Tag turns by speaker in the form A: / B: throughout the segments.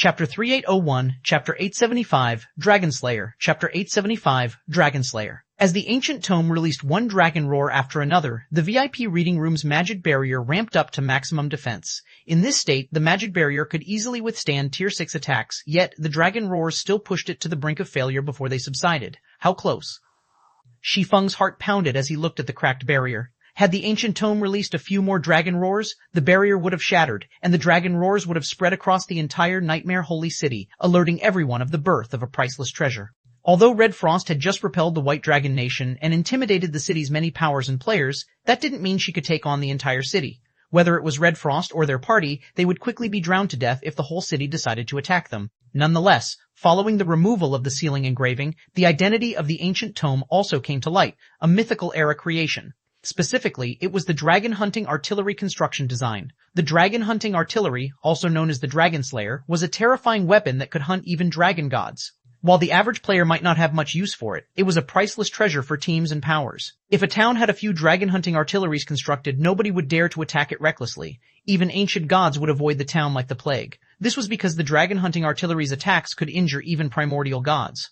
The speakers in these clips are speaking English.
A: Chapter 3801, Chapter 875, Dragon Slayer, Chapter 875, Dragon Slayer. As the ancient tome released one dragon roar after another, the VIP reading room's magic barrier ramped up to maximum defense. In this state, the magic barrier could easily withstand Tier 6 attacks, yet the dragon roars still pushed it to the brink of failure before they subsided. How close? Shi Feng's heart pounded as he looked at the cracked barrier. Had the ancient tome released a few more dragon roars, the barrier would have shattered, and the dragon roars would have spread across the entire Nightmare Holy City, alerting everyone of the birth of a priceless treasure. Although Red Frost had just repelled the White Dragon Nation and intimidated the city's many powers and players, that didn't mean she could take on the entire city. Whether it was Red Frost or their party, they would quickly be drowned to death if the whole city decided to attack them. Nonetheless, following the removal of the ceiling engraving, the identity of the ancient tome also came to light, a mythical era creation. Specifically, it was the dragon hunting artillery construction design. The dragon hunting artillery, also known as the Dragon Slayer, was a terrifying weapon that could hunt even dragon gods. While the average player might not have much use for it, it was a priceless treasure for teams and powers. If a town had a few dragon hunting artilleries constructed, nobody would dare to attack it recklessly. Even ancient gods would avoid the town like the plague. This was because the dragon hunting artillery's attacks could injure even primordial gods.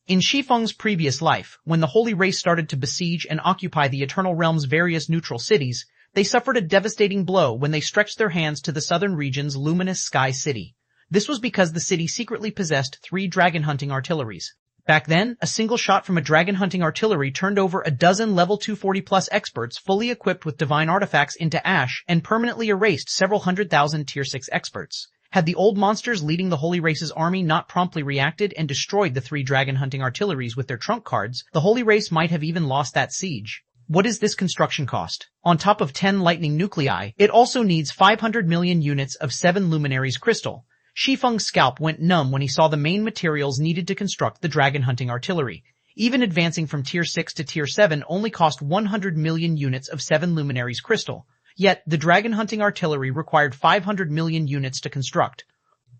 A: In Shi Feng's previous life, when the Holy Race started to besiege and occupy the Eternal Realm's various neutral cities, they suffered a devastating blow when they stretched their hands to the southern region's luminous Sky City. This was because the city secretly possessed 3 dragon-hunting artilleries. Back then, a single shot from a dragon-hunting artillery turned over a dozen level 240-plus experts fully equipped with divine artifacts into ash and permanently erased several 100,000 Tier 6 experts. Had the old monsters leading the Holy Race's army not promptly reacted and destroyed the 3 dragon-hunting artilleries with their trump cards, the Holy Race might have even lost that siege. What is this construction cost? On top of 10 lightning nuclei, it also needs 500 million units of 7 luminaries crystal. Shi Feng's scalp went numb when he saw the main materials needed to construct the dragon-hunting artillery. Even advancing from Tier 6 to Tier 7 only cost 100 million units of 7 luminaries crystal. Yet, the dragon-hunting artillery required 500 million units to construct.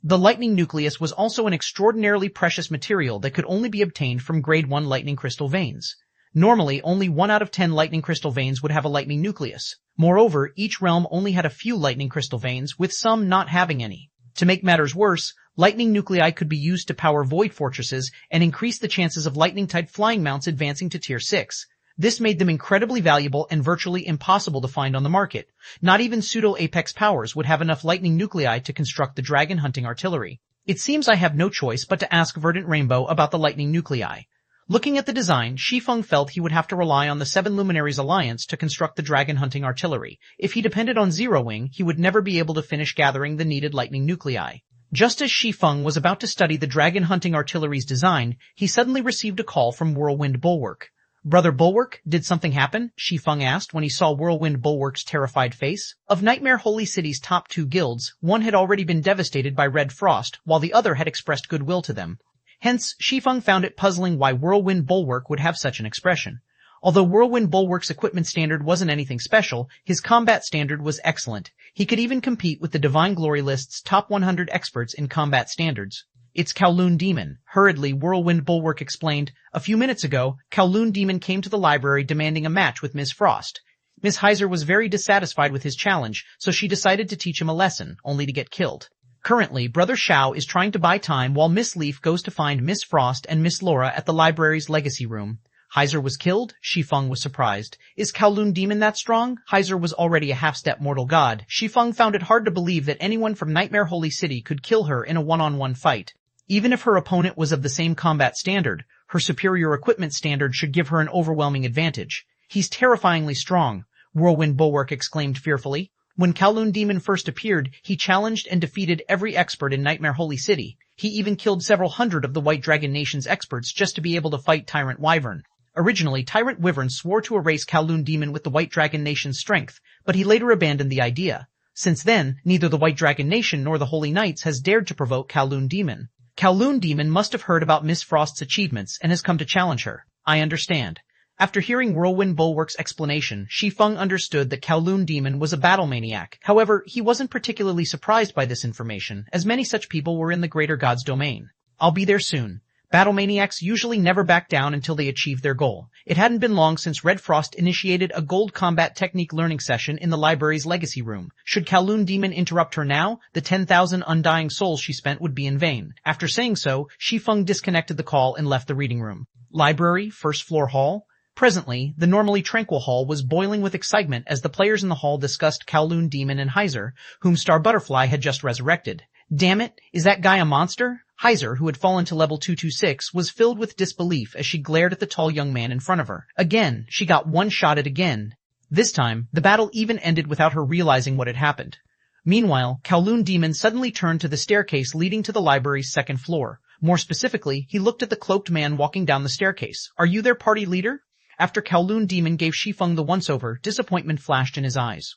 A: The lightning nucleus was also an extraordinarily precious material that could only be obtained from Grade 1 lightning crystal veins. Normally, only 1 out of 10 lightning crystal veins would have a lightning nucleus. Moreover, each realm only had a few lightning crystal veins, with some not having any. To make matters worse, lightning nuclei could be used to power void fortresses and increase the chances of lightning-type flying mounts advancing to Tier 6. This made them incredibly valuable and virtually impossible to find on the market. Not even pseudo-apex powers would have enough lightning nuclei to construct the dragon-hunting artillery. It seems I have no choice but to ask Verdant Rainbow about the lightning nuclei. Looking at the design, Shi Feng felt he would have to rely on the 7 Luminaries Alliance to construct the dragon-hunting artillery. If he depended on Zero Wing, he would never be able to finish gathering the needed lightning nuclei. Just as Shi Feng was about to study the dragon-hunting artillery's design, he suddenly received a call from Whirlwind Bulwark. "Brother Bulwark, did something happen?" Shi Feng asked when he saw Whirlwind Bulwark's terrified face. Of Nightmare Holy City's top 2 guilds, one had already been devastated by Red Frost, while the other had expressed goodwill to them. Hence, Shi Feng found it puzzling why Whirlwind Bulwark would have such an expression. Although Whirlwind Bulwark's equipment standard wasn't anything special, his combat standard was excellent. He could even compete with the Divine Glory list's top 100 experts in combat standards. "It's Kowloon Demon," hurriedly Whirlwind Bulwark explained. "A few minutes ago, Kowloon Demon came to the library demanding a match with Miss Frost. Miss Heiser was very dissatisfied with his challenge, so she decided to teach him a lesson, only to get killed. Currently, Brother Shao is trying to buy time while Miss Leaf goes to find Miss Frost and Miss Laura at the library's legacy room." Heiser was killed? Shi Feng was surprised. Is Kowloon Demon that strong? Heiser was already a half-step mortal god. Shi Feng found it hard to believe that anyone from Nightmare Holy City could kill her in a one-on-one fight. Even if her opponent was of the same combat standard, her superior equipment standard should give her an overwhelming advantage. "He's terrifyingly strong," Whirlwind Bulwark exclaimed fearfully. When Kowloon Demon first appeared, he challenged and defeated every expert in Nightmare Holy City. He even killed several hundred of the White Dragon Nation's experts just to be able to fight Tyrant Wyvern. Originally, Tyrant Wyvern swore to erase Kowloon Demon with the White Dragon Nation's strength, but he later abandoned the idea. Since then, neither the White Dragon Nation nor the Holy Knights has dared to provoke Kowloon Demon. Kowloon Demon must have heard about Miss Frost's achievements and has come to challenge her. I understand. After hearing Whirlwind Bulwark's explanation, Shi Feng understood that Kowloon Demon was a battle maniac. However, he wasn't particularly surprised by this information, as many such people were in the Greater God's domain. "I'll be there soon. Battle maniacs usually never back down until they achieve their goal. It hadn't been long since Red Frost initiated a gold combat technique learning session in the library's legacy room. Should Kowloon Demon interrupt her now, the 10,000 undying souls she spent would be in vain. After saying so, Shi Feng disconnected the call and left the reading room. Library, first floor hall. Presently, the normally tranquil hall was boiling with excitement as the players in the hall discussed Kowloon Demon and Heiser, whom Star Butterfly had just resurrected. Damn it, is that guy a monster? Heiser, who had fallen to level 226, was filled with disbelief as she glared at the tall young man in front of her. Again, she got one-shotted again. This time, the battle even ended without her realizing what had happened. Meanwhile, Kowloon Demon suddenly turned to the staircase leading to the library's second floor. More specifically, he looked at the cloaked man walking down the staircase. Are you their party leader? After Kowloon Demon gave Shi Feng the once-over, disappointment flashed in his eyes.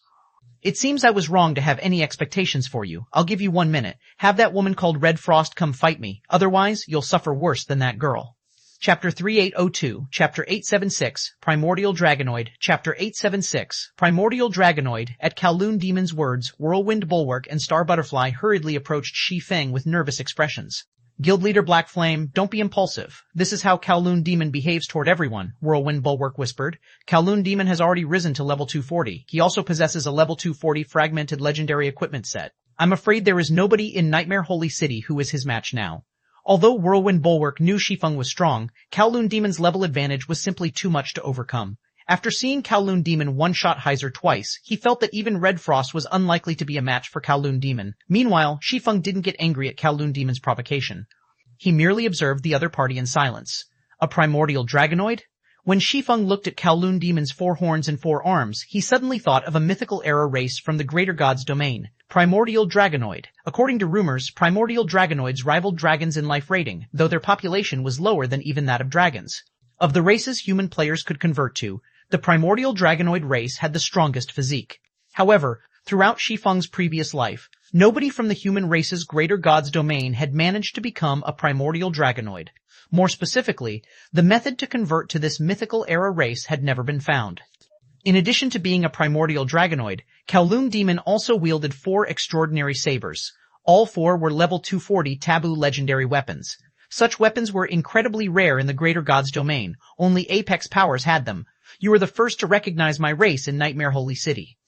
A: It seems I was wrong to have any expectations for you. I'll give you 1 minute. Have that woman called Red Frost come fight me. Otherwise, you'll suffer worse than that girl. Chapter 3802, Chapter 876, Primordial Dragonoid, Chapter 876, Primordial Dragonoid. At Kowloon Demon's words, Whirlwind Bulwark and Star Butterfly hurriedly approached Shi Feng with nervous expressions. Guild Leader Black Flame, don't be impulsive. This is how Kowloon Demon behaves toward everyone, Whirlwind Bulwark whispered. Kowloon Demon has already risen to level 240. He also possesses a level 240 fragmented legendary equipment set. I'm afraid there is nobody in Nightmare Holy City who is his match now. Although Whirlwind Bulwark knew Shi Feng was strong, Kowloon Demon's level advantage was simply too much to overcome. After seeing Kowloon Demon one-shot Heiser twice, he felt that even Red Frost was unlikely to be a match for Kowloon Demon. Meanwhile, Shi Feng didn't get angry at Kowloon Demon's provocation. He merely observed the other party in silence. A primordial dragonoid? When Shi Feng looked at Kowloon Demon's 4 horns and 4 arms, he suddenly thought of a mythical era race from the Greater God's domain. Primordial Dragonoid. According to rumors, primordial dragonoids rivaled dragons in life rating, though their population was lower than even that of dragons. Of the races human players could convert to, the primordial dragonoid race had the strongest physique. However, throughout Shi Feng's previous life, nobody from the human race's Greater God's domain had managed to become a primordial dragonoid. More specifically, the method to convert to this mythical era race had never been found. In addition to being a primordial dragonoid, Kowloon Demon also wielded 4 extraordinary sabers. All 4 were level 240 taboo legendary weapons. Such weapons were incredibly rare in the Greater God's domain. Only Apex powers had them. You were the first to recognize my race in Nightmare Holy City.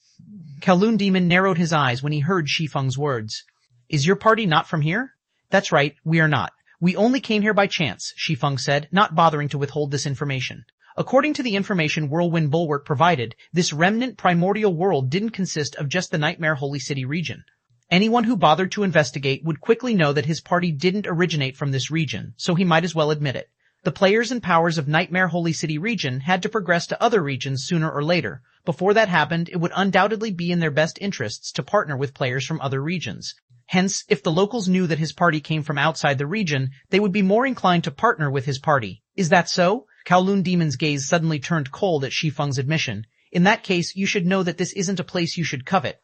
A: Kowloon Demon narrowed his eyes when he heard Shi Feng's words. Is your party not from here? That's right, we are not. We only came here by chance, Shi Feng said, not bothering to withhold this information. According to the information Whirlwind Bulwark provided, this remnant primordial world didn't consist of just the Nightmare Holy City region. Anyone who bothered to investigate would quickly know that his party didn't originate from this region, so he might as well admit it. The players and powers of Nightmare Holy City region had to progress to other regions sooner or later. Before that happened, it would undoubtedly be in their best interests to partner with players from other regions. Hence, if the locals knew that his party came from outside the region, they would be more inclined to partner with his party. Is that so? Kowloon Demon's gaze suddenly turned cold at Shi Feng's admission. In that case, you should know that this isn't a place you should covet.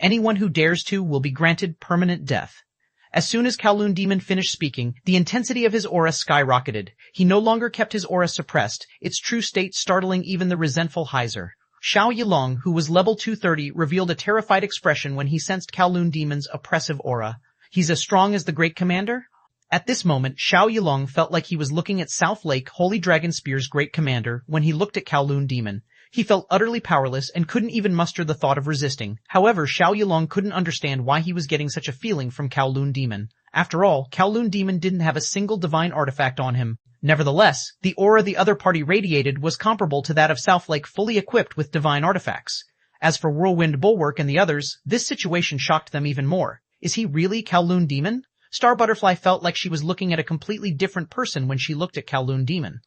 A: Anyone who dares to will be granted permanent death. As soon as Kowloon Demon finished speaking, the intensity of his aura skyrocketed. He no longer kept his aura suppressed, its true state startling even the resentful Heiser. Xiao Yilong, who was level 230, revealed a terrified expression when he sensed Kowloon Demon's oppressive aura. He's as strong as the Great Commander? At this moment, Xiao Yilong felt like he was looking at South Lake Holy Dragon Spear's Great Commander when he looked at Kowloon Demon. He felt utterly powerless and couldn't even muster the thought of resisting. However, Xiao Yilong couldn't understand why he was getting such a feeling from Kowloon Demon. After all, Kowloon Demon didn't have a single divine artifact on him. Nevertheless, the aura the other party radiated was comparable to that of South Lake fully equipped with divine artifacts. As for Whirlwind Bulwark and the others, this situation shocked them even more. Is he really Kowloon Demon? Star Butterfly felt like she was looking at a completely different person when she looked at Kowloon Demon.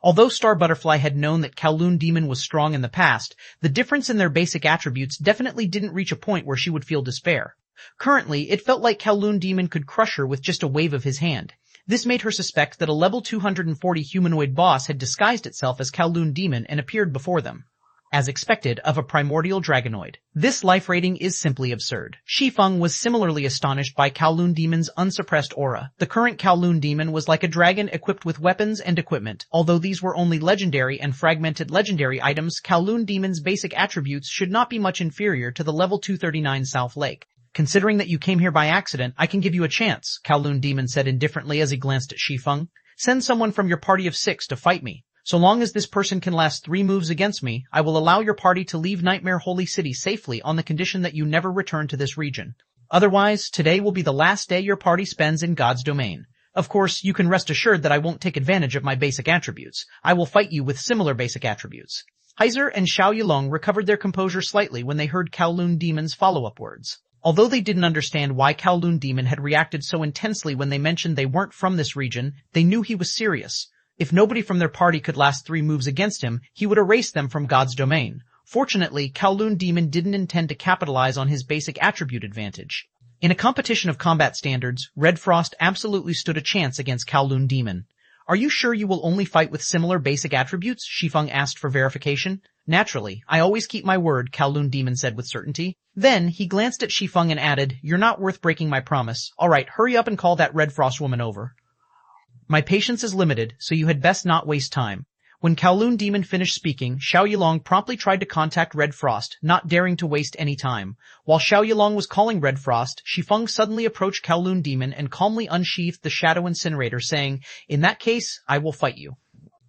A: Although Star Butterfly had known that Kowloon Demon was strong in the past, the difference in their basic attributes definitely didn't reach a point where she would feel despair. Currently, it felt like Kowloon Demon could crush her with just a wave of his hand. This made her suspect that a level 240 humanoid boss had disguised itself as Kowloon Demon and appeared before them. As expected of a primordial dragonoid. This life rating is simply absurd. Shi Feng was similarly astonished by Kowloon Demon's unsuppressed aura. The current Kowloon Demon was like a dragon equipped with weapons and equipment. Although these were only legendary and fragmented legendary items, Kowloon Demon's basic attributes should not be much inferior to the level 239 South Lake. Considering that you came here by accident, I can give you a chance, Kowloon Demon said indifferently as he glanced at Shi Feng. Send someone from your party of 6 to fight me. So long as this person can last 3 moves against me, I will allow your party to leave Nightmare Holy City safely on the condition that you never return to this region. Otherwise, today will be the last day your party spends in God's domain. Of course, you can rest assured that I won't take advantage of my basic attributes. I will fight you with similar basic attributes. Heiser and Xiao Yilong recovered their composure slightly when they heard Kowloon Demon's follow-up words. Although they didn't understand why Kowloon Demon had reacted so intensely when they mentioned they weren't from this region, they knew he was serious. If nobody from their party could last 3 moves against him, he would erase them from God's domain. Fortunately, Kowloon Demon didn't intend to capitalize on his basic attribute advantage. In a competition of combat standards, Red Frost absolutely stood a chance against Kowloon Demon. Are you sure you will only fight with similar basic attributes? Shi Feng asked for verification. Naturally, I always keep my word, Kowloon Demon said with certainty. Then, he glanced at Shi Feng and added, You're not worth breaking my promise. Alright, hurry up and call that Red Frost woman over. My patience is limited, so you had best not waste time. When Kowloon Demon finished speaking, Xiao Yilong promptly tried to contact Red Frost, not daring to waste any time. While Xiao Yilong was calling Red Frost, Shi Feng suddenly approached Kowloon Demon and calmly unsheathed the Shadow Incinerator, saying, In that case, I will fight you.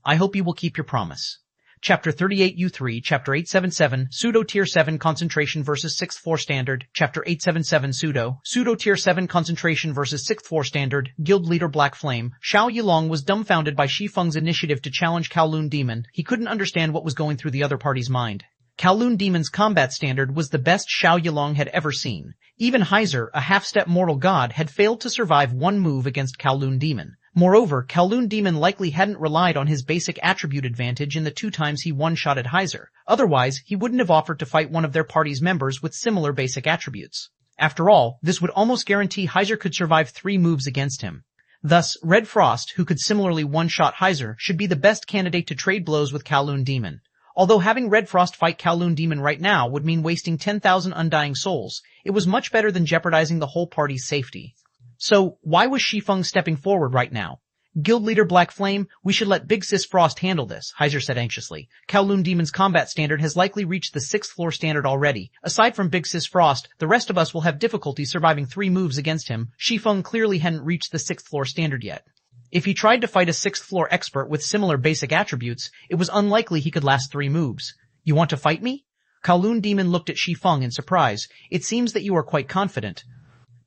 A: I hope you will keep your promise. Chapter 38U3, Chapter 877, Pseudo Tier 7 Concentration vs 6th Floor Standard, Chapter 877 Pseudo Tier 7 Concentration vs 6th Floor Standard, Guild Leader Black Flame. Xiao Yilong was dumbfounded by Shi Feng's initiative to challenge Kowloon Demon. He couldn't understand what was going through the other party's mind. Kowloon Demon's combat standard was the best Xiao Yilong had ever seen. Even Heiser, a half-step mortal god, had failed to survive 1 move against Kowloon Demon. Moreover, Kowloon Demon likely hadn't relied on his basic attribute advantage in the 2 times he one-shotted Heiser. Otherwise, he wouldn't have offered to fight one of their party's members with similar basic attributes. After all, this would almost guarantee Heiser could survive 3 moves against him. Thus, Red Frost, who could similarly one-shot Heiser, should be the best candidate to trade blows with Kowloon Demon. Although having Red Frost fight Kowloon Demon right now would mean wasting 10,000 undying souls, it was much better than jeopardizing the whole party's safety. So, why was Shi Feng stepping forward right now? Guild Leader Black Flame, we should let Big Sis Frost handle this, Heiser said anxiously. Kowloon Demon's combat standard has likely reached the 6th floor standard already. Aside from Big Sis Frost, the rest of us will have difficulty surviving 3 moves against him. Shi Feng clearly hadn't reached the 6th floor standard yet. If he tried to fight a 6th floor expert with similar basic attributes, it was unlikely he could last 3 moves. You want to fight me? Kowloon Demon looked at Shi Feng in surprise. It seems that you are quite confident.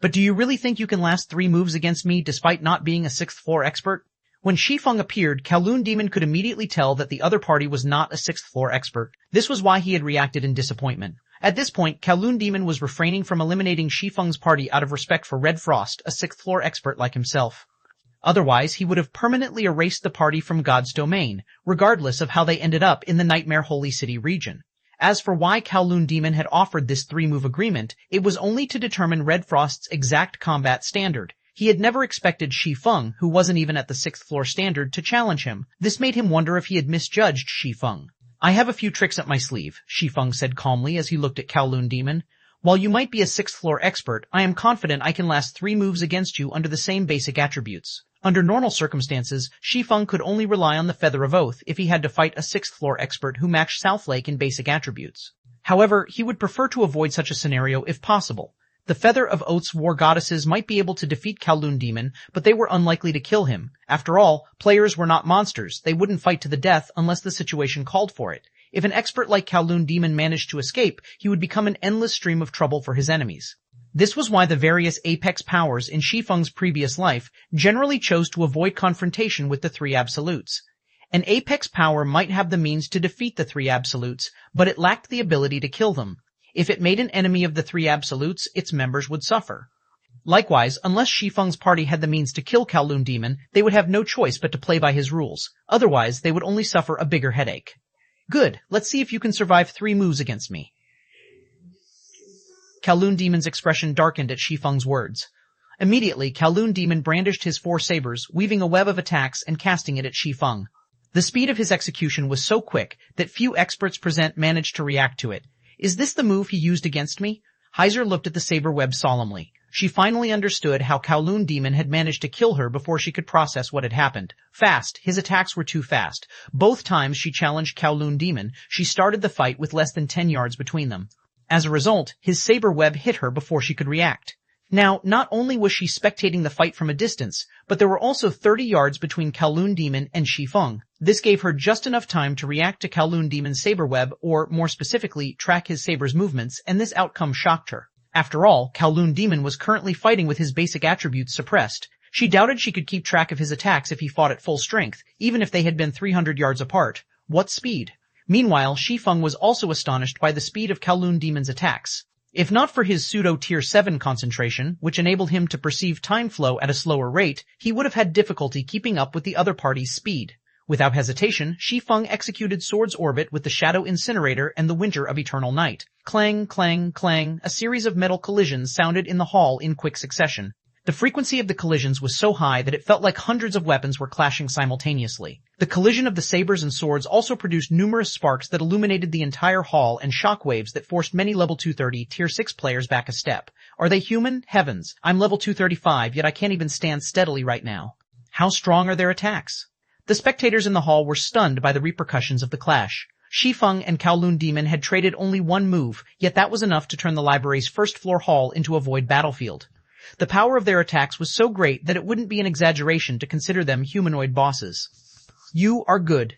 A: But do you really think you can last 3 moves against me despite not being a 6th floor expert? When Shi Feng appeared, Kowloon Demon could immediately tell that the other party was not a 6th floor expert. This was why he had reacted in disappointment. At this point, Kowloon Demon was refraining from eliminating Shi Feng's party out of respect for Red Frost, a 6th floor expert like himself. Otherwise, he would have permanently erased the party from God's domain, regardless of how they ended up in the Nightmare Holy City region. As for why Kowloon Demon had offered this 3-move agreement, it was only to determine Red Frost's exact combat standard. He had never expected Shi Feng, who wasn't even at the 6th floor standard, to challenge him. This made him wonder if he had misjudged Shi Feng. I have a few tricks up my sleeve, Shi Feng said calmly as he looked at Kowloon Demon. While you might be a 6th floor expert, I am confident I can last 3 moves against you under the same basic attributes. Under normal circumstances, Shi Feng could only rely on the Feather of Oath if he had to fight a 6th floor expert who matched South Lake in basic attributes. However, he would prefer to avoid such a scenario if possible. The Feather of Oath's war goddesses might be able to defeat Kowloon Demon, but they were unlikely to kill him. After all, players were not monsters. They wouldn't fight to the death unless the situation called for it. If an expert like Kowloon Demon managed to escape, he would become an endless stream of trouble for his enemies. This was why the various apex powers in Shi Feng's previous life generally chose to avoid confrontation with the 3 absolutes. An apex power might have the means to defeat the 3 absolutes, but it lacked the ability to kill them. If it made an enemy of the 3 absolutes, its members would suffer. Likewise, unless Shi Feng's party had the means to kill Kowloon Demon, they would have no choice but to play by his rules. Otherwise, they would only suffer a bigger headache. Good, let's see if you can survive 3 moves against me. Kowloon Demon's expression darkened at Shi Feng's words. Immediately, Kowloon Demon brandished his 4 sabers, weaving a web of attacks and casting it at Shi Feng. The speed of his execution was so quick that few experts present managed to react to it. Is this the move he used against me? Heiser looked at the saber web solemnly. She finally understood how Kowloon Demon had managed to kill her before she could process what had happened. Fast, his attacks were too fast. Both times she challenged Kowloon Demon, she started the fight with less than 10 yards between them. As a result, his saber web hit her before she could react. Now, not only was she spectating the fight from a distance, but there were also 30 yards between Kowloon Demon and Shi Feng. This gave her just enough time to react to Kowloon Demon's saber web, or more specifically, track his saber's movements, and this outcome shocked her. After all, Kowloon Demon was currently fighting with his basic attributes suppressed. She doubted she could keep track of his attacks if he fought at full strength, even if they had been 300 yards apart. What speed? Meanwhile, Shi Feng was also astonished by the speed of Kowloon Demon's attacks. If not for his pseudo-tier 7 concentration, which enabled him to perceive time flow at a slower rate, he would have had difficulty keeping up with the other party's speed. Without hesitation, Shi Feng executed Sword's Orbit with the Shadow Incinerator and the Winter of Eternal Night. Clang, clang, clang, a series of metal collisions sounded in the hall in quick succession. The frequency of the collisions was so high that it felt like hundreds of weapons were clashing simultaneously. The collision of the sabers and swords also produced numerous sparks that illuminated the entire hall and shockwaves that forced many level 230 tier 6 players back a step. Are they human? Heavens, I'm level 235, yet I can't even stand steadily right now. How strong are their attacks? The spectators in the hall were stunned by the repercussions of the clash. Shi Feng and Kowloon Demon had traded only one move, yet that was enough to turn the library's first-floor hall into a void battlefield. The power of their attacks was so great that it wouldn't be an exaggeration to consider them humanoid bosses. You are good.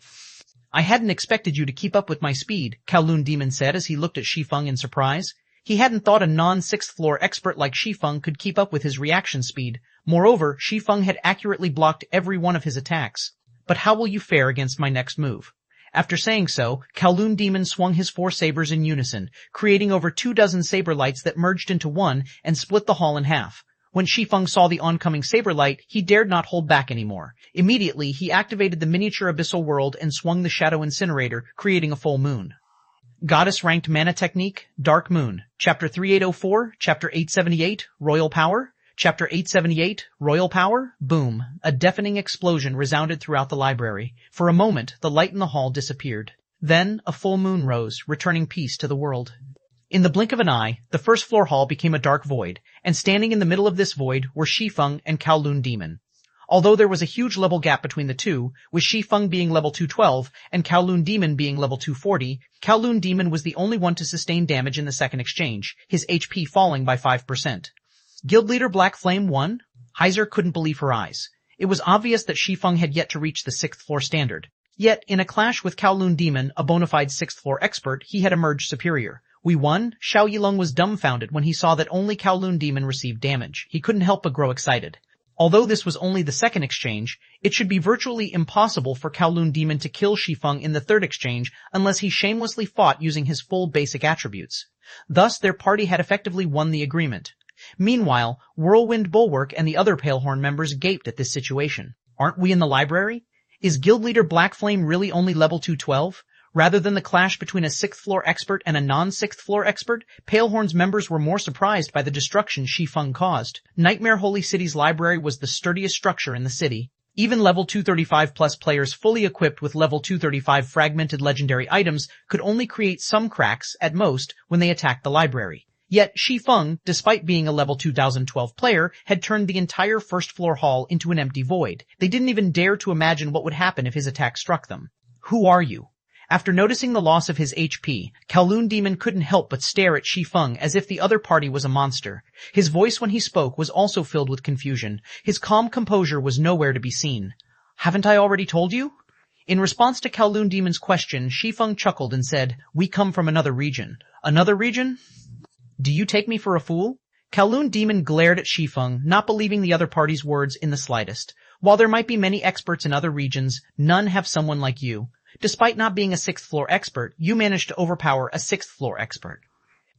A: I hadn't expected you to keep up with my speed, Kowloon Demon said as he looked at Shi Feng in surprise. He hadn't thought a non-6th floor expert like Shi Feng could keep up with his reaction speed. Moreover, Shi Feng had accurately blocked every one of his attacks. But how will you fare against my next move? After saying so, Kowloon Demon swung his 4 sabers in unison, creating over 24 saber lights that merged into one and split the hall in half. When Shi Feng saw the oncoming saber light, he dared not hold back anymore. Immediately, he activated the miniature abyssal world and swung the Shadow Incinerator, creating a full moon. Goddess-ranked mana technique, Dark Moon. Chapter 3804, Chapter 878, Royal Power. Chapter 878, Royal Power. Boom. A deafening explosion resounded throughout the library. For a moment, the light in the hall disappeared. Then, a full moon rose, returning peace to the world. In the blink of an eye, the first floor hall became a dark void, and standing in the middle of this void were Shi Feng and Kowloon Demon. Although there was a huge level gap between the two, with Shi Feng being level 212 and Kowloon Demon being level 240, Kowloon Demon was the only one to sustain damage in the second exchange, his HP falling by 5%. Guild Leader Black Flame won? Heiser couldn't believe her eyes. It was obvious that Shi Feng had yet to reach the 6th floor standard. Yet, in a clash with Kowloon Demon, a bona fide 6th floor expert, he had emerged superior. We won? Xiao Yilong was dumbfounded when he saw that only Kowloon Demon received damage. He couldn't help but grow excited. Although this was only the second exchange, it should be virtually impossible for Kowloon Demon to kill Shi Feng in the third exchange unless he shamelessly fought using his full basic attributes. Thus, their party had effectively won the agreement. Meanwhile, Whirlwind Bulwark and the other Palehorn members gaped at this situation. Aren't we in the library? Is Guild Leader Black Flame really only level 212? Rather than the clash between a 6th floor expert and a non-6th floor expert, Palehorn's members were more surprised by the destruction Shi Feng caused. Nightmare Holy City's library was the sturdiest structure in the city. Even level 235 plus players fully equipped with level 235 fragmented legendary items could only create some cracks, at most, when they attacked the library. Yet Shi Feng, despite being a level 2012 player, had turned the entire first floor hall into an empty void. They didn't even dare to imagine what would happen if his attack struck them. Who are you? After noticing the loss of his HP, Kowloon Demon couldn't help but stare at Shi Feng as if the other party was a monster. His voice when he spoke was also filled with confusion. His calm composure was nowhere to be seen. Haven't I already told you? In response to Kowloon Demon's question, Shi Feng chuckled and said, We come from another region. Another region? Do you take me for a fool? Kowloon Demon glared at Shi Feng, not believing the other party's words in the slightest. While there might be many experts in other regions, none have someone like you. Despite not being a 6th floor expert, you managed to overpower a 6th floor expert.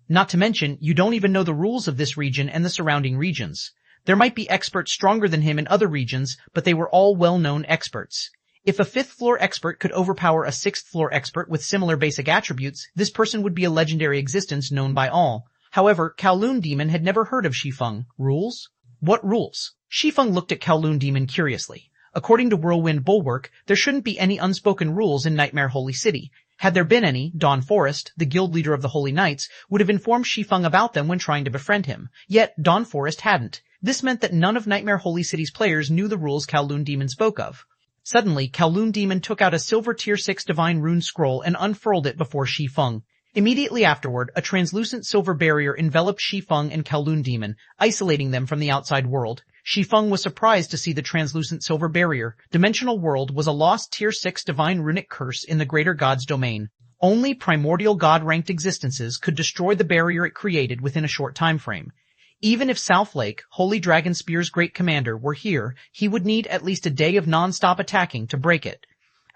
A: Not to mention, you don't even know the rules of this region and the surrounding regions. There might be experts stronger than him in other regions, but they were all well-known experts. If a 5th floor expert could overpower a 6th floor expert with similar basic attributes, this person would be a legendary existence known by all. However, Kowloon Demon had never heard of Shi Feng. Rules? What rules? Shi Feng looked at Kowloon Demon curiously. According to Whirlwind Bulwark, there shouldn't be any unspoken rules in Nightmare Holy City. Had there been any, Dawn Forest, the guild leader of the Holy Knights, would have informed Shi Feng about them when trying to befriend him. Yet, Dawn Forest hadn't. This meant that none of Nightmare Holy City's players knew the rules Kowloon Demon spoke of. Suddenly, Kowloon Demon took out a silver tier 6 divine rune scroll and unfurled it before Shi Feng. Immediately afterward, a translucent silver barrier enveloped Shi Feng and Kowloon Demon, isolating them from the outside world. Shi Feng was surprised to see the translucent silver barrier. Dimensional World was a lost Tier 6 divine runic curse in the Greater God's domain. Only primordial god-ranked existences could destroy the barrier it created within a short time frame. Even if South Lake, Holy Dragon Spear's great commander, were here, he would need at least a day of non-stop attacking to break it.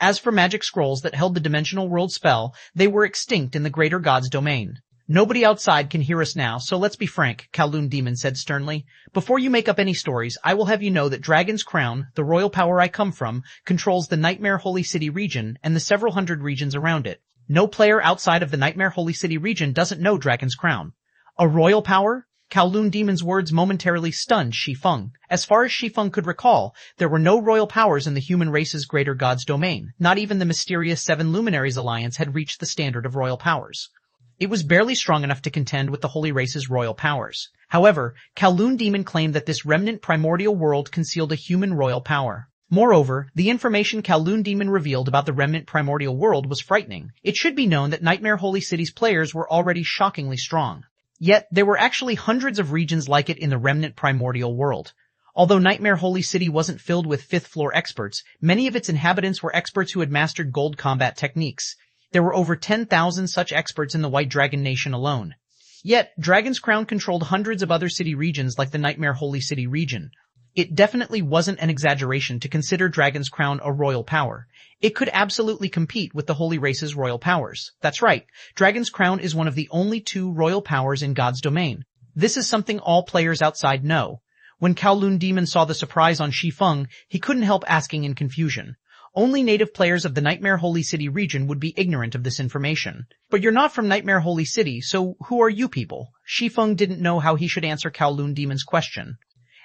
A: As for magic scrolls that held the Dimensional World spell, they were extinct in the Greater God's domain. Nobody outside can hear us now, so let's be frank, Kowloon Demon said sternly. Before you make up any stories, I will have you know that Dragon's Crown, the royal power I come from, controls the Nightmare Holy City region and the several hundred regions around it. No player outside of the Nightmare Holy City region doesn't know Dragon's Crown. A royal power? Kowloon Demon's words momentarily stunned Shi Feng. As far as Shi Feng could recall, there were no royal powers in the human race's Greater God's domain. Not even the mysterious Seven Luminaries Alliance had reached the standard of royal powers. It was barely strong enough to contend with the Holy Race's royal powers. However, Kowloon Demon claimed that this remnant primordial world concealed a human royal power. Moreover, the information Kowloon Demon revealed about the remnant primordial world was frightening. It should be known that Nightmare Holy City's players were already shockingly strong. Yet, there were actually hundreds of regions like it in the remnant primordial world. Although Nightmare Holy City wasn't filled with 5th floor experts, many of its inhabitants were experts who had mastered gold combat techniques. There were over 10,000 such experts in the White Dragon Nation alone. Yet, Dragon's Crown controlled hundreds of other city regions like the Nightmare Holy City region. It definitely wasn't an exaggeration to consider Dragon's Crown a royal power. It could absolutely compete with the Holy Race's royal powers. That's right, Dragon's Crown is one of the only 2 royal powers in God's domain. This is something all players outside know. When Kowloon Demon saw the surprise on Shi Feng, he couldn't help asking in confusion. Only native players of the Nightmare Holy City region would be ignorant of this information. But you're not from Nightmare Holy City, so who are you people? Shi Feng didn't know how he should answer Kowloon Demon's question.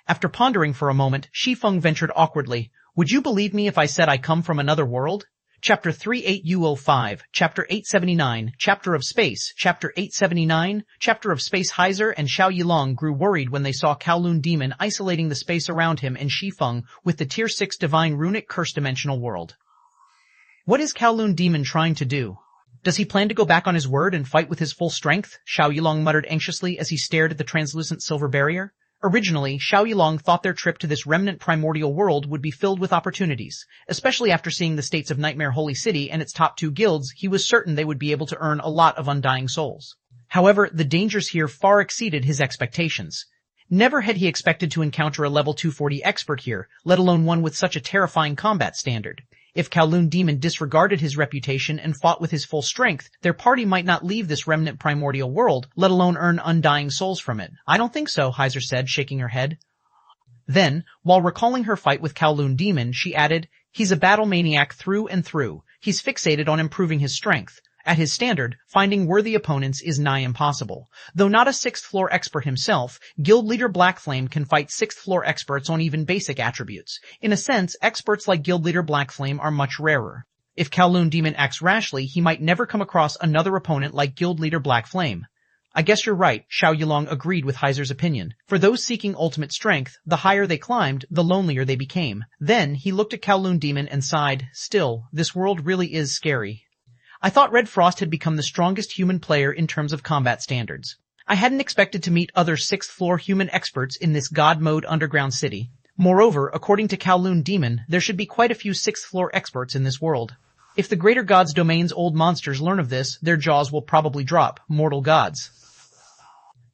A: After pondering for a moment, Shi Feng ventured awkwardly, "Would you believe me if I said I come from another world?" Chapter 38005, Chapter 879, Chapter of Space, Chapter 879, Chapter of Space. Heiser and Xiao Yilong grew worried when they saw Kowloon Demon isolating the space around him and Shi Feng with the Tier 6 Divine Runic Curse Dimensional World. What is Kowloon Demon trying to do? Does he plan to go back on his word and fight with his full strength? Xiao Yilong muttered anxiously as he stared at the translucent silver barrier. Originally, Xiao Yilong thought their trip to this remnant primordial world would be filled with opportunities. Especially after seeing the states of Nightmare Holy City and its top 2 guilds, he was certain they would be able to earn a lot of undying souls. However, the dangers here far exceeded his expectations. Never had he expected to encounter a level 240 expert here, let alone one with such a terrifying combat standard. If Kowloon Demon disregarded his reputation and fought with his full strength, their party might not leave this remnant primordial world, let alone earn undying souls from it. I don't think so, Heiser said, shaking her head. Then, while recalling her fight with Kowloon Demon, she added, "He's a battle maniac through and through. He's fixated on improving his strength. At his standard, finding worthy opponents is nigh impossible. Though not a 6th floor expert himself, Guild Leader Blackflame can fight 6th floor experts on even basic attributes. In a sense, experts like Guild Leader Blackflame are much rarer. If Kowloon Demon acts rashly, he might never come across another opponent like Guild Leader Blackflame." "I guess you're right," Xiao Yilong agreed with Heiser's opinion. For those seeking ultimate strength, the higher they climbed, the lonelier they became. Then, he looked at Kowloon Demon and sighed, "Still, this world really is scary. I thought Red Frost had become the strongest human player in terms of combat standards. I hadn't expected to meet other 6th floor human experts in this God mode underground city. Moreover, according to Kowloon Demon, there should be quite a few 6th floor experts in this world. If the Greater God's domain's old monsters learn of this, their jaws will probably drop. Mortal gods."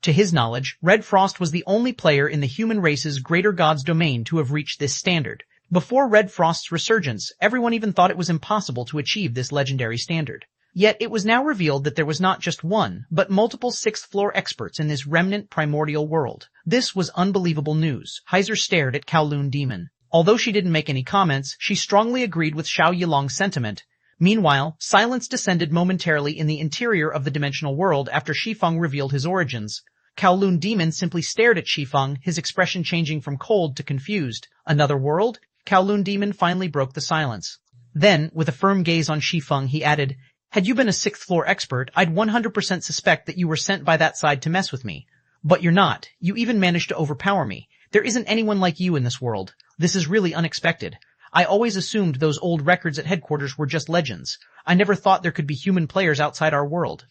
A: To his knowledge, Red Frost was the only player in the human race's Greater God's domain to have reached this standard. Before Red Frost's resurgence, everyone even thought it was impossible to achieve this legendary standard. Yet it was now revealed that there was not just one, but multiple 6th floor experts in this remnant primordial world. This was unbelievable news. Heiser stared at Kowloon Demon. Although she didn't make any comments, she strongly agreed with Xiao Yilong's sentiment. Meanwhile, silence descended momentarily in the interior of the dimensional world after Shi Feng revealed his origins. Kowloon Demon simply stared at Shi Feng, his expression changing from cold to confused. Another world? Kowloon Demon finally broke the silence. Then, with a firm gaze on Shi Feng, he added, "Had you been a 6th floor expert, I'd 100% suspect that you were sent by that side to mess with me. But you're not. You even managed to overpower me. There isn't anyone like you in this world. This is really unexpected. I always assumed those old records at headquarters were just legends. I never thought there could be human players outside our world."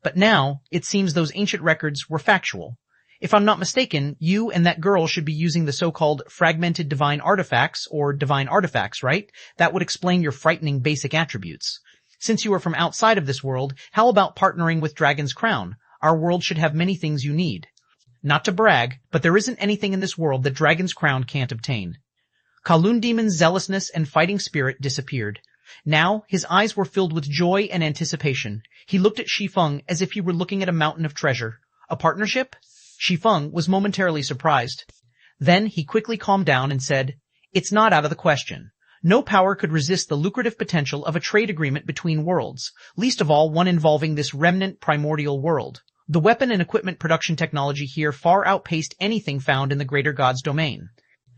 A: But now, it seems those ancient records were factual. If I'm not mistaken, you and that girl should be using the so-called fragmented divine artifacts, or divine artifacts, right? That would explain your frightening basic attributes. Since you are from outside of this world, how about partnering with Dragon's Crown? Our world should have many things you need. Not to brag, but there isn't anything in this world that Dragon's Crown can't obtain. Kowloon Demon's zealousness and fighting spirit disappeared. Now, his eyes were filled with joy and anticipation. He looked at Shi Feng as if he were looking at a mountain of treasure. A partnership? Shi Feng was momentarily surprised. Then he quickly calmed down and said, "It's not out of the question. No power could resist the lucrative potential of a trade agreement between worlds, least of all one involving this remnant primordial world. The weapon and equipment production technology here far outpaced anything found in the Greater God's domain.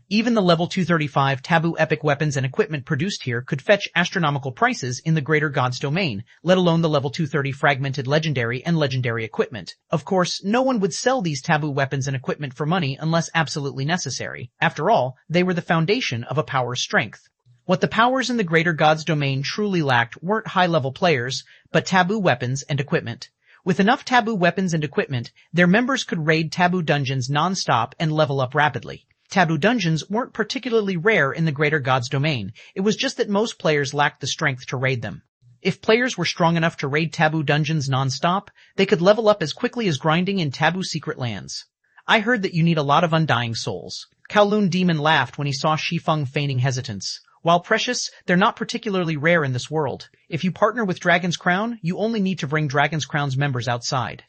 A: Even the level 235 taboo epic weapons and equipment produced here could fetch astronomical prices in the Greater God's domain, let alone the level 230 fragmented legendary and legendary equipment. Of course, no one would sell these taboo weapons and equipment for money unless absolutely necessary. After all, they were the foundation of a power's strength. What the powers in the Greater God's domain truly lacked weren't high-level players, but taboo weapons and equipment. With enough taboo weapons and equipment, their members could raid taboo dungeons non-stop and level up rapidly. Taboo dungeons weren't particularly rare in the Greater God's domain. It was just that most players lacked the strength to raid them. If players were strong enough to raid taboo dungeons non-stop, they could level up as quickly as grinding in taboo secret lands. I heard that you need a lot of undying souls. Kowloon Demon laughed when he saw Shi Feng feigning hesitance. While precious, they're not particularly rare in this world. If you partner with Dragon's Crown, you only need to bring Dragon's Crown's members outside.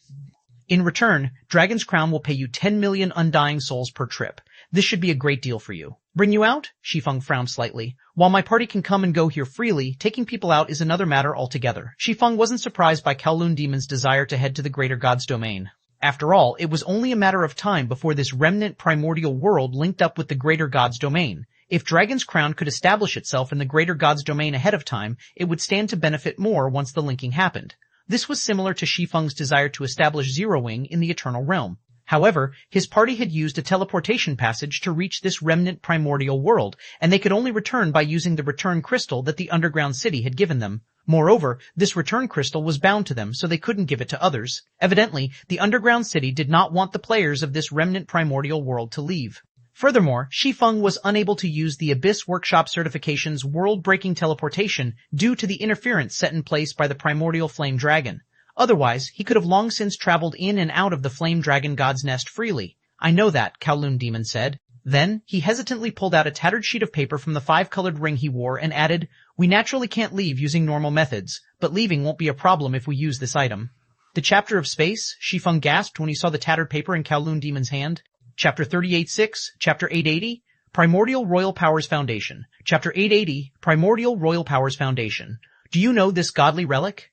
A: In return, Dragon's Crown will pay you 10 million undying souls per trip. This should be a great deal for you. Bring you out? Shi Feng frowned slightly. While my party can come and go here freely, taking people out is another matter altogether. Shi Feng wasn't surprised by Kowloon Demon's desire to head to the Greater God's domain. After all, it was only a matter of time before this remnant primordial world linked up with the Greater God's domain. If Dragon's Crown could establish itself in the Greater God's domain ahead of time, it would stand to benefit more once the linking happened. This was similar to Shi Feng's desire to establish Zero Wing in the Eternal Realm. However, his party had used a teleportation passage to reach this remnant primordial world, and they could only return by using the return crystal that the underground city had given them. Moreover, this return crystal was bound to them, so they couldn't give it to others. Evidently, the underground city did not want the players of this remnant primordial world to leave. Furthermore, Shi Feng was unable to use the Abyss Workshop Certification's world-breaking teleportation due to the interference set in place by the primordial flame dragon. Otherwise, he could have long since traveled in and out of the flame dragon god's nest freely. I know that, Kowloon Demon said. Then, he hesitantly pulled out a tattered sheet of paper from the 5-colored ring he wore and added, "We naturally can't leave using normal methods, but leaving won't be a problem if we use this item." The chapter of space? Shi Feng gasped when he saw the tattered paper in Kowloon Demon's hand. Chapter 38.6, Chapter 880, Primordial Royal Powers Foundation. Chapter 880, Primordial Royal Powers Foundation. Do you know this godly relic?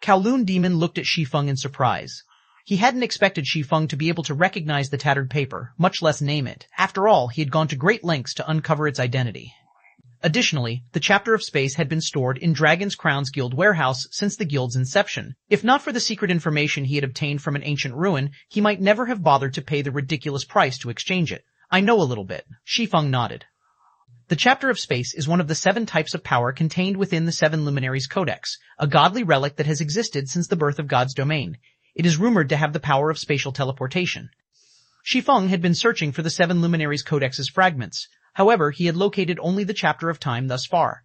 A: Kowloon Demon looked at Shi Feng in surprise. He hadn't expected Shi Feng to be able to recognize the tattered paper, much less name it. After all, he had gone to great lengths to uncover its identity. Additionally, the chapter of space had been stored in Dragon's Crown's guild warehouse since the guild's inception. If not for the secret information he had obtained from an ancient ruin, he might never have bothered to pay the ridiculous price to exchange it. I know a little bit. Shi Feng nodded. The chapter of space is one of the 7 types of power contained within the 7 Luminaries Codex, a godly relic that has existed since the birth of God's domain. It is rumored to have the power of spatial teleportation. Shi Feng had been searching for the 7 Luminaries Codex's fragments. However, he had located only the chapter of time thus far.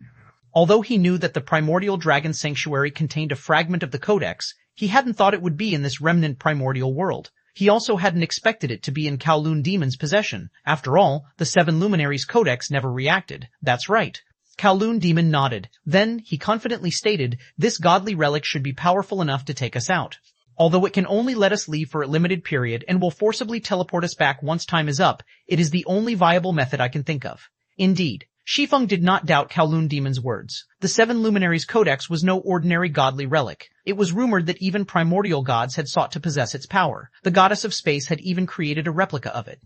A: Although he knew that the primordial dragon sanctuary contained a fragment of the codex, he hadn't thought it would be in this remnant primordial world. He also hadn't expected it to be in Kowloon Demon's possession. After all, the 7 Luminaries Codex never reacted. That's right. Kowloon Demon nodded. Then, he confidently stated, this godly relic should be powerful enough to take us out. Although it can only let us leave for a limited period and will forcibly teleport us back once time is up, it is the only viable method I can think of. Indeed, Shi Feng did not doubt Kowloon Demon's words. The 7 Luminaries Codex was no ordinary godly relic. It was rumored that even primordial gods had sought to possess its power. The goddess of space had even created a replica of it.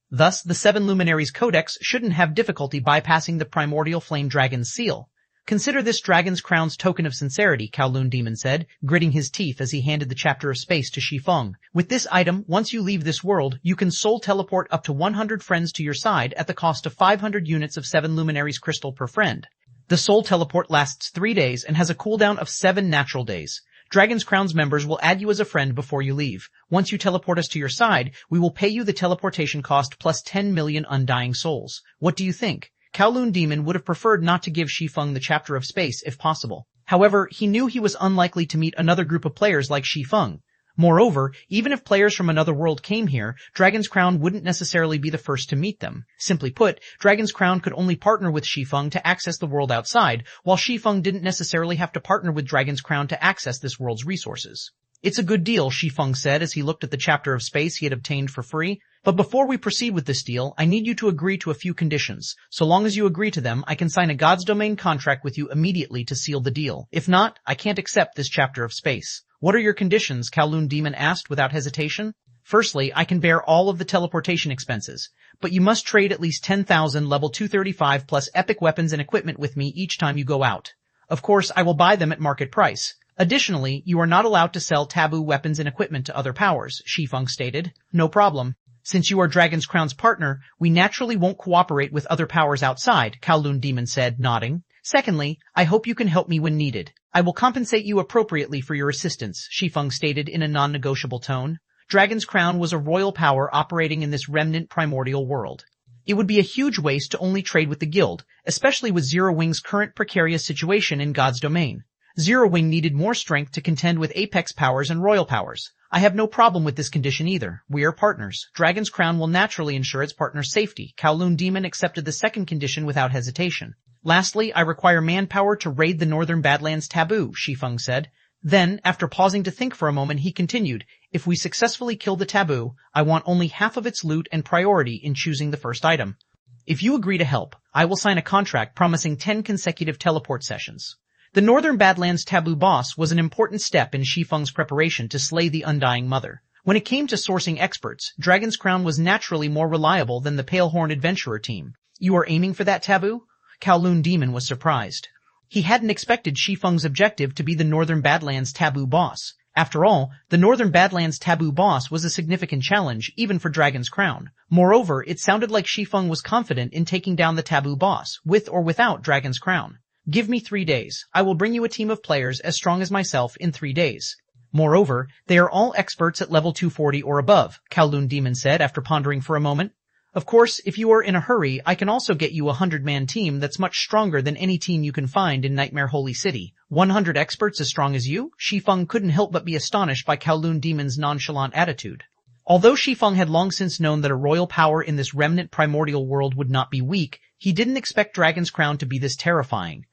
A: Thus, the 7 Luminaries Codex shouldn't have difficulty bypassing the primordial flame dragon's seal. Consider this Dragon's Crown's token of sincerity, Kowloon Demon said, gritting his teeth as he handed the chapter of space to Shi Feng. With this item, once you leave this world, you can soul teleport up to 100 friends to your side at the cost of 500 units of 7 Luminaries crystal per friend. The soul teleport lasts 3 days and has a cooldown of 7 natural days. Dragon's Crown's members will add you as a friend before you leave. Once you teleport us to your side, we will pay you the teleportation cost plus 10 million undying souls. What do you think? Kowloon Demon would have preferred not to give Shi Feng the chapter of space if possible. However, he knew he was unlikely to meet another group of players like Shi Feng. Moreover, even if players from another world came here, Dragon's Crown wouldn't necessarily be the first to meet them. Simply put, Dragon's Crown could only partner with Shi Feng to access the world outside, while Shi Feng didn't necessarily have to partner with Dragon's Crown to access this world's resources. It's a good deal, Shi Feng said as he looked at the chapter of space he had obtained for free. But before we proceed with this deal, I need you to agree to a few conditions. So long as you agree to them, I can sign a God's Domain contract with you immediately to seal the deal. If not, I can't accept this chapter of space. What are your conditions? Kowloon Demon asked without hesitation. Firstly, I can bear all of the teleportation expenses, but you must trade at least 10,000 level 235 plus epic weapons and equipment with me each time you go out. Of course, I will buy them at market price. Additionally, you are not allowed to sell taboo weapons and equipment to other powers, Shi Feng stated. No problem. Since you are Dragon's Crown's partner, we naturally won't cooperate with other powers outside, Kowloon Demon said, nodding. Secondly, I hope you can help me when needed. I will compensate you appropriately for your assistance, Shi Feng stated in a non-negotiable tone. Dragon's Crown was a royal power operating in this remnant primordial world. It would be a huge waste to only trade with the guild, especially with Zero Wing's current precarious situation in God's domain. Zero Wing needed more strength to contend with apex powers and royal powers. I have no problem with this condition either. We are partners. Dragon's Crown will naturally ensure its partner's safety. Kowloon Demon accepted the second condition without hesitation. Lastly, I require manpower to raid the Northern Badlands taboo, Shi Feng said. Then, after pausing to think for a moment, he continued, if we successfully kill the taboo, I want only half of its loot and priority in choosing the first item. If you agree to help, I will sign a contract promising 10 consecutive teleport sessions. The Northern Badlands taboo boss was an important step in Shi Feng's preparation to slay the Undying Mother. When it came to sourcing experts, Dragon's Crown was naturally more reliable than the Palehorn Adventurer team. You are aiming for that taboo? Kowloon Demon was surprised. He hadn't expected Shi Feng's objective to be the Northern Badlands taboo boss. After all, the Northern Badlands taboo boss was a significant challenge, even for Dragon's Crown. Moreover, it sounded like Shi Feng was confident in taking down the taboo boss, with or without Dragon's Crown. Give me 3 days. I will bring you a team of players as strong as myself in 3 days. Moreover, they are all experts at level 240 or above, Kowloon Demon said after pondering for a moment. Of course, if you are in a hurry, I can also get you a 100-man team that's much stronger than any team you can find in Nightmare Holy City. 100 experts as strong as you? Shi Feng couldn't help but be astonished by Kowloon Demon's nonchalant attitude. Although Shi Feng had long since known that a royal power in this remnant primordial world would not be weak, he didn't expect Dragon's Crown to be this terrifying.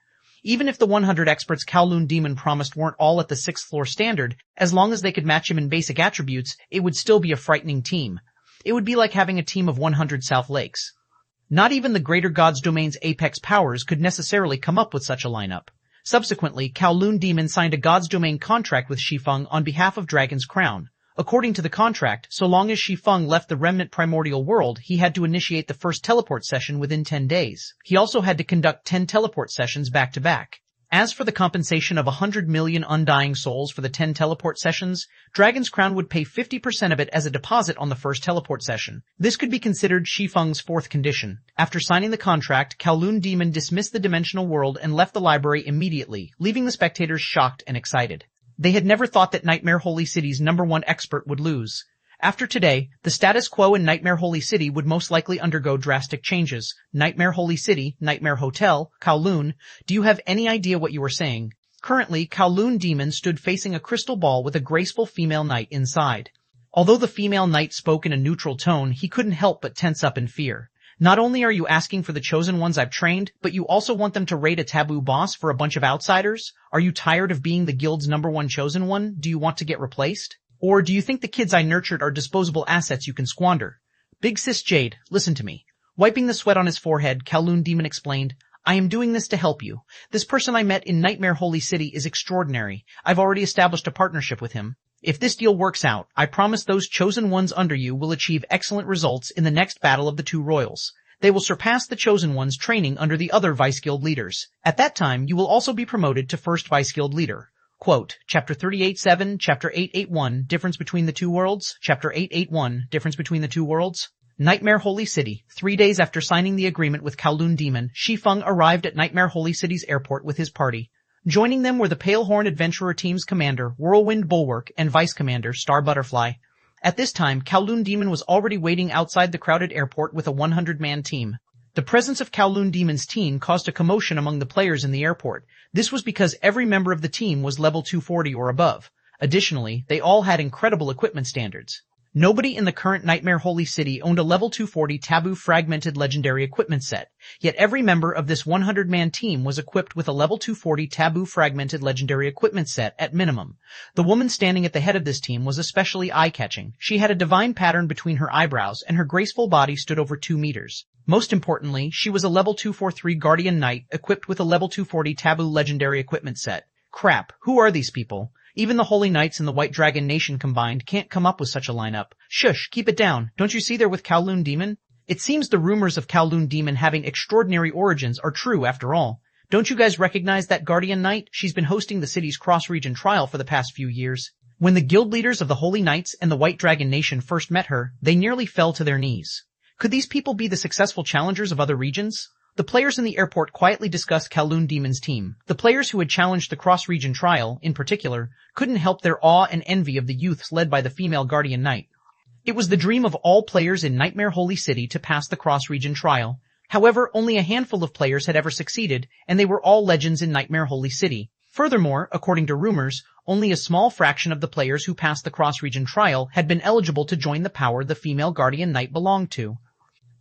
A: Even if the 100 experts Kowloon Demon promised weren't all at the 6th floor standard, as long as they could match him in basic attributes, it would still be a frightening team. It would be like having a team of 100 South Lakes. Not even the Greater Gods Domain's apex powers could necessarily come up with such a lineup. Subsequently, Kowloon Demon signed a God's Domain contract with Shi Feng on behalf of Dragon's Crown. According to the contract, so long as Shi Feng left the remnant primordial world, he had to initiate the first teleport session within 10 days. He also had to conduct 10 teleport sessions back-to-back. As for the compensation of 100 million undying souls for the 10 teleport sessions, Dragon's Crown would pay 50% of it as a deposit on the first teleport session. This could be considered Shi Feng's fourth condition. After signing the contract, Kowloon Demon dismissed the dimensional world and left the library immediately, leaving the spectators shocked and excited. They had never thought that Nightmare Holy City's #1 expert would lose. After today, the status quo in Nightmare Holy City would most likely undergo drastic changes. Nightmare Holy City, Nightmare Hotel, Kowloon, do you have any idea what you are saying? Currently, Kowloon Demon stood facing a crystal ball with a graceful female knight inside. Although the female knight spoke in a neutral tone, he couldn't help but tense up in fear. Not only are you asking for the chosen ones I've trained, but you also want them to raid a taboo boss for a bunch of outsiders? Are you tired of being the guild's #1 chosen one? Do you want to get replaced? Or do you think the kids I nurtured are disposable assets you can squander? Big Sis Jade, listen to me. Wiping the sweat on his forehead, Kowloon Demon explained, I am doing this to help you. This person I met in Nightmare Holy City is extraordinary. I've already established a partnership with him. If this deal works out, I promise those chosen ones under you will achieve excellent results in the next battle of the 2 royals. They will surpass the chosen ones training under the other Vice Guild leaders. At that time, you will also be promoted to first Vice Guild leader. Quote, Chapter 387, Chapter 881, Difference Between the Two Worlds, Chapter 881, Difference Between the Two Worlds. Nightmare Holy City. 3 days after signing the agreement with Kowloon Demon, Shi Feng arrived at Nightmare Holy City's airport with his party. Joining them were the Palehorn Adventurer Team's commander, Whirlwind Bulwark, and vice commander, Star Butterfly. At this time, Kowloon Demon was already waiting outside the crowded airport with a 100-man team. The presence of Kowloon Demon's team caused a commotion among the players in the airport. This was because every member of the team was level 240 or above. Additionally, they all had incredible equipment standards. Nobody in the current Nightmare Holy City owned a level 240 Taboo Fragmented Legendary equipment set, yet every member of this 100-man team was equipped with a level 240 Taboo Fragmented Legendary equipment set at minimum. The woman standing at the head of this team was especially eye-catching. She had a divine pattern between her eyebrows, and her graceful body stood over 2 meters. Most importantly, she was a level 243 Guardian Knight equipped with a level 240 Taboo Legendary equipment set. Crap, who are these people? Even the Holy Knights and the White Dragon Nation combined can't come up with such a lineup. Shush, keep it down. Don't you see they're with Kowloon Demon? It seems the rumors of Kowloon Demon having extraordinary origins are true after all. Don't you guys recognize that Guardian Knight? She's been hosting the city's cross-region trial for the past few years. When the guild leaders of the Holy Knights and the White Dragon Nation first met her, they nearly fell to their knees. Could these people be the successful challengers of other regions? The players in the airport quietly discussed Kowloon Demon's team. The players who had challenged the cross-region trial, in particular, couldn't help their awe and envy of the youths led by the female Guardian Knight. It was the dream of all players in Nightmare Holy City to pass the cross-region trial. However, only a handful of players had ever succeeded, and they were all legends in Nightmare Holy City. Furthermore, according to rumors, only a small fraction of the players who passed the cross-region trial had been eligible to join the power the female Guardian Knight belonged to.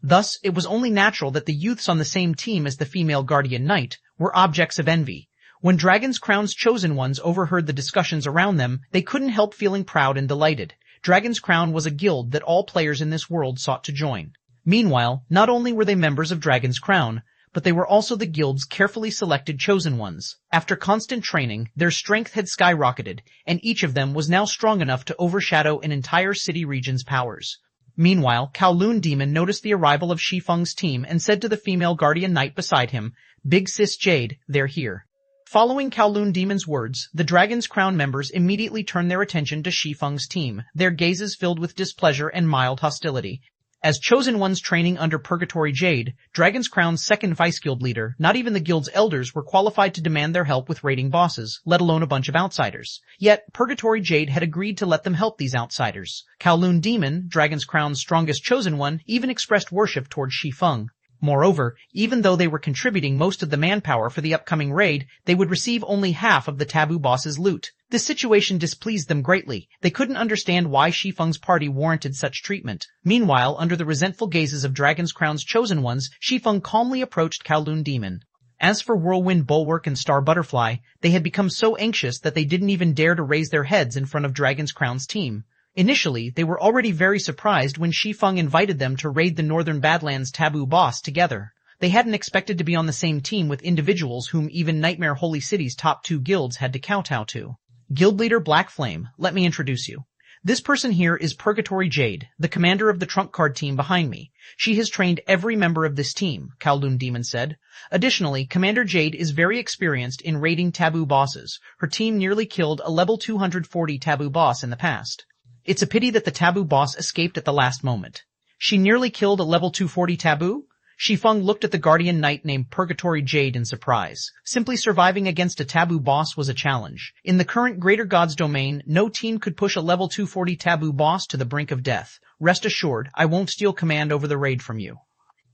A: Thus, it was only natural that the youths on the same team as the female Guardian Knight were objects of envy. When Dragon's Crown's chosen ones overheard the discussions around them, they couldn't help feeling proud and delighted. Dragon's Crown was a guild that all players in this world sought to join. Meanwhile, not only were they members of Dragon's Crown, but they were also the guild's carefully selected chosen ones. After constant training, their strength had skyrocketed, and each of them was now strong enough to overshadow an entire city region's powers. Meanwhile, Kowloon Demon noticed the arrival of Shi Feng's team and said to the female Guardian Knight beside him, "Big Sis Jade, they're here." Following Kowloon Demon's words, the Dragon's Crown members immediately turned their attention to Shi Feng's team, their gazes filled with displeasure and mild hostility. As chosen ones training under Purgatory Jade, Dragon's Crown's second vice-guild leader, not even the guild's elders were qualified to demand their help with raiding bosses, let alone a bunch of outsiders. Yet, Purgatory Jade had agreed to let them help these outsiders. Kowloon Demon, Dragon's Crown's strongest chosen one, even expressed worship towards Shi Feng. Moreover, even though they were contributing most of the manpower for the upcoming raid, they would receive only half of the taboo boss's loot. This situation displeased them greatly. They couldn't understand why Shi Feng's party warranted such treatment. Meanwhile, under the resentful gazes of Dragon's Crown's chosen ones, Shi Feng calmly approached Kowloon Demon. As for Whirlwind Bulwark and Star Butterfly, they had become so anxious that they didn't even dare to raise their heads in front of Dragon's Crown's team. Initially, they were already very surprised when Shi Feng invited them to raid the Northern Badlands taboo boss together. They hadn't expected to be on the same team with individuals whom even Nightmare Holy City's top 2 guilds had to kowtow to. Guild Leader Black Flame, let me introduce you. This person here is Purgatory Jade, the commander of the trump card team behind me. She has trained every member of this team, Kowloon Demon said. Additionally, Commander Jade is very experienced in raiding taboo bosses. Her team nearly killed a level 240 taboo boss in the past. It's a pity that the taboo boss escaped at the last moment. She nearly killed a level 240 taboo? Shi Feng looked at the Guardian Knight named Purgatory Jade in surprise. Simply surviving against a taboo boss was a challenge. In the current Greater Gods domain, no team could push a level 240 taboo boss to the brink of death. Rest assured, I won't steal command over the raid from you.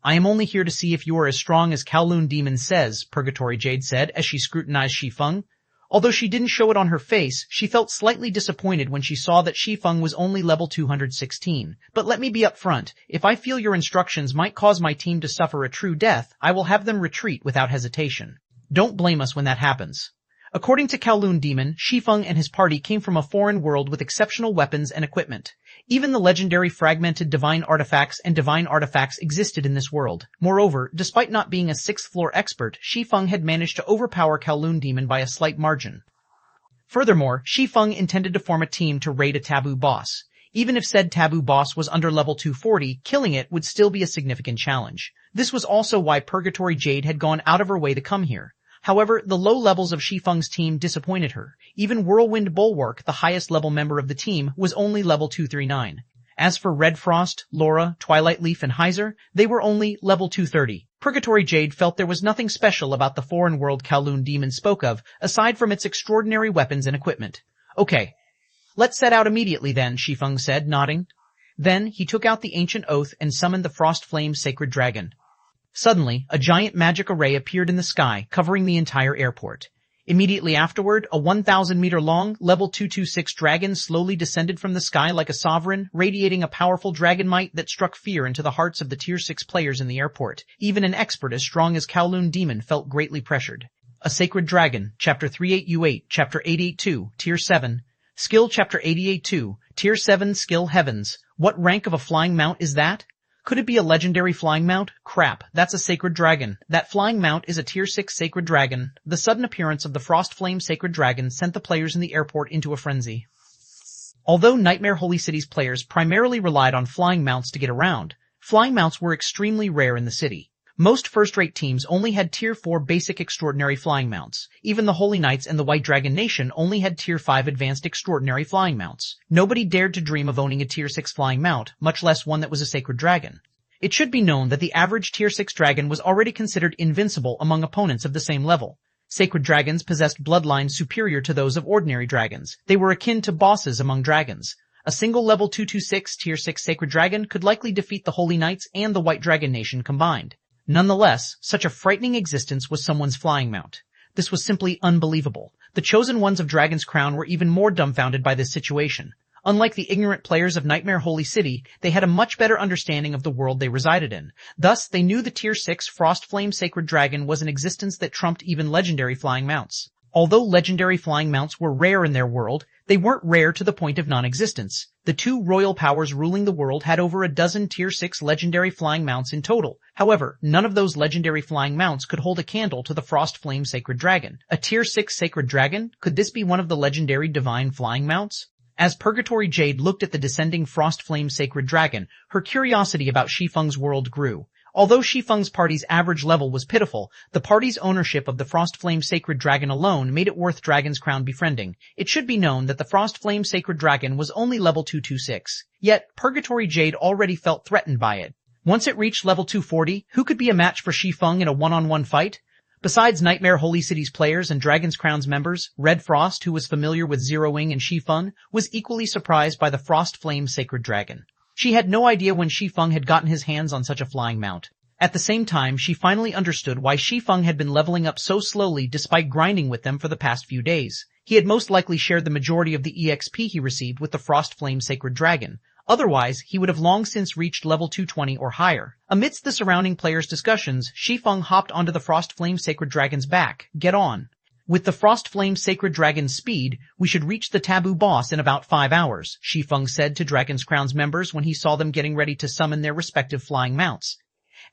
A: I am only here to see if you are as strong as Kowloon Demon says, Purgatory Jade said as she scrutinized Shi Feng. Although she didn't show it on her face, she felt slightly disappointed when she saw that Shi Feng was only level 216. But let me be upfront, if I feel your instructions might cause my team to suffer a true death, I will have them retreat without hesitation. Don't blame us when that happens. According to Kowloon Demon, Shi Feng and his party came from a foreign world with exceptional weapons and equipment. Even the legendary fragmented divine artifacts and divine artifacts existed in this world. Moreover, despite not being a 6th floor expert, Shi Feng had managed to overpower Kowloon Demon by a slight margin. Furthermore, Shi Feng intended to form a team to raid a taboo boss. Even if said taboo boss was under level 240, killing it would still be a significant challenge. This was also why Purgatory Jade had gone out of her way to come here. However, the low levels of Shi Feng's team disappointed her. Even Whirlwind Bulwark, the highest level member of the team, was only level 239. As for Red Frost, Laura, Twilight Leaf, and Heiser, they were only level 230. Purgatory Jade felt there was nothing special about the foreign world Kowloon Demon spoke of, aside from its extraordinary weapons and equipment. Okay. Let's set out immediately then, Shi Feng said, nodding. Then he took out the ancient oath and summoned the Frost Flame Sacred Dragon. Suddenly, a giant magic array appeared in the sky, covering the entire airport. Immediately afterward, a 1,000-meter-long, level 226 dragon slowly descended from the sky like a sovereign, radiating a powerful dragon might that struck fear into the hearts of the Tier 6 players in the airport. Even an expert as strong as Kowloon Demon felt greatly pressured. A Sacred Dragon, Chapter 3808, Chapter 882, Tier 7. Skill Chapter 882, Tier 7 Skill Heavens. What rank of a flying mount is that? Could it be a legendary flying mount? Crap, that's a sacred dragon. That flying mount is a Tier 6 sacred dragon. The sudden appearance of the Frost Flame Sacred Dragon sent the players in the airport into a frenzy. Although Nightmare Holy City's players primarily relied on flying mounts to get around, flying mounts were extremely rare in the city. Most first-rate teams only had Tier 4 basic extraordinary flying mounts. Even the Holy Knights and the White Dragon Nation only had Tier 5 advanced extraordinary flying mounts. Nobody dared to dream of owning a Tier 6 flying mount, much less one that was a sacred dragon. It should be known that the average Tier 6 dragon was already considered invincible among opponents of the same level. Sacred dragons possessed bloodlines superior to those of ordinary dragons. They were akin to bosses among dragons. A single level 226 Tier 6 sacred dragon could likely defeat the Holy Knights and the White Dragon Nation combined. Nonetheless, such a frightening existence was someone's flying mount. This was simply unbelievable. The chosen ones of Dragon's Crown were even more dumbfounded by this situation. Unlike the ignorant players of Nightmare Holy City, they had a much better understanding of the world they resided in. Thus, they knew the Tier 6 Frost Flame Sacred Dragon was an existence that trumped even legendary flying mounts. Although legendary flying mounts were rare in their world, they weren't rare to the point of non-existence. The two royal powers ruling the world had over a dozen Tier 6 legendary flying mounts in total. However, none of those legendary flying mounts could hold a candle to the Frost Flame Sacred Dragon. A Tier 6 Sacred Dragon? Could this be one of the legendary divine flying mounts? As Purgatory Jade looked at the descending Frost Flame Sacred Dragon, her curiosity about Shi Feng's world grew. Although Shi Feng's party's average level was pitiful, the party's ownership of the Frost Flame Sacred Dragon alone made it worth Dragon's Crown befriending. It should be known that the Frost Flame Sacred Dragon was only level 226. Yet, Purgatory Jade already felt threatened by it. Once it reached level 240, who could be a match for Shi Feng in a one-on-one fight? Besides Nightmare Holy City's players and Dragon's Crown's members, Red Frost, who was familiar with Zeroing and Shi Feng, was equally surprised by the Frost Flame Sacred Dragon. She had no idea when Shi Feng had gotten his hands on such a flying mount. At the same time, she finally understood why Shi Feng had been leveling up so slowly despite grinding with them for the past few days. He had most likely shared the majority of the EXP he received with the Frost Flame Sacred Dragon. Otherwise, he would have long since reached level 220 or higher. Amidst the surrounding players' discussions, Shi Feng hopped onto the Frost Flame Sacred Dragon's back. Get on. With the Frost Flame Sacred Dragon's speed, we should reach the taboo boss in about 5 hours, Shi Feng said to Dragon's Crown's members when he saw them getting ready to summon their respective flying mounts.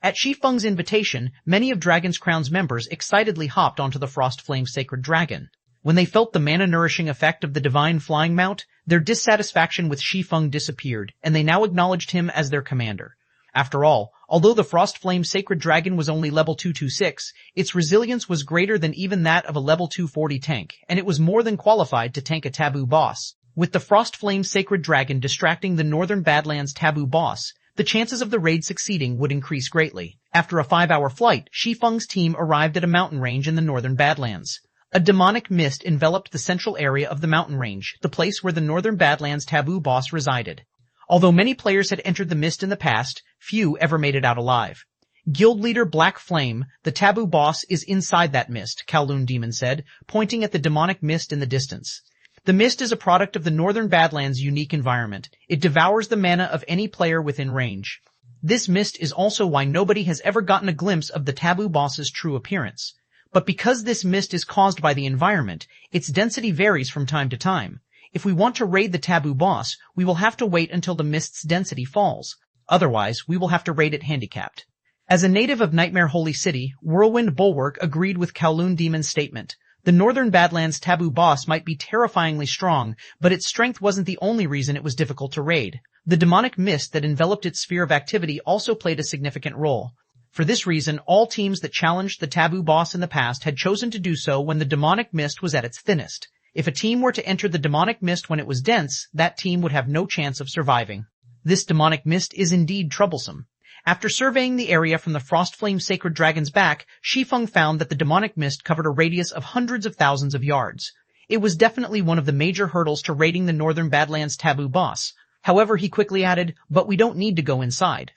A: At Shi Feng's invitation, many of Dragon's Crown's members excitedly hopped onto the Frost Flame Sacred Dragon. When they felt the mana-nourishing effect of the divine flying mount, their dissatisfaction with Shi Feng disappeared, and they now acknowledged him as their commander. After all, although the Frost Flame Sacred Dragon was only level 226, its resilience was greater than even that of a level 240 tank, and it was more than qualified to tank a taboo boss. With the Frost Flame Sacred Dragon distracting the Northern Badlands taboo boss, the chances of the raid succeeding would increase greatly. After a 5-hour flight, Shi Feng's team arrived at a mountain range in the Northern Badlands. A demonic mist enveloped the central area of the mountain range, the place where the Northern Badlands taboo boss resided. Although many players had entered the mist in the past, few ever made it out alive. Guild leader Black Flame, the taboo boss, is inside that mist, Kowloon Demon said, pointing at the demonic mist in the distance. The mist is a product of the Northern Badlands' unique environment. It devours the mana of any player within range. This mist is also why nobody has ever gotten a glimpse of the taboo boss's true appearance. But because this mist is caused by the environment, its density varies from time to time. If we want to raid the taboo boss, we will have to wait until the mist's density falls. Otherwise, we will have to raid it handicapped. As a native of Nightmare Holy City, Whirlwind Bulwark agreed with Kowloon Demon's statement. The Northern Badlands taboo boss might be terrifyingly strong, but its strength wasn't the only reason it was difficult to raid. The demonic mist that enveloped its sphere of activity also played a significant role. For this reason, all teams that challenged the taboo boss in the past had chosen to do so when the demonic mist was at its thinnest. If a team were to enter the demonic mist when it was dense, that team would have no chance of surviving. This demonic mist is indeed troublesome. After surveying the area from the Frostflame Sacred Dragon's back, Shi Feng found that the demonic mist covered a radius of hundreds of thousands of yards. It was definitely one of the major hurdles to raiding the Northern Badlands taboo boss. However, he quickly added, but we don't need to go inside.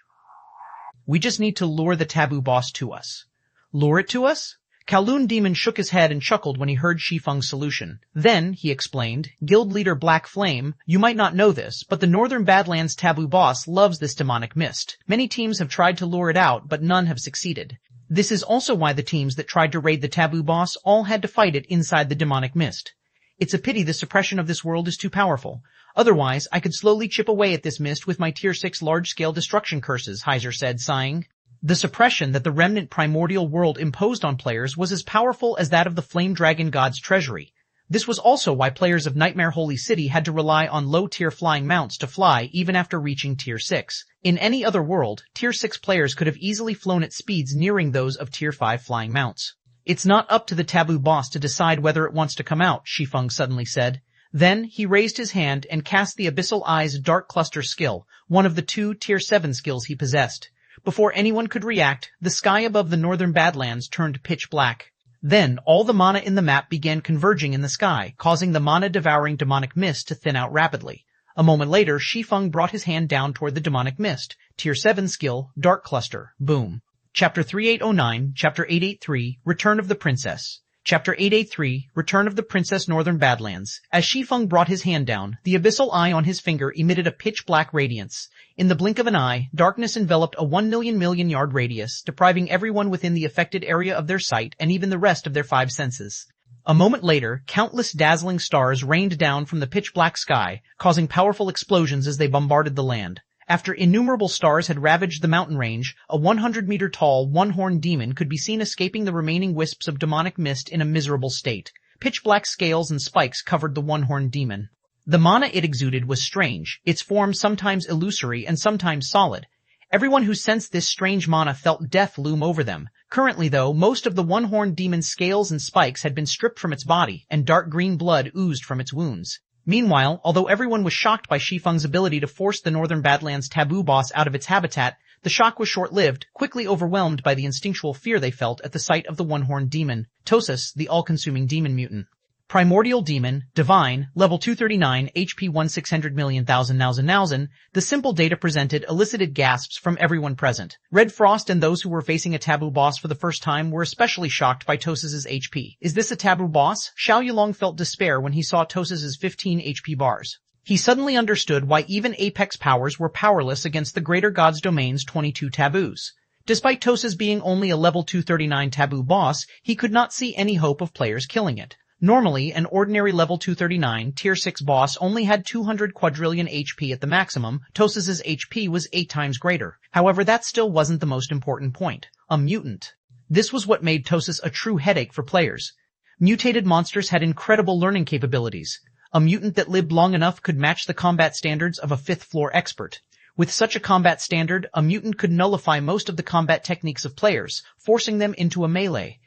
A: We just need to lure the taboo boss to us. Lure it to us? Kowloon Demon shook his head and chuckled when he heard Shi Feng's solution. Then, he explained, Guild Leader Black Flame, you might not know this, but the Northern Badlands taboo boss loves this demonic mist. Many teams have tried to lure it out, but none have succeeded. This is also why the teams that tried to raid the taboo boss all had to fight it inside the demonic mist. It's a pity the suppression of this world is too powerful. Otherwise, I could slowly chip away at this mist with my Tier 6 large-scale destruction curses, Heiser said, sighing. The suppression that the remnant primordial world imposed on players was as powerful as that of the Flame Dragon God's treasury. This was also why players of Nightmare Holy City had to rely on low-tier flying mounts to fly even after reaching Tier 6. In any other world, Tier 6 players could have easily flown at speeds nearing those of Tier 5 flying mounts. It's not up to the taboo boss to decide whether it wants to come out, Shi Feng suddenly said. Then, he raised his hand and cast the Abyssal Eyes Dark Cluster skill, one of the 2 Tier 7 skills he possessed. Before anyone could react, the sky above the Northern Badlands turned pitch black. Then, all the mana in the map began converging in the sky, causing the mana-devouring demonic mist to thin out rapidly. A moment later, Shi Feng brought his hand down toward the demonic mist. Tier 7 skill, Dark Cluster. Boom. Chapter 3809, Chapter 883, Return of the Princess. Chapter 883, Return of the Princess Northern Badlands. As Shi Feng brought his hand down, the abyssal eye on his finger emitted a pitch-black radiance. In the blink of an eye, darkness enveloped a 1 million yard radius, depriving everyone within the affected area of their sight and even the rest of their 5 senses. A moment later, countless dazzling stars rained down from the pitch-black sky, causing powerful explosions as they bombarded the land. After innumerable stars had ravaged the mountain range, a 100-meter-tall, one-horned demon could be seen escaping the remaining wisps of demonic mist in a miserable state. Pitch-black scales and spikes covered the one-horned demon. The mana it exuded was strange, its form sometimes illusory and sometimes solid. Everyone who sensed this strange mana felt death loom over them. Currently, though, most of the one-horned demon's scales and spikes had been stripped from its body, and dark green blood oozed from its wounds. Meanwhile, although everyone was shocked by Shi Feng's ability to force the Northern Badlands taboo boss out of its habitat, the shock was short-lived, quickly overwhelmed by the instinctual fear they felt at the sight of the one-horned demon, Tosus, the all-consuming demon mutant. Primordial Demon, Divine, Level 239, HP 1/600,000,000. The simple data presented elicited gasps from everyone present. Red Frost and those who were facing a taboo boss for the first time were especially shocked by Tosus's HP. Is this a taboo boss? Xiao Yulong felt despair when he saw Tosus's 15 HP bars. He suddenly understood why even Apex powers were powerless against the Greater God's Domain's 22 taboos. Despite Tosus being only a Level 239 taboo boss, he could not see any hope of players killing it. Normally, an ordinary level 239, tier 6 boss only had 200 quadrillion HP at the maximum. Tosus's HP was 8 times greater. However, that still wasn't the most important point. A mutant. This was what made Tosus a true headache for players. Mutated monsters had incredible learning capabilities. A mutant that lived long enough could match the combat standards of a 5th floor expert. With such a combat standard, a mutant could nullify most of the combat techniques of players, forcing them into a melee.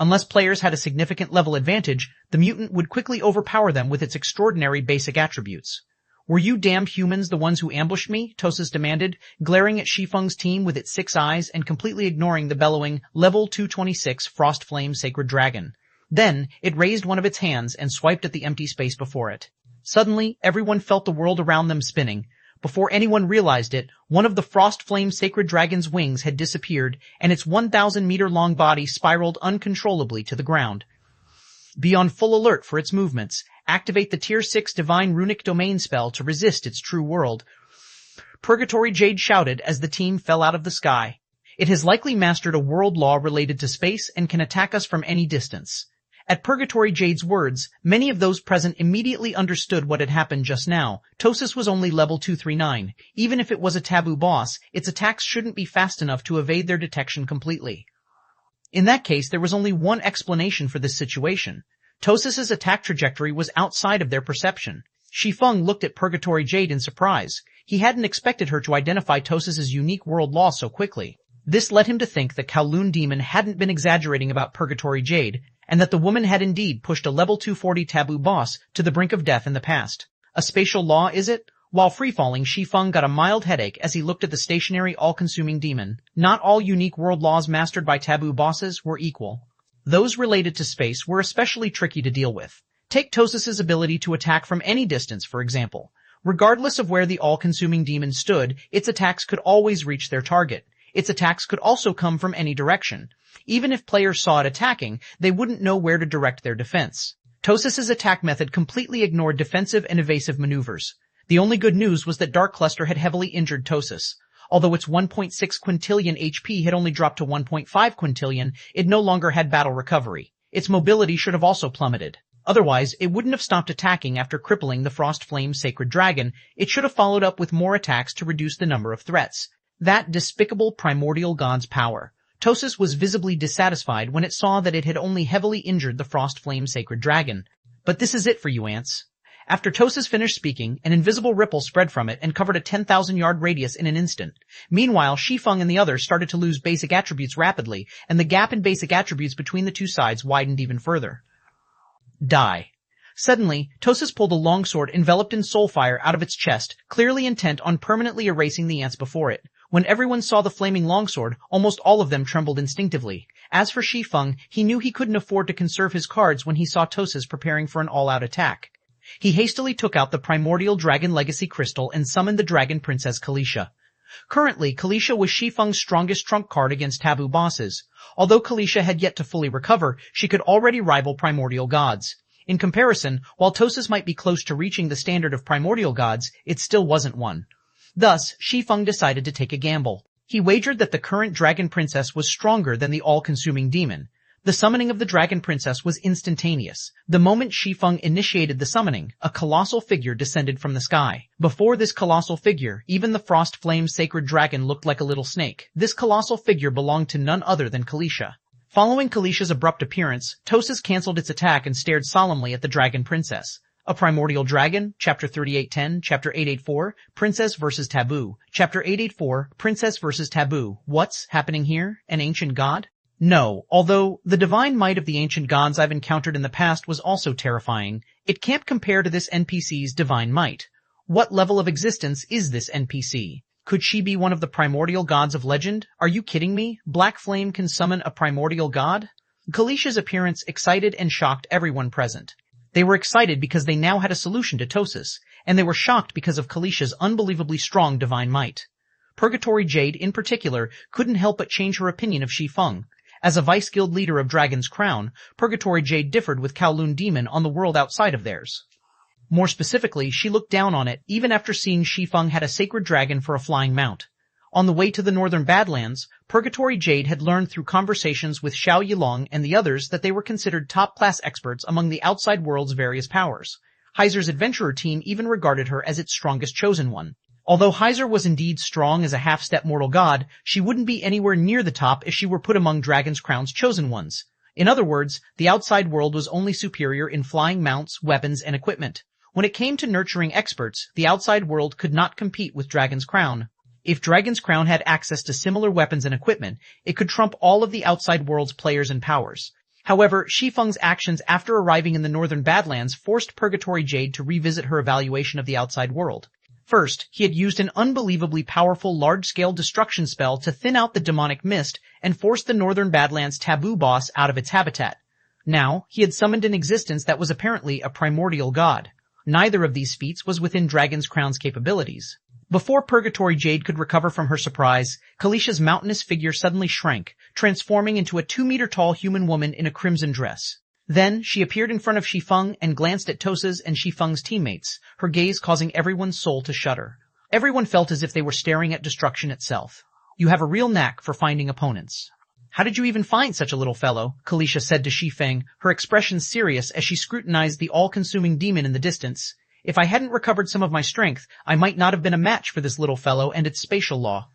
A: Unless players had a significant level advantage, the mutant would quickly overpower them with its extraordinary basic attributes. Were you damned humans the ones who ambushed me? Tosus demanded, glaring at Shi Feng's team with its 6 eyes and completely ignoring the bellowing, level 226 Frost Flame Sacred Dragon. Then, it raised one of its hands and swiped at the empty space before it. Suddenly, everyone felt the world around them spinning. Before anyone realized it, one of the Frost Flame Sacred Dragon's wings had disappeared, and its 1,000-meter-long body spiraled uncontrollably to the ground. Be on full alert for its movements. Activate the Tier 6 Divine Runic Domain spell to resist its true world. Purgatory Jade shouted as the team fell out of the sky. It has likely mastered a world law related to space and can attack us from any distance. At Purgatory Jade's words, many of those present immediately understood what had happened just now. Tosus was only level 239. Even if it was a taboo boss, its attacks shouldn't be fast enough to evade their detection completely. In that case, there was only one explanation for this situation. Tosus's attack trajectory was outside of their perception. Shi Feng looked at Purgatory Jade in surprise. He hadn't expected her to identify Tosus's unique world law so quickly. This led him to think that Kowloon Demon hadn't been exaggerating about Purgatory Jade, and that the woman had indeed pushed a level 240 taboo boss to the brink of death in the past. A spatial law, is it? While free-falling, Shi Feng got a mild headache as he looked at the stationary all-consuming demon. Not all unique world laws mastered by taboo bosses were equal. Those related to space were especially tricky to deal with. Take Tosis's ability to attack from any distance, for example. Regardless of where the all-consuming demon stood, its attacks could always reach their target. Its attacks could also come from any direction. Even if players saw it attacking, they wouldn't know where to direct their defense. Tosis's attack method completely ignored defensive and evasive maneuvers. The only good news was that Dark Cluster had heavily injured Tosis. Although its 1.6 quintillion HP had only dropped to 1.5 quintillion, it no longer had battle recovery. Its mobility should have also plummeted. Otherwise, it wouldn't have stopped attacking after crippling the Frost Flame Sacred Dragon. It should have followed up with more attacks to reduce the number of threats. That despicable primordial god's power. Tosis was visibly dissatisfied when it saw that it had only heavily injured the Frost Flame Sacred Dragon. But this is it for you, ants. After Tosis finished speaking, an invisible ripple spread from it and covered a 10,000-yard radius in an instant. Meanwhile, Shi Feng and the others started to lose basic attributes rapidly, and the gap in basic attributes between the two sides widened even further. Die. Suddenly, Tosis pulled a longsword enveloped in soulfire out of its chest, clearly intent on permanently erasing the ants before it. When everyone saw the flaming longsword, almost all of them trembled instinctively. As for Shi Feng, he knew he couldn't afford to conserve his cards when he saw Tosis preparing for an all-out attack. He hastily took out the primordial dragon legacy crystal and summoned the dragon princess Kalisha. Currently, Kalisha was Shi Feng's strongest trump card against taboo bosses. Although Kalisha had yet to fully recover, she could already rival primordial gods. In comparison, while Tosis might be close to reaching the standard of primordial gods, it still wasn't one. Thus, Shi Feng decided to take a gamble. He wagered that the current dragon princess was stronger than the all-consuming demon. The summoning of the dragon princess was instantaneous. The moment Shi Feng initiated the summoning, a colossal figure descended from the sky. Before this colossal figure, even the Frost Flame Sacred Dragon looked like a little snake. This colossal figure belonged to none other than Kalisha. Following Kalisha's abrupt appearance, Tosis cancelled its attack and stared solemnly at the dragon princess. A Primordial Dragon, Chapter 3810, Chapter 884, Princess vs. Taboo. Chapter 884, Princess vs. Taboo. What's happening here? An ancient god? No, although the divine might of the ancient gods I've encountered in the past was also terrifying, it can't compare to this NPC's divine might. What level of existence is this NPC? Could she be one of the primordial gods of legend? Are you kidding me? Black Flame can summon a primordial god? Kalisha's appearance excited and shocked everyone present. They were excited because they now had a solution to Tosis, and they were shocked because of Kalisha's unbelievably strong divine might. Purgatory Jade, in particular, couldn't help but change her opinion of Shi Feng. As a vice guild leader of Dragon's Crown, Purgatory Jade differed with Kowloon Demon on the world outside of theirs. More specifically, she looked down on it even after seeing Shi Feng had a sacred dragon for a flying mount. On the way to the Northern Badlands, Purgatory Jade had learned through conversations with Xiao Yilong and the others that they were considered top-class experts among the outside world's various powers. Heiser's adventurer team even regarded her as its strongest chosen one. Although Heiser was indeed strong as a half-step mortal god, she wouldn't be anywhere near the top if she were put among Dragon's Crown's chosen ones. In other words, the outside world was only superior in flying mounts, weapons, and equipment. When it came to nurturing experts, the outside world could not compete with Dragon's Crown. If Dragon's Crown had access to similar weapons and equipment, it could trump all of the outside world's players and powers. However, Shi Feng's actions after arriving in the Northern Badlands forced Purgatory Jade to revisit her evaluation of the outside world. First, he had used an unbelievably powerful large-scale destruction spell to thin out the demonic mist and force the Northern Badlands taboo boss out of its habitat. Now, he had summoned an existence that was apparently a primordial god. Neither of these feats was within Dragon's Crown's capabilities. Before Purgatory Jade could recover from her surprise, Kalisha's mountainous figure suddenly shrank, transforming into a 2-meter-tall human woman in a crimson dress. Then, she appeared in front of Shi Feng and glanced at Tosis and Shi Feng's teammates, her gaze causing everyone's soul to shudder. Everyone felt as if they were staring at destruction itself. You have a real knack for finding opponents. How did you even find such a little fellow? Kalisha said to Shi Feng, her expression serious as she scrutinized the all-consuming demon in the distance. If I hadn't recovered some of my strength, I might not have been a match for this little fellow and its spatial law.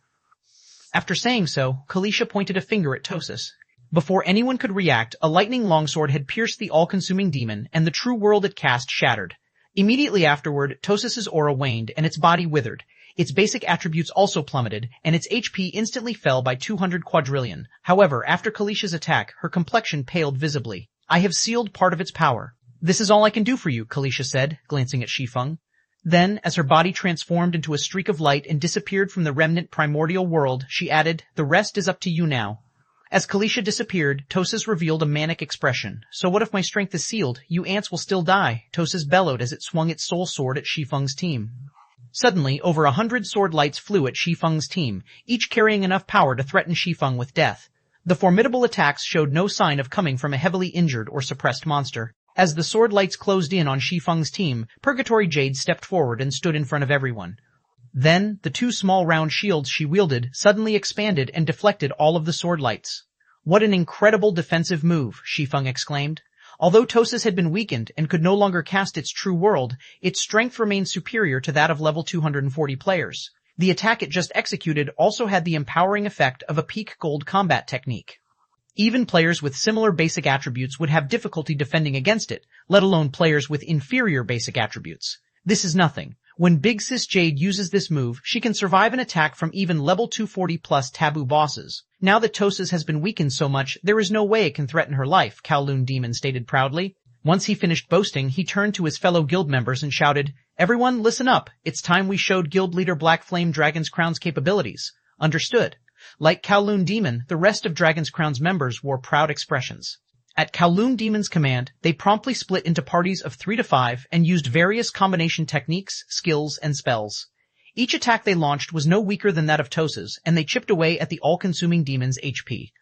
A: After saying so, Kalisha pointed a finger at Tosis. Before anyone could react, a lightning longsword had pierced the all-consuming demon, and the true world it cast shattered. Immediately afterward, Tosis's aura waned, and its body withered. Its basic attributes also plummeted, and its HP instantly fell by 200 quadrillion. However, after Kalisha's attack, her complexion paled visibly. I have sealed part of its power. This is all I can do for you, Kalisha said, glancing at Shi Feng. Then, as her body transformed into a streak of light and disappeared from the remnant primordial world, she added, "The rest is up to you now." As Kalisha disappeared, Tosis revealed a manic expression. "So what if my strength is sealed? You ants will still die," Tosis bellowed as it swung its soul sword at Shi Feng's team. Suddenly, over 100 sword lights flew at Shi Feng's team, each carrying enough power to threaten Shi Feng with death. The formidable attacks showed no sign of coming from a heavily injured or suppressed monster. As the sword lights closed in on Shi Feng's team, Purgatory Jade stepped forward and stood in front of everyone. Then, the two small round shields she wielded suddenly expanded and deflected all of the sword lights. "What an incredible defensive move," Shi Feng exclaimed. Although Tosis had been weakened and could no longer cast its true world, its strength remained superior to that of level 240 players. The attack it just executed also had the empowering effect of a peak gold combat technique. Even players with similar basic attributes would have difficulty defending against it, let alone players with inferior basic attributes. This is nothing. When Big Sis Jade uses this move, she can survive an attack from even level 240 plus taboo bosses. Now that Tosis has been weakened so much, there is no way it can threaten her life, Kowloon Demon stated proudly. Once he finished boasting, he turned to his fellow guild members and shouted, "Everyone, listen up. It's time we showed guild leader Black Flame Dragon's Crown's capabilities." Understood. Like Kowloon Demon, the rest of Dragon's Crown's members wore proud expressions. At Kowloon Demon's command, they promptly split into parties of 3 to 5 and used various combination techniques, skills, and spells. Each attack they launched was no weaker than that of Tosis, and they chipped away at the all-consuming demon's HP.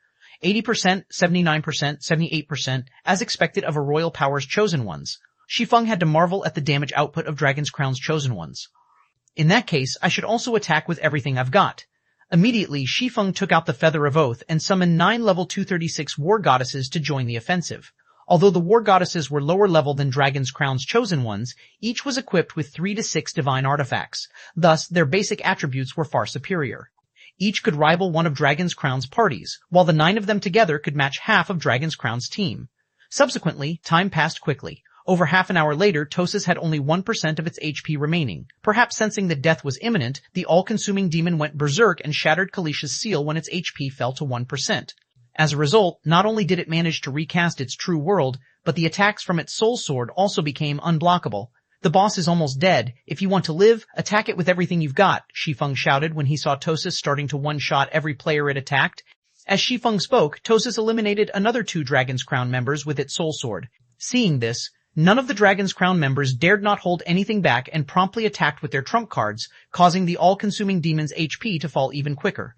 A: 80%, 79%, 78%, as expected of a royal power's chosen ones. Shi Feng had to marvel at the damage output of Dragon's Crown's chosen ones. In that case, I should also attack with everything I've got. Immediately, Shi Feng took out the Feather of Oath and summoned 9 level 236 war goddesses to join the offensive. Although the war goddesses were lower level than Dragon's Crown's chosen ones, each was equipped with 3 to 6 divine artifacts. Thus, their basic attributes were far superior. Each could rival one of Dragon's Crown's parties, while the 9 of them together could match half of Dragon's Crown's team. Subsequently, time passed quickly. Over half an hour later, Tosis had only 1% of its HP remaining. Perhaps sensing that death was imminent, the all-consuming demon went berserk and shattered Kalisha's seal when its HP fell to 1%. As a result, not only did it manage to recast its true world, but the attacks from its soul sword also became unblockable. "The boss is almost dead. If you want to live, attack it with everything you've got," Shi Feng shouted when he saw Tosis starting to one-shot every player it attacked. As Shi Feng spoke, Tosis eliminated another 2 Dragon's Crown members with its soul sword. Seeing this, none of the Dragon's Crown members dared not hold anything back and promptly attacked with their trump cards, causing the all-consuming demon's HP to fall even quicker.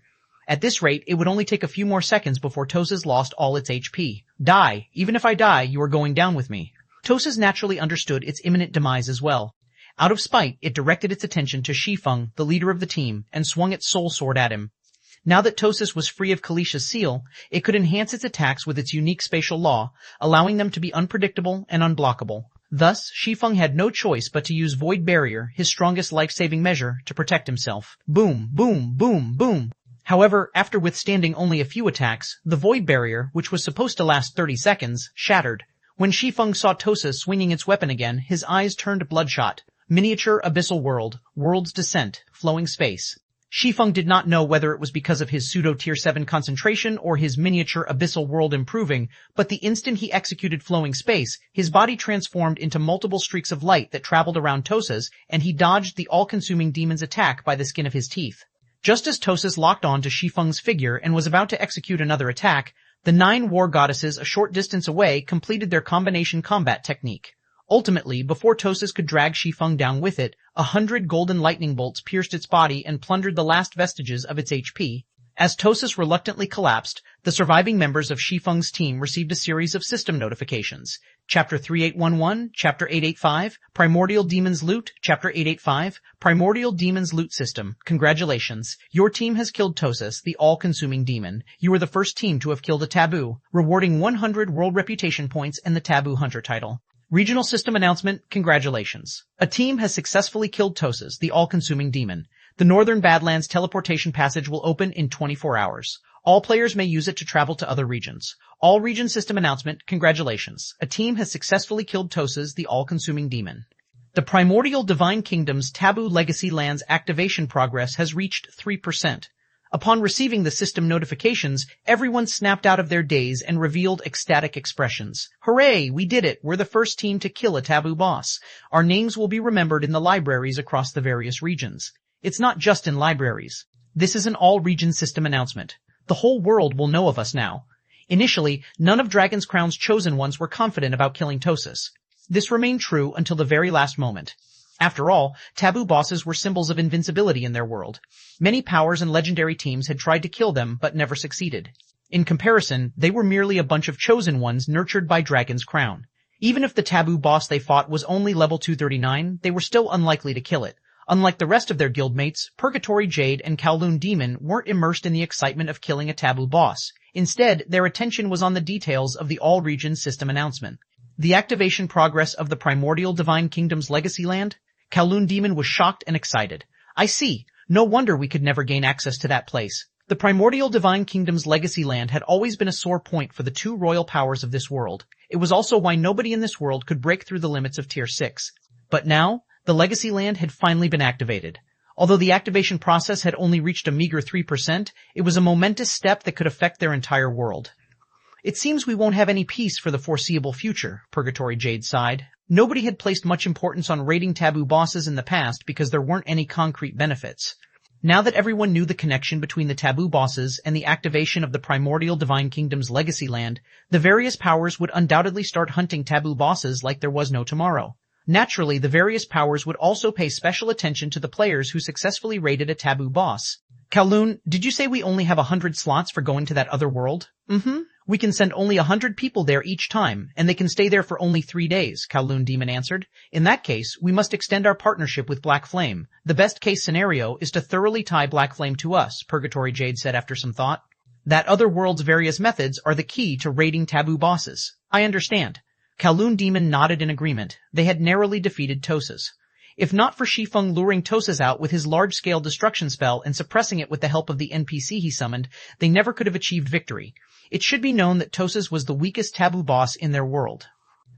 A: At this rate, it would only take a few more seconds before Tosis lost all its HP. "Die. Even if I die, you are going down with me." Tosis naturally understood its imminent demise as well. Out of spite, it directed its attention to Shi Feng, the leader of the team, and swung its soul sword at him. Now that Tosis was free of Kalisha's seal, it could enhance its attacks with its unique spatial law, allowing them to be unpredictable and unblockable. Thus, Shi Feng had no choice but to use Void Barrier, his strongest life-saving measure, to protect himself. Boom, boom, boom, boom. However, after withstanding only a few attacks, the Void Barrier, which was supposed to last 30 seconds, shattered. When Shi Feng saw Tosis swinging its weapon again, his eyes turned bloodshot. Miniature Abyssal World, World's Descent, Flowing Space. Shi Feng did not know whether it was because of his pseudo-tier 7 concentration or his miniature abyssal world improving, but the instant he executed Flowing Space, his body transformed into multiple streaks of light that traveled around Tosis, and he dodged the all-consuming demon's attack by the skin of his teeth. Just as Tosis locked on to Shi Feng's figure and was about to execute another attack, the 9 war goddesses a short distance away completed their combination combat technique. Ultimately, before Tosis could drag Shi Feng down with it, 100 golden lightning bolts pierced its body and plundered the last vestiges of its HP. As Tosis reluctantly collapsed, the surviving members of Shi Feng's team received a series of system notifications. Chapter 3811, Chapter 885, Primordial Demons Loot, Chapter 885, Primordial Demons Loot System. Congratulations. Your team has killed Tosis, the all-consuming demon. You are the first team to have killed a taboo, rewarding 100 world reputation points and the Taboo Hunter title. Regional System Announcement, congratulations. A team has successfully killed Tosis, the all-consuming demon. The Northern Badlands teleportation passage will open in 24 hours. All players may use it to travel to other regions. All region system announcement, congratulations. A team has successfully killed Tosis, the all-consuming demon. The Primordial Divine Kingdom's Taboo Legacy Lands activation progress has reached 3%. Upon receiving the system notifications, everyone snapped out of their daze and revealed ecstatic expressions. Hooray, we did it! We're the first team to kill a taboo boss. Our names will be remembered in the libraries across the various regions. It's not just in libraries. This is an all-region system announcement. The whole world will know of us now. Initially, none of Dragon's Crown's chosen ones were confident about killing Tosus. This remained true until the very last moment. After all, taboo bosses were symbols of invincibility in their world. Many powers and legendary teams had tried to kill them but never succeeded. In comparison, they were merely a bunch of chosen ones nurtured by Dragon's Crown. Even if the taboo boss they fought was only level 239, they were still unlikely to kill it. Unlike the rest of their guildmates, Purgatory Jade and Kowloon Demon weren't immersed in the excitement of killing a taboo boss. Instead, their attention was on the details of the all-region system announcement. The activation progress of the Primordial Divine Kingdom's Legacy Land? Kowloon Demon was shocked and excited. I see. No wonder we could never gain access to that place. The Primordial Divine Kingdom's Legacy Land had always been a sore point for the two royal powers of this world. It was also why nobody in this world could break through the limits of Tier 6. But now, the Legacy Land had finally been activated. Although the activation process had only reached a meager 3%, it was a momentous step that could affect their entire world. It seems we won't have any peace for the foreseeable future, Purgatory Jade sighed. Nobody had placed much importance on raiding taboo bosses in the past because there weren't any concrete benefits. Now that everyone knew the connection between the taboo bosses and the activation of the Primordial Divine Kingdom's Legacy Land, the various powers would undoubtedly start hunting taboo bosses like there was no tomorrow. Naturally, the various powers would also pay special attention to the players who successfully raided a taboo boss. Kowloon, did you say we only have 100 slots for going to that other world? We can send only 100 people there each time, and they can stay there for only 3 days, Kowloon Demon answered. In that case, we must extend our partnership with Black Flame. The best case scenario is to thoroughly tie Black Flame to us, Purgatory Jade said after some thought. That other world's various methods are the key to raiding taboo bosses. I understand. Kowloon Demon nodded in agreement. They had narrowly defeated Tosus. If not for Shi Feng luring Tosus out with his large-scale destruction spell and suppressing it with the help of the NPC he summoned, they never could have achieved victory. It should be known that Tosus was the weakest taboo boss in their world.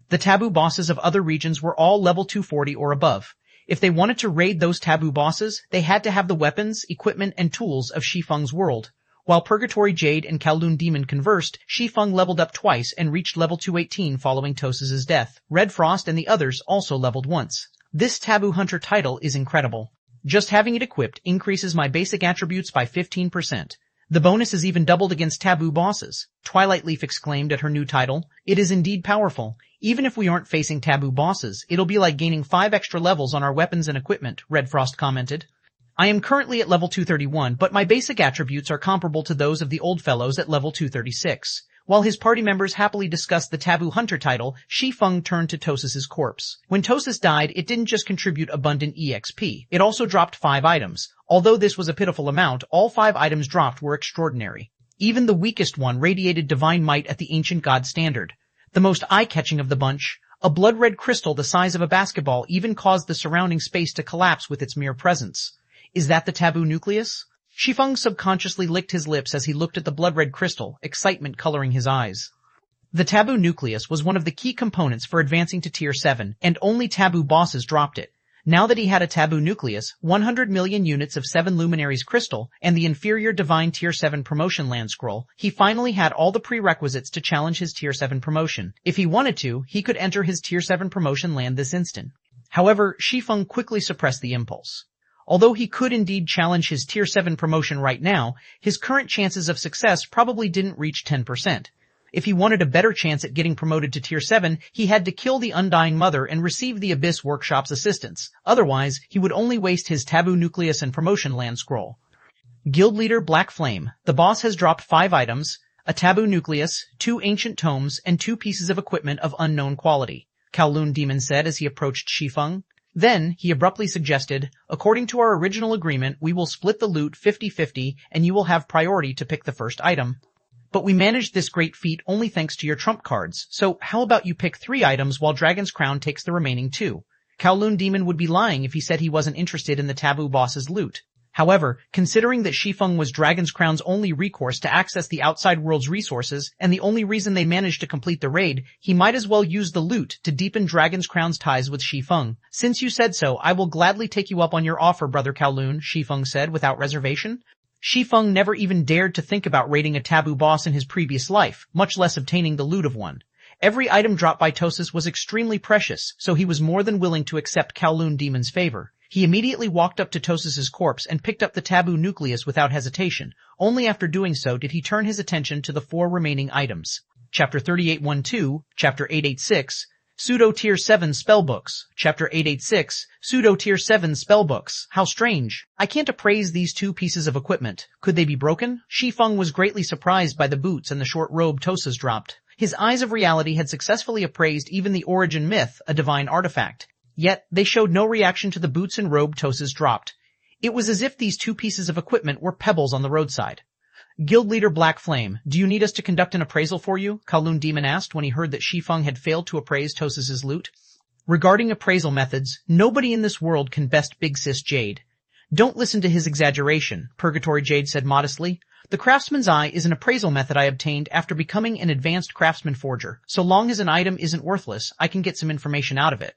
A: The taboo bosses of other regions were all level 240 or above. If they wanted to raid those taboo bosses, they had to have the weapons, equipment, and tools of Shi Feng's world. While Purgatory Jade and Kowloon Demon conversed, Shi Feng leveled up twice and reached level 218 following Tosus's death. Red Frost and the others also leveled once. This Taboo Hunter title is incredible. Just having it equipped increases my basic attributes by 15%. The bonus is even doubled against taboo bosses. Twilight Leaf exclaimed at her new title. It is indeed powerful. Even if we aren't facing taboo bosses, it'll be like gaining 5 extra levels on our weapons and equipment, Red Frost commented. I am currently at level 231, but my basic attributes are comparable to those of the old fellows at level 236. While his party members happily discussed the Taboo Hunter title, Shi Feng turned to Tosus's corpse. When Tosus died, it didn't just contribute abundant EXP. It also dropped 5 items. Although this was a pitiful amount, all 5 items dropped were extraordinary. Even the weakest one radiated divine might at the ancient god standard. The most eye-catching of the bunch, a blood-red crystal the size of a basketball even caused the surrounding space to collapse with its mere presence. Is that the taboo nucleus? Shi Feng subconsciously licked his lips as he looked at the blood-red crystal, excitement coloring his eyes. The taboo nucleus was one of the key components for advancing to Tier 7, and only taboo bosses dropped it. Now that he had a taboo nucleus, 100 million units of 7 Luminaries crystal, and the inferior divine Tier 7 promotion land scroll, he finally had all the prerequisites to challenge his Tier 7 promotion. If he wanted to, he could enter his Tier 7 promotion land this instant. However, Shi Feng quickly suppressed the impulse. Although he could indeed challenge his Tier 7 promotion right now, his current chances of success probably didn't reach 10%. If he wanted a better chance at getting promoted to Tier 7, he had to kill the Undying Mother and receive the Abyss Workshop's assistance. Otherwise, he would only waste his Taboo Nucleus and Promotion Land Scroll. Guild Leader Black Flame. The boss has dropped 5 items, a Taboo Nucleus, 2 Ancient Tomes, and 2 pieces of equipment of unknown quality, Kowloon Demon said as he approached Shi Feng. Then, he abruptly suggested, according to our original agreement, we will split the loot 50-50 and you will have priority to pick the first item. But we managed this great feat only thanks to your trump cards, so how about you pick 3 items while Dragon's Crown takes the remaining 2? Kowloon Demon would be lying if he said he wasn't interested in the taboo boss's loot. However, considering that Shi Feng was Dragon's Crown's only recourse to access the outside world's resources, and the only reason they managed to complete the raid, he might as well use the loot to deepen Dragon's Crown's ties with Shi Feng. Since you said so, I will gladly take you up on your offer, Brother Kowloon, Shi Feng said without reservation. Shi Feng never even dared to think about raiding a taboo boss in his previous life, much less obtaining the loot of one. Every item dropped by Tosis was extremely precious, so he was more than willing to accept Kowloon Demon's favor. He immediately walked up to Tosis's corpse and picked up the taboo nucleus without hesitation. Only after doing so did he turn his attention to the 4 remaining items. Chapter 3812, Chapter 886, Pseudo Tier 7 Spellbooks. Chapter 886, Pseudo Tier 7 Spellbooks. How strange. I can't appraise these 2 pieces of equipment. Could they be broken? Shi Feng was greatly surprised by the boots and the short robe Tosis dropped. His eyes of reality had successfully appraised even the origin myth, a divine artifact. Yet, they showed no reaction to the boots and robe Tosis dropped. It was as if these 2 pieces of equipment were pebbles on the roadside. Guild leader Black Flame, do you need us to conduct an appraisal for you? Kowloon Demon asked when he heard that Shi Feng had failed to appraise Tosis's loot. Regarding appraisal methods, nobody in this world can best Big Sis Jade. Don't listen to his exaggeration, Purgatory Jade said modestly. The Craftsman's Eye is an appraisal method I obtained after becoming an advanced craftsman forger. So long as an item isn't worthless, I can get some information out of it.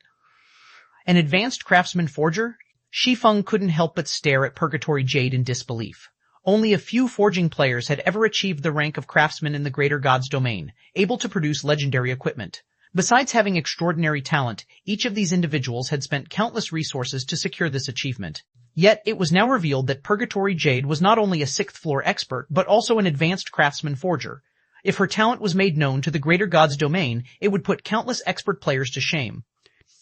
A: An advanced craftsman forger? Shi Feng couldn't help but stare at Purgatory Jade in disbelief. Only a few forging players had ever achieved the rank of craftsman in the Greater God's domain, able to produce legendary equipment. Besides having extraordinary talent, each of these individuals had spent countless resources to secure this achievement. Yet it was now revealed that Purgatory Jade was not only a 6th floor expert, but also an advanced craftsman forger. If her talent was made known to the Greater God's domain, it would put countless expert players to shame.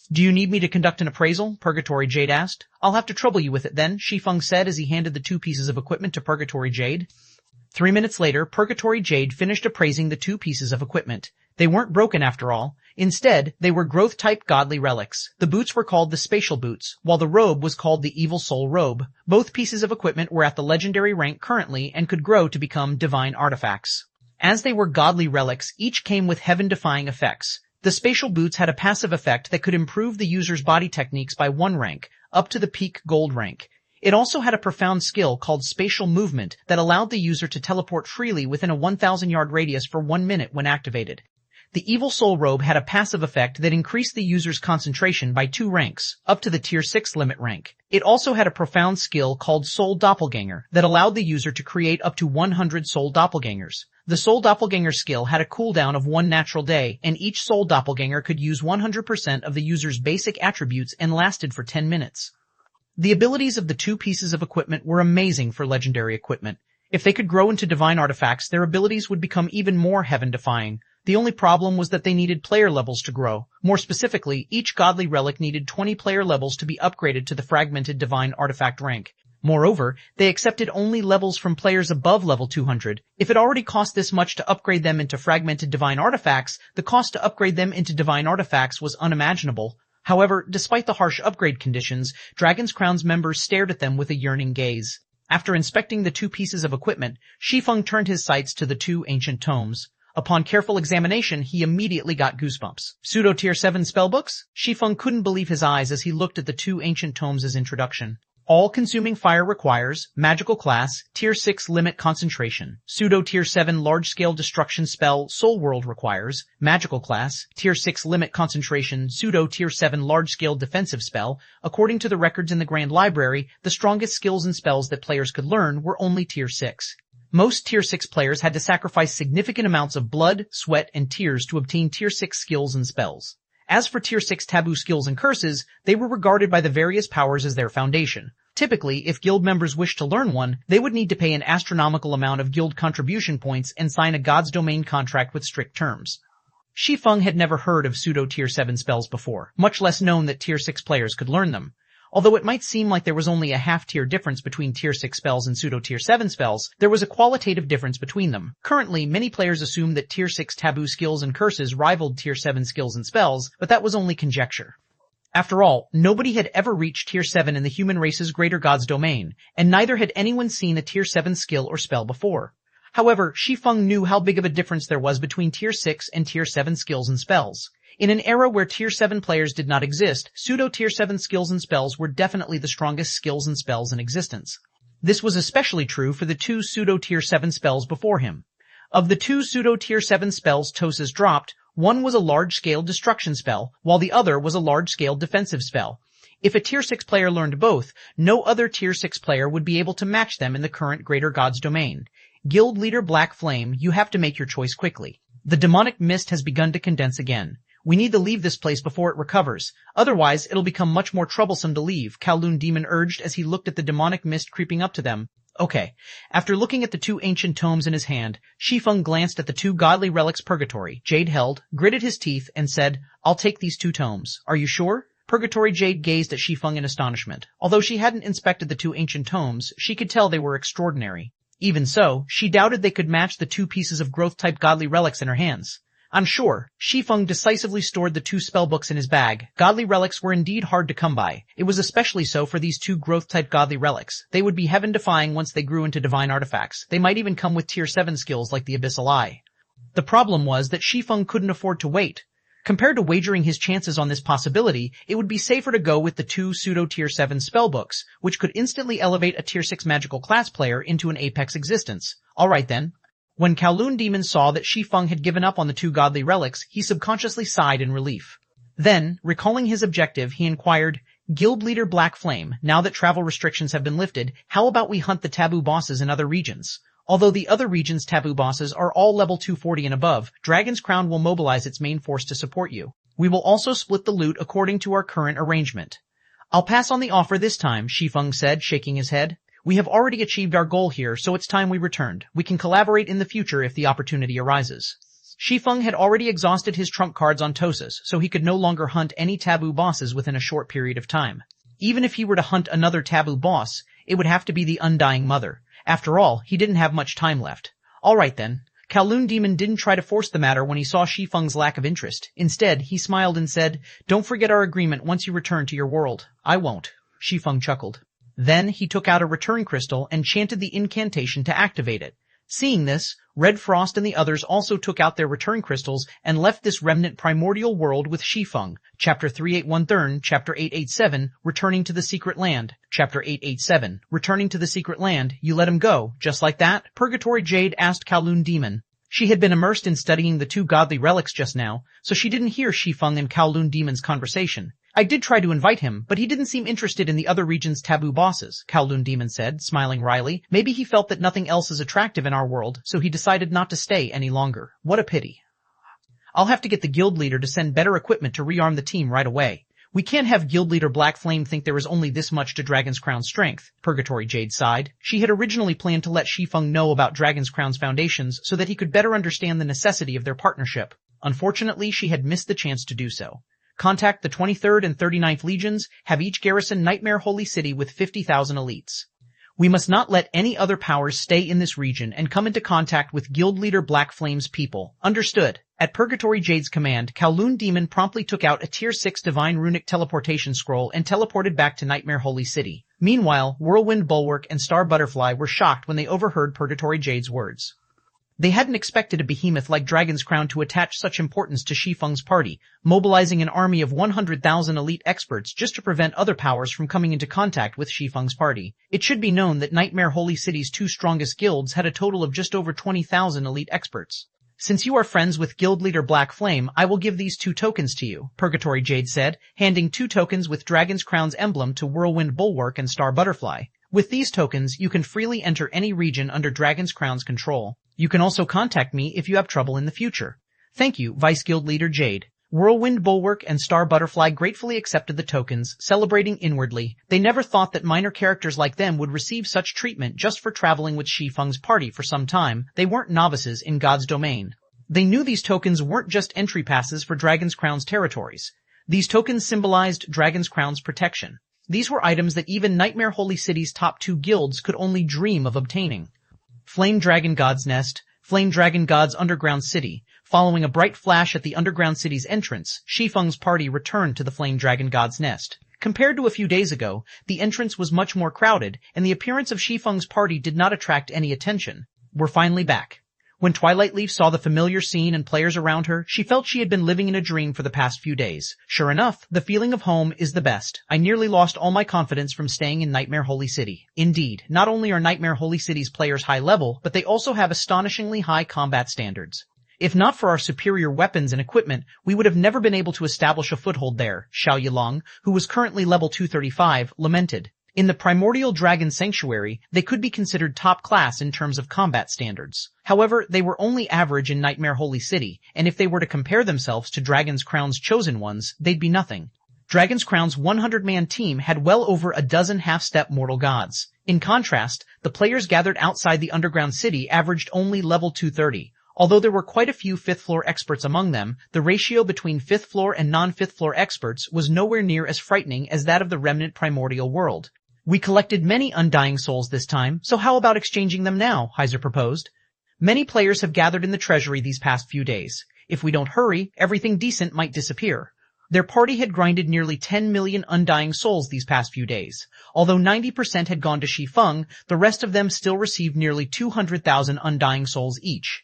A: Do you need me to conduct an appraisal? Purgatory Jade asked. I'll have to trouble you with it then, Shi Feng said as he handed the 2 pieces of equipment to Purgatory Jade. 3 minutes later, Purgatory Jade finished appraising the 2 pieces of equipment. They weren't broken after all. Instead, they were growth-type godly relics. The boots were called the Spatial Boots, while the robe was called the Evil Soul Robe. Both pieces of equipment were at the legendary rank currently and could grow to become divine artifacts. As they were godly relics, each came with heaven-defying effects. The Spatial Boots had a passive effect that could improve the user's body techniques by 1 rank, up to the peak gold rank. It also had a profound skill called Spatial Movement that allowed the user to teleport freely within a 1,000-yard radius for 1 minute when activated. The Evil Soul Robe had a passive effect that increased the user's concentration by 2 ranks, up to the Tier 6 limit rank. It also had a profound skill called Soul Doppelganger that allowed the user to create up to 100 Soul Doppelgangers. The Soul Doppelganger skill had a cooldown of 1 natural day, and each Soul Doppelganger could use 100% of the user's basic attributes and lasted for 10 minutes. The abilities of the 2 pieces of equipment were amazing for legendary equipment. If they could grow into divine artifacts, their abilities would become even more heaven-defying. The only problem was that they needed player levels to grow. More specifically, each godly relic needed 20 player levels to be upgraded to the fragmented divine artifact rank. Moreover, they accepted only levels from players above level 200. If it already cost this much to upgrade them into fragmented divine artifacts, the cost to upgrade them into divine artifacts was unimaginable. However, despite the harsh upgrade conditions, Dragon's Crown's members stared at them with a yearning gaze. After inspecting the 2 pieces of equipment, Shi Feng turned his sights to the 2 ancient tomes. Upon careful examination, he immediately got goosebumps. Pseudo Tier 7 Spellbooks? Shi Feng couldn't believe his eyes as he looked at the 2 ancient tomes as introduction. All-consuming fire requires, magical class, Tier 6 limit concentration. Pseudo Tier 7 large-scale destruction spell, Soul World requires, magical class, Tier 6 limit concentration. Pseudo Tier 7 large-scale defensive spell. According to the records in the Grand Library, the strongest skills and spells that players could learn were only Tier 6. Most Tier 6 players had to sacrifice significant amounts of blood, sweat, and tears to obtain Tier 6 skills and spells. As for Tier 6 taboo skills and curses, they were regarded by the various powers as their foundation. Typically, if guild members wished to learn one, they would need to pay an astronomical amount of guild contribution points and sign a God's Domain contract with strict terms. Shi Feng had never heard of pseudo Tier 7 spells before, much less known that Tier 6 players could learn them. Although it might seem like there was only a half-tier difference between Tier 6 spells and pseudo Tier 7 spells, there was a qualitative difference between them. Currently, many players assume that Tier 6 taboo skills and curses rivaled Tier 7 skills and spells, but that was only conjecture. After all, nobody had ever reached Tier 7 in the human race's Greater God's domain, and neither had anyone seen a Tier 7 skill or spell before. However, Shi Feng knew how big of a difference there was between Tier 6 and Tier 7 skills and spells. In an era where Tier 7 players did not exist, pseudo-Tier 7 skills and spells were definitely the strongest skills and spells in existence. This was especially true for the 2 pseudo-Tier 7 spells before him. Of the 2 pseudo-Tier 7 spells Tosis dropped, one was a large-scale destruction spell, while the other was a large-scale defensive spell. If a Tier 6 player learned both, no other Tier 6 player would be able to match them in the current Greater Gods domain. Guild Leader Black Flame, you have to make your choice quickly. The demonic mist has begun to condense again. We need to leave this place before it recovers. Otherwise, it'll become much more troublesome to leave, Kowloon Demon urged as he looked at the demonic mist creeping up to them. Okay. After looking at the two ancient tomes in his hand, Shi Feng glanced at the two godly relics Purgatory Jade held, gritted his teeth, and said, I'll take these two tomes. Are you sure? Purgatory Jade gazed at Shi Feng in astonishment. Although she hadn't inspected the two ancient tomes, she could tell they were extraordinary. Even so, she doubted they could match the two pieces of growth-type godly relics in her hands. I'm sure. Shi Feng decisively stored the two spellbooks in his bag. Godly relics were indeed hard to come by. It was especially so for these two growth-type godly relics. They would be heaven-defying once they grew into divine artifacts. They might even come with Tier 7 skills like the Abyssal Eye. The problem was that Shi Feng couldn't afford to wait. Compared to wagering his chances on this possibility, it would be safer to go with the two pseudo-Tier 7 spellbooks, which could instantly elevate a Tier 6 magical class player into an apex existence. Alright then. When Kowloon Demon saw that Shi Feng had given up on the two godly relics, he subconsciously sighed in relief. Then, recalling his objective, he inquired, Guild Leader Black Flame, now that travel restrictions have been lifted, how about we hunt the taboo bosses in other regions? Although the other region's taboo bosses are all level 240 and above, Dragon's Crown will mobilize its main force to support you. We will also split the loot according to our current arrangement. I'll pass on the offer this time, Shi Feng said, shaking his head. We have already achieved our goal here, so it's time we returned. We can collaborate in the future if the opportunity arises. Shi Feng had already exhausted his trump cards on Tosus, so he could no longer hunt any taboo bosses within a short period of time. Even if he were to hunt another taboo boss, it would have to be the Undying Mother. After all, he didn't have much time left. Alright then. Kowloon Demon didn't try to force the matter when he saw Shi Feng's lack of interest. Instead, he smiled and said, Don't forget our agreement once you return to your world. I won't. Shi Feng chuckled. Then he took out a return crystal and chanted the incantation to activate it. Seeing this, Red Frost and the others also took out their return crystals and left this remnant primordial world with Shi Feng. Chapter 381 Chapter 887, Returning to the Secret Land. Chapter 887, Returning to the Secret Land. You let him go, just like that? Purgatory Jade asked Kowloon Demon. She had been immersed in studying the two godly relics just now, so she didn't hear Shi Feng and Kowloon Demon's conversation. I did try to invite him, but he didn't seem interested in the other region's taboo bosses, Kowloon Demon said, smiling wryly. Maybe he felt that nothing else is attractive in our world, so he decided not to stay any longer. What a pity. I'll have to get the guild leader to send better equipment to rearm the team right away. We can't have guild leader Black Flame think there is only this much to Dragon's Crown's strength, Purgatory Jade sighed. She had originally planned to let Shi Feng know about Dragon's Crown's foundations so that he could better understand the necessity of their partnership. Unfortunately, she had missed the chance to do so. Contact the 23rd and 39th Legions, have each garrison Nightmare Holy City with 50,000 elites. We must not let any other powers stay in this region and come into contact with Guild Leader Black Flame's people. Understood. At Purgatory Jade's command, Kowloon Demon promptly took out a Tier 6 Divine Runic Teleportation Scroll and teleported back to Nightmare Holy City. Meanwhile, Whirlwind Bulwark and Star Butterfly were shocked when they overheard Purgatory Jade's words. They hadn't expected a behemoth like Dragon's Crown to attach such importance to Shi Feng's party, mobilizing an army of 100,000 elite experts just to prevent other powers from coming into contact with Shi Feng's party. It should be known that Nightmare Holy City's two strongest guilds had a total of just over 20,000 elite experts. Since you are friends with Guild Leader Black Flame, I will give these two tokens to you, Purgatory Jade said, handing two tokens with Dragon's Crown's emblem to Whirlwind Bulwark and Star Butterfly. With these tokens, you can freely enter any region under Dragon's Crown's control. You can also contact me if you have trouble in the future. Thank you, Vice Guild Leader Jade. Whirlwind Bulwark and Star Butterfly gratefully accepted the tokens, celebrating inwardly. They never thought that minor characters like them would receive such treatment just for traveling with Shi Feng's party for some time. They weren't novices in God's domain. They knew these tokens weren't just entry passes for Dragon's Crown's territories. These tokens symbolized Dragon's Crown's protection. These were items that even Nightmare Holy City's top two guilds could only dream of obtaining. Flame Dragon God's Nest, Flame Dragon God's Underground City. Following a bright flash at the Underground City's entrance, Shi Feng's party returned to the Flame Dragon God's Nest. Compared to a few days ago, the entrance was much more crowded, and the appearance of Shi Feng's party did not attract any attention. We're finally back. When Twilight Leaf saw the familiar scene and players around her, she felt she had been living in a dream for the past few days. Sure enough, the feeling of home is the best. I nearly lost all my confidence from staying in Nightmare Holy City. Indeed, not only are Nightmare Holy City's players high level, but they also have astonishingly high combat standards. If not for our superior weapons and equipment, we would have never been able to establish a foothold there, Xiao Yilong, who was currently level 235, lamented. In the primordial dragon sanctuary, they could be considered top class in terms of combat standards. However, they were only average in Nightmare Holy City, and if they were to compare themselves to Dragon's Crown's chosen ones, they'd be nothing. Dragon's Crown's 100-man team had well over a dozen half-step mortal gods. In contrast, the players gathered outside the underground city averaged only level 230. Although there were quite a few 5th floor experts among them, the ratio between 5th floor and non-5th floor experts was nowhere near as frightening as that of the remnant primordial world. We collected many undying souls this time, so how about exchanging them now? Heiser proposed. Many players have gathered in the treasury these past few days. If we don't hurry, everything decent might disappear. Their party had grinded nearly 10 million undying souls these past few days. Although 90% had gone to Shi Feng, the rest of them still received nearly 200,000 undying souls each.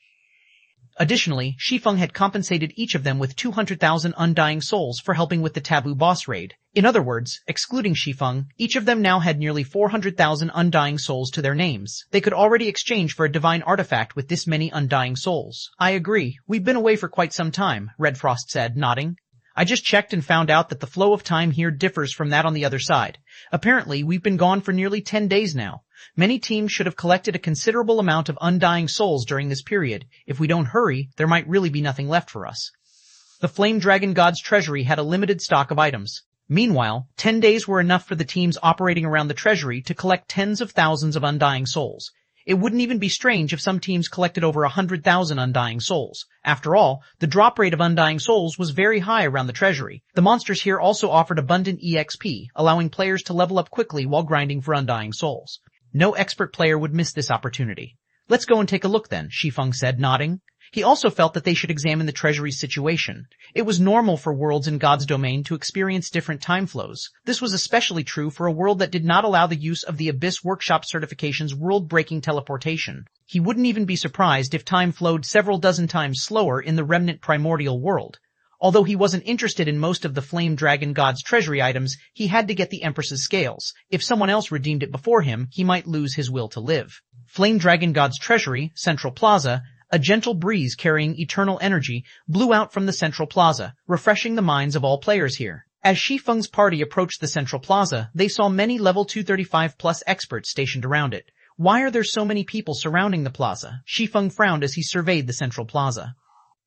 A: Additionally, Shi Feng had compensated each of them with 200,000 undying souls for helping with the taboo boss raid. In other words, excluding Shi Feng, each of them now had nearly 400,000 undying souls to their names. They could already exchange for a divine artifact with this many undying souls. I agree. We've been away for quite some time, Red Frost said, nodding. I just checked and found out that the flow of time here differs from that on the other side. Apparently, we've been gone for nearly 10 days now. Many teams should have collected a considerable amount of undying souls during this period. If we don't hurry, there might really be nothing left for us. The Flame Dragon God's treasury had a limited stock of items. Meanwhile, 10 days were enough for the teams operating around the treasury to collect tens of thousands of undying souls. It wouldn't even be strange if some teams collected over 100,000 undying souls. After all, the drop rate of undying souls was very high around the treasury. The monsters here also offered abundant EXP, allowing players to level up quickly while grinding for undying souls. No expert player would miss this opportunity. Let's go and take a look then, Shi Feng said, nodding. He also felt that they should examine the treasury's situation. It was normal for worlds in God's domain to experience different time flows. This was especially true for a world that did not allow the use of the Abyss Workshop Certification's world-breaking teleportation. He wouldn't even be surprised if time flowed several dozen times slower in the remnant primordial world. Although he wasn't interested in most of the Flame Dragon God's treasury items, he had to get the Empress's scales. If someone else redeemed it before him, he might lose his will to live. Flame Dragon God's treasury, Central Plaza. A gentle breeze carrying eternal energy blew out from the Central Plaza, refreshing the minds of all players here. As Shi Feng's party approached the Central Plaza, they saw many level 235+ experts stationed around it. Why are there so many people surrounding the plaza? Shi Feng frowned as he surveyed the Central Plaza.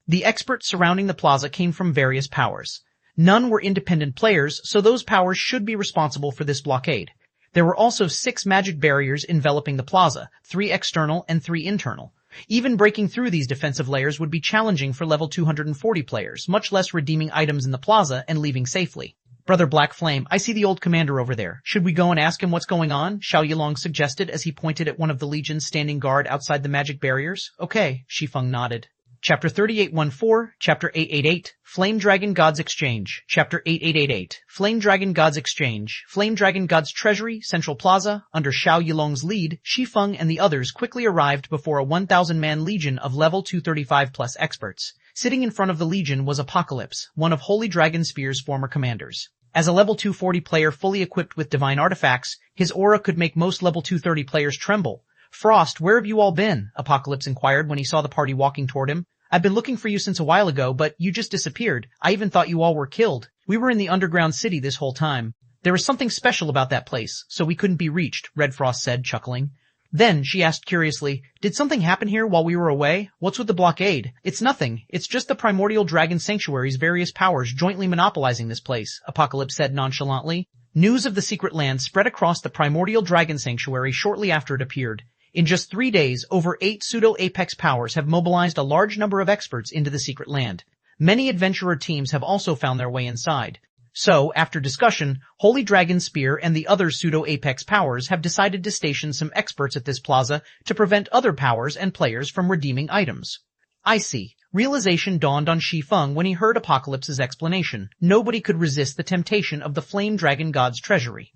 A: The experts surrounding the plaza came from various powers. None were independent players, so those powers should be responsible for this blockade. There were also 6 magic barriers enveloping the plaza, 3 external and 3 internal. Even breaking through these defensive layers would be challenging for level 240 players, much less redeeming items in the plaza and leaving safely. Brother Black Flame, I see the old commander over there. Should we go and ask him what's going on? Xiao Yilong suggested as he pointed at one of the legions standing guard outside the magic barriers. Okay, Shi Feng nodded. Chapter 3814, Chapter 888, Flame Dragon God's Exchange, Chapter 8888, Flame Dragon God's Exchange, Flame Dragon God's Treasury, Central Plaza. Under Xiao Yilong's lead, Shi Feng and the others quickly arrived before a 1,000-man legion of level 235+ experts. Sitting in front of the legion was Apocalypse, one of Holy Dragon Spear's former commanders. As a level 240 player fully equipped with divine artifacts, his aura could make most level 230 players tremble. Frost, where have you all been? Apocalypse inquired when he saw the party walking toward him. I've been looking for you since a while ago, but you just disappeared. I even thought you all were killed. We were in the underground city this whole time. There was something special about that place, so we couldn't be reached, Red Frost said, chuckling. Then, she asked curiously, did something happen here while we were away? What's with the blockade? It's nothing. It's just the primordial dragon sanctuary's various powers jointly monopolizing this place, Apocalypse said nonchalantly. News of the secret land spread across the primordial dragon sanctuary shortly after it appeared. In just 3 days, over 8 pseudo-apex powers have mobilized a large number of experts into the secret land. Many adventurer teams have also found their way inside. So, after discussion, Holy Dragon Spear and the other pseudo-apex powers have decided to station some experts at this plaza to prevent other powers and players from redeeming items. I see. Realization dawned on Shi Feng when he heard Apocalypse's explanation. Nobody could resist the temptation of the Flame Dragon God's treasury.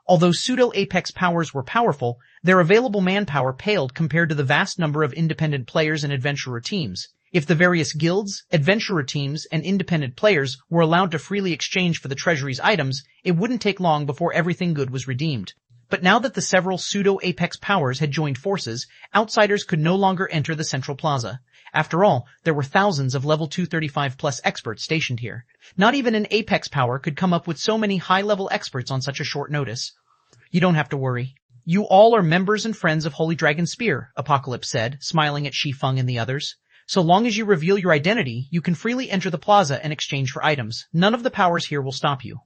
A: Although pseudo-apex powers were powerful, their available manpower paled compared to the vast number of independent players and adventurer teams. If the various guilds, adventurer teams, and independent players were allowed to freely exchange for the treasury's items, it wouldn't take long before everything good was redeemed. But now that the several pseudo-apex powers had joined forces, outsiders could no longer enter the Central Plaza. After all, there were thousands of level 235 plus experts stationed here. Not even an apex power could come up with so many high-level experts on such a short notice. You don't have to worry. You all are members and friends of Holy Dragon Spear, Apocalypse said, smiling at Shi Feng and the others. So long as you reveal your identity, you can freely enter the plaza and exchange for items. None of the powers here will stop you.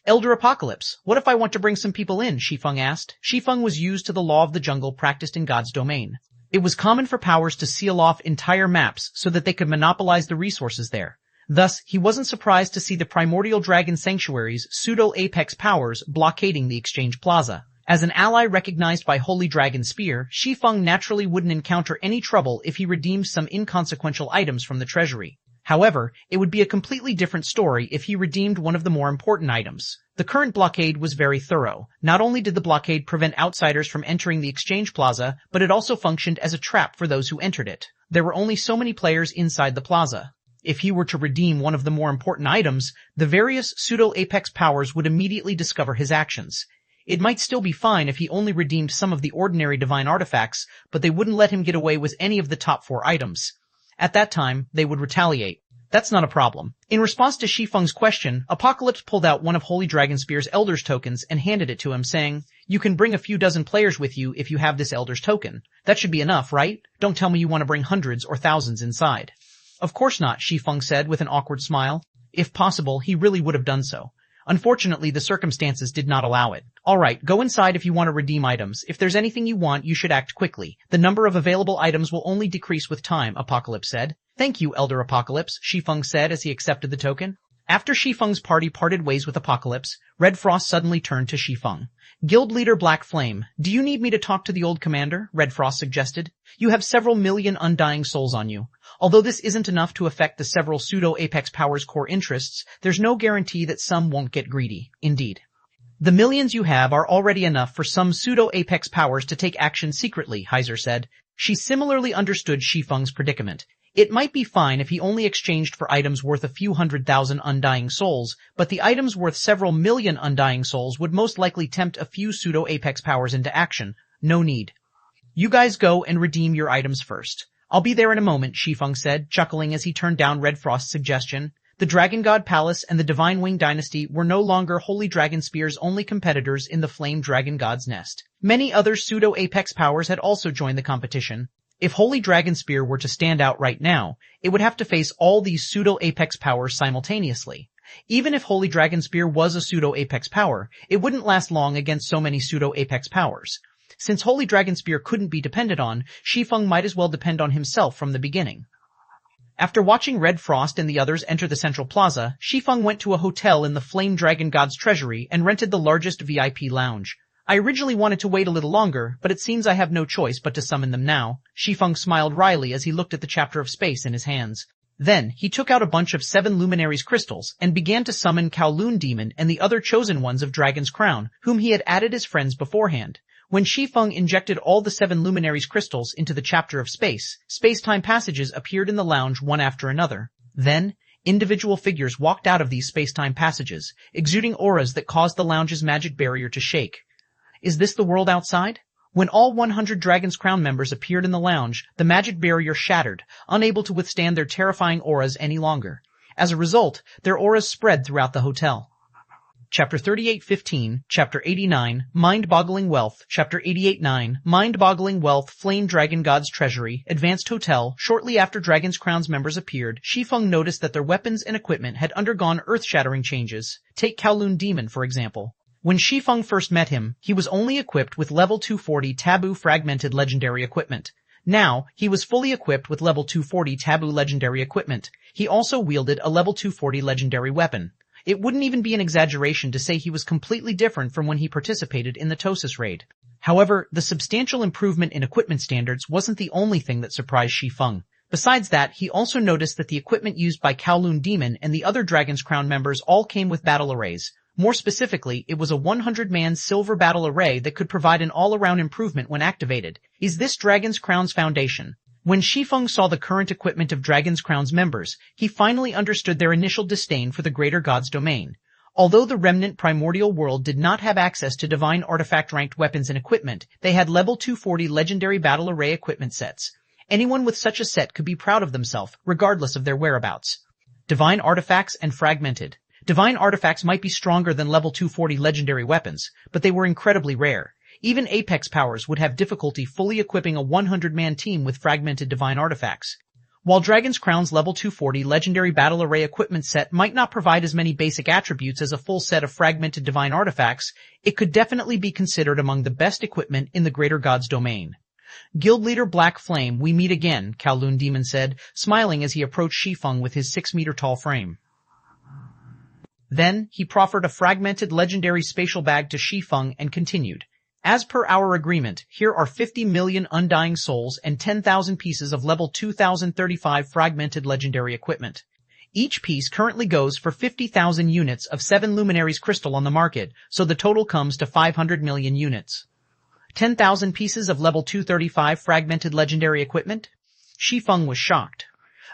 A: Elder Apocalypse, what if I want to bring some people in? Shi Feng asked. Shi Feng was used to the law of the jungle practiced in God's domain. It was common for powers to seal off entire maps so that they could monopolize the resources there. Thus, he wasn't surprised to see the primordial dragon sanctuary's pseudo-apex powers blockading the exchange plaza. As an ally recognized by Holy Dragon Spear, Shi Feng naturally wouldn't encounter any trouble if he redeemed some inconsequential items from the treasury. However, it would be a completely different story if he redeemed one of the more important items. The current blockade was very thorough. Not only did the blockade prevent outsiders from entering the exchange plaza, but it also functioned as a trap for those who entered it. There were only so many players inside the plaza. If he were to redeem one of the more important items, the various pseudo-apex powers would immediately discover his actions. It might still be fine if he only redeemed some of the ordinary divine artifacts, but they wouldn't let him get away with any of the top 4 items. At that time, they would retaliate. That's not a problem. In response to Shi Feng's question, Apocalypse pulled out one of Holy Dragon Spear's Elder's tokens and handed it to him, saying, "You can bring a few dozen players with you if you have this Elder's token. That should be enough, right? Don't tell me you want to bring hundreds or thousands inside." Of course not, Shi Feng said with an awkward smile. If possible, he really would have done so. Unfortunately, the circumstances did not allow it. Alright, go inside if you want to redeem items. If there's anything you want, you should act quickly. The number of available items will only decrease with time, Apocalypse said. Thank you, Elder Apocalypse, Shi Feng said as he accepted the token. After Shi Feng's party parted ways with Apocalypse, Red Frost suddenly turned to Shi Feng. Guild leader Black Flame, do you need me to talk to the old commander? Red Frost suggested. You have several million undying souls on you. Although this isn't enough to affect the several pseudo-apex powers' core interests, there's no guarantee that some won't get greedy. Indeed. The millions you have are already enough for some pseudo-apex powers to take action secretly, Heiser said. She similarly understood Shi Feng's predicament. It might be fine if he only exchanged for items worth a few 100,000 undying souls, but the items worth several million undying souls would most likely tempt a few pseudo-apex powers into action. No need. You guys go and redeem your items first. I'll be there in a moment, Shi Feng said, chuckling as he turned down Red Frost's suggestion. The Dragon God Palace and the Divine Wing Dynasty were no longer Holy Dragon Spear's only competitors in the Flame Dragon God's Nest. Many other pseudo-apex powers had also joined the competition. If Holy Dragon Spear were to stand out right now, it would have to face all these pseudo-apex powers simultaneously. Even if Holy Dragon Spear was a pseudo-apex power, it wouldn't last long against so many pseudo-apex powers. Since Holy Dragon Spear couldn't be depended on, Shi Feng might as well depend on himself from the beginning. After watching Red Frost and the others enter the central plaza, Shi Feng went to a hotel in the Flame Dragon God's treasury and rented the largest VIP lounge. I originally wanted to wait a little longer, but it seems I have no choice but to summon them now. Shi Feng smiled wryly as he looked at the chapter of space in his hands. Then, he took out a bunch of 7 Luminaries crystals and began to summon Kowloon Demon and the other chosen ones of Dragon's Crown, whom he had added as friends beforehand. When Shi Feng injected all the 7 Luminaries crystals into the chapter of space, space-time passages appeared in the lounge one after another. Then, individual figures walked out of these space-time passages, exuding auras that caused the lounge's magic barrier to shake. Is this the world outside? When all 100 Dragon's Crown members appeared in the lounge, the magic barrier shattered, unable to withstand their terrifying auras any longer. As a result, their auras spread throughout the hotel. Chapter 38:15, Chapter 89, Mind-Boggling Wealth, Chapter 88:9, Mind-Boggling Wealth, Flame Dragon God's Treasury, Advanced Hotel. Shortly after Dragon's Crown's members appeared, Shi Feng noticed that their weapons and equipment had undergone earth-shattering changes. Take Kowloon Demon, for example. When Shi Feng first met him, he was only equipped with level 240 Taboo Fragmented Legendary Equipment. Now, he was fully equipped with level 240 Taboo Legendary Equipment. He also wielded a level 240 Legendary Weapon. It wouldn't even be an exaggeration to say he was completely different from when he participated in the Tosis raid. However, the substantial improvement in equipment standards wasn't the only thing that surprised Shi Feng. Besides that, he also noticed that the equipment used by Kowloon Demon and the other Dragon's Crown members all came with battle arrays. More specifically, it was a 100-man silver battle array that could provide an all-around improvement when activated. Is this Dragon's Crown's foundation? When Shi Feng saw the current equipment of Dragon's Crown's members, he finally understood their initial disdain for the greater God's domain. Although the remnant primordial world did not have access to divine artifact-ranked weapons and equipment, they had level 240 legendary battle array equipment sets. Anyone with such a set could be proud of themselves, regardless of their whereabouts. Divine artifacts and fragmented. Divine artifacts might be stronger than level 240 legendary weapons, but they were incredibly rare. Even Apex powers would have difficulty fully equipping a 100-man team with fragmented divine artifacts. While Dragon's Crown's level 240 legendary battle array equipment set might not provide as many basic attributes as a full set of fragmented divine artifacts, it could definitely be considered among the best equipment in the Greater God's domain. Guild leader Black Flame, we meet again, Kowloon Demon said, smiling as he approached Shi Feng with his 6-meter-tall frame. Then, he proffered a fragmented legendary spatial bag to Shi Feng and continued. As per our agreement, here are 50 million undying souls and 10,000 pieces of level 2035 fragmented legendary equipment. Each piece currently goes for 50,000 units of 7 luminaries crystal on the market, so the total comes to 500 million units. 10,000 pieces of level 235 fragmented legendary equipment? Shi Feng was shocked.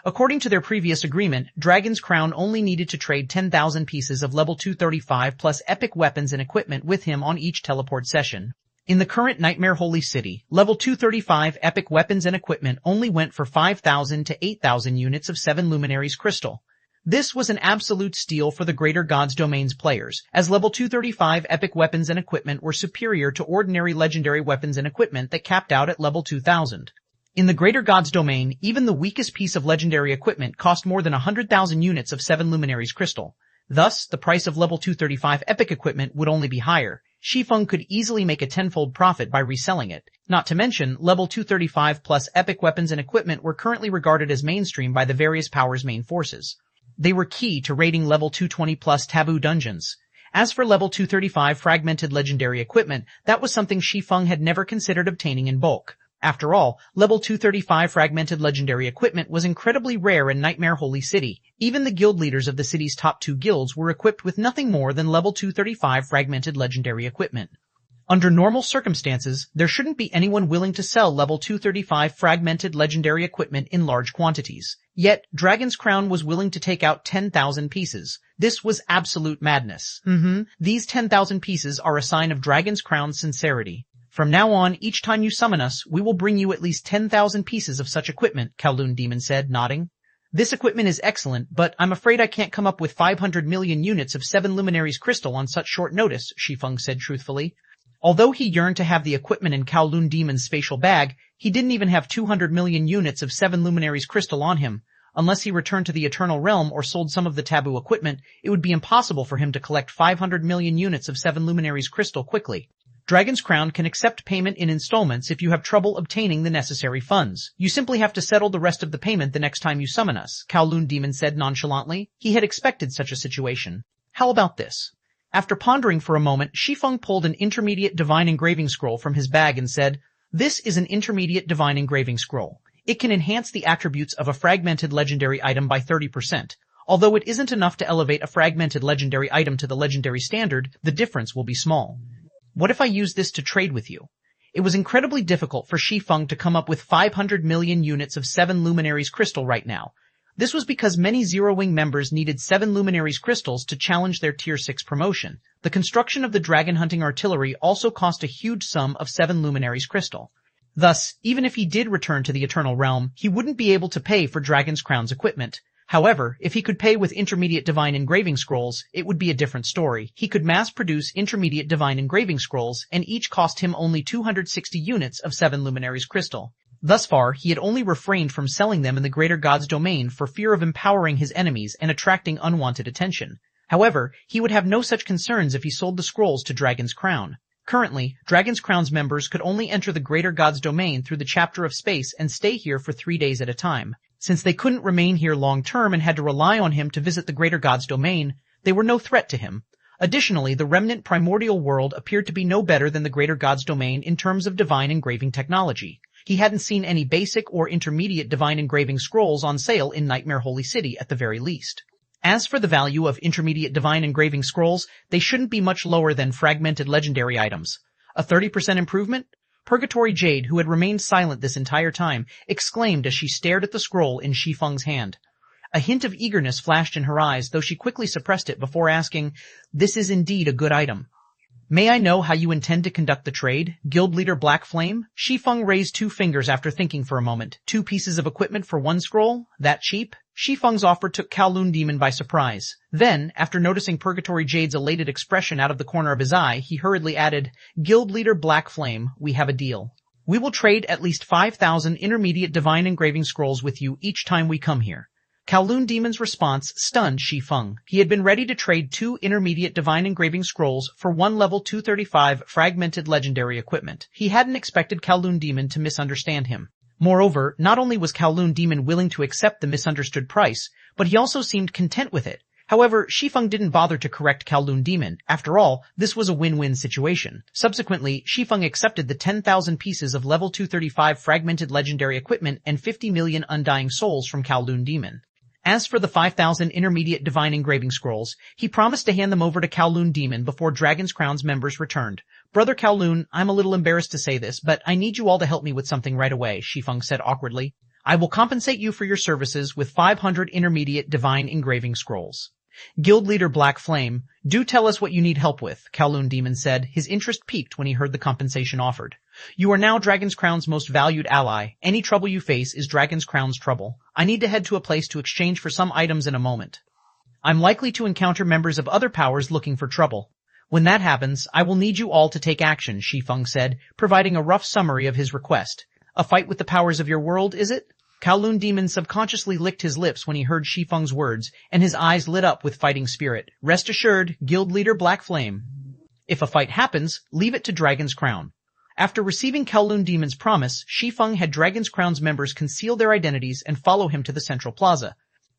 A: According to their previous agreement, Dragon's Crown only needed to trade 10,000 pieces of level 235 plus epic weapons and equipment with him on each teleport session. In the current Nightmare Holy City, level 235 epic weapons and equipment only went for 5,000 to 8,000 units of 7 luminaries crystal. This was an absolute steal for the Greater God's Domain's players, as level 235 epic weapons and equipment were superior to ordinary legendary weapons and equipment that capped out at level 2000. In the Greater God's Domain, even the weakest piece of legendary equipment cost more than 100,000 units of 7 luminaries crystal. Thus, the price of level 235 epic equipment would only be higher. Shi Feng could easily make a tenfold profit by reselling it. Not to mention, level 235 plus epic weapons and equipment were currently regarded as mainstream by the various powers' main forces. They were key to raiding level 220 plus taboo dungeons. As for level 235 fragmented legendary equipment, that was something Shi Feng had never considered obtaining in bulk. After all, level 235 fragmented legendary equipment was incredibly rare in Nightmare Holy City. Even the guild leaders of the city's top 2 guilds were equipped with nothing more than level 235 fragmented legendary equipment. Under normal circumstances, there shouldn't be anyone willing to sell level 235 fragmented legendary equipment in large quantities. Yet, Dragon's Crown was willing to take out 10,000 pieces. This was absolute madness. These 10,000 pieces are a sign of Dragon's Crown's sincerity. From now on, each time you summon us, we will bring you at least 10,000 pieces of such equipment, Kowloon Demon said, nodding. This equipment is excellent, but I'm afraid I can't come up with 500 million units of 7 luminaries crystal on such short notice, Shi Feng said truthfully. Although he yearned to have the equipment in Kowloon Demon's spatial bag, he didn't even have 200 million units of 7 luminaries crystal on him. Unless he returned to the Eternal Realm or sold some of the taboo equipment, it would be impossible for him to collect 500 million units of 7 luminaries crystal quickly. Dragon's Crown can accept payment in installments if you have trouble obtaining the necessary funds. You simply have to settle the rest of the payment the next time you summon us, Kowloon Demon said nonchalantly. He had expected such a situation. How about this? After pondering for a moment, Shi Feng pulled an intermediate divine engraving scroll from his bag and said, "This is an intermediate divine engraving scroll. It can enhance the attributes of a fragmented legendary item by 30%. Although it isn't enough to elevate a fragmented legendary item to the legendary standard, the difference will be small. What if I use this to trade with you?" It was incredibly difficult for Shi Feng to come up with 500 million units of 7 luminaries crystal right now. This was because many Zero Wing members needed 7 luminaries crystals to challenge their Tier 6 promotion. The construction of the dragon hunting artillery also cost a huge sum of 7 luminaries crystal. Thus, even if he did return to the Eternal Realm, he wouldn't be able to pay for Dragon's Crown's equipment. However, if he could pay with intermediate divine engraving scrolls, it would be a different story. He could mass-produce intermediate divine engraving scrolls, and each cost him only 260 units of 7 luminaries crystal. Thus far, he had only refrained from selling them in the Greater God's domain for fear of empowering his enemies and attracting unwanted attention. However, he would have no such concerns if he sold the scrolls to Dragon's Crown. Currently, Dragon's Crown's members could only enter the Greater God's domain through the Chapter of Space and stay here for 3 days at a time. Since they couldn't remain here long-term and had to rely on him to visit the Greater God's domain, they were no threat to him. Additionally, the remnant primordial world appeared to be no better than the Greater God's domain in terms of divine engraving technology. He hadn't seen any basic or intermediate divine engraving scrolls on sale in Nightmare Holy City at the very least. As for the value of intermediate divine engraving scrolls, they shouldn't be much lower than fragmented legendary items. A 30% improvement? Purgatory Jade, who had remained silent this entire time, exclaimed as she stared at the scroll in Shi Feng's hand. A hint of eagerness flashed in her eyes, though she quickly suppressed it before asking, "This is indeed a good item." May I know how you intend to conduct the trade, Guild Leader Black Flame? Shi Feng raised 2 fingers after thinking for a moment. 2 pieces of equipment for 1 scroll? That cheap? Shi Feng's offer took Kowloon Demon by surprise. Then, after noticing Purgatory Jade's elated expression out of the corner of his eye, he hurriedly added, Guild Leader Black Flame, we have a deal. We will trade at least 5,000 intermediate divine engraving scrolls with you each time we come here. Kowloon Demon's response stunned Shi Feng. He had been ready to trade 2 intermediate divine engraving scrolls for 1 level 235 fragmented legendary equipment. He hadn't expected Kowloon Demon to misunderstand him. Moreover, not only was Kowloon Demon willing to accept the misunderstood price, but he also seemed content with it. However, Shi Feng didn't bother to correct Kowloon Demon. After all, this was a win-win situation. Subsequently, Shi Feng accepted the 10,000 pieces of level 235 fragmented legendary equipment and 50 million undying souls from Kowloon Demon. As for the 5,000 intermediate divine engraving scrolls, he promised to hand them over to Kowloon Demon before Dragon's Crown's members returned. Brother Kowloon, I'm a little embarrassed to say this, but I need you all to help me with something right away, Shi Feng said awkwardly. I will compensate you for your services with 500 intermediate divine engraving scrolls. Guild Leader Black Flame, do tell us what you need help with, Kowloon Demon said, his interest piqued when he heard the compensation offered. You are now Dragon's Crown's most valued ally. Any trouble you face is Dragon's Crown's trouble. I need to head to a place to exchange for some items in a moment. I'm likely to encounter members of other powers looking for trouble. When that happens, I will need you all to take action, Shi Feng said, providing a rough summary of his request. A fight with the powers of your world, is it? Kowloon Demon subconsciously licked his lips when he heard Shi Feng's words, and his eyes lit up with fighting spirit. Rest assured, Guild Leader Black Flame. If a fight happens, leave it to Dragon's Crown. After receiving Kowloon Demon's promise, Shi Feng had Dragon's Crown's members conceal their identities and follow him to the central plaza.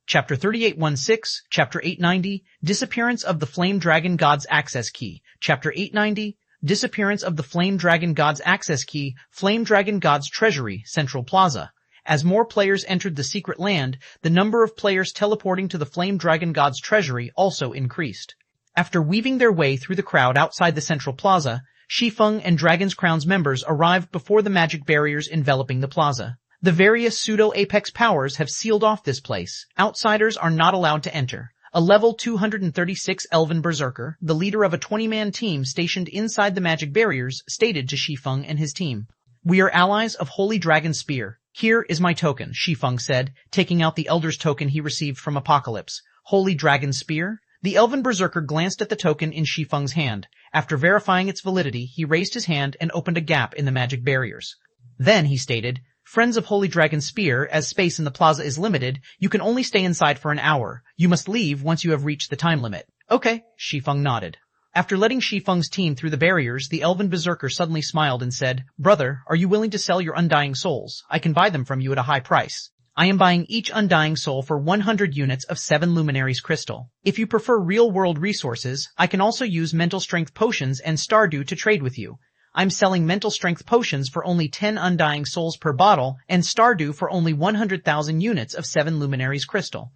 A: Chapter 3816, Chapter 890, Disappearance of the Flame Dragon God's Access Key. Chapter 890, Disappearance of the Flame Dragon God's Access Key, Flame Dragon God's Treasury, Central Plaza. As more players entered the secret land, the number of players teleporting to the Flame Dragon God's treasury also increased. After weaving their way through the crowd outside the central plaza, Shi Feng and Dragon's Crown's members arrived before the magic barriers enveloping the plaza. The various pseudo-apex powers have sealed off this place. Outsiders are not allowed to enter. A level 236 Elven Berserker, the leader of a 20-man team stationed inside the magic barriers, stated to Shi Feng and his team. We are allies of Holy Dragon Spear. Here is my token, Shi Feng said, taking out the Elder's token he received from Apocalypse. Holy Dragon Spear? The Elven Berserker glanced at the token in Shi Feng's hand. After verifying its validity, he raised his hand and opened a gap in the magic barriers. Then, he stated, Friends of Holy Dragon Spear, as space in the plaza is limited, you can only stay inside for an hour. You must leave once you have reached the time limit. Okay, Shi Feng nodded. After letting Shi Feng's team through the barriers, the Elven Berserker suddenly smiled and said, Brother, are you willing to sell your undying souls? I can buy them from you at a high price. I am buying each undying soul for 100 units of 7 Luminaries crystal. If you prefer real-world resources, I can also use mental strength potions and Stardew to trade with you. I'm selling mental strength potions for only 10 undying souls per bottle and Stardew for only 100,000 units of 7 Luminaries crystal.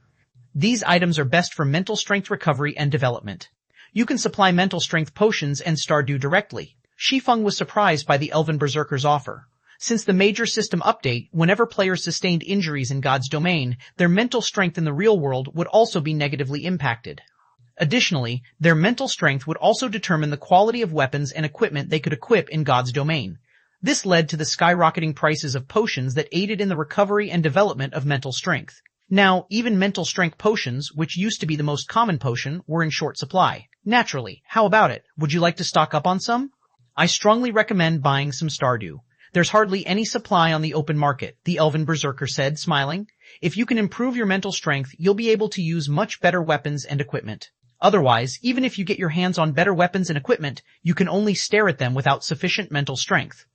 A: These items are best for mental strength recovery and development. You can supply mental strength potions and Stardew directly. Shi Feng was surprised by the Elven Berserker's offer. Since the major system update, whenever players sustained injuries in God's domain, their mental strength in the real world would also be negatively impacted. Additionally, their mental strength would also determine the quality of weapons and equipment they could equip in God's domain. This led to the skyrocketing prices of potions that aided in the recovery and development of mental strength. Now, even mental strength potions, which used to be the most common potion, were in short supply. Naturally, how about it? Would you like to stock up on some? I strongly recommend buying some Stardew. There's hardly any supply on the open market, the Elven Berserker said, smiling. If you can improve your mental strength, you'll be able to use much better weapons and equipment. Otherwise, even if you get your hands on better weapons and equipment, you can only stare at them without sufficient mental strength.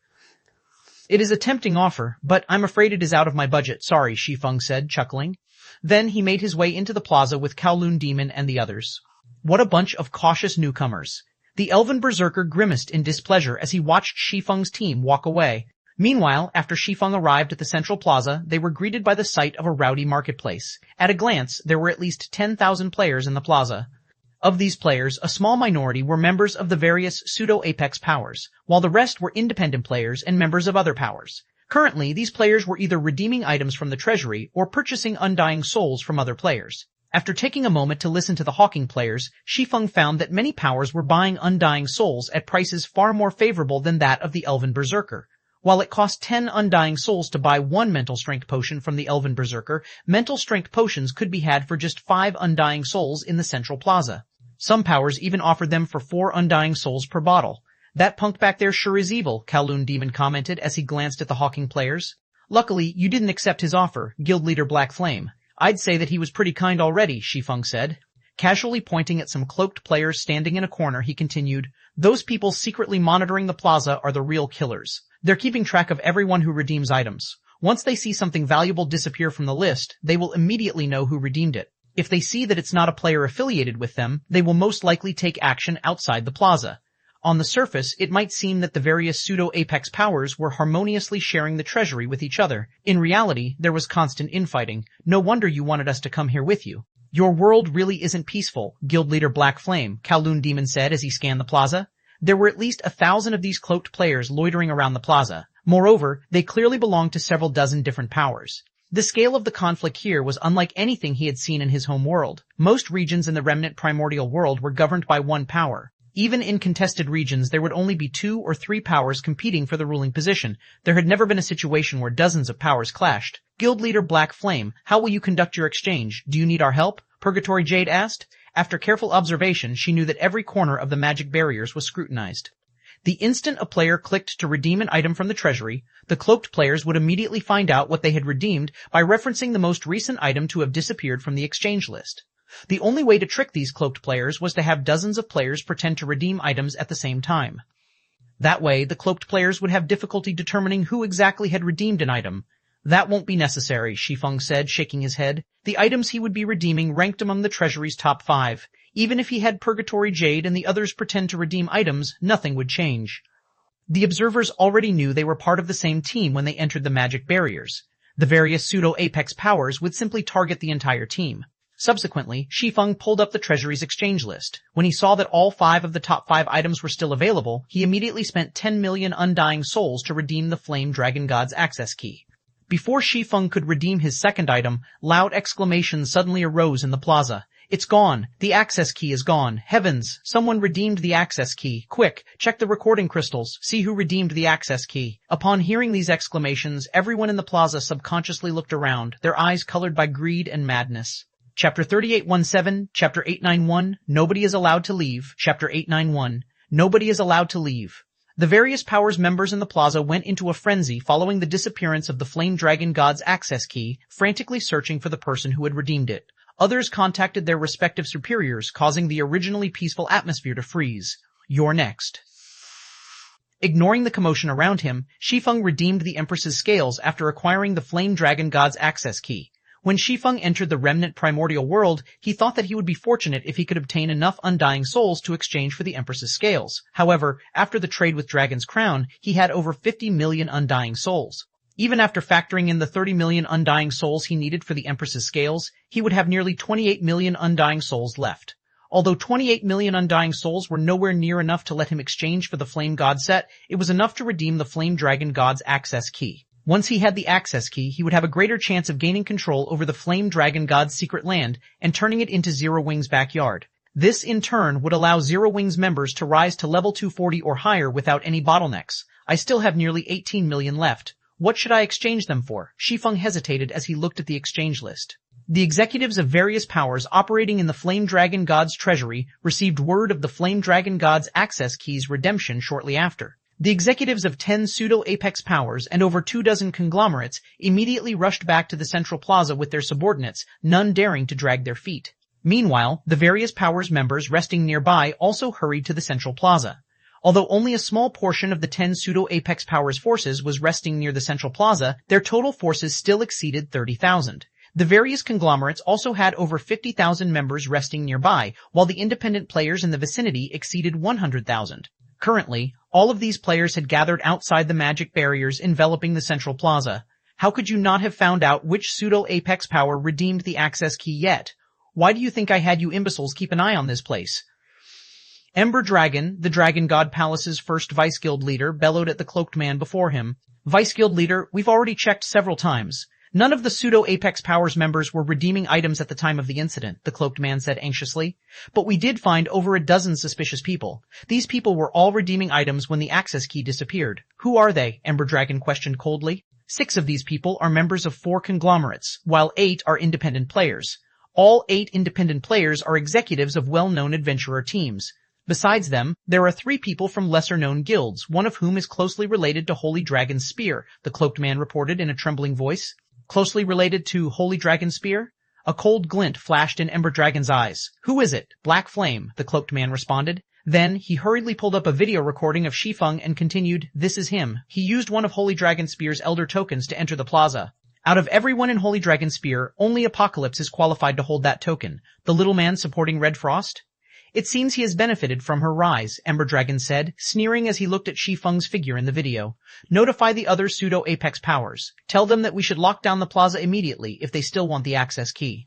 A: It is a tempting offer, but I'm afraid it is out of my budget, sorry, Shi Feng said, chuckling. Then he made his way into the plaza with Kowloon Demon and the others. What a bunch of cautious newcomers. The Elven Berserker grimaced in displeasure as he watched Shi Feng's team walk away. Meanwhile, after Shi Feng arrived at the central plaza, they were greeted by the sight of a rowdy marketplace. At a glance, there were at least 10,000 players in the plaza. Of these players, a small minority were members of the various pseudo-apex powers, while the rest were independent players and members of other powers. Currently, these players were either redeeming items from the treasury or purchasing undying souls from other players. After taking a moment to listen to the hawking players, Shi Feng found that many powers were buying undying souls at prices far more favorable than that of the Elven Berserker. While it cost 10 undying souls to buy one mental strength potion from the Elven Berserker, mental strength potions could be had for just 5 undying souls in the Central Plaza. Some powers even offered them for 4 undying souls per bottle. That punk back there sure is evil, Kowloon Demon commented as he glanced at the hawking players. Luckily, you didn't accept his offer, Guild Leader Black Flame. I'd say that he was pretty kind already, Shi Feng said. Casually pointing at some cloaked players standing in a corner, he continued, those people secretly monitoring the plaza are the real killers. They're keeping track of everyone who redeems items. Once they see something valuable disappear from the list, they will immediately know who redeemed it. If they see that it's not a player affiliated with them, they will most likely take action outside the plaza. On the surface, it might seem that the various pseudo-apex powers were harmoniously sharing the treasury with each other. In reality, there was constant infighting. No wonder you wanted us to come here with you. Your world really isn't peaceful, Guild Leader Black Flame, Kowloon Demon said as he scanned the plaza. There were at least 1,000 of these cloaked players loitering around the plaza. Moreover, they clearly belonged to several dozen different powers. The scale of the conflict here was unlike anything he had seen in his home world. Most regions in the remnant primordial world were governed by one power. Even in contested regions, there would only be 2 or 3 powers competing for the ruling position. There had never been a situation where dozens of powers clashed. Guild Leader Black Flame, how will you conduct your exchange? Do you need our help? Purgatory Jade asked. After careful observation, she knew that every corner of the magic barriers was scrutinized. The instant a player clicked to redeem an item from the treasury, the cloaked players would immediately find out what they had redeemed by referencing the most recent item to have disappeared from the exchange list. The only way to trick these cloaked players was to have dozens of players pretend to redeem items at the same time. That way, the cloaked players would have difficulty determining who exactly had redeemed an item. That won't be necessary, Shi Feng said, shaking his head. The items he would be redeeming ranked among the treasury's top 5. Even if he had Purgatory Jade and the others pretend to redeem items, nothing would change. The observers already knew they were part of the same team when they entered the magic barriers. The various pseudo-apex powers would simply target the entire team. Subsequently, Shi Feng pulled up the treasury's exchange list. When he saw that all 5 of the top 5 items were still available, he immediately spent 10 million undying souls to redeem the Flame Dragon God's access key. Before Shi Feng could redeem his second item, loud exclamations suddenly arose in the plaza. It's gone! The access key is gone! Heavens! Someone redeemed the access key! Quick! Check the recording crystals! See who redeemed the access key! Upon hearing these exclamations, everyone in the plaza subconsciously looked around, their eyes colored by greed and madness. Chapter 3817, Chapter 891, Nobody is allowed to leave. Chapter 891, Nobody is allowed to leave. The various powers members in the plaza went into a frenzy following the disappearance of the Flame Dragon God's access key, frantically searching for the person who had redeemed it. Others contacted their respective superiors, causing the originally peaceful atmosphere to freeze. You're next. Ignoring the commotion around him, Shi Feng redeemed the Empress's scales after acquiring the Flame Dragon God's access key. When Shi Feng entered the remnant primordial world, he thought that he would be fortunate if he could obtain enough undying souls to exchange for the Empress's scales. However, after the trade with Dragon's Crown, he had over 50 million undying souls. Even after factoring in the 30 million undying souls he needed for the Empress's scales, he would have nearly 28 million undying souls left. Although 28 million undying souls were nowhere near enough to let him exchange for the Flame God set, it was enough to redeem the Flame Dragon God's access key. Once he had the access key, he would have a greater chance of gaining control over the Flame Dragon God's secret land and turning it into Zero Wing's backyard. This, in turn, would allow Zero Wing's members to rise to level 240 or higher without any bottlenecks. I still have nearly 18 million left. What should I exchange them for? Shi Feng hesitated as he looked at the exchange list. The executives of various powers operating in the Flame Dragon God's treasury received word of the Flame Dragon God's access key's redemption shortly after. The executives of 10 pseudo-apex powers and over 24 conglomerates immediately rushed back to the central plaza with their subordinates, none daring to drag their feet. Meanwhile, the various powers members resting nearby also hurried to the central plaza. Although only a small portion of the 10 pseudo-apex powers forces was resting near the central plaza, their total forces still exceeded 30,000. The various conglomerates also had over 50,000 members resting nearby, while the independent players in the vicinity exceeded 100,000. Currently, all of these players had gathered outside the magic barriers enveloping the central plaza. How could you not have found out which pseudo-apex power redeemed the access key yet? Why do you think I had you imbeciles keep an eye on this place? Ember Dragon, the Dragon God Palace's first Vice-Guild leader, bellowed at the cloaked man before him. Vice-Guild leader, we've already checked several times. None of the pseudo-Apex Powers members were redeeming items at the time of the incident, the cloaked man said anxiously. But we did find over a dozen suspicious people. These people were all redeeming items when the access key disappeared. Who are they? Ember Dragon questioned coldly. 6 of these people are members of 4 conglomerates, while 8 are independent players. All 8 independent players are executives of well-known adventurer teams. Besides them, there are 3 people from lesser-known guilds, one of whom is closely related to Holy Dragon's Spear, the cloaked man reported in a trembling voice. Closely related to Holy Dragon's Spear? A cold glint flashed in Ember Dragon's eyes. Who is it? Black Flame, the cloaked man responded. Then, he hurriedly pulled up a video recording of Shi Feng and continued, this is him. He used one of Holy Dragon Spear's elder tokens to enter the plaza. Out of everyone in Holy Dragon Spear, only Apocalypse is qualified to hold that token. The little man supporting Red Frost? It seems he has benefited from her rise, Ember Dragon said, sneering as he looked at Shi Feng's figure in the video. Notify the other pseudo-Apex Powers. Tell them that we should lock down the plaza immediately if they still want the access key.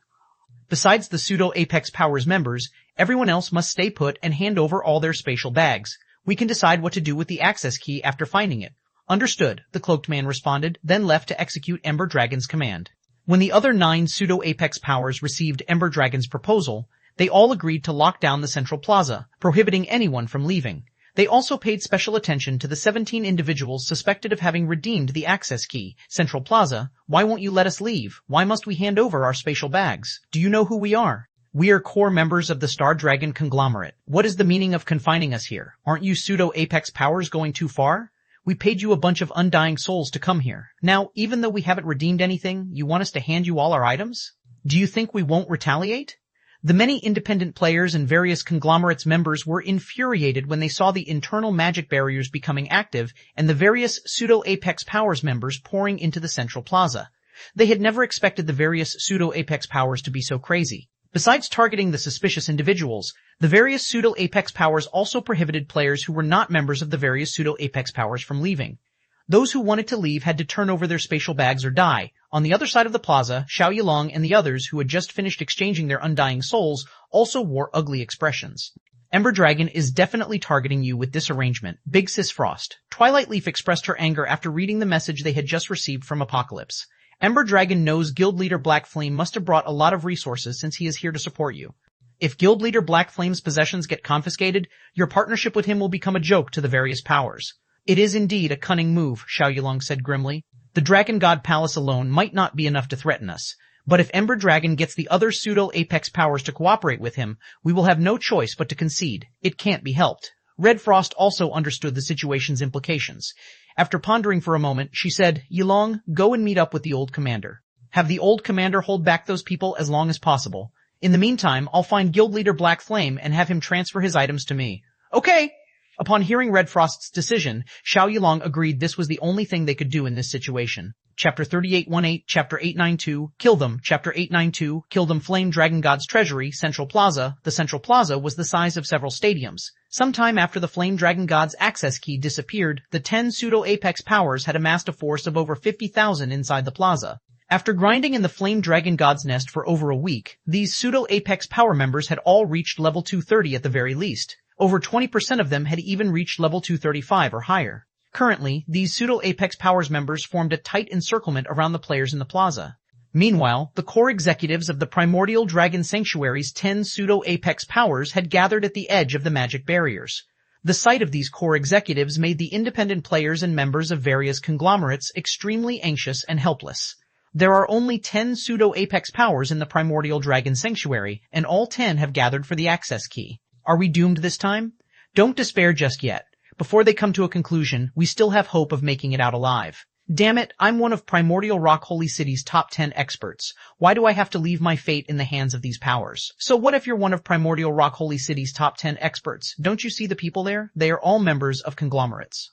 A: Besides the pseudo-Apex Powers members, everyone else must stay put and hand over all their spatial bags. We can decide what to do with the access key after finding it. Understood, the cloaked man responded, then left to execute Ember Dragon's command. When the other 9 pseudo-Apex Powers received Ember Dragon's proposal, they all agreed to lock down the central plaza, prohibiting anyone from leaving. They also paid special attention to the 17 individuals suspected of having redeemed the access key. Central Plaza, why won't you let us leave? Why must we hand over our spatial bags? Do you know who we are? We are core members of the Star Dragon conglomerate. What is the meaning of confining us here? Aren't you pseudo-Apex Powers going too far? We paid you a bunch of undying souls to come here. Now, even though we haven't redeemed anything, you want us to hand you all our items? Do you think we won't retaliate? The many independent players and various conglomerates members were infuriated when they saw the internal magic barriers becoming active and the various pseudo-Apex Powers members pouring into the central plaza. They had never expected the various pseudo-Apex Powers to be so crazy. Besides targeting the suspicious individuals, the various pseudo-Apex Powers also prohibited players who were not members of the various pseudo-Apex Powers from leaving. Those who wanted to leave had to turn over their spatial bags or die. On the other side of the plaza, Xiao Yilong and the others who had just finished exchanging their undying souls also wore ugly expressions. Ember Dragon is definitely targeting you with this arrangement, Big Sis Frost. Twilight Leaf expressed her anger after reading the message they had just received from Apocalypse. Ember Dragon knows Guild Leader Black Flame must have brought a lot of resources since he is here to support you. If Guild Leader Black Flame's possessions get confiscated, your partnership with him will become a joke to the various powers. It is indeed a cunning move, Xiao Yilong said grimly. The Dragon God Palace alone might not be enough to threaten us. But if Ember Dragon gets the other pseudo-Apex Powers to cooperate with him, we will have no choice but to concede. It can't be helped. Red Frost also understood the situation's implications. After pondering for a moment, she said, Yilong, go and meet up with the old commander. Have the old commander hold back those people as long as possible. In the meantime, I'll find Guild Leader Black Flame and have him transfer his items to me. Okay! Upon hearing Red Frost's decision, Xiao Yilong agreed this was the only thing they could do in this situation. Chapter 3818, Chapter 892, Kill Them, Chapter 892, Kill Them Flame Dragon God's Treasury, Central Plaza. The Central Plaza was the size of several stadiums. Sometime after the Flame Dragon God's access key disappeared, the 10 pseudo-Apex Powers had amassed a force of over 50,000 inside the plaza. After grinding in the Flame Dragon God's nest for over a week, these pseudo-Apex Power members had all reached level 230 at the very least. Over 20% of them had even reached level 235 or higher. Currently, these pseudo-Apex Powers members formed a tight encirclement around the players in the plaza. Meanwhile, the core executives of the Primordial Dragon Sanctuary's 10 pseudo-Apex Powers had gathered at the edge of the magic barriers. The sight of these core executives made the independent players and members of various conglomerates extremely anxious and helpless. There are only 10 pseudo-Apex Powers in the Primordial Dragon Sanctuary, and all 10 have gathered for the access key. Are we doomed this time? Don't despair just yet. Before they come to a conclusion, we still have hope of making it out alive. Damn it, I'm one of Primordial Rock Holy City's top 10 experts. Why do I have to leave my fate in the hands of these powers? So what if you're one of Primordial Rock Holy City's top 10 experts? Don't you see the people there? They are all members of conglomerates.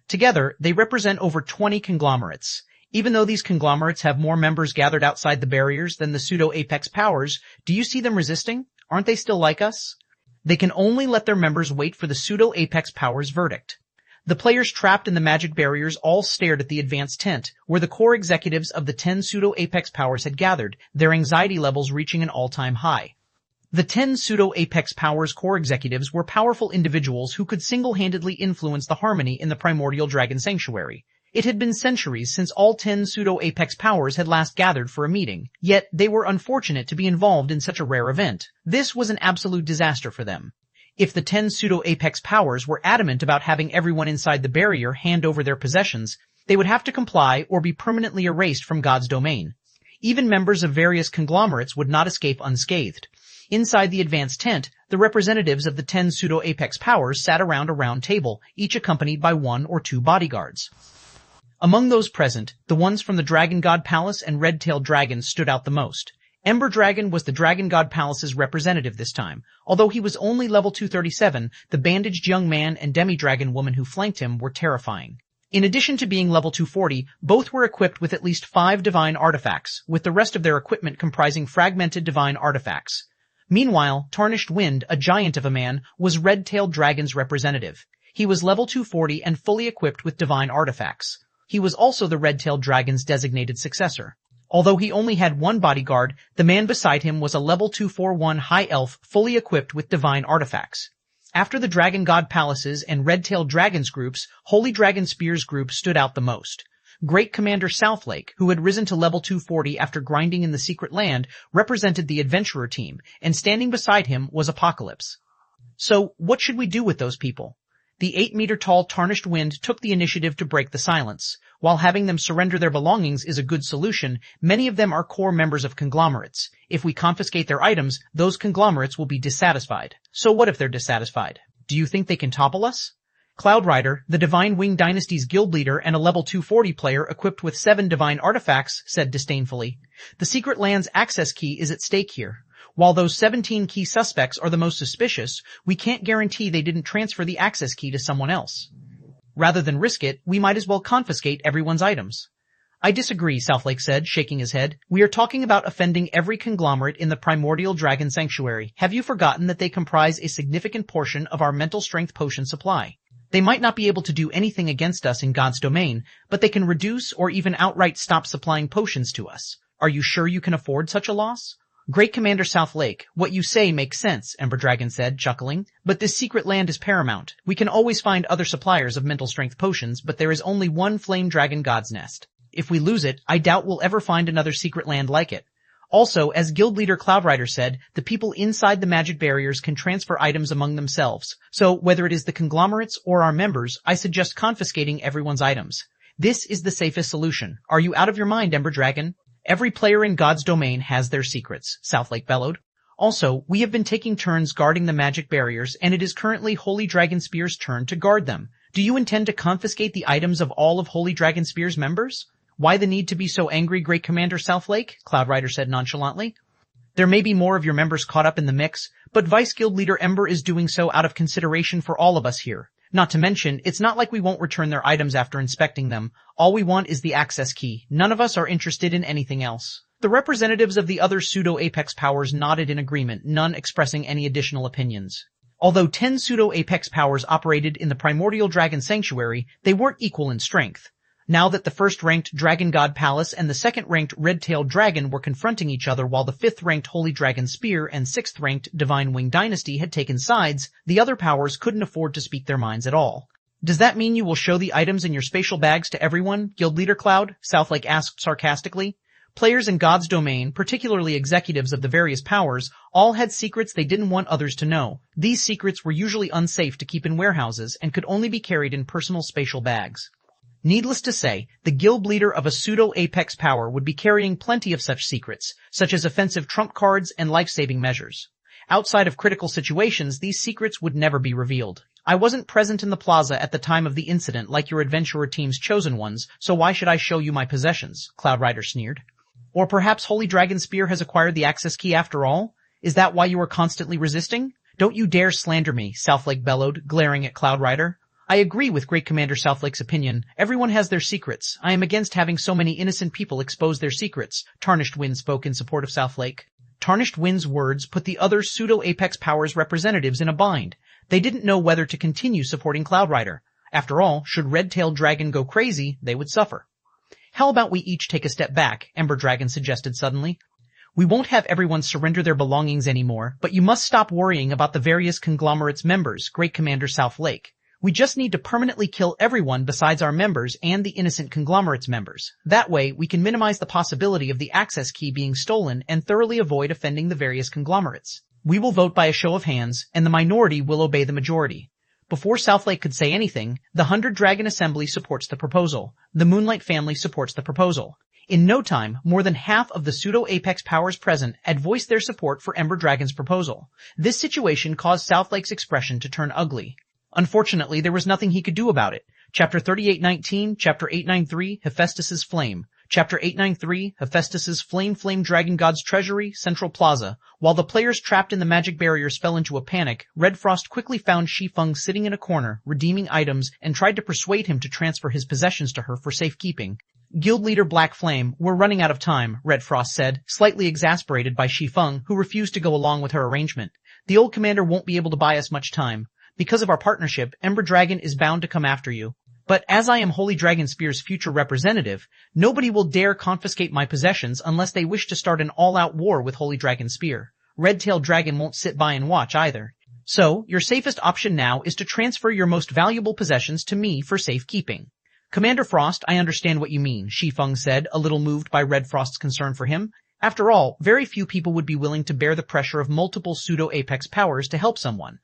A: Together, they represent over 20 conglomerates. Even though these conglomerates have more members gathered outside the barriers than the pseudo-Apex Powers, do you see them resisting? Aren't they still like us? They can only let their members wait for the pseudo-Apex Powers' verdict. The players trapped in the magic barriers all stared at the advanced tent, where the core executives of the 10 pseudo-Apex Powers had gathered, their anxiety levels reaching an all-time high. The 10 pseudo-Apex Powers core executives were powerful individuals who could single-handedly influence the harmony in the Primordial Dragon Sanctuary. It had been centuries since all 10 pseudo-apex powers had last gathered for a meeting, yet they were unfortunate to be involved in such a rare event. This was an absolute disaster for them. If the 10 pseudo-apex powers were adamant about having everyone inside the barrier hand over their possessions, they would have to comply or be permanently erased from God's domain. Even members of various conglomerates would not escape unscathed. Inside the advanced tent, the representatives of the 10 pseudo-apex powers sat around a round table, each accompanied by 1 or 2 bodyguards. Among those present, the ones from the Dragon God Palace and Red-Tailed Dragon stood out the most. Ember Dragon was the Dragon God Palace's representative this time. Although he was only level 237, the bandaged young man and demi-dragon woman who flanked him were terrifying. In addition to being level 240, both were equipped with at least 5 divine artifacts, with the rest of their equipment comprising fragmented divine artifacts. Meanwhile, Tarnished Wind, a giant of a man, was Red-Tailed Dragon's representative. He was level 240 and fully equipped with divine artifacts. He was also the Red-Tailed Dragon's designated successor. Although he only had 1 bodyguard, the man beside him was a level 241 high elf fully equipped with divine artifacts. After the Dragon God Palaces and Red-Tailed Dragons groups, Holy Dragon Spear's group stood out the most. Great Commander Southlake, who had risen to level 240 after grinding in the Secret Land, represented the adventurer team, and standing beside him was Apocalypse. So, what should we do with those people? The 8-meter-tall Tarnished Wind took the initiative to break the silence. While having them surrender their belongings is a good solution, many of them are core members of conglomerates. If we confiscate their items, those conglomerates will be dissatisfied. So what if they're dissatisfied? Do you think they can topple us? Cloud Rider, the Divine Wing Dynasty's guild leader and a level 240 player equipped with 7 divine artifacts, said disdainfully. The Secret Land's access key is at stake here. While those 17 key suspects are the most suspicious, we can't guarantee they didn't transfer the access key to someone else. Rather than risk it, we might as well confiscate everyone's items. I disagree, Southlake said, shaking his head. We are talking about offending every conglomerate in the primordial dragon sanctuary. Have you forgotten that they comprise a significant portion of our mental strength potion supply? They might not be able to do anything against us in God's domain, but they can reduce or even outright stop supplying potions to us. Are you sure you can afford such a loss? Great Commander Southlake, what you say makes sense, Ember Dragon said, chuckling. But this secret land is paramount. We can always find other suppliers of mental strength potions, but there is only one Flame Dragon God's Nest. If we lose it, I doubt we'll ever find another secret land like it. Also, as Guild Leader Cloud Rider said, the people inside the magic barriers can transfer items among themselves. So, whether it is the conglomerates or our members, I suggest confiscating everyone's items. This is the safest solution. Are you out of your mind, Ember Dragon? Every player in God's domain has their secrets, Southlake bellowed. Also, we have been taking turns guarding the magic barriers, and it is currently Holy Dragon Spear's turn to guard them. Do you intend to confiscate the items of all of Holy Dragon Spear's members? Why the need to be so angry, Great Commander Southlake? Cloud Rider said nonchalantly. There may be more of your members caught up in the mix, but Vice Guild Leader Ember is doing so out of consideration for all of us here. Not to mention, it's not like we won't return their items after inspecting them. All we want is the access key. None of us are interested in anything else. The representatives of the other pseudo-apex powers nodded in agreement, none expressing any additional opinions. Although 10 pseudo-apex powers operated in the primordial dragon sanctuary, they weren't equal in strength. Now that the first-ranked Dragon God Palace and the second-ranked Red-Tailed Dragon were confronting each other while the fifth-ranked Holy Dragon Spear and sixth-ranked Divine Wing Dynasty had taken sides, the other powers couldn't afford to speak their minds at all. Does that mean you will show the items in your spatial bags to everyone, Guild Leader Cloud? Southlake asked sarcastically. Players in God's domain, particularly executives of the various powers, all had secrets they didn't want others to know. These secrets were usually unsafe to keep in warehouses and could only be carried in personal spatial bags. Needless to say, the guild leader of a pseudo-apex power would be carrying plenty of such secrets, such as offensive trump cards and life-saving measures. Outside of critical situations, these secrets would never be revealed. I wasn't present in the plaza at the time of the incident like your adventurer team's chosen ones, so why should I show you my possessions? Cloud Rider sneered. Or perhaps Holy Dragon Spear has acquired the access key after all? Is that why you are constantly resisting? Don't you dare slander me, Southlake bellowed, glaring at Cloud Rider. I agree with Great Commander Southlake's opinion. Everyone has their secrets. I am against having so many innocent people expose their secrets. Tarnished Wind spoke in support of Southlake. Tarnished Wind's words put the other pseudo-apex powers representatives in a bind. They didn't know whether to continue supporting Cloud Rider. After all, should Red-Tailed Dragon go crazy, they would suffer. How about we each take a step back, Ember Dragon suggested suddenly. We won't have everyone surrender their belongings anymore, but you must stop worrying about the various conglomerates' members, Great Commander Southlake. We just need to permanently kill everyone besides our members and the innocent conglomerate's members. That way, we can minimize the possibility of the access key being stolen and thoroughly avoid offending the various conglomerates. We will vote by a show of hands, and the minority will obey the majority. Before Southlake could say anything, the 100 Dragon Assembly supports the proposal. The Moonlight family supports the proposal. In no time, more than half of the pseudo-apex powers present had voiced their support for Ember Dragon's proposal. This situation caused Southlake's expression to turn ugly. Unfortunately, there was nothing he could do about it. Chapter 3819, Chapter 893, Hephaestus's Flame. Chapter 893, Hephaestus's Flame Dragon God's Treasury, Central Plaza. While the players trapped in the magic barriers fell into a panic, Red Frost quickly found Shi Feng sitting in a corner, redeeming items, and tried to persuade him to transfer his possessions to her for safekeeping. Guild leader Black Flame, we're running out of time, Red Frost said, slightly exasperated by Shi Feng, who refused to go along with her arrangement. The old commander won't be able to buy us much time. Because of our partnership, Ember Dragon is bound to come after you. But as I am Holy Dragon Spear's future representative, nobody will dare confiscate my possessions unless they wish to start an all-out war with Holy Dragon Spear. Red-tailed Dragon won't sit by and watch either. So, your safest option now is to transfer your most valuable possessions to me for safekeeping. Commander Frost, I understand what you mean, Shi Feng said, a little moved by Red Frost's concern for him. After all, very few people would be willing to bear the pressure of multiple pseudo-apex powers to help someone.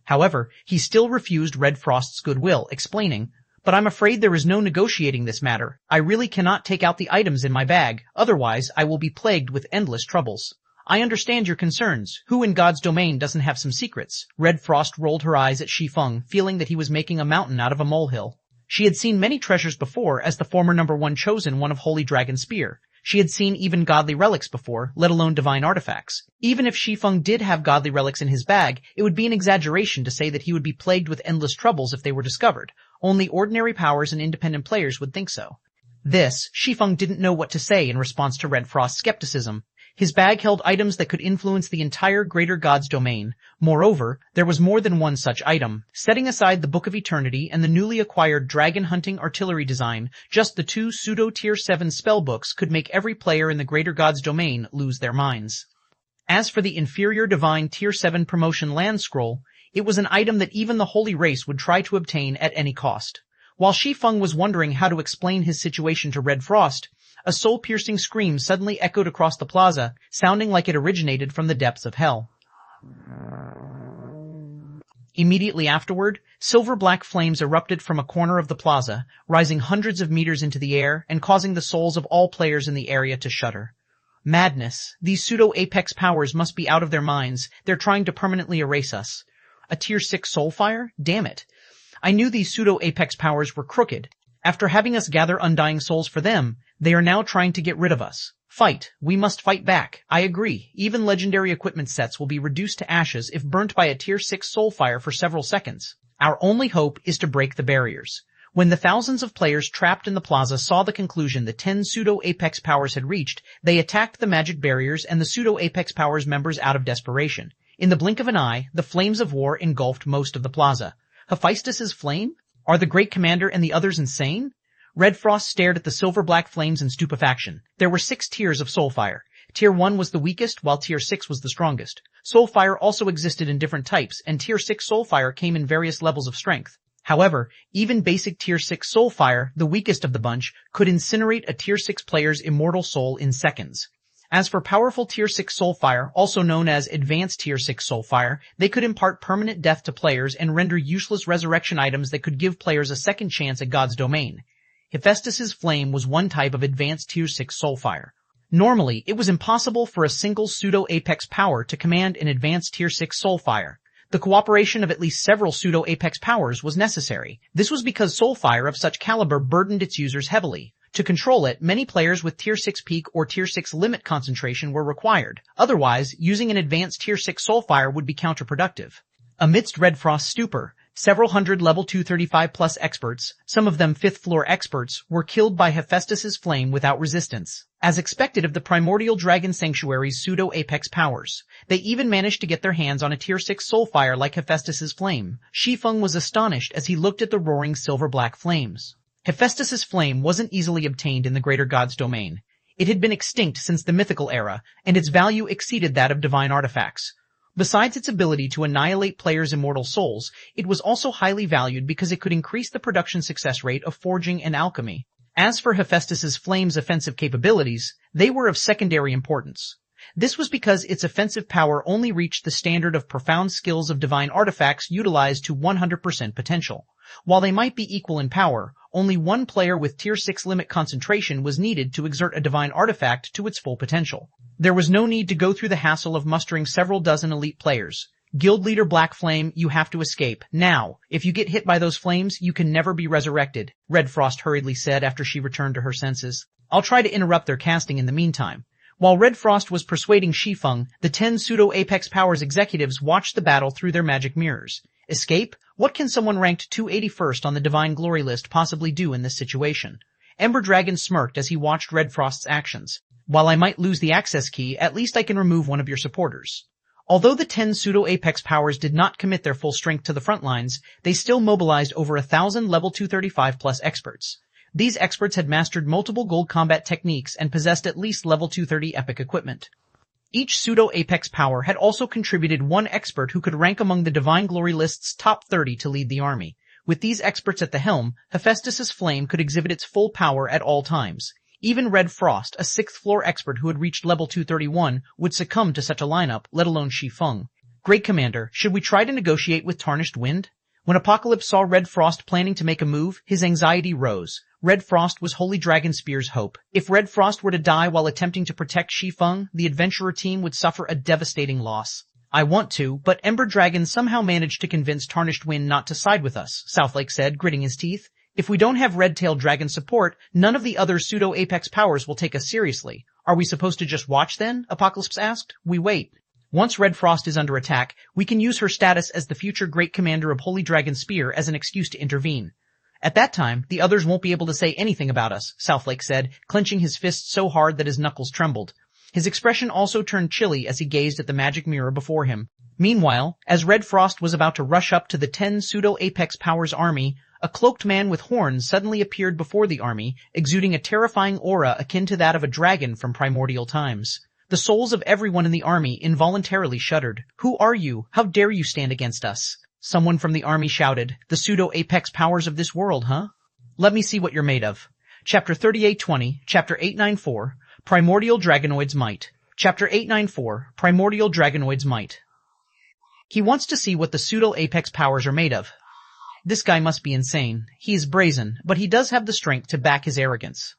A: However, he still refused Red Frost's goodwill, explaining, "But I'm afraid there is no negotiating this matter. I really cannot take out the items in my bag, otherwise I will be plagued with endless troubles." I understand your concerns. Who in God's domain doesn't have some secrets? Red Frost rolled her eyes at Shi Feng, feeling that he was making a mountain out of a molehill. She had seen many treasures before as the former #1 chosen one of Holy Dragon Spear. She had seen even godly relics before, let alone divine artifacts. Even if Shi Feng did have godly relics in his bag, it would be an exaggeration to say that he would be plagued with endless troubles if they were discovered. Only ordinary powers and independent players would think so. Shi Feng didn't know what to say in response to Red Frost's skepticism. His bag held items that could influence the entire Greater God's domain. Moreover, there was more than one such item. Setting aside the Book of Eternity and the newly acquired Dragon Hunting Artillery design, just the 2 pseudo-Tier 7 spellbooks could make every player in the Greater God's domain lose their minds. As for the inferior Divine Tier 7 Promotion Land Scroll, it was an item that even the Holy Race would try to obtain at any cost. While Shi Feng was wondering how to explain his situation to Red Frost, a soul-piercing scream suddenly echoed across the plaza, sounding like it originated from the depths of hell. Immediately afterward, silver-black flames erupted from a corner of the plaza, rising hundreds of meters into the air and causing the souls of all players in the area to shudder. Madness. These pseudo-apex powers must be out of their minds. They're trying to permanently erase us. A Tier 6 soulfire? Damn it. I knew these pseudo-apex powers were crooked. After having us gather undying souls for them, they are now trying to get rid of us. Fight. We must fight back. I agree. Even legendary equipment sets will be reduced to ashes if burnt by a Tier 6 soulfire for several seconds. Our only hope is to break the barriers. When the thousands of players trapped in the plaza saw the conclusion the 10 pseudo-apex powers had reached, they attacked the magic barriers and the pseudo-apex powers members out of desperation. In the blink of an eye, the flames of war engulfed most of the plaza. Hephaestus's flame? Are the great commander and the others insane? Red Frost stared at the silver-black flames in stupefaction. There were 6 tiers of soulfire. Tier 1 was the weakest, while Tier 6 was the strongest. Soulfire also existed in different types, and Tier 6 soulfire came in various levels of strength. However, even basic Tier 6 soulfire, the weakest of the bunch, could incinerate a Tier 6 player's immortal soul in seconds. As for powerful Tier 6 soulfire, also known as advanced Tier 6 soulfire, they could impart permanent death to players and render useless resurrection items that could give players a second chance at God's domain. Hephaestus's flame was one type of advanced Tier 6 soulfire. Normally, it was impossible for a single pseudo-apex power to command an advanced Tier 6 soulfire. The cooperation of at least several pseudo-apex powers was necessary. This was because soulfire of such caliber burdened its users heavily. To control it, many players with Tier 6 peak or Tier 6 limit concentration were required. Otherwise, using an advanced Tier 6 soulfire would be counterproductive. Amidst Red Frost's stupor, several hundred level 235+ experts, some of them 5th floor experts, were killed by Hephaestus's flame without resistance. As expected of the primordial dragon sanctuary's pseudo-apex powers, they even managed to get their hands on a Tier 6 soulfire like Hephaestus's flame. Shi Feng was astonished as he looked at the roaring silver-black flames. Hephaestus's flame wasn't easily obtained in the Greater God's domain. It had been extinct since the mythical era, and its value exceeded that of divine artifacts. Besides its ability to annihilate players' immortal souls, it was also highly valued because it could increase the production success rate of forging and alchemy. As for Hephaestus's flame's offensive capabilities, they were of secondary importance. This was because its offensive power only reached the standard of profound skills of divine artifacts utilized to 100% potential. While they might be equal in power, only one player with Tier 6 limit concentration was needed to exert a divine artifact to its full potential. There was no need to go through the hassle of mustering several dozen elite players. Guild leader Black Flame, you have to escape. Now, if you get hit by those flames, you can never be resurrected, Red Frost hurriedly said after she returned to her senses. I'll try to interrupt their casting in the meantime. While Red Frost was persuading Shi Feng, the 10 pseudo-Apex Powers executives watched the battle through their magic mirrors. Escape? What can someone ranked 281st on the Divine Glory list possibly do in this situation? Ember Dragon smirked as he watched Red Frost's actions. While I might lose the access key, at least I can remove one of your supporters. Although the 10 pseudo-Apex Powers did not commit their full strength to the front lines, they still mobilized over 1,000 level 235 plus experts. These experts had mastered multiple gold combat techniques and possessed at least level 230 epic equipment. Each pseudo-Apex power had also contributed one expert who could rank among the Divine Glory list's top 30 to lead the army. With these experts at the helm, Hephaestus's flame could exhibit its full power at all times. Even Red Frost, a 6th floor expert who had reached level 231, would succumb to such a lineup, let alone Shi Feng. Great Commander, should we try to negotiate with Tarnished Wind? When Apocalypse saw Red Frost planning to make a move, his anxiety rose. Red Frost was Holy Dragon Spear's hope. If Red Frost were to die while attempting to protect Shi Feng, the adventurer team would suffer a devastating loss. I want to, but Ember Dragon somehow managed to convince Tarnished Wind not to side with us, Southlake said, gritting his teeth. If we don't have Red-Tailed Dragon support, none of the other pseudo-Apex powers will take us seriously. Are we supposed to just watch then? Apocalypse asked. We wait. Once Red Frost is under attack, we can use her status as the future Great Commander of Holy Dragon Spear as an excuse to intervene. At that time, the others won't be able to say anything about us, Southlake said, clenching his fists so hard that his knuckles trembled. His expression also turned chilly as he gazed at the magic mirror before him. Meanwhile, as Red Frost was about to rush up to the 10 pseudo-Apex Powers army, a cloaked man with horns suddenly appeared before the army, exuding a terrifying aura akin to that of a dragon from primordial times. The souls of everyone in the army involuntarily shuddered. Who are you? How dare you stand against us? Someone from the army shouted. The pseudo-Apex Powers of this world, huh? Let me see what you're made of. Chapter 3820, Chapter 894, Primordial Dragonoid's Might. Chapter 894, Primordial Dragonoid's Might. He wants to see what the pseudo-Apex Powers are made of. This guy must be insane. He is brazen, but he does have the strength to back his arrogance.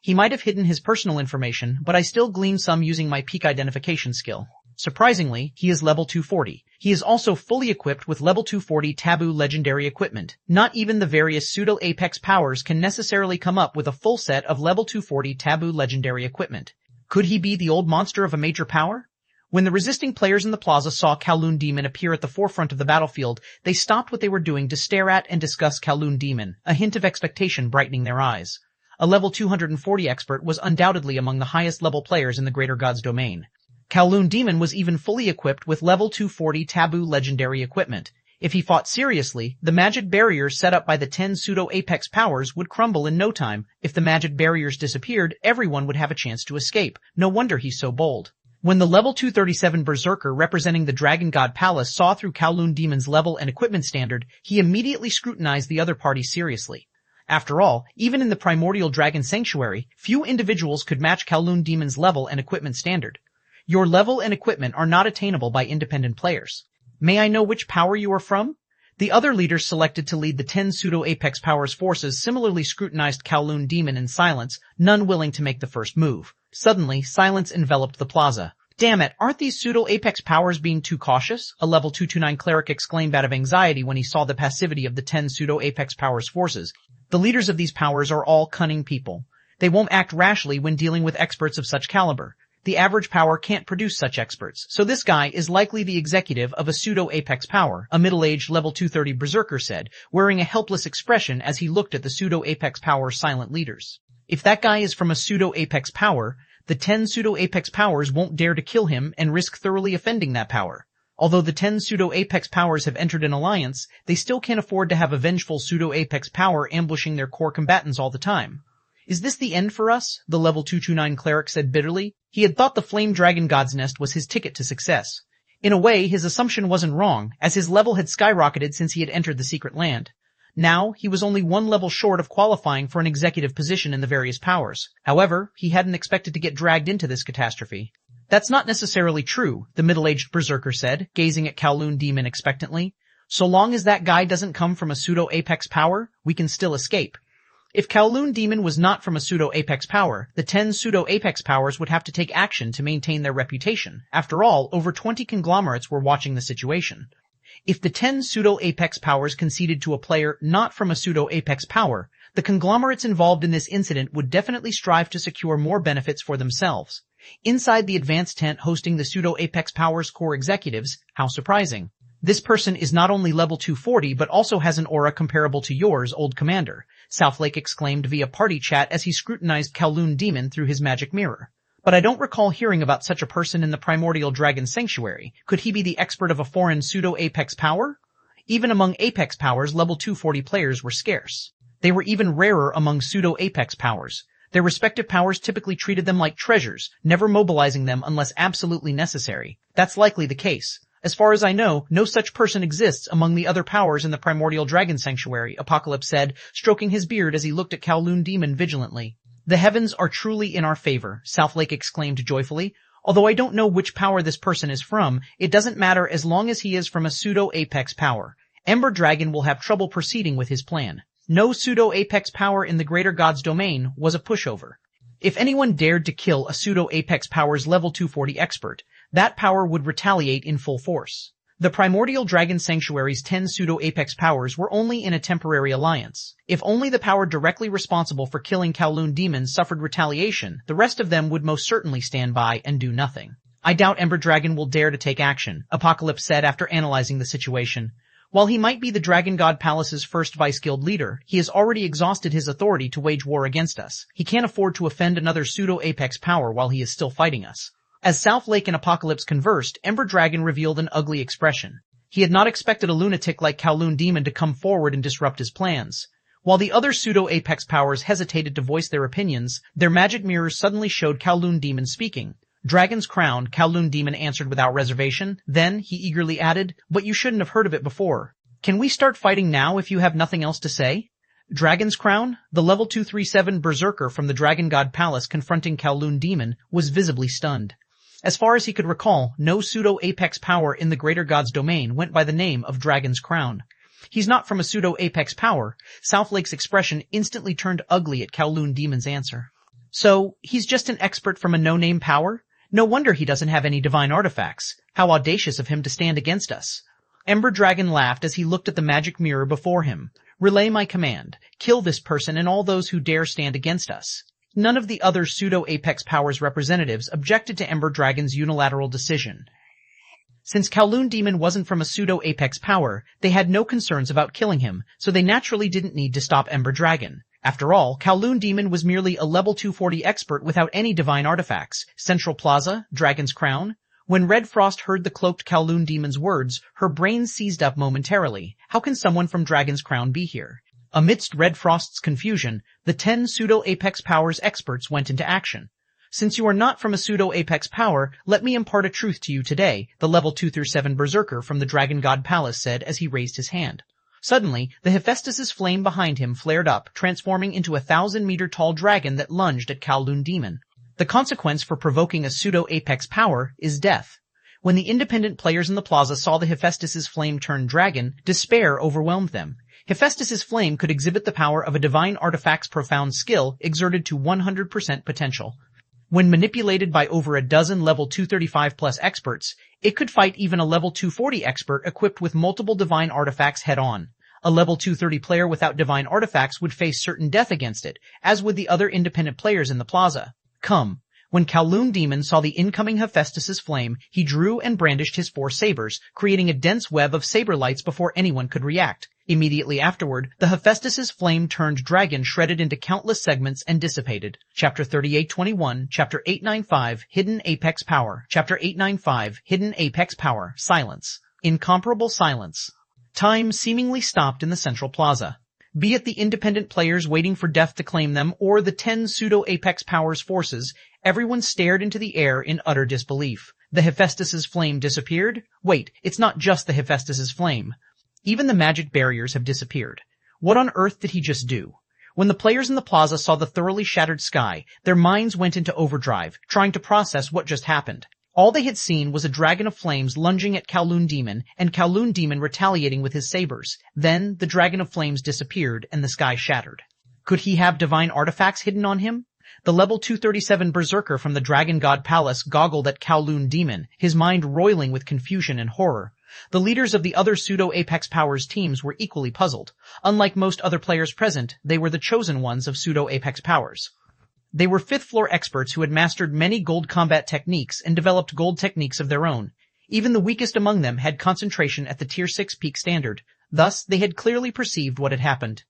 A: He might have hidden his personal information, but I still glean some using my peak identification skill. Surprisingly, he is level 240. He is also fully equipped with level 240 taboo legendary equipment. Not even the various pseudo-Apex powers can necessarily come up with a full set of level 240 taboo legendary equipment. Could he be the old monster of a major power? When the resisting players in the plaza saw Kowloon Demon appear at the forefront of the battlefield, they stopped what they were doing to stare at and discuss Kowloon Demon, a hint of expectation brightening their eyes. A level 240 expert was undoubtedly among the highest level players in the Greater God's domain. Kowloon Demon was even fully equipped with level 240 taboo legendary equipment. If he fought seriously, the magic barriers set up by the 10 pseudo-Apex powers would crumble in no time. If the magic barriers disappeared, everyone would have a chance to escape. No wonder he's so bold. When the level 237 Berserker representing the Dragon God Palace saw through Kowloon Demon's level and equipment standard, he immediately scrutinized the other party seriously. After all, even in the Primordial Dragon Sanctuary, few individuals could match Kowloon Demon's level and equipment standard. Your level and equipment are not attainable by independent players. May I know which power you are from? The other leaders selected to lead the 10 pseudo-Apex Powers forces similarly scrutinized Kowloon Demon in silence, none willing to make the first move. Suddenly, silence enveloped the plaza. Damn it, aren't these pseudo-Apex Powers being too cautious? A level 229 cleric exclaimed out of anxiety when he saw the passivity of the 10 pseudo-Apex Powers forces. The leaders of these powers are all cunning people. They won't act rashly when dealing with experts of such caliber. The average power can't produce such experts, so this guy is likely the executive of a pseudo-Apex power, a middle-aged level 230 berserker said, wearing a helpless expression as he looked at the pseudo-Apex power's silent leaders. If that guy is from a pseudo-Apex power, the 10 pseudo-Apex powers won't dare to kill him and risk thoroughly offending that power. Although the 10 pseudo-Apex powers have entered an alliance, they still can't afford to have a vengeful pseudo-Apex power ambushing their core combatants all the time. Is this the end for us? The level 229 cleric said bitterly. He had thought the Flame Dragon God's Nest was his ticket to success. In a way, his assumption wasn't wrong, as his level had skyrocketed since he had entered the secret land. Now, he was only one level short of qualifying for an executive position in the various powers. However, he hadn't expected to get dragged into this catastrophe. That's not necessarily true, the middle-aged berserker said, gazing at Kowloon Demon expectantly. So long as that guy doesn't come from a pseudo-apex power, we can still escape. If Kowloon Demon was not from a pseudo-apex power, the 10 pseudo-apex powers would have to take action to maintain their reputation. After all, over 20 conglomerates were watching the situation. If the 10 pseudo-apex powers conceded to a player not from a pseudo-apex power, the conglomerates involved in this incident would definitely strive to secure more benefits for themselves. Inside the advanced tent hosting the pseudo-apex powers core executives, how surprising. This person is not only level 240 but also has an aura comparable to yours, old commander, Southlake exclaimed via party chat as he scrutinized Kowloon Demon through his magic mirror. But I don't recall hearing about such a person in the primordial dragon sanctuary. Could he be the expert of a foreign pseudo-apex power? Even among apex powers, level 240 players were scarce. They were even rarer among pseudo-apex powers. Their respective powers typically treated them like treasures, never mobilizing them unless absolutely necessary. That's likely the case. As far as I know, no such person exists among the other powers in the primordial dragon sanctuary, Apocalypse said, stroking his beard as he looked at Kowloon Demon vigilantly. The heavens are truly in our favor, Southlake exclaimed joyfully. Although I don't know which power this person is from, it doesn't matter as long as he is from a pseudo-apex power. Ember Dragon will have trouble proceeding with his plan. No pseudo-apex power in the greater god's domain was a pushover. If anyone dared to kill a pseudo-apex power's level 240 expert, that power would retaliate in full force. The primordial dragon sanctuary's 10 pseudo-apex powers were only in a temporary alliance. If only the power directly responsible for killing Kowloon Demon suffered retaliation, the rest of them would most certainly stand by and do nothing. I doubt Ember Dragon will dare to take action, Apocalypse said after analyzing the situation. While he might be the Dragon God Palace's first Vice-Guild leader, he has already exhausted his authority to wage war against us. He can't afford to offend another pseudo-apex power while he is still fighting us. As Southlake and Apocalypse conversed, Ember Dragon revealed an ugly expression. He had not expected a lunatic like Kowloon Demon to come forward and disrupt his plans. While the other pseudo-apex powers hesitated to voice their opinions, their magic mirrors suddenly showed Kowloon Demon speaking. Dragon's Crown, Kowloon Demon answered without reservation. Then, he eagerly added, but you shouldn't have heard of it before. Can we start fighting now if you have nothing else to say? Dragon's Crown, the level 237 berserker from the Dragon God Palace confronting Kowloon Demon, was visibly stunned. As far as he could recall, no pseudo-apex power in the greater god's domain went by the name of Dragon's Crown. He's not from a pseudo-apex power. Southlake's expression instantly turned ugly at Kowloon Demon's answer. So, he's just an expert from a no-name power? No wonder he doesn't have any divine artifacts. How audacious of him to stand against us. Ember Dragon laughed as he looked at the magic mirror before him. Relay my command. Kill this person and all those who dare stand against us. None of the other pseudo-apex powers representatives objected to Ember Dragon's unilateral decision. Since Kowloon Demon wasn't from a pseudo-apex power, they had no concerns about killing him, so they naturally didn't need to stop Ember Dragon. After all, Kowloon Demon was merely a level 240 expert without any divine artifacts. Central Plaza, Dragon's Crown. When Red Frost heard the cloaked Kowloon Demon's words, her brain seized up momentarily. How can someone from Dragon's Crown be here? Amidst Red Frost's confusion, the 10 pseudo-apex powers experts went into action. Since you are not from a pseudo-apex power, let me impart a truth to you today, the level 2-7 berserker from the Dragon God Palace said as he raised his hand. Suddenly, the Hephaestus's flame behind him flared up, transforming into a 1,000-meter-tall dragon that lunged at Kowloon Demon. The consequence for provoking a pseudo-apex power is death. When the independent players in the plaza saw the Hephaestus's flame turn dragon, despair overwhelmed them. Hephaestus's flame could exhibit the power of a divine artifact's profound skill exerted to 100% potential. When manipulated by over a dozen level 235+ experts, it could fight even a level 240 expert equipped with multiple divine artifacts head-on. A level 230 player without divine artifacts would face certain death against it, as would the other independent players in the plaza. Come. When Kowloon Demon saw the incoming Hephaestus's flame, he drew and brandished his 4 sabers, creating a dense web of saber lights before anyone could react. Immediately afterward, the Hephaestus's flame-turned dragon shredded into countless segments and dissipated. Chapter 3821, Chapter 895, Hidden Apex Power. Chapter 895, Hidden Apex Power. Silence. Incomparable silence. Time seemingly stopped in the central plaza. Be it the independent players waiting for death to claim them or the 10 pseudo-apex powers forces, Everyone stared into the air in utter disbelief. The Hephaestus's flame disappeared? Wait, it's not just the Hephaestus's flame. Even the magic barriers have disappeared. What on earth did he just do? When the players in the plaza saw the thoroughly shattered sky, their minds went into overdrive, trying to process what just happened. All they had seen was a dragon of flames lunging at Kowloon Demon, and Kowloon Demon retaliating with his sabers. Then, the dragon of flames disappeared, and the sky shattered. Could he have divine artifacts hidden on him? The level 237 berserker from the Dragon God Palace goggled at Kowloon Demon, his mind roiling with confusion and horror. The leaders of the other Pseudo-Apex Powers teams were equally puzzled. Unlike most other players present, they were the chosen ones of Pseudo-Apex Powers. They were 5th floor experts who had mastered many gold combat techniques and developed gold techniques of their own. Even the weakest among them had concentration at the Tier 6 peak standard. Thus, they had clearly perceived what had happened.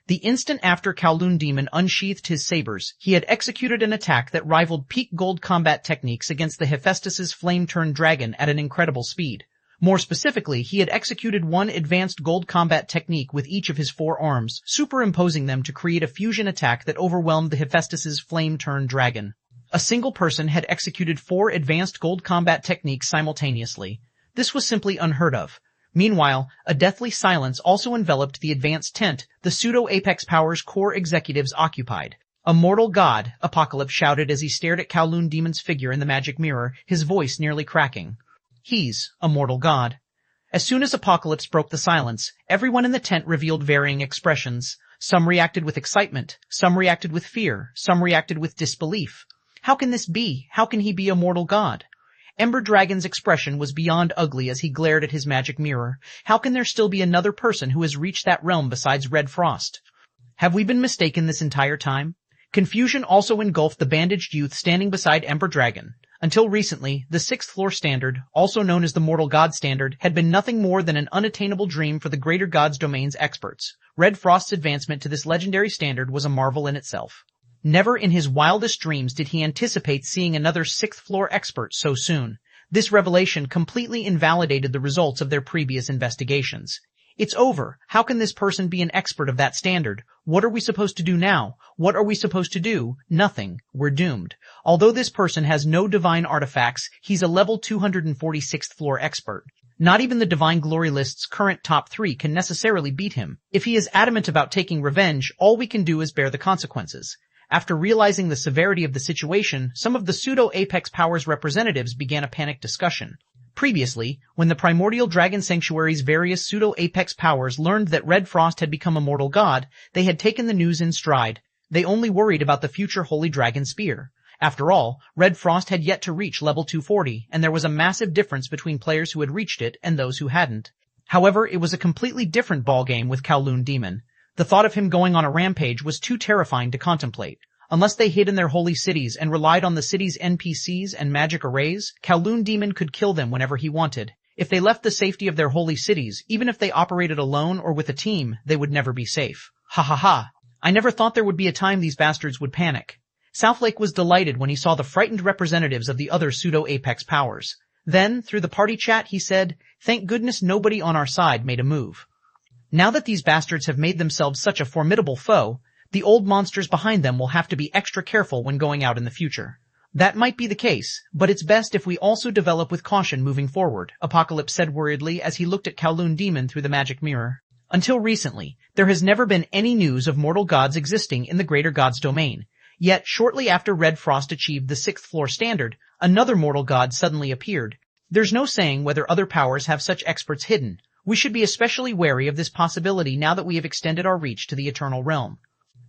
A: The instant after Kowloon Demon unsheathed his sabers, he had executed an attack that rivaled peak gold combat techniques against the Hephaestus's flame-turned dragon at an incredible speed. More specifically, he had executed one advanced gold combat technique with each of his 4 arms, superimposing them to create a fusion attack that overwhelmed the Hephaestus's flame-turned dragon. A single person had executed 4 advanced gold combat techniques simultaneously. This was simply unheard of. Meanwhile, a deathly silence also enveloped the advanced tent the Pseudo-Apex Powers core executives occupied. "A mortal god," Apocalypse shouted as he stared at Kowloon Demon's figure in the magic mirror, his voice nearly cracking. He's a mortal god. As soon as Apocalypse broke the silence, everyone in the tent revealed varying expressions. Some reacted with excitement, some reacted with fear, some reacted with disbelief. How can this be? How can he be a mortal god? Ember Dragon's expression was beyond ugly as he glared at his magic mirror. How can there still be another person who has reached that realm besides Red Frost? Have we been mistaken this entire time? Confusion also engulfed the bandaged youth standing beside Ember Dragon. Until recently, the 6th floor standard, also known as the Mortal God standard, had been nothing more than an unattainable dream for the Greater Gods Domain's experts. Red Frost's advancement to this legendary standard was a marvel in itself. Never in his wildest dreams did he anticipate seeing another 6th floor expert so soon. This revelation completely invalidated the results of their previous investigations. It's over. How can this person be an expert of that standard? What are we supposed to do now? What are we supposed to do? Nothing. We're doomed. Although this person has no divine artifacts, he's a level 246th floor expert. Not even the Divine Glory list's current top 3 can necessarily beat him. If he is adamant about taking revenge, all we can do is bear the consequences. After realizing the severity of the situation, some of the Pseudo-Apex Powers representatives began a panicked discussion. Previously, when the Primordial Dragon Sanctuary's various Pseudo-Apex Powers learned that Red Frost had become a mortal god, they had taken the news in stride. They only worried about the future Holy Dragon Spear. After all, Red Frost had yet to reach level 240, and there was a massive difference between players who had reached it and those who hadn't. However, it was a completely different ballgame with Kowloon Demon. The thought of him going on a rampage was too terrifying to contemplate. Unless they hid in their holy cities and relied on the city's NPCs and magic arrays, Kowloon Demon could kill them whenever he wanted. If they left the safety of their holy cities, even if they operated alone or with a team, they would never be safe. Ha ha ha. I never thought there would be a time these bastards would panic. Southlake was delighted when he saw the frightened representatives of the other Pseudo-Apex Powers. Then, through the party chat, he said, "Thank goodness nobody on our side made a move. Now that these bastards have made themselves such a formidable foe, the old monsters behind them will have to be extra careful when going out in the future." That might be the case, but it's best if we also develop with caution moving forward, Apocalypse said worriedly as he looked at Kowloon Demon through the magic mirror. Until recently, there has never been any news of mortal gods existing in the Greater Gods Domain. Yet, shortly after Red Frost achieved the 6th floor standard, another mortal god suddenly appeared. There's no saying whether other powers have such experts hidden. We should be especially wary of this possibility now that we have extended our reach to the Eternal Realm.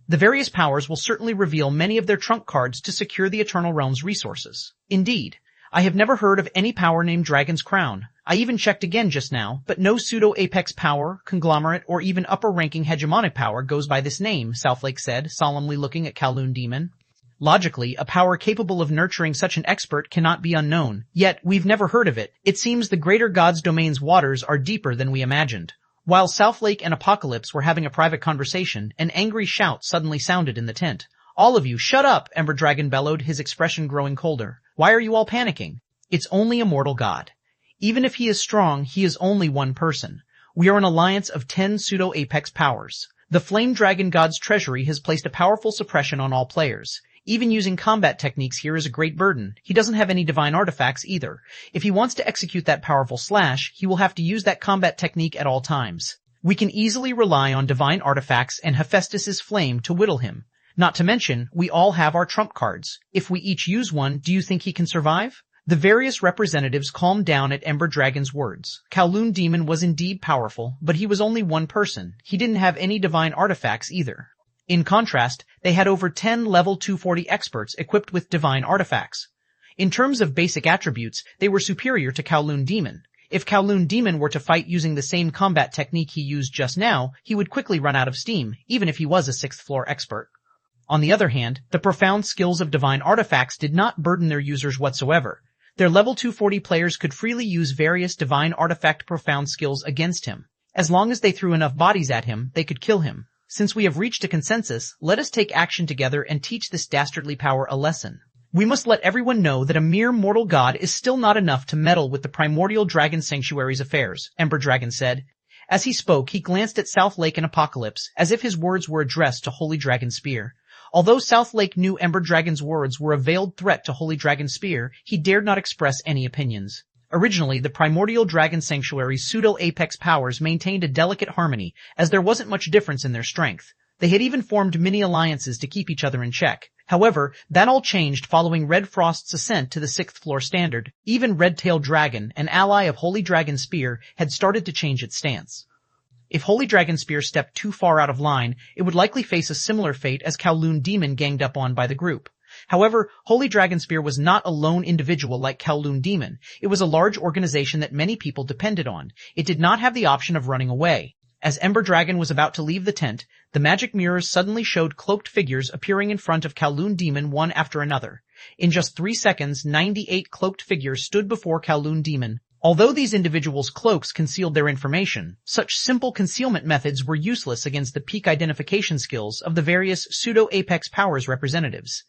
A: The various powers will certainly reveal many of their trump cards to secure the Eternal Realm's resources. Indeed, I have never heard of any power named Dragon's Crown. I even checked again just now, but no Pseudo-Apex power, conglomerate, or even upper-ranking hegemonic power goes by this name, Southlake said, solemnly looking at Kowloon Demon. Logically, a power capable of nurturing such an expert cannot be unknown, yet we've never heard of it. It seems the Greater Gods Domain's waters are deeper than we imagined. While Southlake and Apocalypse were having a private conversation, an angry shout suddenly sounded in the tent. "All of you, shut up!" Ember Dragon bellowed, his expression growing colder. "Why are you all panicking? It's only a mortal god. Even if he is strong, he is only one person. We are an alliance of 10 Pseudo-Apex powers. The Flame Dragon God's treasury has placed a powerful suppression on all players. Even using combat techniques here is a great burden. He doesn't have any divine artifacts either. If he wants to execute that powerful slash, he will have to use that combat technique at all times. We can easily rely on divine artifacts and Hephaestus's flame to whittle him. Not to mention, we all have our trump cards. If we each use one, do you think he can survive? The various representatives calmed down at Ember Dragon's words. Kowloon Demon was indeed powerful, but he was only one person. He didn't have any divine artifacts either. In contrast, they had over 10 level 240 experts equipped with divine artifacts. In terms of basic attributes, they were superior to Kowloon Demon. If Kowloon Demon were to fight using the same combat technique he used just now, he would quickly run out of steam, even if he was a 6th floor expert. On the other hand, the profound skills of divine artifacts did not burden their users whatsoever. Their level 240 players could freely use various divine artifact profound skills against him. As long as they threw enough bodies at him, they could kill him. Since we have reached a consensus, let us take action together and teach this dastardly power a lesson. We must let everyone know that a mere mortal god is still not enough to meddle with the primordial dragon sanctuary's affairs, Ember Dragon said. As he spoke, he glanced at South Lake and Apocalypse, as if his words were addressed to Holy Dragon Spear. Although South Lake knew Ember Dragon's words were a veiled threat to Holy Dragon Spear, he dared not express any opinions. Originally, the primordial dragon sanctuary's pseudo-apex powers maintained a delicate harmony, as there wasn't much difference in their strength. They had even formed mini-alliances to keep each other in check. However, that all changed following Red Frost's ascent to the 6th floor standard. Even Red-tailed Dragon, an ally of Holy Dragon Spear, had started to change its stance. If Holy Dragon Spear stepped too far out of line, it would likely face a similar fate as Kowloon Demon ganged up on by the group. However, Holy Dragon Spear was not a lone individual like Kowloon Demon. It was a large organization that many people depended on. It did not have the option of running away. As Ember Dragon was about to leave the tent, the magic mirrors suddenly showed cloaked figures appearing in front of Kowloon Demon one after another. In just 3 seconds, 98 cloaked figures stood before Kowloon Demon. Although these individuals' cloaks concealed their information, such simple concealment methods were useless against the peak identification skills of the various pseudo-apex powers representatives.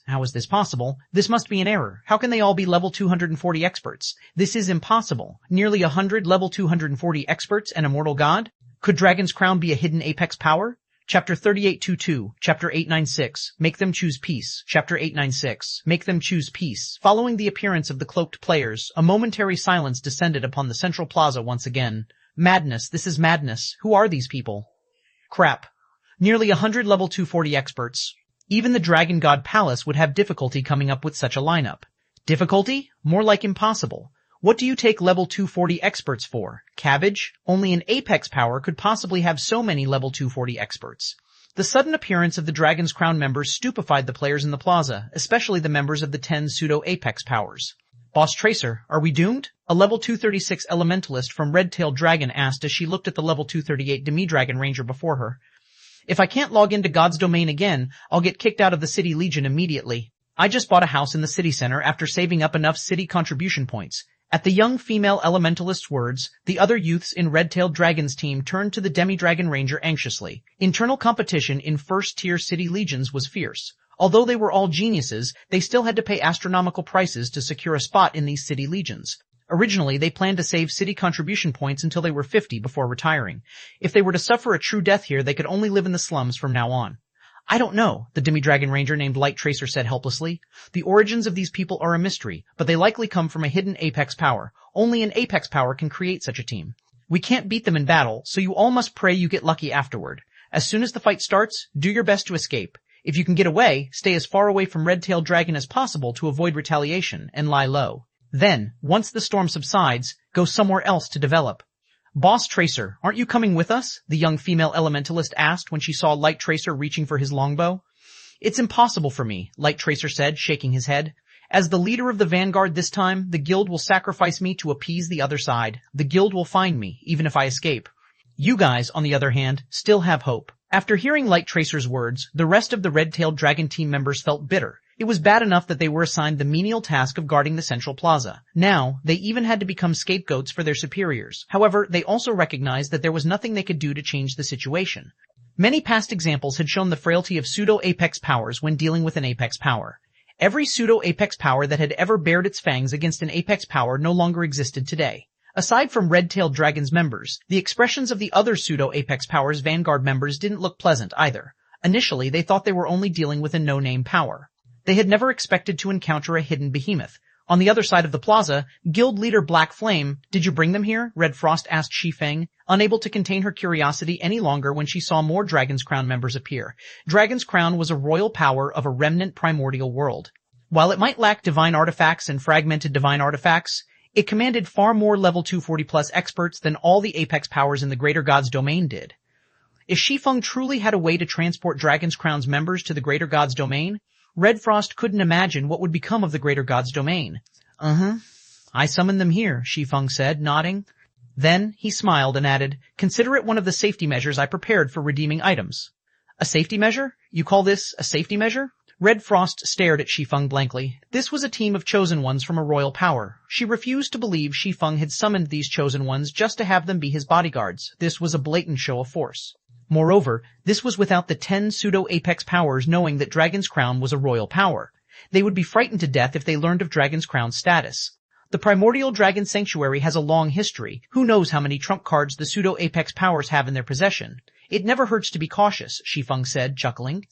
A: How is this possible? This must be an error. How can they all be level 240 experts? This is impossible. Nearly 100 level 240 experts and a mortal god? Could Dragon's Crown be a hidden apex power? Chapter 3822, Chapter 896, Make Them Choose Peace, Chapter 896, Make Them Choose Peace. Following the appearance of the cloaked players, a momentary silence descended upon the central plaza once again. Madness, this is madness. Who are these people? Crap. Nearly 100 level 240 experts. Even the Dragon God Palace would have difficulty coming up with such a lineup. Difficulty? More like impossible. What do you take level 240 experts for? Cabbage? Only an apex power could possibly have so many level 240 experts. The sudden appearance of the Dragon's Crown members stupefied the players in the plaza, especially the members of the 10 pseudo-apex powers. Boss Tracer, are we doomed? A level 236 elementalist from Red-tailed Dragon asked as she looked at the level 238 Demi-Dragon Ranger before her. If I can't log into God's domain again, I'll get kicked out of the City Legion immediately. I just bought a house in the city center after saving up enough city contribution points. At the young female elementalist's words, the other youths in Red-tailed Dragon's team turned to the Demi-Dragon Ranger anxiously. Internal competition in first-tier city legions was fierce. Although they were all geniuses, they still had to pay astronomical prices to secure a spot in these city legions. Originally, they planned to save city contribution points until they were 50 before retiring. If they were to suffer a true death here, they could only live in the slums from now on. I don't know, the Demi-Dragon Ranger named Light Tracer said helplessly. The origins of these people are a mystery, but they likely come from a hidden apex power. Only an apex power can create such a team. We can't beat them in battle, so you all must pray you get lucky afterward. As soon as the fight starts, do your best to escape. If you can get away, stay as far away from Red-tailed Dragon as possible to avoid retaliation, and lie low. Then, once the storm subsides, go somewhere else to develop. Boss Tracer, aren't you coming with us? The young female elementalist asked when she saw Light Tracer reaching for his longbow. It's impossible for me, Light Tracer said, shaking his head. As the leader of the vanguard this time, the guild will sacrifice me to appease the other side. The guild will find me, even if I escape. You guys, on the other hand, still have hope. After hearing Light Tracer's words, the rest of the Red-tailed Dragon team members felt bitter. It was bad enough that they were assigned the menial task of guarding the central plaza. Now, they even had to become scapegoats for their superiors. However, they also recognized that there was nothing they could do to change the situation. Many past examples had shown the frailty of pseudo-apex powers when dealing with an apex power. Every pseudo-apex power that had ever bared its fangs against an apex power no longer existed today. Aside from Red-tailed Dragon's members, the expressions of the other pseudo-apex powers Vanguard members didn't look pleasant either. Initially, they thought they were only dealing with a no-name power. They had never expected to encounter a hidden behemoth. On the other side of the plaza, guild leader Black Flame, "Did you bring them here?" Red Frost asked Shi Feng, unable to contain her curiosity any longer when she saw more Dragon's Crown members appear. Dragon's Crown was a royal power of a remnant primordial world. While it might lack divine artifacts and fragmented divine artifacts, it commanded far more level 240+ experts than all the apex powers in the Greater Gods domain did. If Shi Feng truly had a way to transport Dragon's Crown's members to the Greater Gods domain, Red Frost couldn't imagine what would become of the Greater Gods domain. I summoned them here, Shi Feng said, nodding. Then he smiled and added, "Consider it one of the safety measures I prepared for redeeming items." "A safety measure? You call this a safety measure?" Red Frost stared at Shi Feng blankly. This was a team of chosen ones from a royal power. She refused to believe Shi Feng had summoned these chosen ones just to have them be his bodyguards. This was a blatant show of force. Moreover, this was without the 10 pseudo-apex powers knowing that Dragon's Crown was a royal power. They would be frightened to death if they learned of Dragon's Crown's status. The primordial dragon sanctuary has a long history. Who knows how many trump cards the pseudo-apex powers have in their possession. It never hurts to be cautious, Shi Feng said, chuckling.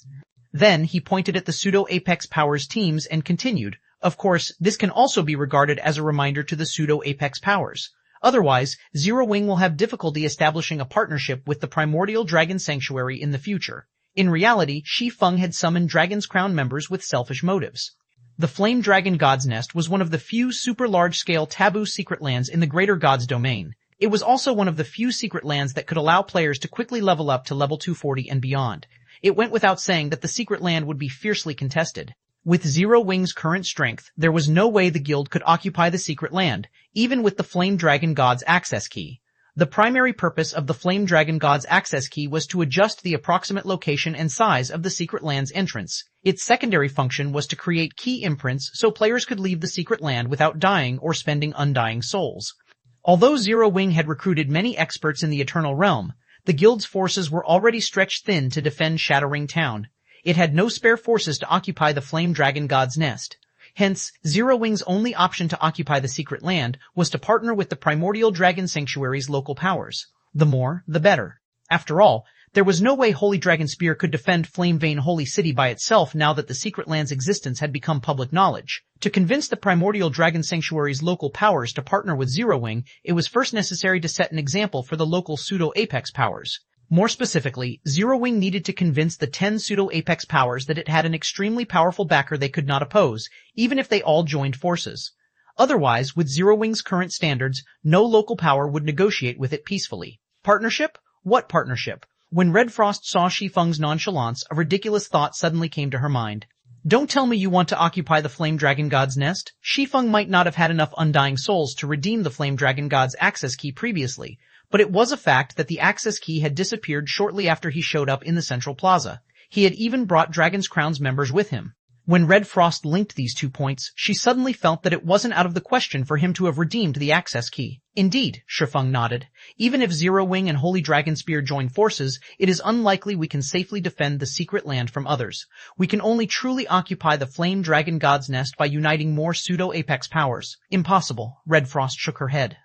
A: Then he pointed at the pseudo-apex powers teams and continued, "Of course, this can also be regarded as a reminder to the pseudo-apex powers. Otherwise, Zero Wing will have difficulty establishing a partnership with the primordial dragon sanctuary in the future." In reality, Shi Feng had summoned Dragon's Crown members with selfish motives. The Flame Dragon God's Nest was one of the few super large-scale taboo secret lands in the Greater Gods domain. It was also one of the few secret lands that could allow players to quickly level up to level 240 and beyond. It went without saying that the secret land would be fiercely contested. With Zero Wing's current strength, there was no way the guild could occupy the secret land, even with the Flame Dragon God's access key. The primary purpose of the Flame Dragon God's access key was to adjust the approximate location and size of the secret land's entrance. Its secondary function was to create key imprints so players could leave the secret land without dying or spending undying souls. Although Zero Wing had recruited many experts in the Eternal Realm, the guild's forces were already stretched thin to defend Shadowring Town. It had no spare forces to occupy the Flame Dragon God's Nest. Hence, Zero Wing's only option to occupy the secret land was to partner with the Primordial Dragon Sanctuary's local powers. The more, the better. After all, there was no way Holy Dragon Spear could defend Flame Vein Holy City by itself now that the secret land's existence had become public knowledge. To convince the Primordial Dragon Sanctuary's local powers to partner with Zero Wing, it was first necessary to set an example for the local pseudo-apex powers. More specifically, Zero Wing needed to convince the 10 pseudo-apex powers that it had an extremely powerful backer they could not oppose, even if they all joined forces. Otherwise, with Zero Wing's current standards, no local power would negotiate with it peacefully. Partnership? What partnership? When Red Frost saw Shi Feng's nonchalance, a ridiculous thought suddenly came to her mind. Don't tell me you want to occupy the Flame Dragon God's Nest. Shi Feng might not have had enough undying souls to redeem the Flame Dragon God's access key previously, but it was a fact that the access key had disappeared shortly after he showed up in the central plaza. He had even brought Dragon's Crown's members with him. When Red Frost linked these 2 points, she suddenly felt that it wasn't out of the question for him to have redeemed the access key. Indeed, Shi Feng nodded. Even if Zero Wing and Holy Dragon Spear join forces, it is unlikely we can safely defend the secret land from others. We can only truly occupy the Flame Dragon God's Nest by uniting more pseudo-apex powers. Impossible. Red Frost shook her head.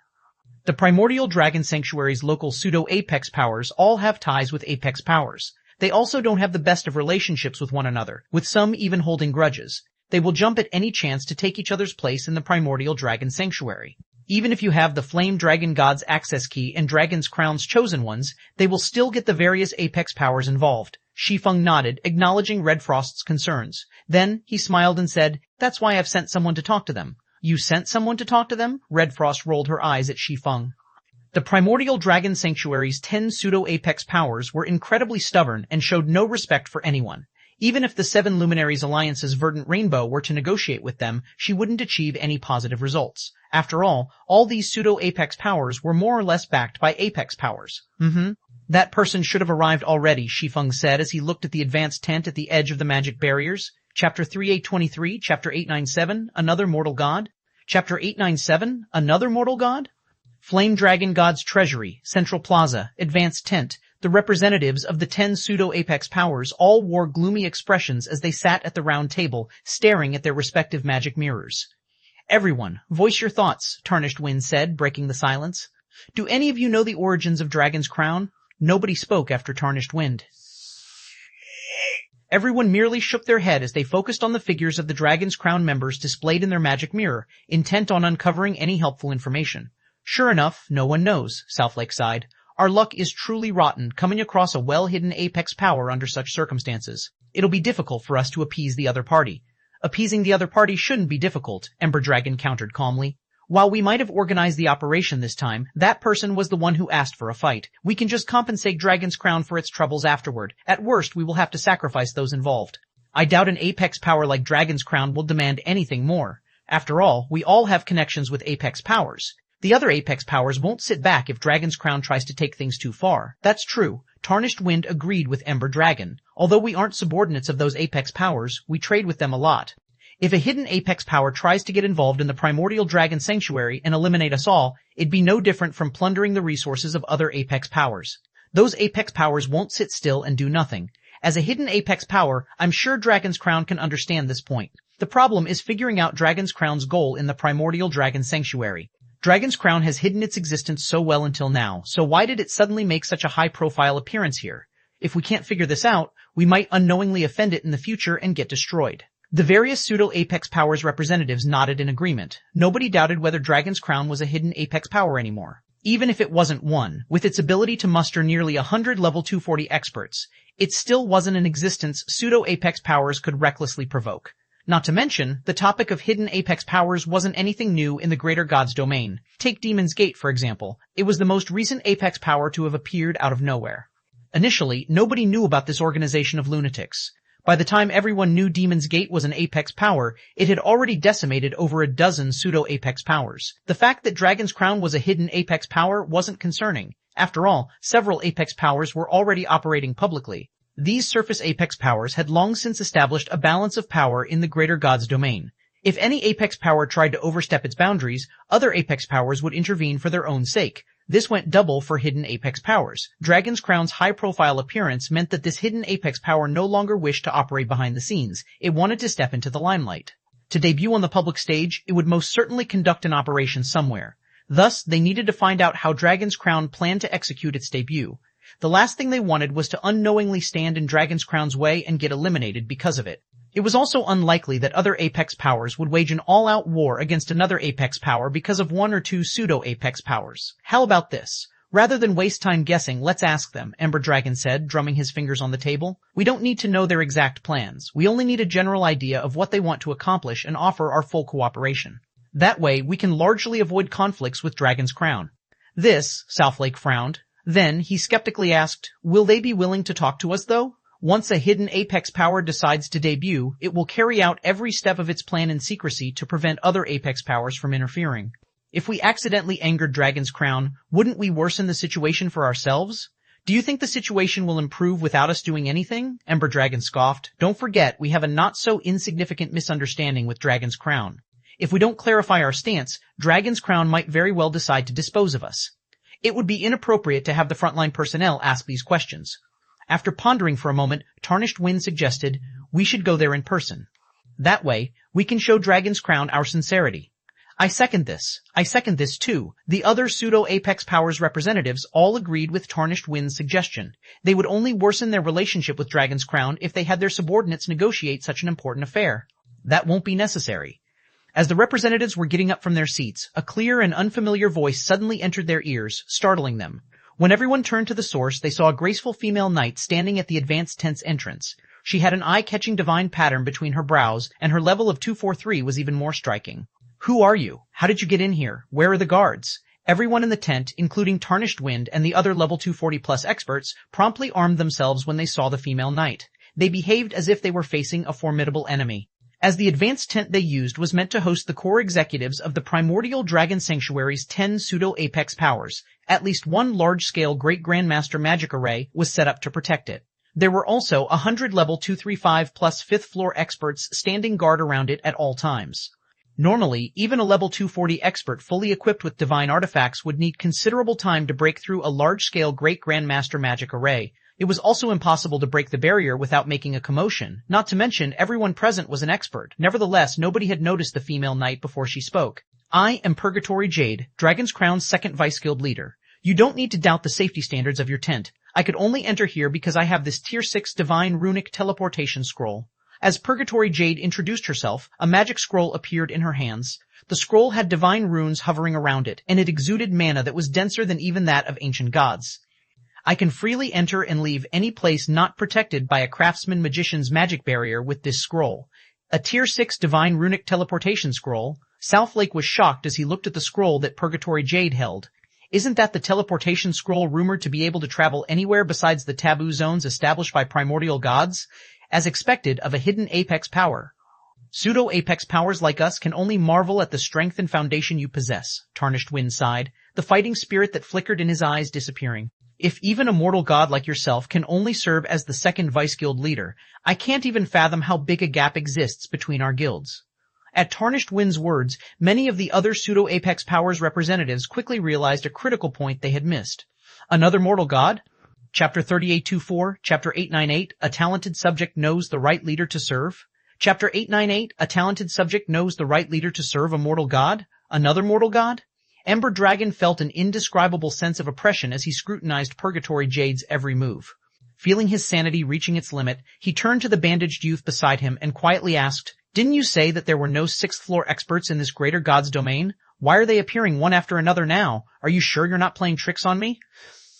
A: The Primordial Dragon Sanctuary's local pseudo-apex powers all have ties with apex powers. They also don't have the best of relationships with one another, with some even holding grudges. They will jump at any chance to take each other's place in the Primordial Dragon Sanctuary. Even if you have the Flame Dragon God's access key and Dragon's Crown's chosen ones, they will still get the various apex powers involved. Shi Feng nodded, acknowledging Red Frost's concerns. Then he smiled and said, "That's why I've sent someone to talk to them." "You sent someone to talk to them?" Red Frost rolled her eyes at Shi Feng. The Primordial Dragon Sanctuary's 10 pseudo-apex powers were incredibly stubborn and showed no respect for anyone. Even if the 7 Luminaries Alliance's Verdant Rainbow were to negotiate with them, she wouldn't achieve any positive results. After all these pseudo-apex powers were more or less backed by apex powers. That person should have arrived already, Shi Feng said as he looked at the advanced tent at the edge of the magic barriers. Chapter 3823, Chapter 897, Another Mortal God. Chapter 897, Another Mortal God? Flame Dragon God's Treasury, Central Plaza, Advanced Tent. The representatives of the 10 pseudo-apex powers all wore gloomy expressions as they sat at the round table, staring at their respective magic mirrors. "Everyone, voice your thoughts," Tarnished Wind said, breaking the silence. "Do any of you know the origins of Dragon's Crown?" Nobody spoke after Tarnished Wind. Everyone merely shook their head as they focused on the figures of the Dragon's Crown members displayed in their magic mirror, intent on uncovering any helpful information. Sure enough, no one knows, Southlake sighed. Our luck is truly rotten, coming across a well-hidden apex power under such circumstances. It'll be difficult for us to appease the other party. Appeasing the other party shouldn't be difficult, Ember Dragon countered calmly. While we might have organized the operation this time, that person was the one who asked for a fight. We can just compensate Dragon's Crown for its troubles afterward. At worst, we will have to sacrifice those involved. I doubt an apex power like Dragon's Crown will demand anything more. After all, we all have connections with apex powers. The other apex powers won't sit back if Dragon's Crown tries to take things too far. That's true. Tarnished Wind agreed with Ember Dragon. Although we aren't subordinates of those apex powers, we trade with them a lot. If a hidden apex power tries to get involved in the primordial dragon sanctuary and eliminate us all, it'd be no different from plundering the resources of other apex powers. Those apex powers won't sit still and do nothing. As a hidden apex power, I'm sure Dragon's Crown can understand this point. The problem is figuring out Dragon's Crown's goal in the primordial dragon sanctuary. Dragon's Crown has hidden its existence so well until now, so why did it suddenly make such a high-profile appearance here? If we can't figure this out, we might unknowingly offend it in the future and get destroyed. The various pseudo-apex powers representatives nodded in agreement. Nobody doubted whether Dragon's Crown was a hidden apex power anymore. Even if it wasn't one, with its ability to muster nearly 100 level 240 experts, it still wasn't an existence pseudo-apex powers could recklessly provoke. Not to mention, the topic of hidden apex powers wasn't anything new in the greater god's domain. Take Demon's Gate, for example. It was the most recent apex power to have appeared out of nowhere. Initially, nobody knew about this organization of lunatics. By the time everyone knew Demon's Gate was an apex power, it had already decimated over a dozen pseudo-apex powers. The fact that Dragon's Crown was a hidden apex power wasn't concerning. After all, several apex powers were already operating publicly. These surface apex powers had long since established a balance of power in the greater god's domain. If any apex power tried to overstep its boundaries, other apex powers would intervene for their own sake. This went double for hidden apex powers. Dragon's Crown's high-profile appearance meant that this hidden apex power no longer wished to operate behind the scenes. It wanted to step into the limelight. To debut on the public stage, it would most certainly conduct an operation somewhere. Thus, they needed to find out how Dragon's Crown planned to execute its debut. The last thing they wanted was to unknowingly stand in Dragon's Crown's way and get eliminated because of it. It was also unlikely that other apex powers would wage an all-out war against another apex power because of one or two pseudo-apex powers. How about this? Rather than waste time guessing, let's ask them, Ember Dragon said, drumming his fingers on the table. We don't need to know their exact plans. We only need a general idea of what they want to accomplish and offer our full cooperation. That way, we can largely avoid conflicts with Dragon's Crown. This, Southlake frowned. Then, he skeptically asked, will they be willing to talk to us, though? Once a hidden apex power decides to debut, it will carry out every step of its plan in secrecy to prevent other apex powers from interfering. If we accidentally angered Dragon's Crown, wouldn't we worsen the situation for ourselves? Do you think the situation will improve without us doing anything? Ember Dragon scoffed. Don't forget, we have a not-so-insignificant misunderstanding with Dragon's Crown. If we don't clarify our stance, Dragon's Crown might very well decide to dispose of us. It would be inappropriate to have the frontline personnel ask these questions. After pondering for a moment, Tarnished Wind suggested, we should go there in person. That way, we can show Dragon's Crown our sincerity. I second this. I second this too. The other pseudo-apex powers representatives all agreed with Tarnished Wind's suggestion. They would only worsen their relationship with Dragon's Crown if they had their subordinates negotiate such an important affair. That won't be necessary. As the representatives were getting up from their seats, a clear and unfamiliar voice suddenly entered their ears, startling them. When everyone turned to the source, they saw a graceful female knight standing at the advanced tent's entrance. She had an eye-catching divine pattern between her brows, and her level of 243 was even more striking. Who are you? How did you get in here? Where are the guards? Everyone in the tent, including Tarnished Wind and the other level 240-plus experts, promptly armed themselves when they saw the female knight. They behaved as if they were facing a formidable enemy. As the advanced tent they used was meant to host the core executives of the primordial dragon sanctuary's 10 pseudo-apex powers, at least one large-scale Great Grandmaster magic array was set up to protect it. There were also 100 level 235 plus 5th floor experts standing guard around it at all times. Normally, even a level 240 expert fully equipped with divine artifacts would need considerable time to break through a large-scale Great Grandmaster magic array. It was also impossible to break the barrier without making a commotion, not to mention everyone present was an expert. Nevertheless, nobody had noticed the female knight before she spoke. I am Purgatory Jade, Dragon's Crown's second Vice Guild leader. You don't need to doubt the safety standards of your tent. I could only enter here because I have this Tier 6 Divine Runic Teleportation Scroll. As Purgatory Jade introduced herself, a magic scroll appeared in her hands. The scroll had divine runes hovering around it, and it exuded mana that was denser than even that of ancient gods. I can freely enter and leave any place not protected by a craftsman magician's magic barrier with this scroll. A Tier 6 Divine Runic Teleportation Scroll. Southlake was shocked as he looked at the scroll that Purgatory Jade held. Isn't that the teleportation scroll rumored to be able to travel anywhere besides the taboo zones established by primordial gods? As expected of a hidden apex power. Pseudo-apex powers like us can only marvel at the strength and foundation you possess, Tarnished Wind sighed, the fighting spirit that flickered in his eyes disappearing. If even a mortal god like yourself can only serve as the second vice guild leader, I can't even fathom how big a gap exists between our guilds. At Tarnished Wind's words, many of the other pseudo-apex powers representatives quickly realized a critical point they had missed. Another mortal god? Chapter 3824, Chapter 898, A Talented Subject Knows the Right Leader to Serve. Chapter 898, A Talented Subject Knows the Right Leader to Serve a Mortal God? Another mortal god? Ember Dragon felt an indescribable sense of oppression as he scrutinized Purgatory Jade's every move. Feeling his sanity reaching its limit, he turned to the bandaged youth beside him and quietly asked, "Didn't you say that there were no sixth-floor experts in this greater god's domain? Why are they appearing one after another now? Are you sure you're not playing tricks on me?"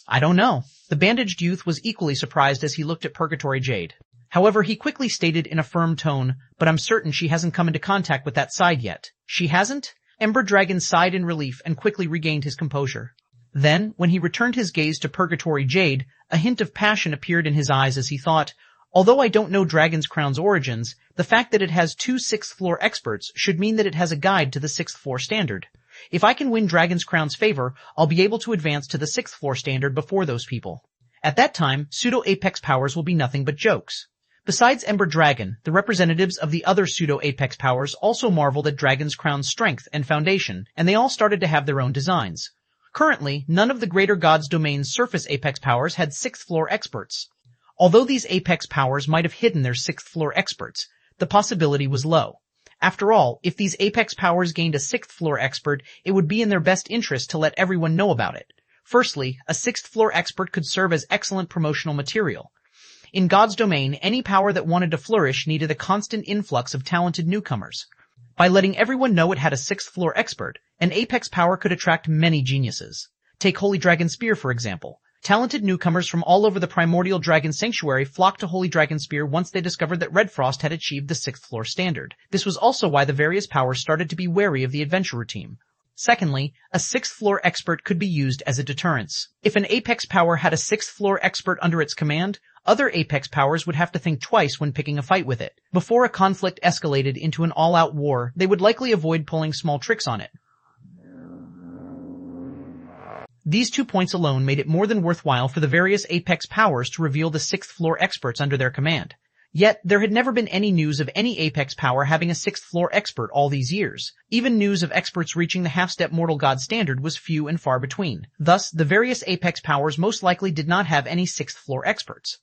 A: "I don't know." The bandaged youth was equally surprised as he looked at Purgatory Jade. However, he quickly stated in a firm tone, "But I'm certain she hasn't come into contact with that side yet." "She hasn't?" Ember Dragon sighed in relief and quickly regained his composure. Then, when he returned his gaze to Purgatory Jade, a hint of passion appeared in his eyes as he thought, "Although I don't know Dragon's Crown's origins, the fact that it has 2 sixth-floor experts should mean that it has a guide to the 6th-floor standard. If I can win Dragon's Crown's favor, I'll be able to advance to the 6th-floor standard before those people. At that time, pseudo-apex powers will be nothing but jokes." Besides Ember Dragon, the representatives of the other pseudo-apex powers also marveled at Dragon's Crown's strength and foundation, and they all started to have their own designs. Currently, none of the Greater God's domain's surface apex powers had 6th-floor experts. Although these apex powers might have hidden their 6th-floor experts, the possibility was low. After all, if these apex powers gained a 6th-floor expert, it would be in their best interest to let everyone know about it. Firstly, a 6th-floor expert could serve as excellent promotional material. In God's domain, any power that wanted to flourish needed a constant influx of talented newcomers. By letting everyone know it had a 6th-floor expert, an apex power could attract many geniuses. Take Holy Dragon Spear, for example. Talented newcomers from all over the primordial dragon sanctuary flocked to Holy Dragon Spear once they discovered that Red Frost had achieved the 6th-floor standard. This was also why the various powers started to be wary of the adventurer team. Secondly, a 6th-floor expert could be used as a deterrence. If an apex power had a 6th-floor expert under its command, other apex powers would have to think twice when picking a fight with it. Before a conflict escalated into an all-out war, they would likely avoid pulling small tricks on it. These 2 points alone made it more than worthwhile for the various apex powers to reveal the 6th-floor experts under their command. Yet, there had never been any news of any apex power having a 6th-floor expert all these years. Even news of experts reaching the half-step mortal god standard was few and far between. Thus, the various apex powers most likely did not have any 6th-floor experts.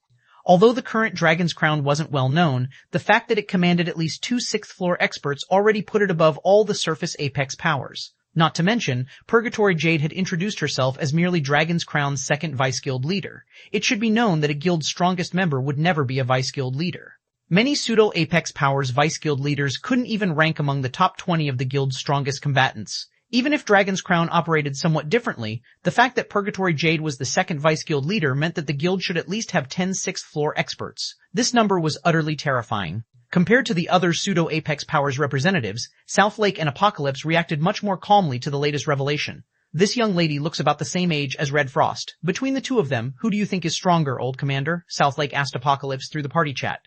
A: Although the current Dragon's Crown wasn't well known, the fact that it commanded at least 2 6th-floor experts already put it above all the surface apex powers. Not to mention, Purgatory Jade had introduced herself as merely Dragon's Crown's second vice-guild leader. It should be known that a guild's strongest member would never be a vice-guild leader. Many pseudo-apex powers vice-guild leaders couldn't even rank among the top 20 of the guild's strongest combatants. Even if Dragon's Crown operated somewhat differently, the fact that Purgatory Jade was the second vice-guild leader meant that the guild should at least have 10 6th-floor experts. This number was utterly terrifying. Compared to the other pseudo-apex powers representatives, Southlake and Apocalypse reacted much more calmly to the latest revelation. "This young lady looks about the same age as Red Frost. Between the 2 of them, who do you think is stronger, old commander?" Southlake asked Apocalypse through the party chat.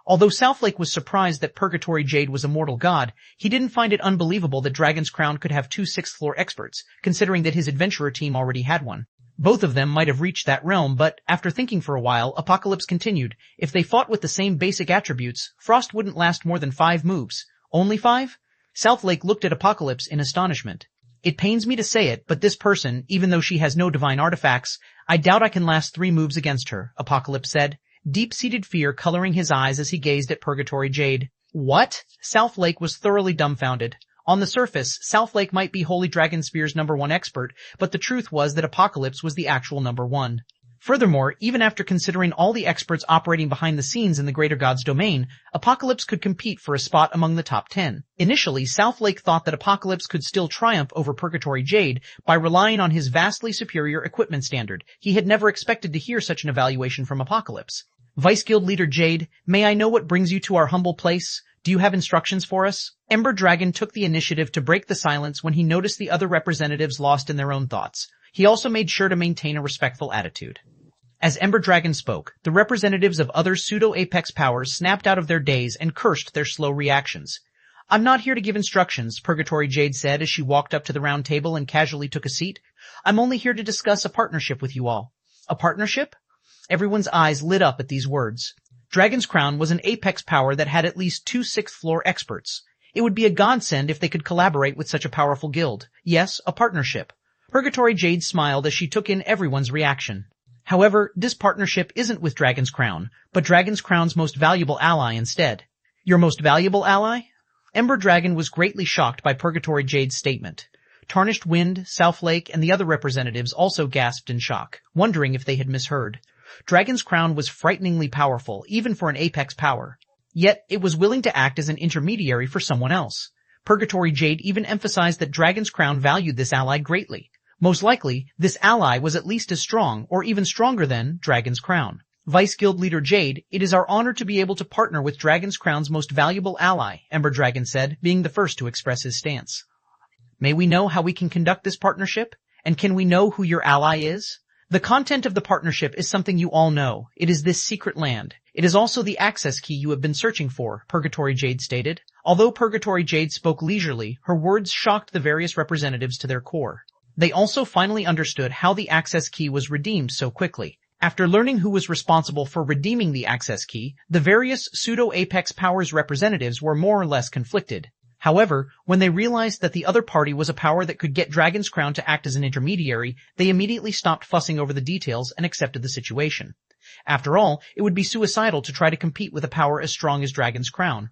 A: Although Southlake was surprised that Purgatory Jade was a mortal god, he didn't find it unbelievable that Dragon's Crown could have 2 6th-floor experts, considering that his adventurer team already had one. Both of them might have reached that realm, but after thinking for a while, Apocalypse continued, "If they fought with the same basic attributes, Frost wouldn't last more than 5 moves. Only 5? Southlake looked at Apocalypse in astonishment. "It pains me to say it, but this person, even though she has no divine artifacts, I doubt I can last 3 moves against her," Apocalypse said, deep-seated fear coloring his eyes as he gazed at Purgatory Jade. "What?" Southlake was thoroughly dumbfounded. On the surface, Southlake might be Holy Dragon Spear's #1 expert, but the truth was that Apocalypse was the actual #1. Furthermore, even after considering all the experts operating behind the scenes in the Greater Gods domain, Apocalypse could compete for a spot among the top 10. Initially, South Lake thought that Apocalypse could still triumph over Purgatory Jade by relying on his vastly superior equipment standard. He had never expected to hear such an evaluation from Apocalypse. Vice Guild Leader Jade, may I know what brings you to our humble place? Do you have instructions for us? Ember Dragon took the initiative to break the silence when he noticed the other representatives lost in their own thoughts. He also made sure to maintain a respectful attitude. As Ember Dragon spoke, the representatives of other pseudo-apex powers snapped out of their daze and cursed their slow reactions. I'm not here to give instructions, Purgatory Jade said as she walked up to the round table and casually took a seat. I'm only here to discuss a partnership with you all. A partnership? Everyone's eyes lit up at these words. Dragon's Crown was an apex power that had at least 2 sixth-floor experts. It would be a godsend if they could collaborate with such a powerful guild. Yes, a partnership. Purgatory Jade smiled as she took in everyone's reaction. However, this partnership isn't with Dragon's Crown, but Dragon's Crown's most valuable ally instead. Your most valuable ally? Ember Dragon was greatly shocked by Purgatory Jade's statement. Tarnished Wind, South Lake, and the other representatives also gasped in shock, wondering if they had misheard. Dragon's Crown was frighteningly powerful, even for an apex power. Yet, it was willing to act as an intermediary for someone else. Purgatory Jade even emphasized that Dragon's Crown valued this ally greatly. Most likely, this ally was at least as strong, or even stronger than, Dragon's Crown. Vice Guild Leader Jade, it is our honor to be able to partner with Dragon's Crown's most valuable ally, Ember Dragon said, being the first to express his stance. May we know how we can conduct this partnership? And can we know who your ally is? The content of the partnership is something you all know. It is this secret land. It is also the access key you have been searching for, Purgatory Jade stated. Although Purgatory Jade spoke leisurely, her words shocked the various representatives to their core. They also finally understood how the access key was redeemed so quickly. After learning who was responsible for redeeming the access key, the various pseudo-apex powers representatives were more or less conflicted. However, when they realized that the other party was a power that could get Dragon's Crown to act as an intermediary, they immediately stopped fussing over the details and accepted the situation. After all, it would be suicidal to try to compete with a power as strong as Dragon's Crown.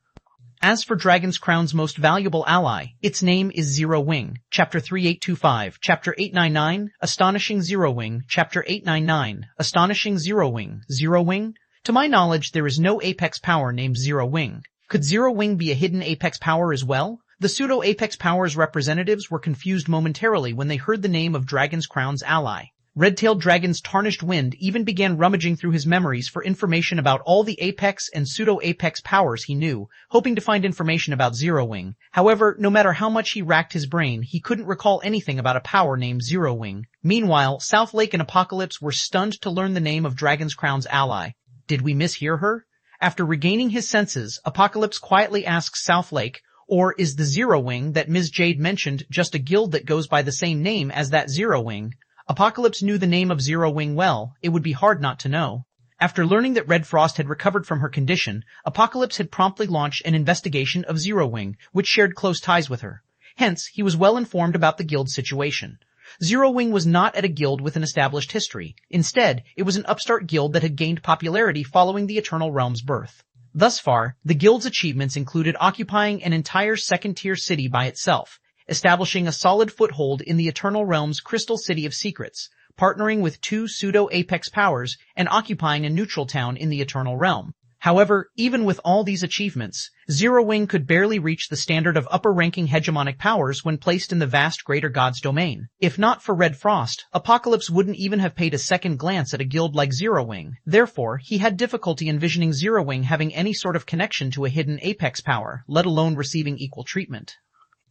A: As for Dragon's Crown's most valuable ally, its name is Zero Wing. Chapter 3825, Chapter 899, Astonishing Zero Wing, Chapter 899, Astonishing Zero Wing. Zero Wing? To my knowledge, there is no apex power named Zero Wing. Could Zero Wing be a hidden apex power as well? The pseudo-apex powers representatives were confused momentarily when they heard the name of Dragon's Crown's ally. Red-tailed Dragon's Tarnished Wind even began rummaging through his memories for information about all the apex and pseudo-apex powers he knew, hoping to find information about Zero Wing. However, no matter how much he racked his brain, he couldn't recall anything about a power named Zero Wing. Meanwhile, South Lake and Apocalypse were stunned to learn the name of Dragon's Crown's ally. Did we mishear her? After regaining his senses, Apocalypse quietly asks South Lake, or is the Zero Wing that Ms. Jade mentioned just a guild that goes by the same name as that Zero Wing? Apocalypse knew the name of Zero Wing well. It would be hard not to know. After learning that Red Frost had recovered from her condition, Apocalypse had promptly launched an investigation of Zero Wing, which shared close ties with her. Hence, he was well informed about the guild's situation. Zero Wing was not at a guild with an established history. Instead, it was an upstart guild that had gained popularity following the Eternal Realm's birth. Thus far, the guild's achievements included occupying an entire second-tier city by itself, establishing a solid foothold in the Eternal Realm's Crystal City of Secrets, partnering with 2 pseudo-apex powers, and occupying a neutral town in the Eternal Realm. However, even with all these achievements, Zero Wing could barely reach the standard of upper-ranking hegemonic powers when placed in the vast Greater Gods domain. If not for Red Frost, Apocalypse wouldn't even have paid a second glance at a guild like Zero Wing. Therefore, he had difficulty envisioning Zero Wing having any sort of connection to a hidden apex power, let alone receiving equal treatment.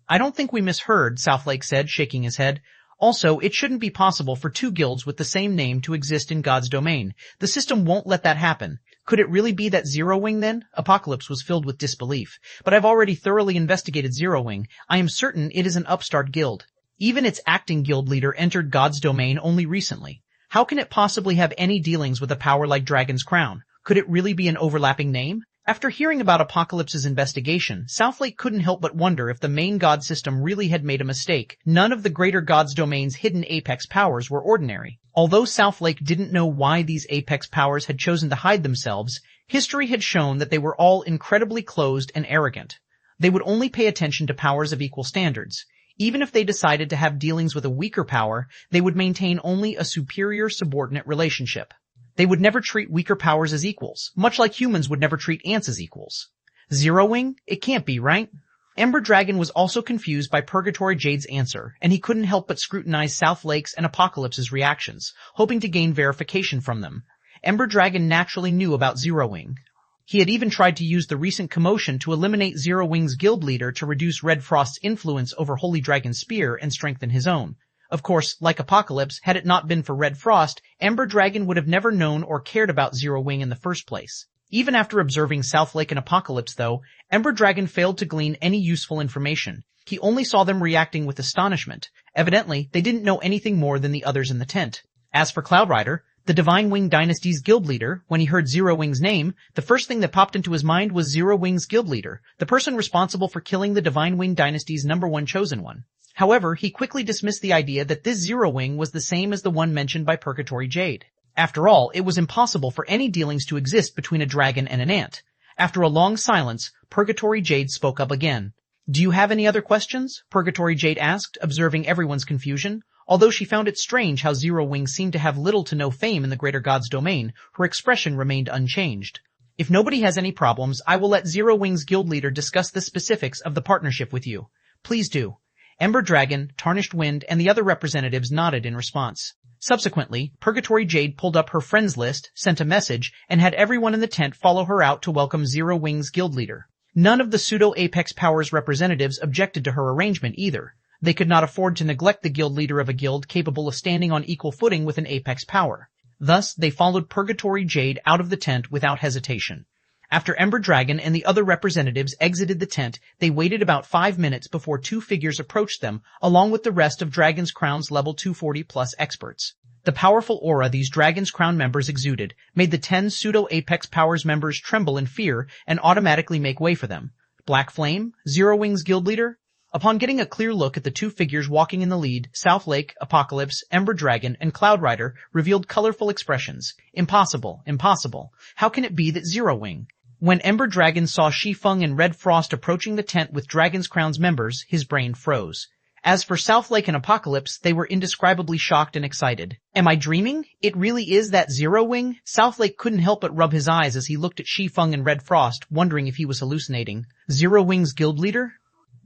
A: I don't think we misheard, Southlake said, shaking his head. Also, it shouldn't be possible for 2 guilds with the same name to exist in God's domain. The system won't let that happen. Could it really be that Zero Wing then? Apocalypse was filled with disbelief. But I've already thoroughly investigated Zero Wing. I am certain it is an upstart guild. Even its acting guild leader entered God's domain only recently. How can it possibly have any dealings with a power like Dragon's Crown? Could it really be an overlapping name? After hearing about Apocalypse's investigation, Southlake couldn't help but wonder if the main god system really had made a mistake. None of the Greater Gods domain's hidden apex powers were ordinary. Although Southlake didn't know why these apex powers had chosen to hide themselves, history had shown that they were all incredibly closed and arrogant. They would only pay attention to powers of equal standards. Even if they decided to have dealings with a weaker power, they would maintain only a superior subordinate relationship. They would never treat weaker powers as equals, much like humans would never treat ants as equals. Zero Wing? It can't be, right? Ember Dragon was also confused by Purgatory Jade's answer, and he couldn't help but scrutinize South Lake's and Apocalypse's reactions, hoping to gain verification from them. Ember Dragon naturally knew about Zero Wing. He had even tried to use the recent commotion to eliminate Zero Wing's guild leader to reduce Red Frost's influence over Holy Dragon's spear and strengthen his own. Of course, like Apocalypse, had it not been for Red Frost, Ember Dragon would have never known or cared about Zero Wing in the first place. Even after observing South Lake and Apocalypse, though, Ember Dragon failed to glean any useful information. He only saw them reacting with astonishment. Evidently, they didn't know anything more than the others in the tent. As for Cloud Rider, the Divine Wing Dynasty's guild leader, when he heard Zero Wing's name, the first thing that popped into his mind was Zero Wing's guild leader, the person responsible for killing the Divine Wing Dynasty's #1 chosen one. However, he quickly dismissed the idea that this Zero Wing was the same as the one mentioned by Purgatory Jade. After all, it was impossible for any dealings to exist between a dragon and an ant. After a long silence, Purgatory Jade spoke up again. "Do you have any other questions?" Purgatory Jade asked, observing everyone's confusion. Although she found it strange how Zero Wing seemed to have little to no fame in the Greater God's domain, her expression remained unchanged. "If nobody has any problems, I will let Zero Wing's guild leader discuss the specifics of the partnership with you. Please do." Ember Dragon, Tarnished Wind, and the other representatives nodded in response. Subsequently, Purgatory Jade pulled up her friends list, sent a message, and had everyone in the tent follow her out to welcome Zero Wing's guild leader. None of the pseudo-Apex Powers representatives objected to her arrangement either. They could not afford to neglect the guild leader of a guild capable of standing on equal footing with an Apex Power. Thus, they followed Purgatory Jade out of the tent without hesitation. After Ember Dragon and the other representatives exited the tent, they waited about 5 minutes before two figures approached them, along with the rest of Dragon's Crown's level 240+ experts. The powerful aura these Dragon's Crown members exuded made the 10 pseudo-Apex Powers members tremble in fear and automatically make way for them. Black Flame, Zero Wing's guild leader? Upon getting a clear look at the two figures walking in the lead, South Lake, Apocalypse, Ember Dragon, and Cloud Rider revealed colorful expressions. Impossible, impossible. How can it be that Zero Wing? When Ember Dragon saw Shi Feng and Red Frost approaching the tent with Dragon's Crown's members, his brain froze. As for South Lake and Apocalypse, they were indescribably shocked and excited. Am I dreaming? It really is that Zero Wing? South Lake couldn't help but rub his eyes as he looked at Shi Feng and Red Frost, wondering if he was hallucinating. Zero Wing's guild leader?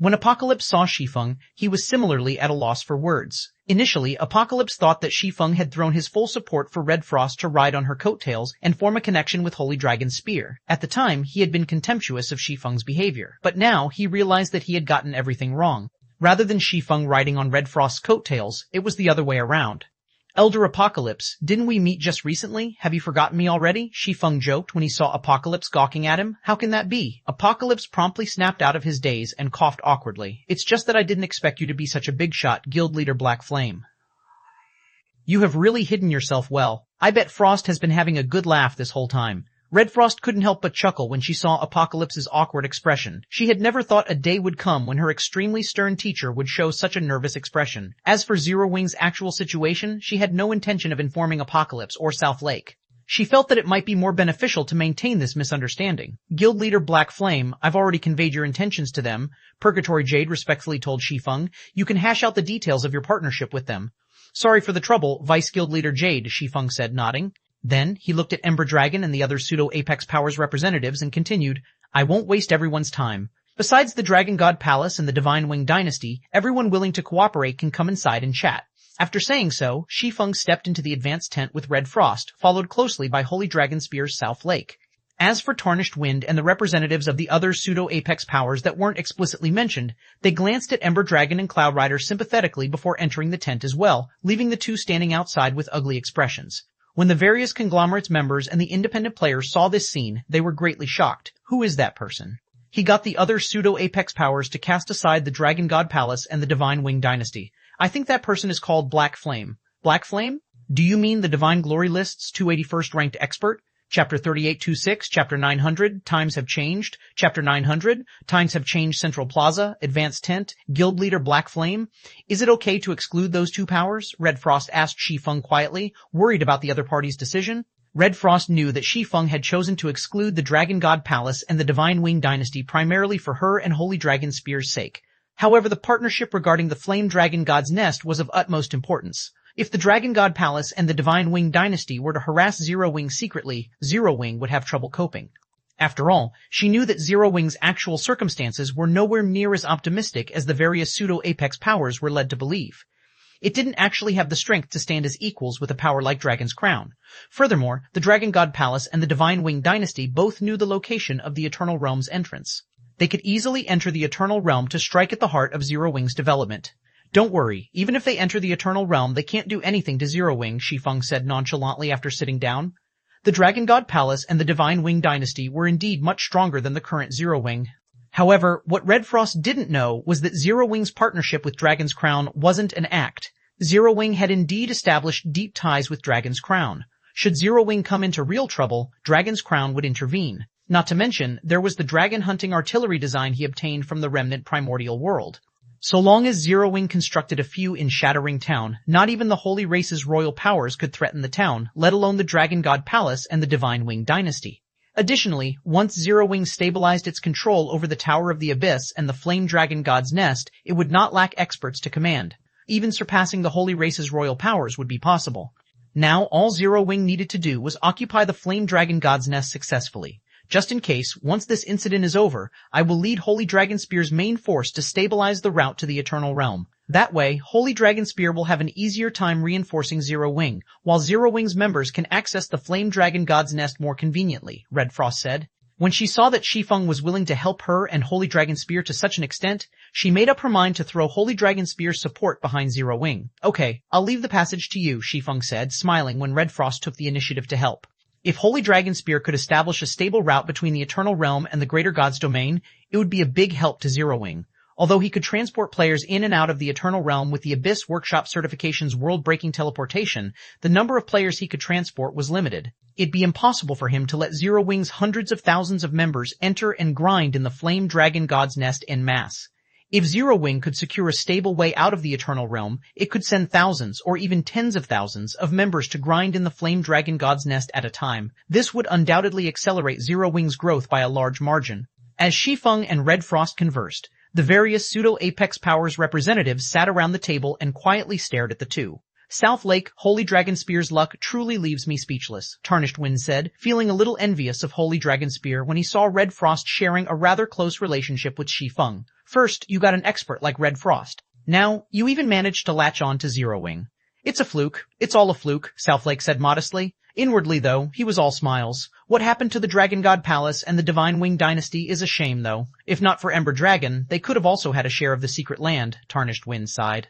A: When Apocalypse saw Shi Feng, he was similarly at a loss for words. Initially, Apocalypse thought that Shi Feng had thrown his full support for Red Frost to ride on her coattails and form a connection with Holy Dragon's spear. At the time, he had been contemptuous of Shi Feng's behavior, but now he realized that he had gotten everything wrong. Rather than Shi Feng riding on Red Frost's coattails, it was the other way around. Elder Apocalypse, didn't we meet just recently? Have you forgotten me already? Shi Feng joked when he saw Apocalypse gawking at him. How can that be? Apocalypse promptly snapped out of his daze and coughed awkwardly. It's just that I didn't expect you to be such a big shot, Guild Leader Black Flame. You have really hidden yourself well. I bet Frost has been having a good laugh this whole time. Red Frost couldn't help but chuckle when she saw Apocalypse's awkward expression. She had never thought a day would come when her extremely stern teacher would show such a nervous expression. As for Zero Wing's actual situation, she had no intention of informing Apocalypse or South Lake. She felt that it might be more beneficial to maintain this misunderstanding. Guild Leader Black Flame, I've already conveyed your intentions to them. Purgatory Jade respectfully told Shi Feng. You can hash out the details of your partnership with them. Sorry for the trouble, Vice Guild Leader Jade, Shi Feng said, nodding. Then, he looked at Ember Dragon and the other pseudo-Apex Powers representatives and continued, I won't waste everyone's time. Besides the Dragon God Palace and the Divine Wing Dynasty, everyone willing to cooperate can come inside and chat. After saying so, Shi Feng stepped into the advanced tent with Red Frost, followed closely by Holy Dragon Spear's South Lake. As for Tarnished Wind and the representatives of the other pseudo-Apex Powers that weren't explicitly mentioned, they glanced at Ember Dragon and Cloud Rider sympathetically before entering the tent as well, leaving the two standing outside with ugly expressions. When the various conglomerates members and the independent players saw this scene, they were greatly shocked. Who is that person? He got the other pseudo-Apex Powers to cast aside the Dragon God Palace and the Divine Wing Dynasty. I think that person is called Black Flame. Black Flame? Do you mean the Divine Glory List's 281st ranked expert? Chapter 3826, Chapter 900, Times Have Changed, Chapter 900, Times Have Changed Central Plaza, Advanced Tent, Guild Leader Black Flame. Is it okay to exclude those two powers? Red Frost asked Shi Feng quietly, worried about the other party's decision. Red Frost knew that Shi Feng had chosen to exclude the Dragon God Palace and the Divine Wing Dynasty primarily for her and Holy Dragon Spear's sake. However, the partnership regarding the Flame Dragon God's Nest was of utmost importance. If the Dragon God Palace and the Divine Wing Dynasty were to harass Zero Wing secretly, Zero Wing would have trouble coping. After all, she knew that Zero Wing's actual circumstances were nowhere near as optimistic as the various pseudo-apex powers were led to believe. It didn't actually have the strength to stand as equals with a power like Dragon's Crown. Furthermore, the Dragon God Palace and the Divine Wing Dynasty both knew the location of the Eternal Realm's entrance. They could easily enter the Eternal Realm to strike at the heart of Zero Wing's development. Don't worry, even if they enter the Eternal Realm, they can't do anything to Zero Wing, Shi Feng said nonchalantly after sitting down. The Dragon God Palace and the Divine Wing Dynasty were indeed much stronger than the current Zero Wing. However, what Red Frost didn't know was that Zero Wing's partnership with Dragon's Crown wasn't an act. Zero Wing had indeed established deep ties with Dragon's Crown. Should Zero Wing come into real trouble, Dragon's Crown would intervene. Not to mention, there was the dragon-hunting artillery design he obtained from the remnant primordial world. So long as Zero Wing constructed a few in Shattering Town, not even the Holy Race's royal powers could threaten the town, let alone the Dragon God Palace and the Divine Wing Dynasty. Additionally, once Zero Wing stabilized its control over the Tower of the Abyss and the Flame Dragon God's Nest, it would not lack experts to command. Even surpassing the Holy Race's royal powers would be possible. Now, all Zero Wing needed to do was occupy the Flame Dragon God's Nest successfully. Just in case, once this incident is over, I will lead Holy Dragon Spear's main force to stabilize the route to the Eternal Realm. That way, Holy Dragon Spear will have an easier time reinforcing Zero Wing, while Zero Wing's members can access the Flame Dragon God's Nest more conveniently, Red Frost said. When she saw that Shi Feng was willing to help her and Holy Dragon Spear to such an extent, she made up her mind to throw Holy Dragon Spear's support behind Zero Wing. Okay, I'll leave the passage to you, Shi Feng said, smiling when Red Frost took the initiative to help. If Holy Dragon Spear could establish a stable route between the Eternal Realm and the Greater God's Domain, it would be a big help to Zero Wing. Although he could transport players in and out of the Eternal Realm with the Abyss Workshop Certification's world-breaking teleportation, the number of players he could transport was limited. It'd be impossible for him to let Zero Wing's hundreds of thousands of members enter and grind in the Flame Dragon God's Nest en masse. If Zero Wing could secure a stable way out of the Eternal Realm, it could send thousands, or even tens of thousands, of members to grind in the Flame Dragon God's Nest at a time. This would undoubtedly accelerate Zero Wing's growth by a large margin. As Shi Feng and Red Frost conversed, the various pseudo-Apex Powers representatives sat around the table and quietly stared at the two. South Lake, Holy Dragon Spear's luck truly leaves me speechless, Tarnished Wind said, feeling a little envious of Holy Dragon Spear when he saw Red Frost sharing a rather close relationship with Shi Feng. First, you got an expert like Red Frost. Now, you even managed to latch on to Zero Wing. It's a fluke. It's all a fluke, Southlake said modestly. Inwardly, though, he was all smiles. What happened to the Dragon God Palace and the Divine Wing Dynasty is a shame, though. If not for Ember Dragon, they could have also had a share of the secret land, Tarnished Wind sighed.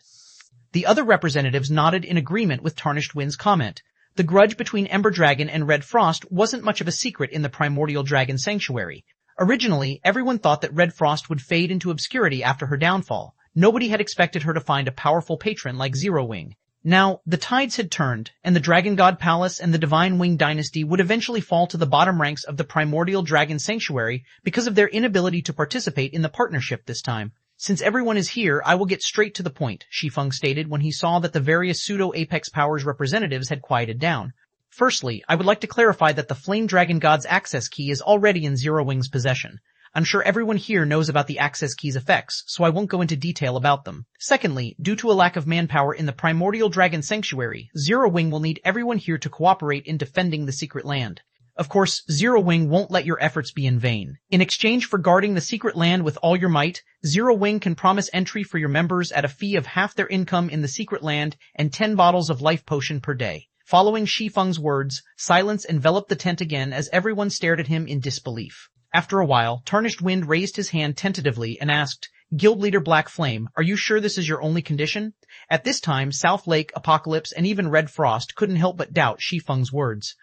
A: The other representatives nodded in agreement with Tarnished Wind's comment. The grudge between Ember Dragon and Red Frost wasn't much of a secret in the Primordial Dragon Sanctuary. Originally, everyone thought that Red Frost would fade into obscurity after her downfall. Nobody had expected her to find a powerful patron like Zero Wing. Now, the tides had turned, and the Dragon God Palace and the Divine Wing Dynasty would eventually fall to the bottom ranks of the Primordial Dragon Sanctuary because of their inability to participate in the partnership this time. Since everyone is here, I will get straight to the point, Shi Feng stated when he saw that the various pseudo-Apex Powers representatives had quieted down. Firstly, I would like to clarify that the Flame Dragon God's access key is already in Zero Wing's possession. I'm sure everyone here knows about the access key's effects, so I won't go into detail about them. Secondly, due to a lack of manpower in the Primordial Dragon Sanctuary, Zero Wing will need everyone here to cooperate in defending the secret land. Of course, Zero Wing won't let your efforts be in vain. In exchange for guarding the secret land with all your might, Zero Wing can promise entry for your members at a fee of half their income in the secret land and 10 bottles of life potion per day. Following Shi Feng's words, silence enveloped the tent again as everyone stared at him in disbelief. After a while, Tarnished Wind raised his hand tentatively and asked, Guild Leader Black Flame, are you sure this is your only condition? At this time, South Lake, Apocalypse, and even Red Frost couldn't help but doubt Shi Feng's words.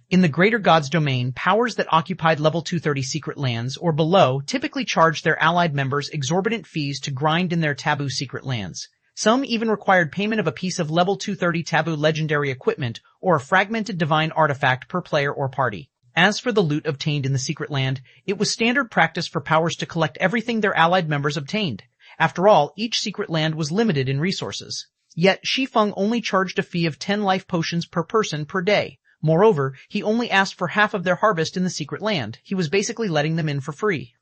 A: In the Greater God's Domain, powers that occupied level 230 secret lands or below typically charged their allied members exorbitant fees to grind in their taboo secret lands. Some even required payment of a piece of level 230 taboo legendary equipment or a fragmented divine artifact per player or party. As for the loot obtained in the secret land, it was standard practice for powers to collect everything their allied members obtained. After all, each secret land was limited in resources. Yet Shi Feng only charged a fee of 10 life potions per person per day. Moreover, he only asked for half of their harvest in the secret land. He was basically letting them in for free.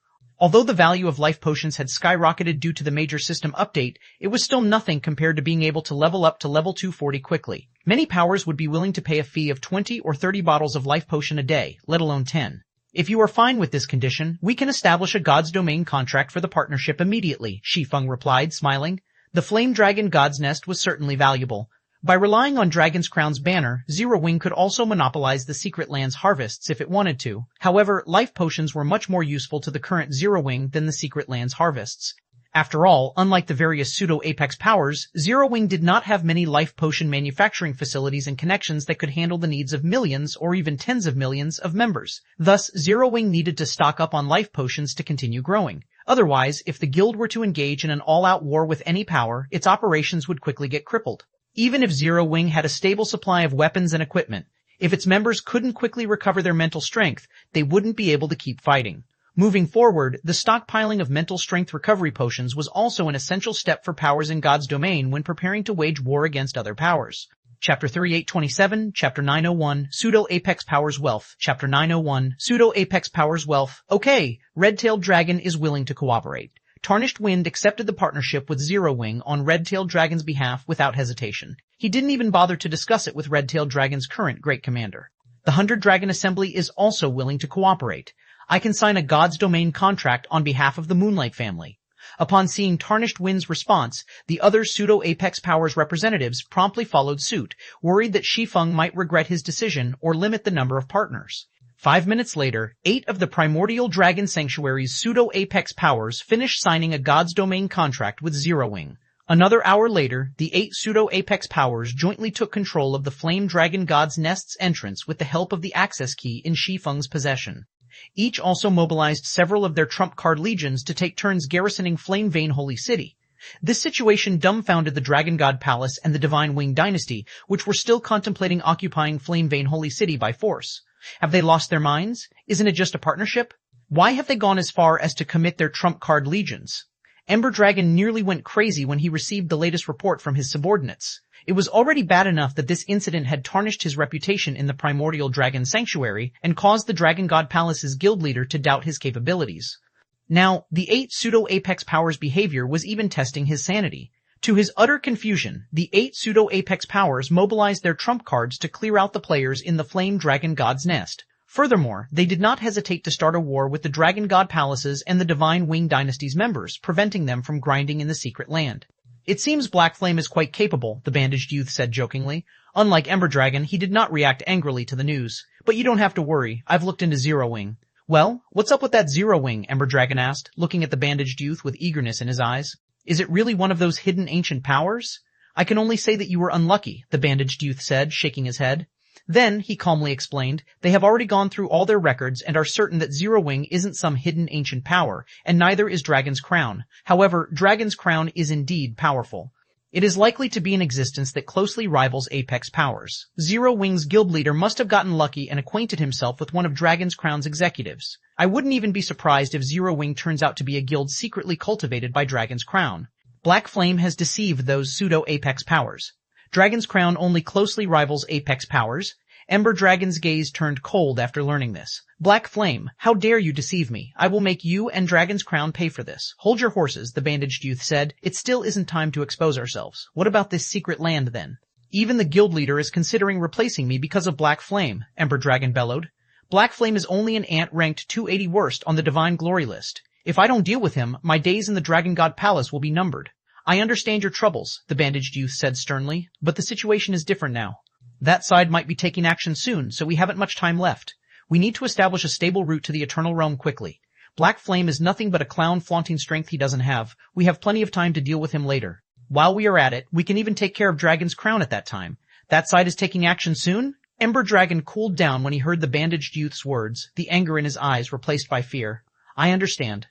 A: Although the value of life potions had skyrocketed due to the major system update, it was still nothing compared to being able to level up to level 240 quickly. Many powers would be willing to pay a fee of 20 or 30 bottles of life potion a day, let alone 10. If you are fine with this condition, we can establish a God's Domain contract for the partnership immediately, Shi Feng replied, smiling. The Flame Dragon God's Nest was certainly valuable. By relying on Dragon's Crown's banner, Zero Wing could also monopolize the Secret Land's harvests if it wanted to. However, life potions were much more useful to the current Zero Wing than the Secret Land's harvests. After all, unlike the various pseudo-apex powers, Zero Wing did not have many life potion manufacturing facilities and connections that could handle the needs of millions or even tens of millions of members. Thus, Zero Wing needed to stock up on life potions to continue growing. Otherwise, if the guild were to engage in an all-out war with any power, its operations would quickly get crippled. Even if Zero Wing had a stable supply of weapons and equipment, if its members couldn't quickly recover their mental strength, they wouldn't be able to keep fighting. Moving forward, the stockpiling of mental strength recovery potions was also an essential step for powers in God's domain when preparing to wage war against other powers. Chapter 3827, Chapter 901, Pseudo-Apex Powers Wealth. Chapter 901, Pseudo-Apex Powers Wealth. Okay, Red-Tailed Dragon is willing to cooperate. Tarnished Wind accepted the partnership with Zero Wing on Red-Tailed Dragon's behalf without hesitation. He didn't even bother to discuss it with Red-Tailed Dragon's current Great Commander. The 100 Dragon Assembly is also willing to cooperate. I can sign a God's Domain contract on behalf of the Moonlight family. Upon seeing Tarnished Wind's response, the other Pseudo-Apex Powers representatives promptly followed suit, worried that Shi Feng might regret his decision or limit the number of partners. 5 minutes later, 8 of the Primordial Dragon Sanctuary's pseudo-apex powers finished signing a God's Domain contract with Zero Wing. Another hour later, the 8 pseudo-apex powers jointly took control of the Flame Dragon God's Nest's entrance with the help of the access key in Shi Feng's possession. Each also mobilized several of their trump card legions to take turns garrisoning Flame Vein Holy City. This situation dumbfounded the Dragon God Palace and the Divine Wing Dynasty, which were still contemplating occupying Flame Vein Holy City by force. Have they lost their minds? Isn't it just a partnership? Why have they gone as far as to commit their trump card legions? Ember Dragon nearly went crazy when he received the latest report from his subordinates. It was already bad enough that this incident had tarnished his reputation in the Primordial Dragon Sanctuary and caused the Dragon God Palace's guild leader to doubt his capabilities. Now, the 8 pseudo-apex powers' behavior was even testing his sanity. To his utter confusion, the 8 pseudo-apex powers mobilized their trump cards to clear out the players in the Flame Dragon God's Nest. Furthermore, they did not hesitate to start a war with the Dragon God Palaces and the Divine Wing Dynasty's members, preventing them from grinding in the Secret Land. It seems Black Flame is quite capable, the bandaged youth said jokingly. Unlike Ember Dragon, he did not react angrily to the news. But you don't have to worry, I've looked into Zero Wing. Well, what's up with that Zero Wing? Ember Dragon asked, looking at the bandaged youth with eagerness in his eyes. Is it really one of those hidden ancient powers? I can only say that you were unlucky, the bandaged youth said, shaking his head. Then, he calmly explained, they have already gone through all their records and are certain that Zero Wing isn't some hidden ancient power, and neither is Dragon's Crown. However, Dragon's Crown is indeed powerful. It is likely to be an existence that closely rivals Apex powers. Zero Wing's guild leader must have gotten lucky and acquainted himself with one of Dragon's Crown's executives. I wouldn't even be surprised if Zero Wing turns out to be a guild secretly cultivated by Dragon's Crown. Black Flame has deceived those pseudo-Apex powers. Dragon's Crown only closely rivals Apex powers. Ember Dragon's gaze turned cold after learning this. Black Flame, how dare you deceive me? I will make you and Dragon's Crown pay for this. Hold your horses, the bandaged youth said. It still isn't time to expose ourselves. What about this secret land then? Even the guild leader is considering replacing me because of Black Flame, Ember Dragon bellowed. Black Flame is only an ant ranked 280 worst on the Divine Glory list. If I don't deal with him, my days in the Dragon God Palace will be numbered. I understand your troubles, the bandaged youth said sternly, but the situation is different now. That side might be taking action soon, so we haven't much time left. We need to establish a stable route to the Eternal Realm quickly. Black Flame is nothing but a clown flaunting strength he doesn't have. We have plenty of time to deal with him later. While we are at it, we can even take care of Dragon's Crown at that time. That side is taking action soon? Ember Dragon cooled down when he heard the bandaged youth's words, the anger in his eyes replaced by fear. I understand.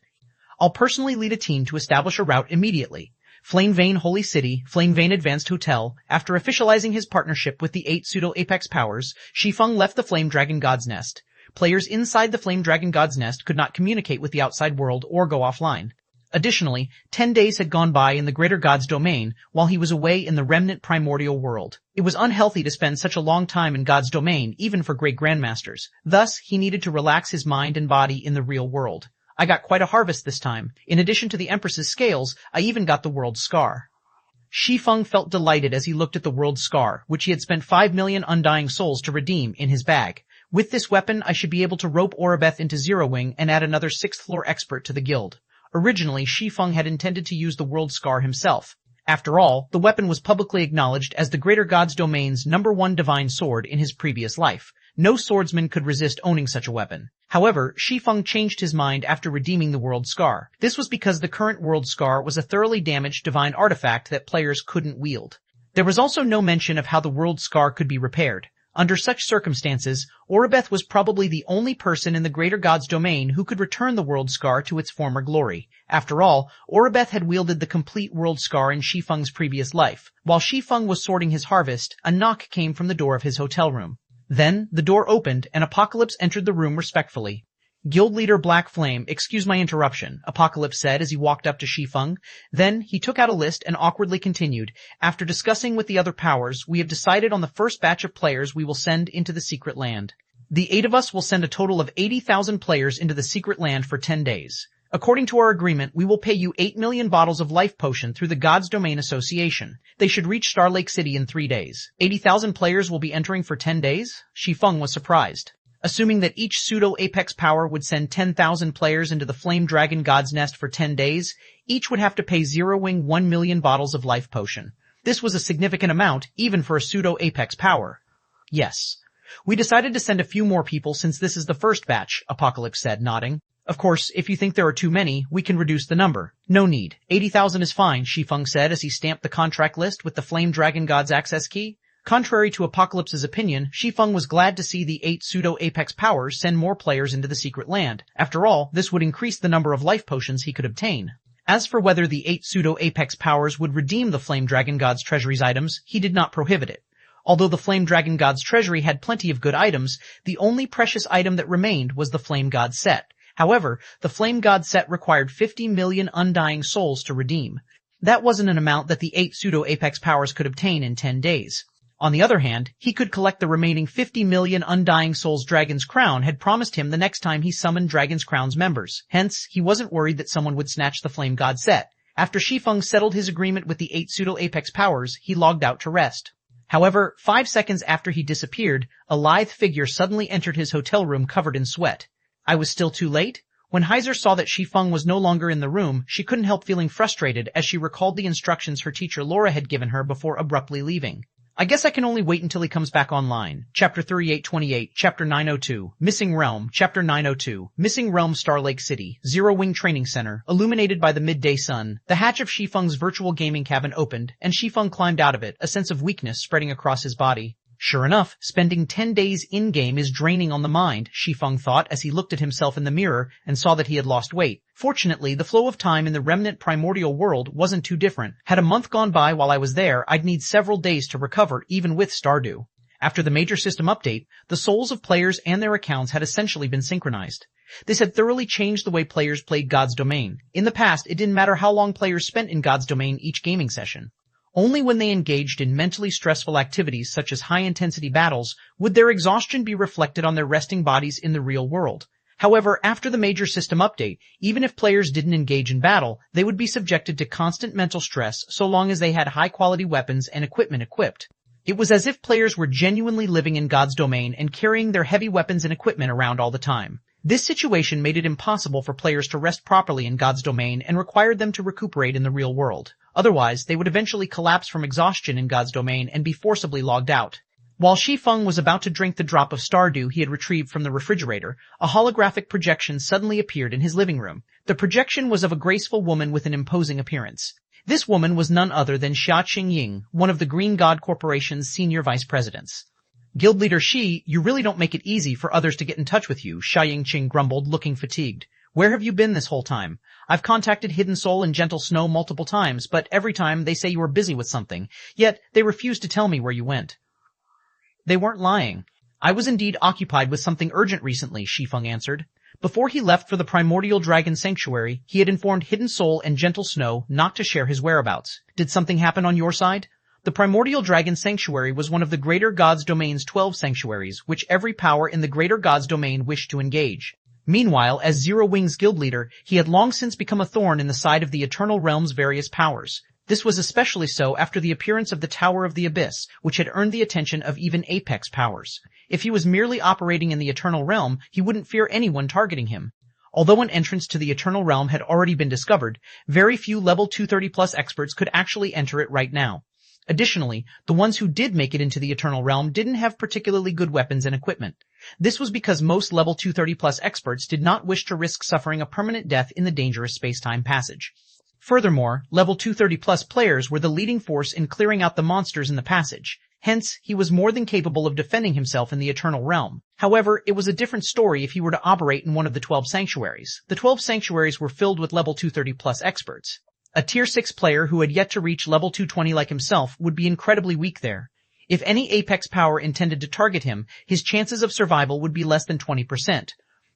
A: I'll personally lead a team to establish a route immediately. Flame Vein Holy City, Flame Vein Advanced Hotel. After officializing his partnership with the 8 pseudo-apex powers, Shi Feng left the Flame Dragon God's Nest. Players inside the Flame Dragon God's Nest could not communicate with the outside world or go offline. Additionally, 10 days had gone by in the Greater God's domain while he was away in the remnant primordial world. It was unhealthy to spend such a long time in God's domain, even for great grandmasters. Thus, he needed to relax his mind and body in the real world. I got quite a harvest this time. In addition to the Empress's scales, I even got the world's scar. Shi Feng felt delighted as he looked at the world's scar, which he had spent 5 million undying souls to redeem, in his bag. With this weapon, I should be able to rope Oribeth into Zero Wing and add another 6th floor expert to the guild. Originally, Shi Feng had intended to use the world's scar himself. After all, the weapon was publicly acknowledged as the Greater God's Domain's #1 divine sword in his previous life. No swordsman could resist owning such a weapon. However, Shi Feng changed his mind after redeeming the World Scar. This was because the current World Scar was a thoroughly damaged divine artifact that players couldn't wield. There was also no mention of how the World Scar could be repaired. Under such circumstances, Oribeth was probably the only person in the Greater God's Domain who could return the World Scar to its former glory. After all, Oribeth had wielded the complete World Scar in Shi Feng's previous life. While Shi Feng was sorting his harvest, a knock came from the door of his hotel room. Then, the door opened, and Apocalypse entered the room respectfully. Guild leader Black Flame, excuse my interruption, Apocalypse said as he walked up to Shi Feng. Then, he took out a list and awkwardly continued. After discussing with the other powers, we have decided on the first batch of players we will send into the secret land. The 8 of us will send a total of 80,000 players into the secret land for 10 days. According to our agreement, we will pay you 8 million bottles of life potion through the God's Domain Association. They should reach Star Lake City in 3 days. 80,000 players will be entering for 10 days? Shi Feng was surprised. Assuming that each pseudo-apex power would send 10,000 players into the Flame Dragon God's Nest for 10 days, each would have to pay Zero Wing 1 million bottles of life potion. This was a significant amount, even for a pseudo-apex power. Yes. We decided to send a few more people since this is the first batch, Apocalypse said, nodding. Of course, if you think there are too many, we can reduce the number. No need. 80,000 is fine, Shi Feng said as he stamped the contract list with the Flame Dragon God's access key. Contrary to Apocalypse's opinion, Shi Feng was glad to see the 8 pseudo-apex powers send more players into the secret land. After all, this would increase the number of life potions he could obtain. As for whether the 8 pseudo-apex powers would redeem the Flame Dragon God's treasury's items, he did not prohibit it. Although the Flame Dragon God's treasury had plenty of good items, the only precious item that remained was the Flame God set. However, the Flame God set required 50 million undying souls to redeem. That wasn't an amount that the 8 pseudo-apex powers could obtain in 10 days. On the other hand, he could collect the remaining 50 million undying souls Dragon's Crown had promised him the next time he summoned Dragon's Crown's members. Hence, he wasn't worried that someone would snatch the Flame God set. After Shi Feng settled his agreement with the 8 pseudo-apex powers, he logged out to rest. However, 5 seconds after he disappeared, a lithe figure suddenly entered his hotel room covered in sweat. I was still too late? When Heiser saw that Shi Feng was no longer in the room, she couldn't help feeling frustrated as she recalled the instructions her teacher Laura had given her before abruptly leaving. I guess I can only wait until he comes back online. Chapter 3828, Chapter 902, Missing Realm, Chapter 902, Missing Realm Star Lake City, Zero Wing Training Center, illuminated by the midday sun. The hatch of Shi Feng's virtual gaming cabin opened, and Shi Feng climbed out of it, a sense of weakness spreading across his body. Sure enough, spending 10 days in-game is draining on the mind, Shi Feng thought as he looked at himself in the mirror and saw that he had lost weight. Fortunately, the flow of time in the remnant primordial world wasn't too different. Had a month gone by while I was there, I'd need several days to recover even with Stardew. After the major system update, the souls of players and their accounts had essentially been synchronized. This had thoroughly changed the way players played God's Domain. In the past, it didn't matter how long players spent in God's Domain each gaming session. Only when they engaged in mentally stressful activities such as high-intensity battles would their exhaustion be reflected on their resting bodies in the real world. However, after the major system update, even if players didn't engage in battle, they would be subjected to constant mental stress so long as they had high-quality weapons and equipment equipped. It was as if players were genuinely living in God's Domain and carrying their heavy weapons and equipment around all the time. This situation made it impossible for players to rest properly in God's Domain and required them to recuperate in the real world. Otherwise, they would eventually collapse from exhaustion in God's Domain and be forcibly logged out. While Shi Feng was about to drink the drop of Stardew he had retrieved from the refrigerator, a holographic projection suddenly appeared in his living room. The projection was of a graceful woman with an imposing appearance. This woman was none other than Xia Qingying, one of the Green God Corporation's senior vice presidents. Guild leader Shi, you really don't make it easy for others to get in touch with you, Xia Yingqing grumbled, looking fatigued. Where have you been this whole time? I've contacted Hidden Soul and Gentle Snow multiple times, but every time they say you were busy with something, yet they refuse to tell me where you went. They weren't lying. I was indeed occupied with something urgent recently, Shi Feng answered. Before he left for the Primordial Dragon Sanctuary, he had informed Hidden Soul and Gentle Snow not to share his whereabouts. Did something happen on your side? The Primordial Dragon Sanctuary was one of the Greater God's Domain's 12 sanctuaries, which every power in the Greater God's Domain wished to engage. Meanwhile, as Zero Wing's guild leader, he had long since become a thorn in the side of the Eternal Realm's various powers. This was especially so after the appearance of the Tower of the Abyss, which had earned the attention of even Apex powers. If he was merely operating in the Eternal Realm, he wouldn't fear anyone targeting him. Although an entrance to the Eternal Realm had already been discovered, very few level 230+ experts could actually enter it right now. Additionally, the ones who did make it into the Eternal Realm didn't have particularly good weapons and equipment. This was because most level 230+ experts did not wish to risk suffering a permanent death in the dangerous space-time passage. Furthermore, level 230+ players were the leading force in clearing out the monsters in the passage. Hence, he was more than capable of defending himself in the Eternal Realm. However, it was a different story if he were to operate in one of the 12 sanctuaries. The 12 sanctuaries were filled with level 230+ experts. A tier 6 player who had yet to reach level 220 like himself would be incredibly weak there. If any Apex power intended to target him, his chances of survival would be less than 20%.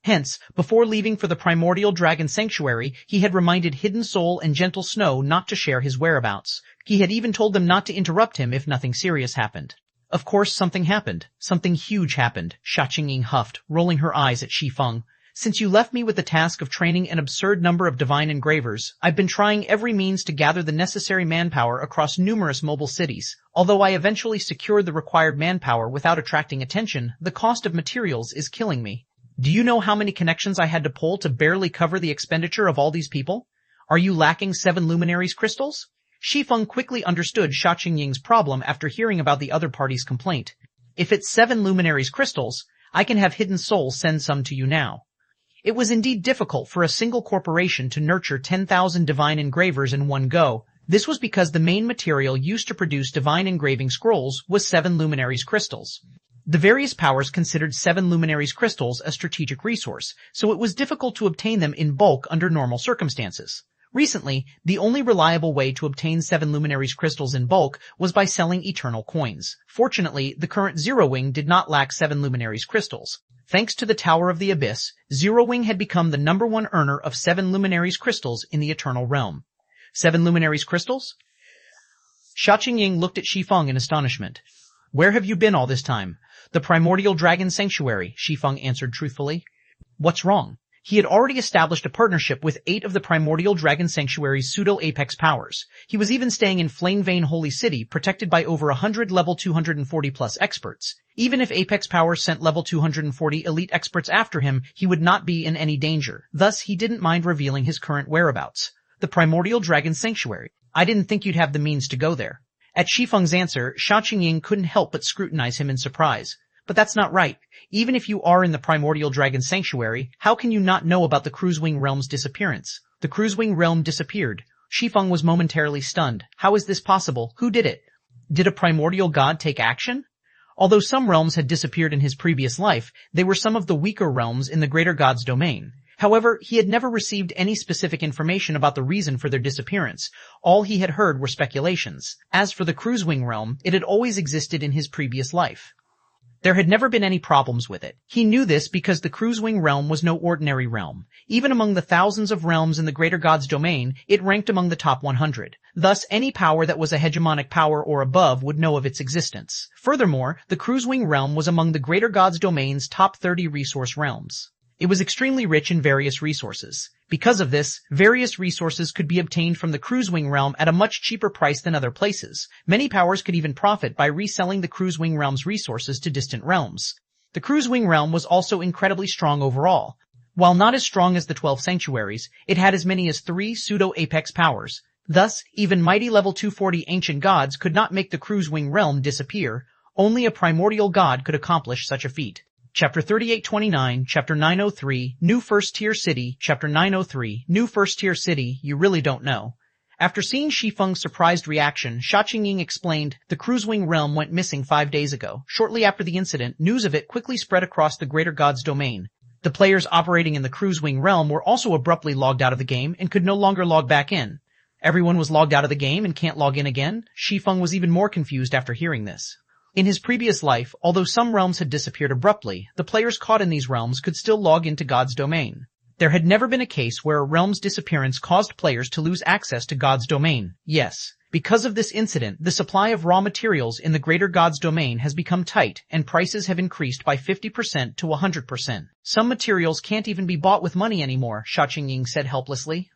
A: Hence, before leaving for the Primordial Dragon Sanctuary, he had reminded Hidden Soul and Gentle Snow not to share his whereabouts. He had even told them not to interrupt him if nothing serious happened. Of course, something happened. Something huge happened, ch875 huffed, rolling her eyes at Shi Feng. Since you left me with the task of training an absurd number of divine engravers, I've been trying every means to gather the necessary manpower across numerous mobile cities. Although I eventually secured the required manpower without attracting attention, the cost of materials is killing me. Do you know how many connections I had to pull to barely cover the expenditure of all these people? Are you lacking 7 luminaries crystals? Shi Feng quickly understood ch875's problem after hearing about the other party's complaint. If it's 7 luminaries crystals, I can have Hidden Soul send some to you now. It was indeed difficult for a single corporation to nurture 10,000 divine engravers in one go. This was because the main material used to produce divine engraving scrolls was 7 luminaries crystals. The various powers considered 7 luminaries crystals a strategic resource, so it was difficult to obtain them in bulk under normal circumstances. Recently, the only reliable way to obtain 7 luminaries crystals in bulk was by selling eternal coins. Fortunately, the current Zero Wing did not lack 7 luminaries crystals. Thanks to the Tower of the Abyss, Zero Wing had become the #1 earner of 7 luminaries crystals in the Eternal Realm. 7 luminaries crystals? ch875 looked at Shi Feng in astonishment. Where have you been all this time? The Primordial Dragon Sanctuary, Shi Feng answered truthfully. What's wrong? He had already established a partnership with 8 of the Primordial Dragon Sanctuary's pseudo-apex powers. He was even staying in Flame Vein Holy City, protected by over 100 level 240+ experts. Even if Apex Power sent level 240 elite experts after him, he would not be in any danger. Thus, he didn't mind revealing his current whereabouts. The Primordial Dragon Sanctuary. I didn't think you'd have the means to go there. At Shi Feng's answer, ch875 couldn't help but scrutinize him in surprise. But that's not right. Even if you are in the Primordial Dragon Sanctuary, how can you not know about the Cruisewing Realm's disappearance? The Cruisewing Realm disappeared. Shi Feng was momentarily stunned. How is this possible? Who did it? Did a primordial god take action? Although some realms had disappeared in his previous life, they were some of the weaker realms in the Greater God's domain. However, he had never received any specific information about the reason for their disappearance. All he had heard were speculations. As for the Cruisewing Realm, it had always existed in his previous life. There had never been any problems with it. He knew this because the Cruisewing Realm was no ordinary realm. Even among the thousands of realms in the Greater God's domain, it ranked among the top 100. Thus, any power that was a hegemonic power or above would know of its existence. Furthermore, the Cruisewing Realm was among the Greater God's domain's top 30 resource realms. It was extremely rich in various resources. Because of this, various resources could be obtained from the Cruisewing Realm at a much cheaper price than other places. Many powers could even profit by reselling the Cruisewing Realm's resources to distant realms. The Cruisewing Realm was also incredibly strong overall. While not as strong as the 12 sanctuaries, it had as many as 3 pseudo-apex powers. Thus, even mighty level 240 ancient gods could not make the Cruisewing Realm disappear. Only a primordial god could accomplish such a feat. Chapter 3829, Chapter 903, New First Tier City, Chapter 903, New First Tier City, You Really Don't Know. After seeing Shi Feng's surprised reaction, ch875 explained, the Cruisewing Realm went missing 5 days ago. Shortly after the incident, news of it quickly spread across the Greater God's domain. The players operating in the Cruisewing Realm were also abruptly logged out of the game and could no longer log back in. Everyone was logged out of the game and can't log in again? Shi Feng was even more confused after hearing this. In his previous life, although some realms had disappeared abruptly, the players caught in these realms could still log into God's domain. There had never been a case where a realm's disappearance caused players to lose access to God's domain. Yes, Because of this incident, the supply of raw materials in the Greater God's domain has become tight, and prices have increased by 50% to 100%. Some materials can't even be bought with money anymore, ch875 said helplessly.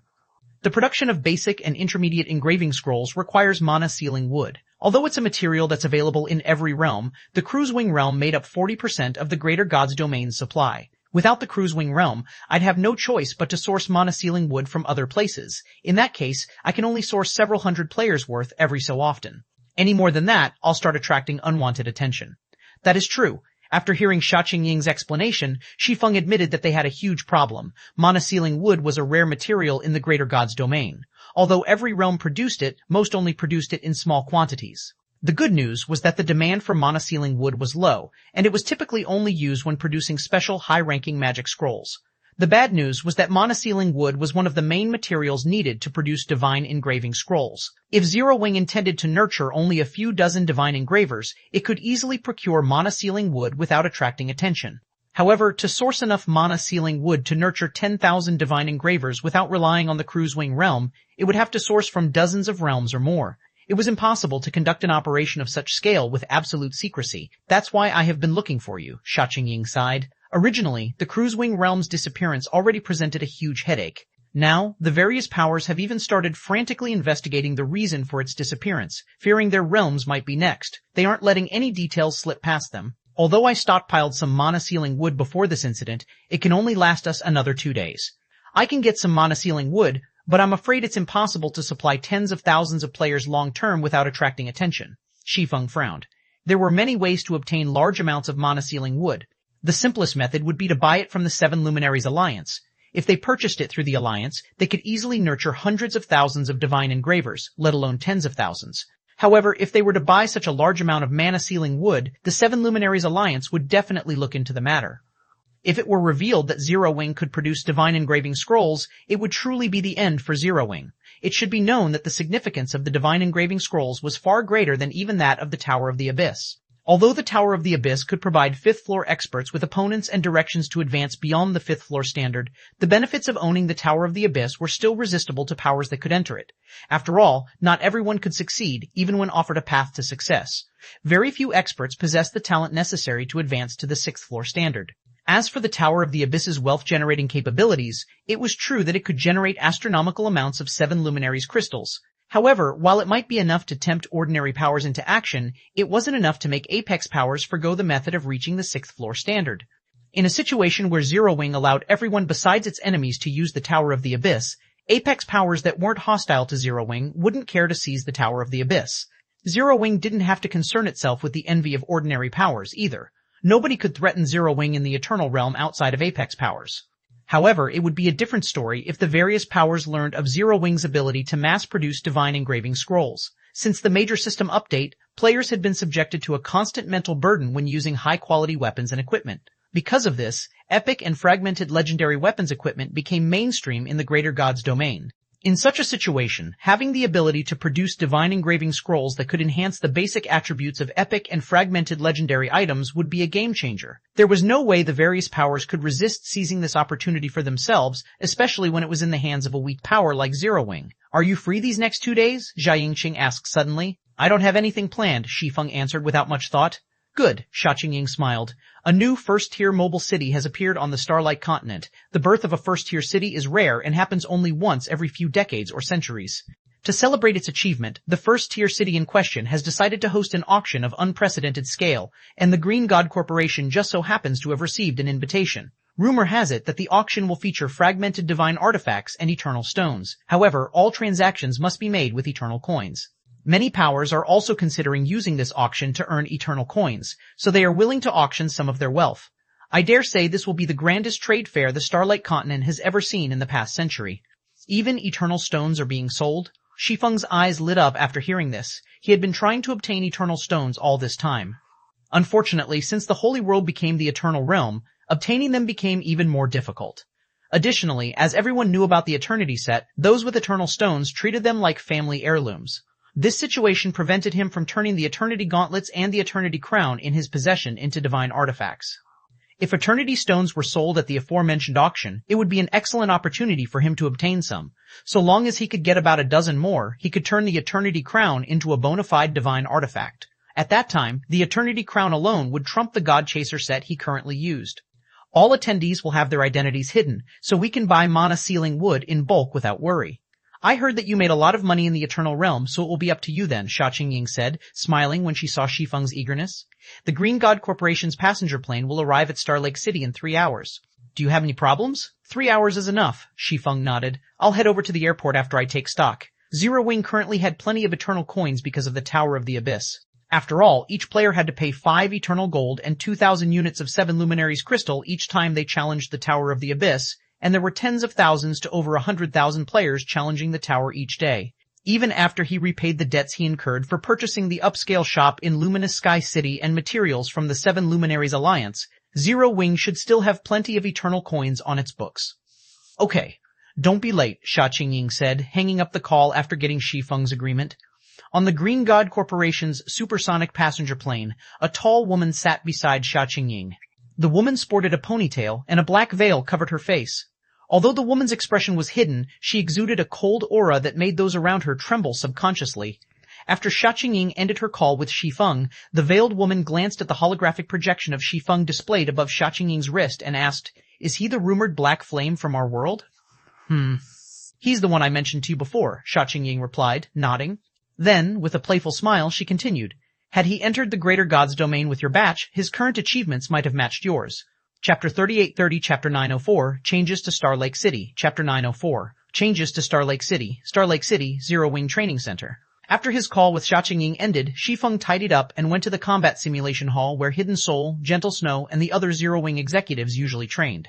A: The production of basic and intermediate engraving scrolls requires mana sealing wood. Although it's a material that's available in every realm, the Cruisewing realm made up 40% of the Greater God's domain's supply. Without the Cruisewing realm, I'd have no choice but to source mana-sealing wood from other places. In that case, I can only source several hundred players' worth every so often. Any more than that, I'll start attracting unwanted attention. That is true. After hearing ch875's explanation, Shi Feng admitted that they had a huge problem. Mana-sealing wood was a rare material in the Greater God's domain. Although every realm produced it, most only produced it in small quantities. The good news was that the demand for mana-sealing wood was low, and it was typically only used when producing special high-ranking magic scrolls. The bad news was that mana-sealing wood was one of the main materials needed to produce divine engraving scrolls. If Zero Wing intended to nurture only a few dozen divine engravers, it could easily procure mana-sealing wood without attracting attention. However, to source enough mana-sealing wood to nurture 10,000 divine engravers without relying on the Cruisewing realm, it would have to source from dozens of realms or more. It was impossible to conduct an operation of such scale with absolute secrecy. That's why I have been looking for you, ch875 sighed. Originally, the Cruisewing realm's disappearance already presented a huge headache. Now, the various powers have even started frantically investigating the reason for its disappearance, fearing their realms might be next. They aren't letting any details slip past them. Although I stockpiled some mana-sealing wood before this incident, it can only last us another 2 days. I can get some mana-sealing wood, but I'm afraid it's impossible to supply tens of thousands of players long-term without attracting attention. Shi Feng frowned. There were many ways to obtain large amounts of mana-sealing wood. The simplest method would be to buy it from the Seven Luminaries Alliance. If they purchased it through the Alliance, they could easily nurture hundreds of thousands of divine engravers, let alone tens of thousands. However, if they were to buy such a large amount of mana-sealing wood, the Seven Luminaries Alliance would definitely look into the matter. If it were revealed that Zero Wing could produce divine engraving scrolls, it would truly be the end for Zero Wing. It should be known that the significance of the divine engraving scrolls was far greater than even that of the Tower of the Abyss. Although the Tower of the Abyss could provide 5th floor experts with opponents and directions to advance beyond the 5th floor standard, the benefits of owning the Tower of the Abyss were still resistible to powers that could enter it. After all, not everyone could succeed, even when offered a path to success. Very few experts possessed the talent necessary to advance to the 6th floor standard. As for the Tower of the Abyss's wealth-generating capabilities, it was true that it could generate astronomical amounts of 7 Luminaries crystals. However, while it might be enough to tempt ordinary powers into action, it wasn't enough to make Apex powers forgo the method of reaching the 6th floor standard. In a situation where Zero Wing allowed everyone besides its enemies to use the Tower of the Abyss, Apex powers that weren't hostile to Zero Wing wouldn't care to seize the Tower of the Abyss. Zero Wing didn't have to concern itself with the envy of ordinary powers, either. Nobody could threaten Zero Wing in the Eternal Realm outside of Apex powers. However, it would be a different story if the various powers learned of Zero Wing's ability to mass-produce divine engraving scrolls. Since the major system update, players had been subjected to a constant mental burden when using high-quality weapons and equipment. Because of this, epic and fragmented legendary weapons equipment became mainstream in the Greater God's domain. In such a situation, having the ability to produce divine engraving scrolls that could enhance the basic attributes of epic and fragmented legendary items would be a game-changer. There was no way the various powers could resist seizing this opportunity for themselves, especially when it was in the hands of a weak power like Zero Wing. "Are you free these next 2 days?" ch875 asked suddenly. "I don't have anything planned," Shi Feng answered without much thought. "Good," ch875 smiled. "A new first-tier mobile city has appeared on the Starlight Continent. The birth of a first-tier city is rare and happens only once every few decades or centuries. To celebrate its achievement, the first-tier city in question has decided to host an auction of unprecedented scale, and the Green God Corporation just so happens to have received an invitation. Rumor has it that the auction will feature fragmented divine artifacts and eternal stones. However, all transactions must be made with eternal coins. Many powers are also considering using this auction to earn eternal coins, so they are willing to auction some of their wealth. I dare say this will be the grandest trade fair the Starlight Continent has ever seen in the past century. Even eternal stones are being sold?" Shi Feng's eyes lit up after hearing this. He had been trying to obtain eternal stones all this time. Unfortunately, since the Holy World became the Eternal Realm, obtaining them became even more difficult. Additionally, as everyone knew about the Eternity set, those with eternal stones treated them like family heirlooms. This situation prevented him from turning the Eternity Gauntlets and the Eternity Crown in his possession into divine artifacts. If Eternity Stones were sold at the aforementioned auction, it would be an excellent opportunity for him to obtain some. So long as he could get about a dozen more, he could turn the Eternity Crown into a bona fide divine artifact. At that time, the Eternity Crown alone would trump the God Chaser set he currently used. All attendees will have their identities hidden, so we can buy mana sealing wood in bulk without worry. I heard that you made a lot of money in the Eternal Realm, so it will be up to you then, Sha Qingying said, smiling when she saw Shi Feng's eagerness. The Green God Corporation's passenger plane will arrive at Star Lake City in 3 hours. Do you have any problems? 3 hours is enough, Shi Feng nodded. I'll head over to the airport after I take stock. Zero Wing currently had plenty of Eternal coins because of the Tower of the Abyss. After all, each player had to pay 5 Eternal Gold and 2,000 units of 7 Luminaries Crystal each time they challenged the Tower of the Abyss, and there were tens of thousands to over 100,000 players challenging the tower each day. Even after he repaid the debts he incurred for purchasing the upscale shop in Luminous Sky City and materials from the 7 Luminaries Alliance, Zero Wing should still have plenty of Eternal coins on its books. Okay, don't be late, Sha Qingying said, hanging up the call after getting Shi Feng's agreement. On the Green God Corporation's supersonic passenger plane, a tall woman sat beside Sha Qingying. The woman sported a ponytail, and a black veil covered her face. Although the woman's expression was hidden, she exuded a cold aura that made those around her tremble subconsciously. After Sha Qingying ended her call with Shi Feng, the veiled woman glanced at the holographic projection of Shi Feng displayed above Sha Qingying's wrist and asked, "Is he the rumored Black Flame from our world?" He's the one I mentioned to you before, Sha Qingying replied, nodding. Then, with a playful smile, she continued, "Had he entered the Greater God's domain with your batch, his current achievements might have matched yours." Chapter 3830, Chapter 904, Changes to Star Lake City, Chapter 904, Changes to Star Lake City, Zero Wing Training Center. After his call with Sha Qingying ended, Shi Feng tidied up and went to the combat simulation hall where Hidden Soul, Gentle Snow, and the other Zero Wing executives usually trained.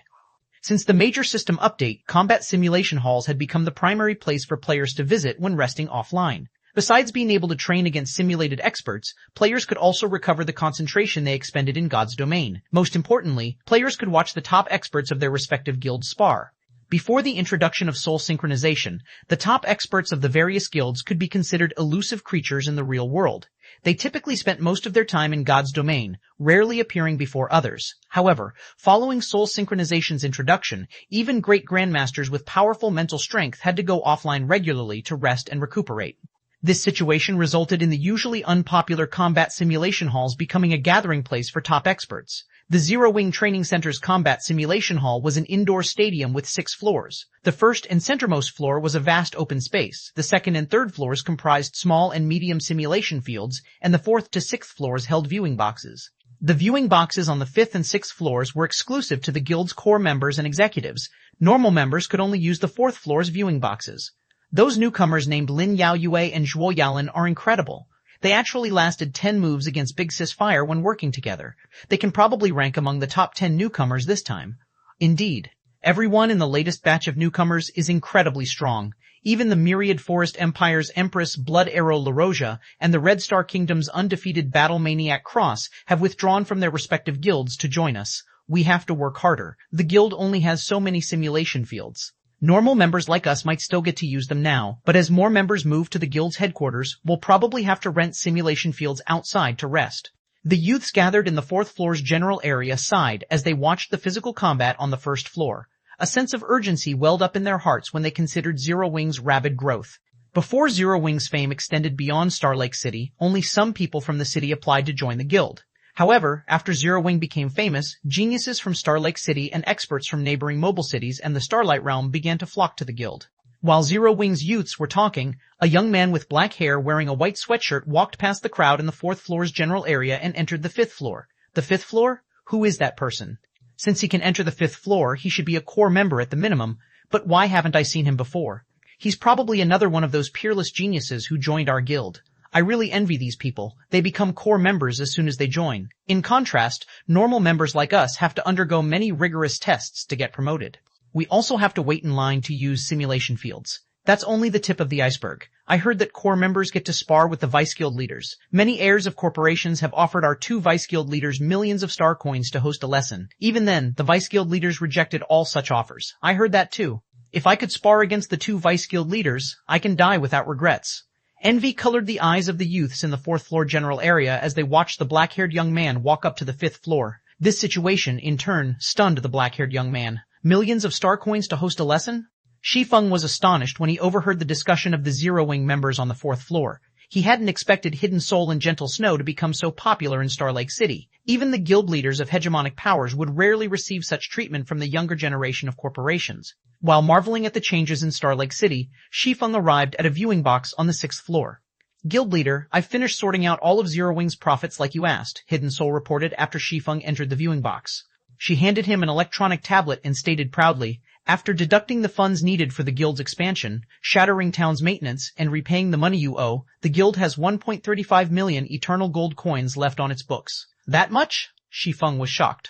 A: Since the major system update, combat simulation halls had become the primary place for players to visit when resting offline. Besides being able to train against simulated experts, players could also recover the concentration they expended in God's domain. Most importantly, players could watch the top experts of their respective guilds spar. Before the introduction of soul synchronization, the top experts of the various guilds could be considered elusive creatures in the real world. They typically spent most of their time in God's domain, rarely appearing before others. However, following soul synchronization's introduction, even great grandmasters with powerful mental strength had to go offline regularly to rest and recuperate. This situation resulted in the usually unpopular combat simulation halls becoming a gathering place for top experts. The Zero Wing Training Center's combat simulation hall was an indoor stadium with 6 floors. The first and centermost floor was a vast open space. The second and third floors comprised small and medium simulation fields, and the 4th to 6th floors held viewing boxes. The viewing boxes on the 5th and 6th floors were exclusive to the guild's core members and executives. Normal members could only use the 4th floor's viewing boxes. Those newcomers named Lin Yao Yue and Zhuo Yaolin are incredible. They actually lasted 10 moves against Big Sis Fire when working together. They can probably rank among the top 10 newcomers this time. Indeed, everyone in the latest batch of newcomers is incredibly strong. Even the Myriad Forest Empire's Empress Blood Arrow LaRoja and the Red Star Kingdom's undefeated Battle Maniac Cross have withdrawn from their respective guilds to join us. We have to work harder. The guild only has so many simulation fields. Normal members like us might still get to use them now, but as more members move to the guild's headquarters, we'll probably have to rent simulation fields outside to rest. The youths gathered in the 4th floor's general area sighed as they watched the physical combat on the 1st floor. A sense of urgency welled up in their hearts when they considered Zero Wing's rabid growth. Before Zero Wing's fame extended beyond Star Lake City, only some people from the city applied to join the guild. However, after Zero Wing became famous, geniuses from Star Lake City and experts from neighboring mobile cities and the Starlight Realm began to flock to the guild. While Zero Wing's youths were talking, a young man with black hair wearing a white sweatshirt walked past the crowd in the 4th floor's general area and entered the 5th floor. The 5th floor? Who is that person? Since he can enter the 5th floor, he should be a core member at the minimum, but why haven't I seen him before? He's probably another one of those peerless geniuses who joined our guild. I really envy these people. They become core members as soon as they join. In contrast, normal members like us have to undergo many rigorous tests to get promoted. We also have to wait in line to use simulation fields. That's only the tip of the iceberg. I heard that core members get to spar with the Vice Guild leaders. Many heirs of corporations have offered our 2 Vice Guild leaders millions of star coins to host a lesson. Even then, the Vice Guild leaders rejected all such offers. I heard that too. If I could spar against the 2 Vice Guild leaders, I can die without regrets. Envy colored the eyes of the youths in the 4th floor general area as they watched the black-haired young man walk up to the 5th floor. This situation, in turn, stunned the black-haired young man. Millions of star coins to host a lesson? Shi Feng was astonished when he overheard the discussion of the Zero Wing members on the 4th floor. He hadn't expected Hidden Soul and Gentle Snow to become so popular in Star Lake City. Even the guild leaders of hegemonic powers would rarely receive such treatment from the younger generation of corporations. While marveling at the changes in Star Lake City, Shi Feng arrived at a viewing box on the 6th floor. Guild leader, I've finished sorting out all of Zero Wing's profits like you asked, Hidden Soul reported after Shi Feng entered the viewing box. She handed him an electronic tablet and stated proudly, after deducting the funds needed for the guild's expansion, shattering town's maintenance, and repaying the money you owe, the guild has 1.35 million eternal gold coins left on its books. That much? Shi Feng was shocked.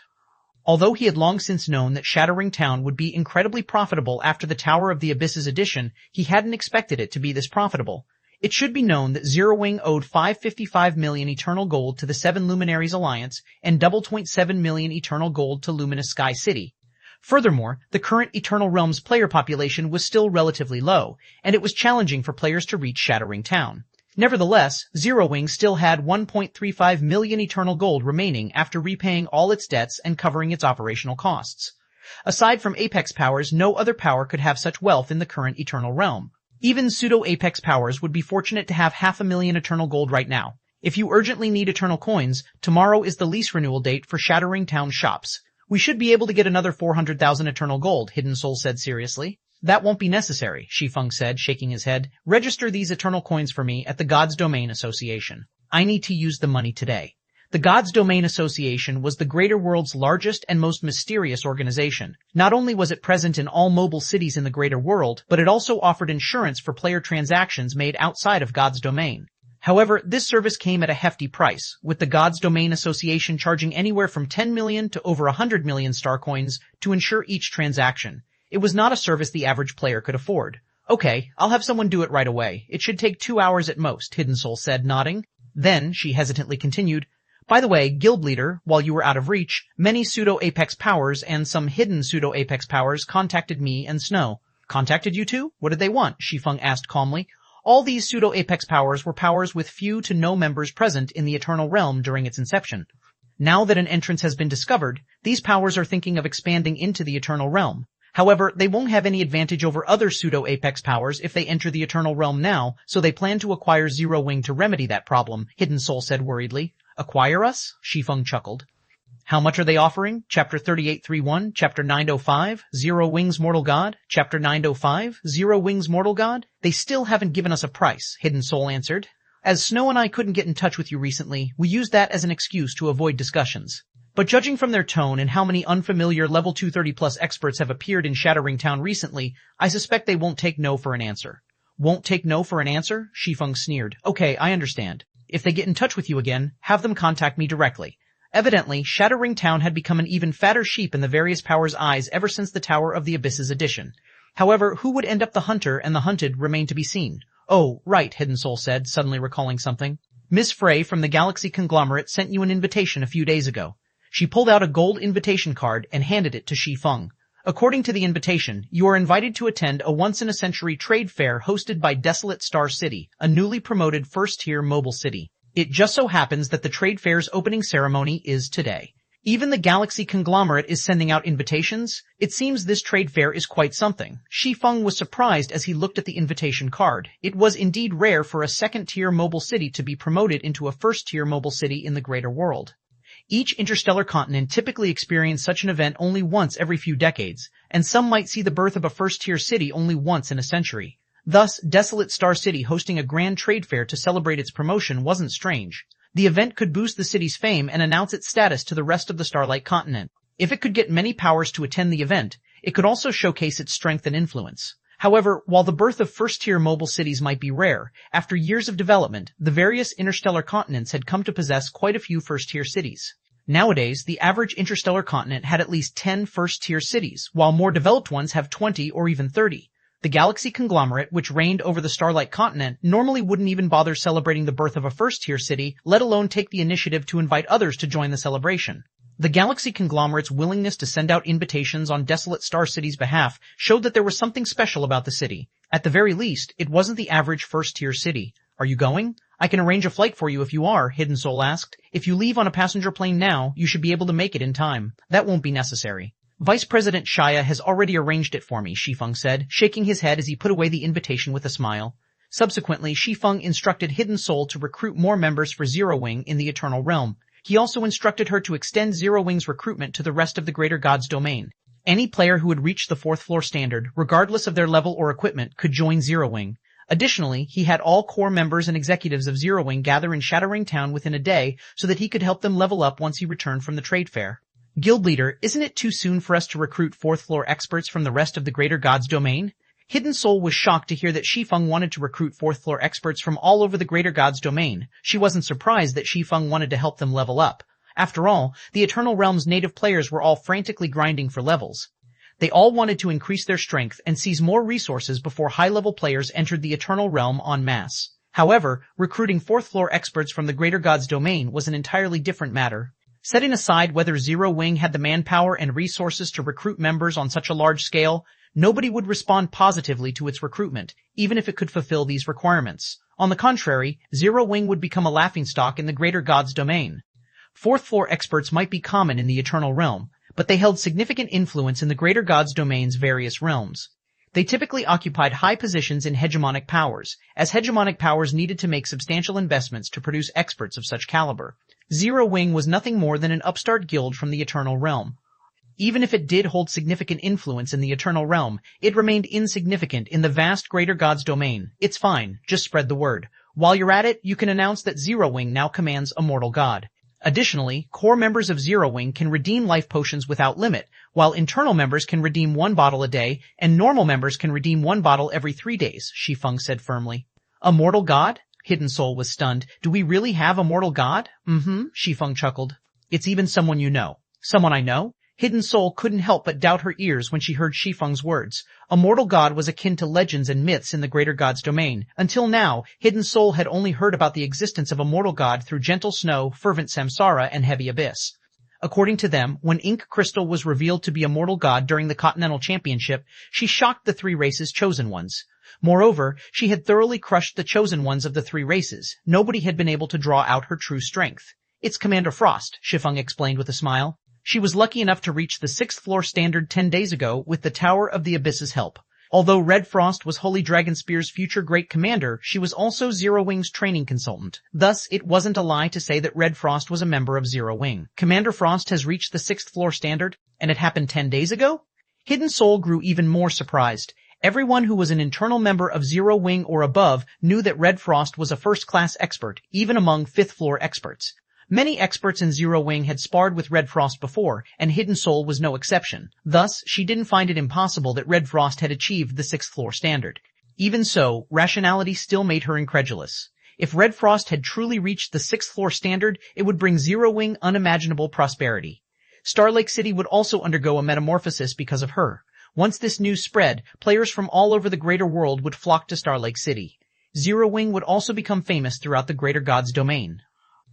A: Although he had long since known that Shattering Town would be incredibly profitable after the Tower of the Abysses edition, he hadn't expected it to be this profitable. It should be known that Zero Wing owed 555 million eternal gold to the Seven Luminaries Alliance and 2.7 million eternal gold to Luminous Sky City. Furthermore, the current Eternal Realms player population was still relatively low, and it was challenging for players to reach Shattering Town. Nevertheless, Zero Wing still had 1.35 million eternal gold remaining after repaying all its debts and covering its operational costs. Aside from Apex powers, no other power could have such wealth in the current Eternal Realm. Even pseudo-Apex powers would be fortunate to have 500,000 eternal gold right now. If you urgently need eternal coins, tomorrow is the lease renewal date for Shattering Town shops. We should be able to get another 400,000 eternal gold, Hidden Soul said seriously. That won't be necessary, Shi Feng said, shaking his head. Register these eternal coins for me at the God's Domain Association. I need to use the money today. The God's Domain Association was the greater world's largest and most mysterious organization. Not only was it present in all mobile cities in the greater world, but it also offered insurance for player transactions made outside of God's Domain. However, this service came at a hefty price, with the God's Domain Association charging anywhere from 10 million to over 100 million star coins to ensure each transaction. It was not a service the average player could afford. Okay, I'll have someone do it right away. It should take 2 hours at most, Hidden Soul said, nodding. Then, she hesitantly continued, by the way, Guild Leader, while you were out of reach, many pseudo-Apex powers and some hidden pseudo-Apex powers contacted me and Snow. Contacted you two? What did they want? Shi Feng asked calmly. All these pseudo-Apex powers were powers with few to no members present in the Eternal Realm during its inception. Now that an entrance has been discovered, these powers are thinking of expanding into the Eternal Realm. However, they won't have any advantage over other pseudo-Apex powers if they enter the Eternal Realm now, so they plan to acquire Zero Wing to remedy that problem, Hidden Soul said worriedly. Acquire us? Shi Feng chuckled. How much are they offering? Chapter 3831, Chapter 905, Zero Wing's Mortal God, Chapter 905, Zero Wing's Mortal God? They still haven't given us a price, Hidden Soul answered. As Snow and I couldn't get in touch with you recently, we used that as an excuse to avoid discussions. But judging from their tone and how many unfamiliar level 230+ experts have appeared in Shattering Town recently, I suspect they won't take no for an answer. Won't take no for an answer? Shi Feng sneered. Okay, I understand. If they get in touch with you again, have them contact me directly. Evidently, Shattering Town had become an even fatter sheep in the various powers' eyes ever since the Tower of the Abysses edition. However, who would end up the hunter and the hunted remained to be seen. Oh, right, Hidden Soul said, suddenly recalling something. Ms. Frey from the Galaxy Conglomerate sent you an invitation a few days ago. She pulled out a gold invitation card and handed it to Shi Feng. According to the invitation, you are invited to attend a once-in-a-century trade fair hosted by Desolate Star City, a newly promoted first-tier mobile city. It just so happens that the trade fair's opening ceremony is today. Even the Galaxy Conglomerate is sending out invitations. It seems this trade fair is quite something. Shi Feng was surprised as he looked at the invitation card. It was indeed rare for a second-tier mobile city to be promoted into a first-tier mobile city in the greater world. Each interstellar continent typically experiences such an event only once every few decades, and some might see the birth of a first-tier city only once in a century. Thus, Desolate Star City hosting a grand trade fair to celebrate its promotion wasn't strange. The event could boost the city's fame and announce its status to the rest of the Starlight continent. If it could get many powers to attend the event, it could also showcase its strength and influence. However, while the birth of first-tier mobile cities might be rare, after years of development, the various interstellar continents had come to possess quite a few first-tier cities. Nowadays, the average interstellar continent had at least 10 first-tier cities, while more developed ones have 20 or even 30. The Galaxy Conglomerate, which reigned over the Starlight continent, normally wouldn't even bother celebrating the birth of a first-tier city, let alone take the initiative to invite others to join the celebration. The Galaxy Conglomerate's willingness to send out invitations on Desolate Star City's behalf showed that there was something special about the city. At the very least, it wasn't the average first-tier city. Are you going? I can arrange a flight for you if you are, Hidden Soul asked. If you leave on a passenger plane now, you should be able to make it in time. That won't be necessary. Vice President Shia has already arranged it for me, Shi Feng said, shaking his head as he put away the invitation with a smile. Subsequently, Shi Feng instructed Hidden Soul to recruit more members for Zero Wing in the Eternal Realm. He also instructed her to extend Zero Wing's recruitment to the rest of the Greater God's domain. Any player who had reached the 4th floor standard, regardless of their level or equipment, could join Zero Wing. Additionally, he had all core members and executives of Zero Wing gather in Shattering Town within a day so that he could help them level up once he returned from the trade fair. Guild leader, isn't it too soon for us to recruit 4th floor experts from the rest of the Greater God's domain? Hidden Soul was shocked to hear that Shi Feng wanted to recruit 4th floor experts from all over the Greater God's domain. She wasn't surprised that Shi Feng wanted to help them level up. After all, the Eternal Realm's native players were all frantically grinding for levels. They all wanted to increase their strength and seize more resources before high-level players entered the Eternal Realm en masse. However, recruiting 4th floor experts from the Greater God's domain was an entirely different matter. Setting aside whether Zero Wing had the manpower and resources to recruit members on such a large scale, nobody would respond positively to its recruitment, even if it could fulfill these requirements. On the contrary, Zero Wing would become a laughingstock in the Greater God's domain. 4th floor experts might be common in the Eternal Realm, but they held significant influence in the Greater God's domain's various realms. They typically occupied high positions in hegemonic powers, as hegemonic powers needed to make substantial investments to produce experts of such caliber. Zero Wing was nothing more than an upstart guild from the Eternal Realm. Even if it did hold significant influence in the Eternal Realm, it remained insignificant in the vast Greater God's domain. It's fine, just spread the word. While you're at it, you can announce that Zero Wing now commands a mortal god. Additionally, core members of Zero Wing can redeem life potions without limit, while internal members can redeem 1 bottle a day, and normal members can redeem 1 bottle every 3 days, Shi Feng said firmly. A mortal god? Hidden Soul was stunned. Do we really have a mortal god? Shi Feng chuckled. It's even someone you know. Someone I know? Hidden Soul couldn't help but doubt her ears when she heard Shi Feng's words. A mortal god was akin to legends and myths in the Greater God's domain. Until now, Hidden Soul had only heard about the existence of a mortal god through Gentle Snow, Fervent Samsara, and Heavy Abyss. According to them, when Ink Crystal was revealed to be a mortal god during the Continental Championship, she shocked the 3 races' chosen ones. Moreover, she had thoroughly crushed the chosen ones of the 3 races. Nobody had been able to draw out her true strength. It's Commander Frost, Shi Feng explained with a smile. She was lucky enough to reach the 6th floor standard 10 days ago with the Tower of the Abyss's help. Although Red Frost was Holy Dragonspear's future great commander, she was also Zero Wing's training consultant. Thus, it wasn't a lie to say that Red Frost was a member of Zero Wing. Commander Frost has reached the 6th floor standard, and it happened 10 days ago? Hidden Soul grew even more surprised. Everyone who was an internal member of Zero Wing or above knew that Red Frost was a first-class expert, even among 5th floor experts. Many experts in Zero Wing had sparred with Red Frost before, and Hidden Soul was no exception. Thus, she didn't find it impossible that Red Frost had achieved the 6th floor standard. Even so, rationality still made her incredulous. If Red Frost had truly reached the 6th floor standard, it would bring Zero Wing unimaginable prosperity. Starlake City would also undergo a metamorphosis because of her. Once this news spread, players from all over the greater world would flock to Starlake City. Zero Wing would also become famous throughout the Greater God's domain.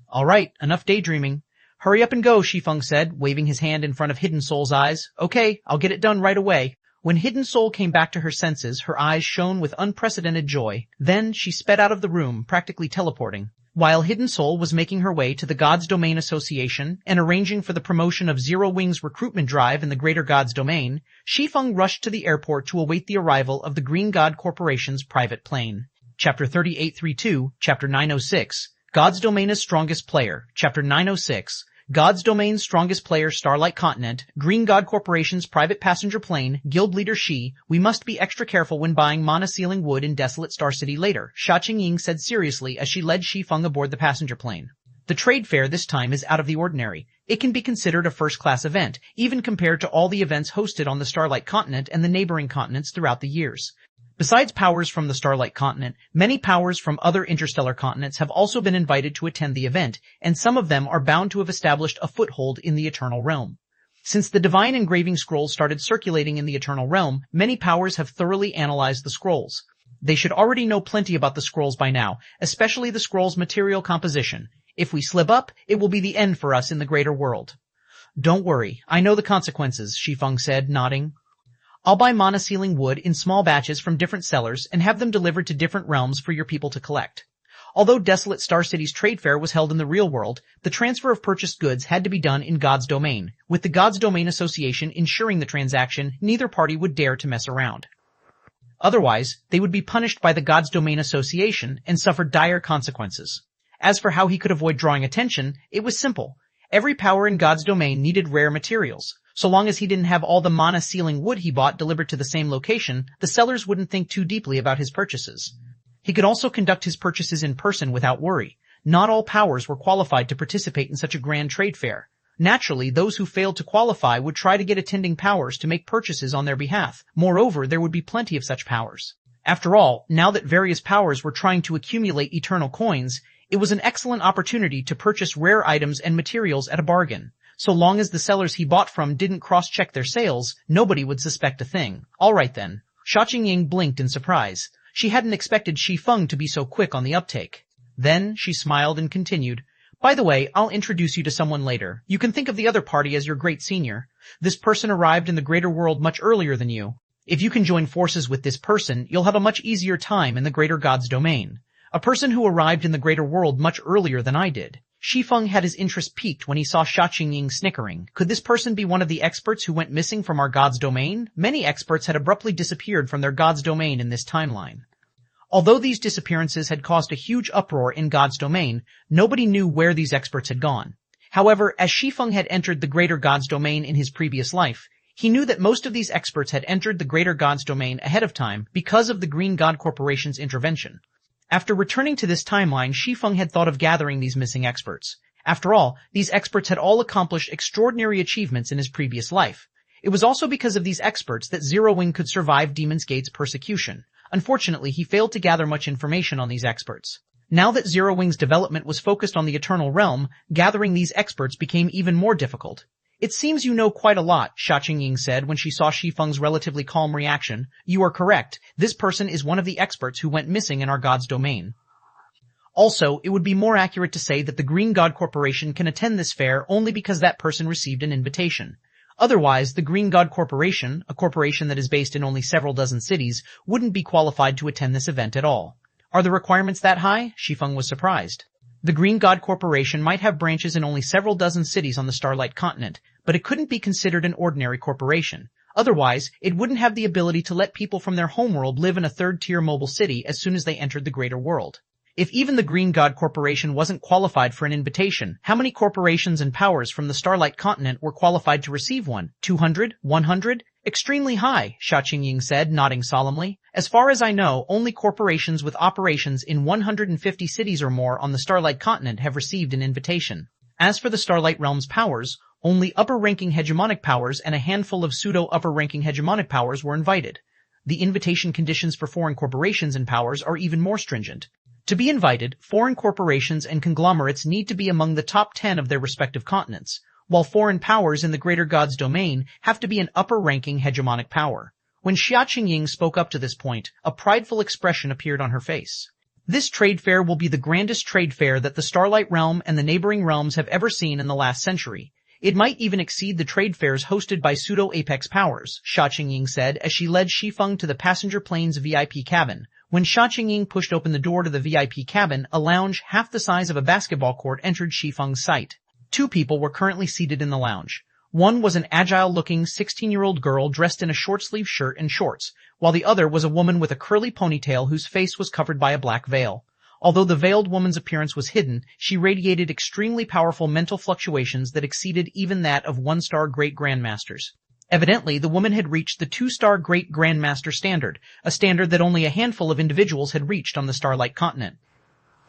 A: All right, enough daydreaming. Hurry up and go, Shi Feng said, waving his hand in front of Hidden Soul's eyes. Okay, I'll get it done right away. When Hidden Soul came back to her senses, her eyes shone with unprecedented joy. Then she sped out of the room, practically teleporting. While Hidden Soul was making her way to the God's Domain Association and arranging for the promotion of Zero Wing's recruitment drive in the Greater God's Domain, Shi Feng rushed to the airport to await the arrival of the Green God Corporation's private plane. Chapter 3832, Chapter 906. God's Domain's Strongest Player, Chapter 906, God's Domain's Strongest Player, Starlight Continent, Green God Corporation's Private Passenger Plane, Guild Leader Shi. We must be extra careful when buying monosealing wood in Desolate Star City later, Sha Qingying said seriously as she led Shi Feng aboard the passenger plane. The trade fair this time is out of the ordinary. It can be considered a first-class event, even compared to all the events hosted on the Starlight Continent and the neighboring continents throughout the years. Besides powers from the Starlight Continent, many powers from other interstellar continents have also been invited to attend the event, and some of them are bound to have established a foothold in the Eternal Realm. Since the Divine Engraving Scrolls started circulating in the Eternal Realm, many powers have thoroughly analyzed the scrolls. They should already know plenty about the scrolls by now, especially the scrolls' material composition. If we slip up, it will be the end for us in the greater world. Don't worry, I know the consequences, Shi Feng said, nodding. I'll buy monosealing wood in small batches from different sellers and have them delivered to different realms for your people to collect. Although Desolate Star City's trade fair was held in the real world, the transfer of purchased goods had to be done in God's domain, with the God's Domain Association ensuring the transaction. Neither party would dare to mess around. Otherwise, they would be punished by the God's Domain Association and suffer dire consequences. As for how he could avoid drawing attention, it was simple. Every power in God's domain needed rare materials. So long as he didn't have all the mana-sealing wood he bought delivered to the same location, the sellers wouldn't think too deeply about his purchases. He could also conduct his purchases in person without worry. Not all powers were qualified to participate in such a grand trade fair. Naturally, those who failed to qualify would try to get attending powers to make purchases on their behalf. Moreover, there would be plenty of such powers. After all, now that various powers were trying to accumulate eternal coins, it was an excellent opportunity to purchase rare items and materials at a bargain. So long as the sellers he bought from didn't cross-check their sales, nobody would suspect a thing. Alright then. Ch875 blinked in surprise. She hadn't expected Shi Feng to be so quick on the uptake. Then, she smiled and continued, "By the way, I'll introduce you to someone later. You can think of the other party as your great senior. This person arrived in the greater world much earlier than you. If you can join forces with this person, you'll have a much easier time in the greater God's domain. A person who arrived in the greater world much earlier than I did." Shi Feng had his interest piqued when he saw Ch875 snickering. Could this person be one of the experts who went missing from our God's domain? Many experts had abruptly disappeared from their God's domain in this timeline. Although these disappearances had caused a huge uproar in God's domain, nobody knew where these experts had gone. However, as Shi Feng had entered the greater God's domain in his previous life, he knew that most of these experts had entered the greater God's domain ahead of time because of the Green God Corporation's intervention. After returning to this timeline, Shi Feng had thought of gathering these missing experts. After all, these experts had all accomplished extraordinary achievements in his previous life. It was also because of these experts that Zero Wing could survive Demon's Gate's persecution. Unfortunately, he failed to gather much information on these experts. Now that Zero Wing's development was focused on the Eternal Realm, gathering these experts became even more difficult. "It seems you know quite a lot," Ch875 said when she saw Shi Feng's relatively calm reaction. "You are correct. This person is one of the experts who went missing in our God's domain." Also, it would be more accurate to say that the Green God Corporation can attend this fair only because that person received an invitation. Otherwise, the Green God Corporation, a corporation that is based in only several dozen cities, wouldn't be qualified to attend this event at all. Are the requirements that high? Shi Feng was surprised. The Green God Corporation might have branches in only several dozen cities on the Starlight Continent, but it couldn't be considered an ordinary corporation. Otherwise, it wouldn't have the ability to let people from their homeworld live in a third-tier mobile city as soon as they entered the greater world. If even the Green God Corporation wasn't qualified for an invitation, how many corporations and powers from the Starlight Continent were qualified to receive one? 200? 100? Extremely high, Ch875 said, nodding solemnly. As far as I know, only corporations with operations in 150 cities or more on the Starlight Continent have received an invitation. As for the Starlight Realm's powers, only upper-ranking hegemonic powers and a handful of pseudo-upper-ranking hegemonic powers were invited. The invitation conditions for foreign corporations and powers are even more stringent. To be invited, foreign corporations and conglomerates need to be among the top 10 of their respective continents, while foreign powers in the Greater God's domain have to be an upper-ranking hegemonic power. When Ch875 spoke up to this point, a prideful expression appeared on her face. This trade fair will be the grandest trade fair that the Starlight Realm and the neighboring realms have ever seen in the last century. It might even exceed the trade fairs hosted by pseudo-apex powers, Ch875 said as she led Shi Feng to the passenger plane's VIP cabin. When Ch875 pushed open the door to the VIP cabin, a lounge half the size of a basketball court entered Shi Feng's sight. Two people were currently seated in the lounge. One was an agile-looking 16-year-old girl dressed in a short-sleeved shirt and shorts, while the other was a woman with a curly ponytail whose face was covered by a black veil. Although the veiled woman's appearance was hidden, she radiated extremely powerful mental fluctuations that exceeded even that of one-star Great Grandmasters. Evidently, the woman had reached the 2-star Great Grandmaster standard, a standard that only a handful of individuals had reached on the Starlight Continent.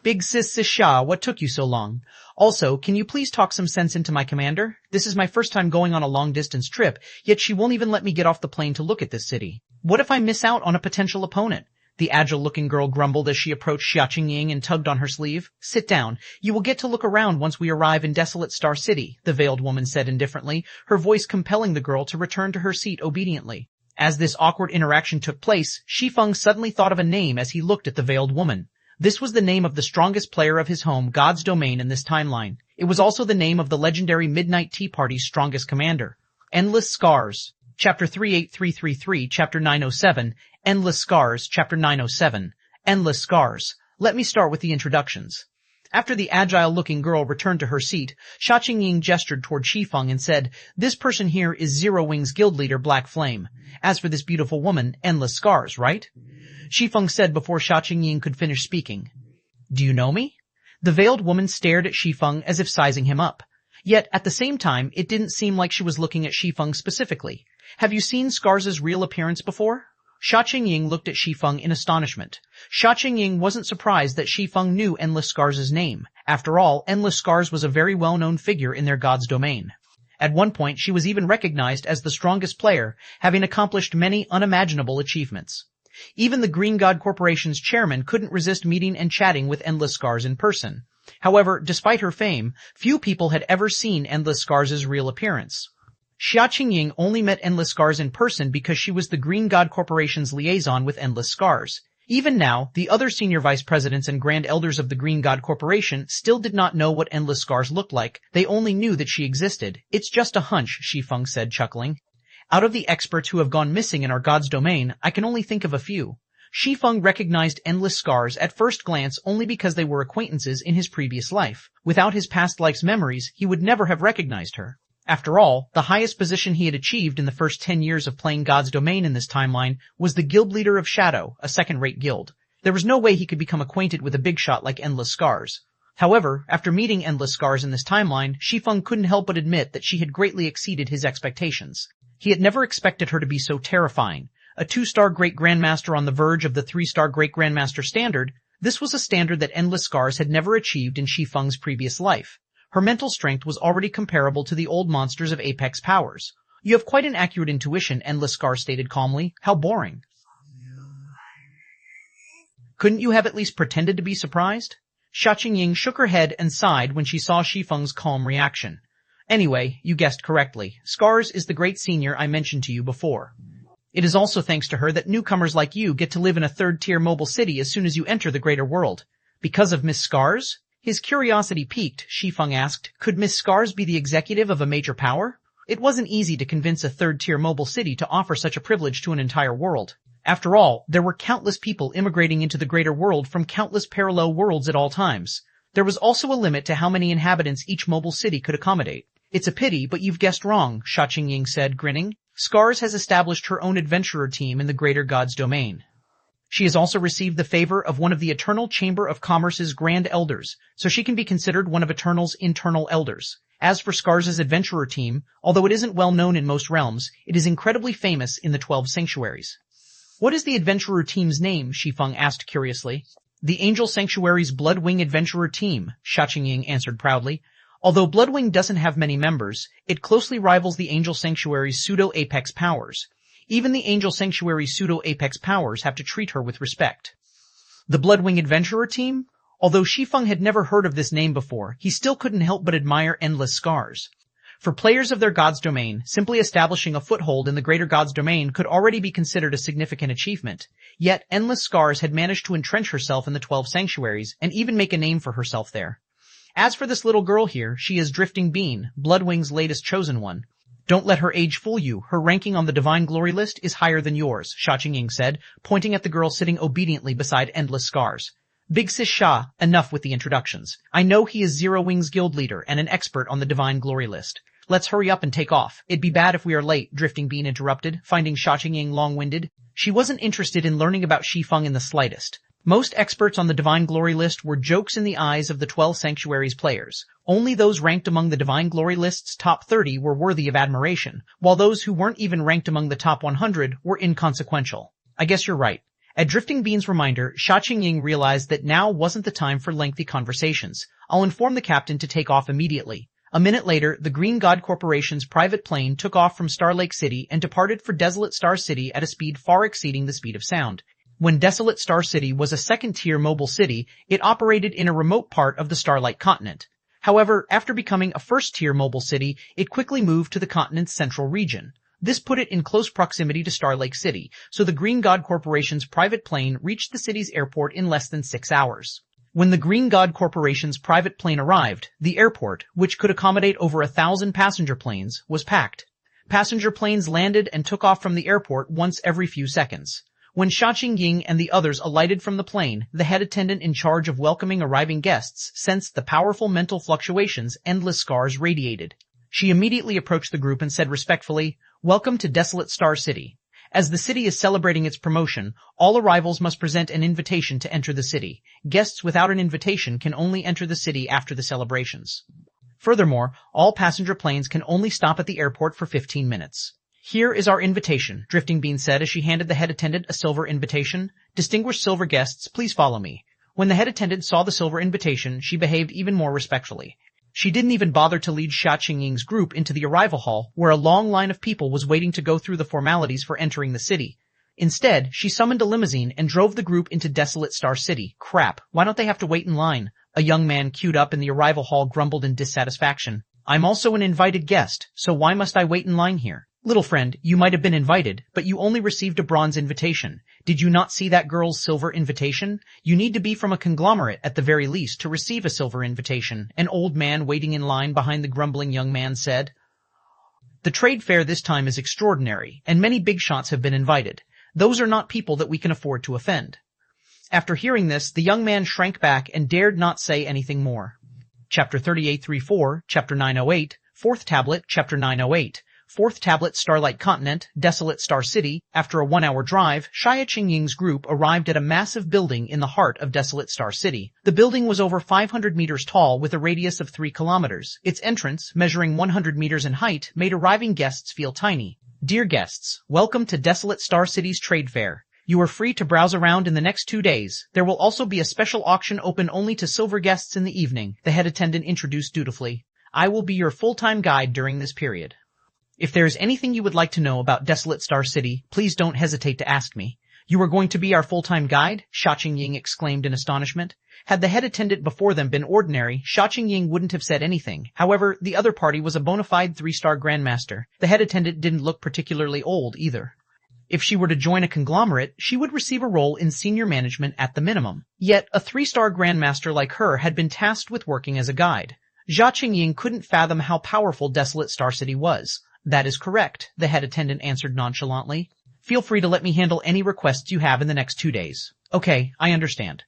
A: Big Sis Sisha, what took you so long? Also, can you please talk some sense into my commander? This is my first time going on a long-distance trip, yet she won't even let me get off the plane to look at this city. What if I miss out on a potential opponent? The agile-looking girl grumbled as she approached Ch875 and tugged on her sleeve. Sit down. You will get to look around once we arrive in Desolate Star City, the veiled woman said indifferently, her voice compelling the girl to return to her seat obediently. As this awkward interaction took place, Shi Feng suddenly thought of a name as he looked at the veiled woman. This was the name of the strongest player of his home, God's Domain, in this timeline. It was also the name of the legendary Midnight Tea Party's strongest commander. Endless Scars. Chapter 38333, Chapter 907, Endless Scars, Chapter 907, Endless Scars. Let me start with the introductions. After the agile-looking girl returned to her seat, Sha Qingying gestured toward Shi Feng and said, "This person here is Zero Wing's guild leader, Black Flame. As for this beautiful woman, Endless Scars, right?" Shi Feng said before Sha Qingying could finish speaking. "Do you know me?" The veiled woman stared at Shi Feng as if sizing him up. Yet, at the same time, it didn't seem like she was looking at Shi Feng specifically. "Have you seen Scars' real appearance before?" Sha Qingying looked at Shi Feng in astonishment. Sha Qingying wasn't surprised that Shi Feng knew Endless Scars' name. After all, Endless Scars was a very well-known figure in their god's domain. At one point, she was even recognized as the strongest player, having accomplished many unimaginable achievements. Even the Green God Corporation's chairman couldn't resist meeting and chatting with Endless Scars in person. However, despite her fame, few people had ever seen Endless Scars' real appearance. Sha Qingying only met Endless Scars in person because she was the Green God Corporation's liaison with Endless Scars. Even now, the other senior vice presidents and grand elders of the Green God Corporation still did not know what Endless Scars looked like. They only knew that she existed. "It's just a hunch," Shi Feng said, chuckling. "Out of the experts who have gone missing in our god's domain, I can only think of a few." Shi Feng recognized Endless Scars at first glance only because they were acquaintances in his previous life. Without his past life's memories, he would never have recognized her. After all, the highest position he had achieved in the first 10 years of playing God's Domain in this timeline was the guild leader of Shadow, a second-rate guild. There was no way he could become acquainted with a big shot like Endless Scars. However, after meeting Endless Scars in this timeline, Shi Feng couldn't help but admit that she had greatly exceeded his expectations. He had never expected her to be so terrifying. A 2-star Great Grandmaster on the verge of the 3-star Great Grandmaster standard, this was a standard that Endless Scars had never achieved in Shi Feng's previous life. Her mental strength was already comparable to the old monsters of Apex powers. "You have quite an accurate intuition," Endless Scars stated calmly. "How boring." "Couldn't you have at least pretended to be surprised?" Sha Qingying shook her head and sighed when she saw Shi Feng's calm reaction. "Anyway, you guessed correctly. Scars is the great senior I mentioned to you before. It is also thanks to her that newcomers like you get to live in a third-tier mobile city as soon as you enter the greater world. Because of Miss Scars?" His curiosity piqued, Shi Feng asked, "Could Miss Scars be the executive of a major power?" It wasn't easy to convince a third-tier mobile city to offer such a privilege to an entire world. After all, there were countless people immigrating into the greater world from countless parallel worlds at all times. There was also a limit to how many inhabitants each mobile city could accommodate. "It's a pity, but you've guessed wrong," Sha Qingying said, grinning. "Scars has established her own adventurer team in the greater god's domain. She has also received the favor of one of the Eternal Chamber of Commerce's Grand Elders, so she can be considered one of Eternal's internal elders. As for Scars' adventurer team, although it isn't well known in most realms, it is incredibly famous in the 12 sanctuaries." "What is the adventurer team's name?" Shi Feng asked curiously. "The Angel Sanctuary's Bloodwing Adventurer Team," Sha Qingying answered proudly. "Although Bloodwing doesn't have many members, it closely rivals the Angel Sanctuary's pseudo-Apex powers. Even the Angel Sanctuary's pseudo-Apex powers have to treat her with respect." The Bloodwing Adventurer Team? Although Shi Feng had never heard of this name before, he still couldn't help but admire Endless Scars. For players of their god's domain, simply establishing a foothold in the greater god's domain could already be considered a significant achievement. Yet, Endless Scars had managed to entrench herself in the 12 sanctuaries and even make a name for herself there. As for this little girl here, she is Drifting Bean, Bloodwing's latest chosen one. "Don't let her age fool you. Her ranking on the Divine Glory list is higher than yours," Sha Qingying said, pointing at the girl sitting obediently beside Endless Scars. "Big Sis Sha, enough with the introductions. I know he is Zero Wing's guild leader and an expert on the Divine Glory list. Let's hurry up and take off. It'd be bad if we are late," Drifting Bean interrupted, finding Sha Qingying long-winded. She wasn't interested in learning about Shi Feng in the slightest. Most experts on the Divine Glory list were jokes in the eyes of the 12 Sanctuaries players. Only those ranked among the Divine Glory list's top 30 were worthy of admiration, while those who weren't even ranked among the top 100 were inconsequential. "I guess you're right." At Drifting Bean's reminder, Sha Qingying realized that now wasn't the time for lengthy conversations. "I'll inform the captain to take off immediately." A minute later, the Green God Corporation's private plane took off from Star Lake City and departed for Desolate Star City at a speed far exceeding the speed of sound. When Desolate Star City was a second-tier mobile city, it operated in a remote part of the Starlight continent. However, after becoming a first-tier mobile city, it quickly moved to the continent's central region. This put it in close proximity to Star Lake City, so the Green God Corporation's private plane reached the city's airport in less than 6 hours. When the Green God Corporation's private plane arrived, the airport, which could accommodate over 1,000 passenger planes, was packed. Passenger planes landed and took off from the airport once every few seconds. When Sha Qingying and the others alighted from the plane, the head attendant in charge of welcoming arriving guests sensed the powerful mental fluctuations endless scars radiated. She immediately approached the group and said respectfully, "Welcome to Desolate Star City. As the city is celebrating its promotion, all arrivals must present an invitation to enter the city. Guests without an invitation can only enter the city after the celebrations. Furthermore, all passenger planes can only stop at the airport for 15 minutes. Here is our invitation," Drifting Bean said as she handed the head attendant a silver invitation. "Distinguished silver guests, please follow me." When the head attendant saw the silver invitation, she behaved even more respectfully. She didn't even bother to lead Sha Qingying's group into the arrival hall, where a long line of people was waiting to go through the formalities for entering the city. Instead, she summoned a limousine and drove the group into Desolate Star City. Crap, why don't they have to wait in line? A young man queued up in the arrival hall grumbled in dissatisfaction. "I'm also an invited guest, so why must I wait in line here?" "Little friend, you might have been invited, but you only received a bronze invitation. Did you not see that girl's silver invitation? You need to be from a conglomerate at the very least to receive a silver invitation," an old man waiting in line behind the grumbling young man said. "The trade fair this time is extraordinary, and many big shots have been invited. Those are not people that we can afford to offend." After hearing this, the young man shrank back and dared not say anything more. Chapter 3834, Chapter 908, 4th Tablet, Chapter 908. 4th Tablet, Starlight Continent, Desolate Star City. After a 1-hour drive, Sha Qingying's group arrived at a massive building in the heart of Desolate Star City. The building was over 500 meters tall with a radius of 3 kilometers. Its entrance, measuring 100 meters in height, made arriving guests feel tiny. "Dear guests, welcome to Desolate Star City's trade fair. You are free to browse around in the next 2 days. There will also be a special auction open only to silver guests in the evening," the head attendant introduced dutifully. "I will be your full-time guide during this period. If there is anything you would like to know about Desolate Star City, please don't hesitate to ask me." "You are going to be our full-time guide?" Sha Qingying exclaimed in astonishment. Had the head attendant before them been ordinary, Sha Qingying wouldn't have said anything. However, the other party was a bona fide 3-star grandmaster. The head attendant didn't look particularly old either. If she were to join a conglomerate, she would receive a role in senior management at the minimum. Yet, a 3-star grandmaster like her had been tasked with working as a guide. Sha Qingying couldn't fathom how powerful Desolate Star City was. "That is correct," the head attendant answered nonchalantly. "Feel free to let me handle any requests you have in the next 2 days." "Okay, I understand."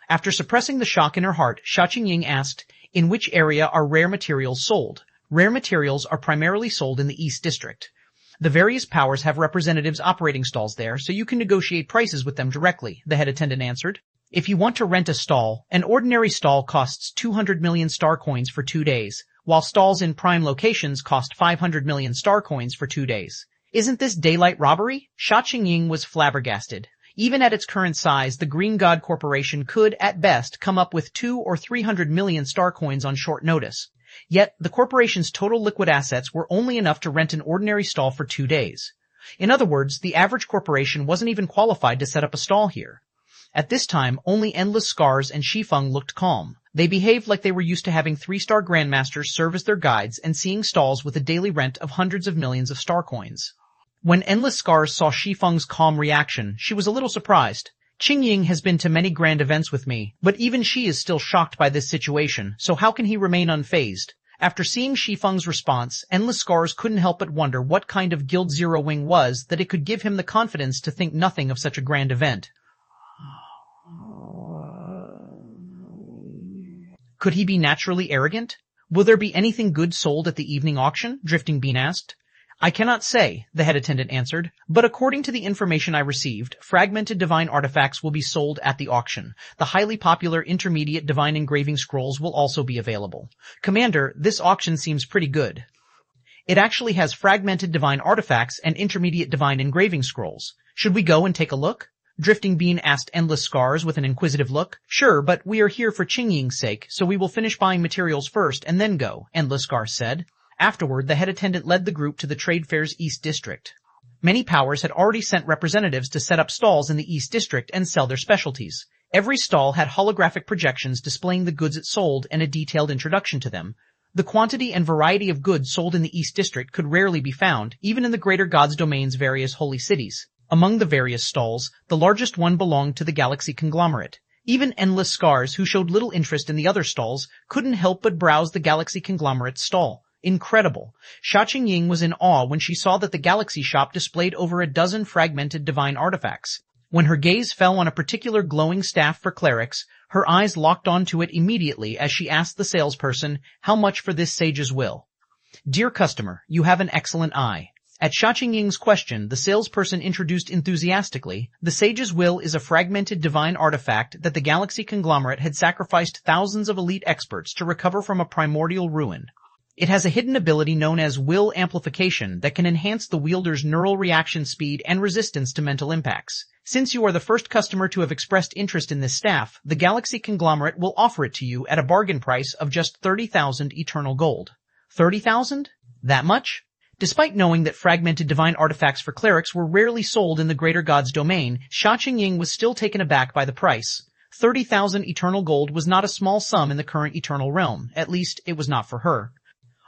A: After suppressing the shock in her heart, Sha Qingying asked, "In which area are rare materials sold?" "Rare materials are primarily sold in the East District. The various powers have representatives operating stalls there, so you can negotiate prices with them directly," the head attendant answered. "If you want to rent a stall, an ordinary stall costs 200 million star coins for 2 days. While stalls in prime locations cost 500 million star coins for 2 days. Isn't this daylight robbery?" Sha Qingying was flabbergasted. Even at its current size, the Green God Corporation could, at best, come up with 200 or 300 million star coins on short notice. Yet, the corporation's total liquid assets were only enough to rent an ordinary stall for 2 days. In other words, the average corporation wasn't even qualified to set up a stall here. At this time, only Endless Scars and Shi Feng looked calm. They behaved like they were used to having 3-star grandmasters serve as their guides and seeing stalls with a daily rent of hundreds of millions of star coins. When Endless Scars saw Shi Feng's calm reaction, she was a little surprised. "Qingying has been to many grand events with me, but even she is still shocked by this situation, so how can he remain unfazed?" After seeing Shi Feng's response, Endless Scars couldn't help but wonder what kind of Guild Zero Wing was that it could give him the confidence to think nothing of such a grand event. Could he be naturally arrogant? "Will there be anything good sold at the evening auction?" Drifting Bean asked. "I cannot say," the head attendant answered, "but according to the information I received, fragmented divine artifacts will be sold at the auction. The highly popular intermediate divine engraving scrolls will also be available." "Commander, this auction seems pretty good." "It actually has fragmented divine artifacts and intermediate divine engraving scrolls. Should we go and take a look?" Drifting Bean asked Endless Scars with an inquisitive look. "Sure, but we are here for Qingying's sake, so we will finish buying materials first and then go," Endless Scars said. Afterward, the head attendant led the group to the trade fair's East District. Many powers had already sent representatives to set up stalls in the East District and sell their specialties. Every stall had holographic projections displaying the goods it sold and a detailed introduction to them. The quantity and variety of goods sold in the East District could rarely be found, even in the Greater God's Domain's various holy cities. Among the various stalls, the largest one belonged to the Galaxy Conglomerate. Even Endless Scars, who showed little interest in the other stalls, couldn't help but browse the Galaxy Conglomerate's stall. Incredible. Sha Qingying was in awe when she saw that the Galaxy shop displayed over a dozen fragmented divine artifacts. When her gaze fell on a particular glowing staff for clerics, her eyes locked onto it immediately as she asked the salesperson, "How much for this sage's will?" "Dear customer, you have an excellent eye." At Ch875's question, the salesperson introduced enthusiastically, "The sage's will is a fragmented divine artifact that the galaxy conglomerate had sacrificed thousands of elite experts to recover from a primordial ruin. It has a hidden ability known as will amplification that can enhance the wielder's neural reaction speed and resistance to mental impacts. Since you are the first customer to have expressed interest in this staff, the galaxy conglomerate will offer it to you at a bargain price of just 30,000 eternal gold." 30,000? That much? Despite knowing that fragmented divine artifacts for clerics were rarely sold in the greater god's domain, Ch875 was still taken aback by the price. 30,000 eternal gold was not a small sum in the current eternal realm, at least it was not for her.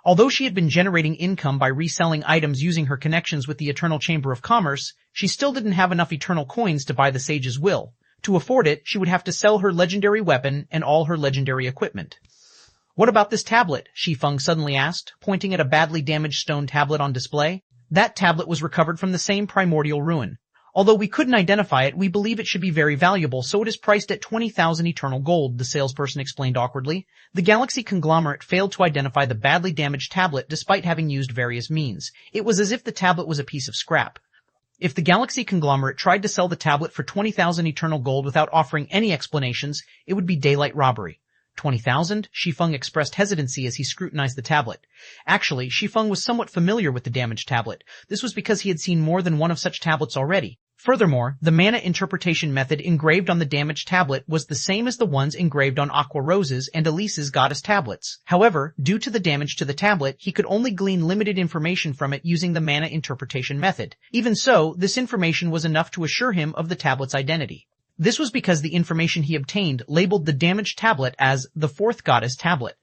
A: Although she had been generating income by reselling items using her connections with the Eternal Chamber of Commerce, she still didn't have enough eternal coins to buy the sage's will. To afford it, she would have to sell her legendary weapon and all her legendary equipment. "What about this tablet?" Shi Feng suddenly asked, pointing at a badly damaged stone tablet on display. "That tablet was recovered from the same primordial ruin. Although we couldn't identify it, we believe it should be very valuable, so it is priced at 20,000 eternal gold," the salesperson explained awkwardly. The galaxy conglomerate failed to identify the badly damaged tablet despite having used various means. It was as if the tablet was a piece of scrap. If the galaxy conglomerate tried to sell the tablet for 20,000 eternal gold without offering any explanations, it would be daylight robbery. 20,000? Shi Feng expressed hesitancy as he scrutinized the tablet. Actually, Shi Feng was somewhat familiar with the damaged tablet. This was because he had seen more than one of such tablets already. Furthermore, the mana interpretation method engraved on the damaged tablet was the same as the ones engraved on Aqua Rose's and Elise's goddess tablets. However, due to the damage to the tablet, he could only glean limited information from it using the mana interpretation method. Even so, this information was enough to assure him of the tablet's identity. This was because the information he obtained labeled the damaged tablet as the fourth goddess tablet.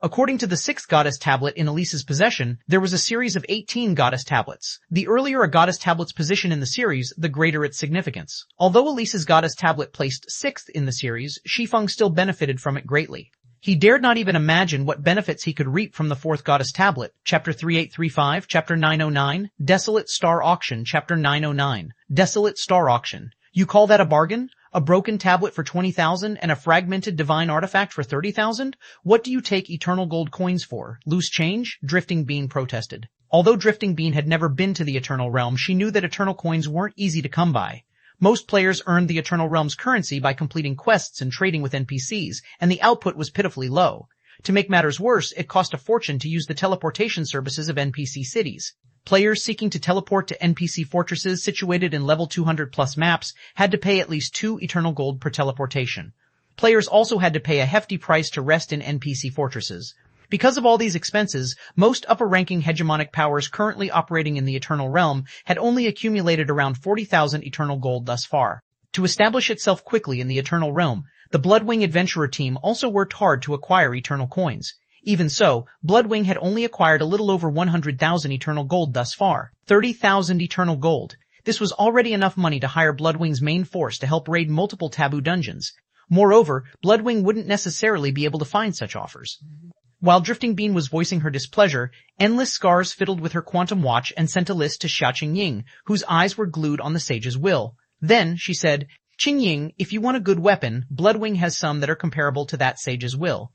A: According to the sixth goddess tablet in Elise's possession, there was a series of 18 goddess tablets. The earlier a goddess tablet's position in the series, the greater its significance. Although Elise's goddess tablet placed 6th in the series, Shi Feng still benefited from it greatly. He dared not even imagine what benefits he could reap from the fourth goddess tablet. Chapter 3835, Chapter 909, Desolate Star Auction, Chapter 909, Desolate Star Auction. You call that a bargain? A broken tablet for 20,000 and a fragmented divine artifact for 30,000? What do you take eternal gold coins for? Loose change? Drifting Bean protested. Although Drifting Bean had never been to the Eternal Realm, she knew that eternal coins weren't easy to come by. Most players earned the Eternal Realm's currency by completing quests and trading with NPCs, and the output was pitifully low. To make matters worse, it cost a fortune to use the teleportation services of NPC cities. Players seeking to teleport to NPC fortresses situated in level 200+ maps had to pay at least 2 eternal gold per teleportation. Players also had to pay a hefty price to rest in NPC fortresses. Because of all these expenses, most upper-ranking hegemonic powers currently operating in the Eternal Realm had only accumulated around 40,000 eternal gold thus far. To establish itself quickly in the Eternal Realm, the Bloodwing Adventurer team also worked hard to acquire eternal coins. Even so, Bloodwing had only acquired a little over 100,000 eternal gold thus far. 30,000 eternal gold. This was already enough money to hire Bloodwing's main force to help raid multiple taboo dungeons. Moreover, Bloodwing wouldn't necessarily be able to find such offers. While Drifting Bean was voicing her displeasure, Endless Scars fiddled with her quantum watch and sent a list to Ch875, whose eyes were glued on the sage's will. Then, she said, "Qingying, if you want a good weapon, Bloodwing has some that are comparable to that sage's will.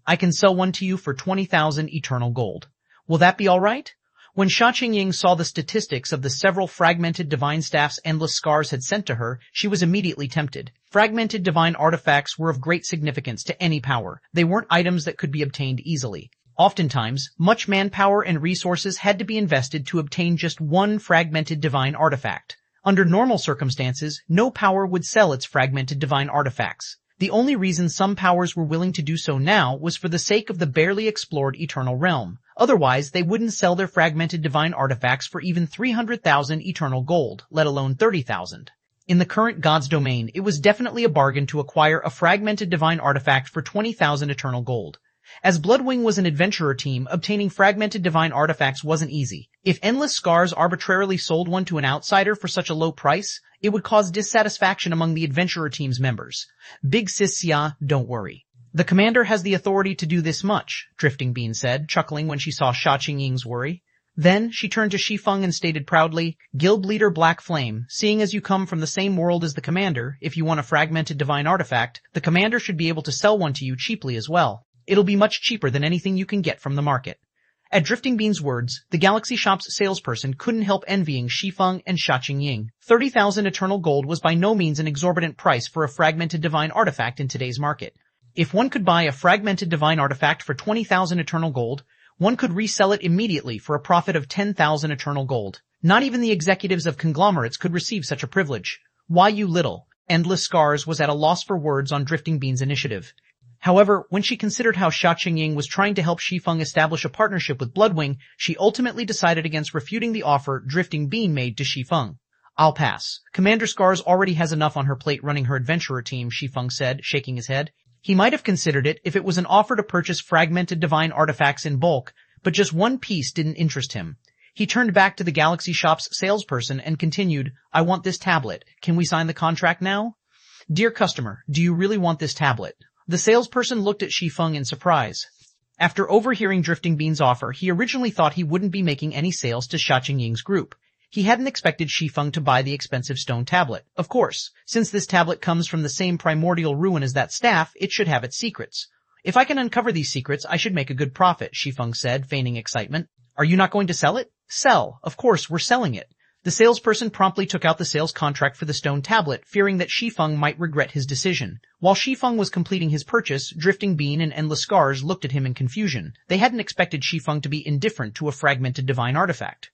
A: I can sell one to you for 20,000 eternal gold. Will that be all right?" When Ch875 saw the statistics of the several fragmented divine staffs Endless Scars had sent to her, she was immediately tempted. Fragmented divine artifacts were of great significance to any power. They weren't items that could be obtained easily. Oftentimes, much manpower and resources had to be invested to obtain just one fragmented divine artifact. Under normal circumstances, no power would sell its fragmented divine artifacts. The only reason some powers were willing to do so now was for the sake of the barely explored Eternal Realm. Otherwise, they wouldn't sell their fragmented divine artifacts for even 300,000 eternal gold, let alone 30,000. In the current God's domain, it was definitely a bargain to acquire a fragmented divine artifact for 20,000 eternal gold. As Bloodwing was an adventurer team, obtaining fragmented divine artifacts wasn't easy. If Endless Scars arbitrarily sold one to an outsider for such a low price, it would cause dissatisfaction among the adventurer team's members. "Big sis Xia, don't worry. The commander has the authority to do this much," Drifting Bean said, chuckling when she saw Ch875's worry. Then she turned to Shi Feng and stated proudly, "Guild leader Black Flame, seeing as you come from the same world as the commander, if you want a fragmented divine artifact, the commander should be able to sell one to you cheaply as well. It'll be much cheaper than anything you can get from the market." At Drifting Bean's words, the Galaxy Shop's salesperson couldn't help envying Shi Feng and ch875. 30,000 eternal gold was by no means an exorbitant price for a fragmented divine artifact in today's market. If one could buy a fragmented divine artifact for 20,000 eternal gold, one could resell it immediately for a profit of 10,000 eternal gold. Not even the executives of conglomerates could receive such a privilege. Why you little? Endless Scars was at a loss for words on Drifting Bean's initiative. However, when she considered how ch875 was trying to help Shi Feng establish a partnership with Bloodwing, she ultimately decided against refuting the offer Drifting Bean made to Shi Feng. "I'll pass. Commander Scars already has enough on her plate running her adventurer team," Shi Feng said, shaking his head. He might have considered it if it was an offer to purchase fragmented divine artifacts in bulk, but just one piece didn't interest him. He turned back to the Galaxy Shop's salesperson and continued, "I want this tablet. Can we sign the contract now?" "Dear customer, do you really want this tablet?" The salesperson looked at Shi Feng in surprise. After overhearing Drifting Bean's offer, he originally thought he wouldn't be making any sales to ch875's group. He hadn't expected Shi Feng to buy the expensive stone tablet. Of course, since this tablet comes from the same primordial ruin as that staff, it should have its secrets. "If I can uncover these secrets, I should make a good profit," Shi Feng said, feigning excitement. "Are you not going to sell it?" "Sell? Of course, we're selling it." The salesperson promptly took out the sales contract for the stone tablet, fearing that Shi Feng might regret his decision. While Shi Feng was completing his purchase, Drifting Bean and Endless Scars looked at him in confusion. They hadn't expected Shi Feng to be indifferent to a fragmented divine artifact.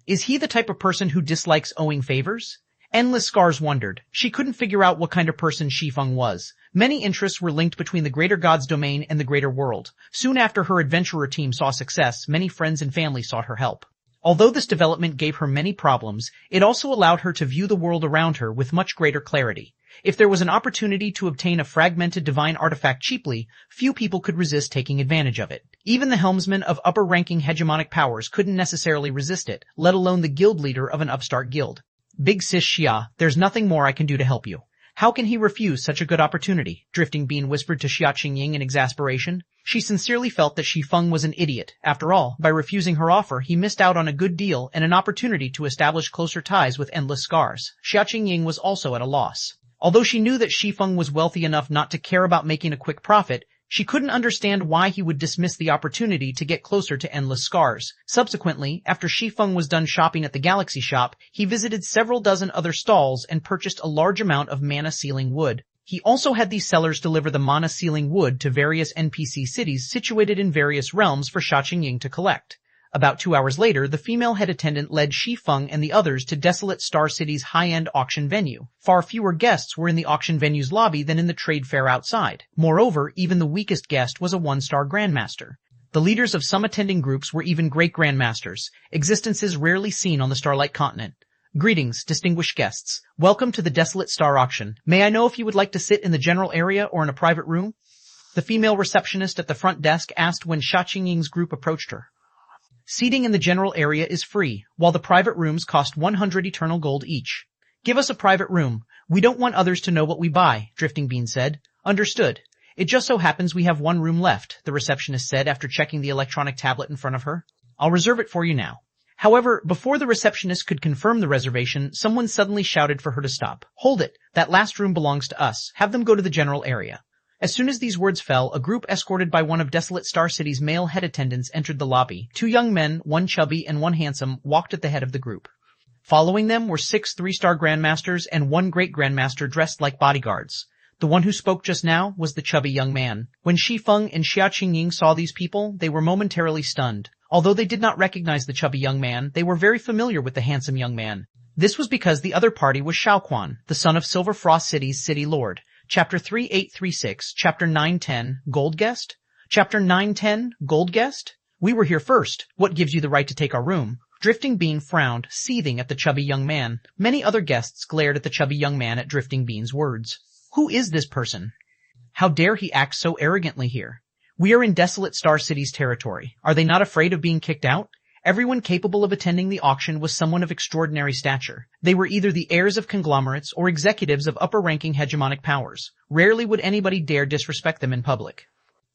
A: Is he the type of person who dislikes owing favors? Endless Scars wondered. She couldn't figure out what kind of person Shi Feng was. Many interests were linked between the Greater God's domain and the Greater World. Soon after her adventurer team saw success, many friends and family sought her help. Although this development gave her many problems, it also allowed her to view the world around her with much greater clarity. If there was an opportunity to obtain a fragmented divine artifact cheaply, few people could resist taking advantage of it. Even the helmsman of upper-ranking hegemonic powers couldn't necessarily resist it, let alone the guild leader of an upstart guild. "Big sis Xia, there's nothing more I can do to help you." "How can he refuse such a good opportunity?" Drifting Bean whispered to ch875 in exasperation. She sincerely felt that Shi Feng was an idiot. After all, by refusing her offer, he missed out on a good deal and an opportunity to establish closer ties with Endless Scars. ch875 was also at a loss. Although she knew that Shi Feng was wealthy enough not to care about making a quick profit, she couldn't understand why he would dismiss the opportunity to get closer to Endless Scars. Subsequently, after Shi Feng was done shopping at the Galaxy Shop, he visited several dozen other stalls and purchased a large amount of mana sealing wood. He also had these sellers deliver the mana sealing wood to various NPC cities situated in various realms for ch875 to collect. About 2 hours later, the female head attendant led Shi Feng and the others to Desolate Star City's high-end auction venue. Far fewer guests were in the auction venue's lobby than in the trade fair outside. Moreover, even the weakest guest was a 1-star grandmaster. The leaders of some attending groups were even great grandmasters, existences rarely seen on the Starlight Continent. "Greetings, distinguished guests. Welcome to the Desolate Star Auction. May I know if you would like to sit in the general area or in a private room?" The female receptionist at the front desk asked when ch875's group approached her. "Seating in the general area is free, while the private rooms cost 100 eternal gold each." "Give us a private room. We don't want others to know what we buy," Drifting Bean said. "Understood. It just so happens we have one room left," the receptionist said after checking the electronic tablet in front of her. "I'll reserve it for you now." However, before the receptionist could confirm the reservation, someone suddenly shouted for her to stop. "Hold it. That last room belongs to us. Have them go to the general area." As soon as these words fell, a group escorted by one of Desolate Star City's male head attendants entered the lobby. 2 young men, one chubby and one handsome, walked at the head of the group. Following them were 6 3-star grandmasters and 1 great grandmaster dressed like bodyguards. The one who spoke just now was the chubby young man. When Shi Feng and ch875 saw these people, they were momentarily stunned. Although they did not recognize the chubby young man, they were very familiar with the handsome young man. This was because the other party was Shaoquan, the son of Silver Frost City's city lord. Chapter 3836, Chapter 910, Gold Guest? Chapter 910, Gold Guest? "We were here first. What gives you the right to take our room?" Drifting Bean frowned, seething at the chubby young man. Many other guests glared at the chubby young man at Drifting Bean's words. Who is this person? How dare he act so arrogantly here? We are in Desolate Star City's territory. Are they not afraid of being kicked out? Everyone capable of attending the auction was someone of extraordinary stature. They were either the heirs of conglomerates or executives of upper-ranking hegemonic powers. Rarely would anybody dare disrespect them in public.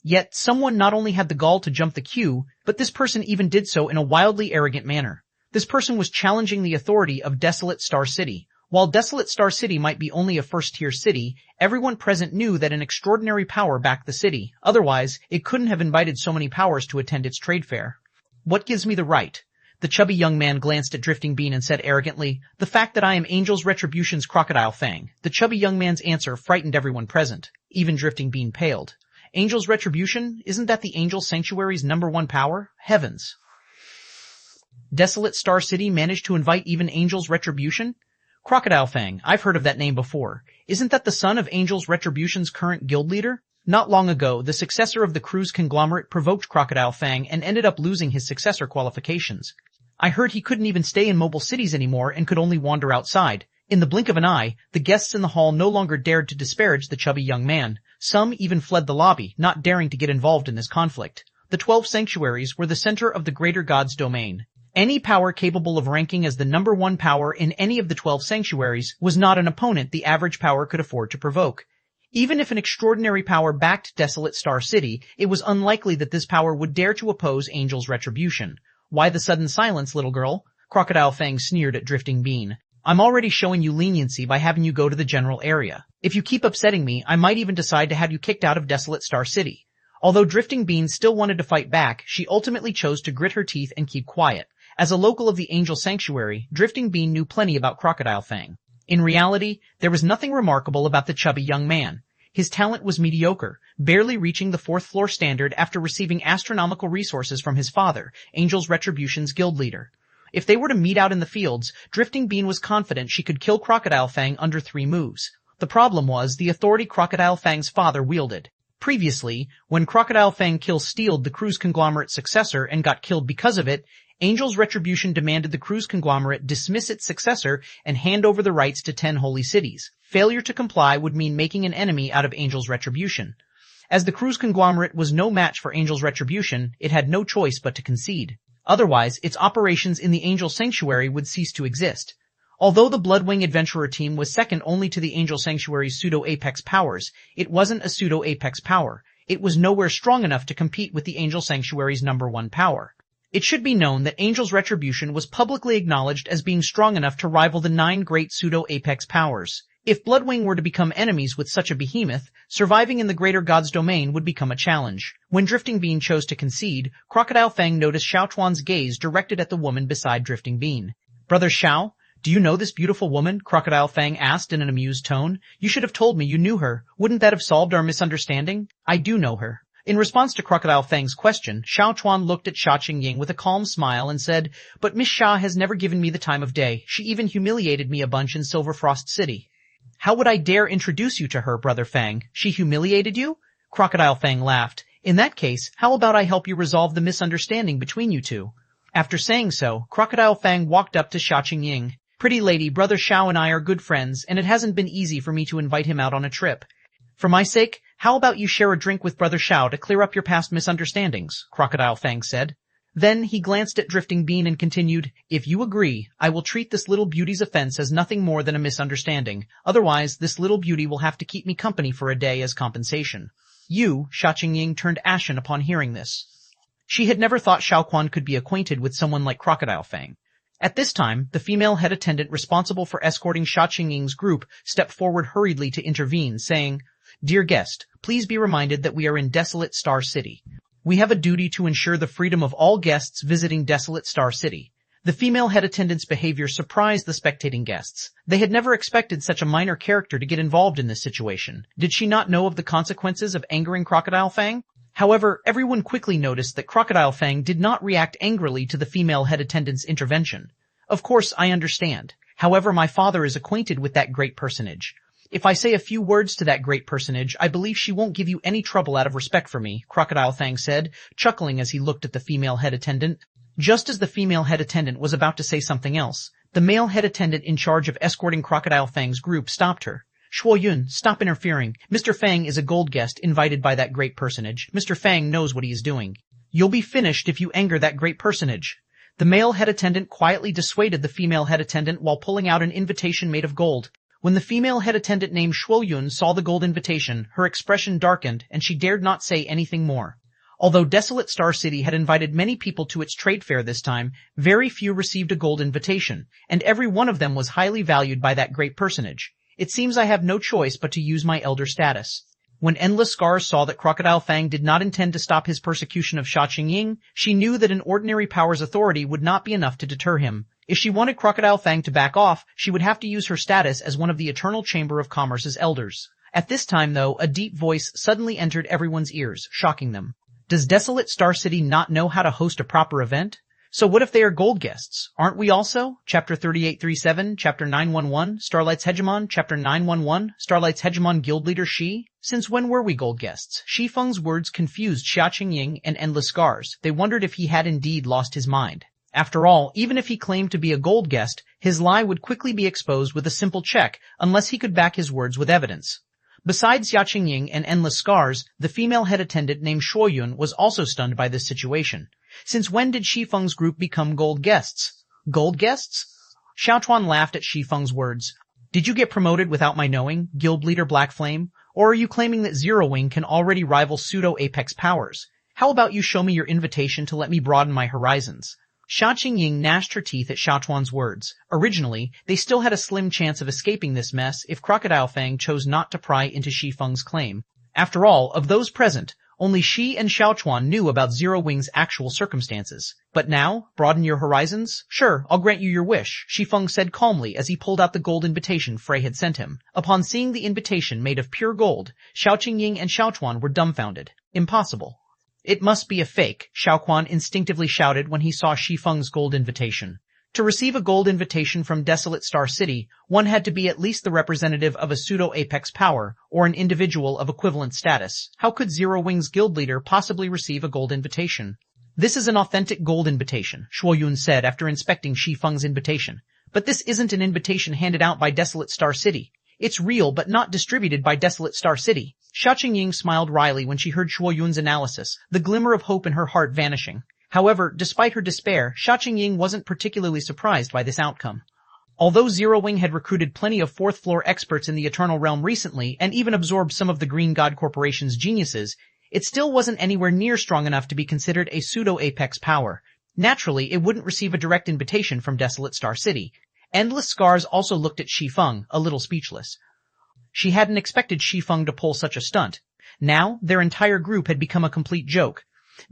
A: Yet someone not only had the gall to jump the queue, but this person even did so in a wildly arrogant manner. This person was challenging the authority of Desolate Star City. While Desolate Star City might be only a first-tier city, everyone present knew that an extraordinary power backed the city. Otherwise, it couldn't have invited so many powers to attend its trade fair. What gives me the right? The chubby young man glanced at Drifting Bean and said arrogantly, "The fact that I am Angel's Retribution's Crocodile Fang." The chubby young man's answer frightened everyone present. Even Drifting Bean paled. Angel's Retribution? Isn't that the Angel Sanctuary's #1 power? Heavens. Desolate Star City managed to invite even Angel's Retribution? Crocodile Fang, I've heard of that name before. Isn't that the son of Angel's Retribution's current guild leader? Not long ago, the successor of the crew's conglomerate provoked Crocodile Fang and ended up losing his successor qualifications. I heard he couldn't even stay in mobile cities anymore and could only wander outside. In the blink of an eye, the guests in the hall no longer dared to disparage the chubby young man. Some even fled the lobby, not daring to get involved in this conflict. The 12 sanctuaries were the center of the greater god's domain. Any power capable of ranking as the #1 power in any of the 12 sanctuaries was not an opponent the average power could afford to provoke. Even if an extraordinary power backed Desolate Star City, it was unlikely that this power would dare to oppose Angel's Retribution. Why the sudden silence, little girl? Crocodile Fang sneered at Drifting Bean. I'm already showing you leniency by having you go to the general area. If you keep upsetting me, I might even decide to have you kicked out of Desolate Star City. Although Drifting Bean still wanted to fight back, she ultimately chose to grit her teeth and keep quiet. As a local of the Angel Sanctuary, Drifting Bean knew plenty about Crocodile Fang. In reality, there was nothing remarkable about the chubby young man. His talent was mediocre, barely reaching the 4th floor standard after receiving astronomical resources from his father, Angel's Retribution's guild leader. If they were to meet out in the fields, Drifting Bean was confident she could kill Crocodile Fang under 3 moves. The problem was the authority Crocodile Fang's father wielded. Previously, when Crocodile Fang stealed the crew's conglomerate successor and got killed because of it, Angel's Retribution demanded the crew's conglomerate dismiss its successor and hand over the rights to 10 holy cities. Failure to comply would mean making an enemy out of Angel's Retribution. As the crew's conglomerate was no match for Angel's Retribution, it had no choice but to concede. Otherwise, its operations in the Angel Sanctuary would cease to exist. Although the Bloodwing Adventurer team was second only to the Angel Sanctuary's pseudo-apex powers, it wasn't a pseudo-apex power. It was nowhere strong enough to compete with the Angel Sanctuary's #1 power. It should be known that Angel's Retribution was publicly acknowledged as being strong enough to rival the 9 great pseudo-apex powers. If Bloodwing were to become enemies with such a behemoth, surviving in the greater god's domain would become a challenge. When Drifting Bean chose to concede, Crocodile Fang noticed Xiao Chuan's gaze directed at the woman beside Drifting Bean. Brother Xiao, do you know this beautiful woman? Crocodile Fang asked in an amused tone. You should have told me you knew her. Wouldn't that have solved our misunderstanding? I do know her. In response to Crocodile Fang's question, Xiao Chuan looked at Sha Qingying with a calm smile and said, "But Miss Sha has never given me the time of day. She even humiliated me a bunch in Silverfrost City." How would I dare introduce you to her, Brother Fang? She humiliated you? Crocodile Fang laughed. In that case, how about I help you resolve the misunderstanding between you two? After saying so, Crocodile Fang walked up to Sha Qingying. Pretty lady, Brother Xiao and I are good friends, and it hasn't been easy for me to invite him out on a trip. For my sake, how about you share a drink with Brother Xiao to clear up your past misunderstandings? Crocodile Fang said. Then he glanced at Drifting Bean and continued, If you agree, I will treat this little beauty's offense as nothing more than a misunderstanding. Otherwise, this little beauty will have to keep me company for a day as compensation. Sha Qingying turned ashen upon hearing this. She had never thought Xiao Quan could be acquainted with someone like Crocodile Fang. At this time, the female head attendant responsible for escorting Sha Qingying's group stepped forward hurriedly to intervene, saying, Dear guest, please be reminded that we are in Desolate Star City. We have a duty to ensure the freedom of all guests visiting Desolate Star City. The female head attendant's behavior surprised the spectating guests. They had never expected such a minor character to get involved in this situation. Did she not know of the consequences of angering Crocodile Fang? However, everyone quickly noticed that Crocodile Fang did not react angrily to the female head attendant's intervention. Of course, I understand. However, my father is acquainted with that great personage. If I say a few words to that great personage, I believe she won't give you any trouble out of respect for me, Crocodile Fang said, chuckling as he looked at the female head attendant. Just as the female head attendant was about to say something else, the male head attendant in charge of escorting Crocodile Fang's group stopped her. Shuo Yun, stop interfering. Mr. Fang is a gold guest invited by that great personage. Mr. Fang knows what he is doing. You'll be finished if you anger that great personage. The male head attendant quietly dissuaded the female head attendant while pulling out an invitation made of gold. When the female head attendant named Shuoyun saw the gold invitation, her expression darkened and she dared not say anything more. Although Desolate Star City had invited many people to its trade fair this time, very few received a gold invitation, and every one of them was highly valued by that great personage. It seems I have no choice but to use my elder status. When Endless Scars saw that Crocodile Fang did not intend to stop his persecution of Sha Qingying, she knew that an ordinary power's authority would not be enough to deter him. If she wanted Crocodile Fang to back off, she would have to use her status as one of the Eternal Chamber of Commerce's elders. At this time, though, a deep voice suddenly entered everyone's ears, shocking them. Does Desolate Star City not know how to host a proper event? So what if they are gold guests? Aren't we also? Chapter 3837, Chapter 911, Starlight's Hegemon, Chapter 911, Starlight's Hegemon Guild Leader Shi? Since when were we gold guests? Shi Feng's words confused Xia Qingying and Endless Scars. They wondered if he had indeed lost his mind. After all, even if he claimed to be a gold guest, his lie would quickly be exposed with a simple check, unless he could back his words with evidence. Besides Xia Qingying and Endless Scars, the female head attendant named Shuoyun was also stunned by this situation. Since when did Shi Feng's group become gold guests? Gold guests? Xiaochuan laughed at Shi Feng's words. Did you get promoted without my knowing, Guild Leader Black Flame? Or are you claiming that Zero Wing can already rival pseudo-apex powers? How about you show me your invitation to let me broaden my horizons? Xia Qingying gnashed her teeth at Xiaochuan's words. Originally, they still had a slim chance of escaping this mess if Crocodile Fang chose not to pry into Shi Feng's claim. After all, of those present, only Shi and Xiaochuan knew about Zero Wing's actual circumstances. But now, broaden your horizons? Sure, I'll grant you your wish, Shi Feng said calmly as he pulled out the gold invitation Frey had sent him. Upon seeing the invitation made of pure gold, Xia Qingying and Xiaochuan were dumbfounded. Impossible. It must be a fake, Xiaochuan instinctively shouted when he saw Shi Feng's gold invitation. To receive a gold invitation from Desolate Star City, one had to be at least the representative of a pseudo-apex power, or an individual of equivalent status. How could Zero Wing's guild leader possibly receive a gold invitation? This is an authentic gold invitation, Shuoyun said after inspecting Shi Feng's invitation. But this isn't an invitation handed out by Desolate Star City. It's real but not distributed by Desolate Star City. Xia Qingying smiled wryly when she heard Shuoyun's analysis, the glimmer of hope in her heart vanishing. However, despite her despair, Xia Qingying wasn't particularly surprised by this outcome. Although Zero Wing had recruited plenty of fourth-floor experts in the Eternal Realm recently and even absorbed some of the Green God Corporation's geniuses, it still wasn't anywhere near strong enough to be considered a pseudo-apex power. Naturally, it wouldn't receive a direct invitation from Desolate Star City. Endless Scars also looked at Shi Feng, a little speechless. She hadn't expected Shi Feng to pull such a stunt. Now, their entire group had become a complete joke.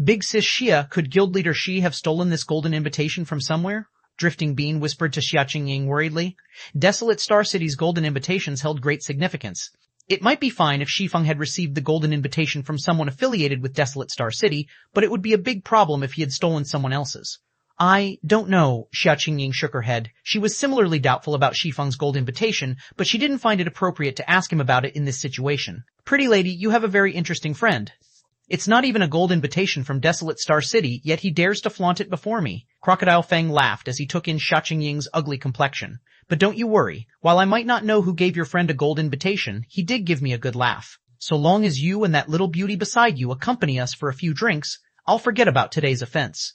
A: Big Sis Xia, could Guild Leader Shi have stolen this golden invitation from somewhere? Drifting Bean whispered to Xia Qingying worriedly. Desolate Star City's golden invitations held great significance. It might be fine if Shi Feng had received the golden invitation from someone affiliated with Desolate Star City, but it would be a big problem if he had stolen someone else's. I don't know, Xia Qingying shook her head. She was similarly doubtful about Shi Feng's gold invitation, but she didn't find it appropriate to ask him about it in this situation. Pretty lady, you have a very interesting friend. It's not even a gold invitation from Desolate Star City, yet he dares to flaunt it before me. Crocodile Fang laughed as he took in Xia Qingying's ugly complexion. But don't you worry. While I might not know who gave your friend a gold invitation, he did give me a good laugh. So long as you and that little beauty beside you accompany us for a few drinks, I'll forget about today's offense.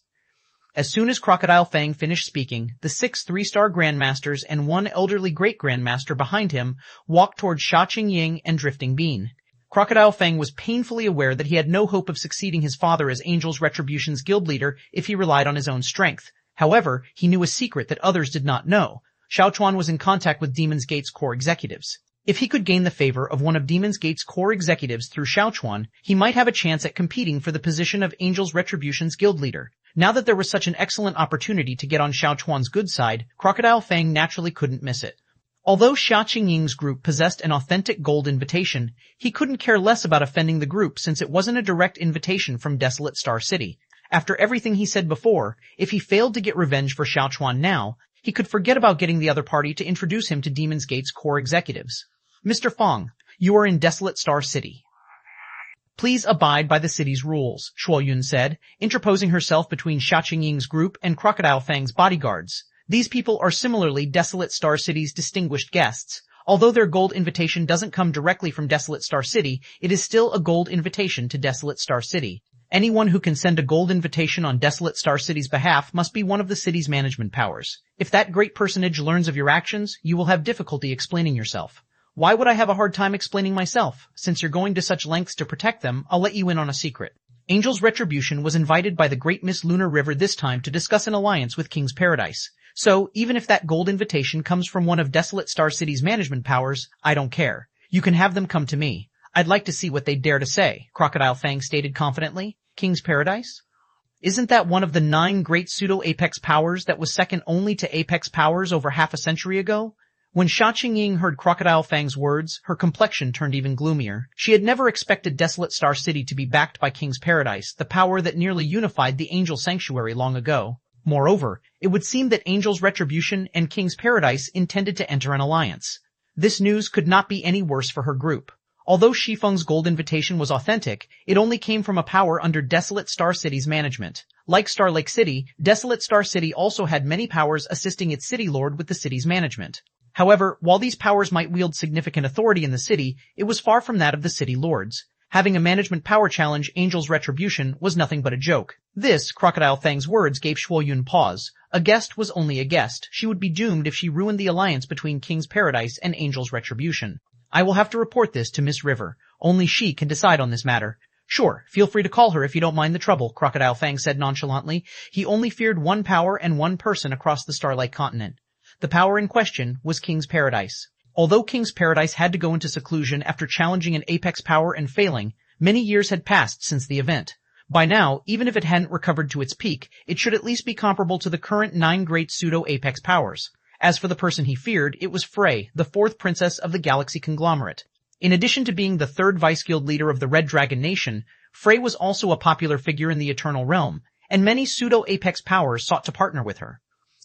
A: As soon as Crocodile Fang finished speaking, the 6 3-star Grandmasters and 1 elderly Great-Grandmaster behind him walked toward Xia Qingying and Drifting Bean. Crocodile Fang was painfully aware that he had no hope of succeeding his father as Angel's Retribution's guild leader if he relied on his own strength. However, he knew a secret that others did not know. Xiaochuan was in contact with Demon's Gate's core executives. If he could gain the favor of one of Demon's Gate's core executives through Xiaochuan, he might have a chance at competing for the position of Angel's Retribution's guild leader. Now that there was such an excellent opportunity to get on Xiaochuan's good side, Crocodile Fang naturally couldn't miss it. Although Xia Qingying's group possessed an authentic gold invitation, he couldn't care less about offending the group since it wasn't a direct invitation from Desolate Star City. After everything he said before, if he failed to get revenge for Xiaochuan now, he could forget about getting the other party to introduce him to Demon's Gate's core executives. Mr. Feng, you are in Desolate Star City. Please abide by the city's rules, Shuoyun said, interposing herself between Xia Qingying's group and Crocodile Fang's bodyguards. These people are similarly Desolate Star City's distinguished guests. Although their gold invitation doesn't come directly from Desolate Star City, it is still a gold invitation to Desolate Star City. Anyone who can send a gold invitation on Desolate Star City's behalf must be one of the city's management powers. If that great personage learns of your actions, you will have difficulty explaining yourself. Why would I have a hard time explaining myself? Since you're going to such lengths to protect them, I'll let you in on a secret. Angel's Retribution was invited by the great Miss Lunar River this time to discuss an alliance with King's Paradise. So, even if that gold invitation comes from one of Desolate Star City's management powers, I don't care. You can have them come to me. I'd like to see what they'd dare to say, Crocodile Fang stated confidently. King's Paradise? Isn't that one of the 9 great pseudo-apex powers that was second only to apex powers over half a century ago? When Sha Qingying heard Crocodile Fang's words, her complexion turned even gloomier. She had never expected Desolate Star City to be backed by King's Paradise, the power that nearly unified the Angel Sanctuary long ago. Moreover, it would seem that Angel's Retribution and King's Paradise intended to enter an alliance. This news could not be any worse for her group. Although Shi Feng's gold invitation was authentic, it only came from a power under Desolate Star City's management. Like Star Lake City, Desolate Star City also had many powers assisting its city lord with the city's management. However, while these powers might wield significant authority in the city, it was far from that of the city lords. Having a management power challenge Angel's Retribution was nothing but a joke. This, Crocodile Fang's words gave Shuoyun pause. A guest was only a guest. She would be doomed if she ruined the alliance between King's Paradise and Angel's Retribution. I will have to report this to Miss River. Only she can decide on this matter. Sure, feel free to call her if you don't mind the trouble, Crocodile Fang said nonchalantly. He only feared one power and one person across the Starlight Continent. The power in question was King's Paradise. Although King's Paradise had to go into seclusion after challenging an apex power and failing, many years had passed since the event. By now, even if it hadn't recovered to its peak, it should at least be comparable to the current 9 great pseudo-apex powers. As for the person he feared, it was Frey, the 4th princess of the Galaxy Conglomerate. In addition to being the 3rd Vice-Guild leader of the Red Dragon Nation, Frey was also a popular figure in the Eternal Realm, and many pseudo-apex powers sought to partner with her.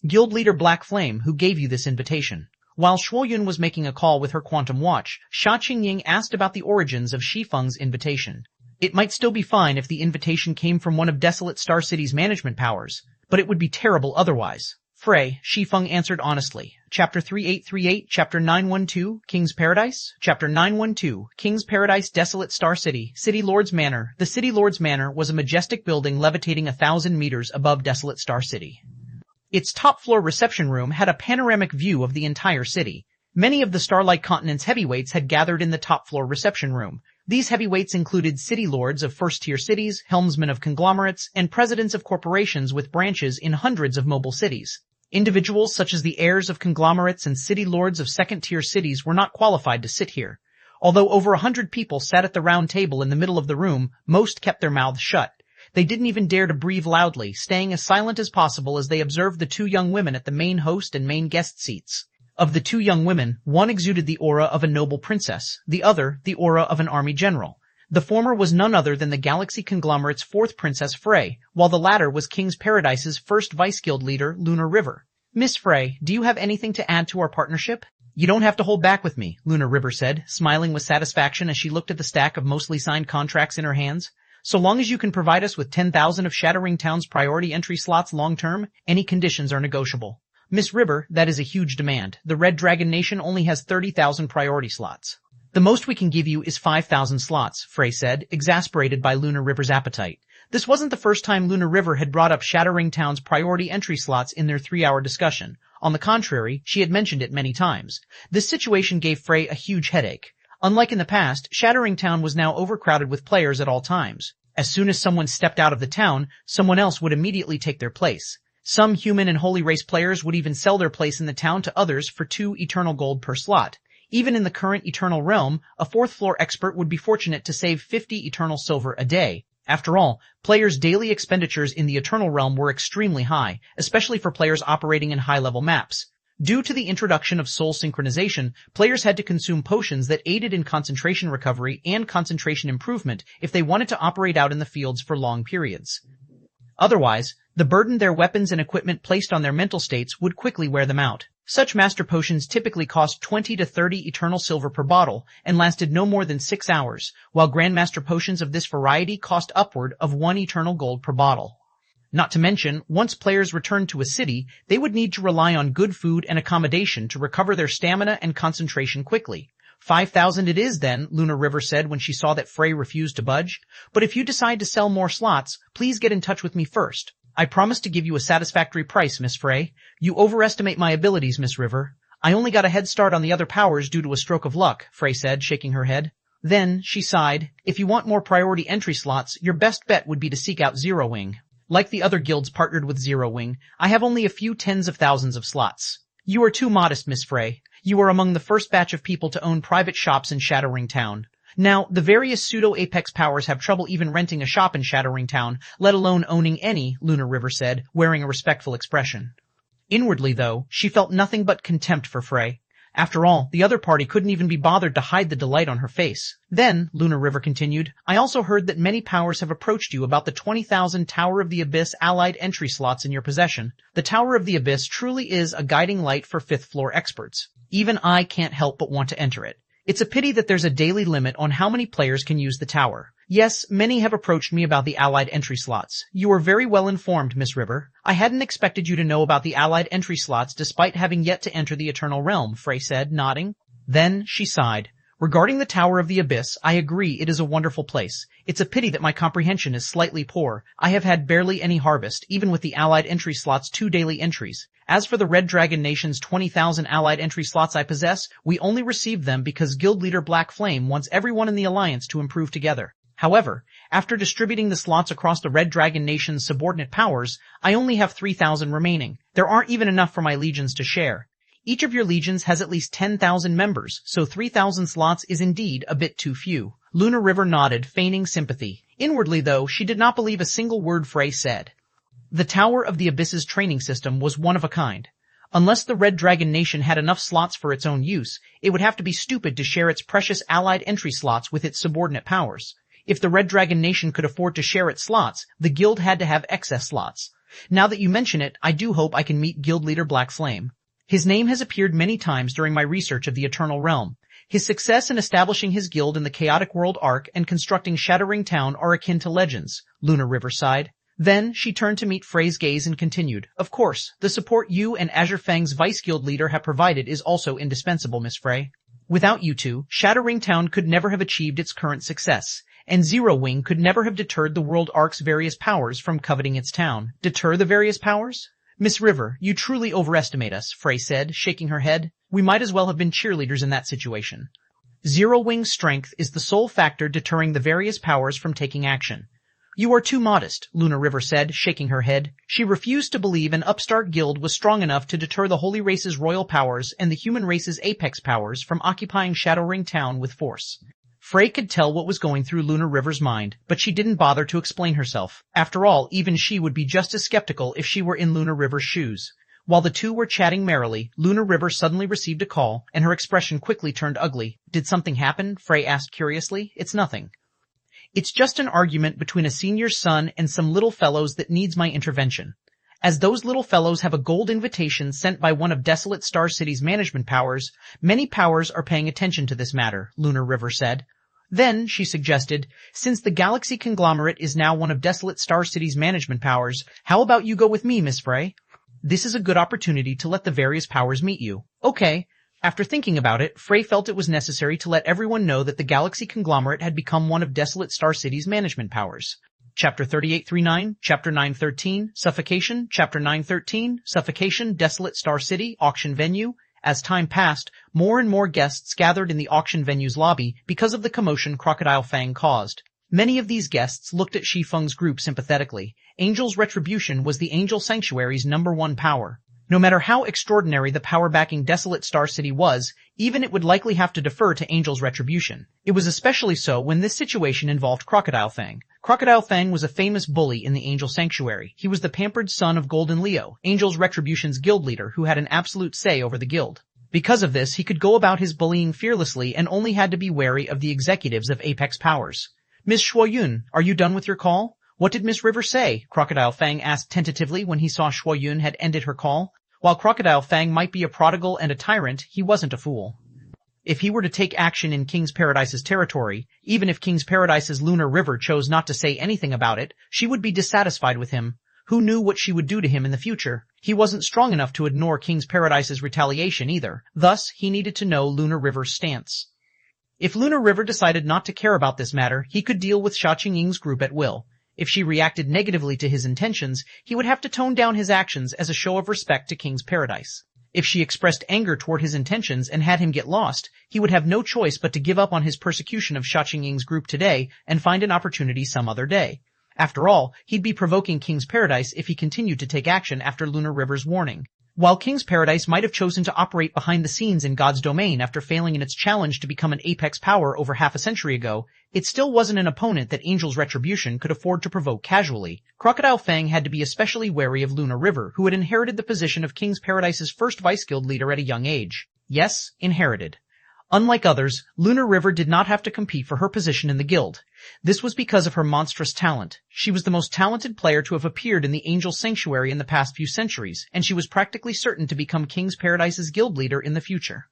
A: Guild leader Black Flame, who gave you this invitation. While Shuoyun was making a call with her quantum watch, Sha Qingying asked about the origins of Shi Feng's invitation. It might still be fine if the invitation came from one of Desolate Star City's management powers, but it would be terrible otherwise. Frey, Shi Feng answered honestly. Chapter 3838, Chapter 912, King's Paradise? Chapter 912, King's Paradise, Desolate Star City, City Lord's Manor. The City Lord's Manor was a majestic building levitating 1,000 meters above Desolate Star City. Its top-floor reception room had a panoramic view of the entire city. Many of the Starlight Continent's heavyweights had gathered in the top-floor reception room. These heavyweights included city lords of first-tier cities, helmsmen of conglomerates, and presidents of corporations with branches in hundreds of mobile cities. Individuals such as the heirs of conglomerates and city lords of second-tier cities were not qualified to sit here. Although over 100 people sat at the round table in the middle of the room, most kept their mouths shut. They didn't even dare to breathe loudly, staying as silent as possible as they observed the 2 young women at the main host and main guest seats. Of the 2 young women, one exuded the aura of a noble princess, the other the aura of an army general. The former was none other than the Galaxy Conglomerate's 4th Princess Frey, while the latter was King's Paradise's 1st Vice-Guild leader, Lunar River. Miss Frey, do you have anything to add to our partnership? You don't have to hold back with me, Lunar River said, smiling with satisfaction as she looked at the stack of mostly signed contracts in her hands. So long as you can provide us with 10,000 of Shattering Town's priority entry slots long-term, any conditions are negotiable. Miss River, that is a huge demand. The Red Dragon Nation only has 30,000 priority slots. The most we can give you is 5,000 slots, Frey said, exasperated by Lunar River's appetite. This wasn't the first time Lunar River had brought up Shattering Town's priority entry slots in their 3-hour discussion. On the contrary, she had mentioned it many times. This situation gave Frey a huge headache. Unlike in the past, Shattering Town was now overcrowded with players at all times. As soon as someone stepped out of the town, someone else would immediately take their place. Some human and holy race players would even sell their place in the town to others for 2 eternal gold per slot. Even in the current Eternal Realm, a 4th floor expert would be fortunate to save 50 eternal silver a day. After all, players' daily expenditures in the Eternal Realm were extremely high, especially for players operating in high-level maps. Due to the introduction of soul synchronization, players had to consume potions that aided in concentration recovery and concentration improvement if they wanted to operate out in the fields for long periods. Otherwise, the burden their weapons and equipment placed on their mental states would quickly wear them out. Such master potions typically cost 20 to 30 eternal silver per bottle and lasted no more than 6 hours, while grandmaster potions of this variety cost upward of 1 eternal gold per bottle. Not to mention, once players returned to a city, they would need to rely on good food and accommodation to recover their stamina and concentration quickly. 5,000 it is then, Lunar River said when she saw that Frey refused to budge. But if you decide to sell more slots, please get in touch with me first. I promise to give you a satisfactory price, Miss Frey. You overestimate my abilities, Miss River. I only got a head start on the other powers due to a stroke of luck, Frey said, shaking her head. Then, she sighed, if you want more priority entry slots, your best bet would be to seek out Zero Wing. Like the other guilds partnered with Zero Wing, I have only a few tens of thousands of slots. You are too modest, Miss Frey. You are among the first batch of people to own private shops in Shadowring Town. Now, the various pseudo-Apex powers have trouble even renting a shop in Shadowring Town, let alone owning any, Lunar River said, wearing a respectful expression. Inwardly, though, she felt nothing but contempt for Frey. After all, the other party couldn't even be bothered to hide the delight on her face. Then, Lunar River continued, I also heard that many powers have approached you about the 20,000 Tower of the Abyss allied entry slots in your possession. The Tower of the Abyss truly is a guiding light for 5th floor experts. Even I can't help but want to enter it. It's a pity that there's a daily limit on how many players can use the tower. Yes, many have approached me about the allied entry slots. You are very well informed, Miss River. I hadn't expected you to know about the allied entry slots despite having yet to enter the Eternal Realm, Frey said, nodding. Then she sighed. Regarding the Tower of the Abyss, I agree it is a wonderful place. It's a pity that my comprehension is slightly poor. I have had barely any harvest, even with the allied entry slots 2 daily entries. As for the Red Dragon Nation's 20,000 allied entry slots I possess, we only received them because Guild Leader Black Flame wants everyone in the Alliance to improve together. However, after distributing the slots across the Red Dragon Nation's subordinate powers, I only have 3,000 remaining. There aren't even enough for my legions to share. Each of your legions has at least 10,000 members, so 3,000 slots is indeed a bit too few. Lunar River nodded, feigning sympathy. Inwardly, though, she did not believe a single word Frey said. The Tower of the Abyss's training system was one of a kind. Unless the Red Dragon Nation had enough slots for its own use, it would have to be stupid to share its precious allied entry slots with its subordinate powers. If the Red Dragon Nation could afford to share its slots, the guild had to have excess slots. Now that you mention it, I do hope I can meet Guild Leader Black Flame. His name has appeared many times during my research of the Eternal Realm. His success in establishing his guild in the Chaotic World Arc and constructing Shadowring Town are akin to legends, Lunar River sighed. Then she turned to meet Frey's gaze and continued, Of course, the support you and Azure Fang's Vice Guild Leader have provided is also indispensable, Miss Frey. Without you two, Shadowring Town could never have achieved its current success, and Zero Wing could never have deterred the World Arc's various powers from coveting its town. Deter the various powers? Miss River, you truly overestimate us, Frey said, shaking her head. We might as well have been cheerleaders in that situation. Zero Wing's strength is the sole factor deterring the various powers from taking action. You are too modest, Lunar River said, shaking her head. She refused to believe an upstart guild was strong enough to deter the Holy Race's royal powers and the human race's apex powers from occupying Shadowring Town with force. Frey could tell what was going through Lunar River's mind, but she didn't bother to explain herself. After all, even she would be just as skeptical if she were in Lunar River's shoes. While the two were chatting merrily, Lunar River suddenly received a call, and her expression quickly turned ugly. Did something happen? Frey asked curiously. It's nothing. It's just an argument between a senior's son and some little fellows that needs my intervention. As those little fellows have a gold invitation sent by one of Desolate Star City's management powers, many powers are paying attention to this matter, Lunar River said. Then, she suggested, since the Galaxy Conglomerate is now one of Desolate Star City's management powers, how about you go with me, Miss Frey? This is a good opportunity to let the various powers meet you. Okay. After thinking about it, Frey felt it was necessary to let everyone know that the Galaxy Conglomerate had become one of Desolate Star City's management powers. Chapter 3839, Chapter 913, Suffocation, Chapter 913, Suffocation, Desolate Star City, Auction Venue. As time passed, more and more guests gathered in the auction venue's lobby because of the commotion Crocodile Fang caused. Many of these guests looked at Shi Feng's group sympathetically. Angel's Retribution was the Angel Sanctuary's #1 power. No matter how extraordinary the power backing Desolate Star City was, even it would likely have to defer to Angel's Retribution. It was especially so when this situation involved Crocodile Fang. Crocodile Fang was a famous bully in the Angel Sanctuary. He was the pampered son of Golden Leo, Angel's Retribution's guild leader who had an absolute say over the guild. Because of this, he could go about his bullying fearlessly and only had to be wary of the executives of Apex Powers. Miss Shuoyun, are you done with your call? What did Miss River say? Crocodile Fang asked tentatively when he saw Shuoyun had ended her call. While Crocodile Fang might be a prodigal and a tyrant, he wasn't a fool. If he were to take action in King's Paradise's territory, even if King's Paradise's Lunar River chose not to say anything about it, she would be dissatisfied with him. Who knew what she would do to him in the future? He wasn't strong enough to ignore King's Paradise's retaliation either. Thus, he needed to know Lunar River's stance. If Lunar River decided not to care about this matter, he could deal with Xia Qingying's group at will. If she reacted negatively to his intentions, he would have to tone down his actions as a show of respect to King's Paradise. If she expressed anger toward his intentions and had him get lost, he would have no choice but to give up on his persecution of Xia Qingying's group today and find an opportunity some other day. After all, he'd be provoking King's Paradise if he continued to take action after Lunar River's warning. While King's Paradise might have chosen to operate behind the scenes in God's domain after failing in its challenge to become an apex power over half a century ago, it still wasn't an opponent that Angel's Retribution could afford to provoke casually. Crocodile Fang had to be especially wary of Lunar River, who had inherited the position of King's Paradise's first Vice Guild leader at a young age. Yes, inherited. Unlike others, Lunar River did not have to compete for her position in the guild. This was because of her monstrous talent. She was the most talented player to have appeared in the Angel Sanctuary in the past few centuries, and she was practically certain to become King's Paradise's guild leader in the future.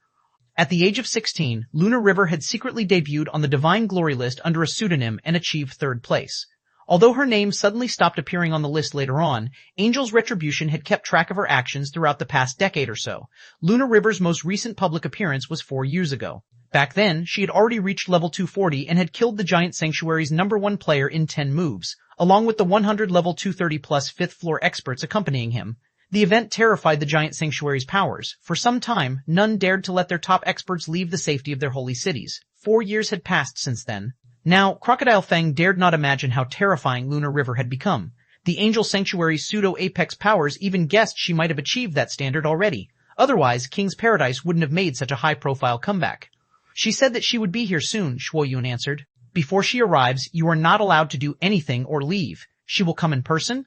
A: At the age of 16, Lunar River had secretly debuted on the Divine Glory list under a pseudonym and achieved third place. Although her name suddenly stopped appearing on the list later on, Angel's Retribution had kept track of her actions throughout the past decade or so. Lunar River's most recent public appearance was 4 years ago. Back then, she had already reached level 240 and had killed the Giant Sanctuary's #1 player in 10 moves, along with the 100 level 230 plus 5th floor experts accompanying him. The event terrified the Giant Sanctuary's powers. For some time, none dared to let their top experts leave the safety of their holy cities. 4 years had passed since then. Now, Crocodile Fang dared not imagine how terrifying Lunar River had become. The Angel Sanctuary's pseudo-apex powers even guessed she might have achieved that standard already. Otherwise, King's Paradise wouldn't have made such a high-profile comeback. She said that she would be here soon, Shuoyun answered. Before she arrives, you are not allowed to do anything or leave. She will come in person?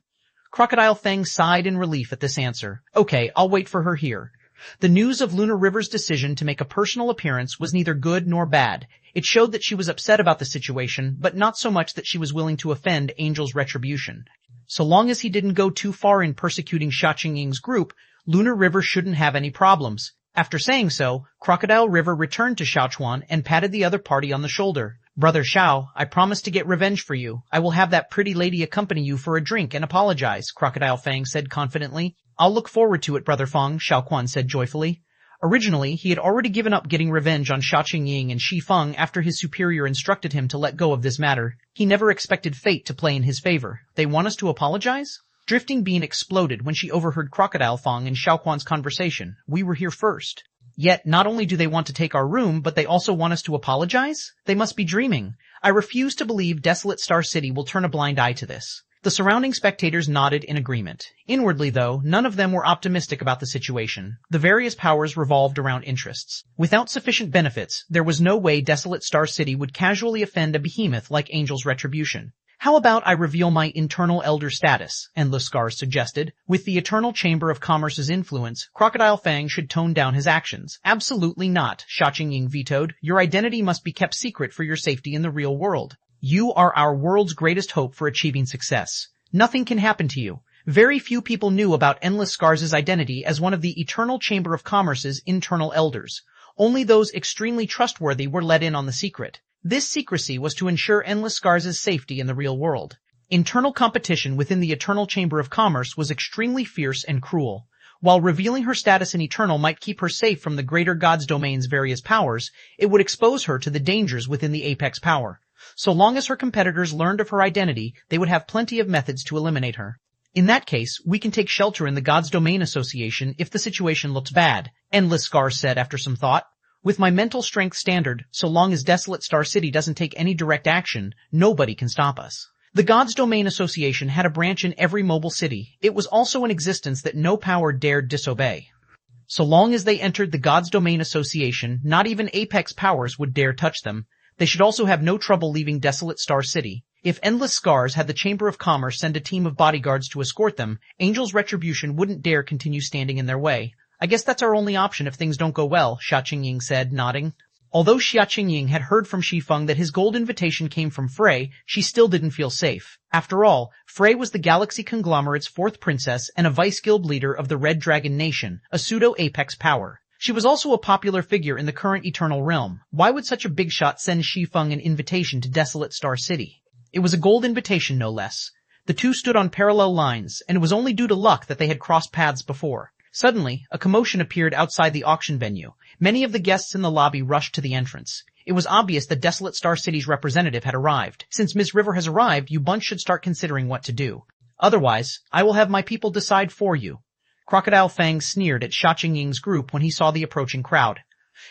A: Crocodile Fang sighed in relief at this answer. Okay, I'll wait for her here. The news of Lunar River's decision to make a personal appearance was neither good nor bad. It showed that she was upset about the situation, but not so much that she was willing to offend Angel's Retribution. So long as he didn't go too far in persecuting Xia Qingying's group, Lunar River shouldn't have any problems. After saying so, Crocodile River returned to Xiaochuan and patted the other party on the shoulder. Brother Xiao, I promise to get revenge for you. I will have that pretty lady accompany you for a drink and apologize, Crocodile Fang said confidently. I'll look forward to it, Brother Feng, Xiaoquan said joyfully. Originally, he had already given up getting revenge on Xia Qingying and Shi Feng after his superior instructed him to let go of this matter. He never expected fate to play in his favor. They want us to apologize? Drifting Bean exploded when she overheard Crocodile Feng and Xiaoquan's conversation. We were here first. Yet, not only do they want to take our room, but they also want us to apologize? They must be dreaming. I refuse to believe Desolate Star City will turn a blind eye to this. The surrounding spectators nodded in agreement. Inwardly, though, none of them were optimistic about the situation. The various powers revolved around interests. Without sufficient benefits, there was no way Desolate Star City would casually offend a behemoth like Angel's Retribution. How about I reveal my internal elder status? Endless Scars suggested. With the Eternal Chamber of Commerce's influence, Crocodile Fang should tone down his actions. Absolutely not, Xia Qingying vetoed. Your identity must be kept secret for your safety in the real world. You are our world's greatest hope for achieving success. Nothing can happen to you. Very few people knew about Endless Scars' identity as one of the Eternal Chamber of Commerce's internal elders. Only those extremely trustworthy were let in on the secret. This secrecy was to ensure Endless Scars' safety in the real world. Internal competition within the Eternal Chamber of Commerce was extremely fierce and cruel. While revealing her status in Eternal might keep her safe from the greater God's domain's various powers, it would expose her to the dangers within the Apex power. So long as her competitors learned of her identity, they would have plenty of methods to eliminate her. In that case, we can take shelter in the God's Domain Association if the situation looks bad, Endless Scars said after some thought. With my mental strength standard, so long as Desolate Star City doesn't take any direct action, nobody can stop us. The God's Domain Association had a branch in every mobile city. It was also in existence that no power dared disobey. So long as they entered the God's Domain Association, not even Apex powers would dare touch them. They should also have no trouble leaving Desolate Star City. If Endless Scars had the Chamber of Commerce send a team of bodyguards to escort them, Angel's Retribution wouldn't dare continue standing in their way. I guess that's our only option if things don't go well, Xia Qingying said, nodding. Although Xia Qingying had heard from Shi Feng that his gold invitation came from Frey, she still didn't feel safe. After all, Frey was the Galaxy Conglomerate's 4th princess and a vice guild leader of the Red Dragon Nation, a pseudo-apex power. She was also a popular figure in the current Eternal Realm. Why would such a big shot send Shi Feng an invitation to Desolate Star City? It was a gold invitation, no less. The two stood on parallel lines, and it was only due to luck that they had crossed paths before. Suddenly, a commotion appeared outside the auction venue. Many of the guests in the lobby rushed to the entrance. It was obvious the Desolate Star City's representative had arrived. Since Miss River has arrived, you bunch should start considering what to do. Otherwise, I will have my people decide for you. Crocodile Fang sneered at Xia Qingying's group when he saw the approaching crowd.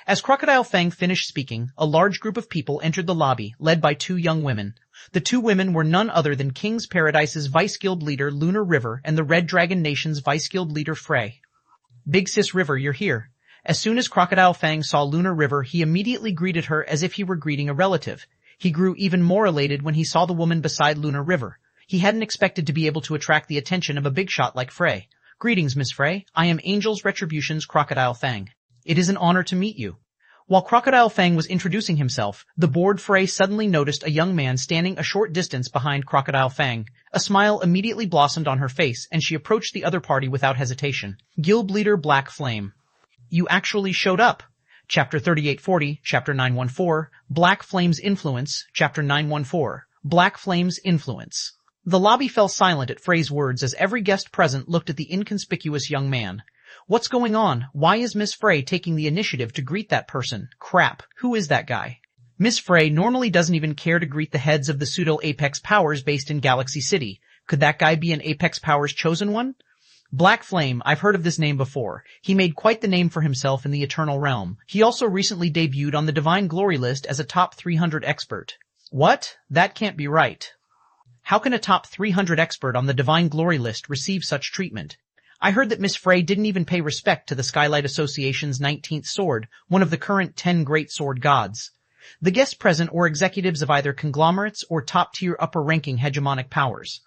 A: As Crocodile Fang finished speaking, a large group of people entered the lobby, led by two young women. The two women were none other than King's Paradise's Vice Guild leader Lunar River and the Red Dragon Nation's Vice Guild leader Frey. Big Sis River, you're here. As soon as Crocodile Fang saw Lunar River, he immediately greeted her as if he were greeting a relative. He grew even more elated when he saw the woman beside Lunar River. He hadn't expected to be able to attract the attention of a big shot like Frey. Greetings, Miss Frey. I am Angel's Retribution's Crocodile Fang. It is an honor to meet you. While Crocodile Fang was introducing himself, the bored Frey suddenly noticed a young man standing a short distance behind Crocodile Fang. A smile immediately blossomed on her face, and she approached the other party without hesitation. Guild Leader Black Flame. You actually showed up. Chapter 3840, Chapter 914, Black Flame's Influence, Chapter 914, Black Flame's Influence. The lobby fell silent at Frey's words as every guest present looked at the inconspicuous young man. What's going on? Why is Miss Frey taking the initiative to greet that person? Crap, who is that guy? Miss Frey normally doesn't even care to greet the heads of the pseudo-Apex powers based in Galaxy City. Could that guy be an Apex Powers chosen one? Black Flame, I've heard of this name before. He made quite the name for himself in the Eternal Realm. He also recently debuted on the Divine Glory list as a top 300 expert. What? That can't be right. How can a top 300 expert on the Divine Glory list receive such treatment? I heard that Miss Frey didn't even pay respect to the Skylight Association's 19th sword, one of the current 10 great sword gods. The guests present were executives of either conglomerates or top-tier upper-ranking hegemonic powers.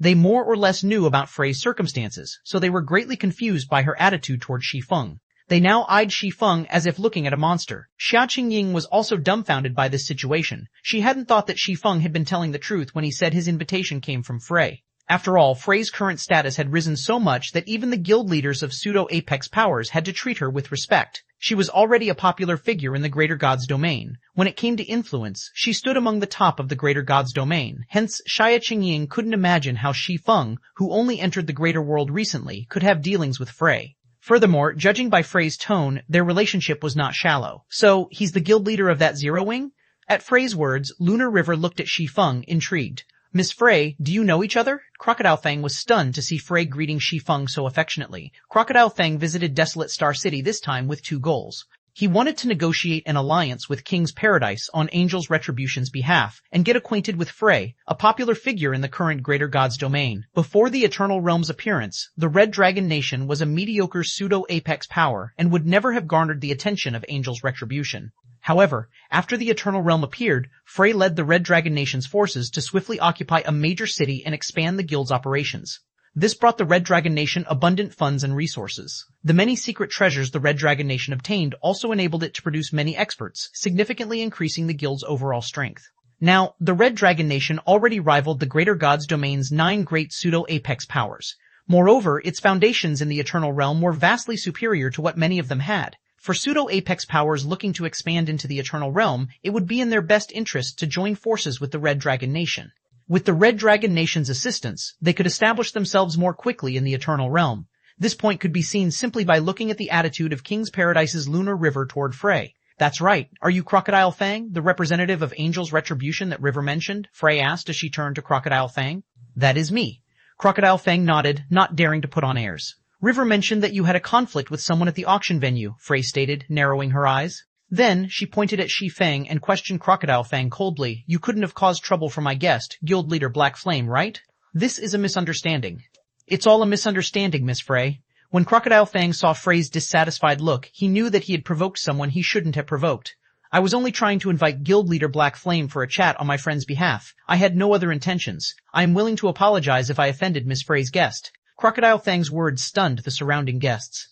A: They more or less knew about Frey's circumstances, so they were greatly confused by her attitude toward Shi Feng. They now eyed Shi Feng as if looking at a monster. Xia Qingying was also dumbfounded by this situation. She hadn't thought that Shi Feng had been telling the truth when he said his invitation came from Frey. After all, Frey's current status had risen so much that even the guild leaders of pseudo-Apex powers had to treat her with respect. She was already a popular figure in the Greater God's domain. When it came to influence, she stood among the top of the Greater God's domain. Hence, Xia Qingying couldn't imagine how Shi Feng, who only entered the Greater World recently, could have dealings with Frey. Furthermore, judging by Frey's tone, their relationship was not shallow. So, he's the guild leader of that Zero Wing? At Frey's words, Lunar River looked at Shi Feng, intrigued. Miss Frey, do you know each other? Crocodile Fang was stunned to see Frey greeting Shi Feng so affectionately. Crocodile Fang visited Desolate Star City this time with two goals. He wanted to negotiate an alliance with King's Paradise on Angel's Retribution's behalf and get acquainted with Frey, a popular figure in the current Greater God's domain. Before the Eternal Realm's appearance, the Red Dragon Nation was a mediocre pseudo-Apex power and would never have garnered the attention of Angel's Retribution. However, after the Eternal Realm appeared, Frey led the Red Dragon Nation's forces to swiftly occupy a major city and expand the guild's operations. This brought the Red Dragon Nation abundant funds and resources. The many secret treasures the Red Dragon Nation obtained also enabled it to produce many experts, significantly increasing the guild's overall strength. Now, the Red Dragon Nation already rivaled the Greater God's domain's 9 great pseudo-Apex powers. Moreover, its foundations in the Eternal Realm were vastly superior to what many of them had. For pseudo-Apex powers looking to expand into the Eternal Realm, it would be in their best interest to join forces with the Red Dragon Nation. With the Red Dragon Nation's assistance, they could establish themselves more quickly in the Eternal Realm. This point could be seen simply by looking at the attitude of King's Paradise's Lunar River toward Frey. That's right. Are you Crocodile Fang, the representative of Angel's Retribution that River mentioned? Frey asked as she turned to Crocodile Fang. That is me. Crocodile Fang nodded, not daring to put on airs. River mentioned that you had a conflict with someone at the auction venue, Frey stated, narrowing her eyes. Then, she pointed at Shi Feng and questioned Crocodile Fang coldly. You couldn't have caused trouble for my guest, guild leader Black Flame, right? This is a misunderstanding. It's all a misunderstanding, Miss Frey. When Crocodile Fang saw Frey's dissatisfied look, he knew that he had provoked someone he shouldn't have provoked. I was only trying to invite guild leader Black Flame for a chat on my friend's behalf. I had no other intentions. I am willing to apologize if I offended Miss Frey's guest. Crocodile Fang's words stunned the surrounding guests.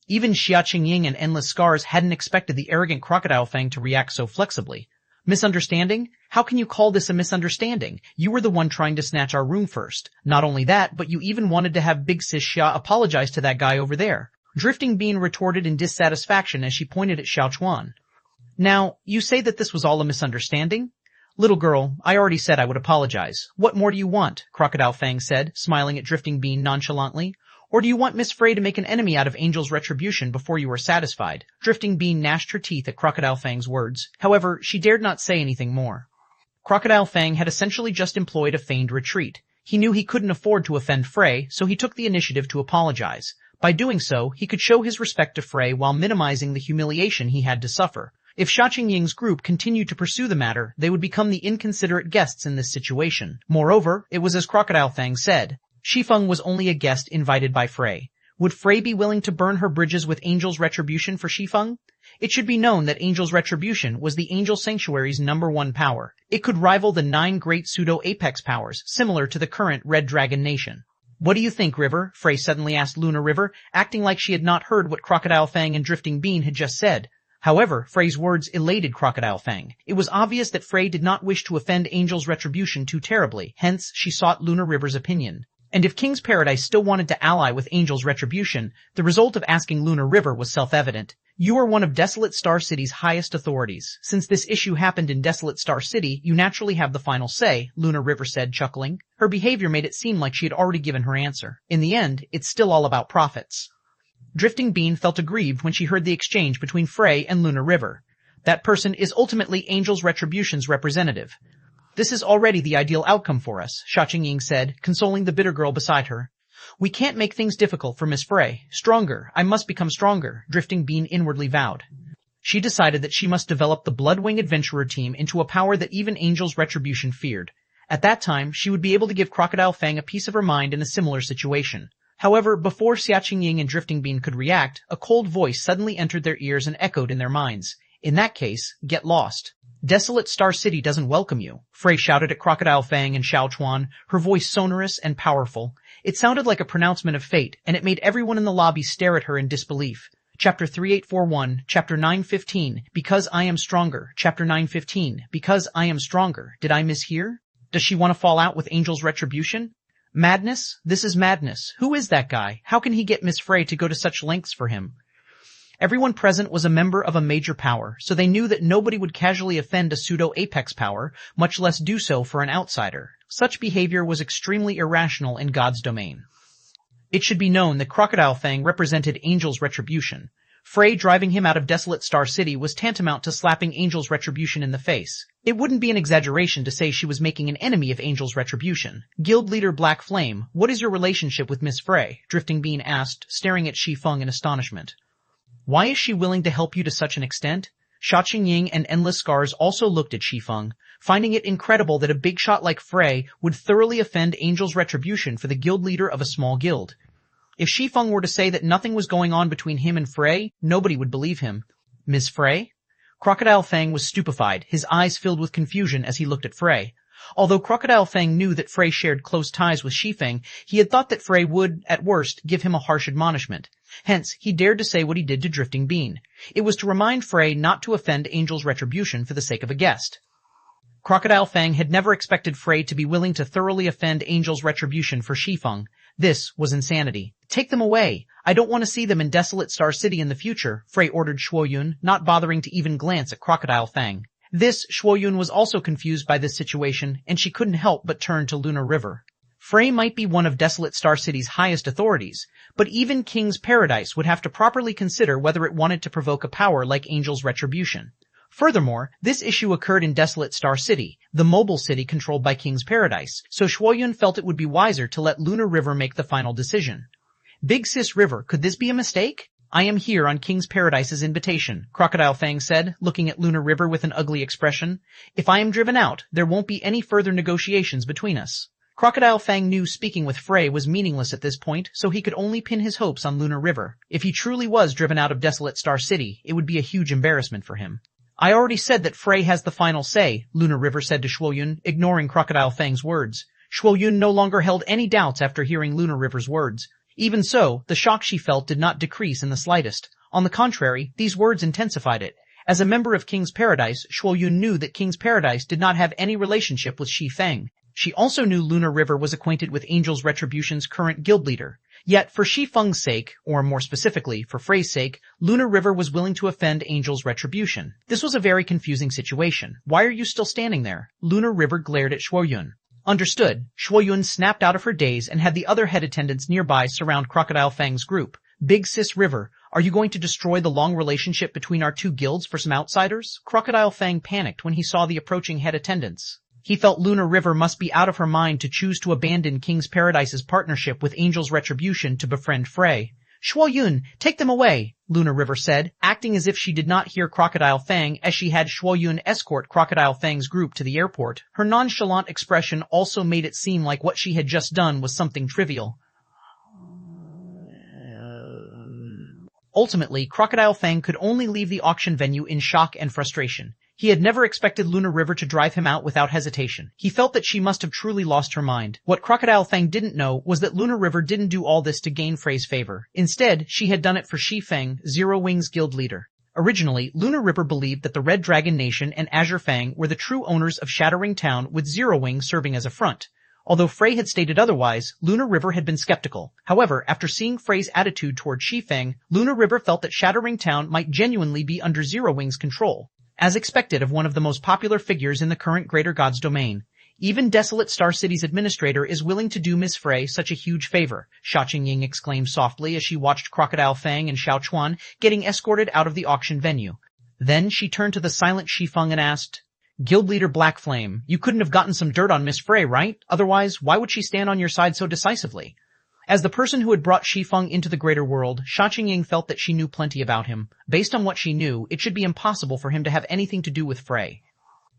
A: Even Xia Qingying and Endless Scars hadn't expected the arrogant Crocodile Fang to react so flexibly. Misunderstanding? How can you call this a misunderstanding? You were the one trying to snatch our room first. Not only that, but you even wanted to have Big Sis Xia apologize to that guy over there. Drifting Bean retorted in dissatisfaction as she pointed at Xiao Chuan. Now, you say that this was all a misunderstanding? Little girl, I already said I would apologize. What more do you want? Crocodile Fang said, smiling at Drifting Bean nonchalantly. Or do you want Miss Frey to make an enemy out of Angel's Retribution before you are satisfied? Drifting Bean gnashed her teeth at Crocodile Fang's words. However, she dared not say anything more. Crocodile Fang had essentially just employed a feigned retreat. He knew he couldn't afford to offend Frey, so he took the initiative to apologize. By doing so, he could show his respect to Frey while minimizing the humiliation he had to suffer. If Sha Qingying's group continued to pursue the matter, they would become the inconsiderate guests in this situation. Moreover, it was as Crocodile Fang said. Shi Feng was only a guest invited by Frey. Would Frey be willing to burn her bridges with Angel's Retribution for Shi Feng? It should be known that Angel's Retribution was the Angel Sanctuary's #1 power. It could rival the 9 great pseudo-apex powers, similar to the current Red Dragon Nation. What do you think, River? Frey suddenly asked Lunar River, acting like she had not heard what Crocodile Fang and Drifting Bean had just said. However, Frey's words elated Crocodile Fang. It was obvious that Frey did not wish to offend Angel's Retribution too terribly, hence she sought Lunar River's opinion. And if King's Paradise still wanted to ally with Angel's Retribution, the result of asking Lunar River was self-evident. You are one of Desolate Star City's highest authorities. Since this issue happened in Desolate Star City, you naturally have the final say, Lunar River said, chuckling. Her behavior made it seem like she had already given her answer. In the end, it's still all about profits. Drifting Bean felt aggrieved when she heard the exchange between Frey and Lunar River. That person is ultimately Angel's Retribution's representative. This is already the ideal outcome for us, Sha Qingying said, consoling the bitter girl beside her. We can't make things difficult for Miss Frey. Stronger. I must become stronger, Drifting Bean inwardly vowed. She decided that she must develop the Bloodwing Adventurer team into a power that even Angel's Retribution feared. At that time, she would be able to give Crocodile Fang a piece of her mind in a similar situation. However, before Xia Qingying and Drifting Bean could react, a cold voice suddenly entered their ears and echoed in their minds. In that case, get lost. Desolate Star City doesn't welcome you, Frey shouted at Crocodile Fang and Xiao Chuan, her voice sonorous and powerful. It sounded like a pronouncement of fate, and it made everyone in the lobby stare at her in disbelief. Chapter 3841, Chapter 915, Because I Am Stronger, Chapter 915, Because I Am Stronger. Did I mishear? Does she want to fall out with Angel's Retribution? Madness? This is madness. Who is that guy? How can he get Miss Frey to go to such lengths for him? Everyone present was a member of a major power, so they knew that nobody would casually offend a pseudo-apex power, much less do so for an outsider. Such behavior was extremely irrational in God's domain. It should be known that Crocodile Fang represented Angel's Retribution. Frey driving him out of Desolate Star City was tantamount to slapping Angel's Retribution in the face. It wouldn't be an exaggeration to say she was making an enemy of Angel's Retribution. Guild leader Black Flame, what is your relationship with Miss Frey? Drifting Bean asked, staring at Shi Feng in astonishment. Why is she willing to help you to such an extent? Sha Qingying and Endless Scars also looked at Shi Feng, finding it incredible that a big shot like Frey would thoroughly offend Angel's Retribution for the guild leader of a small guild. If Shi Feng were to say that nothing was going on between him and Frey, nobody would believe him. Miss Frey? Crocodile Fang was stupefied, his eyes filled with confusion as he looked at Frey. Although Crocodile Fang knew that Frey shared close ties with Shi Feng, he had thought that Frey would, at worst, give him a harsh admonishment. Hence, he dared to say what he did to Drifting Bean. It was to remind Frey not to offend Angel's Retribution for the sake of a guest. Crocodile Fang had never expected Frey to be willing to thoroughly offend Angel's Retribution for Shi Feng. This was insanity. Take them away. I don't want to see them in Desolate Star City in the future, Frey ordered Shuoyun, not bothering to even glance at Crocodile Fang. Shuoyun was also confused by this situation, and she couldn't help but turn to Lunar River. Frey might be one of Desolate Star City's highest authorities, but even King's Paradise would have to properly consider whether it wanted to provoke a power like Angel's Retribution. Furthermore, this issue occurred in Desolate Star City, the mobile city controlled by King's Paradise, so Shuoyun felt it would be wiser to let Lunar River make the final decision. Big Sis River, could this be a mistake? I am here on King's Paradise's invitation, Crocodile Fang said, looking at Lunar River with an ugly expression. If I am driven out, there won't be any further negotiations between us. Crocodile Fang knew speaking with Frey was meaningless at this point, so he could only pin his hopes on Lunar River. If he truly was driven out of Desolate Star City, it would be a huge embarrassment for him. I already said that Frey has the final say, Lunar River said to Shuoyun, ignoring Crocodile Fang's words. Shuoyun no longer held any doubts after hearing Lunar River's words. Even so, the shock she felt did not decrease in the slightest. On the contrary, these words intensified it. As a member of King's Paradise, Shuoyun knew that King's Paradise did not have any relationship with Shi Feng. She also knew Lunar River was acquainted with Angel's Retribution's current guild leader. Yet, for Shi Feng's sake, or more specifically, for Frey's sake, Lunar River was willing to offend Angel's Retribution. This was a very confusing situation. Why are you still standing there? Lunar River glared at Shuoyun. Understood. Shuoyun snapped out of her daze and had the other head attendants nearby surround Crocodile Fang's group. Big Sis River, are you going to destroy the long relationship between our two guilds for some outsiders? Crocodile Fang panicked when he saw the approaching head attendants. He felt Lunar River must be out of her mind to choose to abandon King's Paradise's partnership with Angel's Retribution to befriend Frey. Shuoyun, take them away, Lunar River said, acting as if she did not hear Crocodile Fang as she had Shuoyun escort Crocodile Fang's group to the airport. Her nonchalant expression also made it seem like what she had just done was something trivial. Ultimately, Crocodile Fang could only leave the auction venue in shock and frustration. He had never expected Lunar River to drive him out without hesitation. He felt that she must have truly lost her mind. What Crocodile Fang didn't know was that Lunar River didn't do all this to gain Frey's favor. Instead, she had done it for Shi Feng, Zero Wing's guild leader. Originally, Lunar River believed that the Red Dragon Nation and Azure Fang were the true owners of Shattering Town, with Zero Wing serving as a front. Although Frey had stated otherwise, Lunar River had been skeptical. However, after seeing Frey's attitude toward Shi Feng, Lunar River felt that Shattering Town might genuinely be under Zero Wing's control. As expected of one of the most popular figures in the current Greater Gods domain, even Desolate Star City's administrator is willing to do Miss Frey such a huge favor, Sha Qingying exclaimed softly as she watched Crocodile Fang and Xiao Chuan getting escorted out of the auction venue. Then she turned to the silent Shi Feng and asked, Guild Leader Black Flame, you couldn't have gotten some dirt on Miss Frey, right? Otherwise, why would she stand on your side so decisively? As the person who had brought Shi Feng into the greater world, Sha Qingying felt that she knew plenty about him. Based on what she knew, it should be impossible for him to have anything to do with Frey.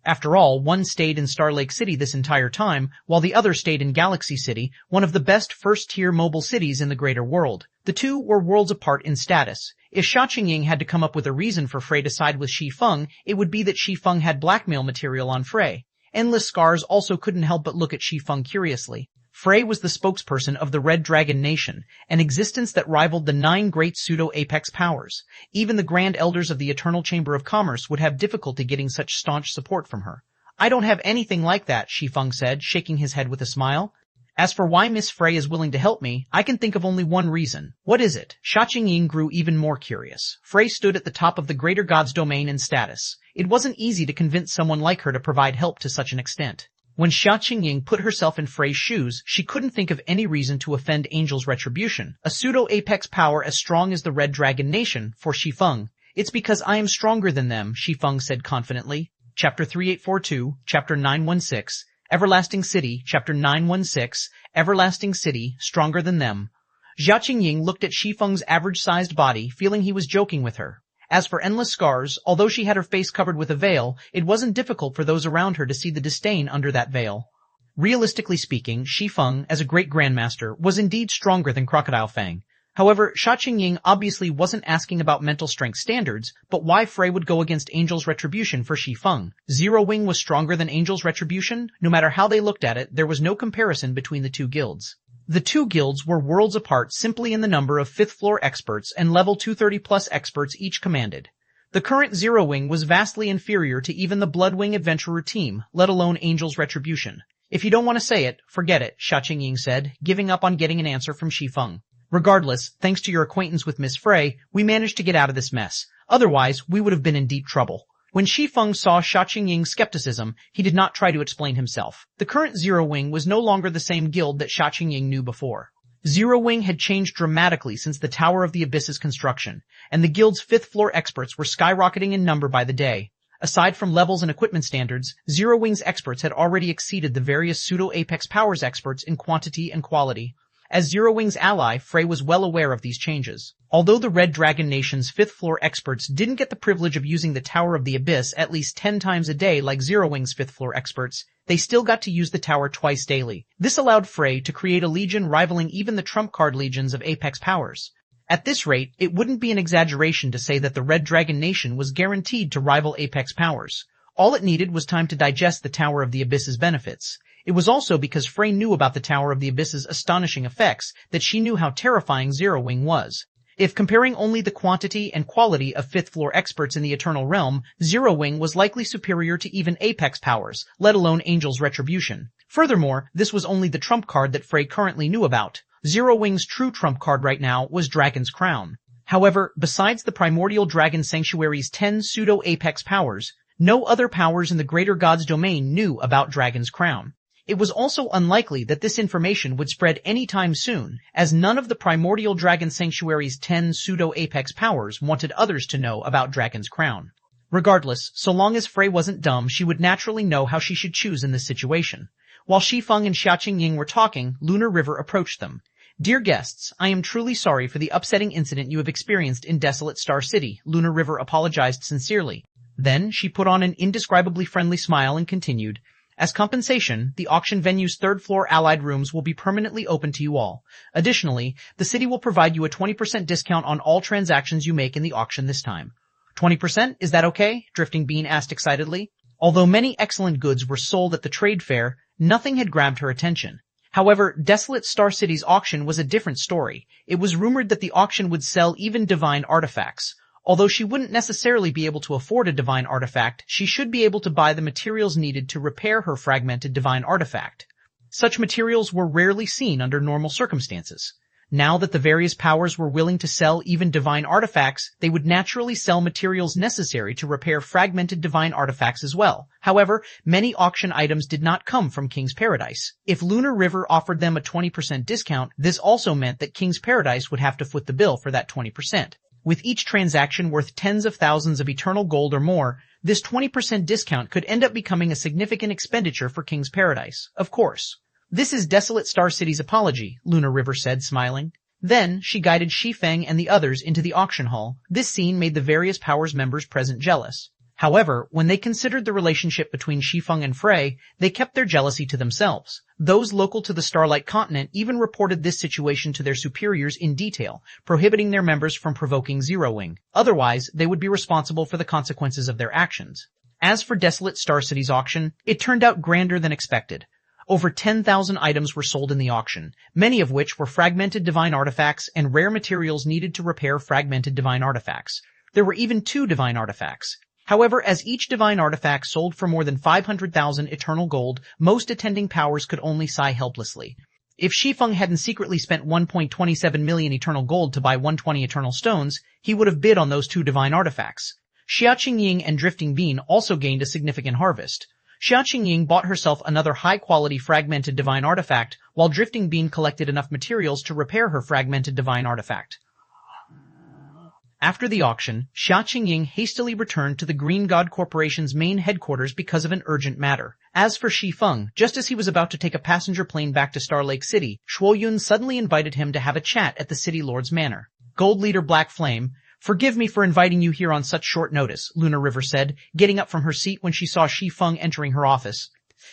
A: After all, one stayed in Star Lake City this entire time, while the other stayed in Galaxy City, one of the best first-tier mobile cities in the greater world. The two were worlds apart in status. If Sha Qingying had to come up with a reason for Frey to side with Shi Feng, it would be that Shi Feng had blackmail material on Frey. Endless Scars also couldn't help but look at Shi Feng curiously. Frey was the spokesperson of the Red Dragon Nation, an existence that rivaled the 9 great pseudo-apex powers. Even the Grand Elders of the Eternal Chamber of Commerce would have difficulty getting such staunch support from her. I don't have anything like that, Shi Feng said, shaking his head with a smile. As for why Miss Frey is willing to help me, I can think of only one reason. What is it? Sha Qingying grew even more curious. Frey stood at the top of the Greater Gods domain in status. It wasn't easy to convince someone like her to provide help to such an extent. When Sha Qingying put herself in Frey's shoes, she couldn't think of any reason to offend Angel's Retribution, a pseudo-apex power as strong as the Red Dragon Nation, for Shi Feng. It's because I am stronger than them, Shi Feng said confidently. Chapter 3842, Chapter 916, Everlasting City, Chapter 916, Everlasting City, Stronger Than Them. Sha Qingying looked at Shi Feng's average-sized body, feeling he was joking with her. As for Endless Scars, although she had her face covered with a veil, it wasn't difficult for those around her to see the disdain under that veil. Realistically speaking, Shi Feng, as a great grandmaster, was indeed stronger than Crocodile Fang. However, Sha Qingying obviously wasn't asking about mental strength standards, but why Frey would go against Angel's Retribution for Shi Feng. Zero Wing was stronger than Angel's Retribution? No matter how they looked at it, there was no comparison between the two guilds. The two guilds were worlds apart simply in the number of 5th floor experts and level 230+ experts each commanded. The current Zero Wing was vastly inferior to even the Bloodwing Adventurer team, let alone Angel's Retribution. If you don't want to say it, forget it, Sha Qingying said, giving up on getting an answer from Shi Feng. Regardless, thanks to your acquaintance with Miss Frey, we managed to get out of this mess. Otherwise, we would have been in deep trouble. When Shi Feng saw Sha Qingying's skepticism, he did not try to explain himself. The current Zero Wing was no longer the same guild that Sha Qingying knew before. Zero Wing had changed dramatically since the Tower of the Abyss's construction, and the guild's 5th floor experts were skyrocketing in number by the day. Aside from levels and equipment standards, Zero Wing's experts had already exceeded the various pseudo-apex powers experts in quantity and quality. As Zero Wing's ally, Frey was well aware of these changes. Although the Red Dragon Nation's 5th floor experts didn't get the privilege of using the Tower of the Abyss at least 10 times a day like Zero Wing's 5th floor experts, they still got to use the tower twice daily. This allowed Frey to create a legion rivaling even the trump card legions of Apex powers. At this rate, it wouldn't be an exaggeration to say that the Red Dragon Nation was guaranteed to rival Apex powers. All it needed was time to digest the Tower of the Abyss's benefits. It was also because Frey knew about the Tower of the Abyss's astonishing effects that she knew how terrifying Zero Wing was. If comparing only the quantity and quality of 5th floor experts in the Eternal Realm, Zero Wing was likely superior to even Apex powers, let alone Angel's Retribution. Furthermore, this was only the trump card that Frey currently knew about. Zero Wing's true trump card right now was Dragon's Crown. However, besides the Primordial Dragon Sanctuary's 10 pseudo-Apex powers, no other powers in the Greater Gods domain knew about Dragon's Crown. It was also unlikely that this information would spread anytime soon, as none of the primordial dragon sanctuary's 10 pseudo-apex powers wanted others to know about Dragon's Crown. Regardless, so long as Frey wasn't dumb, she would naturally know how she should choose in this situation. While Shi Feng and Xiaoqingying were talking, Lunar River approached them. "Dear guests, I am truly sorry for the upsetting incident you have experienced in Desolate Star City," Lunar River apologized sincerely. Then she put on an indescribably friendly smile and continued, "As compensation, the auction venue's third-floor allied rooms will be permanently open to you all. Additionally, the city will provide you a 20% discount on all transactions you make in the auction this time." 20%? Is that okay? Drifting Bean asked excitedly. Although many excellent goods were sold at the trade fair, nothing had grabbed her attention. However, Desolate Star City's auction was a different story. It was rumored that the auction would sell even divine artifacts. Although she wouldn't necessarily be able to afford a divine artifact, she should be able to buy the materials needed to repair her fragmented divine artifact. Such materials were rarely seen under normal circumstances. Now that the various powers were willing to sell even divine artifacts, they would naturally sell materials necessary to repair fragmented divine artifacts as well. However, many auction items did not come from King's Paradise. If Lunar River offered them a 20% discount, this also meant that King's Paradise would have to foot the bill for that 20%. With each transaction worth tens of thousands of eternal gold or more, this 20% discount could end up becoming a significant expenditure for King's Paradise. Of course. "This is Desolate Star City's apology," Lunar River said, smiling. Then she guided Shi Feng and the others into the auction hall. This scene made the various powers members present jealous. However, when they considered the relationship between Shi Feng and Frey, they kept their jealousy to themselves. Those local to the Starlight Continent even reported this situation to their superiors in detail, prohibiting their members from provoking Zero-Wing. Otherwise, they would be responsible for the consequences of their actions. As for Desolate Star City's auction, it turned out grander than expected. Over 10,000 items were sold in the auction, many of which were fragmented divine artifacts and rare materials needed to repair fragmented divine artifacts. There were even 2 divine artifacts. However, as each divine artifact sold for more than 500,000 eternal gold, most attending powers could only sigh helplessly. If Shi Feng hadn't secretly spent 1.27 million eternal gold to buy 120 eternal stones, he would have bid on those 2 divine artifacts. Xiaoqingying and Drifting Bean also gained a significant harvest. Xiaoqingying bought herself another high-quality fragmented divine artifact, while Drifting Bean collected enough materials to repair her fragmented divine artifact. After the auction, Xiaoqingying hastily returned to the Green God Corporation's main headquarters because of an urgent matter. As for Shi Feng, just as he was about to take a passenger plane back to Star Lake City, Shuoyun suddenly invited him to have a chat at the City Lord's manor. Gold Leader Black Flame, "Forgive me for inviting you here on such short notice," Lunar River said, getting up from her seat when she saw Shi Feng entering her office.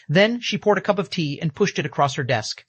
A: Then she poured a cup of tea and pushed it across her desk.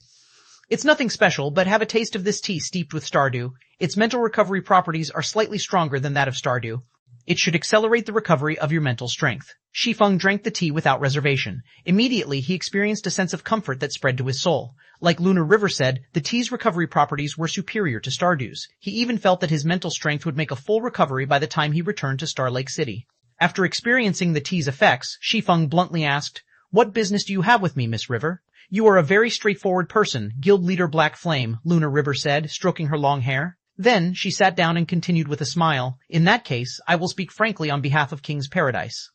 A: "It's nothing special, but have a taste of this tea steeped with Stardew. Its mental recovery properties are slightly stronger than that of Stardew. It should accelerate the recovery of your mental strength." Shi Feng drank the tea without reservation. Immediately, he experienced a sense of comfort that spread to his soul. Like Lunar River said, the tea's recovery properties were superior to Stardew's. He even felt that his mental strength would make a full recovery by the time he returned to Star Lake City. After experiencing the tea's effects, Shi Feng bluntly asked, "What business do you have with me, Miss River?" "You are a very straightforward person, Guild Leader Black Flame," Lunar River said, stroking her long hair. Then she sat down and continued with a smile, "In that case, I will speak frankly on behalf of King's Paradise.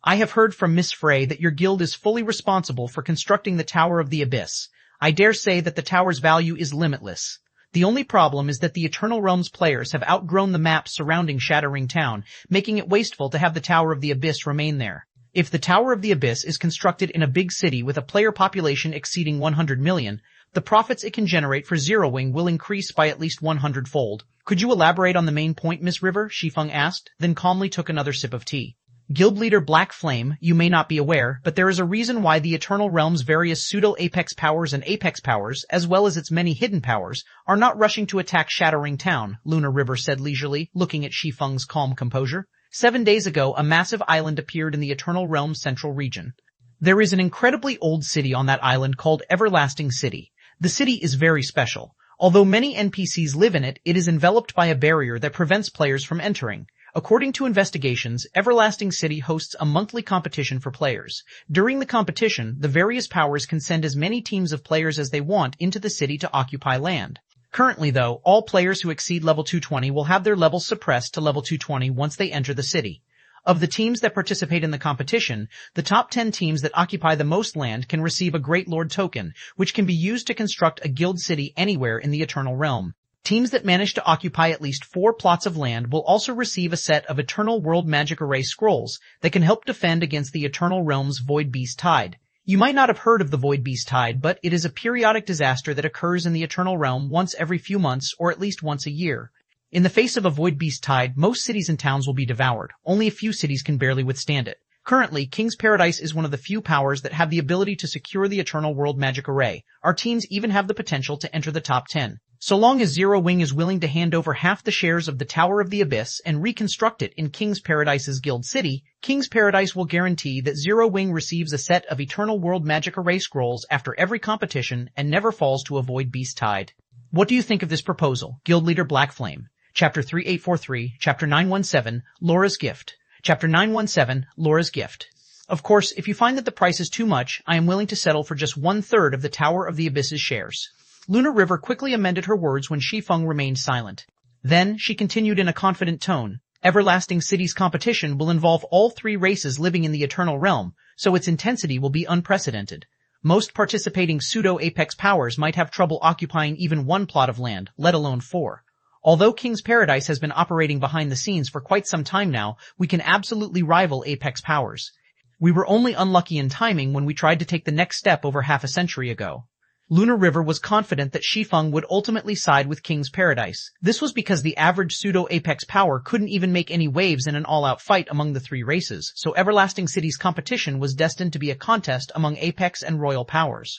A: I have heard from Miss Frey that your guild is fully responsible for constructing the Tower of the Abyss. I dare say that the tower's value is limitless. The only problem is that the Eternal Realms players have outgrown the map surrounding Shattering Town, making it wasteful to have the Tower of the Abyss remain there. If the Tower of the Abyss is constructed in a big city with a player population exceeding 100 million, the profits it can generate for Zero-Wing will increase by at least 100-fold. Could you elaborate on the main point, Miss River?" Shi Feng asked, then calmly took another sip of tea. "Guild Leader Black Flame, you may not be aware, but there is a reason why the Eternal Realm's various pseudo-apex powers and apex powers, as well as its many hidden powers, are not rushing to attack Shattering Town," Lunar River said leisurely, looking at Shi Feng's calm composure. 7 days ago, a massive island appeared in the Eternal Realm's central region. There is an incredibly old city on that island called Everlasting City. The city is very special. Although many NPCs live in it, it is enveloped by a barrier that prevents players from entering. According to investigations, Everlasting City hosts a monthly competition for players. During the competition, the various powers can send as many teams of players as they want into the city to occupy land. Currently, though, all players who exceed level 220 will have their levels suppressed to level 220 once they enter the city. Of the teams that participate in the competition, the top 10 teams that occupy the most land can receive a Great Lord token, which can be used to construct a guild city anywhere in the Eternal Realm. Teams that manage to occupy at least 4 plots of land will also receive a set of Eternal World Magic Array scrolls that can help defend against the Eternal Realm's Void Beast Tide. You might not have heard of the Void Beast Tide, but it is a periodic disaster that occurs in the Eternal Realm once every few months or at least once a year. In the face of a Void Beast Tide, most cities and towns will be devoured. Only a few cities can barely withstand it. Currently, King's Paradise is one of the few powers that have the ability to secure the Eternal World Magic Array. Our teams even have the potential to enter the top 10. So long as Zero Wing is willing to hand over half the shares of the Tower of the Abyss and reconstruct it in King's Paradise's Guild City, King's Paradise will guarantee that Zero Wing receives a set of Eternal World Magic Array scrolls after every competition and never falls to a Void Beast Tide. What do you think of this proposal, Guild Leader Black Flame? Chapter 3843, Chapter 917, Laura's Gift. Chapter 917, Laura's Gift. Of course, if you find that the price is too much, I am willing to settle for just 1/3 of the Tower of the Abyss's shares. Lunar River quickly amended her words when Shi Feng remained silent. Then, she continued in a confident tone. Everlasting City's competition will involve all 3 races living in the Eternal Realm, so its intensity will be unprecedented. Most participating pseudo-apex powers might have trouble occupying even 1 plot of land, let alone 4. Although King's Paradise has been operating behind the scenes for quite some time now, we can absolutely rival Apex powers. We were only unlucky in timing when we tried to take the next step over half a century ago. Lunar River was confident that Shi Feng would ultimately side with King's Paradise. This was because the average pseudo-apex power couldn't even make any waves in an all-out fight among the 3 races, so Everlasting City's competition was destined to be a contest among apex and royal powers.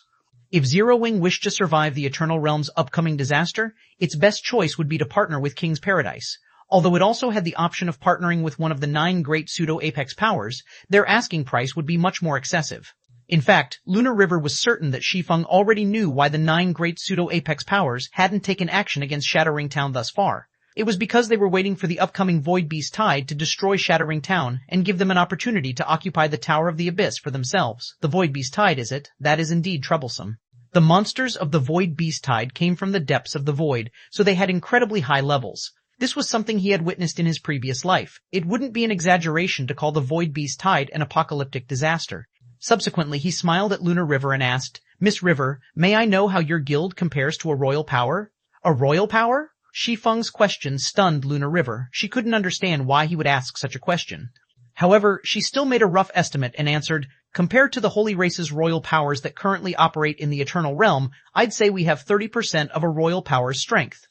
A: If Zero Wing wished to survive the Eternal Realm's upcoming disaster, its best choice would be to partner with King's Paradise. Although it also had the option of partnering with one of the 9 great pseudo-apex powers, their asking price would be much more excessive. In fact, Lunar River was certain that Shi Feng already knew why the 9 great pseudo-apex powers hadn't taken action against Shattering Town thus far. It was because they were waiting for the upcoming Void Beast Tide to destroy Shattering Town and give them an opportunity to occupy the Tower of the Abyss for themselves. The Void Beast Tide, is it? That is indeed troublesome. The monsters of the Void Beast Tide came from the depths of the void, so they had incredibly high levels. This was something he had witnessed in his previous life. It wouldn't be an exaggeration to call the Void Beast Tide an apocalyptic disaster. Subsequently, he smiled at Lunar River and asked, "Miss River, may I know how your guild compares to a royal power?" A royal power? Shi Feng's question stunned Lunar River. She couldn't understand why he would ask such a question. However, she still made a rough estimate and answered, "Compared to the Holy Race's royal powers that currently operate in the Eternal Realm, I'd say we have 30% of a royal power's strength."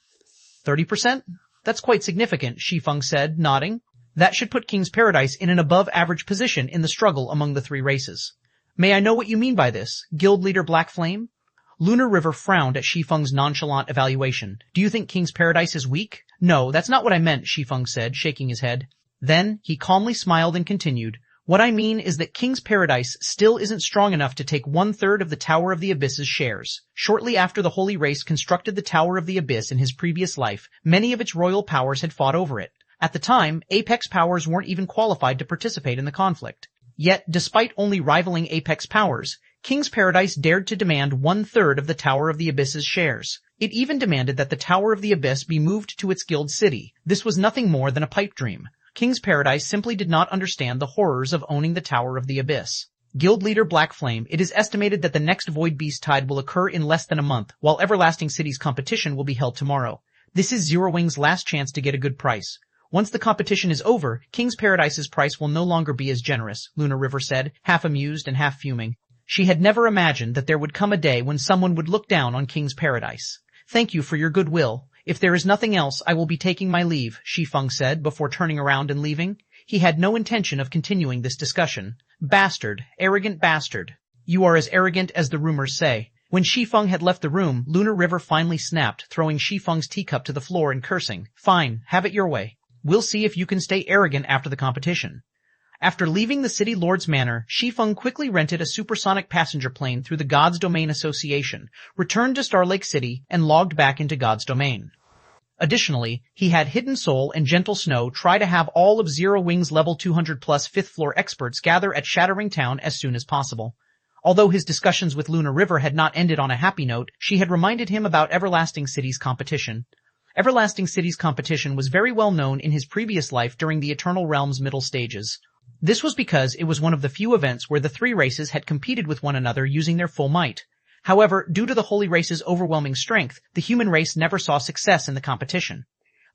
A: 30%? That's quite significant, Shi Feng said, nodding. That should put King's Paradise in an above-average position in the struggle among the 3 races. May I know what you mean by this, Guild Leader Black Flame? Lunar River frowned at Shi Feng's nonchalant evaluation. Do you think King's Paradise is weak? No, that's not what I meant, Shi Feng said, shaking his head. Then, he calmly smiled and continued, "What I mean is that King's Paradise still isn't strong enough to take 1/3 of the Tower of the Abyss's shares. Shortly after the Holy Race constructed the Tower of the Abyss in his previous life, many of its royal powers had fought over it. At the time, Apex powers weren't even qualified to participate in the conflict. Yet, despite only rivaling Apex powers, King's Paradise dared to demand 1/3 of the Tower of the Abyss's shares. It even demanded that the Tower of the Abyss be moved to its guild city. This was nothing more than a pipe dream. King's Paradise simply did not understand the horrors of owning the Tower of the Abyss. Guild Leader Black Flame, it is estimated that the next Void Beast Tide will occur in less than a month, while Everlasting City's competition will be held tomorrow. This is Zero Wing's last chance to get a good price. Once the competition is over, King's Paradise's price will no longer be as generous, Lunar River said, half amused and half fuming. She had never imagined that there would come a day when someone would look down on King's Paradise. Thank you for your goodwill. If there is nothing else, I will be taking my leave, Shi Feng said before turning around and leaving. He had no intention of continuing this discussion. Bastard, arrogant bastard. You are as arrogant as the rumors say. When Shi Feng had left the room, Lunar River finally snapped, throwing Shi Feng's teacup to the floor and cursing. Fine, have it your way. We'll see if you can stay arrogant after the competition. After leaving the City Lord's manor, Shi Feng quickly rented a supersonic passenger plane through the God's Domain Association, returned to Star Lake City, and logged back into God's Domain. Additionally, he had Hidden Soul and Gentle Snow try to have all of Zero Wing's level 200 plus 5th floor experts gather at Shattering Town as soon as possible. Although his discussions with Lunar River had not ended on a happy note, she had reminded him about Everlasting City's competition. Everlasting City's competition was very well known in his previous life during the Eternal Realm's middle stages. This was because it was one of the few events where the three races had competed with one another using their full might. However, due to the Holy Race's overwhelming strength, the human race never saw success in the competition.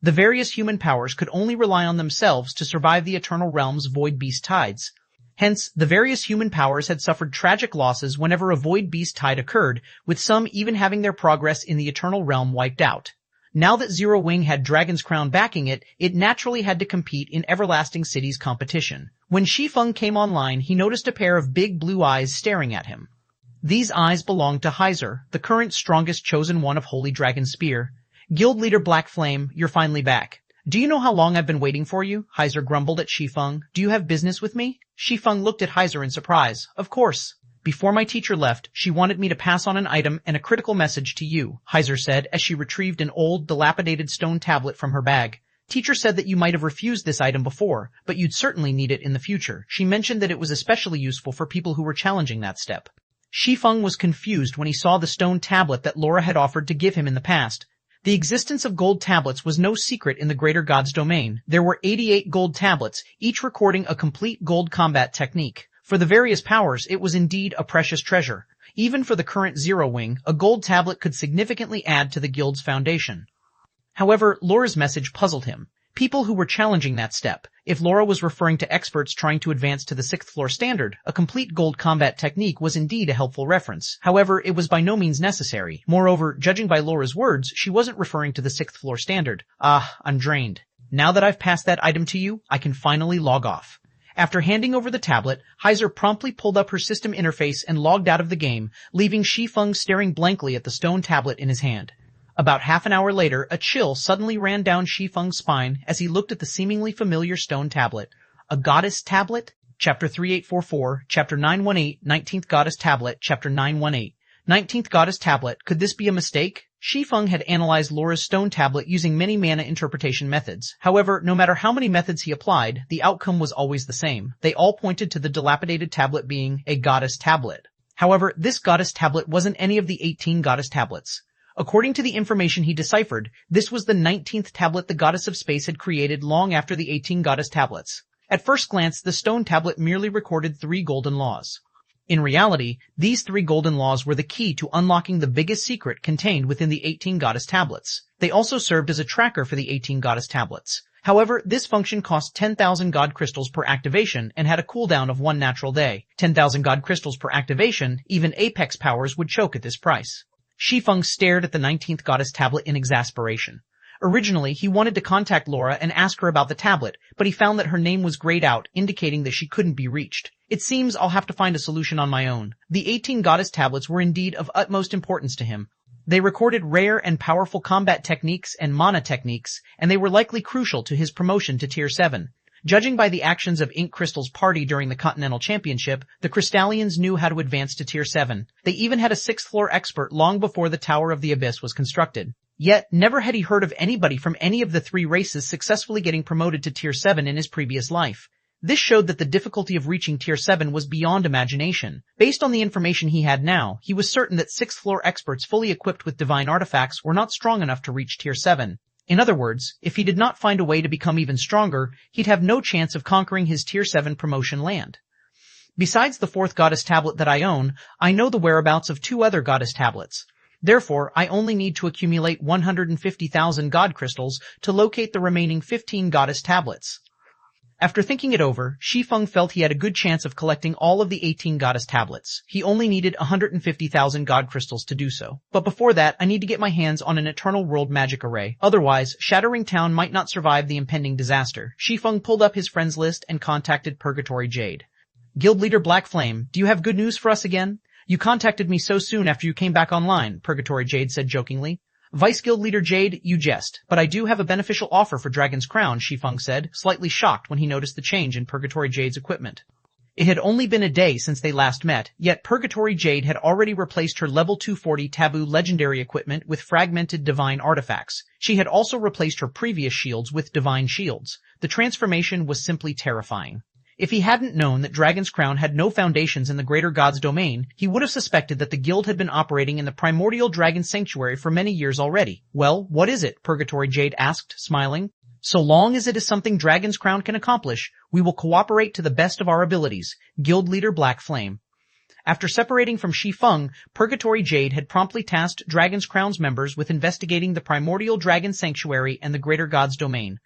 A: The various human powers could only rely on themselves to survive the Eternal Realm's Void Beast tides. Hence, the various human powers had suffered tragic losses whenever a Void Beast tide occurred, with some even having their progress in the Eternal Realm wiped out. Now that Zero Wing had Dragon's Crown backing it, it naturally had to compete in Everlasting City's competition. When Shi Feng came online, he noticed a pair of big blue eyes staring at him. These eyes belonged to Heiser, the current strongest chosen one of Holy Dragon Spear. Guild leader Black Flame, you're finally back. Do you know how long I've been waiting for you? Heiser grumbled at Shi Feng. Do you have business with me? Shi Feng looked at Heiser in surprise. Of course. Before my teacher left, she wanted me to pass on an item and a critical message to you, Heiser said as she retrieved an old, dilapidated stone tablet from her bag. Teacher said that you might have refused this item before, but you'd certainly need it in the future. She mentioned that it was especially useful for people who were challenging that step. Shi Feng was confused when he saw the stone tablet that Laura had offered to give him in the past. The existence of gold tablets was no secret in the Greater God's domain. There were 88 gold tablets, each recording a complete gold combat technique. For the various powers, it was indeed a precious treasure. Even for the current Zero Wing, a gold tablet could significantly add to the guild's foundation. However, Laura's message puzzled him. People who were challenging that step. If Laura was referring to experts trying to advance to the 6th floor standard, a complete gold combat technique was indeed a helpful reference. However, it was by no means necessary. Moreover, judging by Laura's words, she wasn't referring to the 6th floor standard. I'm drained. Now that I've passed that item to you, I can finally log off. After handing over the tablet, Heiser promptly pulled up her system interface and logged out of the game, leaving Shi Feng staring blankly at the stone tablet in his hand. About half an hour later, a chill suddenly ran down Shi Feng's spine as he looked at the seemingly familiar stone tablet. A goddess tablet? Chapter 3844, Chapter 918, 19th Goddess Tablet, Chapter 918. 19th Goddess Tablet, could this be a mistake? Shi Feng had analyzed Laura's stone tablet using many mana interpretation methods. However, no matter how many methods he applied, the outcome was always the same. They all pointed to the dilapidated tablet being a goddess tablet. However, this goddess tablet wasn't any of the 18 goddess tablets. According to the information he deciphered, this was the 19th tablet the goddess of space had created long after the 18 goddess tablets. At first glance, the stone tablet merely recorded 3 golden laws. In reality, these 3 golden laws were the key to unlocking the biggest secret contained within the 18 goddess tablets. They also served as a tracker for the 18 goddess tablets. However, this function cost 10,000 god crystals per activation and had a cooldown of 1 natural day. 10,000 god crystals per activation, even apex powers would choke at this price. Shi Feng stared at the 19th goddess tablet in exasperation. Originally, he wanted to contact Laura and ask her about the tablet, but he found that her name was grayed out, indicating that she couldn't be reached. It seems I'll have to find a solution on my own. The 18 goddess tablets were indeed of utmost importance to him. They recorded rare and powerful combat techniques and mana techniques, and they were likely crucial to his promotion to Tier 7. Judging by the actions of Ink Crystal's party during the Continental Championship, the Crystallians knew how to advance to Tier 7. They even had a 6th floor expert long before the Tower of the Abyss was constructed. Yet, never had he heard of anybody from any of the 3 races successfully getting promoted to Tier 7 in his previous life. This showed that the difficulty of reaching Tier 7 was beyond imagination. Based on the information he had now, he was certain that 6th floor experts fully equipped with divine artifacts were not strong enough to reach Tier 7. In other words, if he did not find a way to become even stronger, he'd have no chance of conquering his Tier 7 promotion land. Besides the 4th goddess tablet that I own, I know the whereabouts of 2 other goddess tablets. Therefore, I only need to accumulate 150,000 god crystals to locate the remaining 15 goddess tablets. After thinking it over, Shi Feng felt he had a good chance of collecting all of the 18 goddess tablets. He only needed 150,000 god crystals to do so. But before that, I need to get my hands on an Eternal World magic array. Otherwise, Shattering Town might not survive the impending disaster. Shi Feng pulled up his friends list and contacted Purgatory Jade. Guild leader Black Flame, do you have good news for us again? You contacted me so soon after you came back online, Purgatory Jade said jokingly. Vice Guild Leader Jade, you jest, but I do have a beneficial offer for Dragon's Crown, Shi Feng said, slightly shocked when he noticed the change in Purgatory Jade's equipment. It had only been a day since they last met, yet Purgatory Jade had already replaced her level 240 taboo legendary equipment with fragmented divine artifacts. She had also replaced her previous shields with divine shields. The transformation was simply terrifying. If he hadn't known that Dragon's Crown had no foundations in the greater god's domain, he would have suspected that the guild had been operating in the primordial dragon sanctuary for many years already. Well, what is it? Purgatory Jade asked, smiling. So long as it is something Dragon's Crown can accomplish, we will cooperate to the best of our abilities. Guild leader Black Flame. After separating from Shi Feng, Purgatory Jade had promptly tasked Dragon's Crown's members with investigating the primordial dragon sanctuary and the greater god's domain.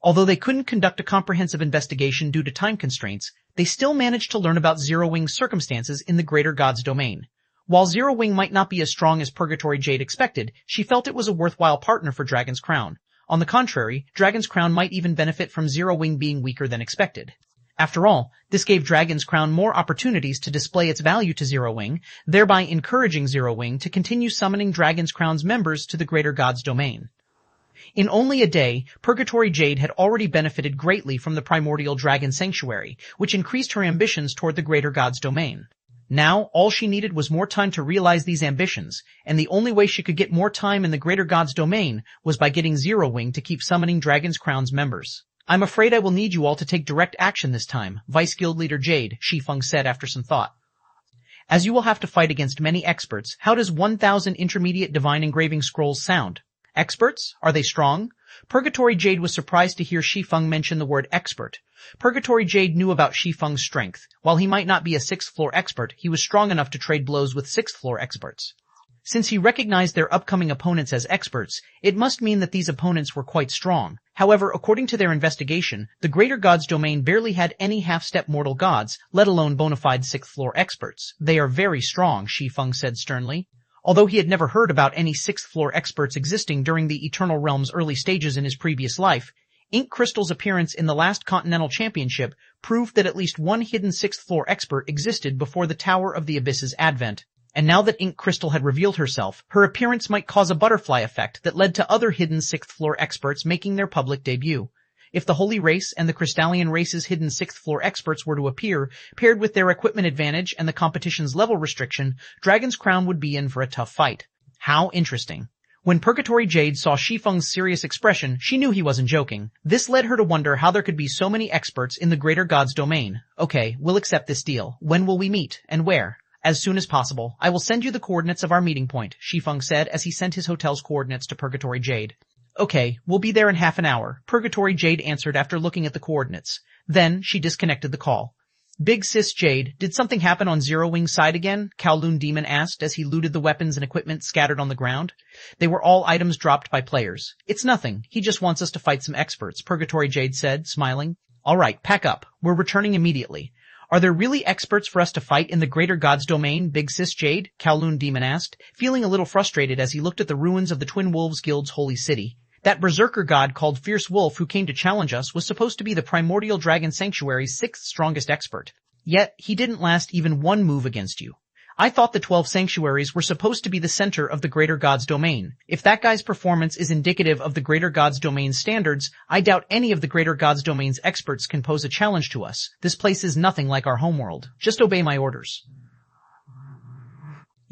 A: Although they couldn't conduct a comprehensive investigation due to time constraints, they still managed to learn about Zero Wing's circumstances in the greater god's domain. While Zero Wing might not be as strong as Purgatory Jade expected, she felt it was a worthwhile partner for Dragon's Crown. On the contrary, Dragon's Crown might even benefit from Zero Wing being weaker than expected. After all, this gave Dragon's Crown more opportunities to display its value to Zero Wing, thereby encouraging Zero Wing to continue summoning Dragon's Crown's members to the greater god's domain. In only a day, Purgatory Jade had already benefited greatly from the primordial dragon sanctuary, which increased her ambitions toward the greater god's domain. Now, all she needed was more time to realize these ambitions, and the only way she could get more time in the greater god's domain was by getting Zero Wing to keep summoning Dragon's Crown's members. I'm afraid I will need you all to take direct action this time, Vice Guild Leader Jade, Shi Feng said after some thought. As you will have to fight against many experts, how does 1,000 intermediate divine engraving scrolls sound? Experts? Are they strong? Purgatory Jade was surprised to hear Shi Feng mention the word expert. Purgatory Jade knew about Shi Feng's strength. While he might not be a 6th floor expert, he was strong enough to trade blows with 6th floor experts. Since he recognized their upcoming opponents as experts, it must mean that these opponents were quite strong. However, according to their investigation, the greater god's domain barely had any half-step mortal gods, let alone bona fide 6th floor experts. They are very strong, Shi Feng said sternly. Although he had never heard about any 6th floor experts existing during the Eternal Realm's early stages in his previous life, Ink Crystal's appearance in the last Continental Championship proved that at least one hidden 6th floor expert existed before the Tower of the Abyss's advent. And now that Ink Crystal had revealed herself, her appearance might cause a butterfly effect that led to other hidden 6th floor experts making their public debut. If the Holy Race and the Crystallian Race's hidden 6th floor experts were to appear, paired with their equipment advantage and the competition's level restriction, Dragon's Crown would be in for a tough fight. How interesting. When Purgatory Jade saw Shi Feng's serious expression, she knew he wasn't joking. This led her to wonder how there could be so many experts in the greater god's domain. Okay, we'll accept this deal. When will we meet, and where? As soon as possible. I will send you the coordinates of our meeting point, Shi Feng said as he sent his hotel's coordinates to Purgatory Jade. Okay, we'll be there in half an hour, Purgatory Jade answered after looking at the coordinates. Then, she disconnected the call. Big Sis Jade, did something happen on Zero Wing's side again? Kowloon Demon asked as he looted the weapons and equipment scattered on the ground. They were all items dropped by players. It's nothing. He just wants us to fight some experts, Purgatory Jade said, smiling. All right, pack up. We're returning immediately. Are there really experts for us to fight in the greater god's domain, Big Sis Jade? Kowloon Demon asked, feeling a little frustrated as he looked at the ruins of the Twin Wolves Guild's holy city. That berserker god called Fierce Wolf who came to challenge us was supposed to be the primordial dragon sanctuary's 6th strongest expert. Yet, he didn't last even one move against you. I thought the 12 sanctuaries were supposed to be the center of the greater god's domain. If that guy's performance is indicative of the greater god's domain's standards, I doubt any of the greater god's domain's experts can pose a challenge to us. This place is nothing like our homeworld. Just obey my orders.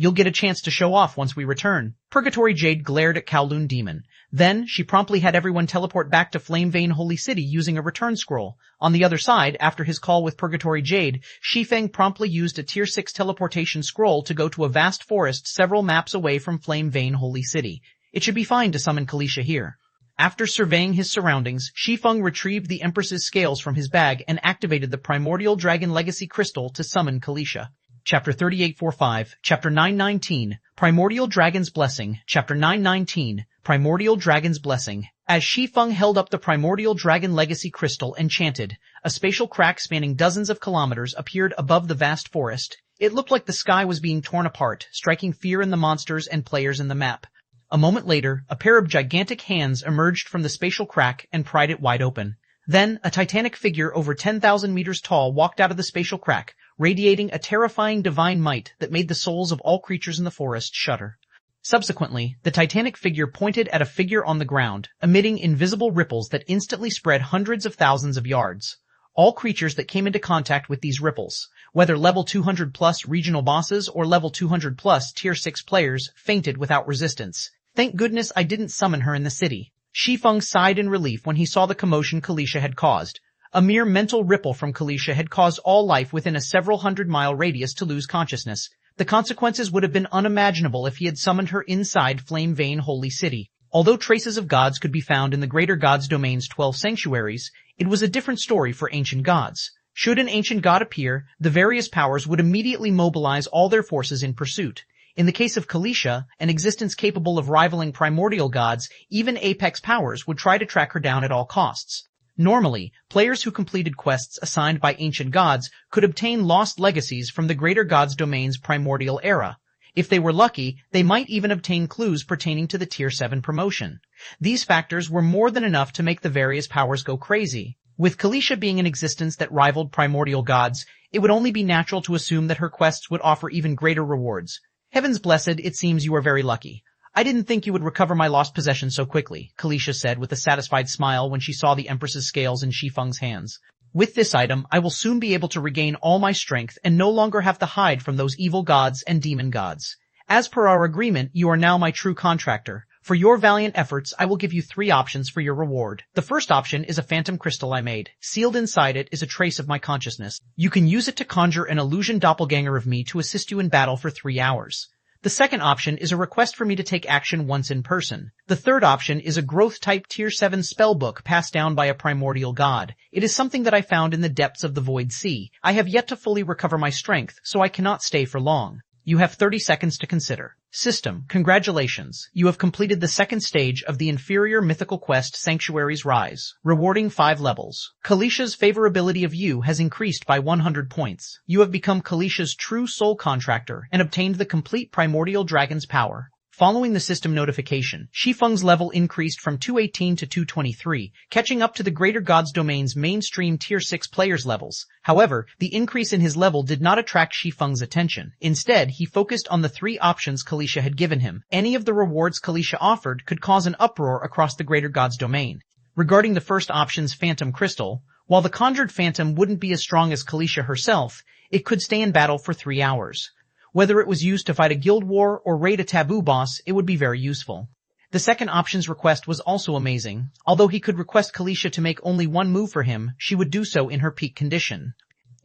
A: You'll get a chance to show off once we return. Purgatory Jade glared at Kowloon Demon. Then, she promptly had everyone teleport back to Flame Vein Holy City using a return scroll. On the other side, after his call with Purgatory Jade, Shi Feng promptly used a Tier 6 teleportation scroll to go to a vast forest several maps away from Flame Vein Holy City. It should be fine to summon Kalisha here. After surveying his surroundings, Shi Feng retrieved the Empress's scales from his bag and activated the Primordial Dragon Legacy Crystal to summon Kalisha. Chapter 3845, Chapter 919, Primordial Dragon's Blessing, Chapter 919, Primordial Dragon's Blessing. As Shi Feng held up the Primordial Dragon Legacy Crystal and chanted, a spatial crack spanning dozens of kilometers appeared above the vast forest. It looked like the sky was being torn apart, striking fear in the monsters and players in the map. A moment later, a pair of gigantic hands emerged from the spatial crack and pried it wide open. Then, a titanic figure over 10,000 meters tall walked out of the spatial crack, radiating a terrifying divine might that made the souls of all creatures in the forest shudder. Subsequently, the titanic figure pointed at a figure on the ground, emitting invisible ripples that instantly spread hundreds of thousands of yards. All creatures that came into contact with these ripples, whether level 200 plus regional bosses or level 200 plus tier 6 players, fainted without resistance. Thank goodness I didn't summon her in the city. Shi Feng sighed in relief when he saw the commotion Kalisha had caused. A mere mental ripple from Kalisha had caused all life within a several hundred-mile radius to lose consciousness. The consequences would have been unimaginable if he had summoned her inside Flame Vein Holy City. Although traces of gods could be found in the Greater Gods Domain's 12 sanctuaries, it was a different story for ancient gods. Should an ancient god appear, the various powers would immediately mobilize all their forces in pursuit. In the case of Kalisha, an existence capable of rivaling primordial gods, even apex powers would try to track her down at all costs. Normally, players who completed quests assigned by ancient gods could obtain lost legacies from the Greater Gods Domain's primordial era. If they were lucky, they might even obtain clues pertaining to the Tier 7 promotion. These factors were more than enough to make the various powers go crazy. With Kalisha being an existence that rivaled primordial gods, it would only be natural to assume that her quests would offer even greater rewards. Heavens blessed, it seems you are very lucky. I didn't think you would recover my lost possessions so quickly, Kalisha said with a satisfied smile when she saw the Empress's scales in Shi Feng's hands. With this item, I will soon be able to regain all my strength and no longer have to hide from those evil gods and demon gods. As per our agreement, you are now my true contractor. For your valiant efforts, I will give you 3 options for your reward. The first option is a phantom crystal I made. Sealed inside it is a trace of my consciousness. You can use it to conjure an illusion doppelganger of me to assist you in battle for 3 hours. The second option is a request for me to take action once in person. The third option is a growth-type Tier 7 spellbook passed down by a primordial god. It is something that I found in the depths of the Void Sea. I have yet to fully recover my strength, so I cannot stay for long. You have 30 seconds to consider. System, congratulations. You have completed the second stage of the inferior mythical quest Sanctuary's Rise, rewarding 5 levels. Kalisha's favorability of you has increased by 100 points. You have become Kalisha's true soul contractor and obtained the complete primordial dragon's power. Following the system notification, Shi Feng's level increased from 218 to 223, catching up to the Greater Gods Domain's mainstream Tier 6 players' levels. However, the increase in his level did not attract Shi Feng's attention. Instead, he focused on the 3 options Kalisha had given him. Any of the rewards Kalisha offered could cause an uproar across the Greater Gods Domain. Regarding the first option's Phantom Crystal, while the conjured Phantom wouldn't be as strong as Kalisha herself, it could stay in battle for 3 hours. Whether it was used to fight a guild war or raid a taboo boss, it would be very useful. The second option's request was also amazing. Although he could request Kalisha to make only 1 move for him, she would do so in her peak condition.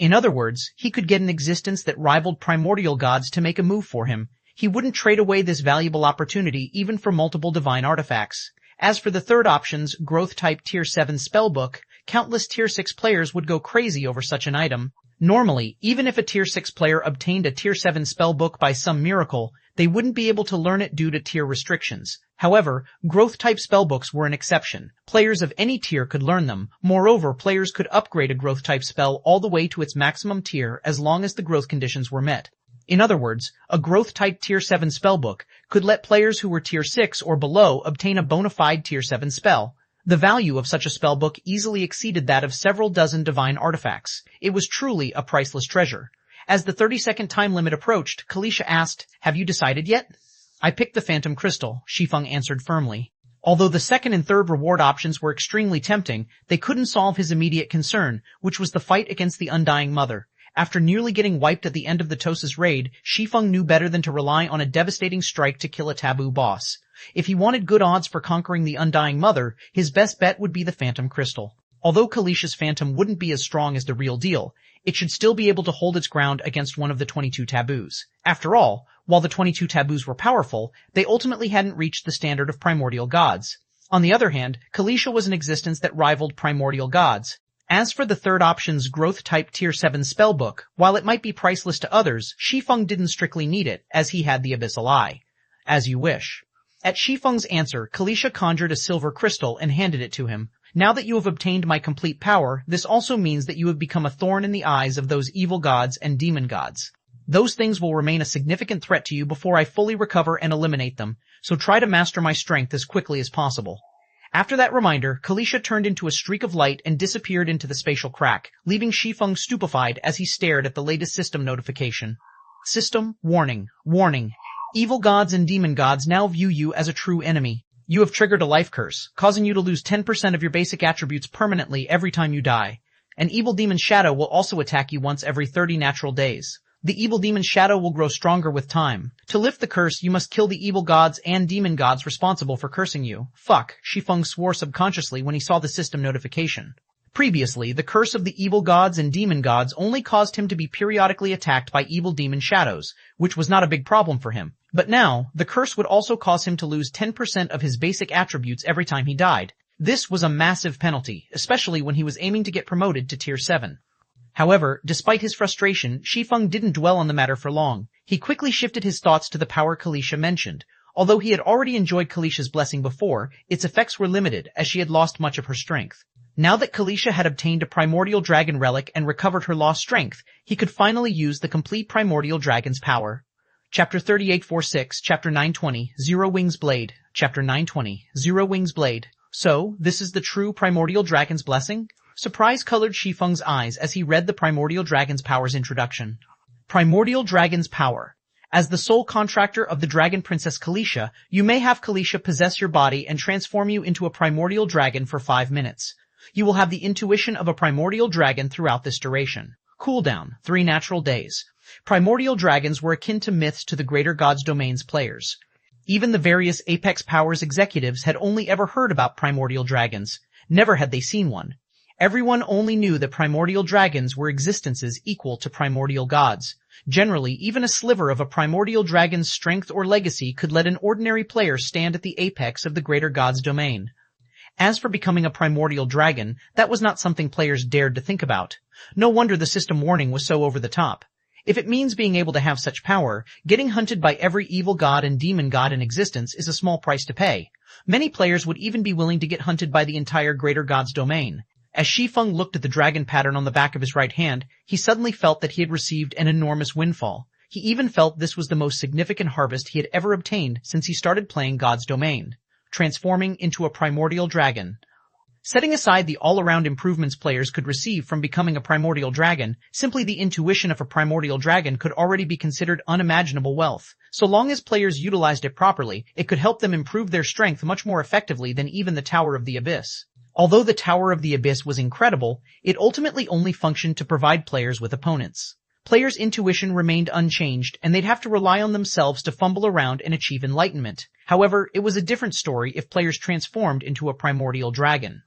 A: In other words, he could get an existence that rivaled primordial gods to make a move for him. He wouldn't trade away this valuable opportunity even for multiple divine artifacts. As for the third option's growth-type Tier 7 spellbook, countless Tier 6 players would go crazy over such an item. Normally, even if a Tier 6 player obtained a Tier 7 spellbook by some miracle, they wouldn't be able to learn it due to tier restrictions. However, growth-type spellbooks were an exception. Players of any tier could learn them. Moreover, players could upgrade a growth-type spell all the way to its maximum tier as long as the growth conditions were met. In other words, a growth-type Tier 7 spellbook could let players who were Tier 6 or below obtain a bona fide Tier 7 spell. The value of such a spellbook easily exceeded that of several dozen divine artifacts. It was truly a priceless treasure. As the 30-second time limit approached, Kalisha asked, "Have you decided yet?" "I picked the Phantom Crystal," Shi Feng answered firmly. Although the second and third reward options were extremely tempting, they couldn't solve his immediate concern, which was the fight against the Undying Mother. After nearly getting wiped at the end of the Tosa's raid, Shi Feng knew better than to rely on a devastating strike to kill a taboo boss. If he wanted good odds for conquering the Undying Mother, his best bet would be the Phantom Crystal. Although Kalisha's Phantom wouldn't be as strong as the real deal, it should still be able to hold its ground against one of the 22 taboos. After all, while the 22 taboos were powerful, they ultimately hadn't reached the standard of primordial gods. On the other hand, Kalisha was an existence that rivaled primordial gods. As for the third option's growth-type Tier 7 spellbook, while it might be priceless to others, Shi Feng didn't strictly need it, as he had the Abyssal Eye. As you wish. At Shi Feng's answer, Kalisha conjured a silver crystal and handed it to him. Now that you have obtained my complete power, this also means that you have become a thorn in the eyes of those evil gods and demon gods. Those things will remain a significant threat to you before I fully recover and eliminate them, so try to master my strength as quickly as possible. After that reminder, Kalisha turned into a streak of light and disappeared into the spatial crack, leaving Shi Feng stupefied as he stared at the latest system notification. System, warning, warning. Evil gods and demon gods now view you as a true enemy. You have triggered a life curse, causing you to lose 10% of your basic attributes permanently every time you die. An evil demon shadow will also attack you once every 30 natural days. The evil demon shadow will grow stronger with time. To lift the curse, you must kill the evil gods and demon gods responsible for cursing you. Fuck, Shi Feng swore subconsciously when he saw the system notification. Previously, the curse of the evil gods and demon gods only caused him to be periodically attacked by evil demon shadows, which was not a big problem for him. But now, the curse would also cause him to lose 10% of his basic attributes every time he died. This was a massive penalty, especially when he was aiming to get promoted to Tier 7. However, despite his frustration, Shi Feng didn't dwell on the matter for long. He quickly shifted his thoughts to the power Kalisha mentioned. Although he had already enjoyed Kalisha's blessing before, its effects were limited as she had lost much of her strength. Now that Kalisha had obtained a primordial dragon relic and recovered her lost strength, he could finally use the complete primordial dragon's power. Chapter 3846, Chapter 920, Zero Wings Blade, Chapter 920, Zero Wings Blade. So, this is the true primordial dragon's blessing? Surprise colored Shi Feng's eyes as he read the primordial dragon's power's introduction. Primordial dragon's power. As the sole contractor of the dragon princess Kalisha, you may have Kalisha possess your body and transform you into a primordial dragon for 5 minutes. You will have the intuition of a primordial dragon throughout this duration. Cooldown, 3 natural days. Primordial dragons were akin to myths to the Greater Gods Domain's players. Even the various Apex Powers executives had only ever heard about primordial dragons. Never had they seen one. Everyone only knew that primordial dragons were existences equal to primordial gods. Generally, even a sliver of a primordial dragon's strength or legacy could let an ordinary player stand at the apex of the Greater Gods Domain. As for becoming a primordial dragon, that was not something players dared to think about. No wonder the system warning was so over the top. If it means being able to have such power, getting hunted by every evil god and demon god in existence is a small price to pay. Many players would even be willing to get hunted by the entire Greater Gods Domain. As Shi Feng looked at the dragon pattern on the back of his right hand, he suddenly felt that he had received an enormous windfall. He even felt this was the most significant harvest he had ever obtained since he started playing God's Domain. Transforming into a primordial dragon. Setting aside the all-around improvements players could receive from becoming a primordial dragon, simply the intuition of a primordial dragon could already be considered unimaginable wealth. So long as players utilized it properly, it could help them improve their strength much more effectively than even the Tower of the Abyss. Although the Tower of the Abyss was incredible, it ultimately only functioned to provide players with opponents. Players' intuition remained unchanged, and they'd have to rely on themselves to fumble around and achieve enlightenment. However, it was a different story if players transformed into a primordial dragon.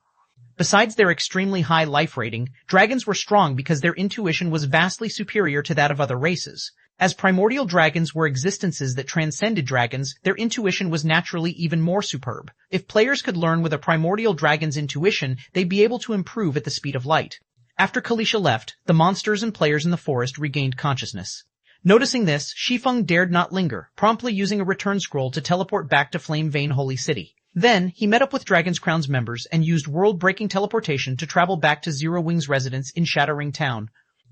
A: Besides their extremely high life rating, dragons were strong because their intuition was vastly superior to that of other races. As primordial dragons were existences that transcended dragons, their intuition was naturally even more superb. If players could learn with a primordial dragon's intuition, they'd be able to improve at the speed of light. After Kalisha left, the monsters and players in the forest regained consciousness. Noticing this, Shi Feng dared not linger, promptly using a return scroll to teleport back to Flame Vein Holy City. Then, he met up with Dragon's Crown's members and used world-breaking teleportation to travel back to Zero Wings' residence in Shattering Town.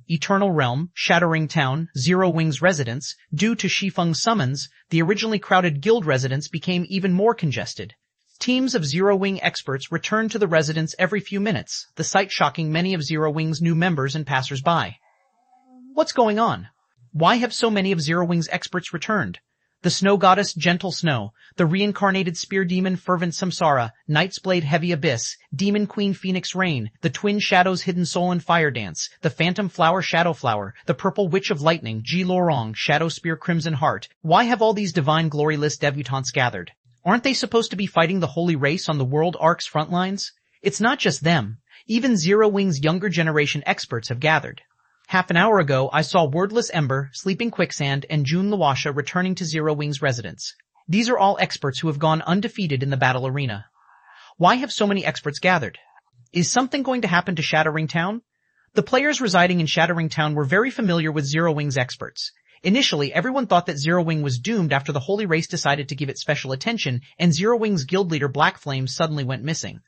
A: Eternal Realm, Shattering Town, Zero Wings' residence. Due to Shi Feng's summons, the originally crowded guild residence became even more congested. Teams of Zero Wing experts returned to the residence every few minutes, the sight shocking many of Zero Wing's new members and passers-by. What's going on? Why have so many of Zero Wing's experts returned? The Snow Goddess Gentle Snow, the Reincarnated Spear Demon Fervent Samsara, Knight's Blade Heavy Abyss, Demon Queen Phoenix Rain, the Twin Shadows Hidden Soul and Fire Dance, the Phantom Flower Shadow Flower, the Purple Witch of Lightning Ji Lorong Shadow Spear Crimson Heart. Why have all these divine glory list debutantes gathered? Aren't they supposed to be fighting the Holy Race on the World Ark's front lines? It's not just them. Even Zero Wing's younger generation experts have gathered. Half an hour ago, I saw Wordless Ember, Sleeping Quicksand, and June Lawasha returning to Zero Wing's residence. These are all experts who have gone undefeated in the battle arena. Why have so many experts gathered? Is something going to happen to Shattering Town? The players residing in Shattering Town were very familiar with Zero Wing's experts. Initially, everyone thought that Zero Wing was doomed after the Holy Race decided to give it special attention, and Zero Wing's guild leader Black Flame suddenly went missing.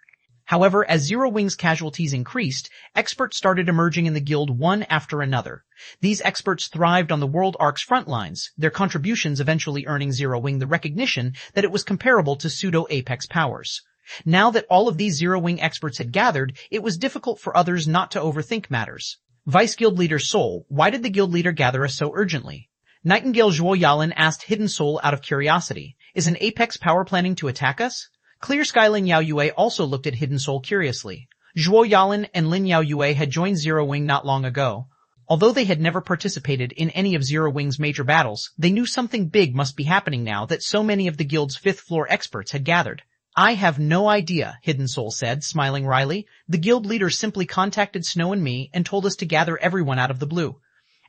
A: However, as Zero Wing's casualties increased, experts started emerging in the guild one after another. These experts thrived on the World Ark's front lines, their contributions eventually earning Zero Wing the recognition that it was comparable to pseudo-Apex powers. Now that all of these Zero Wing experts had gathered, it was difficult for others not to overthink matters. Vice Guild Leader Soul, why did the guild leader gather us so urgently? Nightingale Zhuo Yalin asked Hidden Soul out of curiosity. Is an Apex power planning to attack us? Clear Sky Lin Yao Yue also looked at Hidden Soul curiously. Zhuo Yalin and Lin Yao Yue had joined Zero Wing not long ago. Although they had never participated in any of Zero Wing's major battles, they knew something big must be happening now that so many of the guild's fifth-floor experts had gathered. I have no idea, Hidden Soul said, smiling wryly. The guild leader simply contacted Snow and me and told us to gather everyone out of the blue.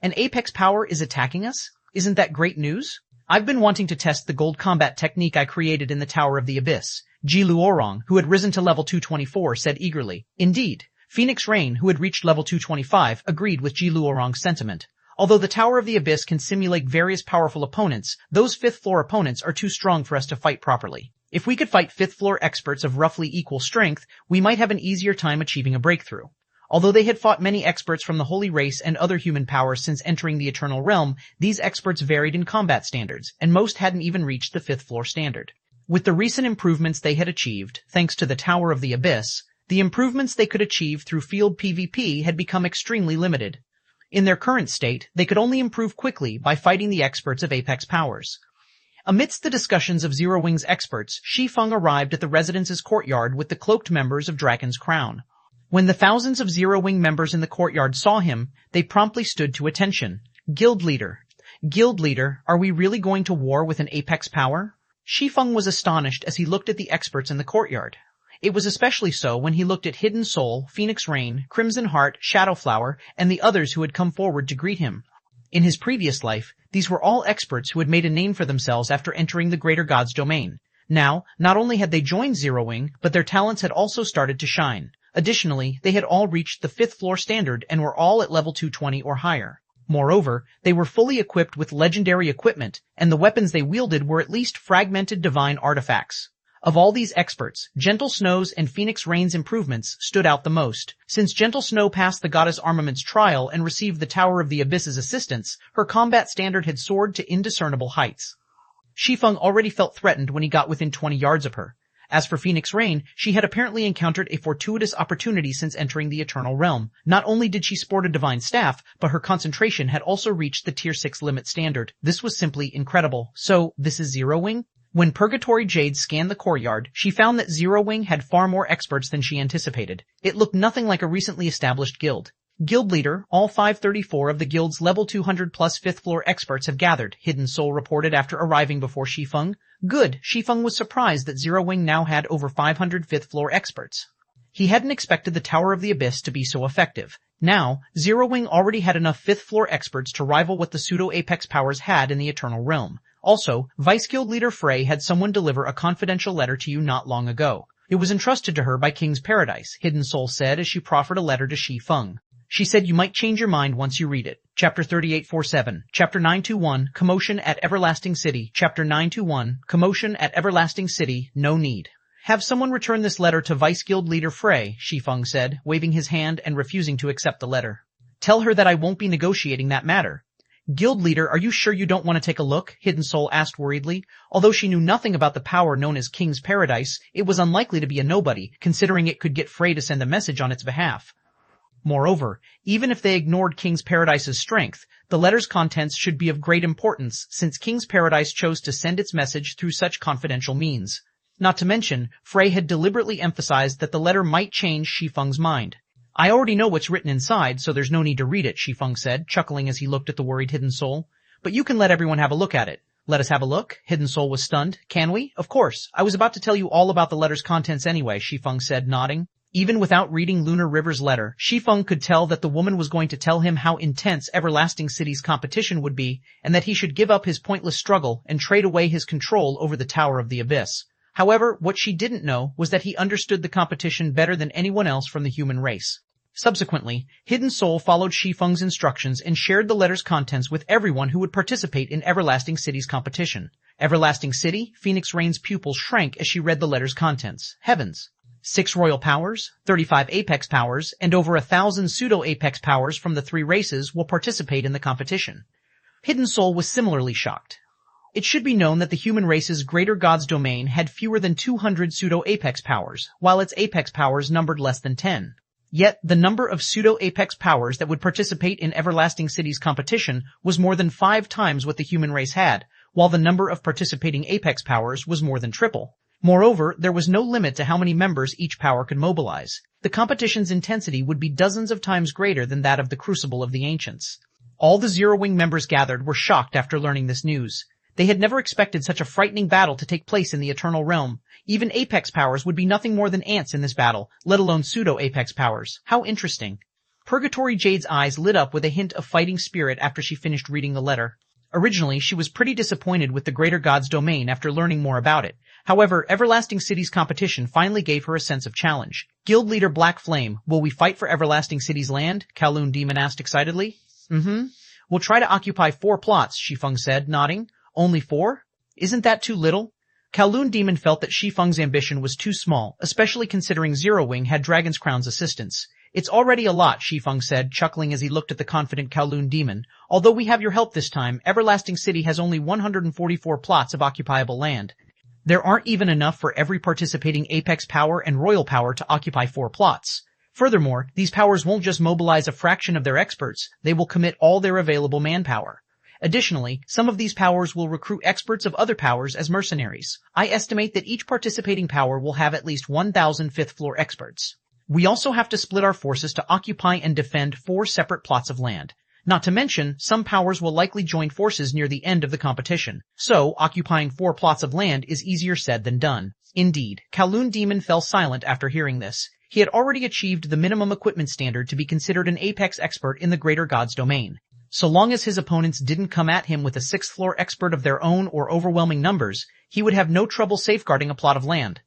A: An apex power is attacking us? Isn't that great news? I've been wanting to test the gold combat technique I created in the Tower of the Abyss. Ji Luorong, who had risen to level 224, said eagerly. Indeed. Phoenix Rain, who had reached level 225, agreed with Ji Luorong's sentiment. Although the Tower of the Abyss can simulate various powerful opponents, those 5th floor opponents are too strong for us to fight properly. If we could fight 5th floor experts of roughly equal strength, we might have an easier time achieving a breakthrough. Although they had fought many experts from the Holy Race and other human powers since entering the Eternal Realm, these experts varied in combat standards, and most hadn't even reached the 5th floor standard. With the recent improvements they had achieved, thanks to the Tower of the Abyss, the improvements they could achieve through field PvP had become extremely limited. In their current state, they could only improve quickly by fighting the experts of Apex powers. Amidst the discussions of Zero Wing's experts, Shi Feng arrived at the residence's courtyard with the cloaked members of Dragon's Crown. When the thousands of Zero Wing members in the courtyard saw him, they promptly stood to attention. Guild leader, are we really going to war with an Apex power? Shi Feng was astonished as he looked at the experts in the courtyard. It was especially so when he looked at Hidden Soul, Phoenix Rain, Crimson Heart, Shadowflower, and the others who had come forward to greet him. In his previous life, these were all experts who had made a name for themselves after entering the Greater God's domain. Now, not only had they joined Zero Wing, but their talents had also started to shine. Additionally, they had all reached the 5th floor standard and were all at level 220 or higher. Moreover, they were fully equipped with legendary equipment, and the weapons they wielded were at least fragmented divine artifacts. Of all these experts, Gentle Snow's and Phoenix Rain's improvements stood out the most. Since Gentle Snow passed the Goddess Armament's trial and received the Tower of the Abyss's assistance, her combat standard had soared to indiscernible heights. Shi Feng already felt threatened when he got within 20 yards of her. As for Phoenix Rain, she had apparently encountered a fortuitous opportunity since entering the Eternal Realm. Not only did she sport a divine staff, but her concentration had also reached the Tier 6 limit standard. This was simply incredible. So, this is Zero Wing? When Purgatory Jade scanned the courtyard, she found that Zero Wing had far more experts than she anticipated. It looked nothing like a recently established guild. Guild leader, all 534 of the guild's level 200 plus 5th floor experts have gathered, Hidden Soul reported after arriving before Shi Feng. Good, Shi Feng was surprised that Zero Wing now had over 500 5th floor experts. He hadn't expected the Tower of the Abyss to be so effective. Now, Zero Wing already had enough 5th floor experts to rival what the pseudo-apex powers had in the Eternal Realm. Also, Vice Guild Leader Frey had someone deliver a confidential letter to you not long ago. It was entrusted to her by King's Paradise, Hidden Soul said as she proffered a letter to Shi Feng. She said you might change your mind once you read it. Chapter 3847, Chapter 921, Commotion at Everlasting City, Chapter 921, Commotion at Everlasting City, no need. Have someone return this letter to Vice Guild Leader Frey, Shi Feng said, waving his hand and refusing to accept the letter. Tell her that I won't be negotiating that matter. Guild leader, are you sure you don't want to take a look? Hidden Soul asked worriedly. Although she knew nothing about the power known as King's Paradise, it was unlikely to be a nobody, considering it could get Frey to send a message on its behalf. Moreover, even if they ignored King's Paradise's strength, the letter's contents should be of great importance since King's Paradise chose to send its message through such confidential means. Not to mention, Frey had deliberately emphasized that the letter might change Shi Feng's mind. I already know what's written inside, so there's no need to read it, Shi Feng said, chuckling as he looked at the worried Hidden Soul. But you can let everyone have a look at it. Let us have a look? Hidden Soul was stunned. Can we? Of course. I was about to tell you all about the letter's contents anyway, Shi Feng said, nodding. Even without reading Lunar River's letter, Shi Feng could tell that the woman was going to tell him how intense Everlasting City's competition would be, and that he should give up his pointless struggle and trade away his control over the Tower of the Abyss. However, what she didn't know was that he understood the competition better than anyone else from the human race. Subsequently, Hidden Soul followed Shi Feng's instructions and shared the letter's contents with everyone who would participate in Everlasting City's competition. Everlasting City, Phoenix Rain's pupils shrank as she read the letter's contents. Heavens! 6 royal powers, 35 apex powers, and over 1,000 pseudo-apex powers from the 3 races will participate in the competition. Hidden Soul was similarly shocked. It should be known that the human race's Greater God's domain had fewer than 200 pseudo-apex powers, while its apex powers numbered less than 10. Yet, the number of pseudo-apex powers that would participate in Everlasting City's competition was more than 5 times what the human race had, while the number of participating apex powers was more than triple. Moreover, there was no limit to how many members each power could mobilize. The competition's intensity would be dozens of times greater than that of the Crucible of the Ancients. All the Zero Wing members gathered were shocked after learning this news. They had never expected such a frightening battle to take place in the Eternal Realm. Even Apex powers would be nothing more than ants in this battle, let alone pseudo-Apex powers. How interesting. Purgatory Jade's eyes lit up with a hint of fighting spirit after she finished reading the letter. Originally, she was pretty disappointed with the Greater God's domain after learning more about it. However, Everlasting City's competition finally gave her a sense of challenge. Guild leader Black Flame, will we fight for Everlasting City's land? Kowloon Demon asked excitedly. We'll try to occupy 4 plots, Shi Feng said, nodding. Only 4? Isn't that too little? Kowloon Demon felt that Shi Feng's ambition was too small, especially considering Zero Wing had Dragon's Crown's assistance. It's already a lot, Shi Feng said, chuckling as he looked at the confident Kowloon Demon. Although we have your help this time, Everlasting City has only 144 plots of occupiable land. There aren't even enough for every participating Apex power and Royal power to occupy 4 plots. Furthermore, these powers won't just mobilize a fraction of their experts, they will commit all their available manpower. Additionally, some of these powers will recruit experts of other powers as mercenaries. I estimate that each participating power will have at least 1,000 fifth-floor experts. We also have to split our forces to occupy and defend 4 separate plots of land. Not to mention, some powers will likely join forces near the end of the competition. So, occupying 4 plots of land is easier said than done. Indeed, Kowloon Demon fell silent after hearing this. He had already achieved the minimum equipment standard to be considered an Apex expert in the Greater God's domain. So long as his opponents didn't come at him with a 6th-floor expert of their own or overwhelming numbers, he would have no trouble safeguarding a plot of land.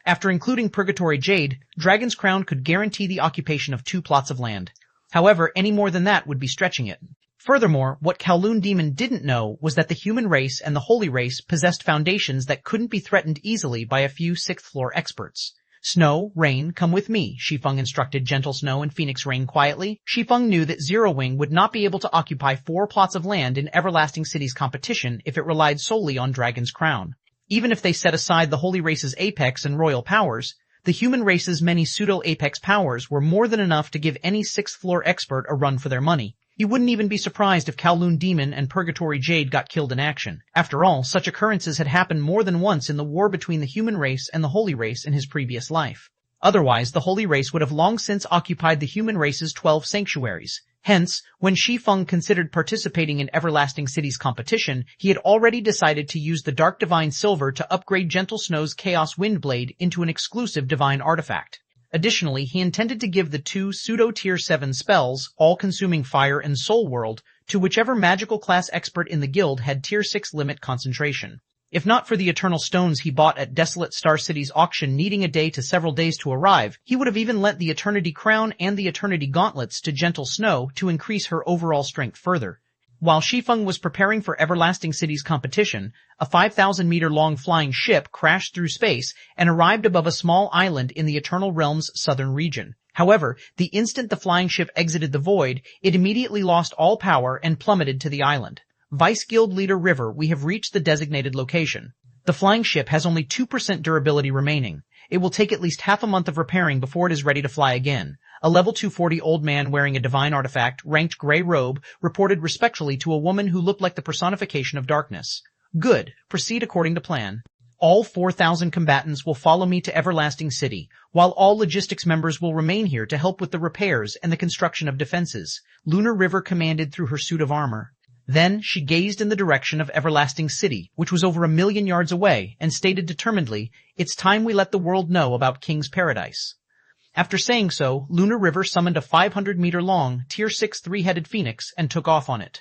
A: After including Purgatory Jade, Dragon's Crown could guarantee the occupation of 2 plots of land. However, any more than that would be stretching it. Furthermore, what Kowloon Demon didn't know was that the human race and the holy race possessed foundations that couldn't be threatened easily by a few 6th-floor experts. Snow, Rain, come with me, Shi Feng instructed Gentle Snow and Phoenix Rain quietly. Shi Feng knew that Zero Wing would not be able to occupy 4 plots of land in Everlasting City's competition if it relied solely on Dragon's Crown. Even if they set aside the Holy Race's Apex and Royal powers, the human race's many pseudo-Apex powers were more than enough to give any 6th-floor expert a run for their money. He wouldn't even be surprised if Kowloon Demon and Purgatory Jade got killed in action. After all, such occurrences had happened more than once in the war between the human race and the Holy Race in his previous life. Otherwise, the Holy Race would have long since occupied the human race's 12 sanctuaries. Hence, when Shi Feng considered participating in Everlasting City's competition, he had already decided to use the Dark Divine Silver to upgrade Gentle Snow's Chaos Windblade into an exclusive divine artifact. Additionally, he intended to give the 2 pseudo-tier 7 spells, All-Consuming Fire and Soul World, to whichever magical class expert in the guild had tier 6 limit concentration. If not for the Eternal Stones he bought at Desolate Star City's auction needing a day to several days to arrive, he would have even lent the Eternity Crown and the Eternity Gauntlets to Gentle Snow to increase her overall strength further. While Shi Feng was preparing for Everlasting City's competition, a 5,000-meter-long flying ship crashed through space and arrived above a small island in the Eternal Realm's southern region. However, the instant the flying ship exited the void, it immediately lost all power and plummeted to the island. Vice Guild Leader River, we have reached the designated location. The flying ship has only 2% durability remaining. It will take at least half a month of repairing before it is ready to fly again. A level 240 old man wearing a divine artifact, ranked gray robe, reported respectfully to a woman who looked like the personification of darkness. Good. Proceed according to plan. All 4,000 combatants will follow me to Everlasting City, while all logistics members will remain here to help with the repairs and the construction of defenses, Lunar River commanded through her suit of armor. Then she gazed in the direction of Everlasting City, which was over 1,000,000 yards away, and stated determinedly, "It's time we let the world know about King's Paradise." After saying so, Lunar River summoned a 500-meter-long, tier 6 3-headed phoenix and took off on it.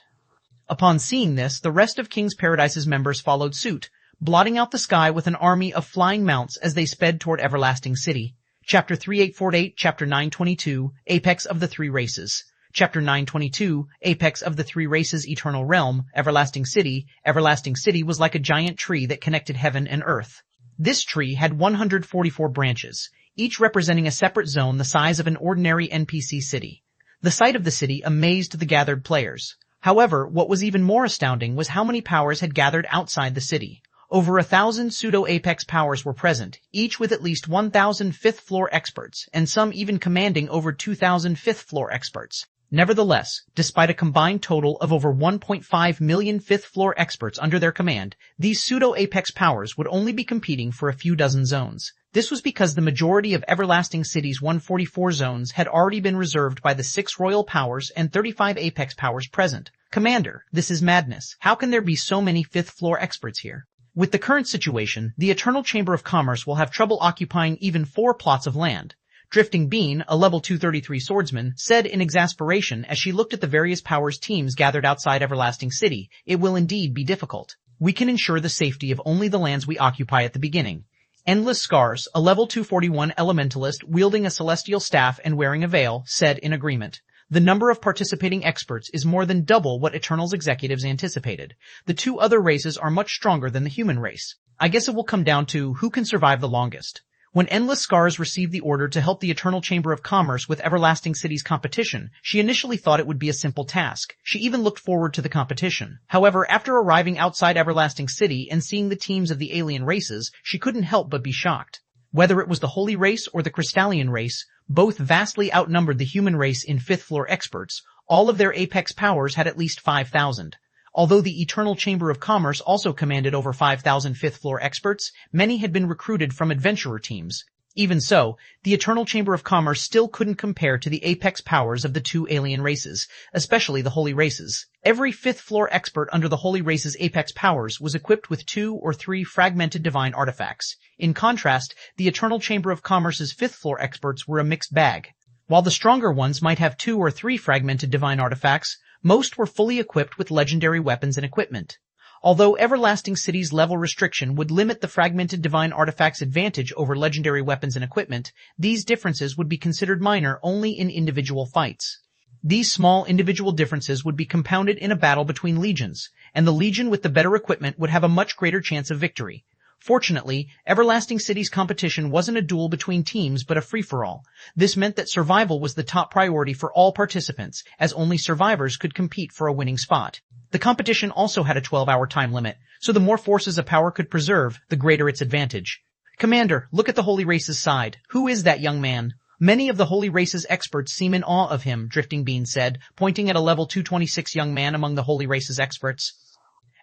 A: Upon seeing this, the rest of King's Paradise's members followed suit, blotting out the sky with an army of flying mounts as they sped toward Everlasting City. Chapter 3848, Chapter 922, Apex of the Three Races. Chapter 922, Apex of the Three Races Eternal Realm, Everlasting City. Everlasting City was like a giant tree that connected heaven and earth. This tree had 144 branches, each representing a separate zone the size of an ordinary NPC city. The sight of the city amazed the gathered players. However, what was even more astounding was how many powers had gathered outside the city. Over 1,000 pseudo-Apex powers were present, each with at least 1,000 fifth-floor experts, and some even commanding over 2,000 fifth-floor experts. Nevertheless, despite a combined total of over 1.5 million fifth-floor experts under their command, these pseudo-Apex powers would only be competing for a few dozen zones. This was because the majority of Everlasting City's 144 zones had already been reserved by the 6 royal powers and 35 Apex powers present. Commander, this is madness. How can there be so many fifth-floor experts here? With the current situation, the Eternal Chamber of Commerce will have trouble occupying even 4 plots of land. Drifting Bean, a level 233 swordsman, said in exasperation as she looked at the various powers teams gathered outside Everlasting City, it will indeed be difficult. We can ensure the safety of only the lands we occupy at the beginning. Endless Scars, a level 241 elementalist wielding a celestial staff and wearing a veil, said in agreement. The number of participating experts is more than double what Eternal's executives anticipated. The 2 other races are much stronger than the human race. I guess it will come down to who can survive the longest. When Endless Scars received the order to help the Eternal Chamber of Commerce with Everlasting City's competition, she initially thought it would be a simple task. She even looked forward to the competition. However, after arriving outside Everlasting City and seeing the teams of the alien races, she couldn't help but be shocked. Whether it was the Holy Race or the Crystallian race, both vastly outnumbered the human race in fifth-floor experts. All of their apex powers had at least 5,000. Although the Eternal Chamber of Commerce also commanded over 5,000 fifth-floor experts, many had been recruited from adventurer teams. Even so, the Eternal Chamber of Commerce still couldn't compare to the apex powers of the 2 alien races, especially the Holy Races. Every fifth-floor expert under the Holy Race's apex powers was equipped with 2 or 3 fragmented divine artifacts. In contrast, the Eternal Chamber of Commerce's fifth-floor experts were a mixed bag. While the stronger ones might have 2 or 3 fragmented divine artifacts, most were fully equipped with legendary weapons and equipment. Although Everlasting City's level restriction would limit the fragmented divine artifacts' advantage over legendary weapons and equipment, these differences would be considered minor only in individual fights. These small individual differences would be compounded in a battle between legions, and the legion with the better equipment would have a much greater chance of victory. Fortunately, Everlasting City's competition wasn't a duel between teams but a free-for-all. This meant that survival was the top priority for all participants, as only survivors could compete for a winning spot. The competition also had a 12-hour time limit, so the more forces a power could preserve, the greater its advantage. Commander, look at the Holy Race's side. Who is that young man? Many of the Holy Race's experts seem in awe of him, Drifting Bean said, pointing at a level 226 young man among the Holy Race's experts.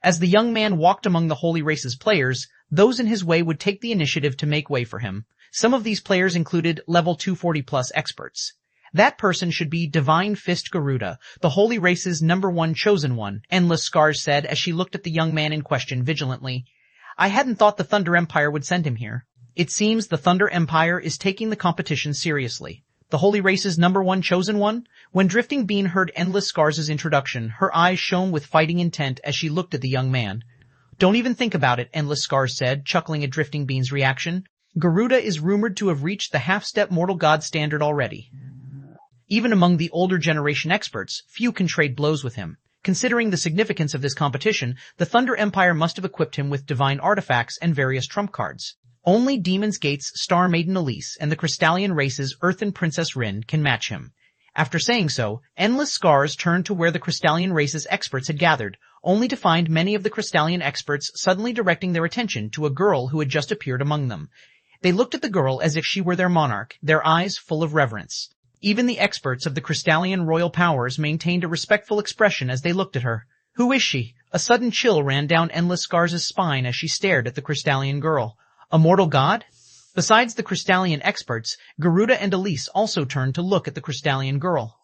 A: As the young man walked among the Holy Race's players, those in his way would take the initiative to make way for him. Some of these players included level 240+ experts. That person should be Divine Fist Garuda, the Holy Race's #1 chosen one, Endless Scars said as she looked at the young man in question vigilantly. I hadn't thought the Thunder Empire would send him here. It seems the Thunder Empire is taking the competition seriously. The Holy Race's #1 chosen one? When Drifting Bean heard Endless Scars' introduction, her eyes shone with fighting intent as she looked at the young man. Don't even think about it, Endless Scars said, chuckling at Drifting Bean's reaction. Garuda is rumored to have reached the half-step mortal god standard already. Even among the older generation experts, few can trade blows with him. Considering the significance of this competition, the Thunder Empire must have equipped him with divine artifacts and various trump cards. Only Demon's Gate's Star Maiden Elise and the Crystallian race's Earthen Princess Rin can match him. After saying so, Endless Scars turned to where the Crystallian race's experts had gathered, only to find many of the Crystallian experts suddenly directing their attention to a girl who had just appeared among them. They looked at the girl as if she were their monarch, their eyes full of reverence. Even the experts of the Crystallian royal powers maintained a respectful expression as they looked at her. Who is she? A sudden chill ran down Endless Scars' spine as she stared at the Crystallian girl. A mortal god? Besides the Crystallian experts, Garuda and Elise also turned to look at the Crystallian girl.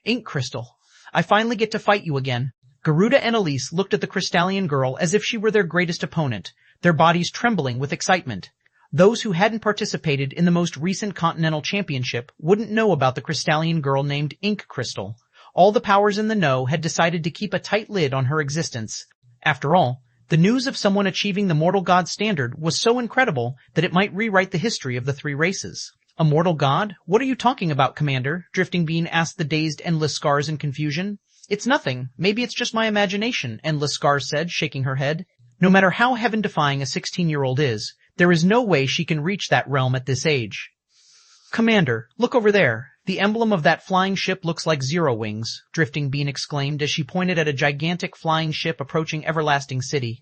A: Ink Crystal, I finally get to fight you again. Garuda and Elise looked at the Crystallian girl as if she were their greatest opponent, their bodies trembling with excitement. Those who hadn't participated in the most recent Continental Championship wouldn't know about the Crystallian girl named Ink Crystal. All the powers in the know had decided to keep a tight lid on her existence. After all, the news of someone achieving the mortal god standard was so incredible that it might rewrite the history of the 3 races. A mortal god? What are you talking about, Commander? Drifting Bean asked the dazed Endless Scars in confusion. It's nothing. Maybe it's just my imagination, Endless Scars said, shaking her head. No matter how heaven-defying a 16-year-old is, there is no way she can reach that realm at this age. Commander, look over there. The emblem of that flying ship looks like Zero Wings, Drifting Bean exclaimed as she pointed at a gigantic flying ship approaching Everlasting City.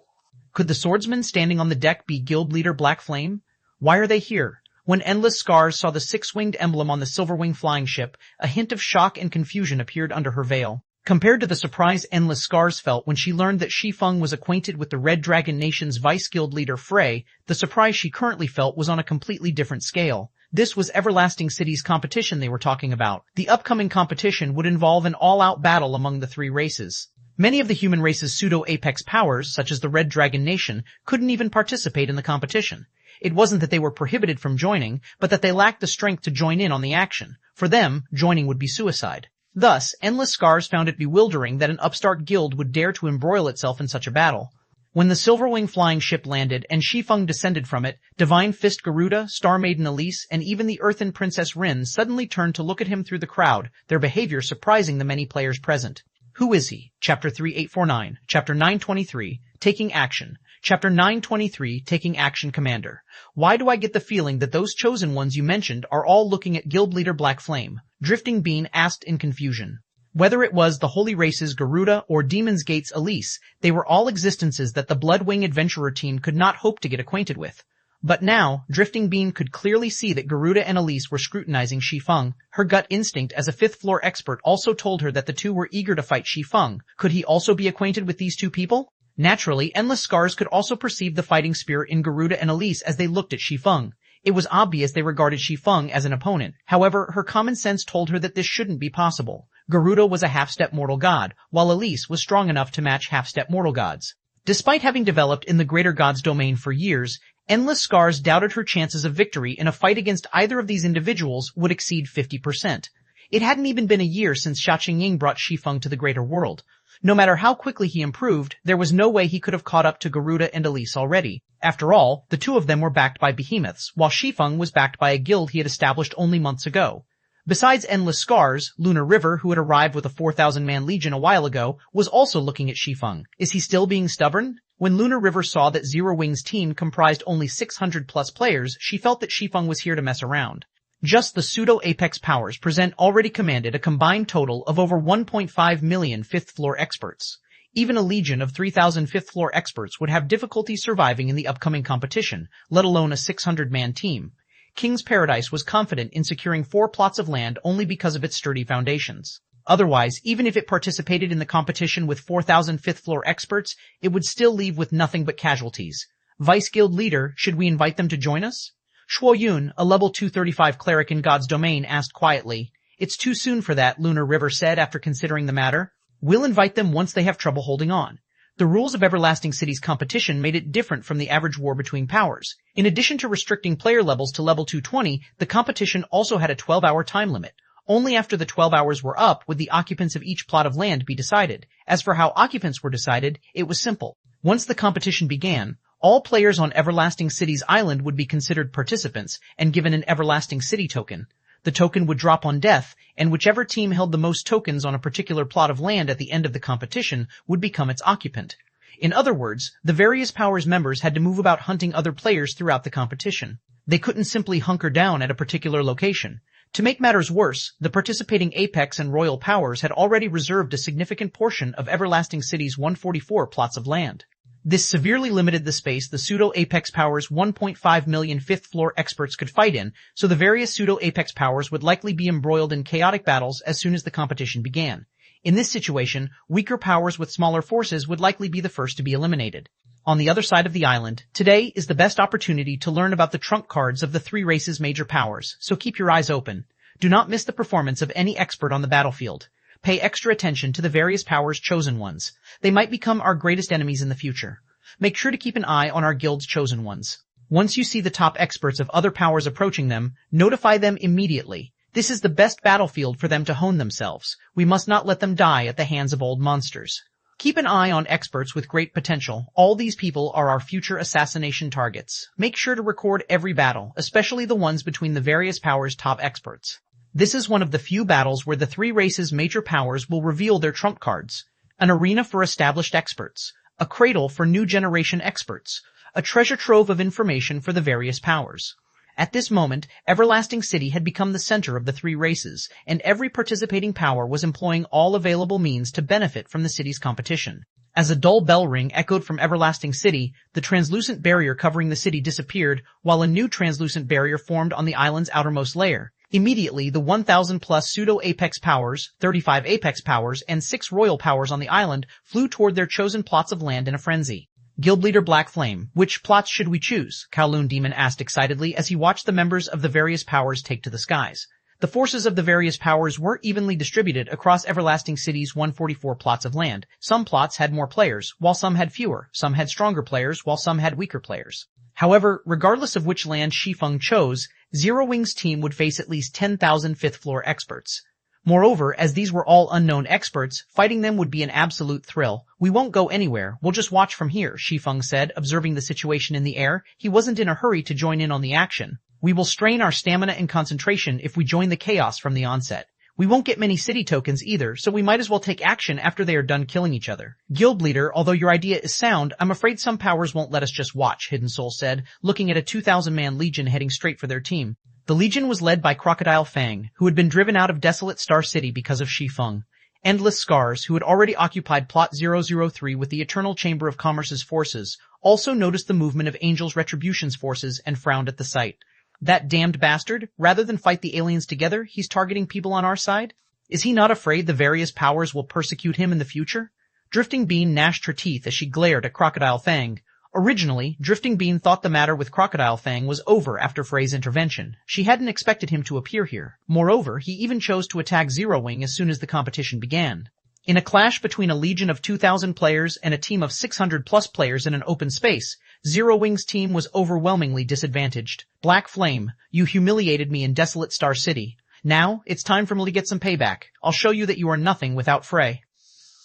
A: Could the swordsman standing on the deck be Guild Leader Black Flame? Why are they here? When Endless Scars saw the 6-winged emblem on the Silverwing flying ship, a hint of shock and confusion appeared under her veil. Compared to the surprise Endless Scars felt when she learned that Shi Feng was acquainted with the Red Dragon Nation's Vice Guild leader Frey, the surprise she currently felt was on a completely different scale. This was Everlasting City's competition they were talking about. The upcoming competition would involve an all-out battle among the 3 races. Many of the human race's pseudo-apex powers, such as the Red Dragon Nation, couldn't even participate in the competition. It wasn't that they were prohibited from joining, but that they lacked the strength to join in on the action. For them, joining would be suicide. Thus, Endless Scars found it bewildering that an upstart guild would dare to embroil itself in such a battle. When the Silverwing flying ship landed and Shi Feng descended from it, Divine Fist Garuda, Star Maiden Elise, and even the Earthen Princess Rin suddenly turned to look at him through the crowd, their behavior surprising the many players present. Who is he? Chapter 3849, Chapter 923, Taking Action. Chapter 923, Taking Action Commander. Why do I get the feeling that those chosen ones you mentioned are all looking at Guild Leader Black Flame? Drifting Bean asked in confusion. Whether it was the Holy Race's Garuda or Demon's Gate's Elise, they were all existences that the Bloodwing Adventurer team could not hope to get acquainted with. But now, Drifting Bean could clearly see that Garuda and Elise were scrutinizing Shi Feng. Her gut instinct as a fifth-floor expert also told her that the two were eager to fight Shi Feng. Could he also be acquainted with these two people? Naturally, Endless Scars could also perceive the fighting spirit in Garuda and Elise as they looked at Shi Feng. It was obvious they regarded Shi Feng as an opponent. However, her common sense told her that this shouldn't be possible. Garuda was a half-step mortal god, while Elise was strong enough to match half-step mortal gods. Despite having developed in the greater god's domain for years, Endless Scars doubted her chances of victory in a fight against either of these individuals would exceed 50%. It hadn't even been a year since Xia Qingying brought Shi Feng to the greater world. No matter how quickly he improved, there was no way he could have caught up to Garuda and Elise already. After all, the two of them were backed by behemoths, while Shi Feng was backed by a guild he had established only months ago. Besides Endless Scars, Lunar River, who had arrived with a 4,000-man legion a while ago, was also looking at Shi Feng. Is he still being stubborn? When Lunar River saw that Zero Wing's team comprised only 600-plus players, she felt that Shi Feng was here to mess around. Just the pseudo-apex powers present already commanded a combined total of over 1.5 million fifth-floor experts. Even a legion of 3,000 fifth-floor experts would have difficulty surviving in the upcoming competition, let alone a 600-man team. King's Paradise was confident in securing 4 plots of land only because of its sturdy foundations. Otherwise, even if it participated in the competition with 4,000 fifth-floor experts, it would still leave with nothing but casualties. Vice Guild Leader, should we invite them to join us? Shuo Yun, a level 235 cleric in God's domain, asked quietly. It's too soon for that, Lunar River said after considering the matter. We'll invite them once they have trouble holding on. The rules of Everlasting City's competition made it different from the average war between powers. In addition to restricting player levels to level 220, the competition also had a 12-hour time limit. Only after the 12 hours were up would the occupants of each plot of land be decided. As for how occupants were decided, it was simple. Once the competition began, all players on Everlasting City's island would be considered participants and given an Everlasting City token. The token would drop on death, and whichever team held the most tokens on a particular plot of land at the end of the competition would become its occupant. In other words, the various powers members had to move about hunting other players throughout the competition. They couldn't simply hunker down at a particular location. To make matters worse, the participating Apex and Royal powers had already reserved a significant portion of Everlasting City's 144 plots of land. This severely limited the space the pseudo-apex powers' 1.5 million fifth-floor experts could fight in, so the various pseudo-apex powers would likely be embroiled in chaotic battles as soon as the competition began. In this situation, weaker powers with smaller forces would likely be the first to be eliminated. On the other side of the island, today is the best opportunity to learn about the trump cards of the 3 races' major powers, so keep your eyes open. Do not miss the performance of any expert on the battlefield. Pay extra attention to the various powers' chosen ones. They might become our greatest enemies in the future. Make sure to keep an eye on our guild's chosen ones. Once you see the top experts of other powers approaching them, notify them immediately. This is the best battlefield for them to hone themselves. We must not let them die at the hands of old monsters. Keep an eye on experts with great potential. All these people are our future assassination targets. Make sure to record every battle, especially the ones between the various powers' top experts. This is one of the few battles where the 3 races' major powers will reveal their trump cards. An arena for established experts, a cradle for new generation experts, a treasure trove of information for the various powers. At this moment, Everlasting City had become the center of the 3 races, and every participating power was employing all available means to benefit from the city's competition. As a dull bell ring echoed from Everlasting City, the translucent barrier covering the city disappeared, while a new translucent barrier formed on the island's outermost layer. Immediately, the 1,000-plus pseudo-apex powers, 35 apex powers, and 6 royal powers on the island flew toward their chosen plots of land in a frenzy. Guild Leader Black Flame, which plots should we choose? Kowloon Demon asked excitedly as he watched the members of the various powers take to the skies. The forces of the various powers were evenly distributed across Everlasting City's 144 plots of land. Some plots had more players, while some had fewer. Some had stronger players, while some had weaker players. However, regardless of which land Shi Feng chose, Zero Wing's team would face at least 10,000 fifth-floor experts. Moreover, as these were all unknown experts, fighting them would be an absolute thrill. "We won't go anywhere, we'll just watch from here," Shi Feng said, observing the situation in the air. He wasn't in a hurry to join in on the action. "We will strain our stamina and concentration if we join the chaos from the onset. We won't get many city tokens either, so we might as well take action after they are done killing each other." "Guild leader, although your idea is sound, I'm afraid some powers won't let us just watch," Hidden Soul said, looking at a 2,000-man legion heading straight for their team. The legion was led by Crocodile Fang, who had been driven out of Desolate Star City because of Shi Feng. Endless Scars, who had already occupied Plot 003 with the Eternal Chamber of Commerce's forces, also noticed the movement of Angel's Retribution's forces and frowned at the sight. "That damned bastard, rather than fight the aliens together, he's targeting people on our side? Is he not afraid the various powers will persecute him in the future?" Drifting Bean gnashed her teeth as she glared at Crocodile Fang. Originally, Drifting Bean thought the matter with Crocodile Fang was over after Frey's intervention. She hadn't expected him to appear here. Moreover, he even chose to attack Zero Wing as soon as the competition began. In a clash between a legion of 2,000 players and a team of 600-plus players in an open space, Zero Wing's team was overwhelmingly disadvantaged. "Black Flame, you humiliated me in Desolate Star City. Now, it's time for me to get some payback. I'll show you that you are nothing without Frey."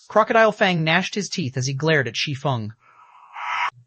A: Crocodile Fang gnashed his teeth as he glared at Shi Feng.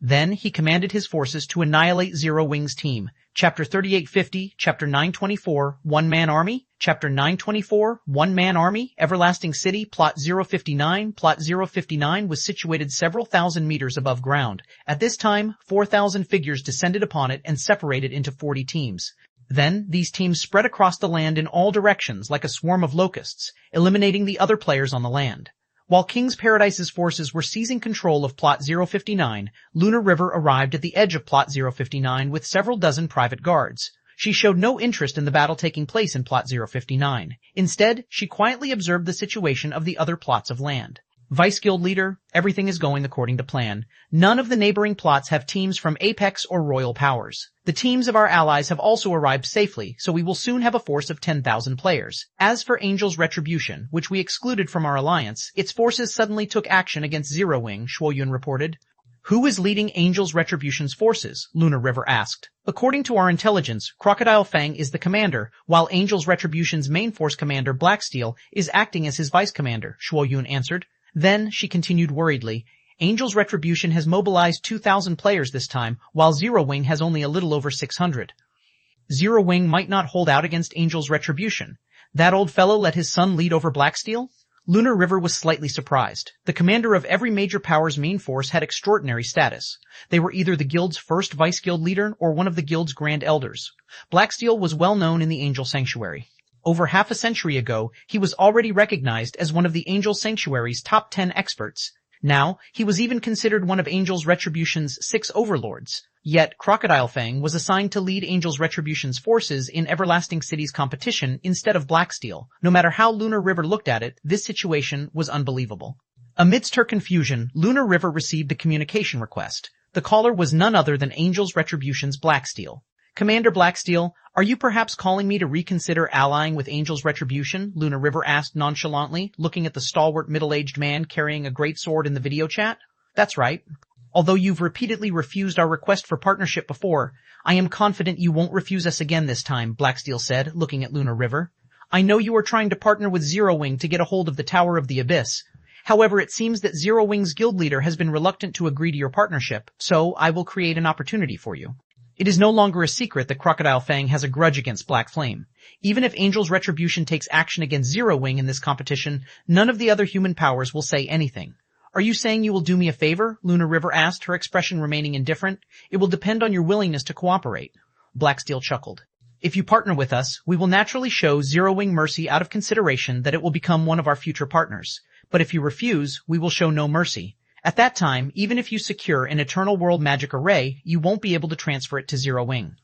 A: Then he commanded his forces to annihilate Zero Wing's team. Chapter 3850, Chapter 924, One-Man Army, Chapter 924, One-Man Army, Everlasting City, Plot 059. Plot 059 was situated several thousand meters above ground. At this time, 4,000 figures descended upon it and separated into 40 teams. Then, these teams spread across the land in all directions like a swarm of locusts, eliminating the other players on the land. While King's Paradise's forces were seizing control of Plot 059, Lunar River arrived at the edge of Plot 059 with several dozen private guards. She showed no interest in the battle taking place in Plot 059. Instead, she quietly observed the situation of the other plots of land. "Vice Guild Leader, everything is going according to plan. None of the neighboring plots have teams from Apex or Royal Powers. The teams of our allies have also arrived safely, so we will soon have a force of 10,000 players. As for Angel's Retribution, which we excluded from our alliance, its forces suddenly took action against Zero Wing," Shuoyun reported. "Who is leading Angel's Retribution's forces?" Lunar River asked. "According to our intelligence, Crocodile Fang is the commander, while Angel's Retribution's main force commander Blacksteel is acting as his vice commander," Shuoyun answered. Then, she continued worriedly, "Angel's Retribution has mobilized 2,000 players this time, while Zero Wing has only a little over 600. Zero Wing might not hold out against Angel's Retribution. That old fellow let his son lead over Blacksteel?" Lunar River was slightly surprised. The commander of every major power's main force had extraordinary status. They were either the guild's first vice-guild leader or one of the guild's grand elders. Blacksteel was well known in the Angel Sanctuary. Over half a century ago, he was already recognized as one of the Angel Sanctuary's top 10 experts. Now, he was even considered one of Angel's Retribution's 6 overlords. Yet, Crocodile Fang was assigned to lead Angel's Retribution's forces in Everlasting City's competition instead of Blacksteel. No matter how Lunar River looked at it, this situation was unbelievable. Amidst her confusion, Lunar River received a communication request. The caller was none other than Angel's Retribution's Blacksteel. "Commander Blacksteel, are you perhaps calling me to reconsider allying with Angel's Retribution?" Lunar River asked nonchalantly, looking at the stalwart middle-aged man carrying a great sword in the video chat. "That's right. Although you've repeatedly refused our request for partnership before, I am confident you won't refuse us again this time," Blacksteel said, looking at Lunar River. "I know you are trying to partner with Zero Wing to get a hold of the Tower of the Abyss. However, it seems that Zero Wing's guild leader has been reluctant to agree to your partnership, so I will create an opportunity for you." It is no longer a secret that Crocodile Fang has a grudge against Black Flame. Even if Angel's Retribution takes action against Zero Wing in this competition, none of the other human powers will say anything. "Are you saying you will do me a favor?" Lunar River asked, her expression remaining indifferent. "It will depend on your willingness to cooperate." Blacksteel chuckled. "If you partner with us, we will naturally show Zero Wing mercy out of consideration that it will become one of our future partners. But if you refuse, we will show no mercy. At that time, even if you secure an Eternal World Magic Array, you won't be able to transfer it to Zero Wing."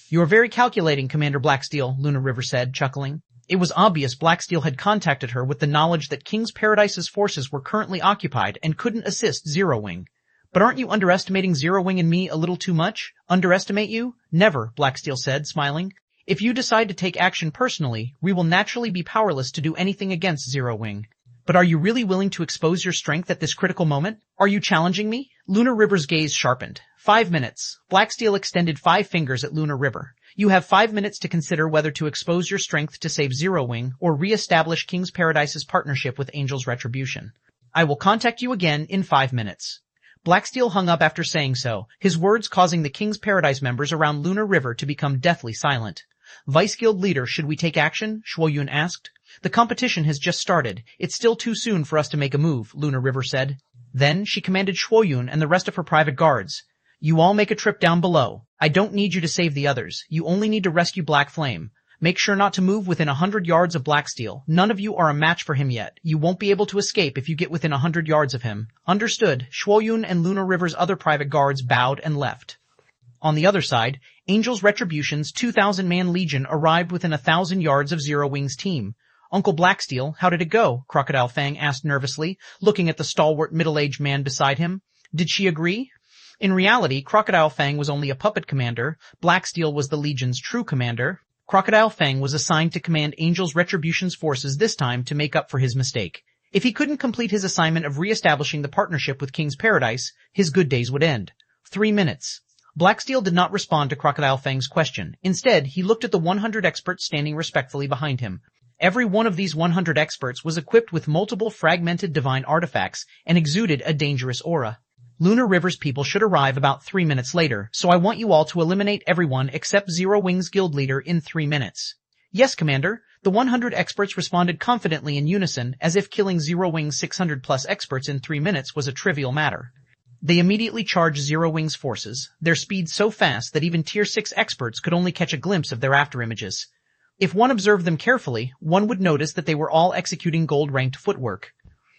A: "You are very calculating, Commander Blacksteel," Lunar River said, chuckling. It was obvious Blacksteel had contacted her with the knowledge that King's Paradise's forces were currently occupied and couldn't assist Zero Wing. "But aren't you underestimating Zero Wing and me a little too much?" "Underestimate you? Never," Blacksteel said, smiling. If you decide to take action personally, we will naturally be powerless to do anything against Zero Wing. But are you really willing to expose your strength at this critical moment? Are you challenging me? Lunar River's gaze sharpened. 5 minutes. Blacksteel extended 5 fingers at Lunar River. You have 5 minutes to consider whether to expose your strength to save Zero Wing or re-establish King's Paradise's partnership with Angel's Retribution. I will contact you again in 5 minutes. Blacksteel hung up after saying so, his words causing the King's Paradise members around Lunar River to become deathly silent. Vice Guild Leader, should we take action? Shuoyun asked. The competition has just started. It's still too soon for us to make a move, Lunar River said. Then she commanded Shuoyun and the rest of her private guards. You all make a trip down below. I don't need you to save the others. You only need to rescue Black Flame. Make sure not to move within 100 yards of Blacksteel. None of you are a match for him yet. You won't be able to escape if you get within 100 yards of him. Understood. Shuoyun and Lunar River's other private guards bowed and left. On the other side, Angel's Retribution's 2,000-man legion arrived within 1,000 yards of Zero Wing's team. Uncle Blacksteel, how did it go? Crocodile Fang asked nervously, looking at the stalwart middle-aged man beside him. Did she agree? In reality, Crocodile Fang was only a puppet commander. Blacksteel was the Legion's true commander. Crocodile Fang was assigned to command Angel's Retribution's forces this time to make up for his mistake. If he couldn't complete his assignment of re-establishing the partnership with King's Paradise, his good days would end. 3 minutes. Blacksteel did not respond to Crocodile Fang's question. Instead, he looked at the 100 experts standing respectfully behind him. Every one of these 100 experts was equipped with multiple fragmented divine artifacts and exuded a dangerous aura. Lunar River's people should arrive about 3 minutes later, so I want you all to eliminate everyone except Zero Wing's guild leader in 3 minutes. Yes, Commander. The 100 experts responded confidently in unison, as if killing Zero Wing's 600-plus experts in 3 minutes was a trivial matter. They immediately charged Zero Wing's forces, their speed so fast that even Tier 6 experts could only catch a glimpse of their afterimages. If one observed them carefully, one would notice that they were all executing gold-ranked footwork.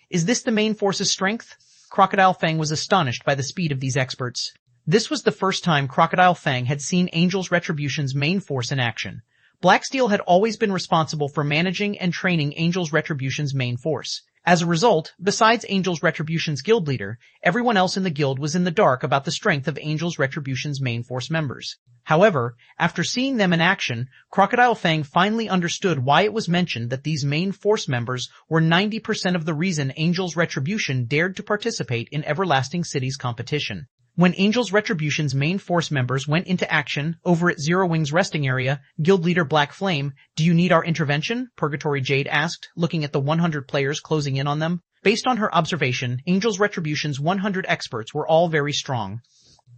A: Is this the main force's strength? Crocodile Fang was astonished by the speed of these experts. This was the first time Crocodile Fang had seen Angel's Retribution's main force in action. Blacksteel had always been responsible for managing and training Angel's Retribution's main force. As a result, besides Angel's Retribution's guild leader, everyone else in the guild was in the dark about the strength of Angel's Retribution's main force members. However, after seeing them in action, Crocodile Fang finally understood why it was mentioned that these main force members were 90% of the reason Angel's Retribution dared to participate in Everlasting City's competition. When Angel's Retribution's main force members went into action over at Zero Wing's resting area, Guild Leader Black Flame, do you need our intervention? Purgatory Jade asked, looking at the 100 players closing in on them. Based on her observation, Angel's Retribution's 100 experts were all very strong.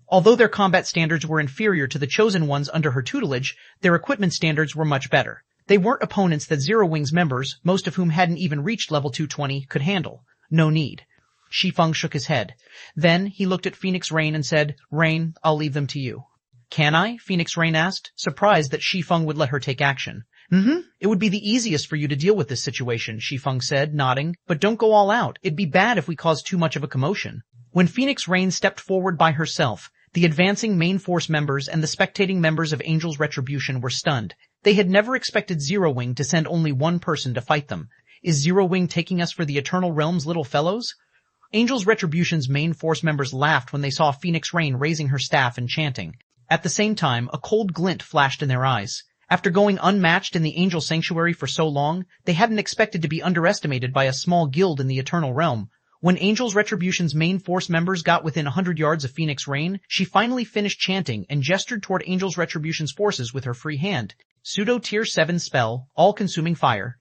A: Although their combat standards were inferior to the chosen ones under her tutelage, their equipment standards were much better. They weren't opponents that Zero Wing's members, most of whom hadn't even reached level 220, could handle. No need. Shi Feng shook his head. Then he looked at Phoenix Rain and said, Rain, I'll leave them to you. Can I? Phoenix Rain asked, surprised that Shi Feng would let her take action. It would be the easiest for you to deal with this situation, Shi Feng said, nodding. But don't go all out. It'd be bad if we caused too much of a commotion. When Phoenix Rain stepped forward by herself, the advancing main force members and the spectating members of Angel's Retribution were stunned. They had never expected Zero Wing to send only one person to fight them. Is Zero Wing taking us for the Eternal Realm's little fellows? Angel's Retribution's main force members laughed when they saw Phoenix Rain raising her staff and chanting. At the same time, a cold glint flashed in their eyes. After going unmatched in the Angel Sanctuary for so long, they hadn't expected to be underestimated by a small guild in the Eternal Realm. When Angel's Retribution's main force members got within 100 yards of Phoenix Rain, she finally finished chanting and gestured toward Angel's Retribution's forces with her free hand. Pseudo Tier 7 spell, all-consuming fire.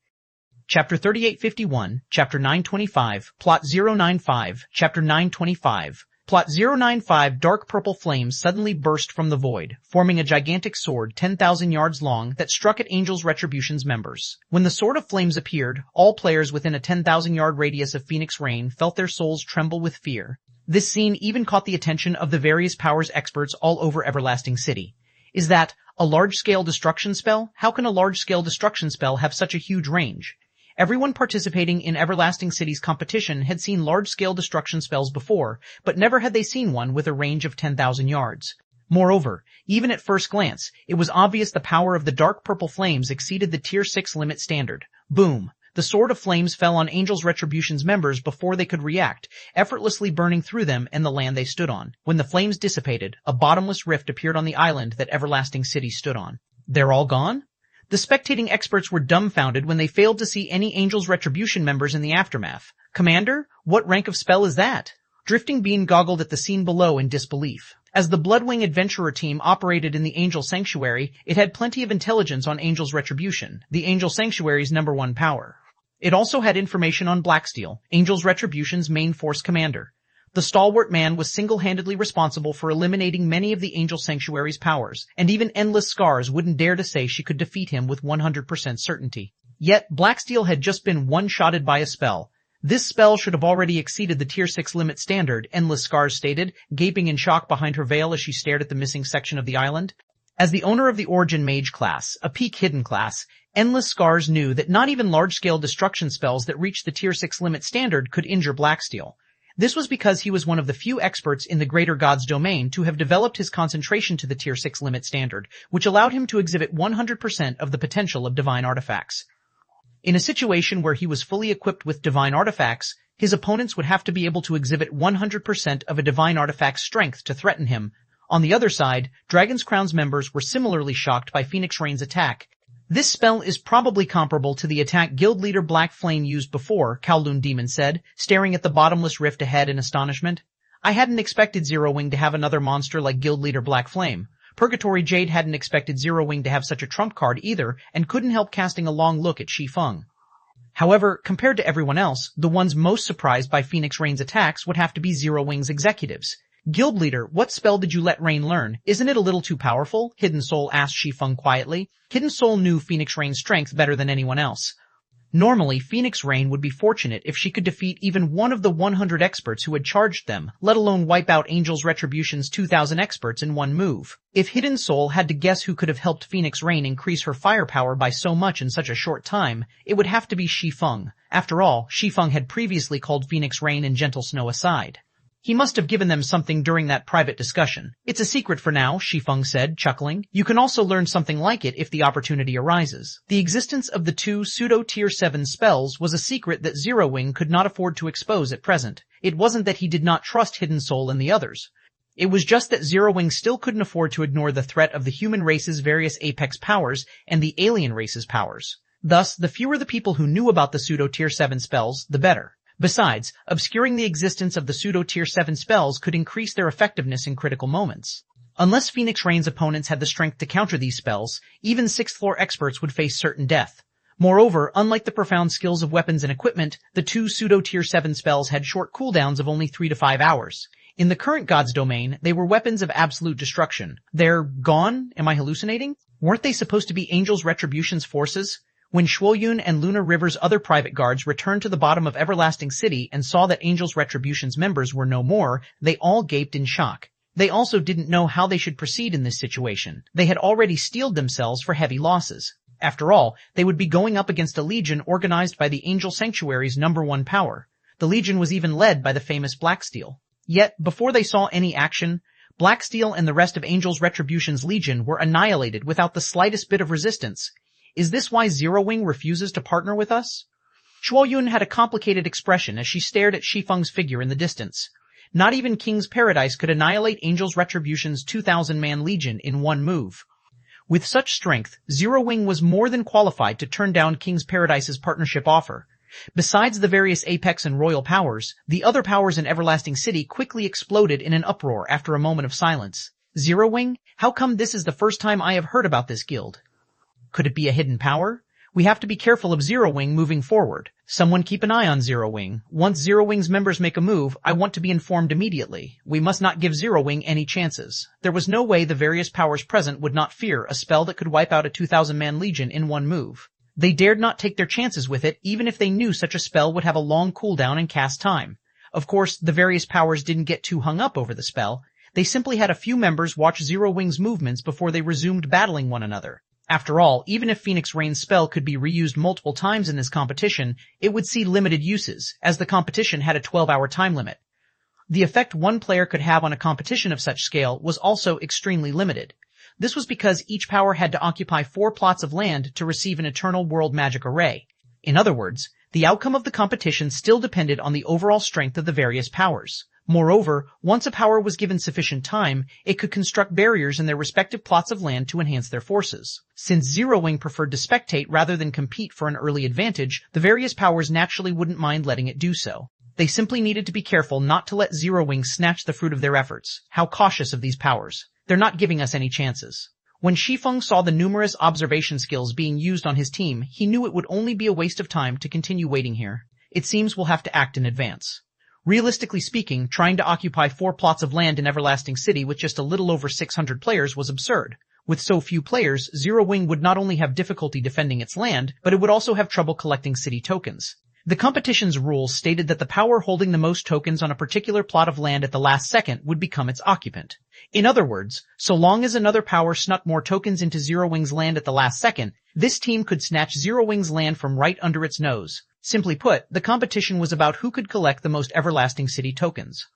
A: Chapter 3851, Chapter 925, Plot 095, Chapter 925. Plot 095 dark purple flames suddenly burst from the void, forming a gigantic sword 10,000 yards long that struck at Angel's Retribution's members. When the sword of flames appeared, all players within a 10,000-yard radius of Phoenix Rain felt their souls tremble with fear. This scene even caught the attention of the various powers experts all over Everlasting City. Is that a large-scale destruction spell? How can a large-scale destruction spell have such a huge range? Everyone participating in Everlasting City's competition had seen large-scale destruction spells before, but never had they seen one with a range of 10,000 yards. Moreover, even at first glance, it was obvious the power of the dark purple flames exceeded the Tier 6 limit standard. Boom! The sword of flames fell on Angel's Retribution's members before they could react, effortlessly burning through them and the land they stood on. When the flames dissipated, a bottomless rift appeared on the island that Everlasting City stood on. They're all gone? The spectating experts were dumbfounded when they failed to see any Angel's Retribution members in the aftermath. Commander, what rank of spell is that? Drifting Bean goggled at the scene below in disbelief. As the Bloodwing Adventurer team operated in the Angel Sanctuary, it had plenty of intelligence on Angel's Retribution, the Angel Sanctuary's #1 power. It also had information on Blacksteel, Angel's Retribution's main force commander. The stalwart man was single-handedly responsible for eliminating many of the Angel Sanctuary's powers, and even Endless Scars wouldn't dare to say she could defeat him with 100% certainty. Yet, Blacksteel had just been one-shotted by a spell. This spell should have already exceeded the Tier 6 limit standard, Endless Scars stated, gaping in shock behind her veil as she stared at the missing section of the island. As the owner of the Origin Mage class, a peak hidden class, Endless Scars knew that not even large-scale destruction spells that reached the Tier 6 limit standard could injure Blacksteel. This was because he was one of the few experts in the Greater God's domain to have developed his concentration to the Tier 6 limit standard, which allowed him to exhibit 100% of the potential of divine artifacts. In a situation where he was fully equipped with divine artifacts, his opponents would have to be able to exhibit 100% of a divine artifact's strength to threaten him. On the other side, Dragon's Crown's members were similarly shocked by Phoenix Rain's attack. This spell is probably comparable to the attack guild leader Black Flame used before, Kowloon Demon said, staring at the bottomless rift ahead in astonishment. I hadn't expected Zero Wing to have another monster like guild leader Black Flame. Purgatory Jade hadn't expected Zero Wing to have such a trump card either, and couldn't help casting a long look at Shi Feng. However, compared to everyone else, the ones most surprised by Phoenix Rain's attacks would have to be Zero Wing's executives. Guild leader, what spell did you let Rain learn? Isn't it a little too powerful? Hidden Soul asked Shi Feng quietly. Hidden Soul knew Phoenix Rain's strength better than anyone else. Normally, Phoenix Rain would be fortunate if she could defeat even one of the 100 experts who had charged them, let alone wipe out Angel's Retribution's 2,000 experts in one move. If Hidden Soul had to guess who could have helped Phoenix Rain increase her firepower by so much in such a short time, it would have to be Shi Feng. After all, Shi Feng had previously called Phoenix Rain and Gentle Snow aside. He must have given them something during that private discussion. It's a secret for now, Shi Feng said, chuckling. You can also learn something like it if the opportunity arises. The existence of the two pseudo-Tier 7 spells was a secret that Zero Wing could not afford to expose at present. It wasn't that he did not trust Hidden Soul and the others. It was just that Zero Wing still couldn't afford to ignore the threat of the human race's various apex powers and the alien race's powers. Thus, the fewer the people who knew about the pseudo-Tier 7 spells, the better. Besides, obscuring the existence of the pseudo-Tier 7 spells could increase their effectiveness in critical moments. Unless Phoenix Rain's opponents had the strength to counter these spells, even 6th floor experts would face certain death. Moreover, unlike the profound skills of weapons and equipment, the two pseudo-Tier 7 spells had short cooldowns of only 3 to 5 hours. In the current God's domain, they were weapons of absolute destruction. They're gone? Am I hallucinating? Weren't they supposed to be Angel's Retribution's forces? When Shuoyun and Lunar River's other private guards returned to the bottom of Everlasting City and saw that Angel's Retribution's members were no more, they all gaped in shock. They also didn't know how they should proceed in this situation. They had already steeled themselves for heavy losses. After all, they would be going up against a legion organized by the Angel Sanctuary's #1 power. The legion was even led by the famous Blacksteel. Yet, before they saw any action, Blacksteel and the rest of Angel's Retribution's legion were annihilated without the slightest bit of resistance. Is this why Zero Wing refuses to partner with us? Shuoyun had a complicated expression as she stared at Shi Feng's figure in the distance. Not even King's Paradise could annihilate Angel's Retribution's 2,000-man legion in one move. With such strength, Zero Wing was more than qualified to turn down King's Paradise's partnership offer. Besides the various apex and royal powers, the other powers in Everlasting City quickly exploded in an uproar after a moment of silence. Zero Wing? How come this is the first time I have heard about this guild? Could it be a hidden power? We have to be careful of Zero Wing moving forward. Someone keep an eye on Zero Wing. Once Zero Wing's members make a move, I want to be informed immediately. We must not give Zero Wing any chances. There was no way the various powers present would not fear a spell that could wipe out a 2,000-man legion in one move. They dared not take their chances with it, even if they knew such a spell would have a long cooldown and cast time. Of course, the various powers didn't get too hung up over the spell. They simply had a few members watch Zero Wing's movements before they resumed battling one another. After all, even if Phoenix Rain's spell could be reused multiple times in this competition, it would see limited uses, as the competition had a 12-hour time limit. The effect one player could have on a competition of such scale was also extremely limited. This was because each power had to occupy 4 plots of land to receive an eternal world magic array. In other words, the outcome of the competition still depended on the overall strength of the various powers. Moreover, once a power was given sufficient time, it could construct barriers in their respective plots of land to enhance their forces. Since Zero Wing preferred to spectate rather than compete for an early advantage, the various powers naturally wouldn't mind letting it do so. They simply needed to be careful not to let Zero Wing snatch the fruit of their efforts. How cautious of these powers. They're not giving us any chances. When Shi Feng saw the numerous observation skills being used on his team, he knew it would only be a waste of time to continue waiting here. It seems we'll have to act in advance. Realistically speaking, trying to occupy 4 plots of land in Everlasting City with just a little over 600 players was absurd. With so few players, Zero Wing would not only have difficulty defending its land, but it would also have trouble collecting city tokens. The competition's rules stated that the power holding the most tokens on a particular plot of land at the last second would become its occupant. In other words, so long as another power snuck more tokens into Zero Wing's land at the last second, this team could snatch Zero Wing's land from right under its nose. Simply put, the competition was about who could collect the most Everlasting City tokens.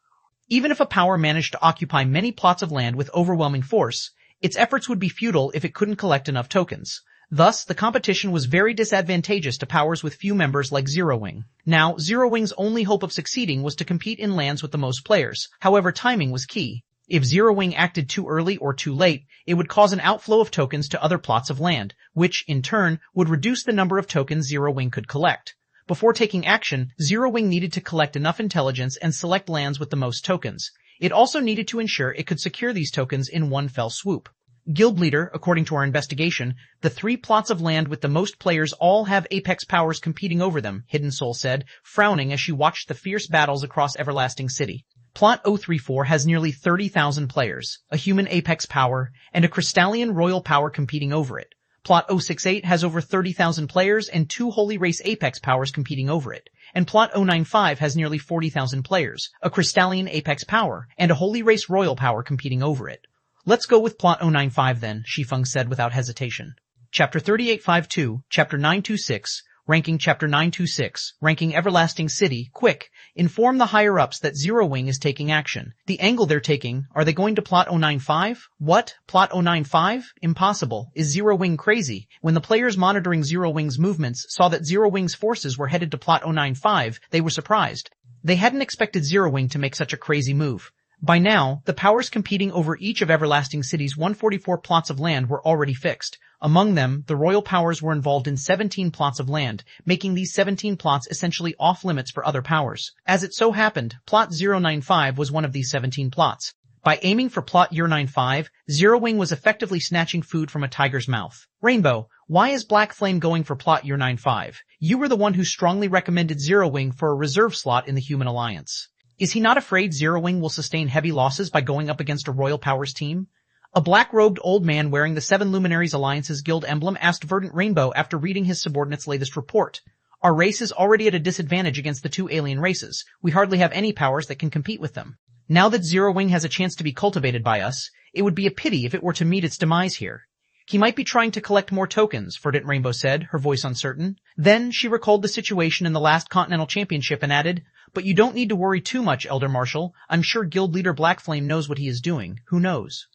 A: Even if a power managed to occupy many plots of land with overwhelming force, its efforts would be futile if it couldn't collect enough tokens. Thus, the competition was very disadvantageous to powers with few members like Zero Wing. Now, Zero Wing's only hope of succeeding was to compete in lands with the most players. However, timing was key. If Zero Wing acted too early or too late, it would cause an outflow of tokens to other plots of land, which, in turn, would reduce the number of tokens Zero Wing could collect. Before taking action, Zero Wing needed to collect enough intelligence and select lands with the most tokens. It also needed to ensure it could secure these tokens in one fell swoop. Guild leader, according to our investigation, the 3 plots of land with the most players all have apex powers competing over them, Hidden Soul said, frowning as she watched the fierce battles across Everlasting City. Plot 034 has nearly 30,000 players, a human apex power, and a Crystallian royal power competing over it. Plot 068 has over 30,000 players and 2 Holy Race Apex powers competing over it. And Plot 095 has nearly 40,000 players, a Crystallian Apex power, and a Holy Race Royal power competing over it. Let's go with Plot 095 then, Shi Feng said without hesitation. Chapter 3852, Chapter 926, Ranking Chapter 926, Ranking Everlasting City, quick, inform the higher-ups that Zero Wing is taking action. The angle they're taking, are they going to Plot 095? What? Plot 095? Impossible. Is Zero Wing crazy? When the players monitoring Zero Wing's movements saw that Zero Wing's forces were headed to Plot 095, they were surprised. They hadn't expected Zero Wing to make such a crazy move. By now, the powers competing over each of Everlasting City's 144 plots of land were already fixed. Among them, the royal powers were involved in 17 plots of land, making these 17 plots essentially off-limits for other powers. As it so happened, Plot 095 was one of these 17 plots. By aiming for Plot 095, Zero Wing was effectively snatching food from a tiger's mouth. Rainbow, why is Black Flame going for Plot 095? You were the one who strongly recommended Zero Wing for a reserve slot in the Human Alliance. Is he not afraid Zero Wing will sustain heavy losses by going up against a Royal Powers team? A black-robed old man wearing the Seven Luminaries Alliance's guild emblem asked Verdant Rainbow after reading his subordinate's latest report. Our race is already at a disadvantage against the 2 alien races. We hardly have any powers that can compete with them. Now that Zero Wing has a chance to be cultivated by us, it would be a pity if it were to meet its demise here. He might be trying to collect more tokens, Verdant Rainbow said, her voice uncertain. Then she recalled the situation in the last Continental Championship and added, "But you don't need to worry too much, Elder Marshal. I'm sure Guild Leader Black Flame knows what he is doing. Who knows?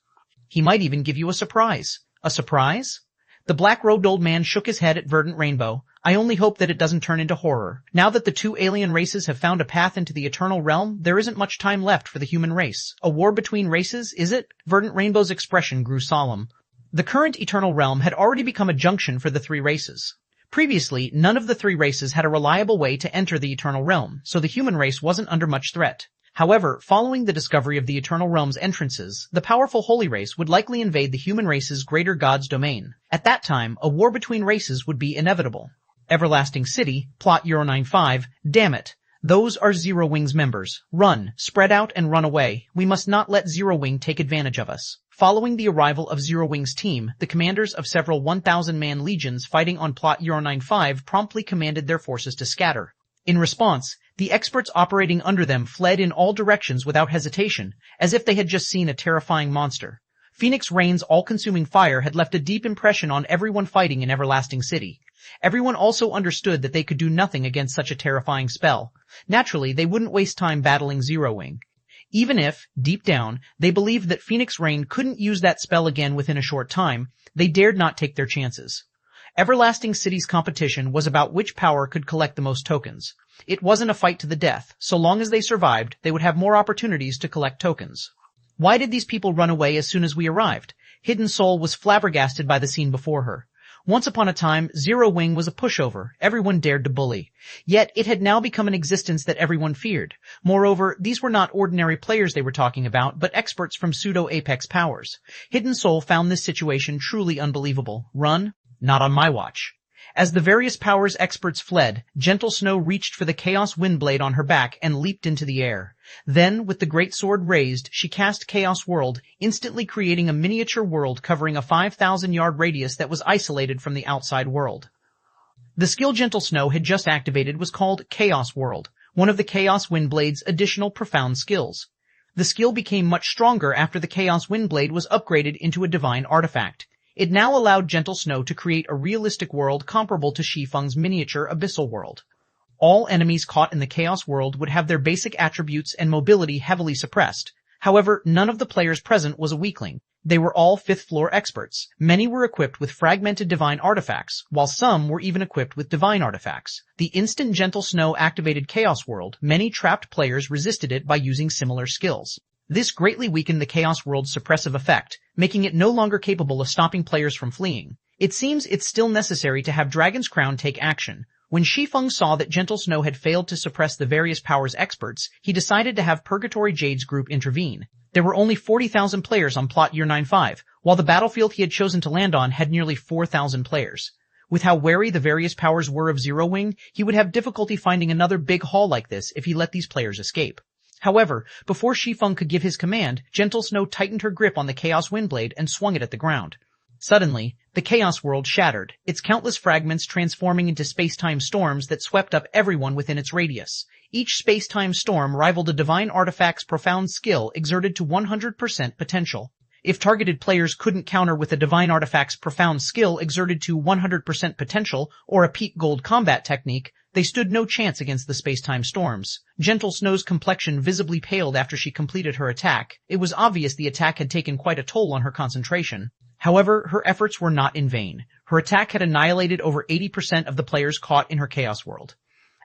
A: He might even give you a surprise." A surprise? The black-robed old man shook his head at Verdant Rainbow. I only hope that it doesn't turn into horror. Now that the 2 alien races have found a path into the Eternal Realm, there isn't much time left for the human race. A war between races, is it? Verdant Rainbow's expression grew solemn. The current Eternal Realm had already become a junction for the 3 races. Previously, none of the 3 races had a reliable way to enter the Eternal Realm, so the human race wasn't under much threat. However, following the discovery of the Eternal Realm's entrances, the powerful Holy Race would likely invade the human race's greater god's domain. At that time, a war between races would be inevitable. Everlasting City, Plot 095, damn it. Those are Zero Wing's members. Run, spread out and run away. We must not let Zero Wing take advantage of us. Following the arrival of Zero Wing's team, the commanders of several 1,000-man legions fighting on Plot 095 promptly commanded their forces to scatter. In response, the experts operating under them fled in all directions without hesitation, as if they had just seen a terrifying monster. Phoenix Rain's all-consuming fire had left a deep impression on everyone fighting in Everlasting City. Everyone also understood that they could do nothing against such a terrifying spell. Naturally, they wouldn't waste time battling Zero Wing. Even if, deep down, they believed that Phoenix Rain couldn't use that spell again within a short time, they dared not take their chances. Everlasting City's competition was about which power could collect the most tokens. It wasn't a fight to the death. So long as they survived, they would have more opportunities to collect tokens. Why did these people run away as soon as we arrived? Hidden Soul was flabbergasted by the scene before her. Once upon a time, Zero Wing was a pushover. Everyone dared to bully. Yet it had now become an existence that everyone feared. Moreover, these were not ordinary players they were talking about, but experts from pseudo-Apex powers. Hidden Soul found this situation truly unbelievable. Run? Not on my watch. As the various powers experts fled, Gentle Snow reached for the Chaos Windblade on her back and leaped into the air. Then, with the great sword raised, she cast Chaos World, instantly creating a miniature world covering a 5,000-yard radius that was isolated from the outside world. The skill Gentle Snow had just activated was called Chaos World, one of the Chaos Windblade's additional profound skills. The skill became much stronger after the Chaos Windblade was upgraded into a divine artifact. It now allowed Gentle Snow to create a realistic world comparable to Shi Feng's miniature abyssal world. All enemies caught in the Chaos World would have their basic attributes and mobility heavily suppressed. However, none of the players present was a weakling. They were all fifth-floor experts. Many were equipped with fragmented divine artifacts, while some were even equipped with divine artifacts. The instant Gentle Snow activated Chaos World, many trapped players resisted it by using similar skills. This greatly weakened the Chaos World's suppressive effect, making it no longer capable of stopping players from fleeing. It seems it's still necessary to have Dragon's Crown take action. When Shi Feng saw that Gentle Snow had failed to suppress the various powers experts, he decided to have Purgatory Jade's group intervene. There were only 40,000 players on plot year 95, while the battlefield he had chosen to land on had nearly 4,000 players. With how wary the various powers were of Zero Wing, he would have difficulty finding another big haul like this if he let these players escape. However, before Shi Feng could give his command, Gentle Snow tightened her grip on the Chaos Windblade and swung it at the ground. Suddenly, the Chaos World shattered, its countless fragments transforming into space-time storms that swept up everyone within its radius. Each space-time storm rivaled a divine artifact's profound skill exerted to 100% potential. If targeted players couldn't counter with a divine artifact's profound skill exerted to 100% potential or a peak gold combat technique, they stood no chance against the space-time storms. Gentle Snow's complexion visibly paled after she completed her attack. It was obvious the attack had taken quite a toll on her concentration. However, her efforts were not in vain. Her attack had annihilated over 80% of the players caught in her Chaos World.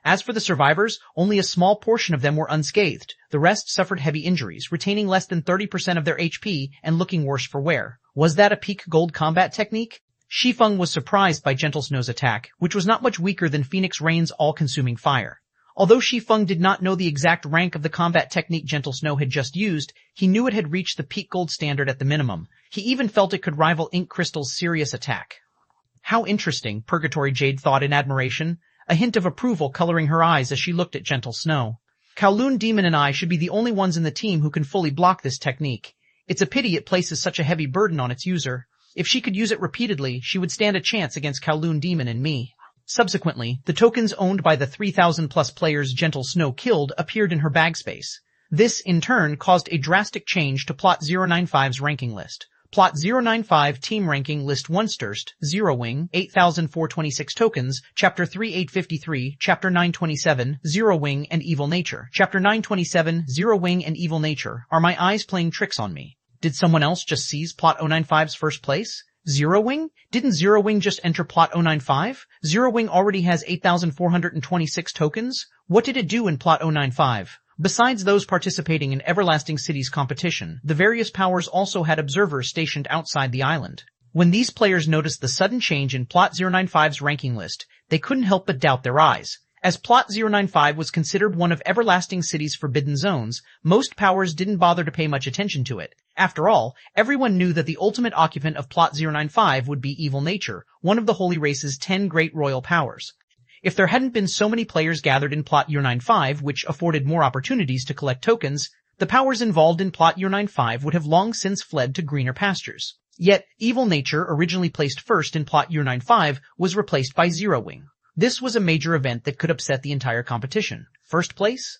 A: As for the survivors, only a small portion of them were unscathed. The rest suffered heavy injuries, retaining less than 30% of their HP and looking worse for wear. Was that a peak gold combat technique? Shi Feng was surprised by Gentle Snow's attack, which was not much weaker than Phoenix Rain's all-consuming fire. Although Shi Feng did not know the exact rank of the combat technique Gentle Snow had just used, he knew it had reached the peak gold standard at the minimum. He even felt it could rival Ink Crystal's serious attack. How interesting, Purgatory Jade thought in admiration, a hint of approval coloring her eyes as she looked at Gentle Snow. Kowloon Demon and I should be the only ones in the team who can fully block this technique. It's a pity it places such a heavy burden on its user. If she could use it repeatedly, she would stand a chance against Kowloon Demon and me. Subsequently, the tokens owned by the 3,000-plus players Gentle Snow killed appeared in her bag space. This, in turn, caused a drastic change to Plot 095's ranking list. Plot 095 Team Ranking List 1 Sturst, Zero Wing, 8,426 tokens, Chapter 3853, Chapter 927, Zero Wing and Evil Nature. Chapter 927, Zero Wing and Evil Nature. Are my eyes playing tricks on me? Did someone else just seize Plot 095's first place? Zero Wing? Didn't Zero Wing just enter Plot 095? Zero Wing already has 8,426 tokens? What did it do in Plot 095? Besides those participating in Everlasting City's competition, the various powers also had observers stationed outside the island. When these players noticed the sudden change in Plot 095's ranking list, they couldn't help but doubt their eyes. As Plot 095 was considered one of Everlasting City's forbidden zones, most powers didn't bother to pay much attention to it. After all, everyone knew that the ultimate occupant of Plot 095 would be Evil Nature, one of the Holy Race's 10 great royal powers. If there hadn't been so many players gathered in Plot Year 95, which afforded more opportunities to collect tokens, the powers involved in Plot Year 95 would have long since fled to greener pastures. Yet, Evil Nature, originally placed first in Plot Year 95, was replaced by Zero Wing. This was a major event that could upset the entire competition. First place?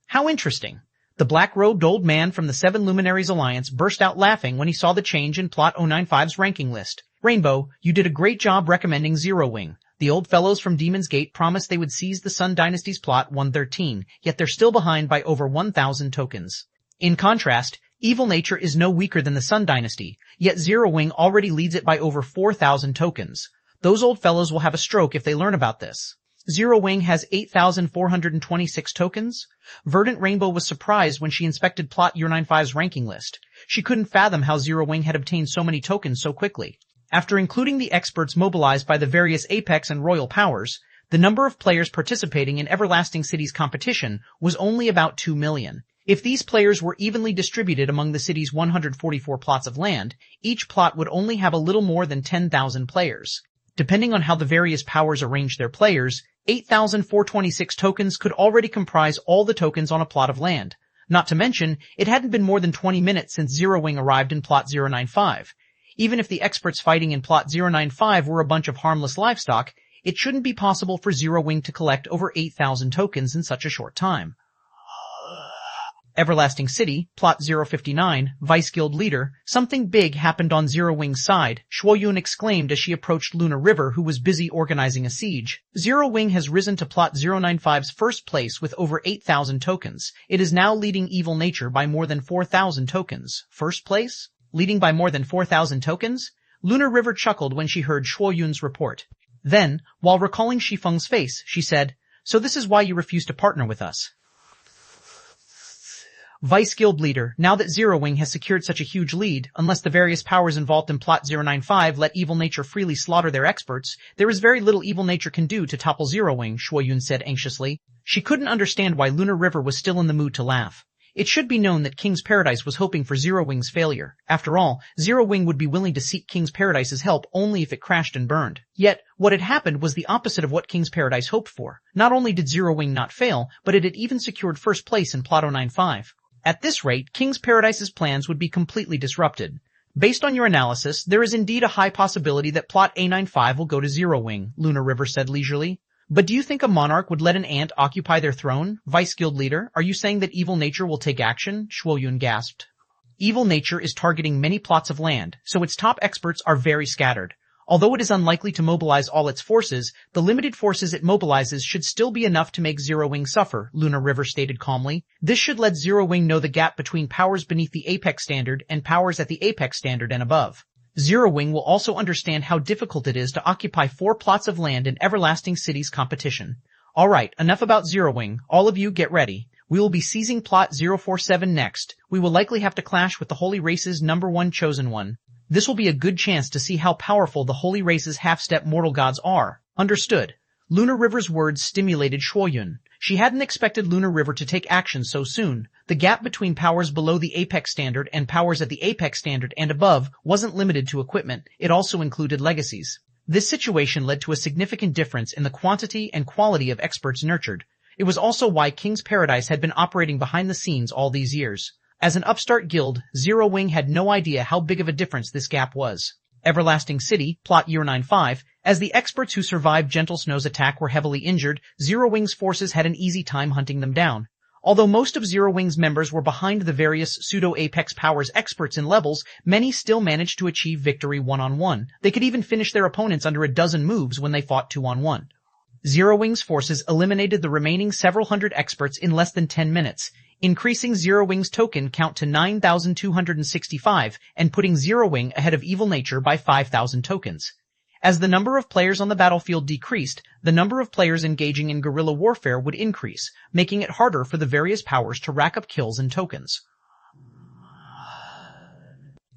A: How interesting. The black-robed old man from the Seven Luminaries Alliance burst out laughing when he saw the change in Plot 095's ranking list. Rainbow, you did a great job recommending Zero Wing. The old fellows from Demon's Gate promised they would seize the Sun Dynasty's Plot 113, yet they're still behind by over 1,000 tokens. In contrast, Evil Nature is no weaker than the Sun Dynasty, yet Zero Wing already leads it by over 4,000 tokens. Those old fellows will have a stroke if they learn about this. Zero Wing has 8,426 tokens. Verdant Rainbow was surprised when she inspected Plot 095's ranking list. She couldn't fathom how Zero Wing had obtained so many tokens so quickly. After including the experts mobilized by the various Apex and Royal powers, the number of players participating in Everlasting City's competition was only about 2 million. If these players were evenly distributed among the city's 144 plots of land, each plot would only have a little more than 10,000 players. Depending on how the various powers arranged their players, 8,426 tokens could already comprise all the tokens on a plot of land. Not to mention, it hadn't been more than 20 minutes since Zero Wing arrived in Plot 095. Even if the experts fighting in Plot 095 were a bunch of harmless livestock, it shouldn't be possible for Zero Wing to collect over 8,000 tokens in such a short time. Everlasting City, Plot 059, Vice Guild Leader, something big happened on Zero Wing's side, Shuoyun exclaimed as she approached Lunar River, who was busy organizing a siege. Zero Wing has risen to Plot 095's first place with over 8,000 tokens. It is now leading Evil Nature by more than 4,000 tokens. First place? Leading by more than 4,000 tokens? Lunar River chuckled when she heard Shuoyun's report. Then, while recalling Shi Feng's face, she said, "So this is why you refuse to partner with us." Vice Guild Leader, now that Zero Wing has secured such a huge lead, unless the various powers involved in Plot 095 let Evil Nature freely slaughter their experts, there is very little Evil Nature can do to topple Zero Wing, Shuoyun said anxiously. She couldn't understand why Lunar River was still in the mood to laugh. It should be known that King's Paradise was hoping for Zero Wing's failure. After all, Zero Wing would be willing to seek King's Paradise's help only if it crashed and burned. Yet, what had happened was the opposite of what King's Paradise hoped for. Not only did Zero Wing not fail, but it had even secured first place in Plot 095. At this rate, King's Paradise's plans would be completely disrupted. Based on your analysis, there is indeed a high possibility that Plot A95 will go to Zero Wing, Lunar River said leisurely. But do you think a monarch would let an ant occupy their throne? Vice Guild Leader, are you saying that Evil Nature will take action? Shuoyun gasped. Evil Nature is targeting many plots of land, so its top experts are very scattered. Although it is unlikely to mobilize all its forces, the limited forces it mobilizes should still be enough to make Zero Wing suffer, Lunar River stated calmly. This should let Zero Wing know the gap between powers beneath the Apex standard and powers at the Apex standard and above. Zero Wing will also understand how difficult it is to occupy 4 plots of land in Everlasting City's competition. Alright, enough about Zero Wing. All of you get ready. We will be seizing Plot 047 next. We will likely have to clash with the Holy Race's #1 Chosen One. This will be a good chance to see how powerful the Holy Race's half-step mortal gods are. Understood. Lunar River's words stimulated Shuoyun. She hadn't expected Lunar River to take action so soon. The gap between powers below the Apex standard and powers at the Apex standard and above wasn't limited to equipment, it also included legacies. This situation led to a significant difference in the quantity and quality of experts nurtured. It was also why King's Paradise had been operating behind the scenes all these years. As an upstart guild, Zero Wing had no idea how big of a difference this gap was. Everlasting City, Plot 095, as the experts who survived Gentle Snow's attack were heavily injured, Zero Wing's forces had an easy time hunting them down. Although most of Zero Wing's members were behind the various pseudo-Apex powers experts in levels, many still managed to achieve victory one-on-one. They could even finish their opponents under a dozen moves when they fought 2-on-1. Zero Wing's forces eliminated the remaining several hundred experts in less than 10 minutes, increasing Zero Wing's token count to 9,265 and putting Zero Wing ahead of Evil Nature by 5,000 tokens. As the number of players on the battlefield decreased, the number of players engaging in guerrilla warfare would increase, making it harder for the various powers to rack up kills and tokens.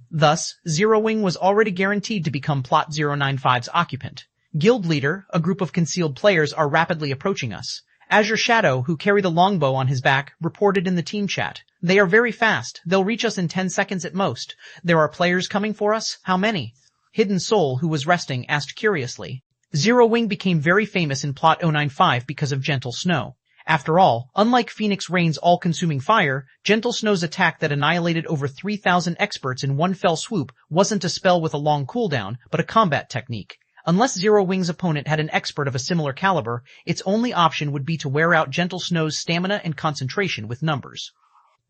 A: Thus, Zero Wing was already guaranteed to become Plot 095's occupant. Guild Leader, a group of concealed players are rapidly approaching us. Azure Shadow, who carried a longbow on his back, reported in the team chat. They are very fast. They'll reach us in 10 seconds at most. There are players coming for us? How many? Hidden Soul, who was resting, asked curiously. Zero Wing became very famous in Plot 095 because of Gentle Snow. After all, unlike Phoenix Rain's all-consuming fire, Gentle Snow's attack that annihilated over 3,000 experts in one fell swoop wasn't a spell with a long cooldown, but a combat technique. Unless Zero Wing's opponent had an expert of a similar caliber, its only option would be to wear out Gentle Snow's stamina and concentration with numbers.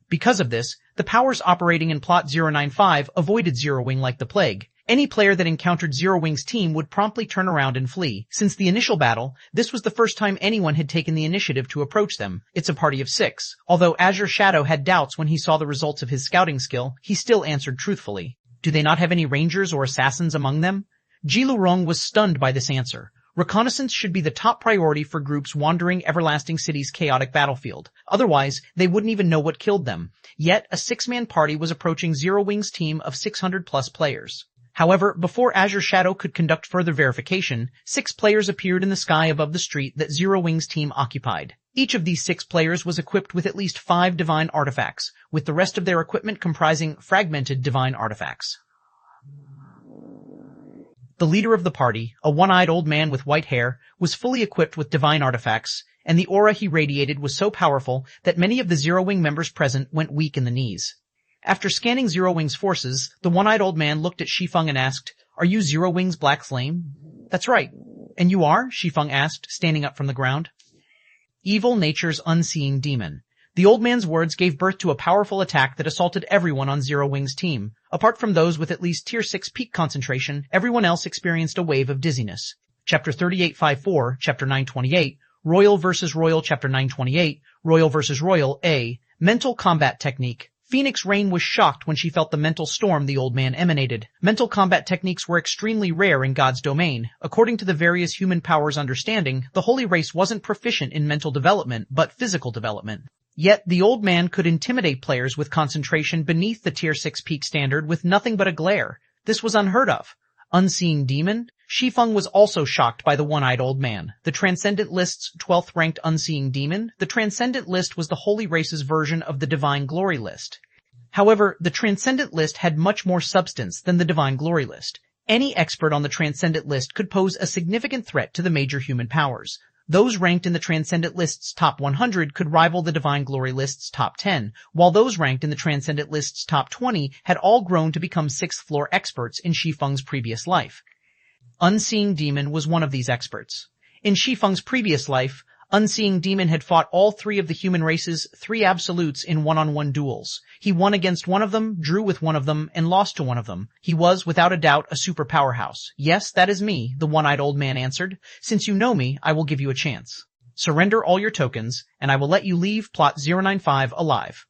A: Because of this, the powers operating in Plot 095 avoided Zero Wing like the plague. Any player that encountered Zero Wing's team would promptly turn around and flee. Since the initial battle, this was the first time anyone had taken the initiative to approach them. It's a party of 6. Although Azure Shadow had doubts when he saw the results of his scouting skill, he still answered truthfully. Do they not have any rangers or assassins among them? Jilurong was stunned by this answer. Reconnaissance should be the top priority for groups wandering Everlasting City's chaotic battlefield. Otherwise, they wouldn't even know what killed them. Yet, a 6-man party was approaching Zero Wing's team of 600-plus players. However, before Azure Shadow could conduct further verification, 6 players appeared in the sky above the street that Zero Wing's team occupied. Each of these 6 players was equipped with at least 5 divine artifacts, with the rest of their equipment comprising fragmented divine artifacts. The leader of the party, a one-eyed old man with white hair, was fully equipped with divine artifacts, and the aura he radiated was so powerful that many of the Zero Wing members present went weak in the knees. After scanning Zero Wing's forces, the one-eyed old man looked at Shi Feng and asked, "Are you Zero Wing's Black Flame?" "That's right." "And you are?" Shi Feng asked, standing up from the ground. Evil Nature's Unseeing Demon. The old man's words gave birth to a powerful attack that assaulted everyone on Zero Wing's team. Apart from those with at least Tier 6 peak concentration, everyone else experienced a wave of dizziness. Chapter 3854, Chapter 928, Royal vs. Royal, Chapter 928, Royal vs. Royal, A. Mental Combat Technique. Phoenix Rain was shocked when she felt the mental storm the old man emanated. Mental combat techniques were extremely rare in God's domain. According to the various human powers' understanding, the holy race wasn't proficient in mental development, but physical development. Yet, the old man could intimidate players with concentration beneath the Tier 6 peak standard with nothing but a glare. This was unheard of. Unseeing Demon? Shi Feng was also shocked by the one-eyed old man. The Transcendent List's 12th ranked Unseeing Demon? The Transcendent List was the Holy Race's version of the Divine Glory List. However, the Transcendent List had much more substance than the Divine Glory List. Any expert on the Transcendent List could pose a significant threat to the major human powers. Those ranked in the Transcendent List's top 100 could rival the Divine Glory List's top 10, while those ranked in the Transcendent List's top 20 had all grown to become 6th floor experts in Shi Feng's previous life. Unseeing Demon was one of these experts. In Shi Feng's previous life, Unseeing Demon had fought all 3 of the human race's 3 absolutes in one-on-one duels. He won against one of them, drew with one of them, and lost to one of them. He was, without a doubt, a super powerhouse. "Yes, that is me," the one-eyed old man answered. "Since you know me, I will give you a chance. Surrender all your tokens, and I will let you leave plot 095 alive."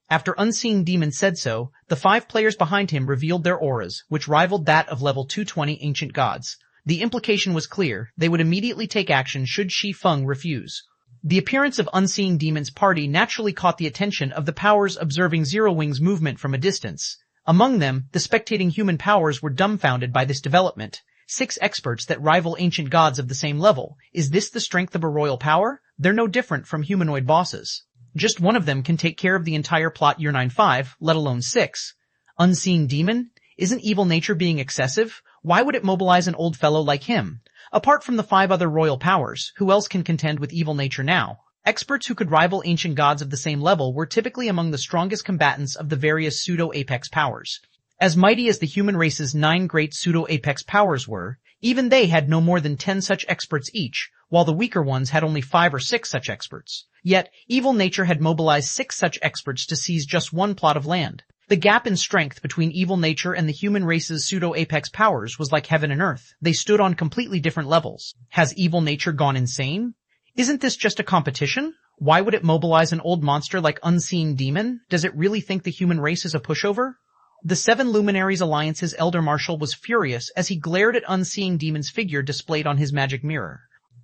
A: After Unseeing Demon said so, the 5 players behind him revealed their auras, which rivaled that of level 220 ancient gods. The implication was clear. They would immediately take action should Shi Feng refuse. The appearance of Unseeing Demon's party naturally caught the attention of the powers observing Zero Wing's movement from a distance. Among them, the spectating human powers were dumbfounded by this development. 6 experts that rival ancient gods of the same level. Is this the strength of a royal power? They're no different from humanoid bosses. Just one of them can take care of the entire plot year 95, let alone 6. Unseeing Demon? Isn't evil nature being excessive? Why would it mobilize an old fellow like him? Apart from the 5 other royal powers, who else can contend with evil nature now? Experts who could rival ancient gods of the same level were typically among the strongest combatants of the various pseudo-apex powers. As mighty as the human race's 9 great pseudo-apex powers were, even they had no more than 10 such experts each, while the weaker ones had only 5 or 6 such experts. Yet, evil nature had mobilized 6 such experts to seize just one plot of land. The gap in strength between evil nature and the human race's pseudo-apex powers was like heaven and earth. They stood on completely different levels. Has evil nature gone insane? Isn't this just a competition? Why would it mobilize an old monster like Unseeing Demon? Does it really think the human race is a pushover? The 7 Luminaries Alliance's Elder Marshal was furious as he glared at Unseeing Demon's figure displayed on his magic mirror.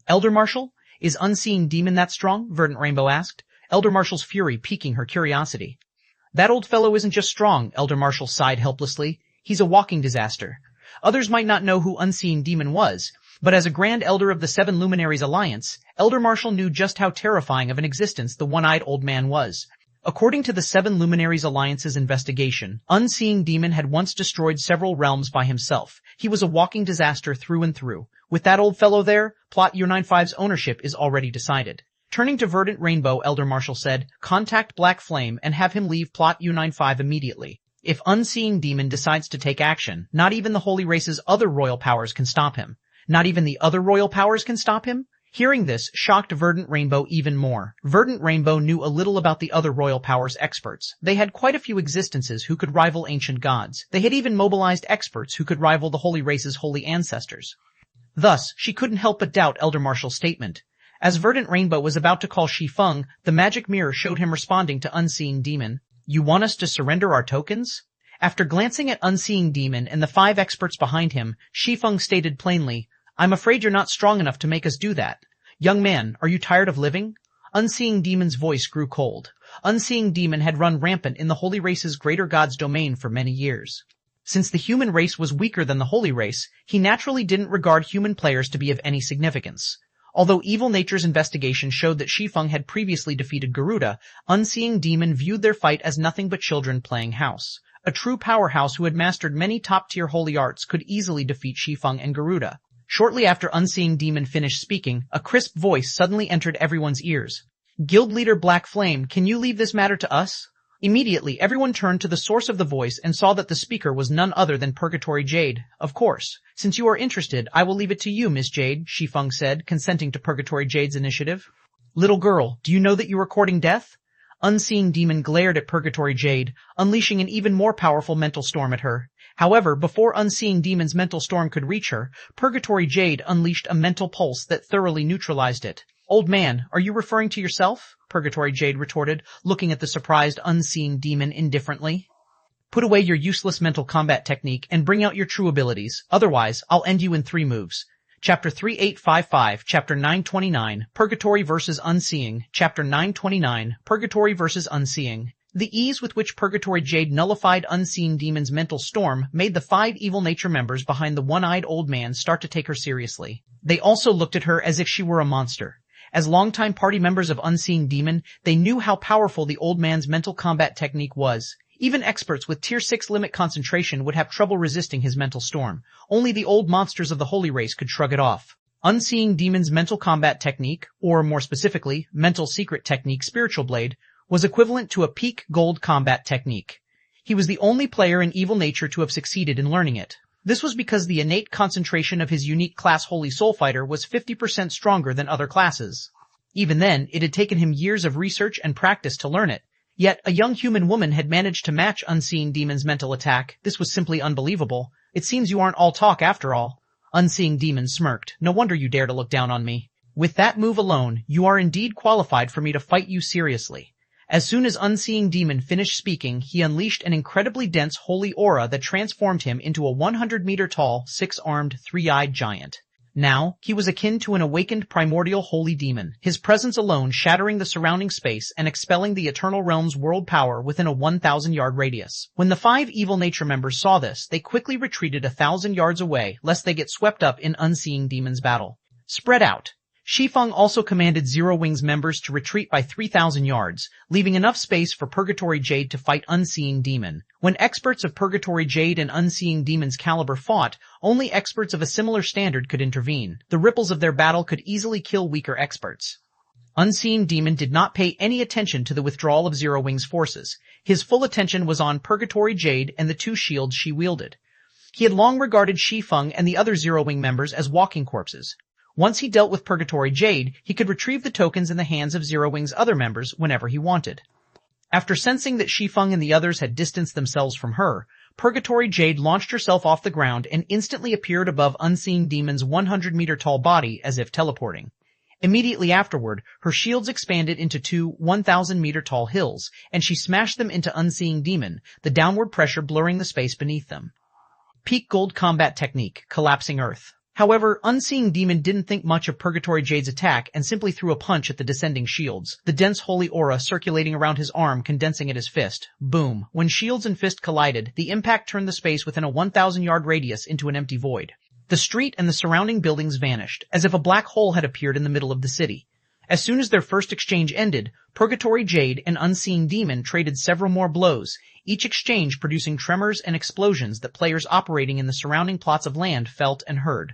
A: "Elder Marshal? Is Unseeing Demon that strong?" Verdant Rainbow asked, Elder Marshal's fury piquing her curiosity. "That old fellow isn't just strong," Elder Marshal sighed helplessly. "He's a walking disaster." Others might not know who Unseeing Demon was, but as a Grand Elder of the 7 Luminaries Alliance, Elder Marshal knew just how terrifying of an existence the one-eyed old man was. According to the 7 Luminaries Alliance's investigation, Unseeing Demon had once destroyed several realms by himself. He was a walking disaster through and through. With that old fellow there, plot year 95's ownership is already decided. Turning to Verdant Rainbow, Elder Marshal said, "Contact Black Flame and have him leave plot U95 immediately. If Unseeing Demon decides to take action, not even the Holy Race's other royal powers can stop him." Not even the other royal powers can stop him? Hearing this shocked Verdant Rainbow even more. Verdant Rainbow knew a little about the other royal powers experts. They had quite a few existences who could rival ancient gods. They had even mobilized experts who could rival the Holy Race's holy ancestors. Thus, she couldn't help but doubt Elder Marshal's statement. As Verdant Rainbow was about to call Shi Feng, the magic mirror showed him responding to Unseeing Demon. "You want us to surrender our tokens?" After glancing at Unseeing Demon and the 5 experts behind him, Shi Feng stated plainly, "I'm afraid you're not strong enough to make us do that. Young man, are you tired of living?" Unseeing Demon's voice grew cold. Unseeing Demon had run rampant in the Holy Race's greater god's domain for many years. Since the human race was weaker than the Holy Race, he naturally didn't regard human players to be of any significance. Although Evil Nature's investigation showed that Shi Feng had previously defeated Garuda, Unseeing Demon viewed their fight as nothing but children playing house. A true powerhouse who had mastered many top-tier holy arts could easily defeat Shi Feng and Garuda. Shortly after Unseeing Demon finished speaking, a crisp voice suddenly entered everyone's ears. "Guild leader Black Flame, can you leave this matter to us?" Immediately, everyone turned to the source of the voice and saw that the speaker was none other than Purgatory Jade. "Of course. Since you are interested, I will leave it to you, Miss Jade," Shi Feng said, consenting to Purgatory Jade's initiative. "Little girl, do you know that you are courting death?" Unseeing Demon glared at Purgatory Jade, unleashing an even more powerful mental storm at her. However, before Unseeing Demon's mental storm could reach her, Purgatory Jade unleashed a mental pulse that thoroughly neutralized it. "Old man, are you referring to yourself?" Purgatory Jade retorted, looking at the surprised Unseeing Demon indifferently. "Put away your useless mental combat technique and bring out your true abilities, otherwise I'll end you in 3 moves. Chapter 3855, Chapter 929, Purgatory vs. Unseeing, Chapter 929, Purgatory vs. Unseeing. The ease with which Purgatory Jade nullified Unseeing Demon's mental storm made the 5 evil nature members behind the one-eyed old man start to take her seriously. They also looked at her as if she were a monster. As longtime party members of Unseeing Demon, they knew how powerful the old man's mental combat technique was. Even experts with Tier 6 limit concentration would have trouble resisting his mental storm. Only the old monsters of the Holy Race could shrug it off. Unseeing Demon's mental combat technique, or more specifically, mental secret technique Spiritual Blade, was equivalent to a peak gold combat technique. He was the only player in Evil Nature to have succeeded in learning it. This was because the innate concentration of his unique class Holy Soul Fighter was 50% stronger than other classes. Even then, it had taken him years of research and practice to learn it. Yet, a young human woman had managed to match Unseeing Demon's mental attack. This was simply unbelievable. "It seems you aren't all talk after all." Unseeing Demon smirked. "No wonder you dare to look down on me. With that move alone, you are indeed qualified for me to fight you seriously." As soon as Unseeing Demon finished speaking, he unleashed an incredibly dense holy aura that transformed him into a 100-meter-tall, 6-armed, 3-eyed giant. Now, he was akin to an awakened primordial holy demon, his presence alone shattering the surrounding space and expelling the Eternal Realm's world power within a 1,000-yard radius. When the 5 evil nature members saw this, they quickly retreated 1,000 yards away, lest they get swept up in Unseeing Demon's battle. "Spread out." Shi Feng also commanded Zero Wing's members to retreat by 3,000 yards, leaving enough space for Purgatory Jade to fight Unseeing Demon. When experts of Purgatory Jade and Unseeing Demon's caliber fought, only experts of a similar standard could intervene. The ripples of their battle could easily kill weaker experts. Unseeing Demon did not pay any attention to the withdrawal of Zero Wing's forces. His full attention was on Purgatory Jade and the 2 shields she wielded. He had long regarded Shi Feng and the other Zero Wing members as walking corpses. Once he dealt with Purgatory Jade, he could retrieve the tokens in the hands of Zero Wing's other members whenever he wanted. After sensing that Shi Feng and the others had distanced themselves from her, Purgatory Jade launched herself off the ground and instantly appeared above Unseeing Demon's 100-meter-tall body as if teleporting. Immediately afterward, her shields expanded into 2 1,000-meter-tall hills, and she smashed them into Unseeing Demon, the downward pressure blurring the space beneath them. Peak Gold Combat Technique, Collapsing Earth. However, Unseeing Demon didn't think much of Purgatory Jade's attack and simply threw a punch at the descending shields, the dense holy aura circulating around his arm condensing at his fist. Boom. When shields and fist collided, the impact turned the space within a 1,000-yard radius into an empty void. The street and the surrounding buildings vanished, as if a black hole had appeared in the middle of the city. As soon as their first exchange ended, Purgatory Jade and Unseeing Demon traded several more blows, each exchange producing tremors and explosions that players operating in the surrounding plots of land felt and heard.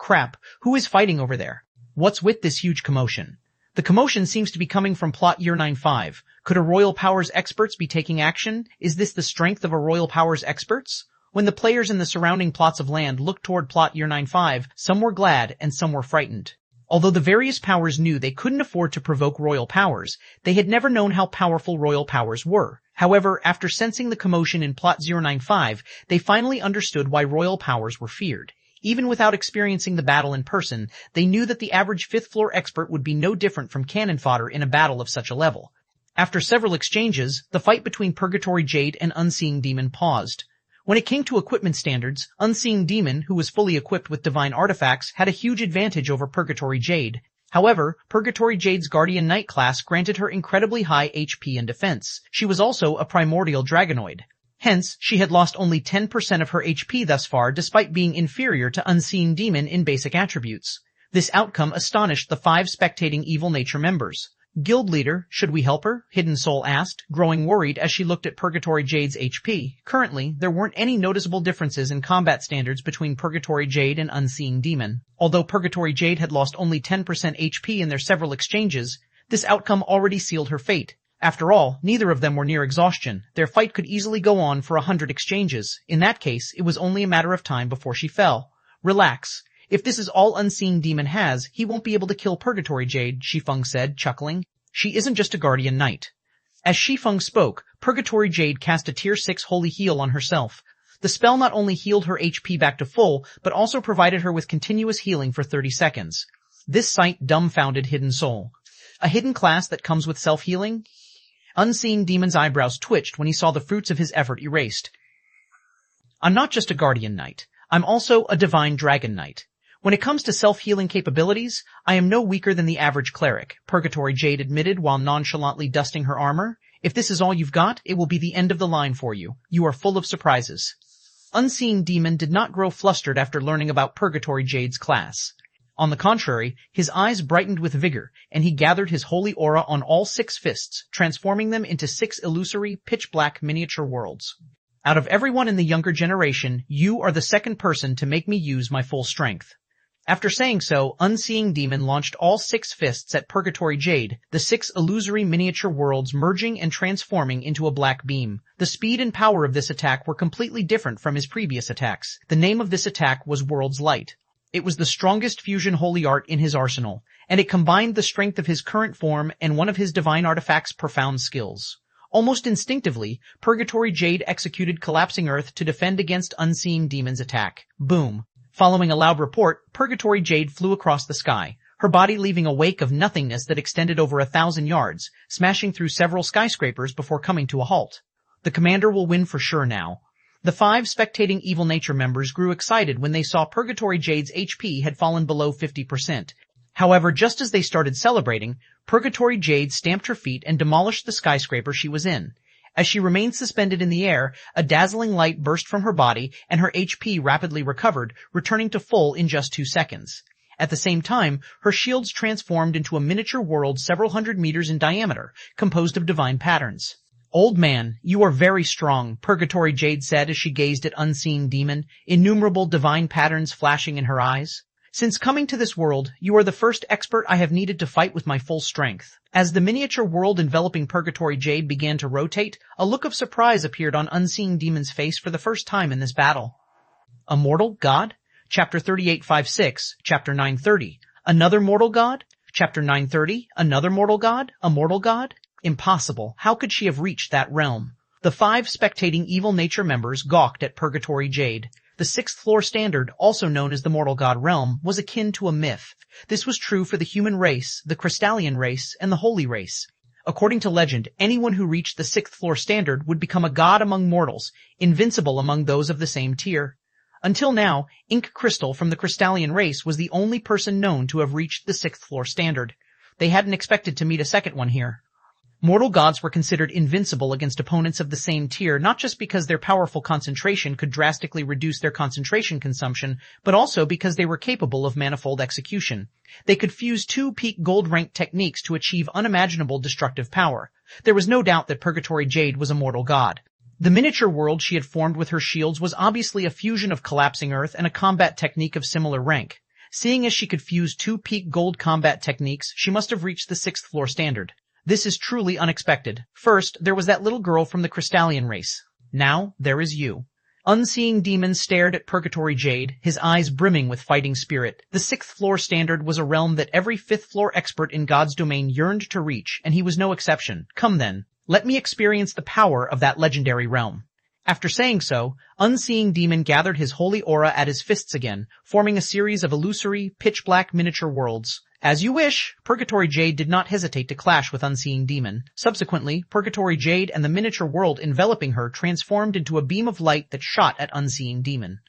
A: Crap, who is fighting over there? What's with this huge commotion? The commotion seems to be coming from plot year 95. Could a Royal Powers experts be taking action? Is this the strength of a Royal Powers experts? When the players in the surrounding plots of land looked toward plot year 95, some were glad and some were frightened. Although the various powers knew they couldn't afford to provoke royal powers, they had never known how powerful royal powers were. However, after sensing the commotion in plot 095, they finally understood why royal powers were feared. Even without experiencing the battle in person, they knew that the average 5th floor expert would be no different from cannon fodder in a battle of such a level. After several exchanges, the fight between Purgatory Jade and Unseeing Demon paused. When it came to equipment standards, Unseeing Demon, who was fully equipped with divine artifacts, had a huge advantage over Purgatory Jade. However, Purgatory Jade's Guardian Knight class granted her incredibly high HP and defense. She was also a primordial dragonoid. Hence, she had lost only 10% of her HP thus far despite being inferior to Unseen Demon in basic attributes. This outcome astonished the 5 spectating Evil Nature members. Guild leader, should we help her? Hidden Soul asked, growing worried as she looked at Purgatory Jade's HP. Currently, there weren't any noticeable differences in combat standards between Purgatory Jade and Unseeing Demon. Although Purgatory Jade had lost only 10% HP in their several exchanges, this outcome already sealed her fate. After all, neither of them were near exhaustion. Their fight could easily go on for 100 exchanges. In that case, it was only a matter of time before she fell. Relax. If this is all Unseen Demon has, he won't be able to kill Purgatory Jade, Shi Feng said, chuckling. She isn't just a Guardian Knight. As Shi Feng spoke, Purgatory Jade cast a Tier 6 Holy Heal on herself. The spell not only healed her HP back to full, but also provided her with continuous healing for 30 seconds. This sight dumbfounded Hidden Soul. A hidden class that comes with self-healing? Unseen Demon's eyebrows twitched when he saw the fruits of his effort erased. I'm not just a Guardian Knight. I'm also a Divine Dragon Knight. When it comes to self-healing capabilities, I am no weaker than the average cleric, Purgatory Jade admitted while nonchalantly dusting her armor. If this is all you've got, it will be the end of the line for you. You are full of surprises. Unseen Demon did not grow flustered after learning about Purgatory Jade's class. On the contrary, his eyes brightened with vigor, and he gathered his holy aura on all 6 fists, transforming them into 6 illusory, pitch-black miniature worlds. Out of everyone in the younger generation, you are the second person to make me use my full strength. After saying so, Unseeing Demon launched all 6 fists at Purgatory Jade, the 6 illusory miniature worlds merging and transforming into a black beam. The speed and power of this attack were completely different from his previous attacks. The name of this attack was World's Light. It was the strongest fusion holy art in his arsenal, and it combined the strength of his current form and one of his divine artifacts' profound skills. Almost instinctively, Purgatory Jade executed Collapsing Earth to defend against Unseeing Demon's attack. Boom. Following a loud report, Purgatory Jade flew across the sky, her body leaving a wake of nothingness that extended over 1,000 yards, smashing through several skyscrapers before coming to a halt. The commander will win for sure now. The 5 spectating Evil Nature members grew excited when they saw Purgatory Jade's HP had fallen below 50%. However, just as they started celebrating, Purgatory Jade stamped her feet and demolished the skyscraper she was in. As she remained suspended in the air, a dazzling light burst from her body and her HP rapidly recovered, returning to full in just 2 seconds. At the same time, her shields transformed into a miniature world several hundred meters in diameter, composed of divine patterns. Old man, you are very strong, Purgatory Jade said as she gazed at Unseen Demon, innumerable divine patterns flashing in her eyes. Since coming to this world, you are the first expert I have needed to fight with my full strength. As the miniature world enveloping Purgatory Jade began to rotate, a look of surprise appeared on Unseen Demon's face for the first time in this battle. A mortal god? Chapter 3856, Chapter 930. Another mortal god? Chapter 930. Another mortal god? A mortal god? Impossible. How could she have reached that realm? The 5 spectating Evil Nature members gawked at Purgatory Jade. The 6th floor standard, also known as the Mortal God Realm, was akin to a myth. This was true for the human race, the Crystallian race, and the Holy race. According to legend, anyone who reached the 6th floor standard would become a god among mortals, invincible among those of the same tier. Until now, Ink Crystal from the Crystallian race was the only person known to have reached the 6th floor standard. They hadn't expected to meet a second one here. Mortal gods were considered invincible against opponents of the same tier, not just because their powerful concentration could drastically reduce their concentration consumption, but also because they were capable of manifold execution. They could fuse 2 peak gold-ranked techniques to achieve unimaginable destructive power. There was no doubt that Purgatory Jade was a mortal god. The miniature world she had formed with her shields was obviously a fusion of Collapsing Earth and a combat technique of similar rank. Seeing as she could fuse 2 peak gold combat techniques, she must have reached the 6th floor standard. This is truly unexpected. First, there was that little girl from the Crystallian race. Now, there is you. Unseeing Demon stared at Purgatory Jade, his eyes brimming with fighting spirit. The 6th floor standard was a realm that every 5th floor expert in God's domain yearned to reach, and he was no exception. Come then, let me experience the power of that legendary realm. After saying so, Unseeing Demon gathered his holy aura at his fists again, forming a series of illusory, pitch-black miniature worlds. As you wish, Purgatory Jade did not hesitate to clash with Unseeing Demon. Subsequently, Purgatory Jade and the miniature world enveloping her transformed into a beam of light that shot at Unseeing Demon.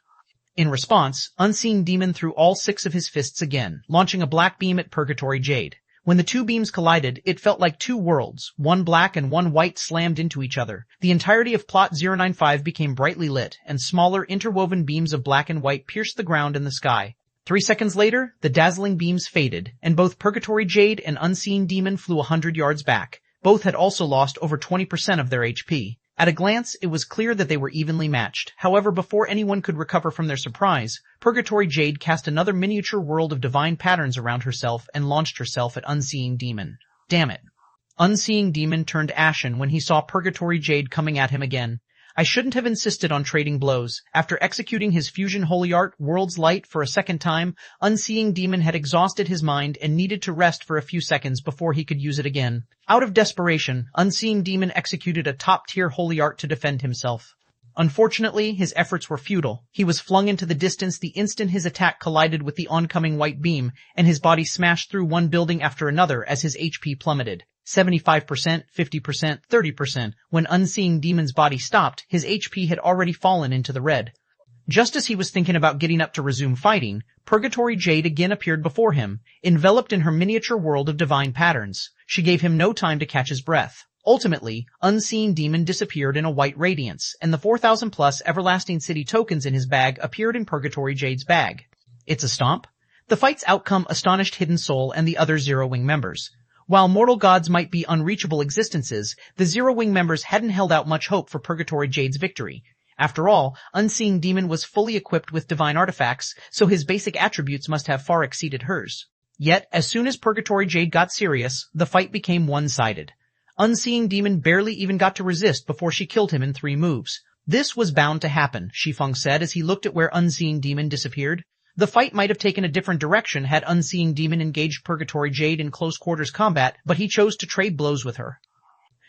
A: In response, Unseeing Demon threw all 6 of his fists again, launching a black beam at Purgatory Jade. When the two beams collided, it felt like two worlds, one black and one white, slammed into each other. The entirety of Plot 095 became brightly lit, and smaller, interwoven beams of black and white pierced the ground and the sky. 3 seconds later, the dazzling beams faded, and both Purgatory Jade and Unseen Demon flew 100 yards back. Both had also lost over 20% of their HP. At a glance, it was clear that they were evenly matched. However, before anyone could recover from their surprise, Purgatory Jade cast another miniature world of divine patterns around herself and launched herself at Unseeing Demon. Damn it. Unseeing Demon turned ashen when he saw Purgatory Jade coming at him again. I shouldn't have insisted on trading blows. After executing his fusion holy art, World's Light, for a second time, Unseeing Demon had exhausted his mind and needed to rest for a few seconds before he could use it again. Out of desperation, Unseeing Demon executed a top-tier holy art to defend himself. Unfortunately, his efforts were futile. He was flung into the distance the instant his attack collided with the oncoming white beam, and his body smashed through one building after another as his HP plummeted. 75%, 50%, 30%. When Unseeing Demon's body stopped, his HP had already fallen into the red. Just as he was thinking about getting up to resume fighting, Purgatory Jade again appeared before him, enveloped in her miniature world of divine patterns. She gave him no time to catch his breath. Ultimately, Unseen Demon disappeared in a white radiance, and the 4,000+ Everlasting City tokens in his bag appeared in Purgatory Jade's bag. It's a stomp? The fight's outcome astonished Hidden Soul and the other Zero Wing members. While mortal gods might be unreachable existences, the Zero Wing members hadn't held out much hope for Purgatory Jade's victory. After all, Unseeing Demon was fully equipped with divine artifacts, so his basic attributes must have far exceeded hers. Yet, as soon as Purgatory Jade got serious, the fight became one-sided. Unseeing Demon barely even got to resist before she killed him in 3 moves. This was bound to happen, Shi Feng said as he looked at where Unseeing Demon disappeared. The fight might have taken a different direction had Unseeing Demon engaged Purgatory Jade in close-quarters combat, but he chose to trade blows with her.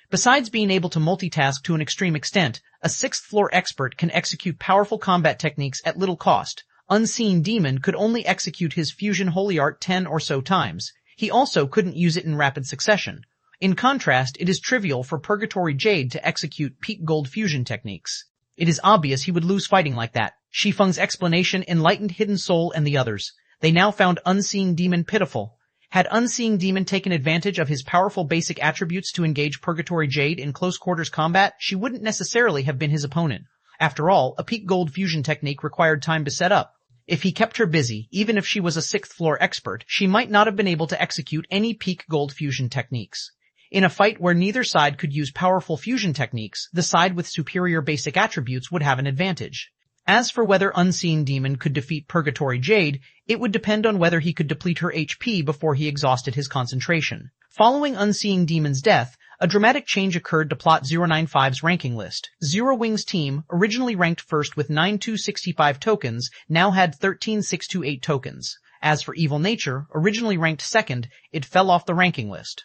A: Besides being able to multitask to an extreme extent, a 6th-floor expert can execute powerful combat techniques at little cost. Unseen Demon could only execute his fusion holy art 10 or so times. He also couldn't use it in rapid succession. In contrast, it is trivial for Purgatory Jade to execute peak gold fusion techniques. It is obvious he would lose fighting like that. Shi Feng's explanation enlightened Hidden Soul and the others. They now found Unseeing Demon pitiful. Had Unseeing Demon taken advantage of his powerful basic attributes to engage Purgatory Jade in close-quarters combat, she wouldn't necessarily have been his opponent. After all, a peak gold fusion technique required time to set up. If he kept her busy, even if she was a 6th-floor expert, she might not have been able to execute any peak gold fusion techniques. In a fight where neither side could use powerful fusion techniques, the side with superior basic attributes would have an advantage. As for whether Unseen Demon could defeat Purgatory Jade, it would depend on whether he could deplete her HP before he exhausted his concentration. Following Unseeing Demon's death, a dramatic change occurred to Plot 095's ranking list. Zero Wing's team, originally ranked first with 9265 tokens, now had 13628 tokens. As for Evil Nature, originally ranked second, it fell off the ranking list.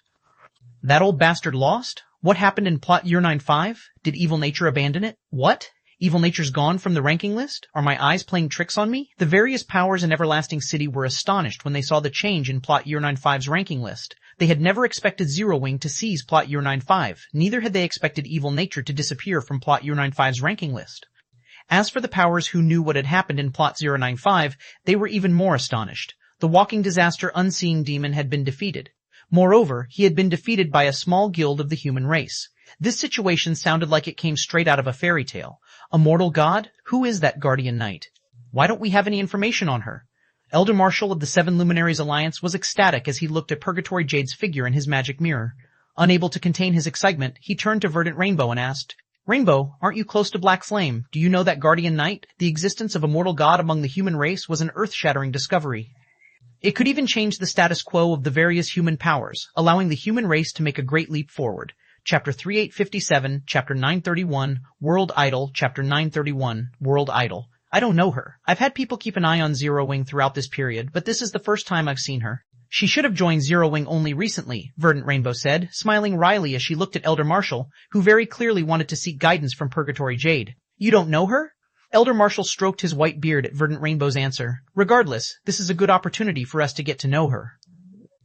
A: That old bastard lost? What happened in Plot 095? Did Evil Nature abandon it? What? Evil Nature's gone from the ranking list? Are my eyes playing tricks on me? The various powers in Everlasting City were astonished when they saw the change in Plot 095's ranking list. They had never expected Zero Wing to seize Plot 095. Neither had they expected Evil Nature to disappear from Plot 095's ranking list. As for the powers who knew what had happened in Plot 095, they were even more astonished. The walking disaster Unseeing Demon had been defeated. Moreover, he had been defeated by a small guild of the human race. This situation sounded like it came straight out of a fairy tale. A mortal god? Who is that guardian knight? Why don't we have any information on her? Elder Marshal of the Seven Luminaries Alliance was ecstatic as he looked at Purgatory Jade's figure in his magic mirror. Unable to contain his excitement, he turned to Verdant Rainbow and asked, "Rainbow, aren't you close to Black Flame? Do you know that guardian knight? The existence of a mortal god among the human race was an earth-shattering discovery. It could even change the status quo of the various human powers, allowing the human race to make a great leap forward." Chapter 3857, Chapter 931, World Idol, Chapter 931, World Idol. I don't know her. I've had people keep an eye on Zero Wing throughout this period, but this is the first time I've seen her. She should have joined Zero Wing only recently, Verdant Rainbow said, smiling wryly as she looked at Elder Marshal, who very clearly wanted to seek guidance from Purgatory Jade. You don't know her? Elder Marshal stroked his white beard at Verdant Rainbow's answer. Regardless, this is a good opportunity for us to get to know her.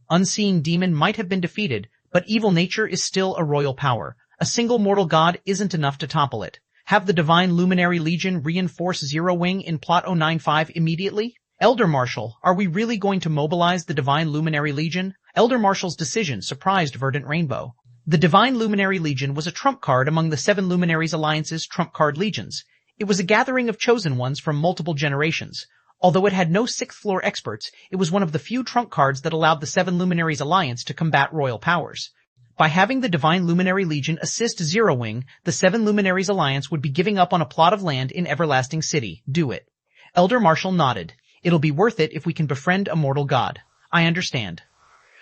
A: Unseeing Demon might have been defeated, but evil nature is still a royal power. A single mortal god isn't enough to topple it. Have the Divine Luminary Legion reinforce Zero Wing in Plot 095 immediately? Elder Marshal, are we really going to mobilize the Divine Luminary Legion? Elder Marshal's decision surprised Verdant Rainbow. The Divine Luminary Legion was a trump card among the 7 Luminaries Alliance's trump card legions. It was a gathering of chosen ones from multiple generations. Although it had no 6th floor experts, it was one of the few trump cards that allowed the 7 Luminaries Alliance to combat royal powers. By having the Divine Luminary Legion assist Zero Wing, the 7 Luminaries Alliance would be giving up on a plot of land in Everlasting City. Do it. Elder Marshal nodded. It'll be worth it if we can befriend a mortal god. I understand.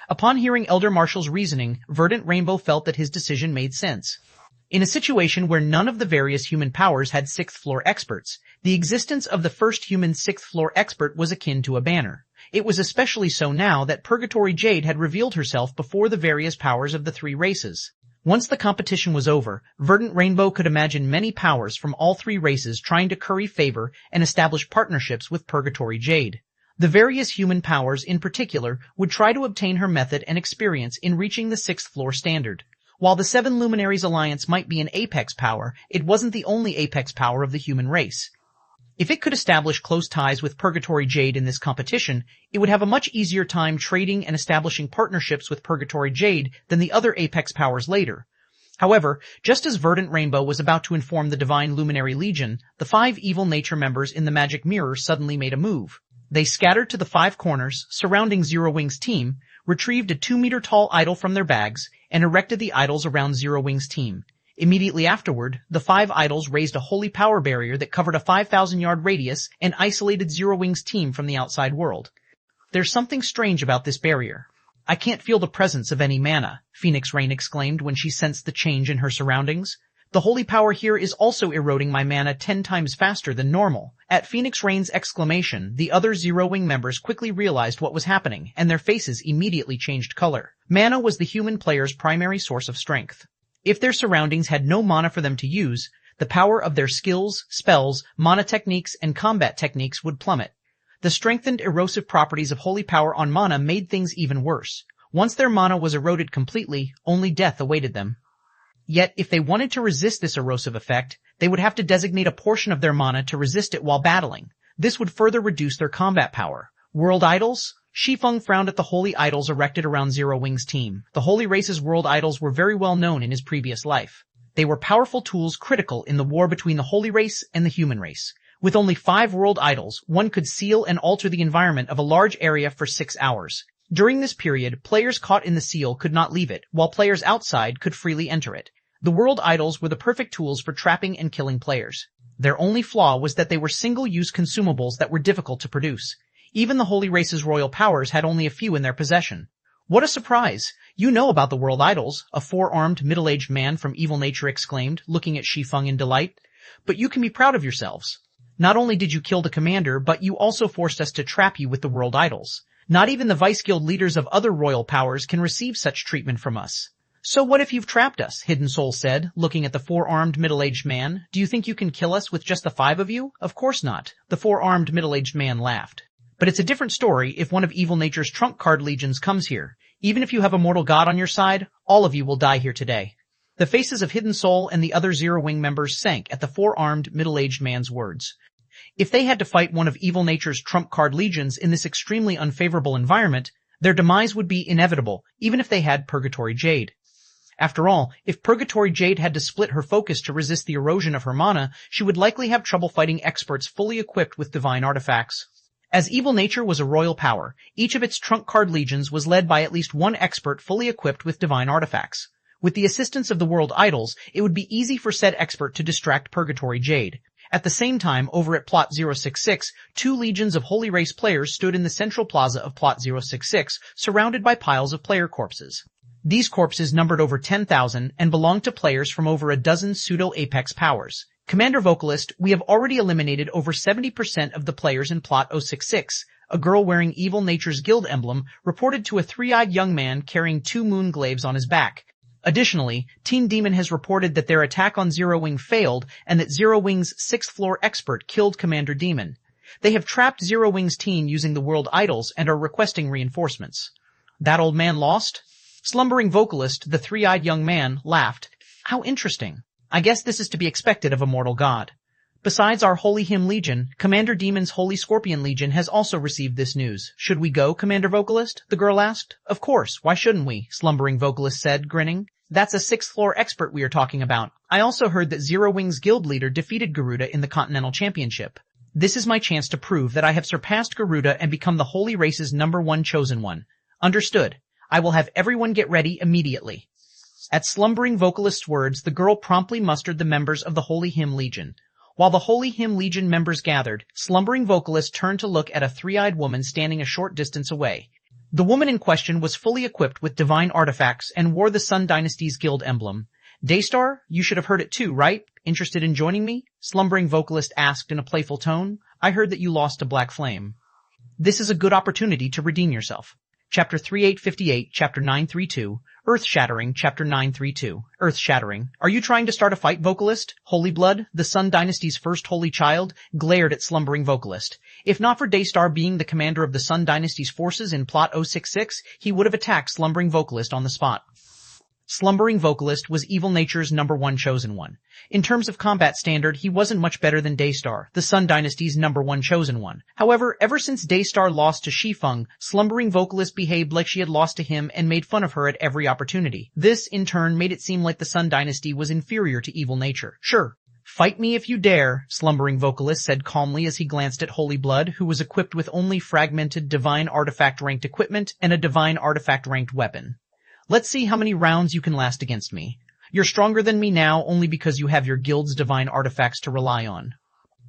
A: Upon hearing Elder Marshal's reasoning, Verdant Rainbow felt that his decision made sense. In a situation where none of the various human powers had 6th floor experts, the existence of the first human 6th floor expert was akin to a banner. It was especially so now that Purgatory Jade had revealed herself before the various powers of the 3 races. Once the competition was over, Verdant Rainbow could imagine many powers from all 3 races trying to curry favor and establish partnerships with Purgatory Jade. The various human powers in particular would try to obtain her method and experience in reaching the 6th floor standard. While the 7 Luminaries Alliance might be an apex power, it wasn't the only apex power of the human race. If it could establish close ties with Purgatory Jade in this competition, it would have a much easier time trading and establishing partnerships with Purgatory Jade than the other apex powers later. However, just as Verdant Rainbow was about to inform the Divine Luminary Legion, the 5 evil nature members in the Magic Mirror suddenly made a move. They scattered to the 5 corners surrounding Zero Wing's team, retrieved a 2-meter-tall idol from their bags, and erected the idols around Zero Wing's team. Immediately afterward, the 5 idols raised a holy power barrier that covered a 5,000-yard radius and isolated Zero Wing's team from the outside world. There's something strange about this barrier. I can't feel the presence of any mana, Phoenix Rain exclaimed when she sensed the change in her surroundings. The holy power here is also eroding my mana 10 times faster than normal. At Phoenix Rain's exclamation, the other Zero Wing members quickly realized what was happening, and their faces immediately changed color. Mana was the human player's primary source of strength. If their surroundings had no mana for them to use, the power of their skills, spells, mana techniques, and combat techniques would plummet. The strengthened erosive properties of holy power on mana made things even worse. Once their mana was eroded completely, only death awaited them. Yet, if they wanted to resist this erosive effect, they would have to designate a portion of their mana to resist it while battling. This would further reduce their combat power. World idols? Shi Feng frowned at the holy idols erected around Zero Wing's team. The holy race's world idols were very well known in his previous life. They were powerful tools critical in the war between the holy race and the human race. With only 5 world idols, one could seal and alter the environment of a large area for 6 hours. During this period, players caught in the seal could not leave it, while players outside could freely enter it. The world idols were the perfect tools for trapping and killing players. Their only flaw was that they were single-use consumables that were difficult to produce. Even the holy race's royal powers had only a few in their possession. What a surprise! You know about the world idols, a 4-armed, middle-aged man from Evil Nature exclaimed, looking at Shi Feng in delight. But you can be proud of yourselves. Not only did you kill the commander, but you also forced us to trap you with the world idols. Not even the Vice Guild leaders of other royal powers can receive such treatment from us. So what if you've trapped us? Hidden Soul said, looking at the 4-armed middle-aged man. Do you think you can kill us with just the 5 of you? Of course not. The 4-armed middle-aged man laughed. But it's a different story if one of Evil Nature's trump card legions comes here. Even if you have a mortal god on your side, all of you will die here today. The faces of Hidden Soul and the other Zero Wing members sank at the 4-armed middle-aged man's words. If they had to fight one of Evil Nature's trump card legions in this extremely unfavorable environment, their demise would be inevitable, even if they had Purgatory Jade. After all, if Purgatory Jade had to split her focus to resist the erosion of her mana, she would likely have trouble fighting experts fully equipped with divine artifacts. As Evil Nature was a royal power, each of its trump card legions was led by at least one expert fully equipped with divine artifacts. With the assistance of the world idols, it would be easy for said expert to distract Purgatory Jade. At the same time, over at Plot 066, 2 legions of Holy Race players stood in the central plaza of Plot 066, surrounded by piles of player corpses. These corpses numbered over 10,000 and belonged to players from over a dozen pseudo-apex powers. Commander Vocalist, we have already eliminated over 70% of the players in Plot 066. A girl wearing Evil Nature's guild emblem reported to a 3-eyed young man carrying 2 moon glaives on his back. Additionally, Team Demon has reported that their attack on Zero Wing failed and that Zero Wing's 6th floor expert killed Commander Demon. They have trapped Zero Wing's team using the world idols and are requesting reinforcements. That old man lost? Slumbering vocalist, the three-eyed young man, laughed. How interesting. I guess this is to be expected of a mortal god. Besides our Holy Hymn Legion, Commander Demon's Holy Scorpion Legion has also received this news. Should we go, Commander Vocalist? The girl asked. Of course, why shouldn't we? Slumbering Vocalist said, grinning. That's a 6th floor expert we are talking about. I also heard that Zero Wing's guild leader defeated Garuda in the Continental Championship. This is my chance to prove that I have surpassed Garuda and become the Holy Race's #1 chosen one. Understood. I will have everyone get ready immediately. At Slumbering Vocalist's words, the girl promptly mustered the members of the Holy Hymn Legion. While the Holy Hymn Legion members gathered, Slumbering Vocalist turned to look at a three-eyed woman standing a short distance away. The woman in question was fully equipped with divine artifacts and wore the Sun Dynasty's guild emblem. Daystar, you should have heard it too, right? Interested in joining me? Slumbering Vocalist asked in a playful tone. I heard that you lost to Black Flame. This is a good opportunity to redeem yourself. Chapter 3858, Chapter 932, Earth-Shattering, Chapter 932, Earth-Shattering. Are you trying to start a fight, Vocalist? Holy Blood, the Sun Dynasty's first holy child, glared at Slumbering Vocalist. If not for Daystar being the commander of the Sun Dynasty's forces in Plot 066, he would have attacked Slumbering Vocalist on the spot. Slumbering Vocalist was Evil Nature's #1 chosen one. In terms of combat standard, he wasn't much better than Daystar, the Sun Dynasty's #1 chosen one. However, ever since Daystar lost to Shi Feng, Slumbering Vocalist behaved like she had lost to him and made fun of her at every opportunity. This, in turn, made it seem like the Sun Dynasty was inferior to Evil Nature. Sure. Fight me if you dare, Slumbering Vocalist said calmly as he glanced at Holy Blood, who was equipped with only fragmented Divine Artifact-ranked equipment and a Divine Artifact-ranked weapon. Let's see how many rounds you can last against me. You're stronger than me now only because you have your guild's divine artifacts to rely on.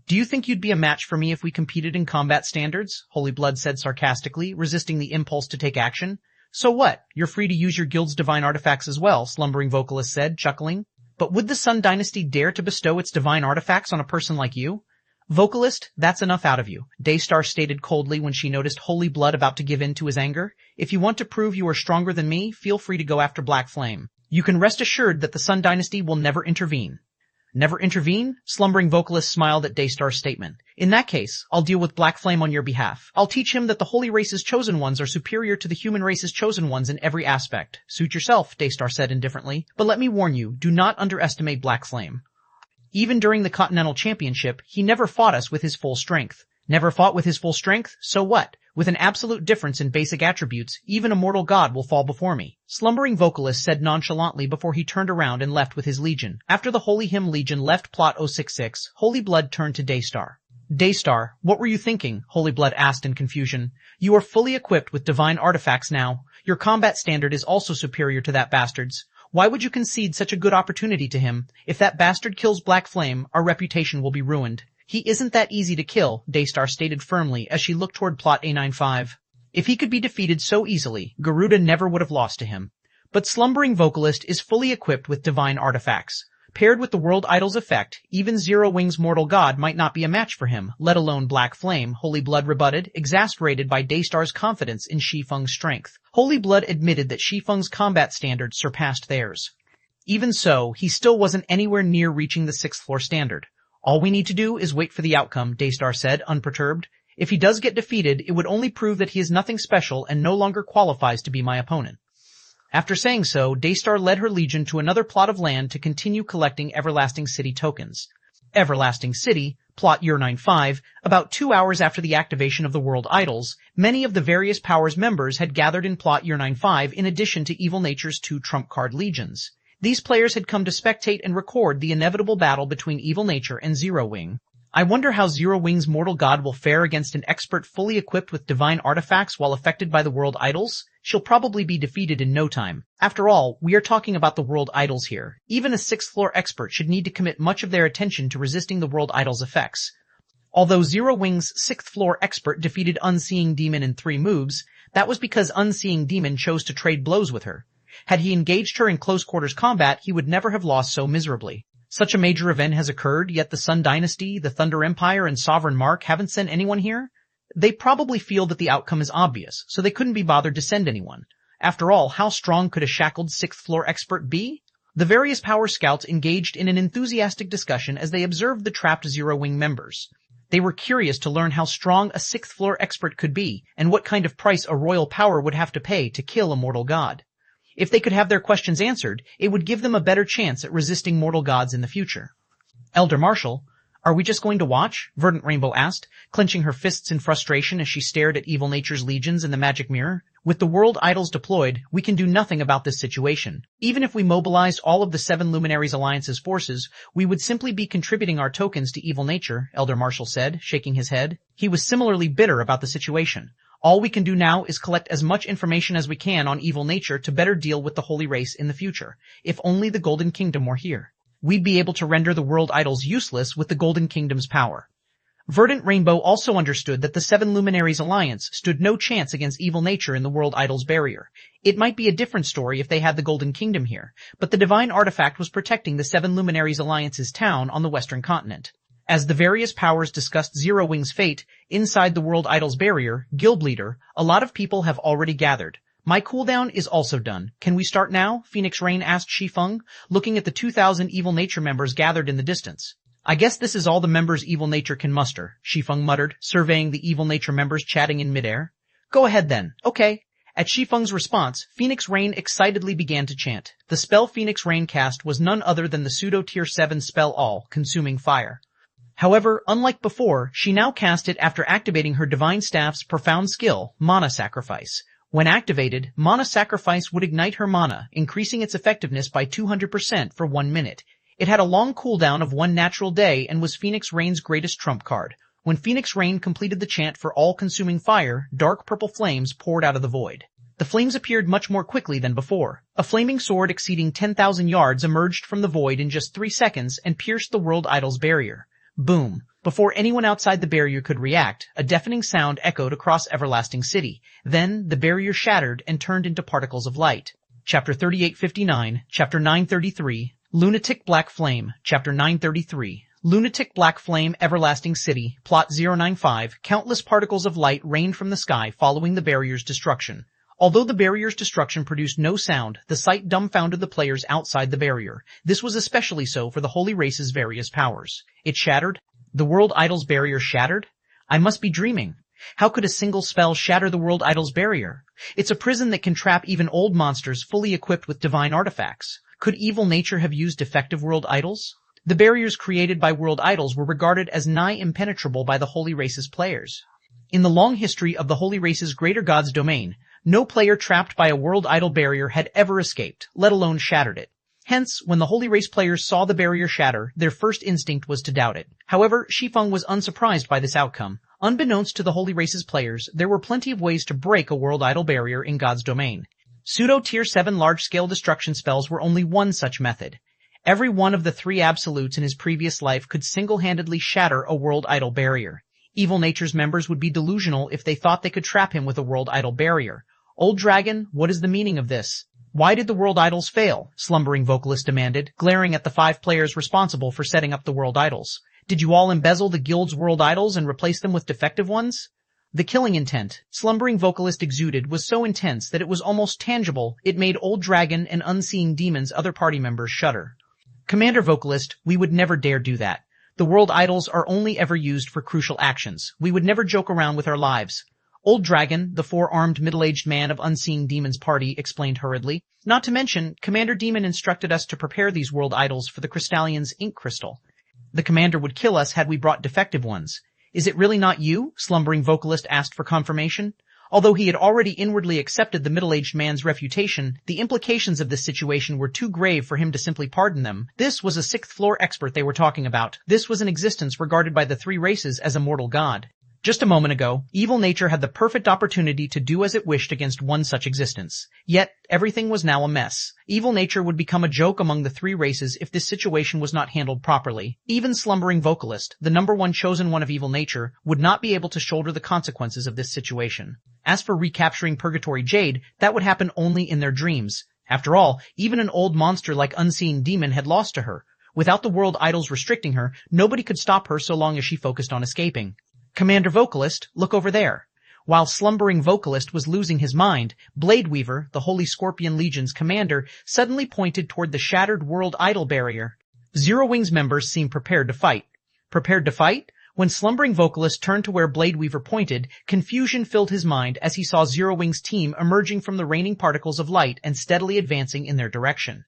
A: Do you think you'd be a match for me if we competed in combat standards? Holy Blood said sarcastically, resisting the impulse to take action. So what? You're free to use your guild's divine artifacts as well, Slumbering Vocalist said, chuckling. But would the Sun Dynasty dare to bestow its divine artifacts on a person like you? Vocalist, that's enough out of you, Daystar stated coldly when she noticed Holy Blood about to give in to his anger. If you want to prove you are stronger than me, feel free to go after Black Flame. You can rest assured that the Sun Dynasty will never intervene. Never intervene? Slumbering Vocalist smiled at Daystar's statement. In that case, I'll deal with Black Flame on your behalf. I'll teach him that the Holy Race's chosen ones are superior to the human race's chosen ones in every aspect. Suit yourself, Daystar said indifferently. But let me warn you, do not underestimate Black Flame. Even during the Continental Championship, he never fought us with his full strength. Never fought with his full strength? So what? With an absolute difference in basic attributes, even a mortal god will fall before me. Slumbering Vocalist said nonchalantly before he turned around and left with his legion. After the Holy Hymn Legion left Plot 066, Holy Blood turned to Daystar. Daystar, what were you thinking? Holy Blood asked in confusion. You are fully equipped with divine artifacts now. Your combat standard is also superior to that bastard's. Why would you concede such a good opportunity to him? If that bastard kills Black Flame, our reputation will be ruined. He isn't that easy to kill, Daystar stated firmly as she looked toward Plot A95. If he could be defeated so easily, Garuda never would have lost to him. But Slumbering Vocalist is fully equipped with divine artifacts. Paired with the World Idol's effect, even Zero Wing's mortal god might not be a match for him, let alone Black Flame, Holy Blood rebutted, exasperated by Daystar's confidence in Shi Feng's strength. Holy Blood admitted that Shi Feng's combat standards surpassed theirs. Even so, he still wasn't anywhere near reaching the 6th floor standard. All we need to do is wait for the outcome, Daystar said, unperturbed. If he does get defeated, it would only prove that he is nothing special and no longer qualifies to be my opponent. After saying so, Daystar led her legion to another plot of land to continue collecting Everlasting City tokens. Everlasting City, Plot Year 95, about 2 hours after the activation of the World Idols, many of the various powers members had gathered in Plot Year 95 in addition to Evil Nature's 2 trump card legions. These players had come to spectate and record the inevitable battle between Evil Nature and Zero Wing. I wonder how Zero Wing's mortal god will fare against an expert fully equipped with divine artifacts while affected by the World Idols. She'll probably be defeated in no time. After all, we are talking about the World Idols here. Even a 6th floor expert should need to commit much of their attention to resisting the World Idols' effects. Although Zero Wing's 6th floor expert defeated Unseeing Demon in 3 moves, that was because Unseeing Demon chose to trade blows with her. Had he engaged her in close quarters combat, he would never have lost so miserably. Such a major event has occurred, yet the Sun Dynasty, the Thunder Empire, and Sovereign Mark haven't sent anyone here? They probably feel that the outcome is obvious, so they couldn't be bothered to send anyone. After all, how strong could a shackled sixth-floor expert be? The various power scouts engaged in an enthusiastic discussion as they observed the trapped Zero-Wing members. They were curious to learn how strong a sixth-floor expert could be, and what kind of price a royal power would have to pay to kill a mortal god. If they could have their questions answered, it would give them a better chance at resisting mortal gods in the future. Elder Marshal, are we just going to watch? Verdant Rainbow asked, clenching her fists in frustration as she stared at Evil Nature's legions in the magic mirror. With the world idols deployed, we can do nothing about this situation. Even if we mobilized all of the Seven Luminaries Alliance's forces, we would simply be contributing our tokens to Evil Nature, Elder Marshal said, shaking his head. He was similarly bitter about the situation. All we can do now is collect as much information as we can on Evil Nature to better deal with the Holy Race in the future. If only the Golden Kingdom were here. We'd be able to render the world idols useless with the Golden Kingdom's power. Verdant Rainbow also understood that the Seven Luminaries Alliance stood no chance against Evil Nature in the world idols barrier. It might be a different story if they had the Golden Kingdom here, but the divine artifact was protecting the Seven Luminaries Alliance's town on the western continent. As the various powers discussed Zero-Wing's fate inside the world idols barrier, Guild Leader, a lot of people have already gathered. My cooldown is also done. Can we start now? Phoenix Rain asked Shi Feng, looking at the 2,000 Evil Nature members gathered in the distance. I guess this is all the members Evil Nature can muster, Shi Feng muttered, surveying the Evil Nature members chatting in midair. Go ahead then. Okay. At Shi Feng's response, Phoenix Rain excitedly began to chant. The spell Phoenix Rain cast was none other than the pseudo-tier 7 spell All-Consuming Fire. However, unlike before, she now cast it after activating her Divine Staff's profound skill, Mana Sacrifice. When activated, Mana Sacrifice would ignite her mana, increasing its effectiveness by 200% for 1 minute. It had a long cooldown of 1 natural day and was Phoenix Rain's greatest trump card. When Phoenix Rain completed the chant for all-consuming fire, dark purple flames poured out of the void. The flames appeared much more quickly than before. A flaming sword exceeding 10,000 yards emerged from the void in just 3 seconds and pierced the world idol's barrier. Boom. Before anyone outside the barrier could react, a deafening sound echoed across Everlasting City. Then, the barrier shattered and turned into particles of light. Chapter 3859, Chapter 933, Lunatic Black Flame, Chapter 933. Lunatic Black Flame, Everlasting City, Plot 095, countless particles of light rained from the sky following the barrier's destruction. Although the barrier's destruction produced no sound, the sight dumbfounded the players outside the barrier. This was especially so for the Holy Race's various powers. It shattered. The World Idol's barrier shattered? I must be dreaming. How could a single spell shatter the World Idol's barrier? It's a prison that can trap even old monsters fully equipped with divine artifacts. Could Evil Nature have used defective World Idols? The barriers created by World Idols were regarded as nigh impenetrable by the Holy Race's players. In the long history of the Holy Race's Greater God's domain, no player trapped by a World Idol barrier had ever escaped, let alone shattered it. Hence, when the Holy Race players saw the barrier shatter, their first instinct was to doubt it. However, Shi Feng was unsurprised by this outcome. Unbeknownst to the Holy Race's players, there were plenty of ways to break a World Idol barrier in God's domain. Pseudo-Tier 7 large-scale destruction spells were only one such method. Every one of the 3 absolutes in his previous life could single-handedly shatter a World Idol barrier. Evil Nature's members would be delusional if they thought they could trap him with a World Idol barrier. Old Dragon, what is the meaning of this? Why did the World Idols fail? Slumbering Vocalist demanded, glaring at the 5 players responsible for setting up the World Idols. Did you all embezzle the guild's World Idols and replace them with defective ones? The killing intent Slumbering Vocalist exuded was so intense that it was almost tangible. It made Old Dragon and Unseeing Demon's other party members shudder. Commander Vocalist, we would never dare do that. The World Idols are only ever used for crucial actions. We would never joke around with our lives. Old Dragon, the 4-armed middle-aged man of Unseeing Demon's party, explained hurriedly. Not to mention, Commander Demon instructed us to prepare these World Idols for the Crystallion's ink crystal. The commander would kill us had we brought defective ones. Is it really not you? Slumbering Vocalist asked for confirmation. Although he had already inwardly accepted the middle-aged man's refutation, the implications of this situation were too grave for him to simply pardon them. This was a 6th-floor expert they were talking about. This was an existence regarded by the 3 races as a mortal god. Just a moment ago, Evil Nature had the perfect opportunity to do as it wished against one such existence. Yet, everything was now a mess. Evil Nature would become a joke among the 3 races if this situation was not handled properly. Even Slumbering Vocalist, the #1 chosen one of Evil Nature, would not be able to shoulder the consequences of this situation. As for recapturing Purgatory Jade, that would happen only in their dreams. After all, even an old monster like Unseen Demon had lost to her. Without the World Idols restricting her, nobody could stop her so long as she focused on escaping. Commander Vocalist, look over there. While slumbering vocalist was losing his mind, Bladeweaver, the Holy Scorpion Legion's commander, suddenly pointed toward the shattered world idol barrier. Zero Wing's members seemed prepared to fight. Prepared to fight? When slumbering vocalist turned to where Bladeweaver pointed, confusion filled his mind as he saw Zero Wing's team emerging from the raining particles of light and steadily advancing in their direction.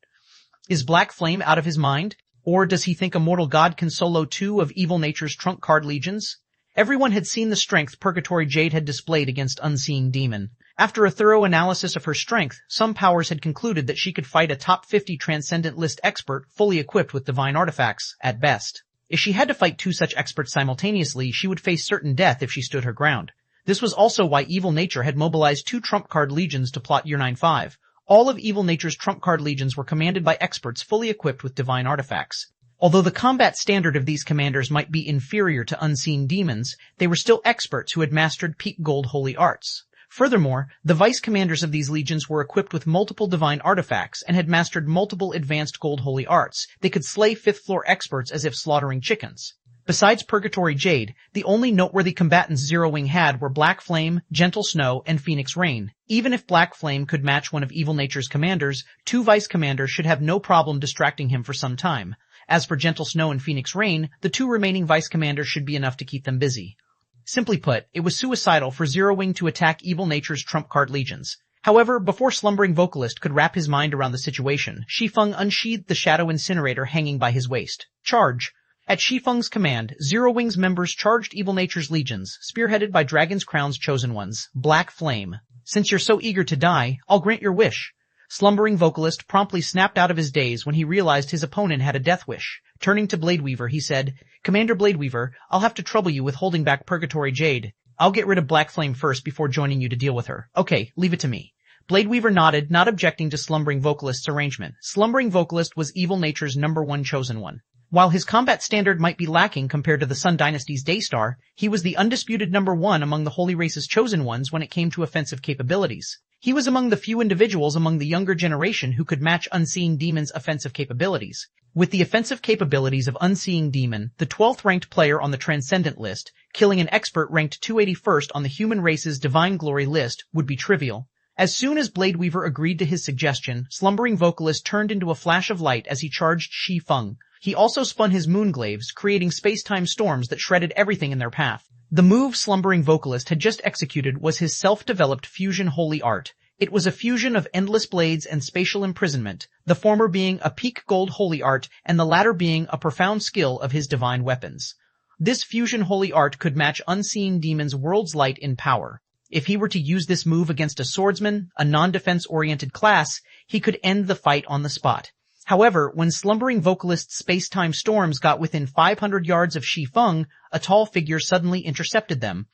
A: Is Black Flame out of his mind? Or does he think a mortal god can solo 2 of Evil Nature's trump card legions? Everyone had seen the strength Purgatory Jade had displayed against Unseeing Demon. After a thorough analysis of her strength, some powers had concluded that she could fight a top 50 Transcendent List expert fully equipped with divine artifacts, at best. If she had to fight 2 such experts simultaneously, she would face certain death if she stood her ground. This was also why Evil Nature had mobilized 2 trump card legions to plot Year 9-5. All of Evil Nature's trump card legions were commanded by experts fully equipped with divine artifacts. Although the combat standard of these commanders might be inferior to Unseen Demons, they were still experts who had mastered peak gold holy arts. Furthermore, the vice commanders of these legions were equipped with multiple divine artifacts and had mastered multiple advanced gold holy arts. They could slay 5th floor experts as if slaughtering chickens. Besides Purgatory Jade, the only noteworthy combatants Zero Wing had were Black Flame, Gentle Snow, and Phoenix Rain. Even if Black Flame could match one of Evil Nature's commanders, 2 vice commanders should have no problem distracting him for some time. As for Gentle Snow and Phoenix Rain, the 2 remaining vice commanders should be enough to keep them busy. Simply put, it was suicidal for Zero Wing to attack Evil Nature's trump card legions. However, before slumbering vocalist could wrap his mind around the situation, Shi Feng unsheathed the shadow incinerator hanging by his waist. Charge! At Shi Feng's command, Zero Wing's members charged Evil Nature's legions, spearheaded by Dragon's Crown's chosen ones, Black Flame. Since you're so eager to die, I'll grant your wish. Slumbering vocalist promptly snapped out of his daze when he realized his opponent had a death wish. Turning to Bladeweaver, he said, Commander Bladeweaver, I'll have to trouble you with holding back Purgatory Jade. I'll get rid of Black Flame first before joining you to deal with her. Okay, leave it to me. Bladeweaver nodded, not objecting to Slumbering Vocalist's arrangement. Slumbering Vocalist was Evil Nature's #1 chosen one. While his combat standard might be lacking compared to the Sun Dynasty's Daystar, he was the undisputed #1 among the Holy Race's chosen ones when it came to offensive capabilities. He was among the few individuals among the younger generation who could match Unseeing Demon's offensive capabilities. With the offensive capabilities of Unseeing Demon, the 12th ranked player on the Transcendent list, killing an expert ranked 281st on the human race's Divine Glory list would be trivial. As soon as Bladeweaver agreed to his suggestion, Slumbering Vocalist turned into a flash of light as he charged Shi Feng. He also spun his moonglaves, creating space-time storms that shredded everything in their path. The move Slumbering Vocalist had just executed was his self-developed fusion holy art. It was a fusion of endless blades and spatial imprisonment, the former being a peak gold holy art and the latter being a profound skill of his divine weapons. This fusion holy art could match Unseen Demon's world's light in power. If he were to use this move against a swordsman, a non-defense-oriented class, he could end the fight on the spot. However, when Slumbering Vocalist's space-time storms got within 500 yards of Shi Feng, a tall figure suddenly intercepted them.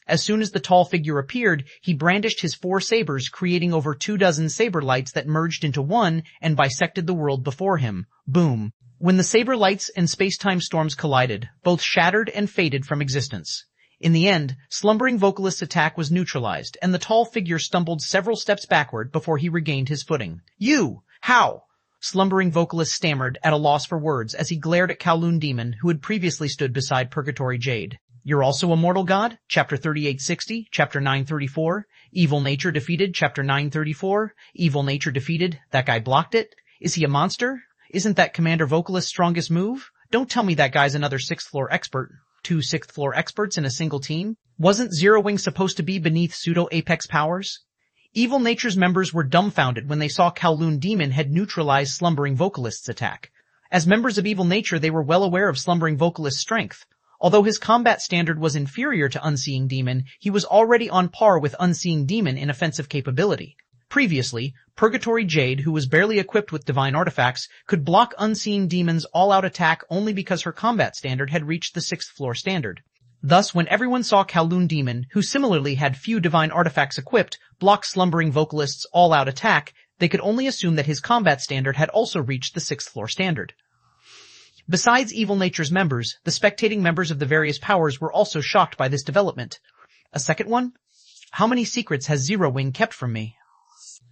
A: As soon as the tall figure appeared, he brandished his 4 sabers, creating over 24 saber lights that merged into one and bisected the world before him. Boom. When the saber lights and space-time storms collided, both shattered and faded from existence. In the end, Slumbering Vocalist's attack was neutralized, and the tall figure stumbled several steps backward before he regained his footing. You! How? Slumbering Vocalist stammered, at a loss for words, as he glared at Kowloon Demon, who had previously stood beside Purgatory Jade. You're also a mortal god? Chapter 3860, Chapter 934. Evil Nature defeated, Chapter 934. Evil Nature defeated. That guy blocked it? Is he a monster? Isn't that Commander Vocalist's strongest move? Don't tell me that guy's another 6th floor expert. 2 6th floor experts in a single team? Wasn't Zero Wing supposed to be beneath pseudo-apex powers? Evil Nature's members were dumbfounded when they saw Kowloon Demon had neutralized Slumbering Vocalist's attack. As members of Evil Nature, they were well aware of Slumbering Vocalist's strength. Although his combat standard was inferior to Unseeing Demon, he was already on par with Unseeing Demon in offensive capability. Previously, Purgatory Jade, who was barely equipped with divine artifacts, could block Unseen Demon's all-out attack only because her combat standard had reached the 6th floor standard. Thus, when everyone saw Kowloon Demon, who similarly had few divine artifacts equipped, block Slumbering Vocalist's all-out attack, they could only assume that his combat standard had also reached the 6th floor standard. Besides Evil Nature's members, the spectating members of the various powers were also shocked by this development. A second one? How many secrets has Zero Wing kept from me?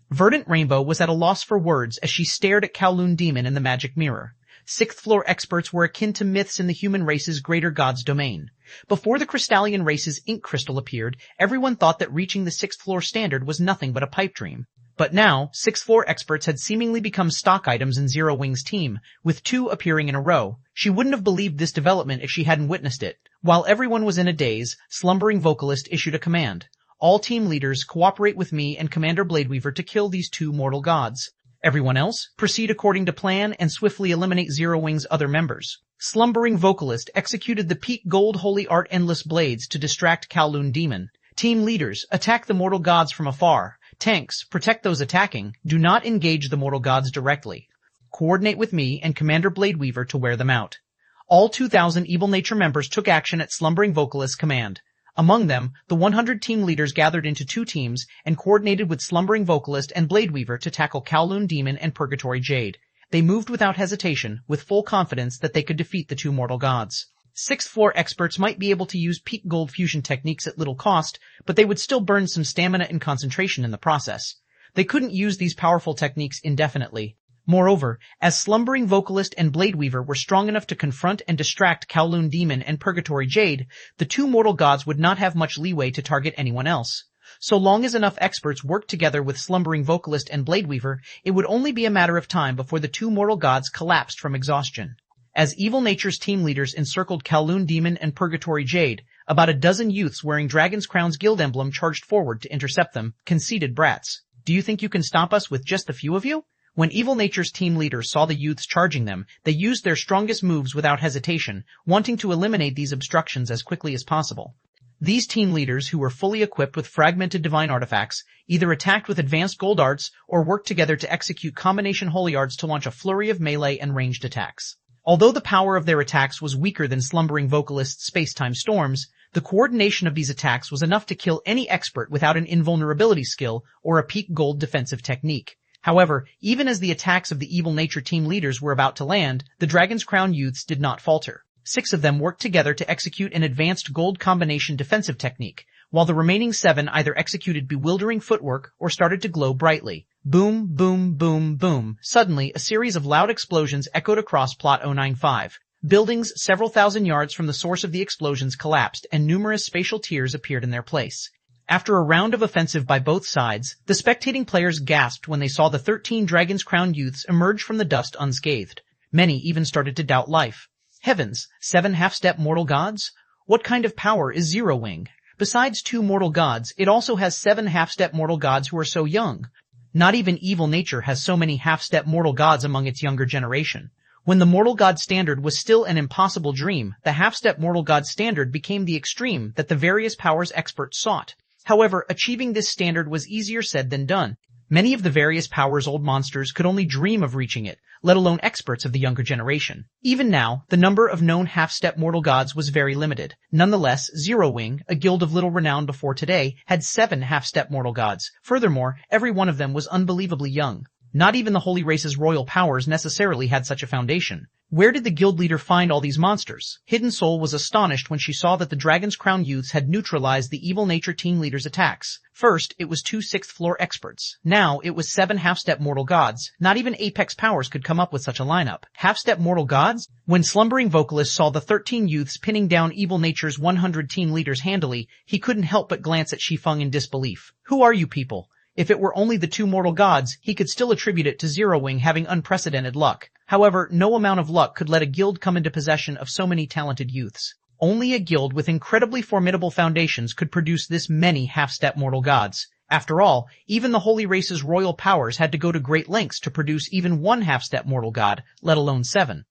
A: Verdant Rainbow was at a loss for words as she stared at Kowloon Demon in the magic mirror. 6th floor experts were akin to myths in the human race's greater god's domain. Before the Crystallian race's ink crystal appeared, everyone thought that reaching the 6th floor standard was nothing but a pipe dream. But now, 6th floor experts had seemingly become stock items in Zero Wing's team, with 2 appearing in a row. She wouldn't have believed this development if she hadn't witnessed it. While everyone was in a daze, Slumbering Vocalist issued a command. All team leaders cooperate with me and Commander Bladeweaver to kill these 2 mortal gods. Everyone else, proceed according to plan and swiftly eliminate Zero Wing's other members. Slumbering Vocalist executed the Peak Gold Holy Art Endless Blades to distract Kowloon Demon. Team leaders, attack the mortal gods from afar. Tanks, protect those attacking. Do not engage the mortal gods directly. Coordinate with me and Commander Bladeweaver to wear them out. All 2,000 Evil Nature members took action at Slumbering Vocalist's command. Among them, the 100 team leaders gathered into 2 teams and coordinated with Slumbering Vocalist and Bladeweaver to tackle Kowloon Demon and Purgatory Jade. They moved without hesitation, with full confidence that they could defeat the 2 mortal gods. 6th floor experts might be able to use peak gold fusion techniques at little cost, but they would still burn some stamina and concentration in the process. They couldn't use these powerful techniques indefinitely. Moreover, as Slumbering Vocalist and Bladeweaver were strong enough to confront and distract Kowloon Demon and Purgatory Jade, the 2 mortal gods would not have much leeway to target anyone else. So long as enough experts worked together with Slumbering Vocalist and Bladeweaver, it would only be a matter of time before the 2 mortal gods collapsed from exhaustion. As Evil Nature's team leaders encircled Kowloon Demon and Purgatory Jade, about a dozen youths wearing Dragon's Crown's guild emblem charged forward to intercept them, conceited brats. Do you think you can stop us with just a few of you? When Evil Nature's team leaders saw the youths charging them, they used their strongest moves without hesitation, wanting to eliminate these obstructions as quickly as possible. These team leaders, who were fully equipped with fragmented divine artifacts, either attacked with advanced gold arts or worked together to execute combination holy arts to launch a flurry of melee and ranged attacks. Although the power of their attacks was weaker than Slumbering Vocalist's space-time storms, the coordination of these attacks was enough to kill any expert without an invulnerability skill or a peak gold defensive technique. However, even as the attacks of the Evil Nature team leaders were about to land, the Dragon's Crown youths did not falter. 6 of them worked together to execute an advanced gold combination defensive technique, while the remaining 7 either executed bewildering footwork or started to glow brightly. Boom, boom, boom, boom. Suddenly, a series of loud explosions echoed across Plot 095. Buildings several thousand yards from the source of the explosions collapsed, and numerous spatial tiers appeared in their place. After a round of offensive by both sides, the spectating players gasped when they saw the 13 Dragon's Crown youths emerge from the dust unscathed. Many even started to doubt life. Heavens, 7 half-step mortal gods? What kind of power is Zero Wing? Besides 2 mortal gods, it also has 7 half-step mortal gods who are so young. Not even Evil Nature has so many half-step mortal gods among its younger generation. When the mortal god standard was still an impossible dream, the half-step mortal god standard became the extreme that the various powers experts sought. However, achieving this standard was easier said than done. Many of the various powers old monsters could only dream of reaching it, let alone experts of the younger generation. Even now, the number of known half-step mortal gods was very limited. Nonetheless, Zero Wing, a guild of little renown before today, had 7 half-step mortal gods. Furthermore, every one of them was unbelievably young. Not even the Holy Race's royal powers necessarily had such a foundation. Where did the guild leader find all these monsters? Hidden Soul was astonished when she saw that the Dragon's Crown youths had neutralized the Evil Nature team leader's attacks. First, it was 2 6th floor experts. Now, it was 7 half-step mortal gods. Not even Apex Powers could come up with such a lineup. Half-step mortal gods? When Slumbering Vocalist saw the 13 youths pinning down Evil Nature's 100 team leaders handily, he couldn't help but glance at Shi Feng in disbelief. Who are you people? If it were only the 2 mortal gods, he could still attribute it to Zero Wing having unprecedented luck. However, no amount of luck could let a guild come into possession of so many talented youths. Only a guild with incredibly formidable foundations could produce this many half-step mortal gods. After all, even the Holy Race's royal powers had to go to great lengths to produce even 1 half-step mortal god, let alone 7.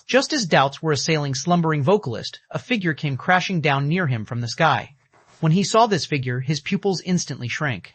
A: Just as doubts were assailing Slumbering Vocalist, a figure came crashing down near him from the sky. When he saw this figure, his pupils instantly shrank.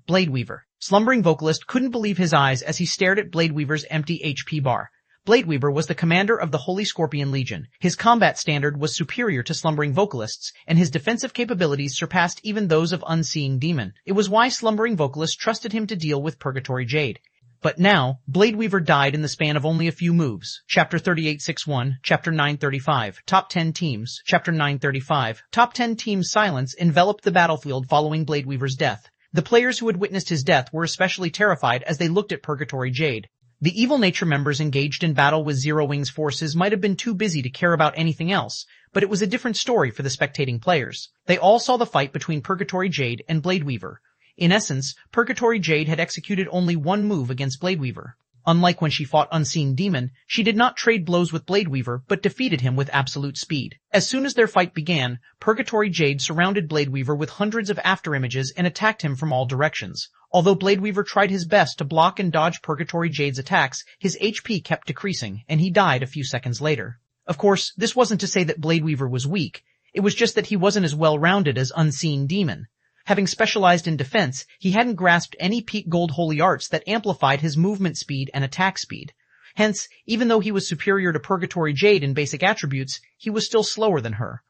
A: Bladeweaver. Slumbering Vocalist couldn't believe his eyes as he stared at Bladeweaver's empty HP bar. Bladeweaver was the commander of the Holy Scorpion Legion. His combat standard was superior to Slumbering Vocalist's, and his defensive capabilities surpassed even those of Unseeing Demon. It was why Slumbering Vocalist trusted him to deal with Purgatory Jade. But now, Bladeweaver died in the span of only a few moves. Chapter 3861, Chapter 935, Top 10 Teams, Chapter 935, Top 10 Teams silence enveloped the battlefield following Bladeweaver's death. The players who had witnessed his death were especially terrified as they looked at Purgatory Jade. The Evil Nature members engaged in battle with Zero Wing's forces might have been too busy to care about anything else, but it was a different story for the spectating players. They all saw the fight between Purgatory Jade and Blade Weaver. In essence, Purgatory Jade had executed only one move against Blade Weaver. Unlike when she fought Unseen Demon, she did not trade blows with Blade Weaver, but defeated him with absolute speed. As soon as their fight began, Purgatory Jade surrounded Blade Weaver with hundreds of afterimages and attacked him from all directions. Although Blade Weaver tried his best to block and dodge Purgatory Jade's attacks, his HP kept decreasing, and he died a few seconds later. Of course, this wasn't to say that Blade Weaver was weak. It was just that he wasn't as well-rounded as Unseen Demon. Having specialized in defense, he hadn't grasped any peak gold holy arts that amplified his movement speed and attack speed. Hence, even though he was superior to Purgatory Jade in basic attributes, he was still slower than her.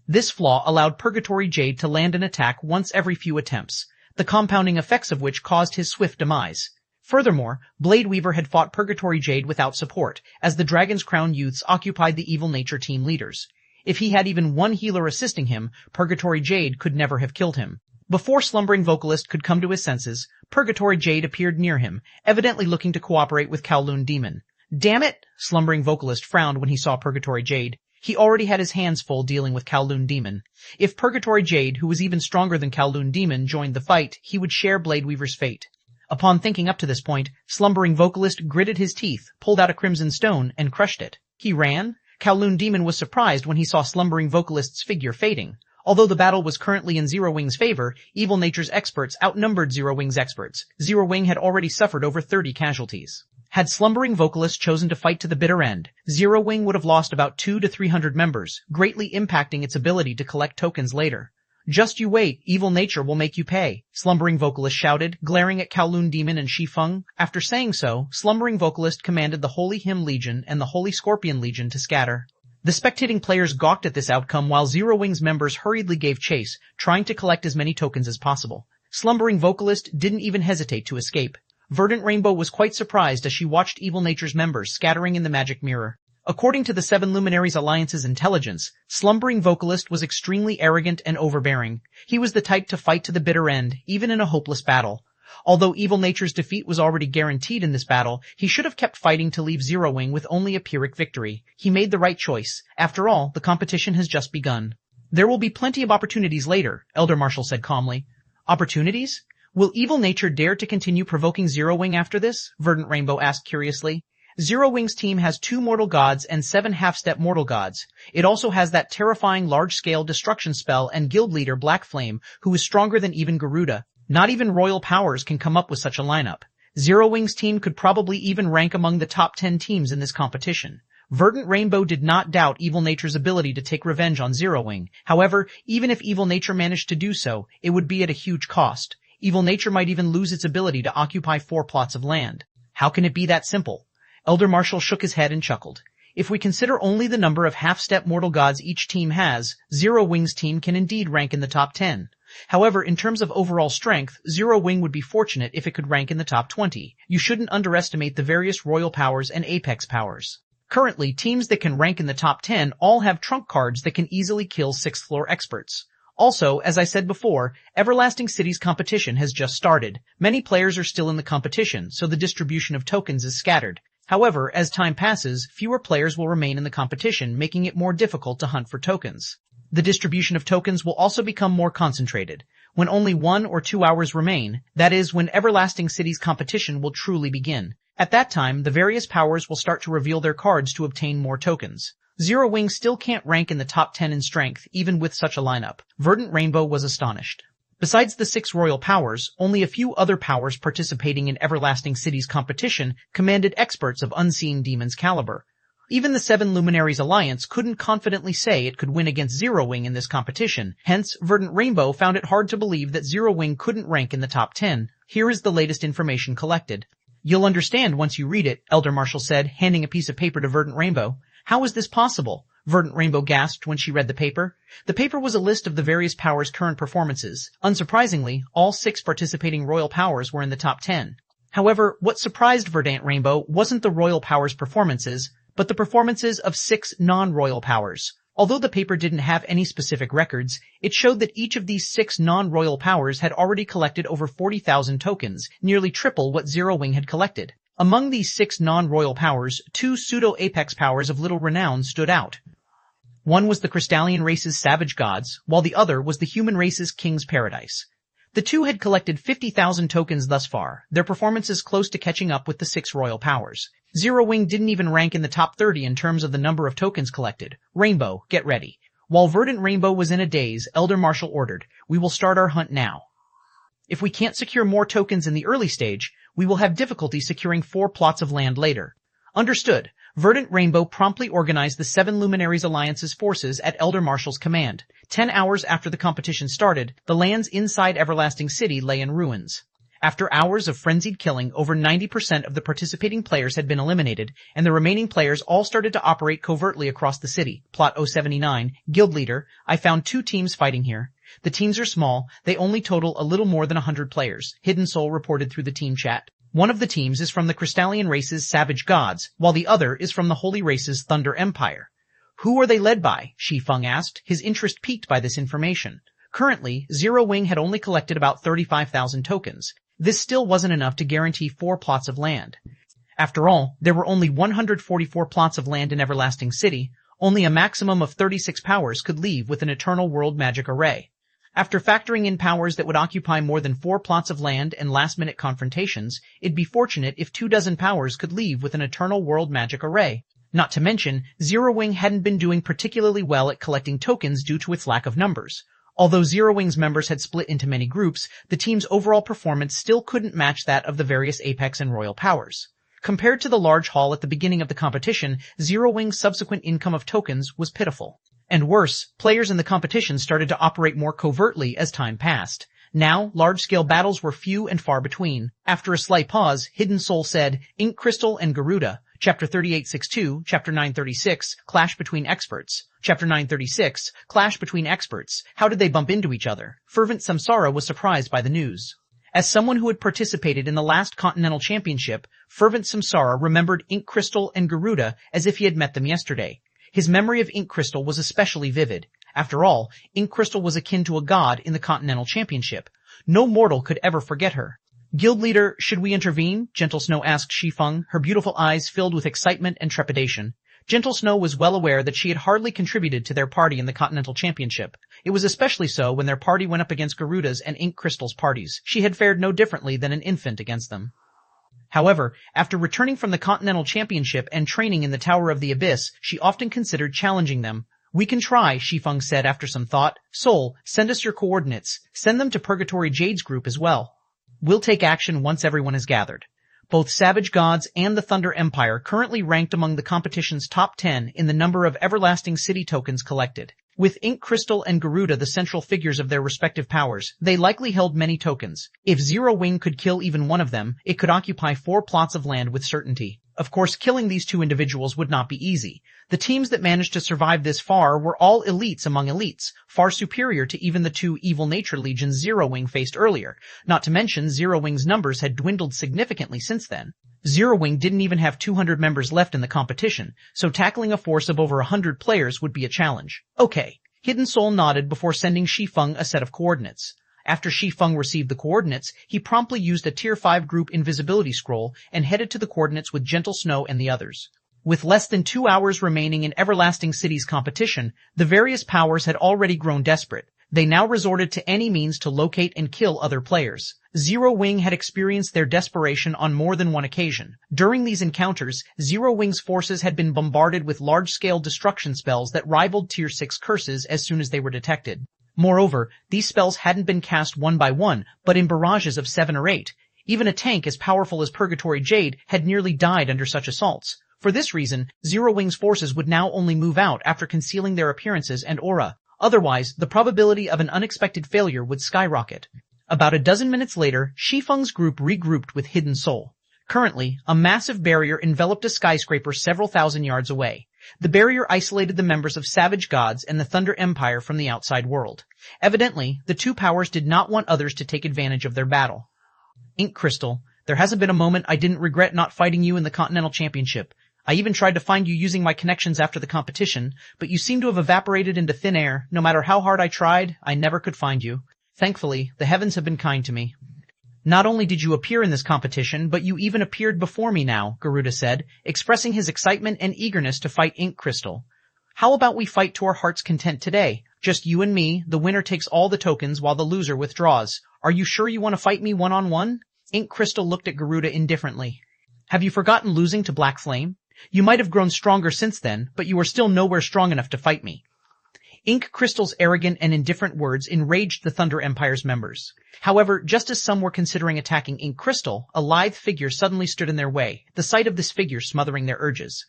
A: This flaw allowed Purgatory Jade to land an attack once every few attempts, the compounding effects of which caused his swift demise. Furthermore, Blade Weaver had fought Purgatory Jade without support, as the Dragon's Crown youths occupied the Evil Nature team leaders. If he had even one healer assisting him, Purgatory Jade could never have killed him. Before Slumbering Vocalist could come to his senses, Purgatory Jade appeared near him, evidently looking to cooperate with Kowloon Demon. Damn it! Slumbering Vocalist frowned when he saw Purgatory Jade. He already had his hands full dealing with Kowloon Demon. If Purgatory Jade, who was even stronger than Kowloon Demon, joined the fight, he would share Blade Weaver's fate. Upon thinking up to this point, Slumbering Vocalist gritted his teeth, pulled out a crimson stone, and crushed it. He ran. Kowloon Demon was surprised when he saw Slumbering Vocalist's figure fading. Although the battle was currently in Zero Wing's favor, Evil Nature's experts outnumbered Zero Wing's experts. Zero Wing had already suffered over 30 casualties. Had Slumbering Vocalist chosen to fight to the bitter end, Zero Wing would have lost about 200 to 300 members, greatly impacting its ability to collect tokens later. Just you wait, Evil Nature will make you pay, Slumbering Vocalist shouted, glaring at Kowloon Demon and Shi Feng. After saying so, Slumbering Vocalist commanded the Holy Hymn Legion and the Holy Scorpion Legion to scatter. The spectating players gawked at this outcome while Zero Wing's members hurriedly gave chase, trying to collect as many tokens as possible. Slumbering Vocalist didn't even hesitate to escape. Verdant Rainbow was quite surprised as she watched Evil Nature's members scattering in the magic mirror. According to the Seven Luminaries Alliance's intelligence, Slumbering Vocalist was extremely arrogant and overbearing. He was the type to fight to the bitter end, even in a hopeless battle. Although Evil Nature's defeat was already guaranteed in this battle, he should have kept fighting to leave Zero Wing with only a Pyrrhic victory. He made the right choice. After all, the competition has just begun. There will be plenty of opportunities later, Elder Marshal said calmly. Opportunities? Will Evil Nature dare to continue provoking Zero Wing after this? Verdant Rainbow asked curiously. Zero Wing's team has 2 mortal gods and 7 half-step mortal gods. It also has that terrifying large-scale destruction spell and guild leader Black Flame, who is stronger than even Garuda. Not even royal powers can come up with such a lineup. Zero Wing's team could probably even rank among the top 10 teams in this competition. Verdant Rainbow did not doubt Evil Nature's ability to take revenge on Zero Wing. However, even if Evil Nature managed to do so, it would be at a huge cost. Evil Nature might even lose its ability to occupy 4 plots of land. How can it be that simple? Elder Marshal shook his head and chuckled. If we consider only the number of half-step mortal gods each team has, Zero Wing's team can indeed rank in the top 10. However, in terms of overall strength, Zero Wing would be fortunate if it could rank in the top 20. You shouldn't underestimate the various royal powers and apex powers. Currently, teams that can rank in the top 10 all have trump cards that can easily kill 6th floor experts. Also, as I said before, Everlasting City's competition has just started. Many players are still in the competition, so the distribution of tokens is scattered. However, as time passes, fewer players will remain in the competition, making it more difficult to hunt for tokens. The distribution of tokens will also become more concentrated. When only 1 or 2 hours remain, that is, when Everlasting City's competition will truly begin. At that time, the various powers will start to reveal their cards to obtain more tokens. Zero Wing still can't rank in the top 10 in strength, even with such a lineup. Verdant Rainbow was astonished. Besides the 6 royal powers, only a few other powers participating in Everlasting City's competition commanded experts of Unseen Demon's caliber. Even the Seven Luminaries Alliance couldn't confidently say it could win against Zero Wing in this competition. Hence, Verdant Rainbow found it hard to believe that Zero Wing couldn't rank in the top 10. Here is the latest information collected. You'll understand once you read it, Elder Marshal said, handing a piece of paper to Verdant Rainbow. How is this possible? Verdant Rainbow gasped when she read the paper. The paper was a list of the various powers' current performances. Unsurprisingly, all 6 participating royal powers were in the top 10. However, what surprised Verdant Rainbow wasn't the royal powers' performances, but the performances of 6 non-royal powers. Although the paper didn't have any specific records, it showed that each of these 6 non-royal powers had already collected over 40,000 tokens, nearly triple what Zero Wing had collected. Among these 6 non-royal powers, 2 pseudo-apex powers of little renown stood out. One was the Crystallian race's savage gods, while the other was the human race's king's paradise. The two had collected 50,000 tokens thus far, their performances close to catching up with the 6 royal powers. Zero Wing didn't even rank in the top 30 in terms of the number of tokens collected. Rainbow, get ready. While Verdant Rainbow was in a daze, Elder Marshal ordered, "We will start our hunt now. If we can't secure more tokens in the early stage, we will have difficulty securing 4 plots of land later." Understood. Verdant Rainbow promptly organized the 7 Luminaries Alliance's forces at Elder Marshal's command. 10 hours after the competition started, the lands inside Everlasting City lay in ruins. After hours of frenzied killing, over 90% of the participating players had been eliminated, and the remaining players all started to operate covertly across the city. Plot 079, Guild Leader, I found 2 teams fighting here. The teams are small, they only total a little more than 100 players, Hidden Soul reported through the team chat. One of the teams is from the Crystallian race's Savage Gods, while the other is from the Holy race's Thunder Empire. Who are they led by? Shi Feng asked, his interest piqued by this information. Currently, Zero Wing had only collected about 35,000 tokens. This still wasn't enough to guarantee 4 plots of land. After all, there were only 144 plots of land in Everlasting City. Only a maximum of 36 powers could leave with an Eternal World Magic Array. After factoring in powers that would occupy more than 4 plots of land and last-minute confrontations, it'd be fortunate if 24 powers could leave with an Eternal World Magic Array. Not to mention, Zero Wing hadn't been doing particularly well at collecting tokens due to its lack of numbers. Although Zero Wing's members had split into many groups, the team's overall performance still couldn't match that of the various Apex and Royal powers. Compared to the large haul at the beginning of the competition, Zero Wing's subsequent income of tokens was pitiful. And worse, players in the competition started to operate more covertly as time passed. Now, large-scale battles were few and far between. After a slight pause, Hidden Soul said, Ink Crystal and Garuda, Chapter 3862, Chapter 936, Clash Between Experts. Chapter 936, Clash Between Experts. How did they bump into each other? Fervent Samsara was surprised by the news. As someone who had participated in the last Continental Championship, Fervent Samsara remembered Ink Crystal and Garuda as if he had met them yesterday. His memory of Ink Crystal was especially vivid. After all, Ink Crystal was akin to a god in the Continental Championship. No mortal could ever forget her. Guild Leader, should we intervene? Gentle Snow asked Shi Feng, her beautiful eyes filled with excitement and trepidation. Gentle Snow was well aware that she had hardly contributed to their party in the Continental Championship. It was especially so when their party went up against Garuda's and Ink Crystal's parties. She had fared no differently than an infant against them. However, after returning from the Continental Championship and training in the Tower of the Abyss, she often considered challenging them. We can try, Shi Feng said after some thought. Soul, send us your coordinates. Send them to Purgatory Jade's group as well. We'll take action once everyone is gathered. Both Savage Gods and the Thunder Empire currently ranked among the competition's top 10 in the number of Everlasting City tokens collected. With Ink Crystal and Garuda the central figures of their respective powers, they likely held many tokens. If Zero Wing could kill even one of them, it could occupy 4 plots of land with certainty. Of course, killing these 2 individuals would not be easy. The teams that managed to survive this far were all elites among elites, far superior to even the 2 Evil Nature Legions Zero Wing faced earlier. Not to mention, Zero Wing's numbers had dwindled significantly since then. Zero Wing didn't even have 200 members left in the competition, so tackling a force of over 100 players would be a challenge. Okay. Hidden Soul nodded before sending Shi Feng a set of coordinates. After Shi Feng received the coordinates, he promptly used a Tier 5 group invisibility scroll and headed to the coordinates with Gentle Snow and the others. With less than 2 hours remaining in Everlasting City's competition, the various powers had already grown desperate. They now resorted to any means to locate and kill other players. Zero Wing had experienced their desperation on more than one occasion. During these encounters, Zero Wing's forces had been bombarded with large-scale destruction spells that rivaled Tier 6 curses as soon as they were detected. Moreover, these spells hadn't been cast one by one, but in barrages of 7 or 8. Even a tank as powerful as Purgatory Jade had nearly died under such assaults. For this reason, Zero Wing's forces would now only move out after concealing their appearances and aura. Otherwise, the probability of an unexpected failure would skyrocket. About a dozen minutes later, Shi Feng's group regrouped with Hidden Soul. Currently, a massive barrier enveloped a skyscraper several thousand yards away. The barrier isolated the members of Savage Gods and the Thunder Empire from the outside world. Evidently, the 2 powers did not want others to take advantage of their battle. Ink Crystal, there hasn't been a moment I didn't regret not fighting you in the Continental Championship. I even tried to find you using my connections after the competition, but you seem to have evaporated into thin air. No matter how hard I tried, I never could find you. Thankfully, the heavens have been kind to me. Not only did you appear in this competition, but you even appeared before me now, Garuda said, expressing his excitement and eagerness to fight Ink Crystal. How about we fight to our heart's content today? Just you and me, the winner takes all the tokens while the loser withdraws. Are you sure you want to fight me one-on-one? Ink Crystal looked at Garuda indifferently. Have you forgotten losing to Black Flame? You might have grown stronger since then, but you are still nowhere strong enough to fight me. Ink Crystal's arrogant and indifferent words enraged the Thunder Empire's members. However, just as some were considering attacking Ink Crystal, a lithe figure suddenly stood in their way, the sight of this figure smothering their urges.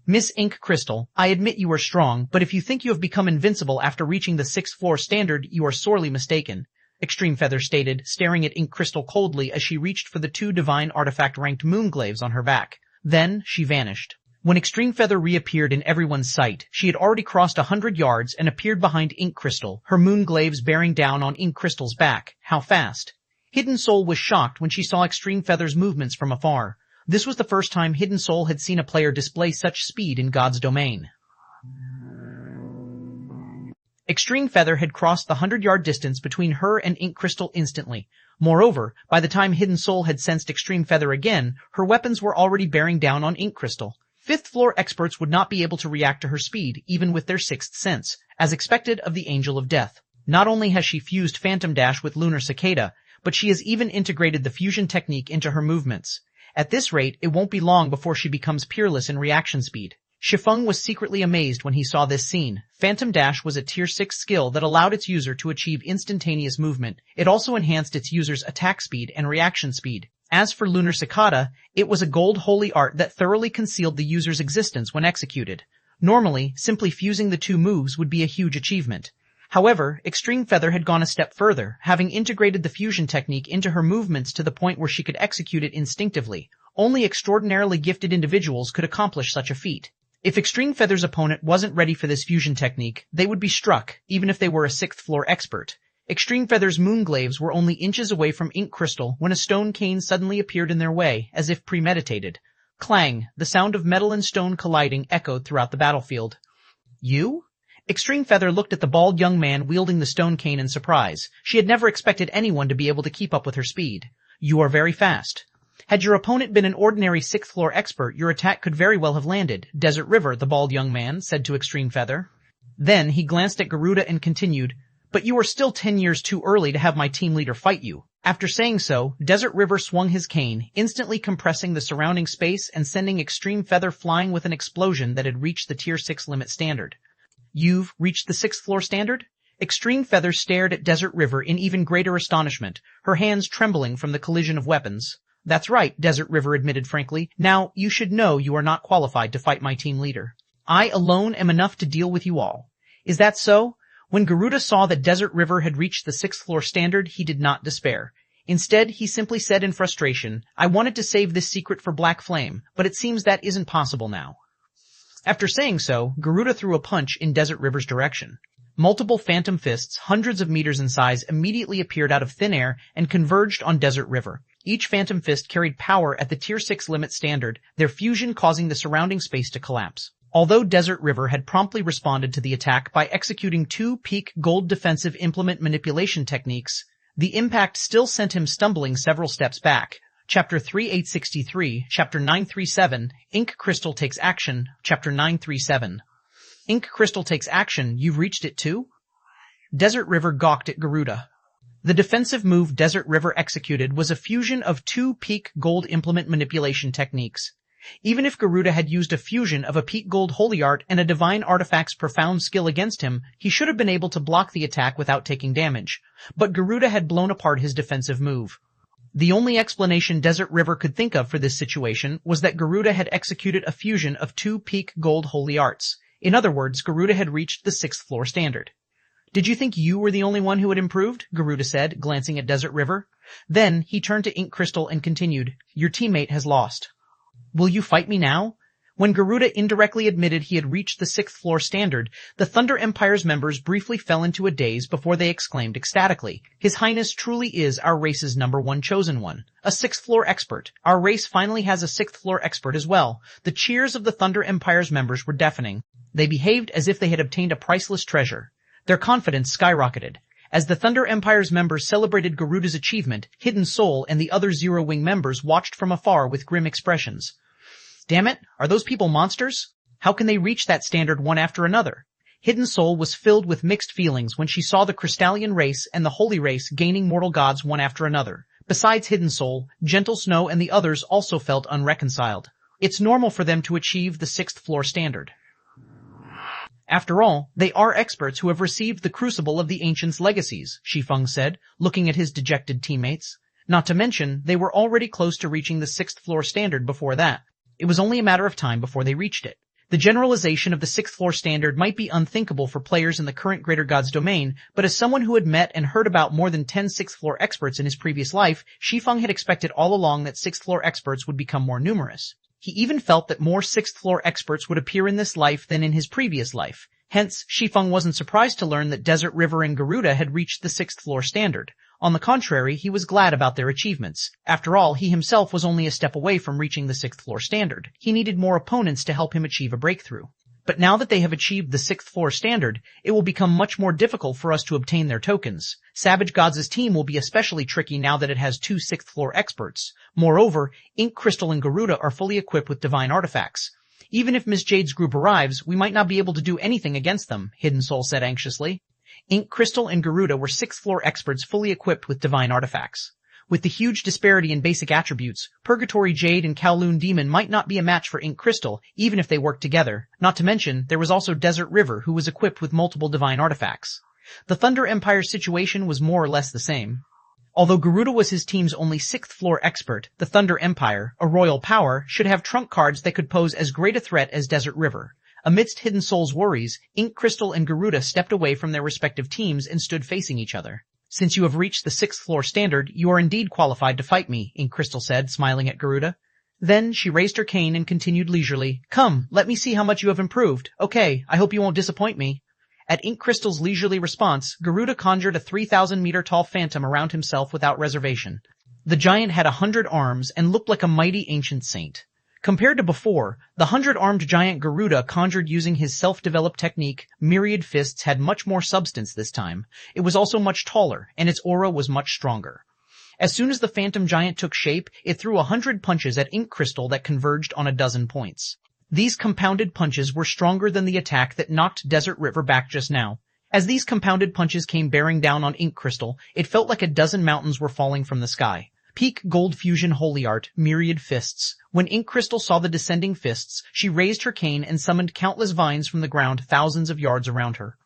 A: Miss Ink Crystal, I admit you are strong, but if you think you have become invincible after reaching the 6th floor standard, you are sorely mistaken, Extreme Feather stated, staring at Ink Crystal coldly as she reached for the 2 divine artifact-ranked moonglaves on her back. Then, she vanished. When Extreme Feather reappeared in everyone's sight, she had already crossed 100 yards and appeared behind Ink Crystal, her moonglaves bearing down on Ink Crystal's back. How fast! Hidden Soul was shocked when she saw Extreme Feather's movements from afar. This was the first time Hidden Soul had seen a player display such speed in God's domain. Extreme Feather had crossed the 100-yard distance between her and Ink Crystal instantly. Moreover, by the time Hidden Soul had sensed Extreme Feather again, her weapons were already bearing down on Ink Crystal. 5th floor experts would not be able to react to her speed, even with their 6th sense, as expected of the Angel of Death. Not only has she fused Phantom Dash with Lunar Cicada, but she has even integrated the fusion technique into her movements. At this rate, it won't be long before she becomes peerless in reaction speed. Shi Feng was secretly amazed when he saw this scene. Phantom Dash was a Tier 6 skill that allowed its user to achieve instantaneous movement. It also enhanced its user's attack speed and reaction speed. As for Lunar Cicada, it was a gold holy art that thoroughly concealed the user's existence when executed. Normally, simply fusing the 2 moves would be a huge achievement. However, Extreme Feather had gone a step further, having integrated the fusion technique into her movements to the point where she could execute it instinctively. Only extraordinarily gifted individuals could accomplish such a feat. If Extreme Feather's opponent wasn't ready for this fusion technique, they would be struck, even if they were a 6th floor expert. Extreme Feather's moonglaves were only inches away from Ink Crystal when a stone cane suddenly appeared in their way, as if premeditated. Clang! The sound of metal and stone colliding echoed throughout the battlefield. You? Extreme Feather looked at the bald young man wielding the stone cane in surprise. She had never expected anyone to be able to keep up with her speed. You are very fast. Had your opponent been an ordinary 6th floor expert, your attack could very well have landed. Desert River, the bald young man said to Extreme Feather. Then he glanced at Garuda and continued, but you are still 10 years too early to have my team leader fight you. After saying so, Desert River swung his cane, instantly compressing the surrounding space and sending Extreme Feather flying with an explosion that had reached the Tier 6 limit standard. You've reached the 6th floor standard? Extreme Feather stared at Desert River in even greater astonishment, her hands trembling from the collision of weapons. That's right, Desert River admitted frankly. Now, you should know you are not qualified to fight my team leader. I alone am enough to deal with you all. Is that so? When Garuda saw that Desert River had reached the 6th floor standard, he did not despair. Instead, he simply said in frustration, I wanted to save this secret for Black Flame, but it seems that isn't possible now. After saying so, Garuda threw a punch in Desert River's direction. Multiple phantom fists, hundreds of meters in size, immediately appeared out of thin air and converged on Desert River. Each phantom fist carried power at the Tier 6 limit standard, their fusion causing the surrounding space to collapse. Although Desert River had promptly responded to the attack by executing 2 peak gold defensive implement manipulation techniques, the impact still sent him stumbling several steps back. Chapter 3863, Chapter 937, Ink Crystal Takes Action, Chapter 937. Ink Crystal Takes Action, you've reached it too? Desert River gawked at Garuda. The defensive move Desert River executed was a fusion of 2 peak gold implement manipulation techniques. Even if Garuda had used a fusion of a peak gold holy art and a divine artifact's profound skill against him, he should have been able to block the attack without taking damage. But Garuda had blown apart his defensive move. The only explanation Desert River could think of for this situation was that Garuda had executed a fusion of 2 peak gold holy arts. In other words, Garuda had reached the 6th floor standard. Did you think you were the only one who had improved? Garuda said, glancing at Desert River. Then he turned to Ink Crystal and continued, your teammate has lost. Will you fight me now? When Garuda indirectly admitted he had reached the 6th floor standard, the Thunder Empire's members briefly fell into a daze before they exclaimed ecstatically, "His Highness truly is our race's #1 chosen one. A 6th floor expert. Our race finally has a 6th floor expert as well." The cheers of the Thunder Empire's members were deafening. They behaved as if they had obtained a priceless treasure. Their confidence skyrocketed. As the Thunder Empire's members celebrated Garuda's achievement, Hidden Soul and the other Zero Wing members watched from afar with grim expressions. Damn it, are those people monsters? How can they reach that standard one after another? Hidden Soul was filled with mixed feelings when she saw the Crystallian race and the Holy race gaining mortal gods one after another. Besides Hidden Soul, Gentle Snow and the others also felt unreconciled. It's normal for them to achieve the 6th floor standard. After all, they are experts who have received the crucible of the Ancients' legacies, Shi Feng said, looking at his dejected teammates. Not to mention, they were already close to reaching the 6th floor standard before that. It was only a matter of time before they reached it. The generalization of the 6th floor standard might be unthinkable for players in the current Greater Gods domain, but as someone who had met and heard about more than 10 6th floor experts in his previous life, Shi Feng had expected all along that 6th floor experts would become more numerous. He even felt that more 6th floor experts would appear in this life than in his previous life. Hence, Shi Feng wasn't surprised to learn that Desert River and Garuda had reached the 6th floor standard. On the contrary, he was glad about their achievements. After all, he himself was only a step away from reaching the 6th floor standard. He needed more opponents to help him achieve a breakthrough. But now that they have achieved the 6th floor standard, it will become much more difficult for us to obtain their tokens. Savage Gods' team will be especially tricky now that it has 2 6th floor experts. Moreover, Ink Crystal and Garuda are fully equipped with divine artifacts. Even if Miss Jade's group arrives, we might not be able to do anything against them, Hidden Soul said anxiously. Ink Crystal and Garuda were 6th floor experts fully equipped with divine artifacts. With the huge disparity in basic attributes, Purgatory Jade and Kowloon Demon might not be a match for Ink Crystal, even if they worked together. Not to mention, there was also Desert River, who was equipped with multiple divine artifacts. The Thunder Empire's situation was more or less the same. Although Garuda was his team's only 6th floor expert, the Thunder Empire, a royal power, should have trump cards that could pose as great a threat as Desert River. Amidst Hidden Soul's worries, Ink Crystal and Garuda stepped away from their respective teams and stood facing each other. "Since you have reached the 6th floor standard, you are indeed qualified to fight me," Ink Crystal said, smiling at Garuda. Then she raised her cane and continued leisurely, "Come, let me see how much you have improved. Okay, I hope you won't disappoint me." At Ink Crystal's leisurely response, Garuda conjured a 3,000-meter-tall phantom around himself without reservation. The giant had 100 arms and looked like a mighty ancient saint. Compared to before, the 100-armed giant Garuda conjured using his self-developed technique, Myriad Fists, had much more substance this time. It was also much taller, and its aura was much stronger. As soon as the phantom giant took shape, it threw 100 punches at Ink Crystal that converged on a dozen points. These compounded punches were stronger than the attack that knocked Desert River back just now. As these compounded punches came bearing down on Ink Crystal, it felt like a dozen mountains were falling from the sky. Peak Gold Fusion Holy Art, Myriad Fists. When Ink Crystal saw the descending fists, she raised her cane and summoned countless vines from the ground thousands of yards around her.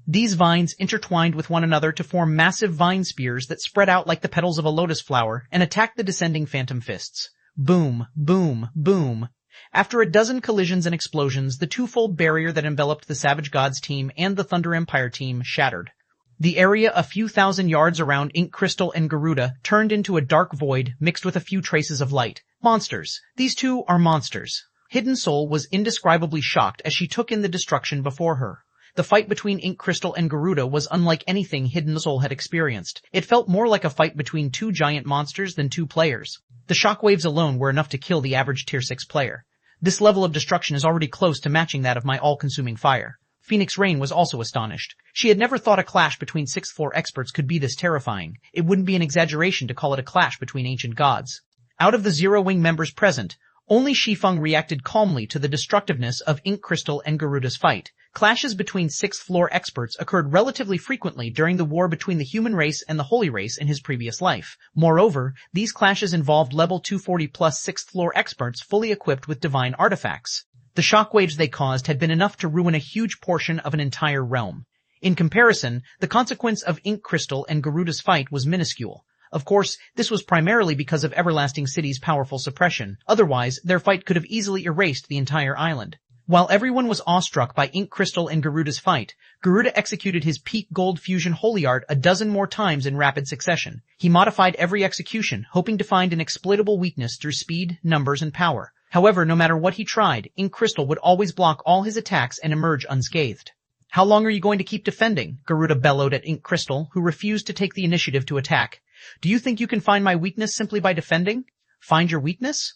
A: These vines intertwined with one another to form massive vine spears that spread out like the petals of a lotus flower and attacked the descending phantom fists. Boom, boom, boom. After a dozen collisions and explosions, the twofold barrier that enveloped the Savage Gods team and the Thunder Empire team shattered. The area a few thousand yards around Ink Crystal and Garuda turned into a dark void mixed with a few traces of light. Monsters. These two are monsters. Hidden Soul was indescribably shocked as she took in the destruction before her. The fight between Ink Crystal and Garuda was unlike anything Hidden Soul had experienced. It felt more like a fight between two giant monsters than two players. The shockwaves alone were enough to kill the average Tier 6 player. This level of destruction is already close to matching that of my all-consuming fire. Phoenix Rain was also astonished. She had never thought a clash between 6th floor experts could be this terrifying. It wouldn't be an exaggeration to call it a clash between ancient gods. Out of the Zero Wing members present, only Shi Feng reacted calmly to the destructiveness of Ink Crystal and Garuda's fight. Clashes between 6th floor experts occurred relatively frequently during the war between the human race and the holy race in his previous life. Moreover, these clashes involved level 240 plus 6th floor experts fully equipped with divine artifacts. The shockwaves they caused had been enough to ruin a huge portion of an entire realm. In comparison, the consequence of Ink Crystal and Garuda's fight was minuscule. Of course, this was primarily because of Everlasting City's powerful suppression. Otherwise, their fight could have easily erased the entire island. While everyone was awestruck by Ink Crystal and Garuda's fight, Garuda executed his Peak Gold Fusion Holy Art a dozen more times in rapid succession. He modified every execution, hoping to find an exploitable weakness through speed, numbers, and power. However, no matter what he tried, Ink Crystal would always block all his attacks and emerge unscathed. How long are you going to keep defending? Garuda bellowed at Ink Crystal, who refused to take the initiative to attack. Do you think you can find my weakness simply by defending? Find your weakness?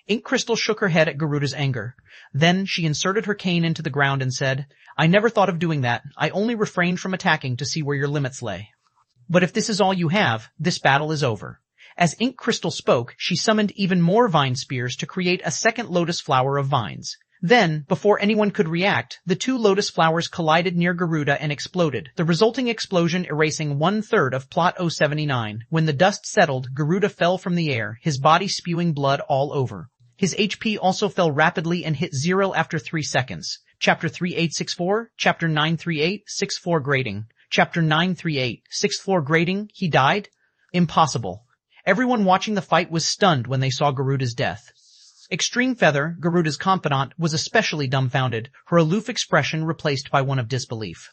A: Ink Crystal shook her head at Garuda's anger. Then she inserted her cane into the ground and said, I never thought of doing that. I only refrained from attacking to see where your limits lay. But if this is all you have, this battle is over. As Ink Crystal spoke, she summoned even more vine spears to create a second lotus flower of vines. Then, before anyone could react, the two lotus flowers collided near Garuda and exploded, the resulting explosion erasing 1/3 of Plot 079. When the dust settled, Garuda fell from the air, his body spewing blood all over. His HP also fell rapidly and hit 0 after 3 seconds. Chapter 3864, Chapter 938-64 Grading. Chapter 938-64 Grading, he died? Impossible. Everyone watching the fight was stunned when they saw Garuda's death. Extreme Feather, Garuda's confidant, was especially dumbfounded, her aloof expression replaced by one of disbelief.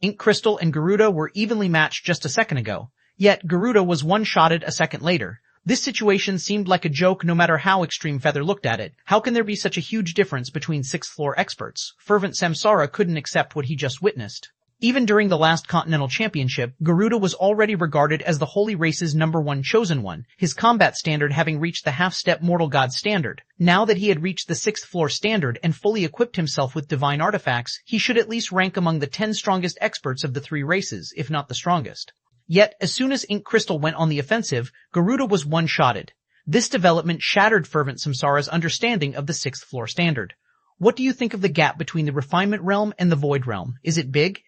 A: Ink Crystal and Garuda were evenly matched just a second ago, yet Garuda was one-shotted a second later. This situation seemed like a joke no matter how Extreme Feather looked at it. How can there be such a huge difference between 6th floor experts? Fervent Samsara couldn't accept what he just witnessed. Even during the last Continental Championship, Garuda was already regarded as the Holy Race's #1 chosen one, his combat standard having reached the half-step Mortal God standard. Now that he had reached the 6th floor standard and fully equipped himself with divine artifacts, he should at least rank among the 10 strongest experts of the 3 races, if not the strongest. Yet, as soon as Ink Crystal went on the offensive, Garuda was one-shotted. This development shattered Fervent Samsara's understanding of the 6th floor standard. What do you think of the gap between the Refinement Realm and the Void Realm? Is it big?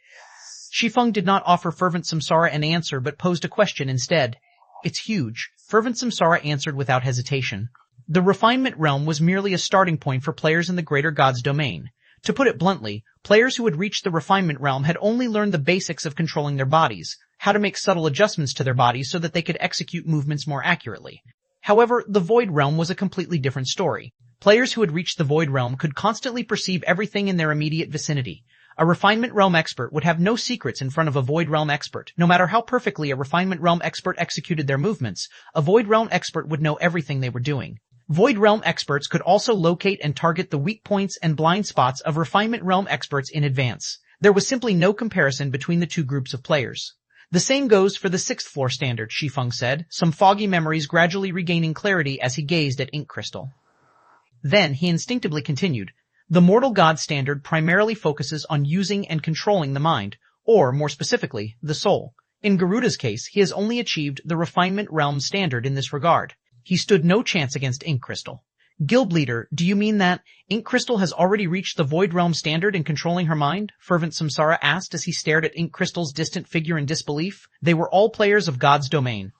A: Shi Feng did not offer Fervent Samsara an answer but posed a question instead. It's huge. Fervent Samsara answered without hesitation. The Refinement Realm was merely a starting point for players in the Greater God's domain. To put it bluntly, players who had reached the Refinement Realm had only learned the basics of controlling their bodies, how to make subtle adjustments to their bodies so that they could execute movements more accurately. However, the Void Realm was a completely different story. Players who had reached the Void Realm could constantly perceive everything in their immediate vicinity. A Refinement Realm expert would have no secrets in front of a Void Realm expert. No matter how perfectly a Refinement Realm expert executed their movements, a Void Realm expert would know everything they were doing. Void Realm experts could also locate and target the weak points and blind spots of Refinement Realm experts in advance. There was simply no comparison between the two groups of players. The same goes for the 6th floor standard, Shi Feng said, some foggy memories gradually regaining clarity as he gazed at Ink Crystal. Then he instinctively continued, the Mortal God standard primarily focuses on using and controlling the mind, or, more specifically, the soul. In Garuda's case, he has only achieved the Refinement Realm standard in this regard. He stood no chance against Ink Crystal. Guild leader, do you mean that Ink Crystal has already reached the Void Realm standard in controlling her mind? Fervent Samsara asked as he stared at Ink Crystal's distant figure in disbelief. They were all players of God's domain.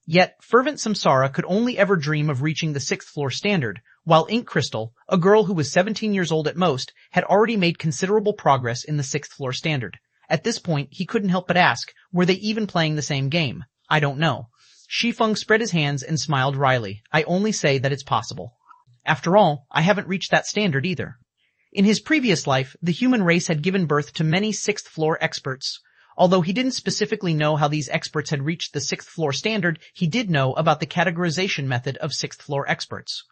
A: Yet, Fervent Samsara could only ever dream of reaching the 6th floor standard, while Ink Crystal, a girl who was 17 years old at most, had already made considerable progress in the 6th floor standard. At this point, he couldn't help but ask, were they even playing the same game? I don't know. Shi Feng spread his hands and smiled wryly. I only say that it's possible. After all, I haven't reached that standard either. In his previous life, the human race had given birth to many 6th floor experts. Although he didn't specifically know how these experts had reached the 6th floor standard, he did know about the categorization method of 6th floor experts.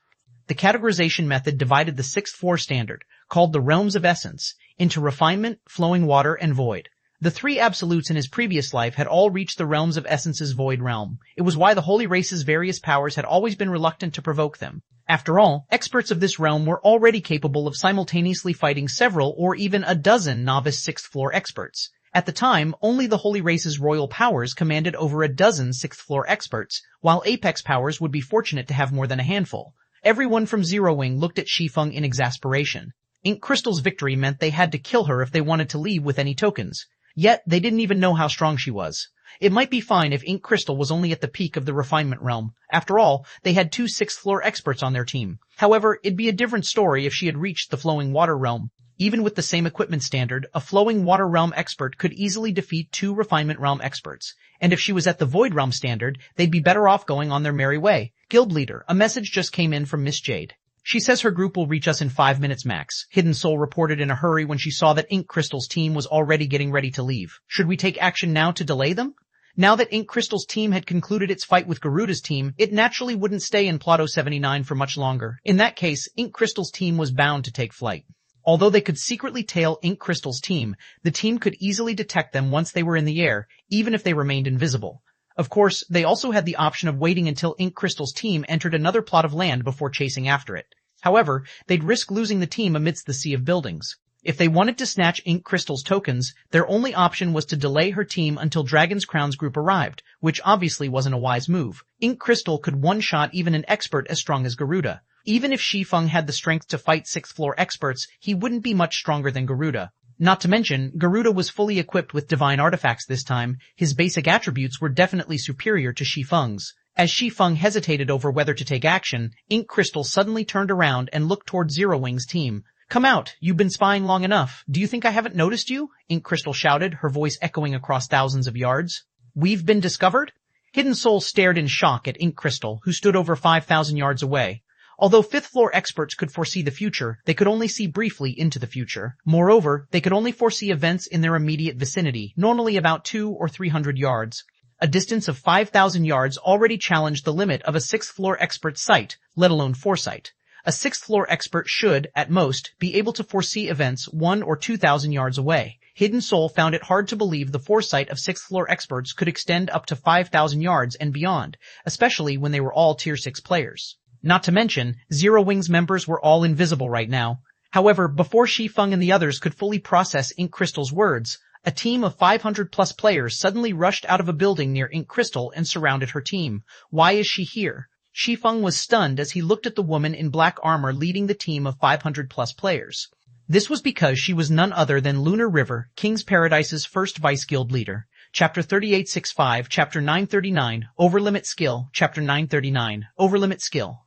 A: The categorization method divided the 6th floor standard, called the Realms of Essence, into Refinement, Flowing Water, and Void. The 3 absolutes in his previous life had all reached the Realms of Essence's Void Realm. It was why the Holy Race's various powers had always been reluctant to provoke them. After all, experts of this realm were already capable of simultaneously fighting several or even a dozen novice 6th floor experts. At the time, only the Holy Race's royal powers commanded over a dozen 6th floor experts, while Apex powers would be fortunate to have more than a handful. Everyone from Zero Wing looked at Shi Feng in exasperation. Ink Crystal's victory meant they had to kill her if they wanted to leave with any tokens. Yet, they didn't even know how strong she was. It might be fine if Ink Crystal was only at the peak of the Refinement Realm. After all, they had 2 6th floor experts on their team. However, it'd be a different story if she had reached the Flowing Water Realm. Even with the same equipment standard, a Flowing Water Realm expert could easily defeat 2 Refinement Realm experts. And if she was at the Void Realm standard, they'd be better off going on their merry way. Guild leader, a message just came in from Miss Jade. She says her group will reach us in 5 minutes max. Hidden Soul reported in a hurry when she saw that Ink Crystal's team was already getting ready to leave. Should we take action now to delay them? Now that Ink Crystal's team had concluded its fight with Garuda's team, it naturally wouldn't stay in Plot 079 for much longer. In that case, Ink Crystal's team was bound to take flight. Although they could secretly tail Ink Crystal's team, the team could easily detect them once they were in the air, even if they remained invisible. Of course, they also had the option of waiting until Ink Crystal's team entered another plot of land before chasing after it. However, they'd risk losing the team amidst the sea of buildings. If they wanted to snatch Ink Crystal's tokens, their only option was to delay her team until Dragon's Crown's group arrived, which obviously wasn't a wise move. Ink Crystal could one-shot even an expert as strong as Garuda. Even if Shi Feng had the strength to fight 6th floor experts, he wouldn't be much stronger than Garuda. Not to mention, Garuda was fully equipped with divine artifacts this time. His basic attributes were definitely superior to Shi Feng's. As Shi Feng hesitated over whether to take action, Ink Crystal suddenly turned around and looked toward Zero Wing's team. "Come out, you've been spying long enough. Do you think I haven't noticed you?" Ink Crystal shouted, her voice echoing across thousands of yards. "We've been discovered?" Hidden Soul stared in shock at Ink Crystal, who stood over 5,000 yards away. Although 5th floor experts could foresee the future, they could only see briefly into the future. Moreover, they could only foresee events in their immediate vicinity, normally about 200 or 300 yards. A distance of 5,000 yards already challenged the limit of a 6th floor expert's sight, let alone foresight. A 6th floor expert should, at most, be able to foresee events 1,000 or 2,000 yards away. Hidden Soul found it hard to believe the foresight of 6th floor experts could extend up to 5,000 yards and beyond, especially when they were all tier 6 players. Not to mention, Zero Wing's members were all invisible right now. However, before Shi Feng and the others could fully process Ink Crystal's words, a team of 500+ players suddenly rushed out of a building near Ink Crystal and surrounded her team. Why is she here? Shi Feng was stunned as he looked at the woman in black armor leading the team of 500+ players. This was because she was none other than Lunar River, King's Paradise's first Vice Guild leader. Chapter 3865, Chapter 939, Overlimit Skill, Chapter 939, Overlimit Skill.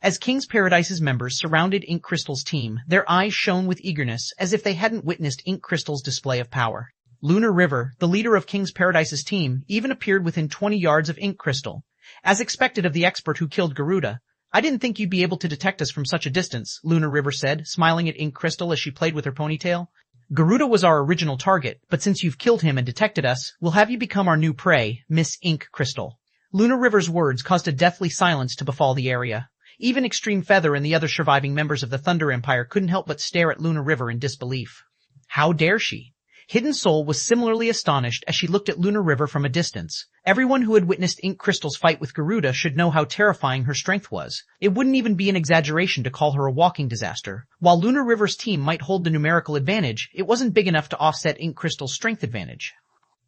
A: As King's Paradise's members surrounded Ink Crystal's team, their eyes shone with eagerness as if they hadn't witnessed Ink Crystal's display of power. Lunar River, the leader of King's Paradise's team, even appeared within 20 yards of Ink Crystal. As expected of the expert who killed Garuda, "I didn't think you'd be able to detect us from such a distance," Lunar River said, smiling at Ink Crystal as she played with her ponytail. "Garuda was our original target, but since you've killed him and detected us, we'll have you become our new prey, Miss Ink Crystal." Lunar River's words caused a deathly silence to befall the area. Even Extreme Feather and the other surviving members of the Thunder Empire couldn't help but stare at Lunar River in disbelief. How dare she? Hidden Soul was similarly astonished as she looked at Lunar River from a distance. Everyone who had witnessed Ink Crystal's fight with Garuda should know how terrifying her strength was. It wouldn't even be an exaggeration to call her a walking disaster. While Lunar River's team might hold the numerical advantage, it wasn't big enough to offset Ink Crystal's strength advantage.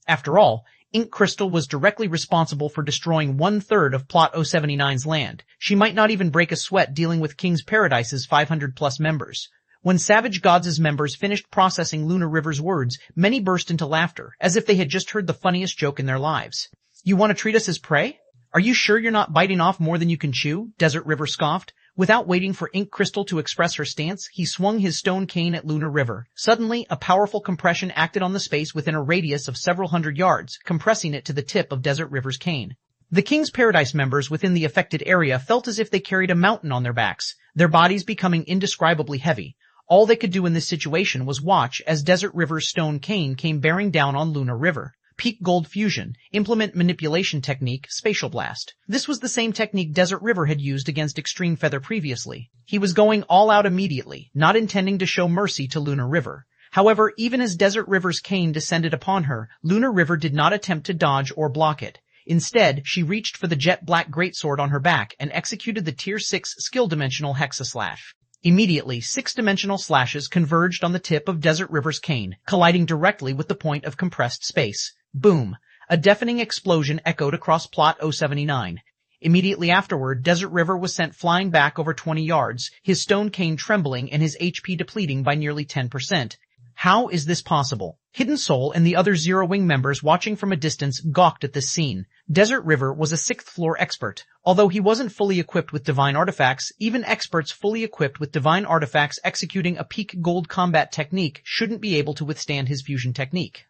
A: After all, Ink Crystal was directly responsible for destroying 1/3 of Plot 079's land. She might not even break a sweat dealing with King's Paradise's 500+ members. When Savage Gods' members finished processing Lunar River's words, many burst into laughter, as if they had just heard the funniest joke in their lives. "You want to treat us as prey? Are you sure you're not biting off more than you can chew?" Desert River scoffed. Without waiting for Ink Crystal to express her stance, he swung his stone cane at Lunar River. Suddenly, a powerful compression acted on the space within a radius of several hundred yards, compressing it to the tip of Desert River's cane. The King's Paradise members within the affected area felt as if they carried a mountain on their backs, their bodies becoming indescribably heavy. All they could do in this situation was watch as Desert River's stone cane came bearing down on Lunar River. Peak Gold Fusion, Implement Manipulation Technique, Spatial Blast. This was the same technique Desert River had used against Extreme Feather previously. He was going all out immediately, not intending to show mercy to Lunar River. However, even as Desert River's cane descended upon her, Lunar River did not attempt to dodge or block it. Instead, she reached for the jet black greatsword on her back and executed the Tier 6 Skill Dimensional Hexa Slash. Immediately, 6-dimensional slashes converged on the tip of Desert River's cane, colliding directly with the point of compressed space. Boom! A deafening explosion echoed across Plot 079. Immediately afterward, Desert River was sent flying back over 20 yards, his stone cane trembling and his HP depleting by nearly 10%. How is this possible? Hidden Soul and the other Zero Wing members watching from a distance gawked at this scene. Desert River was a 6th floor expert. Although he wasn't fully equipped with divine artifacts, even experts fully equipped with divine artifacts executing a peak gold combat technique shouldn't be able to withstand his fusion technique.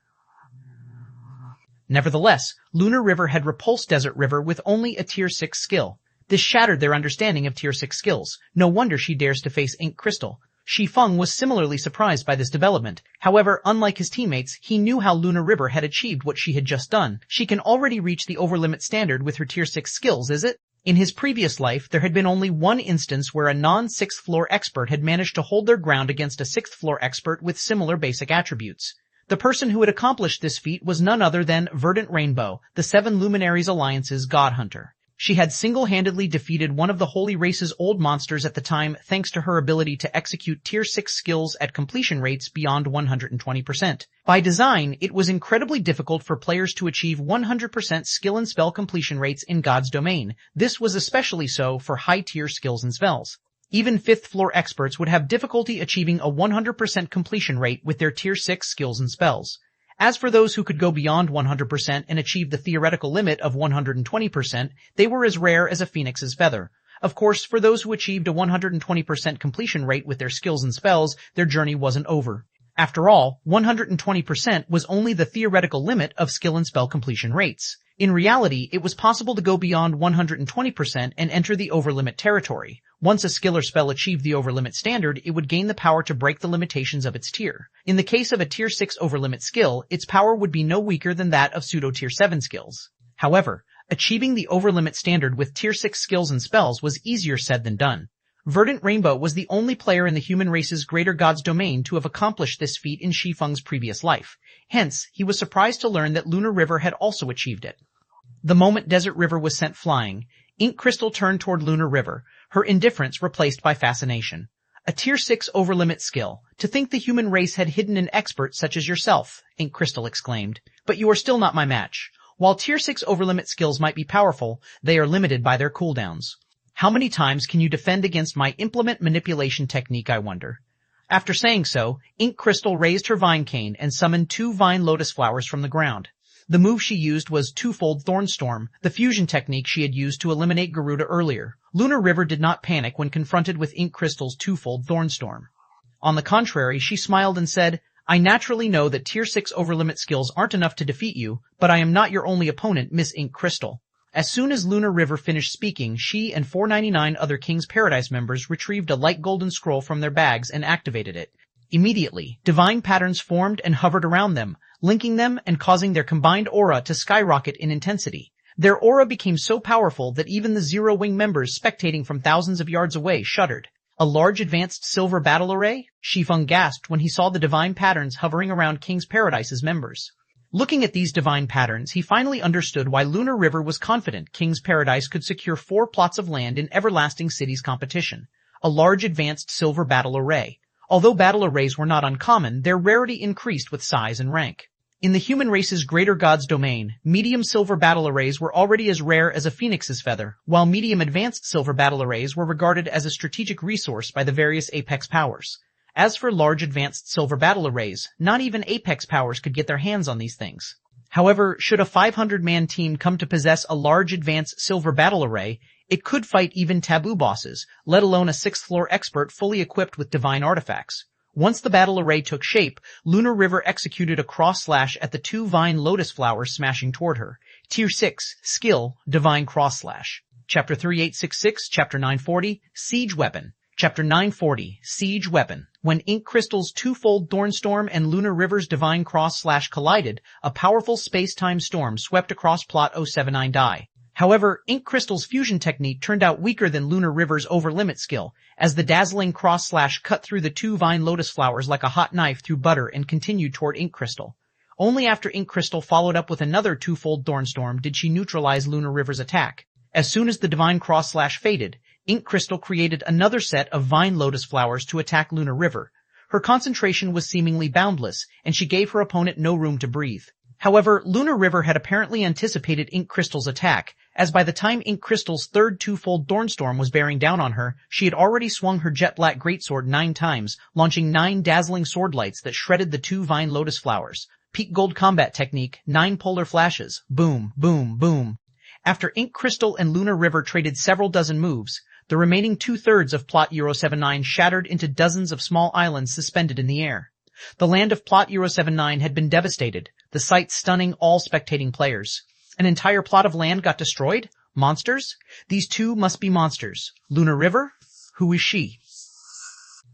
A: Nevertheless, Lunar River had repulsed Desert River with only a Tier 6 skill. This shattered their understanding of Tier 6 skills. No wonder she dares to face Ink Crystal. Shi Feng was similarly surprised by this development. However, unlike his teammates, he knew how Lunar River had achieved what she had just done. She can already reach the overlimit standard with her tier 6 skills, is it? In his previous life, there had been only one instance where a non-6th floor expert had managed to hold their ground against a 6th floor expert with similar basic attributes. The person who had accomplished this feat was none other than Verdant Rainbow, the Seven Luminaries Alliance's God Hunter. She had single-handedly defeated one of the Holy Race's old monsters at the time thanks to her ability to execute tier 6 skills at completion rates beyond 120%. By design, it was incredibly difficult for players to achieve 100% skill and spell completion rates in God's domain. This was especially so for high-tier skills and spells. Even 5th floor experts would have difficulty achieving a 100% completion rate with their tier 6 skills and spells. As for those who could go beyond 100% and achieve the theoretical limit of 120%, they were as rare as a phoenix's feather. Of course, for those who achieved a 120% completion rate with their skills and spells, their journey wasn't over. After all, 120% was only the theoretical limit of skill and spell completion rates. In reality, it was possible to go beyond 120% and enter the overlimit territory. Once a skill or spell achieved the overlimit standard, it would gain the power to break the limitations of its tier. In the case of a tier 6 overlimit skill, its power would be no weaker than that of pseudo-tier 7 skills. However, achieving the overlimit standard with tier 6 skills and spells was easier said than done. Verdant Rainbow was the only player in the human race's greater god's domain to have accomplished this feat in Shi Feng's previous life. Hence, he was surprised to learn that Lunar River had also achieved it. The moment Desert River was sent flying, Ink Crystal turned toward Lunar River, her indifference replaced by fascination. A tier 6 overlimit skill. To think the human race had hidden an expert such as yourself, Ink Crystal exclaimed. But you are still not my match. While tier 6 overlimit skills might be powerful, they are limited by their cooldowns. How many times can you defend against my implement manipulation technique, I wonder? After saying so, Ink Crystal raised her vine cane and summoned 2 vine lotus flowers from the ground. The move she used was twofold Thornstorm, the fusion technique she had used to eliminate Garuda earlier. Lunar River did not panic when confronted with Ink Crystal's twofold Thornstorm. On the contrary, she smiled and said, I naturally know that tier 6 overlimit skills aren't enough to defeat you, but I am not your only opponent, Miss Ink Crystal. As soon as Lunar River finished speaking, she and 499 other King's Paradise members retrieved a light golden scroll from their bags and activated it. Immediately, divine patterns formed and hovered around them, linking them and causing their combined aura to skyrocket in intensity. Their aura became so powerful that even the Zero Wing members spectating from thousands of yards away shuddered. A large advanced silver battle array? Shi Feng gasped when he saw the divine patterns hovering around King's Paradise's members. Looking at these divine patterns, he finally understood why Lunar River was confident King's Paradise could secure 4 plots of land in Everlasting City's competition. A large advanced silver battle array. Although battle arrays were not uncommon, their rarity increased with size and rank. In the human race's greater god's domain, medium silver battle arrays were already as rare as a phoenix's feather, while medium advanced silver battle arrays were regarded as a strategic resource by the various apex powers. As for large advanced silver battle arrays, not even apex powers could get their hands on these things. However, should a 500-man team come to possess a large advanced silver battle array, it could fight even taboo bosses, let alone a 6th floor expert fully equipped with divine artifacts. Once the battle array took shape, Lunar River executed a cross slash at the 2 vine lotus flowers smashing toward her. Tier 6, Skill, Divine Cross Slash. Chapter 3866, Chapter 940, Siege Weapon. Chapter 940, Siege Weapon. When Ink Crystal's twofold Thornstorm and Lunar River's Divine Cross Slash collided, a powerful space-time storm swept across plot 079 die. However, Ink Crystal's fusion technique turned out weaker than Lunar River's overlimit skill, as the dazzling cross slash cut through the 2 vine lotus flowers like a hot knife through butter and continued toward Ink Crystal. Only after Ink Crystal followed up with another twofold Thornstorm did she neutralize Lunar River's attack. As soon as the divine cross slash faded, Ink Crystal created another set of vine lotus flowers to attack Lunar River. Her concentration was seemingly boundless, and she gave her opponent no room to breathe. However, Lunar River had apparently anticipated Ink Crystal's attack, as by the time Ink Crystal's third twofold Thornstorm was bearing down on her, she had already swung her jet black greatsword 9 times, launching 9 dazzling sword lights that shredded the 2 vine lotus flowers. Peak gold combat technique, 9 polar flashes. Boom, boom, boom. After Ink Crystal and Lunar River traded several dozen moves, the remaining 2/3 of plot 079 shattered into dozens of small islands suspended in the air. The land of plot 079 had been devastated, the sight stunning all spectating players. An entire plot of land got destroyed? Monsters? These two must be monsters. Lunar River? Who is she?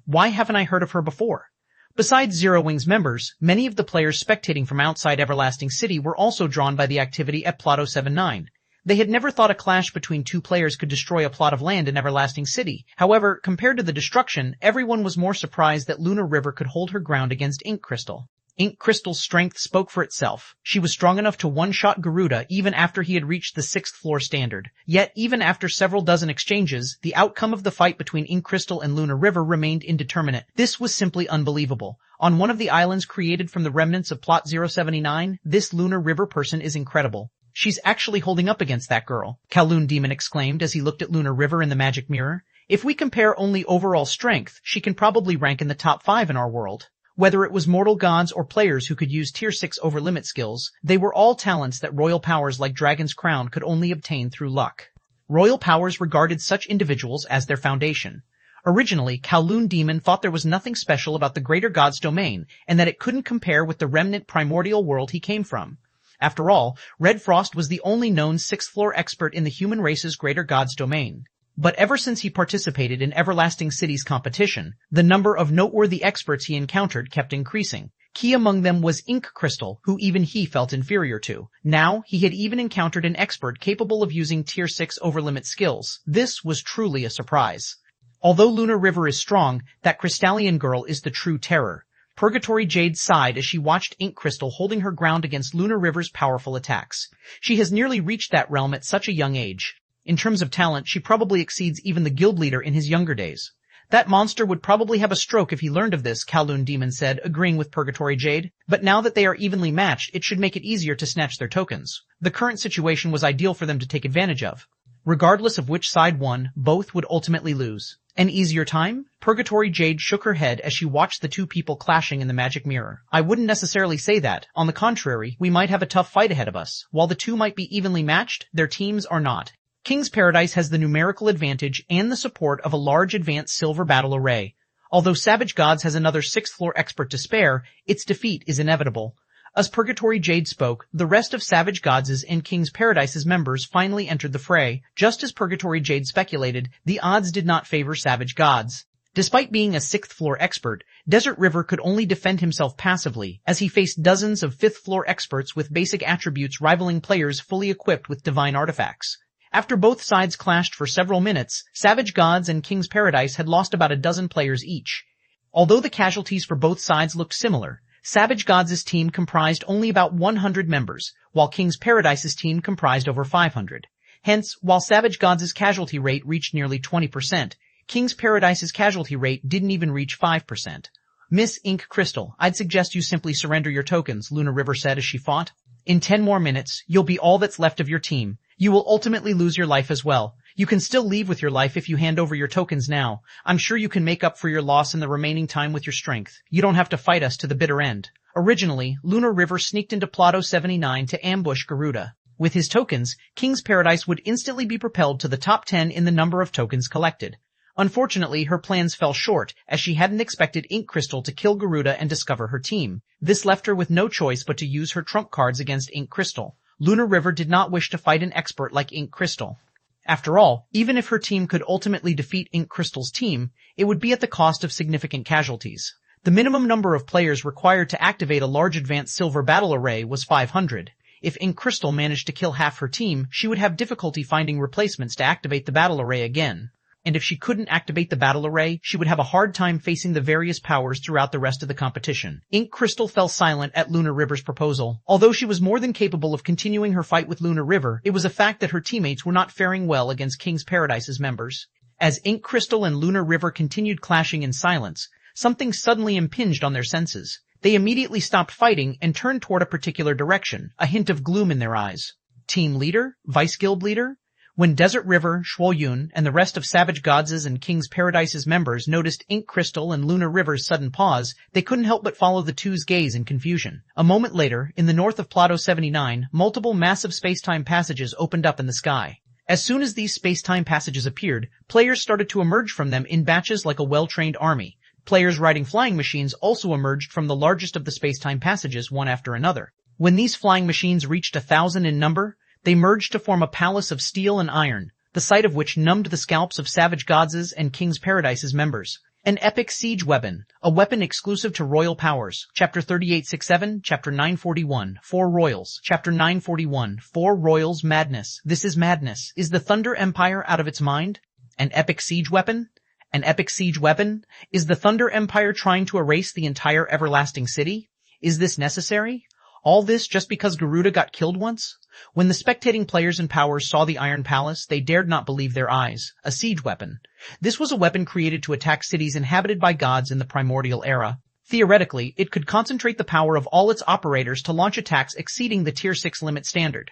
A: Why haven't I heard of her before? Besides Zero Wing's members, many of the players spectating from outside Everlasting City were also drawn by the activity at Plot 079. They had never thought a clash between two players could destroy a plot of land in Everlasting City. However, compared to the destruction, everyone was more surprised that Lunar River could hold her ground against Ink Crystal. Ink Crystal's strength spoke for itself. She was strong enough to one-shot Garuda even after he had reached the 6th floor standard. Yet, even after several dozen exchanges, the outcome of the fight between Ink Crystal and Lunar River remained indeterminate. This was simply unbelievable. On one of the islands created from the remnants of Plot 079, this Lunar River person is incredible. She's actually holding up against that girl, Kowloon Demon exclaimed as he looked at Lunar River in the magic mirror. If we compare only overall strength, she can probably rank in the top 5 in our world. Whether it was mortal gods or players who could use Tier 6 over-limit skills, they were all talents that royal powers like Dragon's Crown could only obtain through luck. Royal powers regarded such individuals as their foundation. Originally, Kowloon Demon thought there was nothing special about the Greater God's domain, and that it couldn't compare with the remnant primordial world he came from. After all, Red Frost was the only known 6th floor expert in the human race's Greater God's domain. But ever since he participated in Everlasting City's competition, the number of noteworthy experts he encountered kept increasing. Key among them was Ink Crystal, who even he felt inferior to. Now, he had even encountered an expert capable of using Tier 6 over-limit skills. This was truly a surprise. Although Lunar River is strong, that Crystallian girl is the true terror. Purgatory Jade sighed as she watched Ink Crystal holding her ground against Lunar River's powerful attacks. She has nearly reached that realm at such a young age. In terms of talent, she probably exceeds even the guild leader in his younger days. That monster would probably have a stroke if he learned of this, Kowloon Demon said, agreeing with Purgatory Jade. But now that they are evenly matched, it should make it easier to snatch their tokens. The current situation was ideal for them to take advantage of. Regardless of which side won, both would ultimately lose. An easier time? Purgatory Jade shook her head as she watched the two people clashing in the magic mirror. I wouldn't necessarily say that. On the contrary, we might have a tough fight ahead of us. While the two might be evenly matched, their teams are not. King's Paradise has the numerical advantage and the support of a large advanced silver battle array. Although Savage Gods has another 6th floor expert to spare, its defeat is inevitable. As Purgatory Jade spoke, the rest of Savage Gods' and King's Paradise's members finally entered the fray. Just as Purgatory Jade speculated, the odds did not favor Savage Gods. Despite being a 6th floor expert, Desert River could only defend himself passively, as he faced dozens of 5th floor experts with basic attributes rivaling players fully equipped with divine artifacts. After both sides clashed for several minutes, Savage Gods and King's Paradise had lost about a dozen players each. Although the casualties for both sides looked similar, Savage Gods' team comprised only about 100 members, while King's Paradise's team comprised over 500. Hence, while Savage Gods' casualty rate reached nearly 20%, King's Paradise's casualty rate didn't even reach 5%. Miss Ink Crystal, I'd suggest you simply surrender your tokens, Lunar River said as she fought. In 10 more minutes, you'll be all that's left of your team. You will ultimately lose your life as well. You can still leave with your life if you hand over your tokens now. I'm sure you can make up for your loss in the remaining time with your strength. You don't have to fight us to the bitter end. Originally, Lunar River sneaked into Plot 079 to ambush Garuda. With his tokens, King's Paradise would instantly be propelled to the top 10 in the number of tokens collected. Unfortunately, her plans fell short, as she hadn't expected Ink Crystal to kill Garuda and discover her team. This left her with no choice but to use her trump cards against Ink Crystal. Lunar River did not wish to fight an expert like Ink Crystal. After all, even if her team could ultimately defeat Ink Crystal's team, it would be at the cost of significant casualties. The minimum number of players required to activate a large advanced silver battle array was 500. If Ink Crystal managed to kill half her team, she would have difficulty finding replacements to activate the battle array again. And if she couldn't activate the battle array, she would have a hard time facing the various powers throughout the rest of the competition. Ink Crystal fell silent at Lunar River's proposal. Although she was more than capable of continuing her fight with Lunar River, it was a fact that her teammates were not faring well against King's Paradise's members. As Ink Crystal and Lunar River continued clashing in silence, something suddenly impinged on their senses. They immediately stopped fighting and turned toward a particular direction, a hint of gloom in their eyes. Team leader? Vice guild leader? When Desert River, Shuoyun, and the rest of Savage Gods' and King's Paradise's members noticed Ink Crystal and Lunar River's sudden pause, they couldn't help but follow the two's gaze in confusion. A moment later, in the north of Plot 079, multiple massive space-time passages opened up in the sky. As soon as these space-time passages appeared, players started to emerge from them in batches like a well-trained army. Players riding flying machines also emerged from the largest of the space-time passages one after another. When these flying machines reached 1,000 in number, they merged to form a palace of steel and iron, the sight of which numbed the scalps of Savage Gods' and King's Paradise's members. An epic siege weapon, a weapon exclusive to royal powers. Chapter 3867, Chapter 941, 4 Royals. Chapter 941, 4 Royals. Madness. This is madness. Is the Thunder Empire out of its mind? An epic siege weapon? An epic siege weapon? Is the Thunder Empire trying to erase the entire everlasting city? Is this necessary? All this just because Garuda got killed once? When the spectating players and powers saw the Iron Palace, they dared not believe their eyes. A siege weapon. This was a weapon created to attack cities inhabited by gods in the primordial era. Theoretically, it could concentrate the power of all its operators to launch attacks exceeding the Tier 6 limit standard.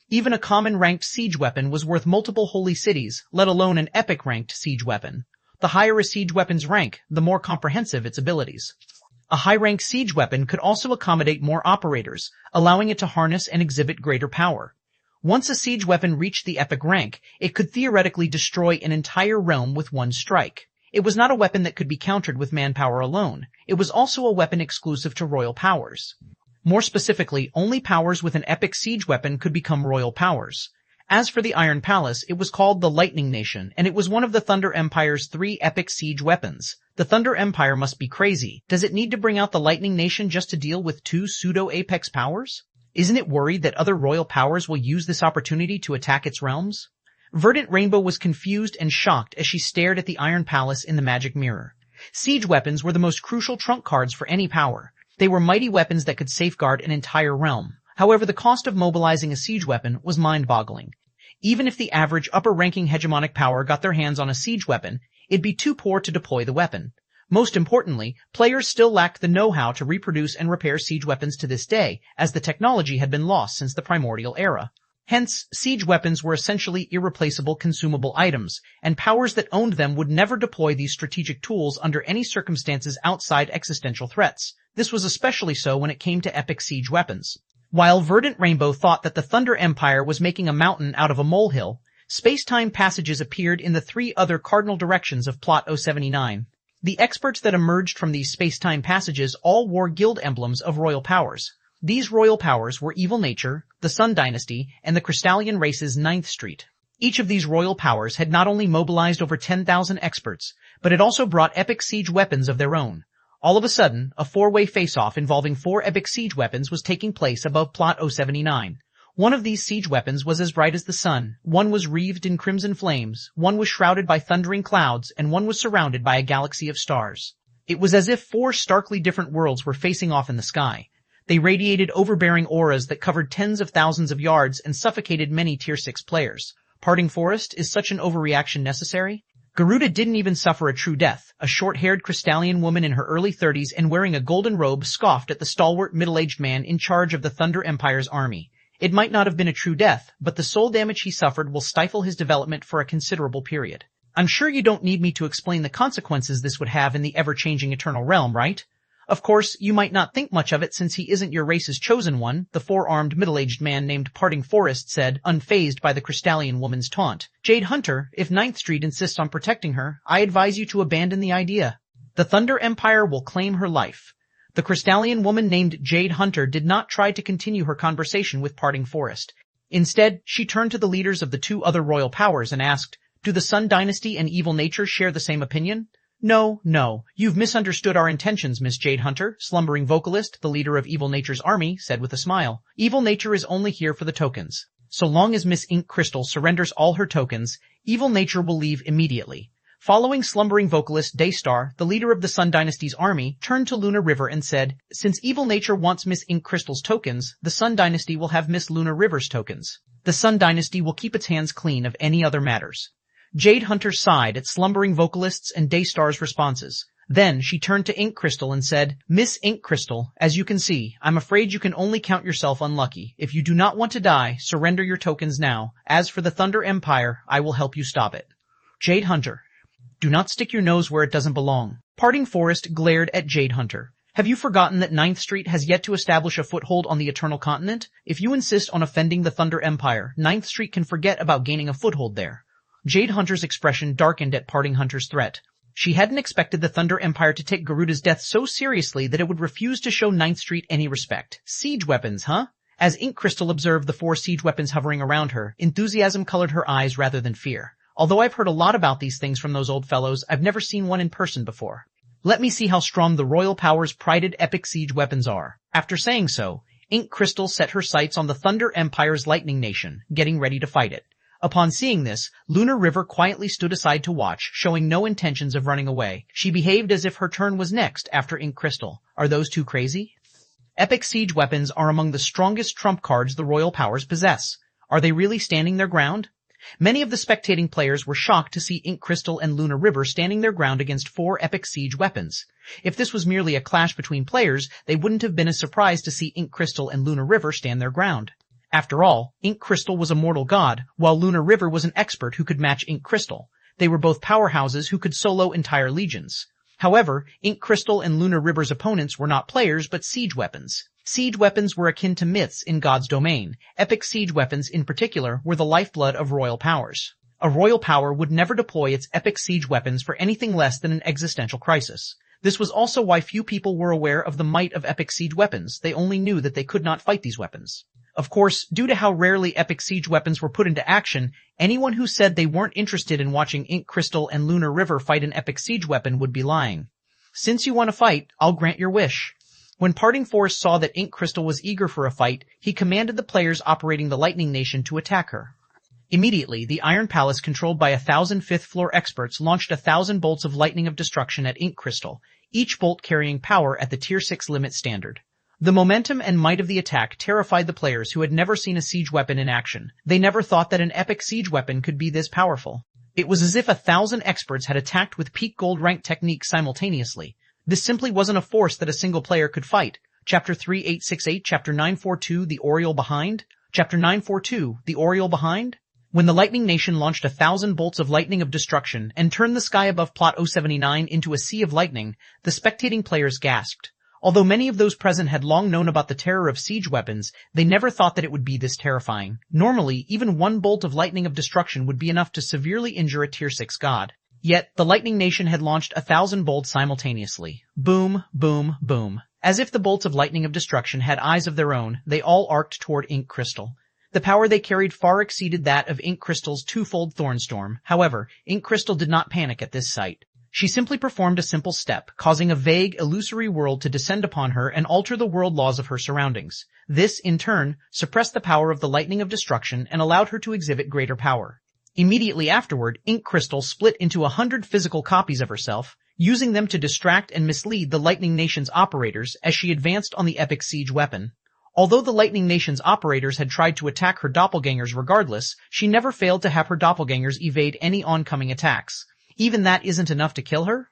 A: Even a common ranked siege weapon was worth multiple holy cities, let alone an epic ranked siege weapon. The higher a siege weapon's rank, the more comprehensive its abilities. A high-rank siege weapon could also accommodate more operators, allowing it to harness and exhibit greater power. Once a siege weapon reached the epic rank, it could theoretically destroy an entire realm with one strike. It was not a weapon that could be countered with manpower alone. It was also a weapon exclusive to royal powers. More specifically, only powers with an epic siege weapon could become royal powers. As for the Iron Palace, it was called the Lightning Nation, and it was one of the Thunder Empire's 3 epic siege weapons. The Thunder Empire must be crazy. Does it need to bring out the Lightning Nation just to deal with 2 pseudo-apex powers? Isn't it worried that other royal powers will use this opportunity to attack its realms? Verdant Rainbow was confused and shocked as she stared at the Iron Palace in the magic mirror. Siege weapons were the most crucial trump cards for any power. They were mighty weapons that could safeguard an entire realm. However, the cost of mobilizing a siege weapon was mind-boggling. Even if the average upper-ranking hegemonic power got their hands on a siege weapon, it'd be too poor to deploy the weapon. Most importantly, players still lacked the know-how to reproduce and repair siege weapons to this day, as the technology had been lost since the primordial era. Hence, siege weapons were essentially irreplaceable consumable items, and powers that owned them would never deploy these strategic tools under any circumstances outside existential threats. This was especially so when it came to epic siege weapons. While Verdant Rainbow thought that the Thunder Empire was making a mountain out of a molehill, space-time passages appeared in the 3 other cardinal directions of Plot 079. The experts that emerged from these space-time passages all wore guild emblems of royal powers. These royal powers were Evil Nature, the Sun Dynasty, and the Crystallian race's 9th Street. Each of these royal powers had not only mobilized over 10,000 experts, but had also brought epic siege weapons of their own. All of a sudden, a 4-way face-off involving 4 epic siege weapons was taking place above Plot 079. One of these siege weapons was as bright as the sun, one was wreathed in crimson flames, one was shrouded by thundering clouds, and one was surrounded by a galaxy of stars. It was as if 4 starkly different worlds were facing off in the sky. They radiated overbearing auras that covered tens of thousands of yards and suffocated many Tier 6 players. Parting Forest, is such an overreaction necessary? Garuda didn't even suffer a true death. A short-haired Crystallian woman in her early 30s and wearing a golden robe scoffed at the stalwart middle-aged man in charge of the Thunder Empire's army. It might not have been a true death, but the soul damage he suffered will stifle his development for a considerable period. I'm sure you don't need me to explain the consequences this would have in the ever-changing Eternal Realm, right? Of course, you might not think much of it since he isn't your race's chosen one, the 4-armed middle-aged man named Parting Forest said, unfazed by the Crystallian woman's taunt. Jade Hunter, if 9th Street insists on protecting her, I advise you to abandon the idea. The Thunder Empire will claim her life. The Crystallian woman named Jade Hunter did not try to continue her conversation with Parting Forest. Instead, she turned to the leaders of the 2 other royal powers and asked, do the Sun Dynasty and Evil Nature share the same opinion? No, you've misunderstood our intentions, Miss Jade Hunter, Slumbering Vocalist, the leader of Evil Nature's army, said with a smile. Evil Nature is only here for the tokens. So long as Miss Ink Crystal surrenders all her tokens, Evil Nature will leave immediately. Following Slumbering Vocalist Daystar, the leader of the Sun Dynasty's army, turned to Luna River and said, since Evil Nature wants Miss Ink Crystal's tokens, the Sun Dynasty will have Miss Luna River's tokens. The Sun Dynasty will keep its hands clean of any other matters. Jade Hunter sighed at Slumbering Vocalist's and Daystar's responses. Then she turned to Ink Crystal and said, Miss Ink Crystal, as you can see, I'm afraid you can only count yourself unlucky. If you do not want to die, surrender your tokens now. As for the Thunder Empire, I will help you stop it. Jade Hunter. Do not stick your nose where it doesn't belong. Parting Forest glared at Jade Hunter. Have you forgotten that 9th Street has yet to establish a foothold on the Eternal Continent? If you insist on offending the Thunder Empire, 9th Street can forget about gaining a foothold there. Jade Hunter's expression darkened at Parting Hunter's threat. She hadn't expected the Thunder Empire to take Garuda's death so seriously that it would refuse to show 9th Street any respect. Siege weapons, huh? As Ink Crystal observed the 4 siege weapons hovering around her, enthusiasm colored her eyes rather than fear. Although I've heard a lot about these things from those old fellows, I've never seen one in person before. Let me see how strong the Royal Power's prided epic siege weapons are. After saying so, Ink Crystal set her sights on the Thunder Empire's Lightning Nation, getting ready to fight it. Upon seeing this, Lunar River quietly stood aside to watch, showing no intentions of running away. She behaved as if her turn was next after Ink Crystal. Are those two crazy? Epic siege weapons are among the strongest trump cards the Royal Powers possess. Are they really standing their ground? Many of the spectating players were shocked to see Ink Crystal and Lunar River standing their ground against 4 epic siege weapons. If this was merely a clash between players, they wouldn't have been as surprised to see Ink Crystal and Lunar River stand their ground. After all, Ink Crystal was a mortal god, while Lunar River was an expert who could match Ink Crystal. They were both powerhouses who could solo entire legions. However, Ink Crystal and Lunar River's opponents were not players but siege weapons. Siege weapons were akin to myths in God's domain. Epic siege weapons in particular were the lifeblood of royal powers. A royal power would never deploy its epic siege weapons for anything less than an existential crisis. This was also why few people were aware of the might of epic siege weapons. They only knew that they could not fight these weapons. Of course, due to how rarely epic siege weapons were put into action, anyone who said they weren't interested in watching Ink Crystal and Lunar River fight an epic siege weapon would be lying. Since you want to fight, I'll grant your wish. When Parting Force saw that Ink Crystal was eager for a fight, he commanded the players operating the Lightning Nation to attack her. Immediately, the Iron Palace, controlled by 1,000 fifth-floor experts, launched 1,000 bolts of lightning of destruction at Ink Crystal, each bolt carrying power at the Tier 6 limit standard. The momentum and might of the attack terrified the players who had never seen a siege weapon in action. They never thought that an epic siege weapon could be this powerful. It was as if 1,000 experts had attacked with peak gold rank techniques simultaneously. This simply wasn't a force that a single player could fight. Chapter 3868, Chapter 942, The Oriole Behind? Chapter 942, The Oriole Behind? When the Lightning Nation launched 1,000 bolts of lightning of destruction and turned the sky above Plot 079 into a sea of lightning, the spectating players gasped. Although many of those present had long known about the terror of siege weapons, they never thought that it would be this terrifying. Normally, even one bolt of lightning of destruction would be enough to severely injure a Tier 6 god. Yet, the Lightning Nation had launched 1,000 bolts simultaneously. Boom, boom, boom. As if the bolts of lightning of destruction had eyes of their own, they all arced toward Ink Crystal. The power they carried far exceeded that of Ink Crystal's twofold Thornstorm. However, Ink Crystal did not panic at this sight. She simply performed a simple step, causing a vague, illusory world to descend upon her and alter the world laws of her surroundings. This, in turn, suppressed the power of the lightning of destruction and allowed her to exhibit greater power. Immediately afterward, Ink Crystal split into 100 physical copies of herself, using them to distract and mislead the Lightning Nation's operators as she advanced on the epic siege weapon. Although the Lightning Nation's operators had tried to attack her doppelgangers regardless, she never failed to have her doppelgangers evade any oncoming attacks. Even that isn't enough to kill her?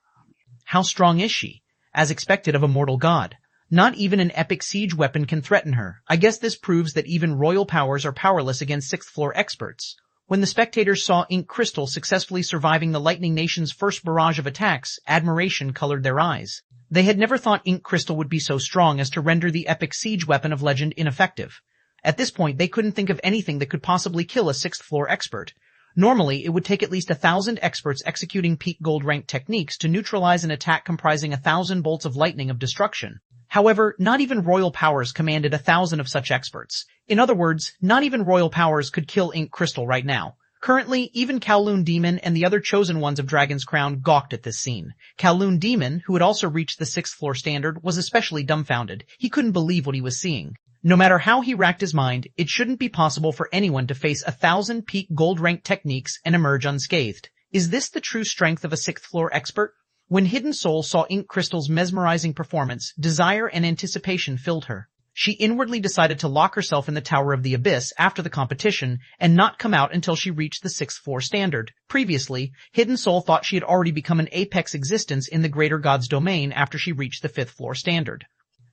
A: How strong is she? As expected of a mortal god. Not even an epic siege weapon can threaten her. I guess this proves that even royal powers are powerless against 6th floor experts. When the spectators saw Ink Crystal successfully surviving the Lightning Nation's first barrage of attacks, admiration colored their eyes. They had never thought Ink Crystal would be so strong as to render the epic siege weapon of legend ineffective. At this point, they couldn't think of anything that could possibly kill a 6th floor expert. Normally, it would take at least 1,000 experts executing peak gold rank techniques to neutralize an attack comprising 1,000 bolts of lightning of destruction. However, not even royal powers commanded 1,000 of such experts. In other words, not even royal powers could kill Ink Crystal right now. Currently, even Kowloon Demon and the other chosen ones of Dragon's Crown gawked at this scene. Kowloon Demon, who had also reached the 6th floor standard, was especially dumbfounded. He couldn't believe what he was seeing. No matter how he racked his mind, it shouldn't be possible for anyone to face 1,000 peak gold rank techniques and emerge unscathed. Is this the true strength of a 6th floor expert? When Hidden Soul saw Ink Crystal's mesmerizing performance, desire and anticipation filled her. She inwardly decided to lock herself in the Tower of the Abyss after the competition and not come out until she reached the 6th floor standard. Previously, Hidden Soul thought she had already become an apex existence in the Greater God's domain after she reached the 5th floor standard.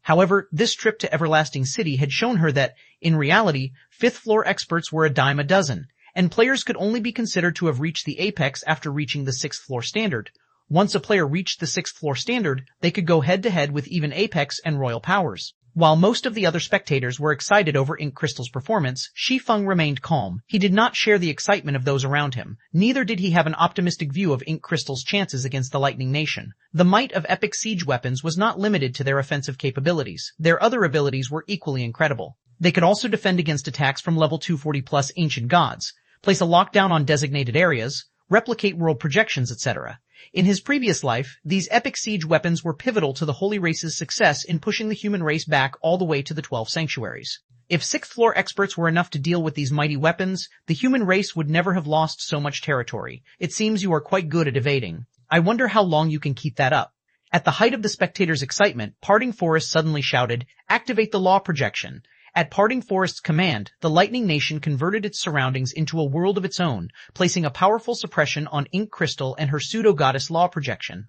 A: However, this trip to Everlasting City had shown her that, in reality, 5th floor experts were a dime a dozen, and players could only be considered to have reached the apex after reaching the 6th floor standard. Once a player reached the 6th floor standard, they could go head-to-head with even apex and royal powers. While most of the other spectators were excited over Ink Crystal's performance, Shi Feng remained calm. He did not share the excitement of those around him. Neither did he have an optimistic view of Ink Crystal's chances against the Lightning Nation. The might of epic siege weapons was not limited to their offensive capabilities. Their other abilities were equally incredible. They could also defend against attacks from level 240 plus ancient gods, place a lockdown on designated areas, replicate world projections, etc. In his previous life, these epic siege weapons were pivotal to the Holy Race's success in pushing the human race back all the way to the 12 sanctuaries. If 6th floor experts were enough to deal with these mighty weapons, the human race would never have lost so much territory. It seems you are quite good at evading. I wonder how long you can keep that up. At the height of the spectators' excitement, Parting Forest suddenly shouted, "Activate the law projection." At Parting Forest's command, the Lightning Nation converted its surroundings into a world of its own, placing a powerful suppression on Ink Crystal and her pseudo-goddess law projection.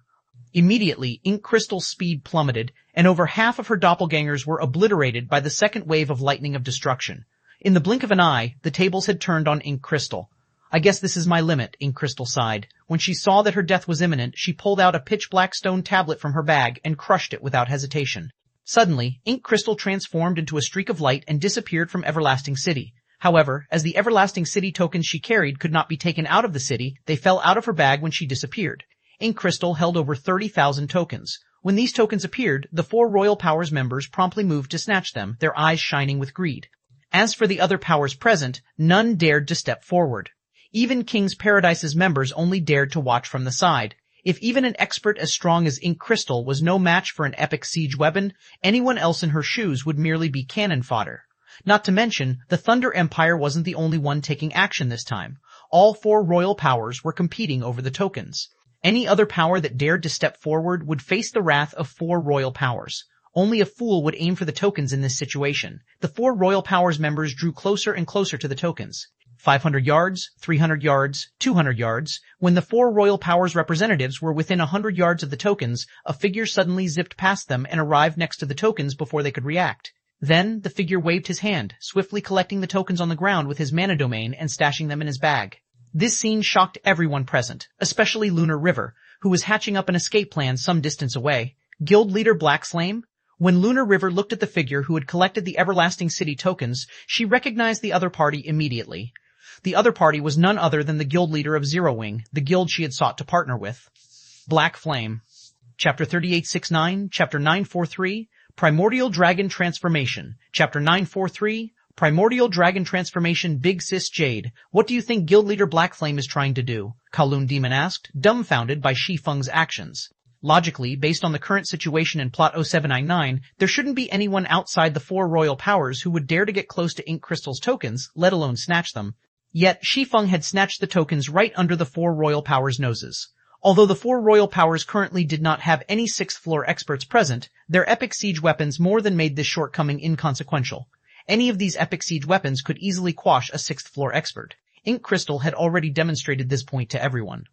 A: Immediately, Ink Crystal's speed plummeted, and over half of her doppelgangers were obliterated by the second wave of lightning of destruction. In the blink of an eye, the tables had turned on Ink Crystal. "I guess this is my limit," Ink Crystal sighed. When she saw that her death was imminent, she pulled out a pitch-black stone tablet from her bag and crushed it without hesitation. Suddenly, Ink Crystal transformed into a streak of light and disappeared from Everlasting City. However, as the Everlasting City tokens she carried could not be taken out of the city, they fell out of her bag when she disappeared. Ink Crystal held over 30,000 tokens. When these tokens appeared, the 4 Royal Powers members promptly moved to snatch them, their eyes shining with greed. As for the other powers present, none dared to step forward. Even King's Paradise's members only dared to watch from the side. If even an expert as strong as Ink Crystal was no match for an epic siege weapon, anyone else in her shoes would merely be cannon fodder. Not to mention, the Thunder Empire wasn't the only one taking action this time. All 4 royal powers were competing over the tokens. Any other power that dared to step forward would face the wrath of 4 royal powers. Only a fool would aim for the tokens in this situation. The 4 royal powers members drew closer and closer to the tokens. 500 yards, 300 yards, 200 yards. When the 4 royal powers representatives were within 100 yards of the tokens, a figure suddenly zipped past them and arrived next to the tokens before they could react. Then, the figure waved his hand, swiftly collecting the tokens on the ground with his mana domain and stashing them in his bag. This scene shocked everyone present, especially Lunar River, who was hatching up an escape plan some distance away. Guild leader Black Flame? When Lunar River looked at the figure who had collected the Everlasting City tokens, she recognized the other party immediately. The other party was none other than the guild leader of Zero Wing, the guild she had sought to partner with. Black Flame. Chapter 3869, Chapter 943, Primordial Dragon Transformation. Chapter 943, Primordial Dragon Transformation. Big Sis Jade, what do you think guild leader Black Flame is trying to do? Kowloon Demon asked, dumbfounded by Shi Feng's actions. Logically, based on the current situation in Plot 0799, there shouldn't be anyone outside the 4 royal powers who would dare to get close to Ink Crystal's tokens, let alone snatch them. Yet, Shi Feng had snatched the tokens right under the 4 royal powers' noses. Although the 4 royal powers currently did not have any 6th floor experts present, their epic siege weapons more than made this shortcoming inconsequential. Any of these epic siege weapons could easily quash a 6th floor expert. Ink Crystal had already demonstrated this point to everyone.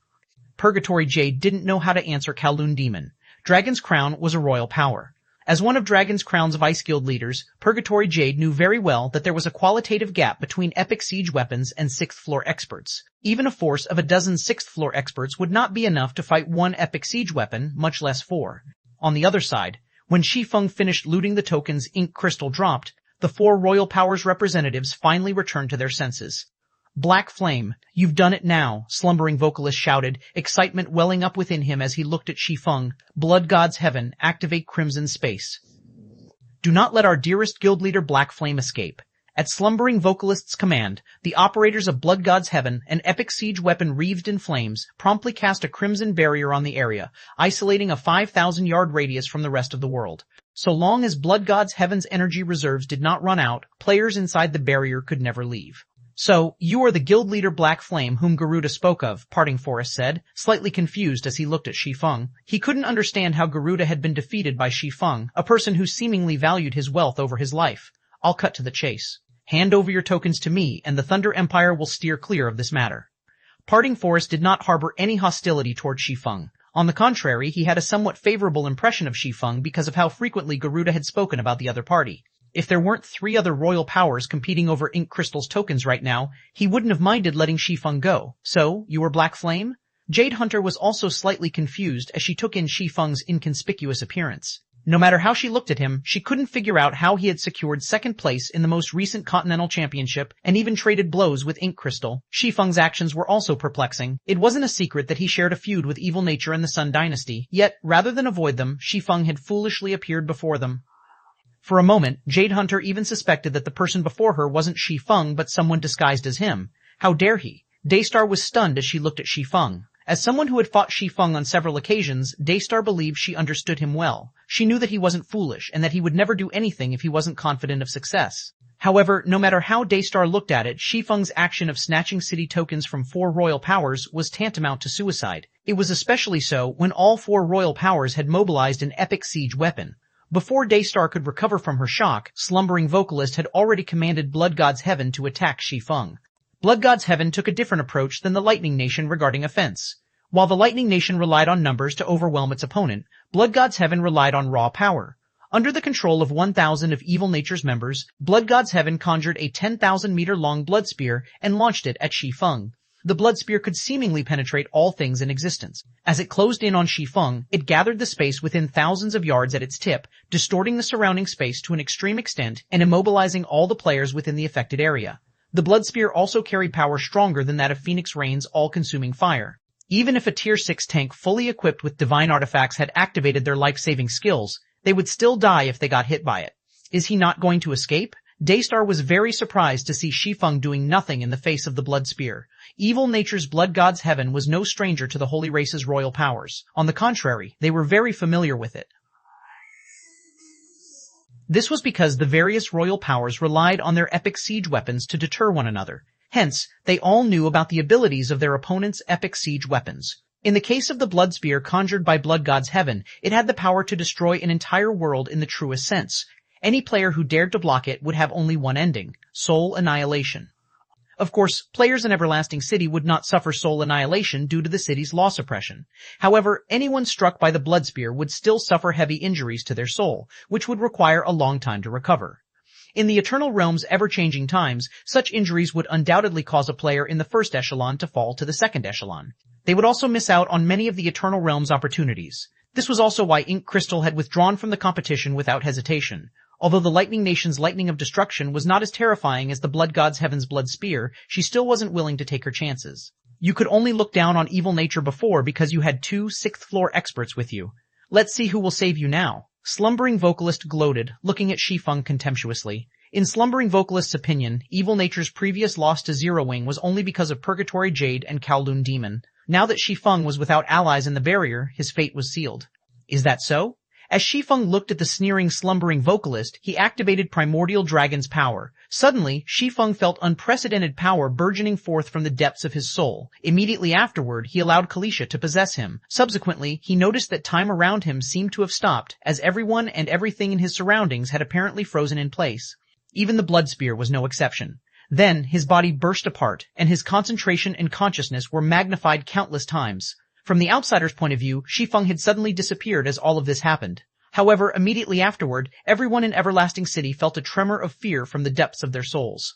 A: Purgatory Jade didn't know how to answer Kowloon Demon. Dragon's Crown was a royal power. As one of Dragon's Crown's Vice Guild leaders, Purgatory Jade knew very well that there was a qualitative gap between epic siege weapons and 6th floor experts. Even a force of a dozen 6th floor experts would not be enough to fight one epic siege weapon, much less 4. On the other side, when Shi Feng finished looting the tokens Ink Crystal dropped, the 4 royal powers representatives finally returned to their senses. Black Flame, you've done it now, slumbering vocalist shouted, excitement welling up within him as he looked at Shi Feng. Blood God's Heaven, activate Crimson Space. Do not let our dearest guild leader Black Flame escape. At slumbering vocalist's command, the operators of Blood God's Heaven, an epic siege weapon wreathed in flames, promptly cast a crimson barrier on the area, isolating a 5,000-yard radius from the rest of the world. So long as Blood God's Heaven's energy reserves did not run out, players inside the barrier could never leave. So, you are the guild leader Black Flame whom Garuda spoke of, Parting Forest said, slightly confused as he looked at Shi Feng. He couldn't understand how Garuda had been defeated by Shi Feng, a person who seemingly valued his wealth over his life. I'll cut to the chase. Hand over your tokens to me, and the Thunder Empire will steer clear of this matter. Parting Forest did not harbor any hostility toward Shi Feng. On the contrary, he had a somewhat favorable impression of Shi Feng because of how frequently Garuda had spoken about the other party. If there weren't 3 other royal powers competing over Ink Crystal's tokens right now, he wouldn't have minded letting Shi Feng go. So, you were Black Flame? Jade Hunter was also slightly confused as she took in Shi Feng's inconspicuous appearance. No matter how she looked at him, she couldn't figure out how he had secured 2nd place in the most recent Continental Championship and even traded blows with Ink Crystal. Shi Feng's actions were also perplexing. It wasn't a secret that he shared a feud with Evil Nature and the Sun Dynasty, yet, rather than avoid them, Shi Feng had foolishly appeared before them. For a moment, Jade Hunter even suspected that the person before her wasn't Shi Feng but someone disguised as him. How dare he? Daystar was stunned as she looked at Shi Feng. As someone who had fought Shi Feng on several occasions, Daystar believed she understood him well. She knew that he wasn't foolish and that he would never do anything if he wasn't confident of success. However, no matter how Daystar looked at it, Shi Feng's action of snatching city tokens from 4 royal powers was tantamount to suicide. It was especially so when all 4 royal powers had mobilized an epic siege weapon. Before Daystar could recover from her shock, Slumbering Vocalist had already commanded Blood God's Heaven to attack Shi Feng. Blood God's Heaven took a different approach than the Lightning Nation regarding offense. While the Lightning Nation relied on numbers to overwhelm its opponent, Blood God's Heaven relied on raw power. Under the control of 1,000 of Evil Nature's members, Blood God's Heaven conjured a 10,000-meter-long blood spear and launched it at Shi Feng. The blood spear could seemingly penetrate all things in existence. As it closed in on Shi Feng, it gathered the space within thousands of yards at its tip, distorting the surrounding space to an extreme extent and immobilizing all the players within the affected area. The blood spear also carried power stronger than that of Phoenix Rain's all-consuming fire. Even if a Tier 6 tank fully equipped with divine artifacts had activated their life-saving skills, they would still die if they got hit by it. Is he not going to escape? Daystar was very surprised to see Shi Feng doing nothing in the face of the blood spear. Evil Nature's Blood God's Heaven was no stranger to the Holy Race's royal powers. On the contrary, they were very familiar with it. This was because the various royal powers relied on their epic siege weapons to deter one another. Hence, they all knew about the abilities of their opponent's epic siege weapons. In the case of the blood spear conjured by Blood God's Heaven, it had the power to destroy an entire world in the truest sense. Any player who dared to block it would have only one ending: soul annihilation. Of course, players in Everlasting City would not suffer soul annihilation due to the city's law suppression. However, anyone struck by the blood spear would still suffer heavy injuries to their soul, which would require a long time to recover. In the Eternal Realm's ever-changing times, such injuries would undoubtedly cause a player in the first echelon to fall to the second echelon. They would also miss out on many of the Eternal Realm's opportunities. This was also why Ink Crystal had withdrawn from the competition without hesitation. Although the Lightning Nation's Lightning of Destruction was not as terrifying as the Blood God's Heaven's Blood Spear, she still wasn't willing to take her chances. You could only look down on Evil Nature before because you had 2 6th-floor experts with you. Let's see who will save you now. Slumbering Vocalist gloated, looking at Shi Feng contemptuously. In Slumbering Vocalist's opinion, Evil Nature's previous loss to Zero Wing was only because of Purgatory Jade and Kowloon Demon. Now that Shi Feng was without allies in the barrier, his fate was sealed. Is that so? As Shi Feng looked at the sneering Slumbering Vocalist, he activated Primordial Dragon's power. Suddenly, Shi Feng felt unprecedented power burgeoning forth from the depths of his soul. Immediately afterward, he allowed Kalisha to possess him. Subsequently, he noticed that time around him seemed to have stopped, as everyone and everything in his surroundings had apparently frozen in place. Even the blood spear was no exception. Then, his body burst apart, and his concentration and consciousness were magnified countless times. From the outsider's point of view, Shi Feng had suddenly disappeared as all of this happened. However, immediately afterward, everyone in Everlasting City felt a tremor of fear from the depths of their souls.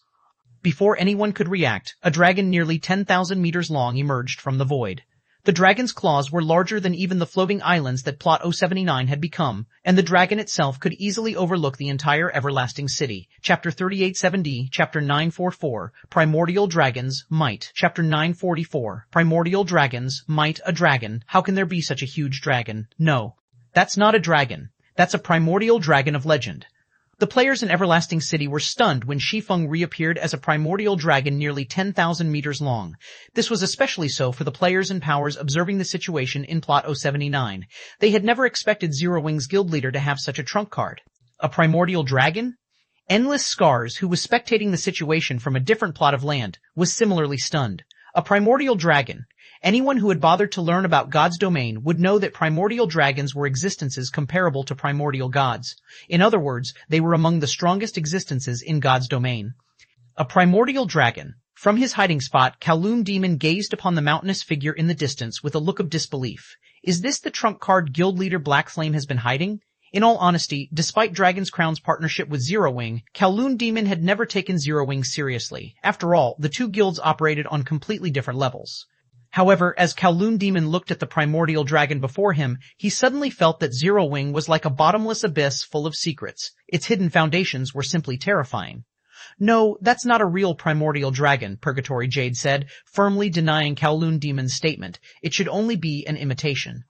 A: Before anyone could react, a dragon nearly 10,000 meters long emerged from the void. The dragon's claws were larger than even the floating islands that Plot 079 had become, and the dragon itself could easily overlook the entire Everlasting City. Chapter 3870, Chapter 944, Primordial Dragons, Might. Chapter 944, Primordial Dragons, Might. A dragon? How can there be such a huge dragon? No. That's not a dragon. That's a primordial dragon of legend. The players in Everlasting City were stunned when Shi Feng reappeared as a primordial dragon nearly 10,000 meters long. This was especially so for the players and powers observing the situation in Plot 079. They had never expected Zero Wing's guild leader to have such a trump card. A primordial dragon? Endless Scars, who was spectating the situation from a different plot of land, was similarly stunned. A primordial dragon. Anyone who had bothered to learn about God's domain would know that primordial dragons were existences comparable to primordial gods. In other words, they were among the strongest existences in God's domain. A primordial dragon. From his hiding spot, Kowloon Demon gazed upon the mountainous figure in the distance with a look of disbelief. Is this the trump card guild leader Black Flame has been hiding? In all honesty, despite Dragon's Crown's partnership with Zero Wing, Kowloon Demon had never taken Zero Wing seriously. After all, the two guilds operated on completely different levels. However, as Kowloon Demon looked at the primordial dragon before him, he suddenly felt that Zero Wing was like a bottomless abyss full of secrets. Its hidden foundations were simply terrifying. No, that's not a real primordial dragon, Purgatory Jade said, firmly denying Kowloon Demon's statement. It should only be an imitation.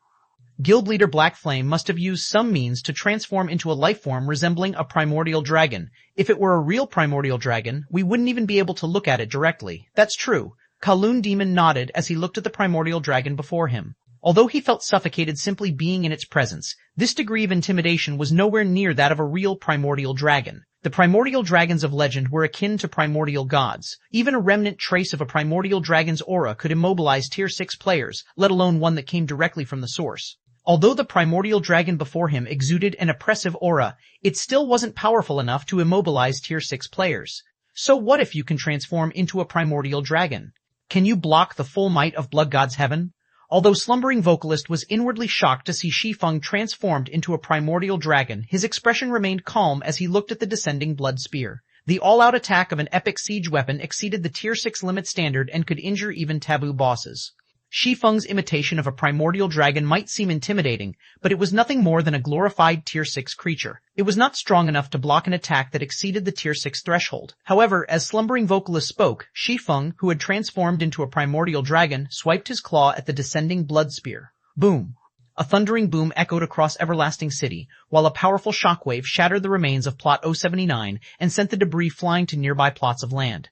A: Guild leader Black Flame must have used some means to transform into a life form resembling a primordial dragon. If it were a real primordial dragon, we wouldn't even be able to look at it directly. That's true. Kowloon Demon nodded as he looked at the primordial dragon before him. Although he felt suffocated simply being in its presence, this degree of intimidation was nowhere near that of a real primordial dragon. The primordial dragons of legend were akin to primordial gods. Even a remnant trace of a primordial dragon's aura could immobilize Tier 6 players, let alone one that came directly from the source. Although the primordial dragon before him exuded an oppressive aura, it still wasn't powerful enough to immobilize Tier 6 players. So what if you can transform into a primordial dragon? Can you block the full might of Blood God's Heaven? Although Slumbering Vocalist was inwardly shocked to see Shi Feng transformed into a primordial dragon, his expression remained calm as he looked at the descending blood spear. The all-out attack of an epic siege weapon exceeded the Tier 6 limit standard and could injure even taboo bosses. Shi Feng's imitation of a primordial dragon might seem intimidating, but it was nothing more than a glorified Tier 6 creature. It was not strong enough to block an attack that exceeded the Tier 6 threshold. However, as Slumbering Vocalist spoke, Shi Feng, who had transformed into a primordial dragon, swiped his claw at the descending blood spear. Boom! A thundering boom echoed across Everlasting City, while a powerful shockwave shattered the remains of Plot 079 and sent the debris flying to nearby plots of land.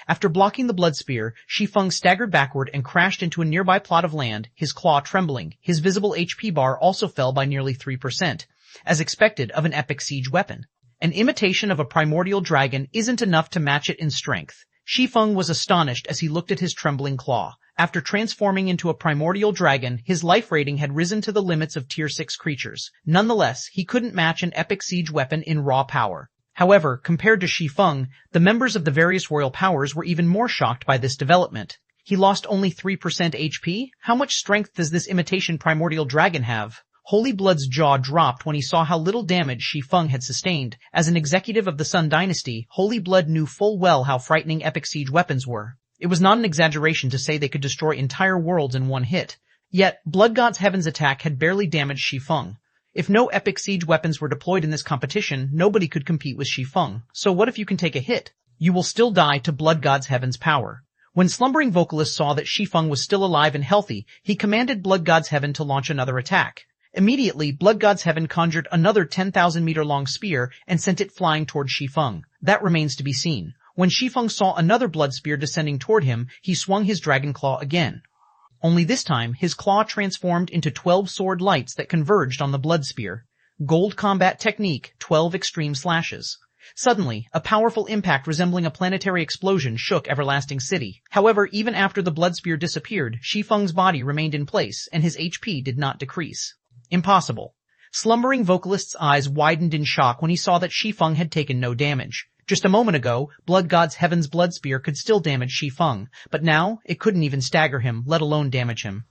A: After blocking the blood spear, Shi Feng staggered backward and crashed into a nearby plot of land, his claw trembling. His visible HP bar also fell by nearly 3%, as expected of an epic siege weapon. An imitation of a primordial dragon isn't enough to match it in strength. Shi Feng was astonished as he looked at his trembling claw. After transforming into a primordial dragon, his life rating had risen to the limits of Tier 6 creatures. Nonetheless, he couldn't match an epic siege weapon in raw power. However, compared to Shi Feng, the members of the various royal powers were even more shocked by this development. He lost only 3% HP? How much strength does this imitation primordial dragon have? Holy Blood's jaw dropped when he saw how little damage Shi Feng had sustained. As an executive of the Sun Dynasty, Holy Blood knew full well how frightening epic siege weapons were. It was not an exaggeration to say they could destroy entire worlds in one hit. Yet, Blood God's Heaven's attack had barely damaged Shi Feng. If no epic siege weapons were deployed in this competition, nobody could compete with Shi Feng. So what if you can take a hit? You will still die to Blood God's Heaven's power. When Slumbering Vocalist saw that Shi Feng was still alive and healthy, he commanded Blood God's Heaven to launch another attack. Immediately, Blood God's Heaven conjured another 10,000-meter-long spear and sent it flying toward Shi Feng. That remains to be seen. When Shi Feng saw another blood spear descending toward him, he swung his dragon claw again. Only this time, his claw transformed into 12 sword lights that converged on the blood spear. Gold combat technique, 12 extreme slashes. Suddenly, a powerful impact resembling a planetary explosion shook Everlasting City. However, even after the blood spear disappeared, Shi Feng's body remained in place, and his HP did not decrease. Impossible. Slumbering Vocalist's eyes widened in shock when he saw that Shi Feng had taken no damage. Just a moment ago, Blood God's Heaven's blood spear could still damage Shi Feng, but now it couldn't even stagger him, let alone damage him.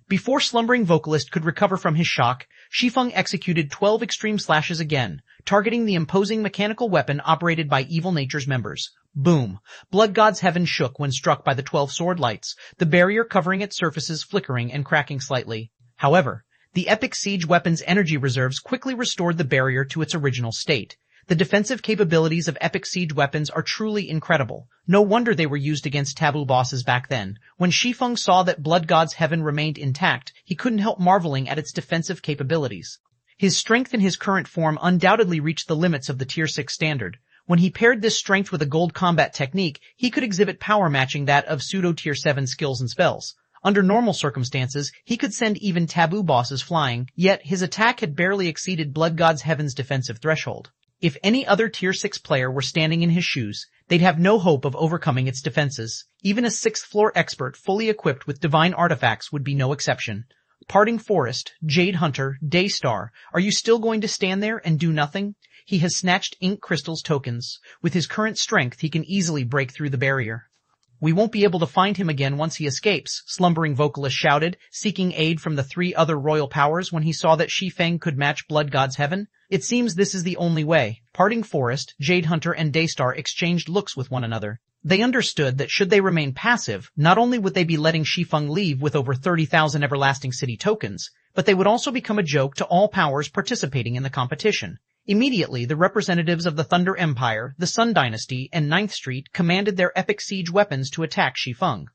A: Before Slumbering Vocalist could recover from his shock, Shi Feng executed 12 extreme slashes again, targeting the imposing mechanical weapon operated by Evil Nature's members. Boom! Blood God's Heaven shook when struck by the 12 sword lights, the barrier covering its surfaces flickering and cracking slightly. However, the epic siege weapon's energy reserves quickly restored the barrier to its original state. The defensive capabilities of epic siege weapons are truly incredible. No wonder they were used against taboo bosses back then. When Shi Feng saw that Blood God's Heaven remained intact, he couldn't help marveling at its defensive capabilities. His strength in his current form undoubtedly reached the limits of the Tier 6 standard. When he paired this strength with a gold combat technique, he could exhibit power matching that of pseudo-Tier 7 skills and spells. Under normal circumstances, he could send even taboo bosses flying, yet his attack had barely exceeded Blood God's Heaven's defensive threshold. If any other Tier 6 player were standing in his shoes, they'd have no hope of overcoming its defenses. Even a 6th-floor expert fully equipped with divine artifacts would be no exception. Parting Forest, Jade Hunter, Daystar, are you still going to stand there and do nothing? He has snatched Ink Crystal's tokens. With his current strength, he can easily break through the barrier. We won't be able to find him again once he escapes, Slumbering Vocalist shouted, seeking aid from the 3 other royal powers when he saw that Shi Feng could match Blood God's Heaven. It seems this is the only way. Parting Forest, Jade Hunter, and Daystar exchanged looks with one another. They understood that should they remain passive, not only would they be letting Shi Feng leave with over 30,000 Everlasting City tokens, but they would also become a joke to all powers participating in the competition. Immediately, the representatives of the Thunder Empire, the Sun Dynasty, and 9th Street commanded their epic siege weapons to attack Shi Feng.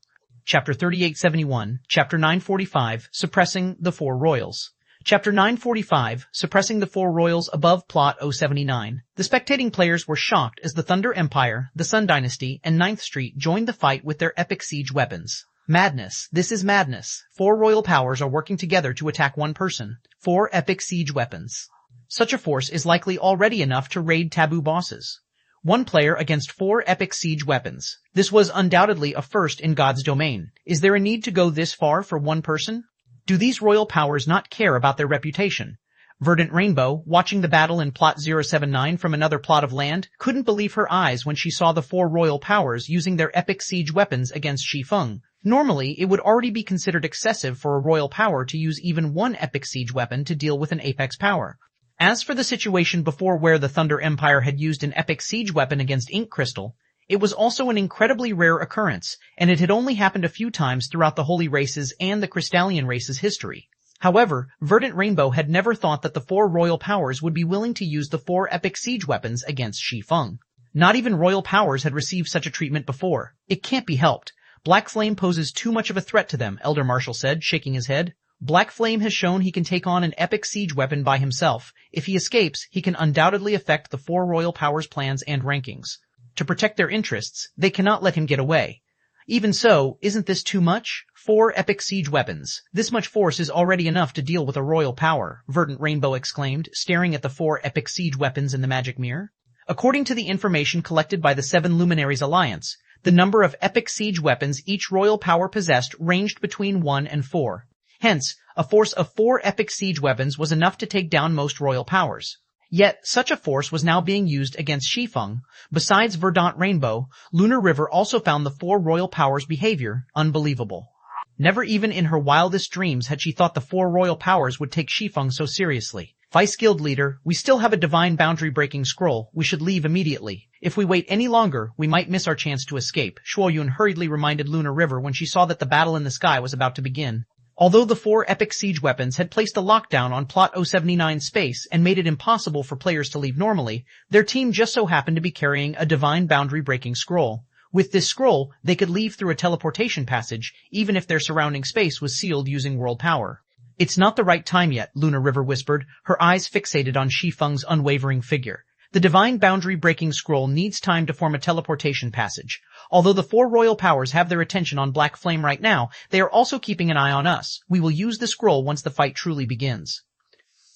A: Chapter 3871, Chapter 945, Suppressing the 4 Royals. Chapter 945, Suppressing the Four Royals Above Plot 079. The spectating players were shocked as the Thunder Empire, the Sun Dynasty, and Ninth Street joined the fight with their epic siege weapons. Madness. This is madness. 4 royal powers are working together to attack one person. 4 epic siege weapons. Such a force is likely already enough to raid taboo bosses. 1 player against 4 epic siege weapons. This was undoubtedly a first in God's domain. Is there a need to go this far for 1 person? Do these royal powers not care about their reputation? Verdant Rainbow, watching the battle in Plot 079 from another plot of land, couldn't believe her eyes when she saw the 4 royal powers using their epic siege weapons against Shi Feng. Normally, it would already be considered excessive for a royal power to use even 1 epic siege weapon to deal with an apex power. As for the situation before where the Thunder Empire had used an epic siege weapon against Ink Crystal, it was also an incredibly rare occurrence, and it had only happened a few times throughout the Holy Race's and the Crystallian Race's history. However, Verdant Rainbow had never thought that the 4 royal powers would be willing to use the 4 epic siege weapons against Shi Feng. Not even royal powers had received such a treatment before. It can't be helped. Black Flame poses too much of a threat to them, Elder Marshall said, shaking his head. Black Flame has shown he can take on an epic siege weapon by himself. If he escapes, he can undoubtedly affect the 4 royal powers' plans and rankings. To protect their interests, they cannot let him get away. Even so, isn't this too much? 4 epic siege weapons. This much force is already enough to deal with a royal power, Verdant Rainbow exclaimed, staring at the 4 epic siege weapons in the magic mirror. According to the information collected by the 7 Luminaries Alliance, the number of epic siege weapons each royal power possessed ranged between 1 and 4. Hence, a force of 4 epic siege weapons was enough to take down most royal powers. Yet, such a force was now being used against Shi Feng. Besides Verdant Rainbow, Lunar River also found the 4 royal powers' behavior unbelievable. Never even in her wildest dreams had she thought the 4 royal powers would take Shi Feng so seriously. Vice Guild Leader, we still have a divine boundary-breaking scroll. We should leave immediately. If we wait any longer, we might miss our chance to escape, Shuoyun hurriedly reminded Lunar River when she saw that the battle in the sky was about to begin. Although the 4 epic siege weapons had placed a lockdown on Plot 079 space and made it impossible for players to leave normally, their team just so happened to be carrying a divine boundary-breaking scroll. With this scroll, they could leave through a teleportation passage, even if their surrounding space was sealed using world power. It's not the right time yet, Lunar River whispered, her eyes fixated on Shi Feng's unwavering figure. The divine boundary-breaking scroll needs time to form a teleportation passage. Although the 4 royal powers have their attention on Black Flame right now, they are also keeping an eye on us. We will use the scroll once the fight truly begins.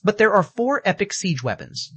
A: But there are 4 epic siege weapons.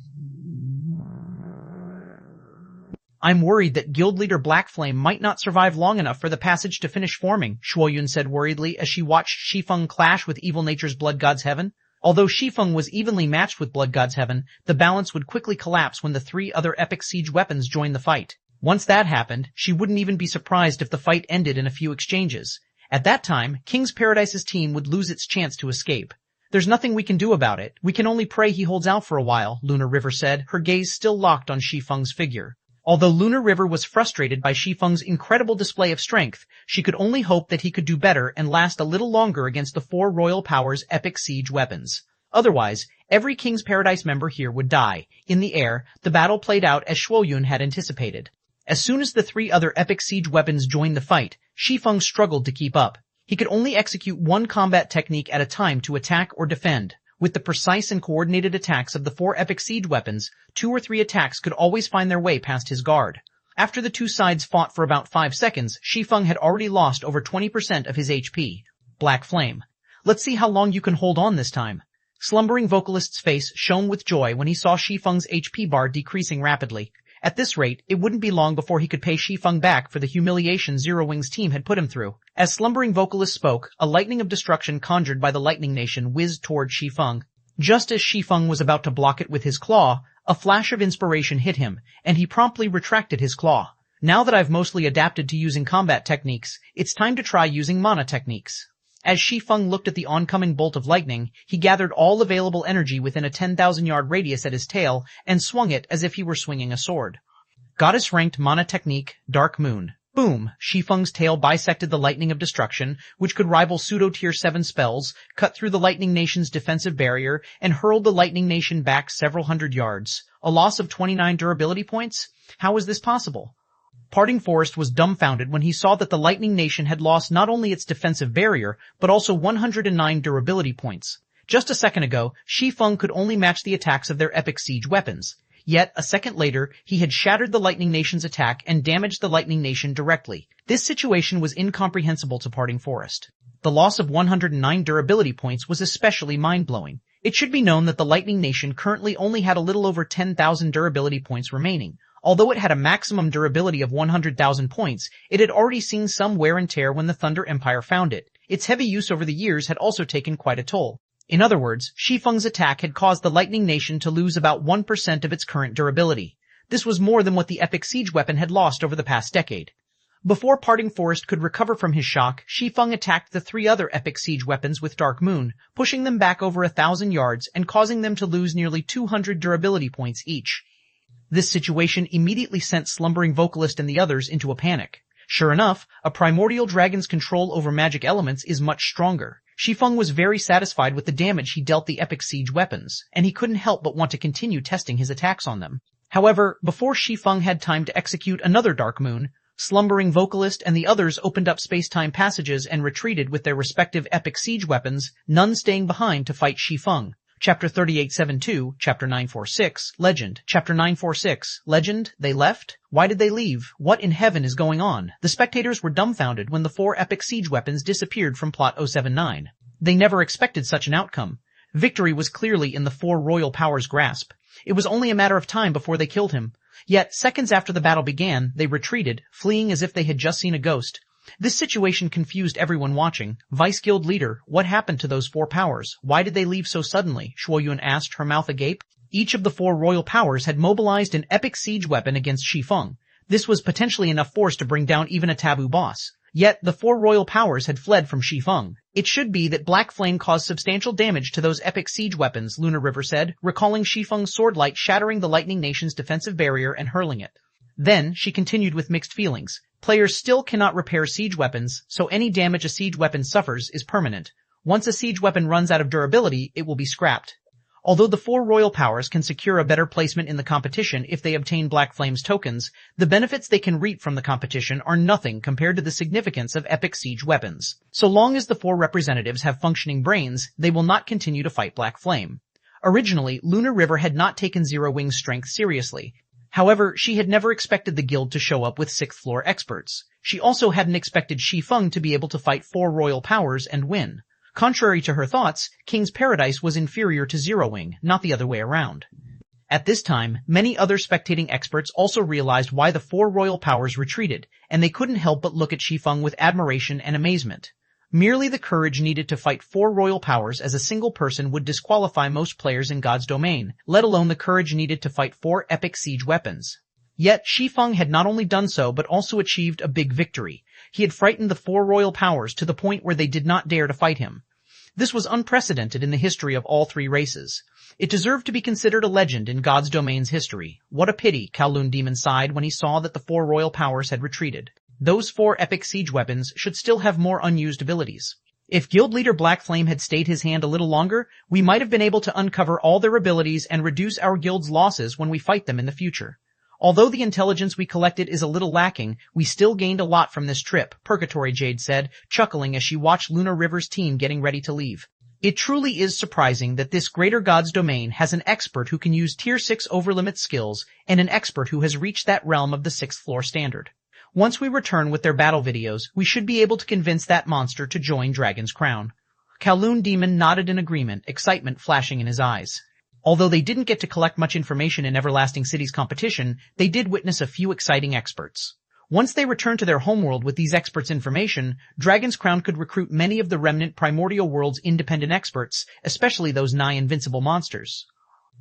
A: I'm worried that Guild Leader Black Flame might not survive long enough for the passage to finish forming, Shuoyun said worriedly as she watched Shi Feng clash with Evil Nature's Blood God's Heaven. Although Shi Feng was evenly matched with Blood God's Heaven, the balance would quickly collapse when the 3 other epic siege weapons joined the fight. Once that happened, she wouldn't even be surprised if the fight ended in a few exchanges. At that time, King's Paradise's team would lose its chance to escape. There's nothing we can do about it. We can only pray he holds out for a while, Lunar River said, her gaze still locked on Shi Feng's figure. Although Lunar River was frustrated by Shi Feng's incredible display of strength, she could only hope that he could do better and last a little longer against the 4 royal powers' epic siege weapons. Otherwise, every King's Paradise member here would die. In the air, the battle played out as Shuoyun had anticipated. As soon as the 3 other epic siege weapons joined the fight, Shi Feng struggled to keep up. He could only execute 1 combat technique at a time to attack or defend. With the precise and coordinated attacks of the 4 epic siege weapons, 2 or 3 attacks could always find their way past his guard. After the 2 sides fought for about 5 seconds, Shi Feng had already lost over 20% of his HP. Black Flame. Let's see how long you can hold on this time. Slumbering Vocalist's face shone with joy when he saw Shi Feng's HP bar decreasing rapidly. At this rate, it wouldn't be long before he could pay Shi Feng back for the humiliation Zero Wing's team had put him through. As Slumbering Vocalist spoke, a lightning of destruction conjured by the Lightning Nation whizzed toward Shi Feng. Just as Shi Feng was about to block it with his claw, a flash of inspiration hit him, and he promptly retracted his claw. Now that I've mostly adapted to using combat techniques, it's time to try using mana techniques. As Shi Feng looked at the oncoming bolt of lightning, he gathered all available energy within a 10,000-yard radius at his tail and swung it as if he were swinging a sword. Goddess-ranked mana technique, Dark Moon. Boom! Shi Feng's tail bisected the lightning of destruction, which could rival pseudo-tier 7 spells, cut through the Lightning Nation's defensive barrier, and hurled the Lightning Nation back several hundred yards. A loss of 29 durability points? How was this possible? Parting Forest was dumbfounded when he saw that the Lightning Nation had lost not only its defensive barrier, but also 109 durability points. Just a second ago, Shi Feng could only match the attacks of their epic siege weapons. Yet, a second later, he had shattered the Lightning Nation's attack and damaged the Lightning Nation directly. This situation was incomprehensible to Parting Forest. The loss of 109 durability points was especially mind-blowing. It should be known that the Lightning Nation currently only had a little over 10,000 durability points remaining. Although it had a maximum durability of 100,000 points, it had already seen some wear and tear when the Thunder Empire found it. Its heavy use over the years had also taken quite a toll. In other words, Shi Feng's attack had caused the Lightning Nation to lose about 1% of its current durability. This was more than what the epic siege weapon had lost over the past decade. Before Parting Forest could recover from his shock, Shi Feng attacked the 3 other epic siege weapons with Dark Moon, pushing them back over 1,000 yards and causing them to lose nearly 200 durability points each. This situation immediately sent Slumbering Vocalist and the others into a panic. Sure enough, a primordial dragon's control over magic elements is much stronger. Shi Feng was very satisfied with the damage he dealt the epic siege weapons, and he couldn't help but want to continue testing his attacks on them. However, before Shi Feng had time to execute another Dark Moon, Slumbering Vocalist and the others opened up space-time passages and retreated with their respective epic siege weapons, none staying behind to fight Shi Feng. Chapter 3872, Chapter 946, Legend. Chapter 946, Legend, they left? Why did they leave? What in heaven is going on? The spectators were dumbfounded when the 4 epic siege weapons disappeared from plot 079. They never expected such an outcome. Victory was clearly in the 4 royal powers' grasp. It was only a matter of time before they killed him. Yet, seconds after the battle began, they retreated, fleeing as if they had just seen a ghost. This situation confused everyone watching. Vice Guild leader, what happened to those 4 powers? Why did they leave so suddenly? Shuoyun asked, her mouth agape. Each of the 4 royal powers had mobilized an epic siege weapon against Shi Feng. This was potentially enough force to bring down even a taboo boss. Yet, the 4 royal powers had fled from Shi Feng. It should be that Black Flame caused substantial damage to those epic siege weapons, Lunar River said, recalling Shi Feng's swordlight shattering the Lightning Nation's defensive barrier and hurling it. Then, she continued with mixed feelings. Players still cannot repair siege weapons, so any damage a siege weapon suffers is permanent. Once a siege weapon runs out of durability, it will be scrapped. Although the 4 royal powers can secure a better placement in the competition if they obtain Black Flame's tokens, the benefits they can reap from the competition are nothing compared to the significance of epic siege weapons. So long as the 4 representatives have functioning brains, they will not continue to fight Black Flame. Originally, Lunar River had not taken Zero Wing's strength seriously. However, she had never expected the guild to show up with 6th floor experts. She also hadn't expected Shi Feng to be able to fight 4 royal powers and win. Contrary to her thoughts, King's Paradise was inferior to Zero Wing, not the other way around. At this time, many other spectating experts also realized why the 4 royal powers retreated, and they couldn't help but look at Shi Feng with admiration and amazement. Merely the courage needed to fight 4 royal powers as a single person would disqualify most players in God's domain, let alone the courage needed to fight 4 epic siege weapons. Yet, Shi Feng had not only done so but also achieved a big victory. He had frightened the 4 royal powers to the point where they did not dare to fight him. This was unprecedented in the history of all 3 races. It deserved to be considered a legend in God's domain's history. What a pity, Kowloon Demon sighed when he saw that the 4 royal powers had retreated. Those 4 epic siege weapons should still have more unused abilities. If Guild Leader Black Flame had stayed his hand a little longer, we might have been able to uncover all their abilities and reduce our guild's losses when we fight them in the future. Although the intelligence we collected is a little lacking, we still gained a lot from this trip, Purgatory Jade said, chuckling as she watched Lunar River's team getting ready to leave. It truly is surprising that this Greater God's domain has an expert who can use Tier 6 overlimit skills and an expert who has reached that realm of the 6th floor standard. Once we return with their battle videos, we should be able to convince that monster to join Dragon's Crown. Kowloon Demon nodded in agreement, excitement flashing in his eyes. Although they didn't get to collect much information in Everlasting City's competition, they did witness a few exciting experts. Once they returned to their homeworld with these experts' information, Dragon's Crown could recruit many of the remnant Primordial World's independent experts, especially those nigh invincible monsters.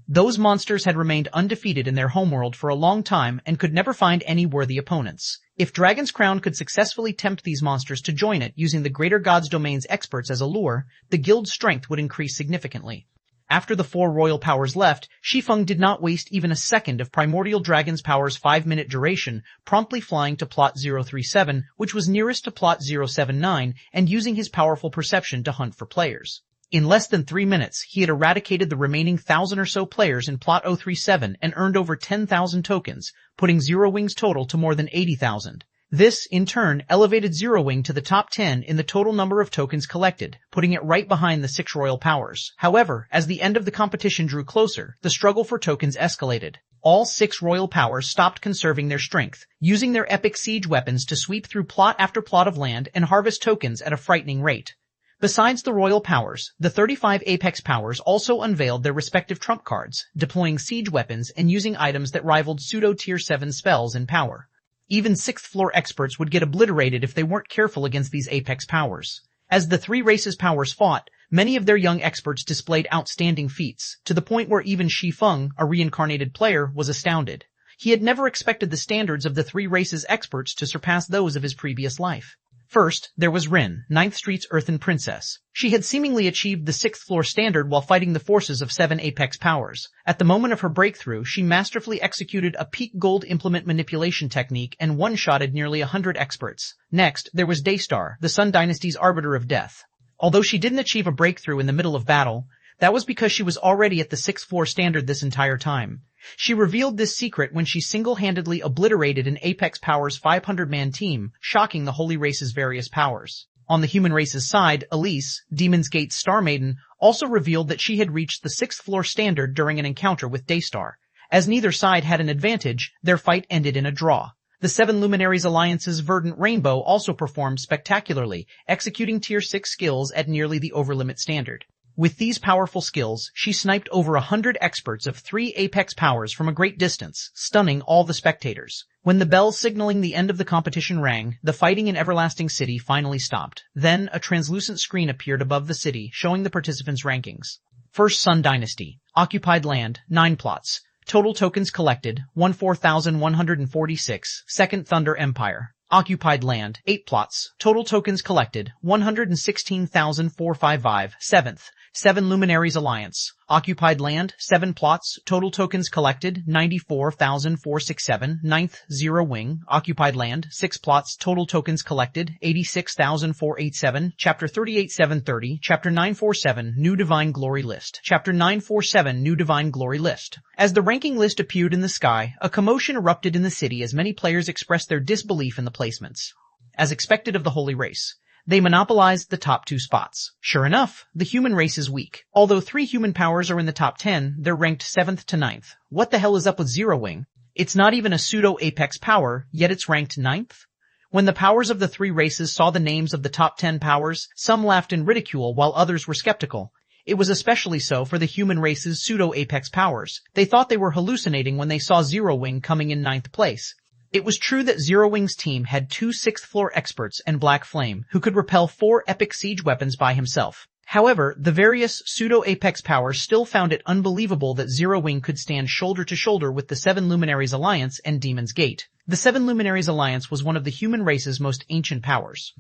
A: Those monsters had remained undefeated in their homeworld for a long time and could never find any worthy opponents. If Dragon's Crown could successfully tempt these monsters to join it using the Greater God's Domain's experts as a lure, the guild's strength would increase significantly. After the 4 royal powers left, Shi Feng did not waste even a second of Primordial Dragon's power's 5-minute duration, promptly flying to plot 037, which was nearest to plot 079, and using his powerful perception to hunt for players. In less than 3 minutes, he had eradicated the remaining 1,000 or so players in plot 037 and earned over 10,000 tokens, putting Zero Wing's total to more than 80,000. This, in turn, elevated Zero Wing to the top 10 in the total number of tokens collected, putting it right behind the 6 royal powers. However, as the end of the competition drew closer, the struggle for tokens escalated. All 6 royal powers stopped conserving their strength, using their epic siege weapons to sweep through plot after plot of land and harvest tokens at a frightening rate. Besides the royal powers, the 35 apex powers also unveiled their respective trump cards, deploying siege weapons and using items that rivaled pseudo-tier 7 spells in power. Even 6th floor experts would get obliterated if they weren't careful against these apex powers. As the 3 races' powers fought, many of their young experts displayed outstanding feats, to the point where even Shi Feng, a reincarnated player, was astounded. He had never expected the standards of the 3 races' experts to surpass those of his previous life. First, there was Rin, 9th Street's Earthen Princess. She had seemingly achieved the 6th floor standard while fighting the forces of 7 apex powers. At the moment of her breakthrough, she masterfully executed a peak gold implement manipulation technique and one-shotted nearly 100 experts. Next, there was Daystar, the Sun Dynasty's Arbiter of Death. Although she didn't achieve a breakthrough in the middle of battle, that was because she was already at the 6th floor standard this entire time. She revealed this secret when she single-handedly obliterated an Apex Power's 500-man team, shocking the Holy Race's various powers. On the human race's side, Elise, Demon's Gate's Star Maiden, also revealed that she had reached the 6th floor standard during an encounter with Daystar. As neither side had an advantage, their fight ended in a draw. The 7 Luminaries Alliance's Verdant Rainbow also performed spectacularly, executing Tier 6 skills at nearly the overlimit standard. With these powerful skills, she sniped over 100 experts of 3 apex powers from a great distance, stunning all the spectators. When the bell signaling the end of the competition rang, the fighting in Everlasting City finally stopped. Then, a translucent screen appeared above the city, showing the participants' rankings. First Sun Dynasty. Occupied land, 9 plots. Total tokens collected, 14,146. Second Thunder Empire. Occupied land, 8 plots. Total tokens collected, 116,455. 7th. 7 Luminaries Alliance. Occupied land, 7 plots. Total tokens collected, 94,467. 9th. Zero Wing. Occupied land, 6 plots. Total tokens collected, 86,487. Chapter 38730. Chapter 947. New Divine Glory List. Chapter 947. New Divine Glory List. As the ranking list appeared in the sky, a commotion erupted in the city as many players expressed their disbelief in the placements. As expected of the Holy Race, they monopolized the top 2 spots. Sure enough, the human race is weak. Although 3 human powers are in the top 10, they're ranked 7th to 9th. What the hell is up with Zero Wing? It's not even a pseudo-apex power, yet it's ranked 9th? When the powers of the 3 races saw the names of the top 10 powers, some laughed in ridicule while others were skeptical. It was especially so for the human race's pseudo-apex powers. They thought they were hallucinating when they saw Zero Wing coming in 9th place. It was true that Zero Wing's team had 2 6th floor experts and Black Flame, who could repel 4 epic siege weapons by himself. However, the various pseudo-apex powers still found it unbelievable that Zero Wing could stand shoulder to shoulder with the 7 Luminaries Alliance and Demon's Gate. The 7 Luminaries Alliance was one of the human race's most ancient powers.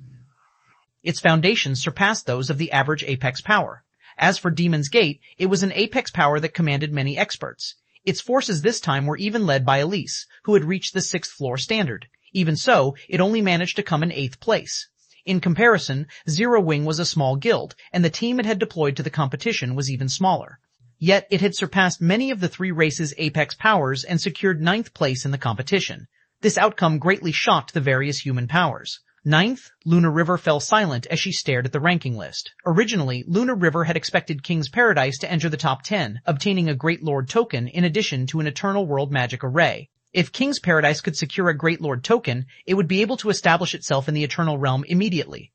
A: Its foundations surpassed those of the average apex power. As for Demon's Gate, it was an apex power that commanded many experts. Its forces this time were even led by Elise, who had reached the 6th floor standard. Even so, it only managed to come in 8th place. In comparison, Zero Wing was a small guild, and the team it had deployed to the competition was even smaller. Yet it had surpassed many of the 3 races' apex powers and secured 9th place in the competition. This outcome greatly shocked the various human powers. 9th, Luna River fell silent as she stared at the ranking list. Originally, Luna River had expected King's Paradise to enter the top 10, obtaining a Great Lord token in addition to an Eternal World Magic Array. If King's Paradise could secure a Great Lord token, it would be able to establish itself in the Eternal Realm immediately.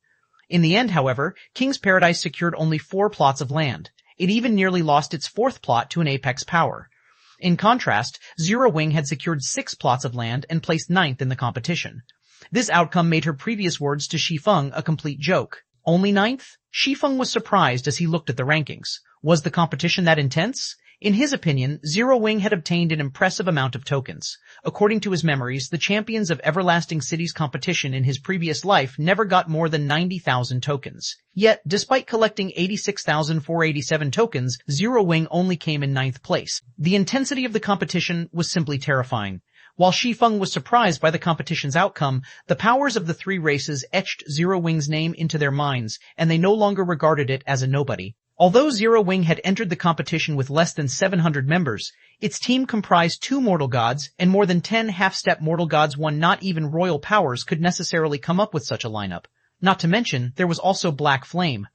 A: In the end, however, King's Paradise secured only 4 plots of land. It even nearly lost its 4th plot to an apex power. In contrast, Zero Wing had secured 6 plots of land and placed 9th in the competition. This outcome made her previous words to Shi Feng a complete joke. Only 9th? Shi Feng was surprised as he looked at the rankings. Was the competition that intense? In his opinion, Zero Wing had obtained an impressive amount of tokens. According to his memories, the champions of Everlasting City's competition in his previous life never got more than 90,000 tokens. Yet, despite collecting 86,487 tokens, Zero Wing only came in 9th place. The intensity of the competition was simply terrifying. While Shi Feng was surprised by the competition's outcome, the powers of the 3 races etched Zero Wing's name into their minds, and they no longer regarded it as a nobody. Although Zero Wing had entered the competition with less than 700 members, its team comprised 2 mortal gods, and more than 10 half-step mortal gods. Not even royal powers could necessarily come up with such a lineup. Not to mention, there was also Black Flame.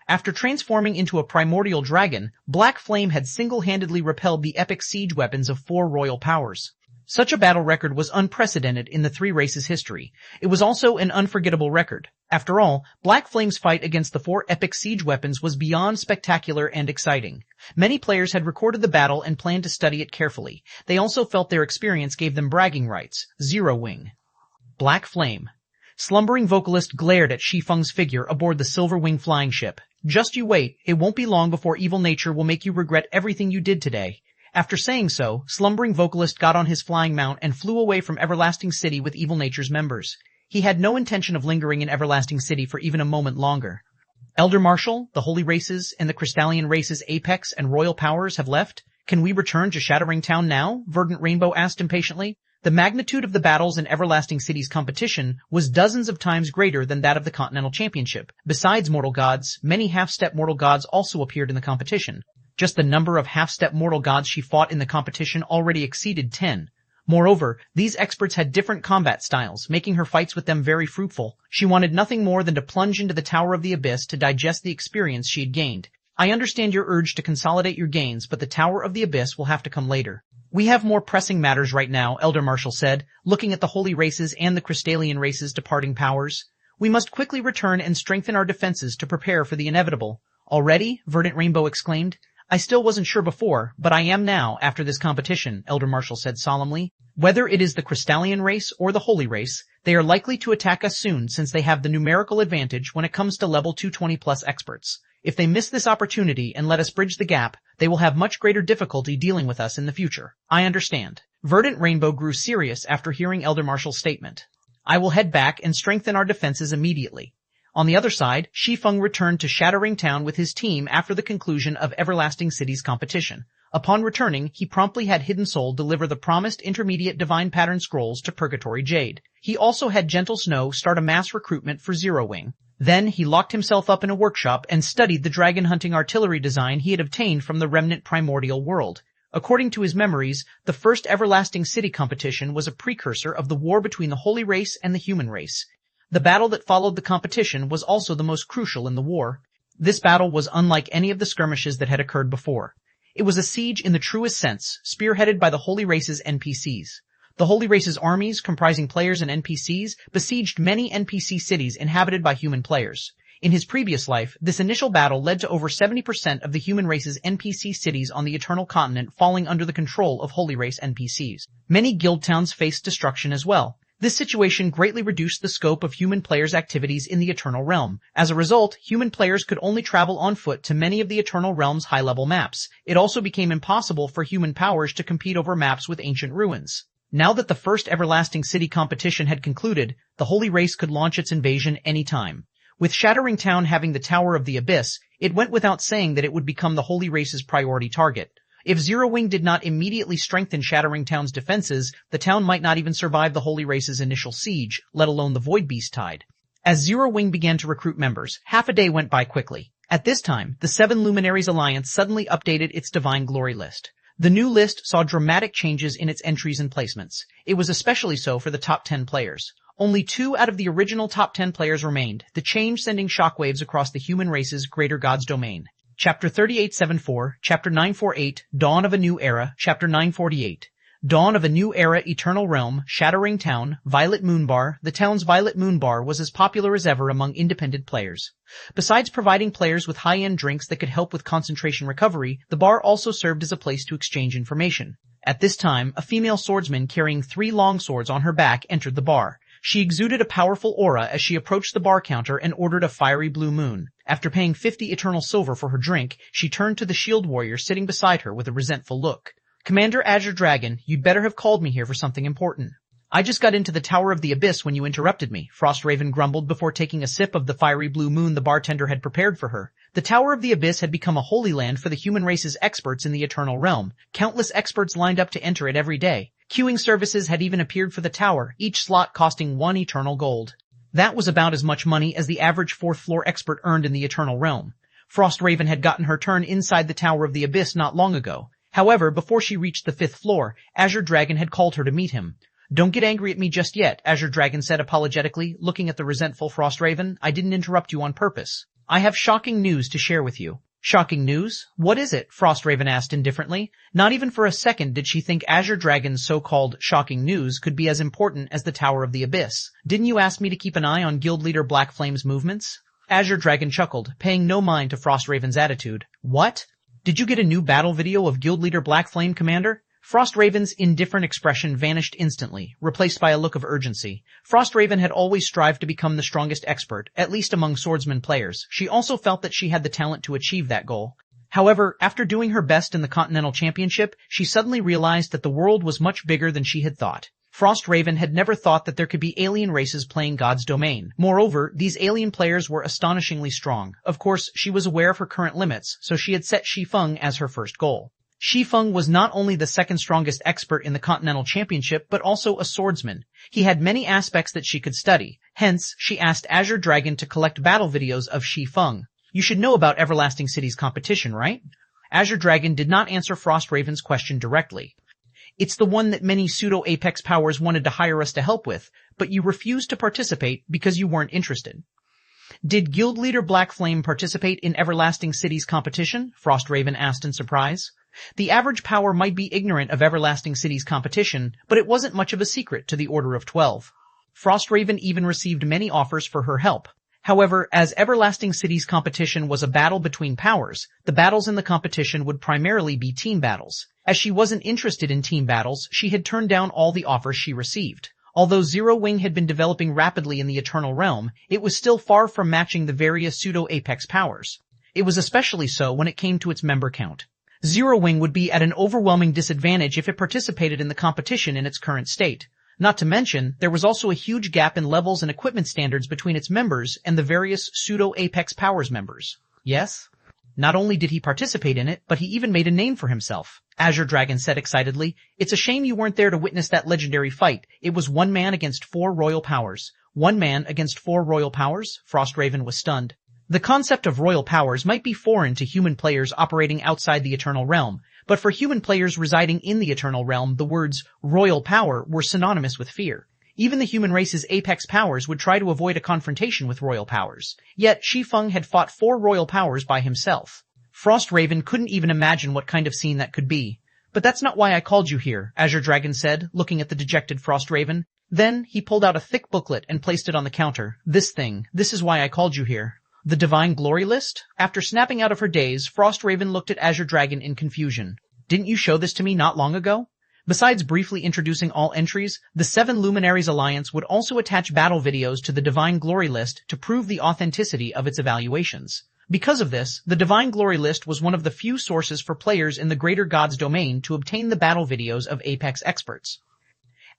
A: After transforming into a primordial dragon, Black Flame had single-handedly repelled the epic siege weapons of 4 royal powers. Such a battle record was unprecedented in the 3 races' history. It was also an unforgettable record. After all, Black Flame's fight against the 4 epic siege weapons was beyond spectacular and exciting. Many players had recorded the battle and planned to study it carefully. They also felt their experience gave them bragging rights. Zero Wing. Black Flame. Slumbering vocalist glared at Shi Feng's figure aboard the Silver Wing flying ship. Just you wait, it won't be long before evil nature will make you regret everything you did today. After saying so, slumbering vocalist got on his flying mount and flew away from Everlasting City with evil nature's members. He had no intention of lingering in Everlasting City for even a moment longer. Elder Marshal, the Holy Races, and the Crystallian Races' apex and royal powers have left. Can we return to Shattering Town now? Verdant Rainbow asked impatiently. The magnitude of the battles in Everlasting City's competition was dozens of times greater than that of the Continental Championship. Besides mortal gods, many half-step mortal gods also appeared in the competition. Just the number of half-step mortal gods she fought in the competition already exceeded 10. Moreover, these experts had different combat styles, making her fights with them very fruitful. She wanted nothing more than to plunge into the Tower of the Abyss to digest the experience she had gained. I understand your urge to consolidate your gains, but the Tower of the Abyss will have to come later. We have more pressing matters right now, Elder Marshal said, looking at the Holy Races and the Crystallian Races' departing powers. We must quickly return and strengthen our defenses to prepare for the inevitable. Already? Verdant Rainbow exclaimed. I still wasn't sure before, but I am now after this competition, Elder Marshal said solemnly. Whether it is the Crystallian race or the Holy Race, they are likely to attack us soon since they have the numerical advantage when it comes to level 220+ experts. If they miss this opportunity and let us bridge the gap, they will have much greater difficulty dealing with us in the future. I understand. Verdant Rainbow grew serious after hearing Elder Marshal's statement. I will head back and strengthen our defenses immediately. On the other side, Shi Feng returned to Shattering Town with his team after the conclusion of Everlasting City's competition. Upon returning, he promptly had Hidden Soul deliver the promised intermediate divine pattern scrolls to Purgatory Jade. He also had Gentle Snow start a mass recruitment for Zero Wing. Then he locked himself up in a workshop and studied the dragon-hunting artillery design he had obtained from the remnant primordial world. According to his memories, the first Everlasting City competition was a precursor of the war between the Holy Race and the human race. The battle that followed the competition was also the most crucial in the war. This battle was unlike any of the skirmishes that had occurred before. It was a siege in the truest sense, spearheaded by the Holy Race's NPCs. The Holy Race's armies, comprising players and NPCs, besieged many NPC cities inhabited by human players. In his previous life, this initial battle led to over 70% of the human race's NPC cities on the Eternal Continent falling under the control of Holy Race NPCs. Many guild towns faced destruction as well. This situation greatly reduced the scope of human players' activities in the Eternal Realm. As a result, human players could only travel on foot to many of the Eternal Realm's high-level maps. It also became impossible for human powers to compete over maps with ancient ruins. Now that the first Everlasting City competition had concluded, the Holy Race could launch its invasion any time. With Shattering Town having the Tower of the Abyss, it went without saying that it would become the Holy Race's priority target. If Zero Wing did not immediately strengthen Shattering Town's defenses, the town might not even survive the Holy Race's initial siege, let alone the Void Beast tide. As Zero Wing began to recruit members, half a day went by quickly. At this time, the Seven Luminaries Alliance suddenly updated its Divine Glory list. The new list saw dramatic changes in its entries and placements. It was especially so for the top 10 players. Only 2 out of the original top 10 players remained, the change sending shockwaves across the human race's greater god's domain. Chapter 3874, Chapter 948, Dawn of a New Era, Chapter 948. Dawn of a New Era, Eternal Realm, Shattering Town, Violet Moon Bar. The town's Violet Moon Bar was as popular as ever among independent players. Besides providing players with high-end drinks that could help with concentration recovery, the bar also served as a place to exchange information. At this time, a female swordsman carrying 3 long swords on her back entered the bar. She exuded a powerful aura as she approached the bar counter and ordered a fiery blue moon. After paying 50 eternal silver for her drink, she turned to the shield warrior sitting beside her with a resentful look. Commander Azure Dragon, you'd better have called me here for something important. I just got into the Tower of the Abyss when you interrupted me, Frostraven grumbled before taking a sip of the fiery blue moon the bartender had prepared for her. The Tower of the Abyss had become a holy land for the human race's experts in the Eternal Realm. Countless experts lined up to enter it every day. Queuing services had even appeared for the tower, each slot costing 1 eternal gold. That was about as much money as the average 4th floor expert earned in the Eternal Realm. Frostraven had gotten her turn inside the Tower of the Abyss not long ago. However, before she reached the 5th floor, Azure Dragon had called her to meet him. "Don't get angry at me just yet," Azure Dragon said apologetically, looking at the resentful Frostraven. "I didn't interrupt you on purpose. I have shocking news to share with you." "Shocking news? What is it?" Frostraven asked indifferently. Not even for a second did she think Azure Dragon's so-called shocking news could be as important as the Tower of the Abyss. "Didn't you ask me to keep an eye on Guild Leader Black Flame's movements?" Azure Dragon chuckled, paying no mind to Frostraven's attitude. "What? Did you get a new battle video of Guild Leader Black Flame, Commander?" Frostraven's indifferent expression vanished instantly, replaced by a look of urgency. Frostraven had always strived to become the strongest expert, at least among swordsman players. She also felt that she had the talent to achieve that goal. However, after doing her best in the Continental Championship, she suddenly realized that the world was much bigger than she had thought. Frostraven had never thought that there could be alien races playing God's domain. Moreover, these alien players were astonishingly strong. Of course, she was aware of her current limits, so she had set Shi Feng as her first goal. Shi Feng was not only the second strongest expert in the Continental Championship, but also a swordsman. He had many aspects that she could study. Hence, she asked Azure Dragon to collect battle videos of Shi Feng. "You should know about Everlasting City's competition, right?" Azure Dragon did not answer Frostraven's question directly. "It's the one that many pseudo-Apex powers wanted to hire us to help with, but you refused to participate because you weren't interested." "Did Guild Leader Black Flame participate in Everlasting City's competition?" Frostraven asked in surprise. The average power might be ignorant of Everlasting City's competition, but it wasn't much of a secret to the Order of 12. Frostraven even received many offers for her help. However, as Everlasting City's competition was a battle between powers, the battles in the competition would primarily be team battles. As she wasn't interested in team battles, she had turned down all the offers she received. Although Zero Wing had been developing rapidly in the Eternal Realm, it was still far from matching the various pseudo-Apex powers. It was especially so when it came to its member count. Zero Wing would be at an overwhelming disadvantage if it participated in the competition in its current state. Not to mention, there was also a huge gap in levels and equipment standards between its members and the various pseudo-Apex Powers members. Yes? Not only did he participate in it, but he even made a name for himself. Azure Dragon said excitedly, "It's a shame you weren't there to witness that legendary fight. It was one man against 4 royal powers." "One man against 4 royal powers?" Frostraven was stunned. The concept of royal powers might be foreign to human players operating outside the Eternal Realm, but for human players residing in the Eternal Realm, the words royal power were synonymous with fear. Even the human race's apex powers would try to avoid a confrontation with royal powers. Yet Shi Feng had fought 4 royal powers by himself. Frostraven couldn't even imagine what kind of scene that could be. "But that's not why I called you here," Azure Dragon said, looking at the dejected Frostraven. Then he pulled out a thick booklet and placed it on the counter. "This is why I called you here." "The Divine Glory List?" After snapping out of her daze, Frostraven looked at Azure Dragon in confusion. "Didn't you show this to me not long ago?" Besides briefly introducing all entries, the 7 Luminaries Alliance would also attach battle videos to the Divine Glory List to prove the authenticity of its evaluations. Because of this, the Divine Glory List was one of the few sources for players in the Greater Gods domain to obtain the battle videos of Apex experts.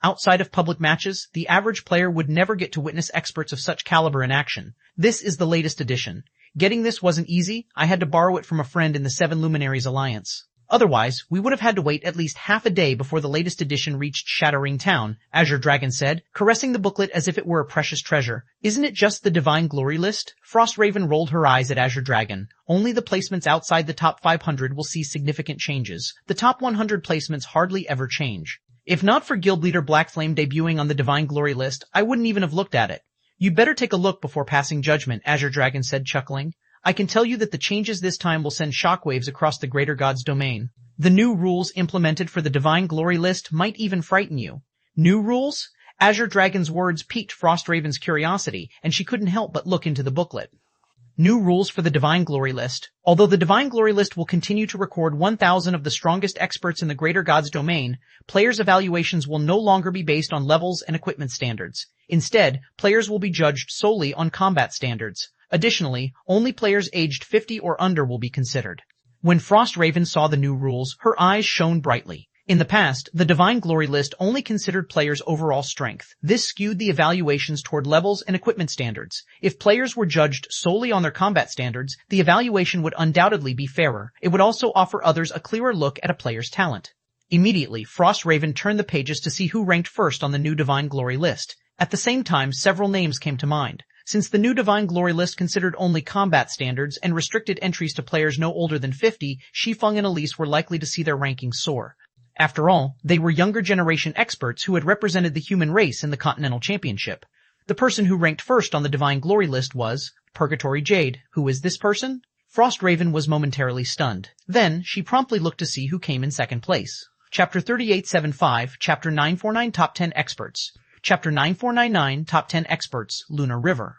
A: Outside of public matches, the average player would never get to witness experts of such caliber in action. This is the latest edition. Getting this wasn't easy. I had to borrow it from a friend in the 7 Luminaries Alliance. Otherwise, we would have had to wait at least half a day before the latest edition reached Shattering Town, Azure Dragon said, caressing the booklet as if it were a precious treasure. "Isn't it just the Divine Glory List?" Frostraven rolled her eyes at Azure Dragon. "Only the placements outside the top 500 will see significant changes. The top 100 placements hardly ever change. If not for Guild Leader Black Flame debuting on the Divine Glory List, I wouldn't even have looked at it." "You'd better take a look before passing judgment," Azure Dragon said, chuckling. "I can tell you that the changes this time will send shockwaves across the Greater Gods domain. The new rules implemented for the Divine Glory List might even frighten you." "New rules?" Azure Dragon's words piqued Frostraven's curiosity, and she couldn't help but look into the booklet. New rules for the Divine Glory List. Although the Divine Glory List will continue to record 1,000 of the strongest experts in the Greater Gods domain, players' evaluations will no longer be based on levels and equipment standards. Instead, players will be judged solely on combat standards. Additionally, only players aged 50 or under will be considered. When Frostraven saw the new rules, her eyes shone brightly. In the past, the Divine Glory List only considered players' overall strength. This skewed the evaluations toward levels and equipment standards. If players were judged solely on their combat standards, the evaluation would undoubtedly be fairer. It would also offer others a clearer look at a player's talent. Immediately, Frostraven turned the pages to see who ranked first on the new Divine Glory List. At the same time, several names came to mind. Since the new Divine Glory list considered only combat standards and restricted entries to players no older than 50, Shi Feng and Elise were likely to see their rankings soar. After all, they were younger generation experts who had represented the human race in the Continental Championship. The person who ranked first on the Divine Glory list was Purgatory Jade. Who is this person? Frost Raven was momentarily stunned. Then, she promptly looked to see who came in second place. Chapter 3875, Chapter 949 Top 10 Experts. Chapter 9499 Top 10 Experts, Lunar River.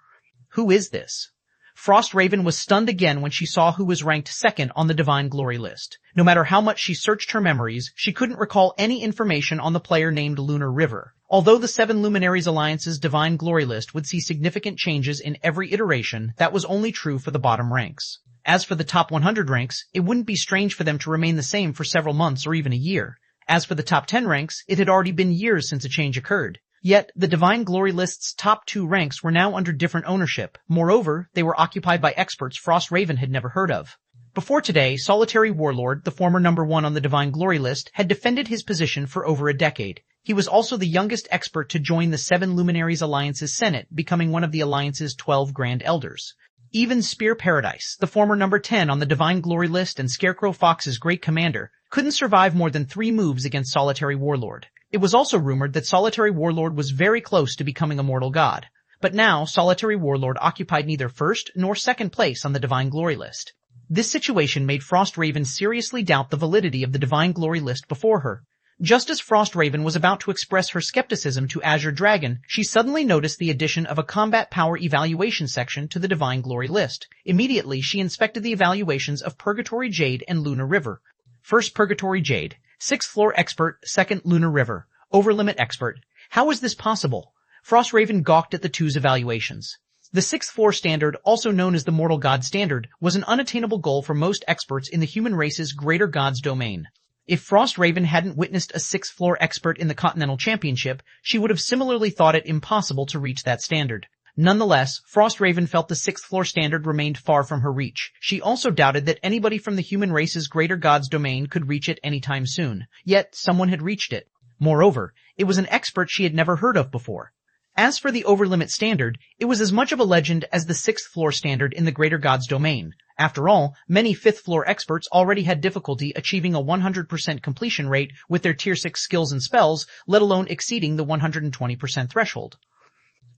A: Who is this? Frost Raven was stunned again when she saw who was ranked second on the Divine Glory list. No matter how much she searched her memories, she couldn't recall any information on the player named Lunar River. Although the Seven Luminaries Alliance's Divine Glory list would see significant changes in every iteration, that was only true for the bottom ranks. As for the top 100 ranks, it wouldn't be strange for them to remain the same for several months or even a year. As for the top 10 ranks, it had already been years since a change occurred. Yet, the Divine Glory list's top 2 ranks were now under different ownership. Moreover, they were occupied by experts Frost Raven had never heard of. Before today, Solitary Warlord, the former number 1 on the Divine Glory list, had defended his position for over a decade. He was also the youngest expert to join the Seven Luminaries Alliance's Senate, becoming one of the Alliance's 12 Grand Elders. Even Spear Paradise, the former number 10 on the Divine Glory list and Scarecrow Fox's great commander, couldn't survive more than 3 moves against Solitary Warlord. It was also rumored that Solitary Warlord was very close to becoming a mortal god. But now, Solitary Warlord occupied neither first nor second place on the Divine Glory list. This situation made Frost Raven seriously doubt the validity of the Divine Glory list before her. Just as Frost Raven was about to express her skepticism to Azure Dragon, she suddenly noticed the addition of a combat power evaluation section to the Divine Glory list. Immediately, she inspected the evaluations of Purgatory Jade and Lunar River. First, Purgatory Jade. 6th floor expert, 2nd Lunar River. Overlimit expert. How is this possible? Frost Raven gawked at the two's evaluations. The 6th floor standard, also known as the Mortal God standard, was an unattainable goal for most experts in the human race's greater gods domain. If Frost Raven hadn't witnessed a 6th floor expert in the Continental Championship, she would have similarly thought it impossible to reach that standard. Nonetheless, Frost Raven felt the 6th floor standard remained far from her reach. She also doubted that anybody from the human race's greater gods domain could reach it anytime soon. Yet, someone had reached it. Moreover, it was an expert she had never heard of before. As for the overlimit standard, it was as much of a legend as the 6th floor standard in the greater gods domain. After all, many 5th floor experts already had difficulty achieving a 100% completion rate with their tier 6 skills and spells, let alone exceeding the 120% threshold.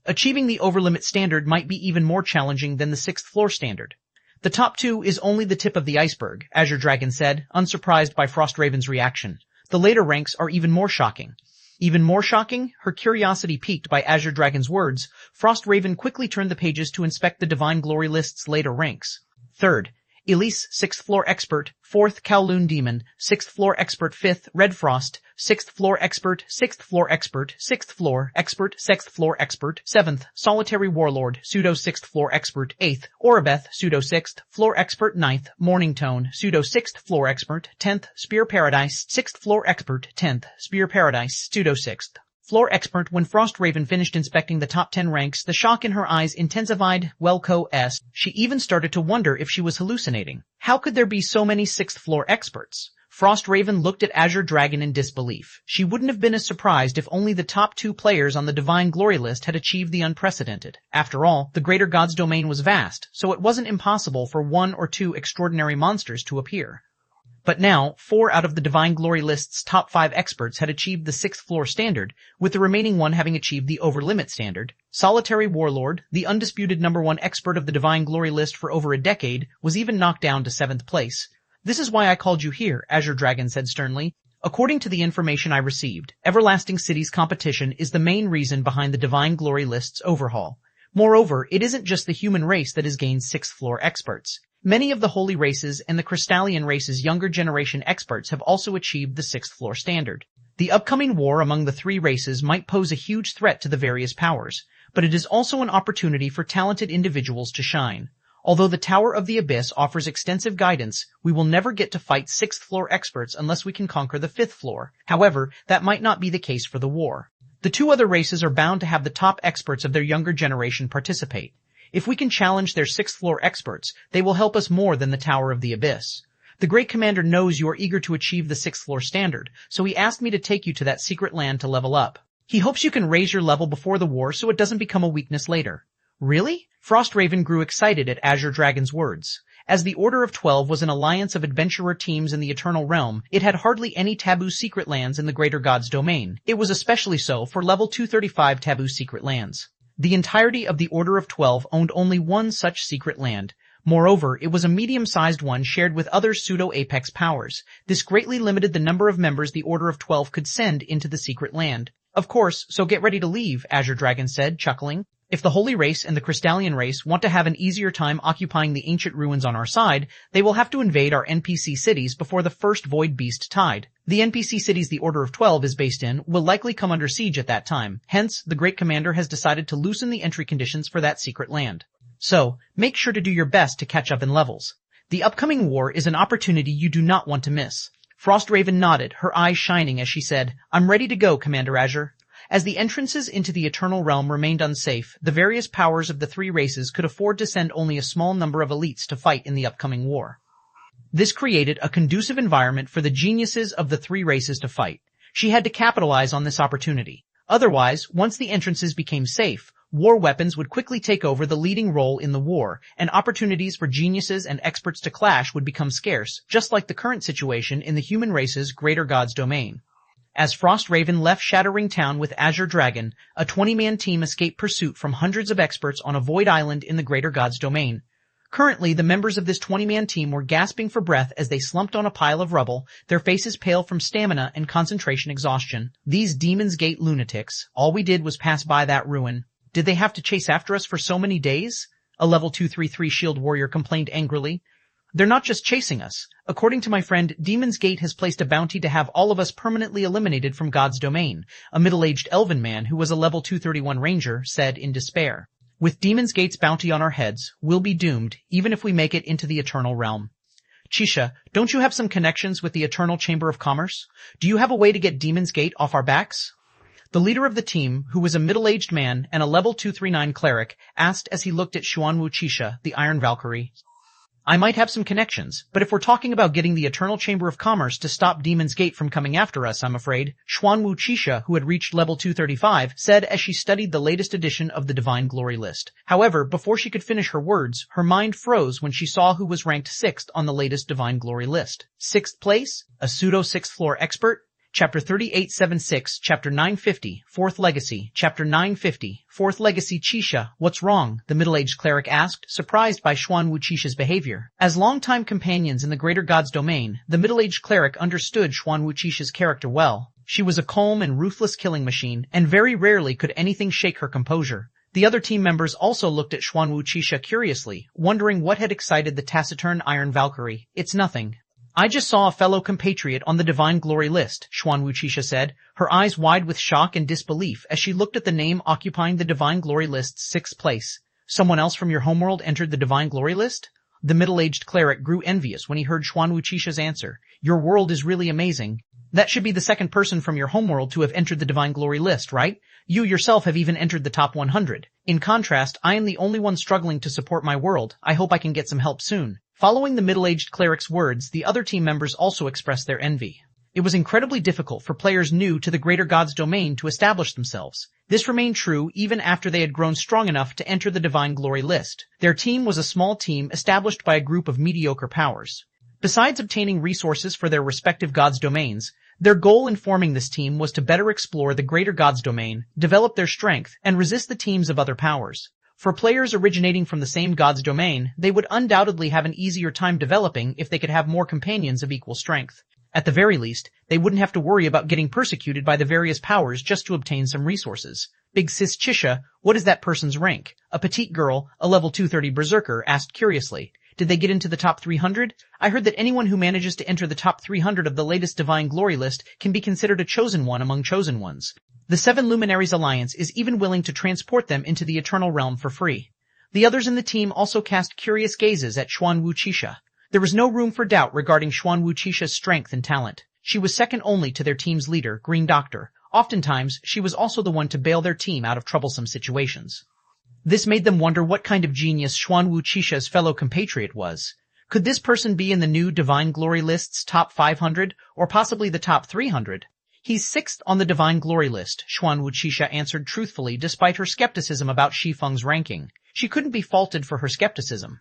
A: Achieving the overlimit standard might be even more challenging than the 6th floor standard. The top 2 is only the tip of the iceberg, Azure Dragon said, unsurprised by Frost Raven's reaction. The later ranks are even more shocking. Even more shocking? Her curiosity piqued by Azure Dragon's words, Frost Raven quickly turned the pages to inspect the Divine Glory list's later ranks. 3rd, Elise, 6th floor expert, 4th Kowloon Demon, 6th floor expert, 5th Red Frost, 6th floor expert, 6th floor expert, 6th floor expert, 6th floor expert, 7th Solitary Warlord, pseudo 6th floor expert, 8th Orabeth, pseudo 6th floor expert, 9th Morning Tone, pseudo 6th floor expert, 10th Spear Paradise, 6th floor expert, 10th Spear Paradise, pseudo 6th floor expert. When Frost Raven finished inspecting the top 10 ranks, the shock in her eyes intensified. She even started to wonder if she was hallucinating. How could there be so many 6th floor experts? Frost Raven looked at Azure Dragon in disbelief. She wouldn't have been as surprised if only the top 2 players on the Divine Glory list had achieved the unprecedented. After all, the Greater Gods domain was vast, so it wasn't impossible for 1 or 2 extraordinary monsters to appear. But now, 4 out of the Divine Glory list's top 5 experts had achieved the 6th floor standard, with the remaining 1 having achieved the overlimit standard. Solitary Warlord, the undisputed number 1 expert of the Divine Glory list for over a decade, was even knocked down to 7th place. This is why I called you here, Azure Dragon said sternly. According to the information I received, Everlasting City's competition is the main reason behind the Divine Glory list's overhaul. Moreover, it isn't just the human race that has gained 6th floor experts. Many of the Holy Races and the Crystallian race's younger generation experts have also achieved the 6th floor standard. The upcoming war among the 3 races might pose a huge threat to the various powers, but it is also an opportunity for talented individuals to shine. Although the Tower of the Abyss offers extensive guidance, we will never get to fight 6th floor experts unless we can conquer the 5th floor. However, that might not be the case for the war. The 2 other races are bound to have the top experts of their younger generation participate. If we can challenge their 6th floor experts, they will help us more than the Tower of the Abyss. The Great Commander knows you are eager to achieve the 6th floor standard, so he asked me to take you to that secret land to level up. He hopes you can raise your level before the war so it doesn't become a weakness later. Really? Frostraven grew excited at Azure Dragon's words. As the Order of 12 was an alliance of adventurer teams in the Eternal Realm, it had hardly any taboo secret lands in the Greater God's domain. It was especially so for level 235 taboo secret lands. The entirety of the Order of 12 owned only one such secret land. Moreover, it was a medium-sized one shared with other pseudo-apex powers. This greatly limited the number of members the Order of 12 could send into the secret land. Of course, so get ready to leave, Azure Dragon said, chuckling. If the Holy Race and the Crystallian Race want to have an easier time occupying the ancient ruins on our side, they will have to invade our NPC cities before the first Void Beast tide. The NPC cities the Order of 12 is based in will likely come under siege at that time. Hence, the Great Commander has decided to loosen the entry conditions for that secret land. So, make sure to do your best to catch up in levels. The upcoming war is an opportunity you do not want to miss. Frostraven nodded, her eyes shining as she said, I'm ready to go, Commander Azure. As the entrances into the Eternal Realm remained unsafe, the various powers of the three races could afford to send only a small number of elites to fight in the upcoming war. This created a conducive environment for the geniuses of the three races to fight. She had to capitalize on this opportunity. Otherwise, once the entrances became safe, war weapons would quickly take over the leading role in the war, and opportunities for geniuses and experts to clash would become scarce, just like the current situation in the human race's Greater God's domain. As Frostraven left Shattering Town with Azure Dragon, a 20-man team escaped pursuit from hundreds of experts on a void island in the Greater God's domain. Currently, the members of this 20-man team were gasping for breath as they slumped on a pile of rubble, their faces pale from stamina and concentration exhaustion. These Demon's Gate lunatics, all we did was pass by that ruin. Did they have to chase after us for so many days? A level 233 shield warrior complained angrily. They're not just chasing us. According to my friend, Demon's Gate has placed a bounty to have all of us permanently eliminated from God's domain, a middle-aged elven man who was a level 231 ranger said in despair. With Demon's Gate's bounty on our heads, we'll be doomed, even if we make it into the Eternal Realm. Chisha, don't you have some connections with the Eternal Chamber of Commerce? Do you have a way to get Demon's Gate off our backs? The leader of the team, who was a middle-aged man and a level 239 cleric, asked as he looked at Xuanwu Chisha, the Iron Valkyrie. I might have some connections, but if we're talking about getting the Eternal Chamber of Commerce to stop Demon's Gate from coming after us, I'm afraid, Xuanwu Chisha, who had reached level 235, said as she studied the latest edition of the Divine Glory list. However, before she could finish her words, her mind froze when she saw who was ranked 6th on the latest Divine Glory list. 6th place? A pseudo 6th floor expert? Chapter 3876, Chapter 950, 4th Legacy, Chapter 950, 4th Legacy Chisha, what's wrong? The middle-aged cleric asked, surprised by Xuanwu Chisha's behavior. As longtime companions in the Greater God's domain, the middle-aged cleric understood Xuanwu Chisha's character well. She was a calm and ruthless killing machine, and very rarely could anything shake her composure. The other team members also looked at Xuanwu Chisha curiously, wondering what had excited the taciturn Iron Valkyrie. It's nothing. I just saw a fellow compatriot on the Divine Glory list, Xuanwu Chisha said, her eyes wide with shock and disbelief as she looked at the name occupying the Divine Glory list's 6th place. Someone else from your homeworld entered the Divine Glory list? The middle-aged cleric grew envious when he heard Xuanwu Chisha's answer. Your world is really amazing. That should be the second person from your homeworld to have entered the Divine Glory list, right? You yourself have even entered the top 100. In contrast, I am the only one struggling to support my world. I hope I can get some help soon. Following the middle-aged cleric's words, the other team members also expressed their envy. It was incredibly difficult for players new to the Greater God's domain to establish themselves. This remained true even after they had grown strong enough to enter the Divine Glory list. Their team was a small team established by a group of mediocre powers. Besides obtaining resources for their respective God's domains, their goal in forming this team was to better explore the Greater God's domain, develop their strength, and resist the teams of other powers. For players originating from the same God's domain, they would undoubtedly have an easier time developing if they could have more companions of equal strength. At the very least, they wouldn't have to worry about getting persecuted by the various powers just to obtain some resources. Big Sis Chisha, what is that person's rank? A petite girl, a level 230 berserker, asked curiously. Did they get into the top 300? I heard that anyone who manages to enter the top 300 of the latest Divine Glory list can be considered a chosen one among chosen ones. The Seven Luminaries Alliance is even willing to transport them into the Eternal Realm for free. The others in the team also cast curious gazes at Xuanwu Chisha. There was no room for doubt regarding Xuanwu Chisha's strength and talent. She was second only to their team's leader, Green Doctor. Oftentimes, she was also the one to bail their team out of troublesome situations. This made them wonder what kind of genius Xuanwu Chisha's fellow compatriot was. Could this person be in the new Divine Glory list's top 500, or possibly the top 300? He's 6th on the Divine Glory list, Xuan Wuqisha answered truthfully despite her skepticism about Shi Feng's ranking. She couldn't be faulted for her skepticism.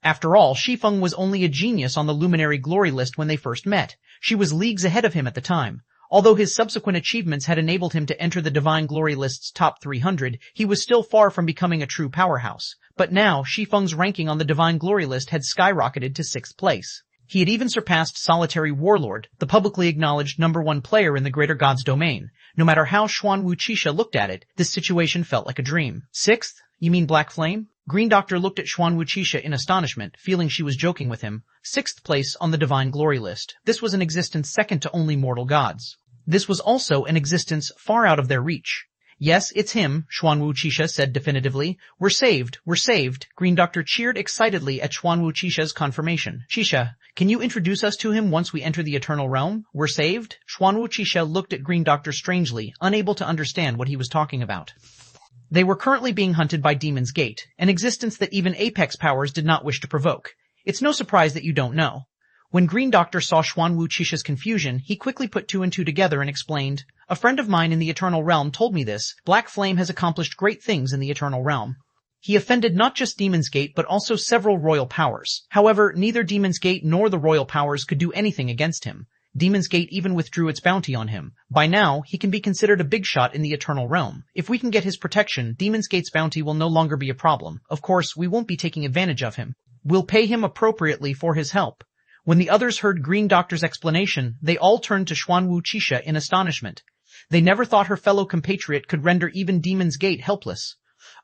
A: After all, Shi Feng was only a genius on the Luminary Glory list when they first met. She was leagues ahead of him at the time. Although his subsequent achievements had enabled him to enter the Divine Glory list's top 300, he was still far from becoming a true powerhouse. But now, Shi Feng's ranking on the Divine Glory list had skyrocketed to 6th place. He had even surpassed Solitary Warlord, the publicly acknowledged #1 player in the Greater Gods domain. No matter how Xuan Wuqisha looked at it, this situation felt like a dream. 6th? You mean Black Flame? Green Doctor looked at Xuan Wuqisha in astonishment, feeling she was joking with him. 6th place on the Divine Glory list. This was an existence second to only mortal gods. This was also an existence far out of their reach. Yes, it's him, Xuan Wuqisha said definitively. We're saved, we're saved. Green Doctor cheered excitedly at Xuan Wuqisha's confirmation. Shisha, can you introduce us to him once we enter the Eternal Realm? We're saved? Xuan Wuqisha looked at Green Doctor strangely, unable to understand what he was talking about. They were currently being hunted by Demon's Gate, an existence that even Apex powers did not wish to provoke. It's no surprise that you don't know. When Green Doctor saw Xuan Wuqisha's confusion, he quickly put 2 and 2 together and explained, "A friend of mine in the Eternal Realm told me this. Black Flame has accomplished great things in the Eternal Realm. He offended not just Demon's Gate but also several royal powers. However, neither Demon's Gate nor the royal powers could do anything against him. Demon's Gate even withdrew its bounty on him. By now, he can be considered a big shot in the Eternal Realm. If we can get his protection, Demon's Gate's bounty will no longer be a problem. Of course, we won't be taking advantage of him. We'll pay him appropriately for his help." When the others heard Green Doctor's explanation, they all turned to Xuan Wuqisha in astonishment. They never thought her fellow compatriot could render even Demon's Gate helpless.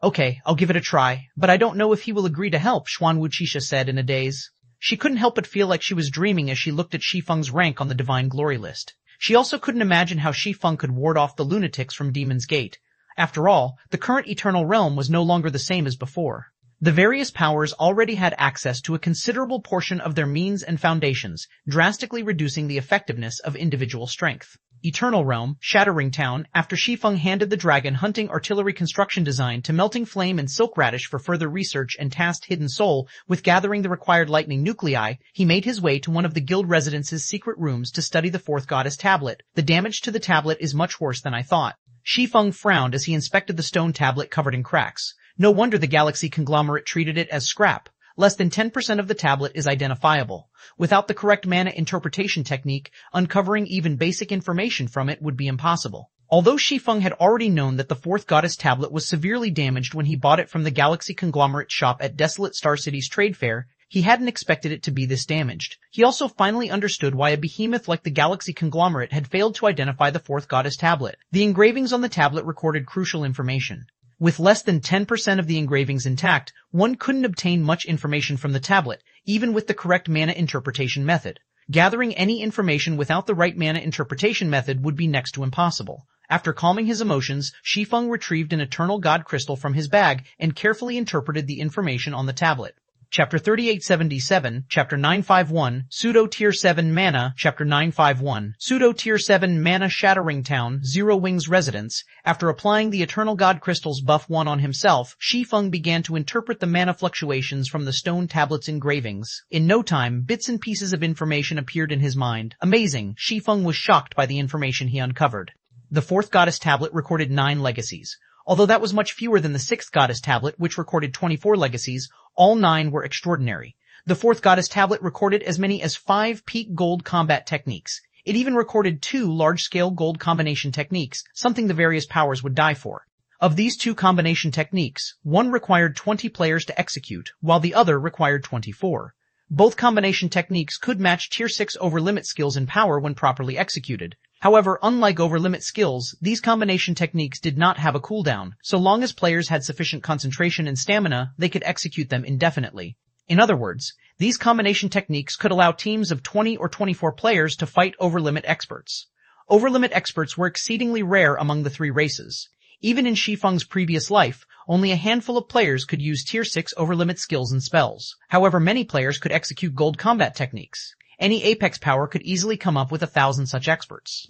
A: "Okay, I'll give it a try, but I don't know if he will agree to help," Xuan Wuqisha said in a daze. She couldn't help but feel like she was dreaming as she looked at Shi Feng's rank on the Divine Glory list. She also couldn't imagine how Shi Feng could ward off the lunatics from Demon's Gate. After all, the current Eternal Realm was no longer the same as before. The various powers already had access to a considerable portion of their means and foundations, drastically reducing the effectiveness of individual strength. Eternal Realm, Shattering Town, after Shi Feng handed the dragon hunting artillery construction design to Melting Flame and Silk Radish for further research and tasked Hidden Soul with gathering the required lightning nuclei, he made his way to one of the guild residence's secret rooms to study the 4th Goddess tablet. The damage to the tablet is much worse than I thought. Shi Feng frowned as he inspected the stone tablet covered in cracks. No wonder the galaxy conglomerate treated it as scrap. Less than 10% of the tablet is identifiable. Without the correct mana interpretation technique, uncovering even basic information from it would be impossible. Although Shi Feng had already known that the 4th Goddess tablet was severely damaged when he bought it from the galaxy conglomerate shop at Desolate Star City's trade fair, he hadn't expected it to be this damaged. He also finally understood why a behemoth like the galaxy conglomerate had failed to identify the 4th Goddess tablet. The engravings on the tablet recorded crucial information. With less than 10% of the engravings intact, one couldn't obtain much information from the tablet, even with the correct mana interpretation method. Gathering any information without the right mana interpretation method would be next to impossible. After calming his emotions, Shi Feng retrieved an Eternal God crystal from his bag and carefully interpreted the information on the tablet. Chapter 3877, Chapter 951, Pseudo Tier 7 Mana, Chapter 951, Pseudo Tier 7 Mana Shattering Town, Zero Wings Residence. After applying the Eternal God Crystal's buff 1 on himself, Shi Feng began to interpret the mana fluctuations from the stone tablet's engravings. In no time, bits and pieces of information appeared in his mind. Amazing, Shi Feng was shocked by the information he uncovered. The 4th Goddess tablet recorded 9 legacies. Although that was much fewer than the 6th Goddess tablet, which recorded 24 legacies, all 9 were extraordinary. The 4th Goddess tablet recorded as many as 5 peak gold combat techniques. It even recorded 2 large-scale gold combination techniques, something the various powers would die for. Of these 2 combination techniques, one required 20 players to execute, while the other required 24. Both combination techniques could match Tier 6 over-limit skills in power when properly executed. However, unlike over-limit skills, these combination techniques did not have a cooldown. So long as players had sufficient concentration and stamina, they could execute them indefinitely. In other words, these combination techniques could allow teams of 20 or 24 players to fight over-limit experts. Over-limit experts were exceedingly rare among the 3 races. Even in Shi Feng's previous life, only a handful of players could use Tier 6 over-limit skills and spells. However, many players could execute gold combat techniques. Any Apex power could easily come up with 1,000 such experts.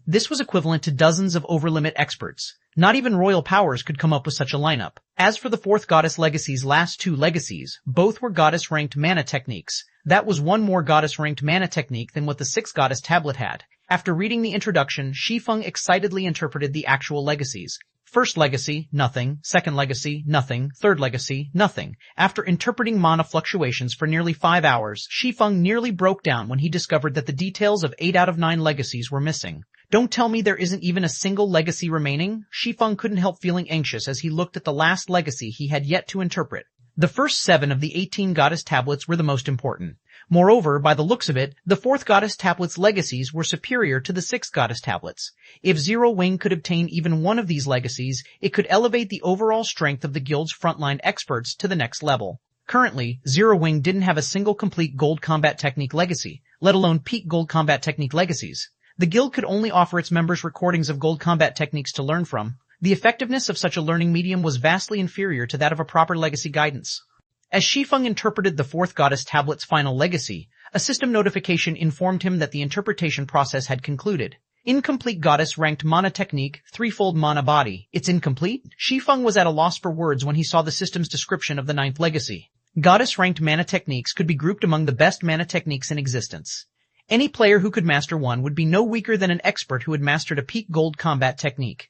A: This was equivalent to dozens of over-limit experts. Not even royal powers could come up with such a lineup. As for the 4th Goddess Legacy's last 2 legacies, both were Goddess-ranked mana techniques. That was one more Goddess-ranked mana technique than what the 6th Goddess tablet had. After reading the introduction, Shi Feng excitedly interpreted the actual legacies. First legacy, nothing. Second legacy, nothing. Third legacy, nothing. After interpreting mana fluctuations for nearly 5 hours, Shi Feng nearly broke down when he discovered that the details of 8 out of 9 legacies were missing. Don't tell me there isn't even a single legacy remaining? Shi Feng couldn't help feeling anxious as he looked at the last legacy he had yet to interpret. The first 7 of the 18 goddess tablets were the most important. Moreover, by the looks of it, the 4th goddess tablet's legacies were superior to the 6th goddess tablets. If Zero Wing could obtain even one of these legacies, it could elevate the overall strength of the guild's frontline experts to the next level. Currently, Zero Wing didn't have a single complete gold combat technique legacy, let alone peak gold combat technique legacies. The guild could only offer its members recordings of gold combat techniques to learn from. The effectiveness of such a learning medium was vastly inferior to that of a proper legacy guidance. As Shi Feng interpreted the 4th goddess tablet's final legacy, a system notification informed him that the interpretation process had concluded. Incomplete goddess ranked mana technique, threefold mana body. It's incomplete? Shi Feng was at a loss for words when he saw the system's description of the 9th legacy. Goddess ranked mana techniques could be grouped among the best mana techniques in existence. Any player who could master one would be no weaker than an expert who had mastered a peak gold combat technique.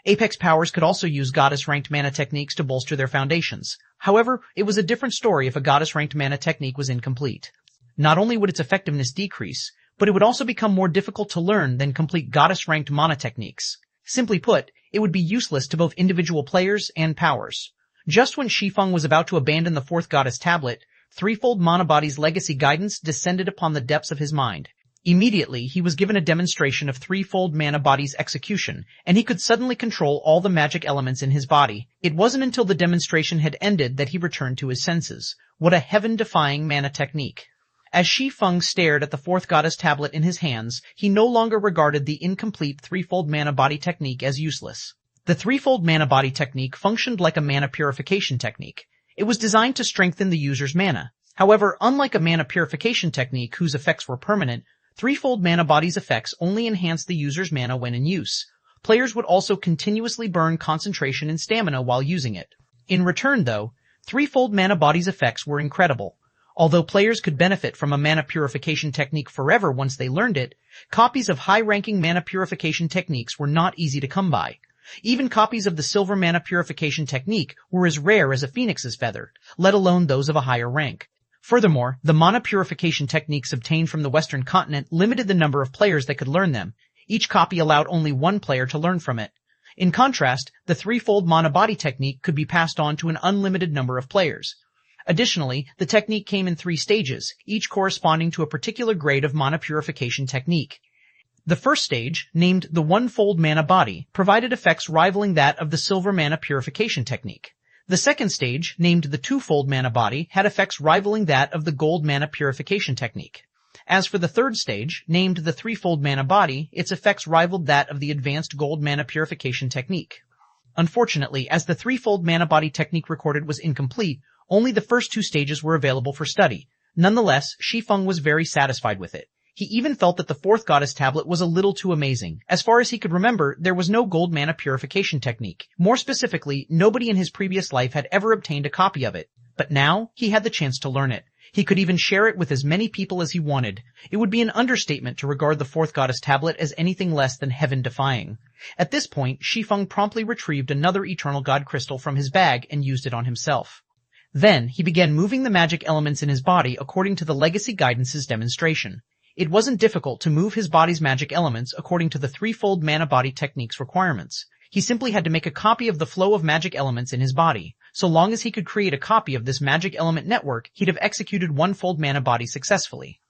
A: Apex powers could also use goddess-ranked mana techniques to bolster their foundations. However, it was a different story if a goddess-ranked mana technique was incomplete. Not only would its effectiveness decrease, but it would also become more difficult to learn than complete goddess-ranked mana techniques. Simply put, it would be useless to both individual players and powers. Just when Shi Feng was about to abandon the 4th goddess tablet, threefold mana body's legacy guidance descended upon the depths of his mind. Immediately, he was given a demonstration of threefold mana body's execution, and he could suddenly control all the magic elements in his body. It wasn't until the demonstration had ended that he returned to his senses. What a heaven-defying mana technique. As Shi Feng stared at the 4th goddess tablet in his hands, he no longer regarded the incomplete threefold mana body technique as useless. The threefold mana body technique functioned like a mana purification technique. It was designed to strengthen the user's mana. However, unlike a mana purification technique whose effects were permanent, threefold mana body's effects only enhance the user's mana when in use. Players would also continuously burn concentration and stamina while using it. In return, though, threefold mana body's effects were incredible. Although players could benefit from a mana purification technique forever once they learned it, copies of high-ranking mana purification techniques were not easy to come by. Even copies of the silver mana purification technique were as rare as a phoenix's feather, let alone those of a higher rank. Furthermore, the mana purification techniques obtained from the Western continent limited the number of players that could learn them. Each copy allowed only one player to learn from it. In contrast, the threefold mana body technique could be passed on to an unlimited number of players. Additionally, the technique came in 3 stages, each corresponding to a particular grade of mana purification technique. The first stage, named the one-fold mana body, provided effects rivaling that of the silver mana purification technique. The second stage, named the two-fold mana body, had effects rivaling that of the gold mana purification technique. As for the third stage, named the threefold mana body, its effects rivaled that of the advanced gold mana purification technique. Unfortunately, as the threefold mana body technique recorded was incomplete, only the first 2 stages were available for study. Nonetheless, Shi Feng was very satisfied with it. He even felt that the 4th goddess tablet was a little too amazing. As far as he could remember, there was no gold mana purification technique. More specifically, nobody in his previous life had ever obtained a copy of it. But now, he had the chance to learn it. He could even share it with as many people as he wanted. It would be an understatement to regard the 4th goddess tablet as anything less than heaven-defying. At this point, Shi Feng promptly retrieved another Eternal God crystal from his bag and used it on himself. Then, he began moving the magic elements in his body according to the Legacy Guidance's demonstration. It wasn't difficult to move his body's magic elements according to the threefold mana body technique's requirements. He simply had to make a copy of the flow of magic elements in his body. So long as he could create a copy of this magic element network, he'd have executed one-fold mana body successfully.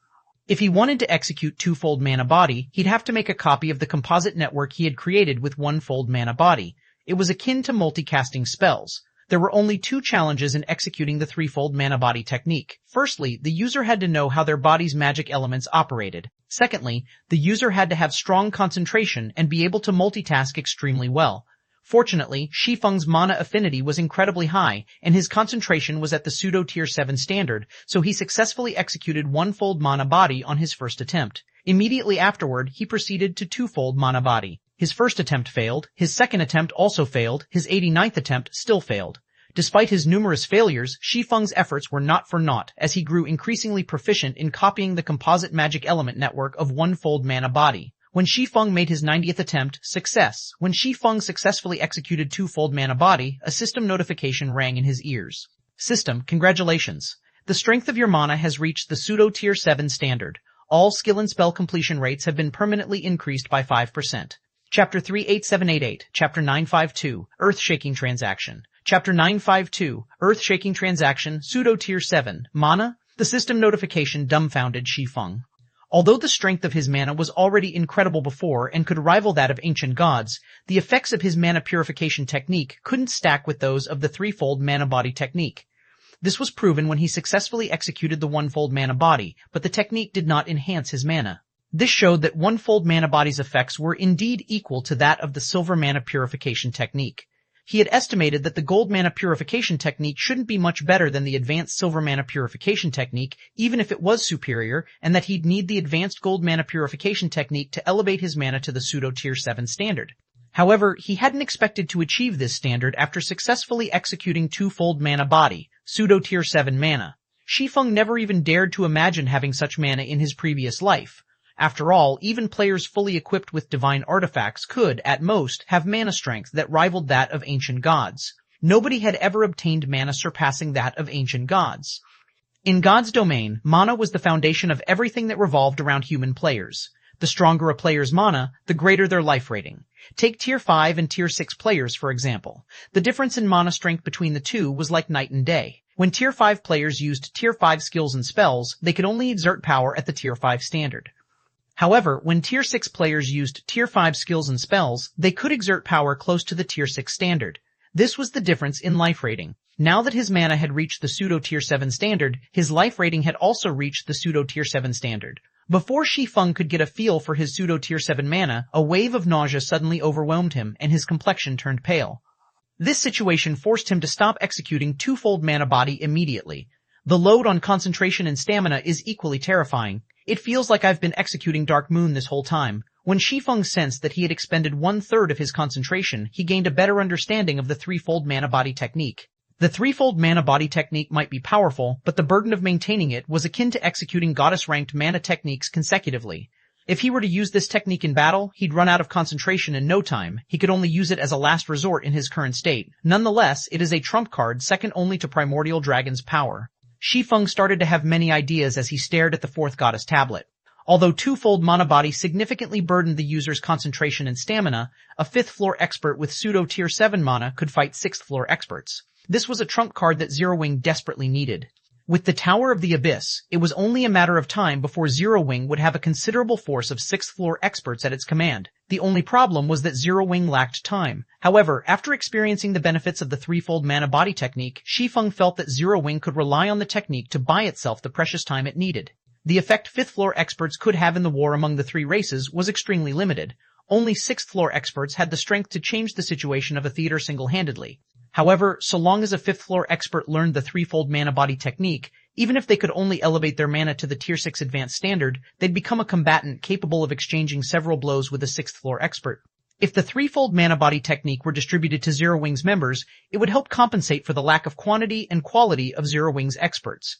A: If he wanted to execute two-fold mana body, he'd have to make a copy of the composite network he had created with one-fold mana body. It was akin to multicasting spells. There were only 2 challenges in executing the threefold mana body technique. Firstly, the user had to know how their body's magic elements operated. Secondly, the user had to have strong concentration and be able to multitask extremely well. Fortunately, Shi Feng's mana affinity was incredibly high, and his concentration was at the pseudo tier 7 standard, so he successfully executed one-fold mana body on his first attempt. Immediately afterward, he proceeded to two-fold mana body. His first attempt failed, his second attempt also failed, his 89th attempt still failed. Despite his numerous failures, Shi Feng's efforts were not for naught, as he grew increasingly proficient in copying the composite magic element network of one-fold mana body. When Shi Feng made his 90th attempt, success. When Shi Feng successfully executed twofold mana body, a system notification rang in his ears. System, congratulations. The strength of your mana has reached the pseudo tier 7 standard. All skill and spell completion rates have been permanently increased by 5%. Chapter 38788, Chapter 952, Earth-Shaking Transaction. Chapter 952, Earth-Shaking Transaction, Pseudo Tier 7, Mana? The system notification dumbfounded Shi Feng. Although the strength of his mana was already incredible before and could rival that of ancient gods, the effects of his mana purification technique couldn't stack with those of the threefold mana body technique. This was proven when he successfully executed the one-fold mana body, but the technique did not enhance his mana. This showed that one-fold mana body's effects were indeed equal to that of the silver mana purification technique. He had estimated that the gold mana purification technique shouldn't be much better than the advanced silver mana purification technique, even if it was superior, and that he'd need the advanced gold mana purification technique to elevate his mana to the pseudo tier 7 standard. However, he hadn't expected to achieve this standard after successfully executing twofold mana body, pseudo tier 7 mana. Shi Feng never even dared to imagine having such mana in his previous life. After all, even players fully equipped with divine artifacts could, at most, have mana strength that rivaled that of ancient gods. Nobody had ever obtained mana surpassing that of ancient gods. In God's domain, mana was the foundation of everything that revolved around human players. The stronger a player's mana, the greater their life rating. Take Tier 5 and Tier 6 players, for example. The difference in mana strength between the two was like night and day. When Tier 5 players used Tier 5 skills and spells, they could only exert power at the Tier 5 standard. However, when Tier 6 players used Tier 5 skills and spells, they could exert power close to the Tier 6 standard. This was the difference in life rating. Now that his mana had reached the pseudo Tier 7 standard, his life rating had also reached the pseudo Tier 7 standard. Before Shi Feng could get a feel for his pseudo Tier 7 mana, a wave of nausea suddenly overwhelmed him and his complexion turned pale. This situation forced him to stop executing twofold mana body immediately. The load on concentration and stamina is equally terrifying. It feels like I've been executing Dark Moon this whole time. When Shi Feng sensed that he had expended 1/3 of his concentration, he gained a better understanding of the threefold mana body technique. The threefold mana body technique might be powerful, but the burden of maintaining it was akin to executing goddess-ranked mana techniques consecutively. If he were to use this technique in battle, he'd run out of concentration in no time. He could only use it as a last resort in his current state. Nonetheless, it is a trump card second only to Primordial Dragon's power. Shi Feng started to have many ideas as he stared at the fourth goddess tablet. Although twofold mana body significantly burdened the user's concentration and stamina, a 5th floor expert with pseudo tier 7 mana could fight 6th floor experts. This was a trump card that Zero Wing desperately needed. With the Tower of the Abyss, it was only a matter of time before Zero Wing would have a considerable force of 6th floor experts at its command. The only problem was that Zero Wing lacked time. However, after experiencing the benefits of the threefold mana body technique, Shi Feng felt that Zero Wing could rely on the technique to buy itself the precious time it needed. The effect 5th floor experts could have in the war among the three races was extremely limited. Only 6th floor experts had the strength to change the situation of a theater single-handedly. However, so long as a 5th floor expert learned the threefold mana body technique, even if they could only elevate their mana to the tier 6 advanced standard, they'd become a combatant capable of exchanging several blows with a 6th floor expert. If the threefold mana body technique were distributed to Zero Wing's members, it would help compensate for the lack of quantity and quality of Zero Wing's experts.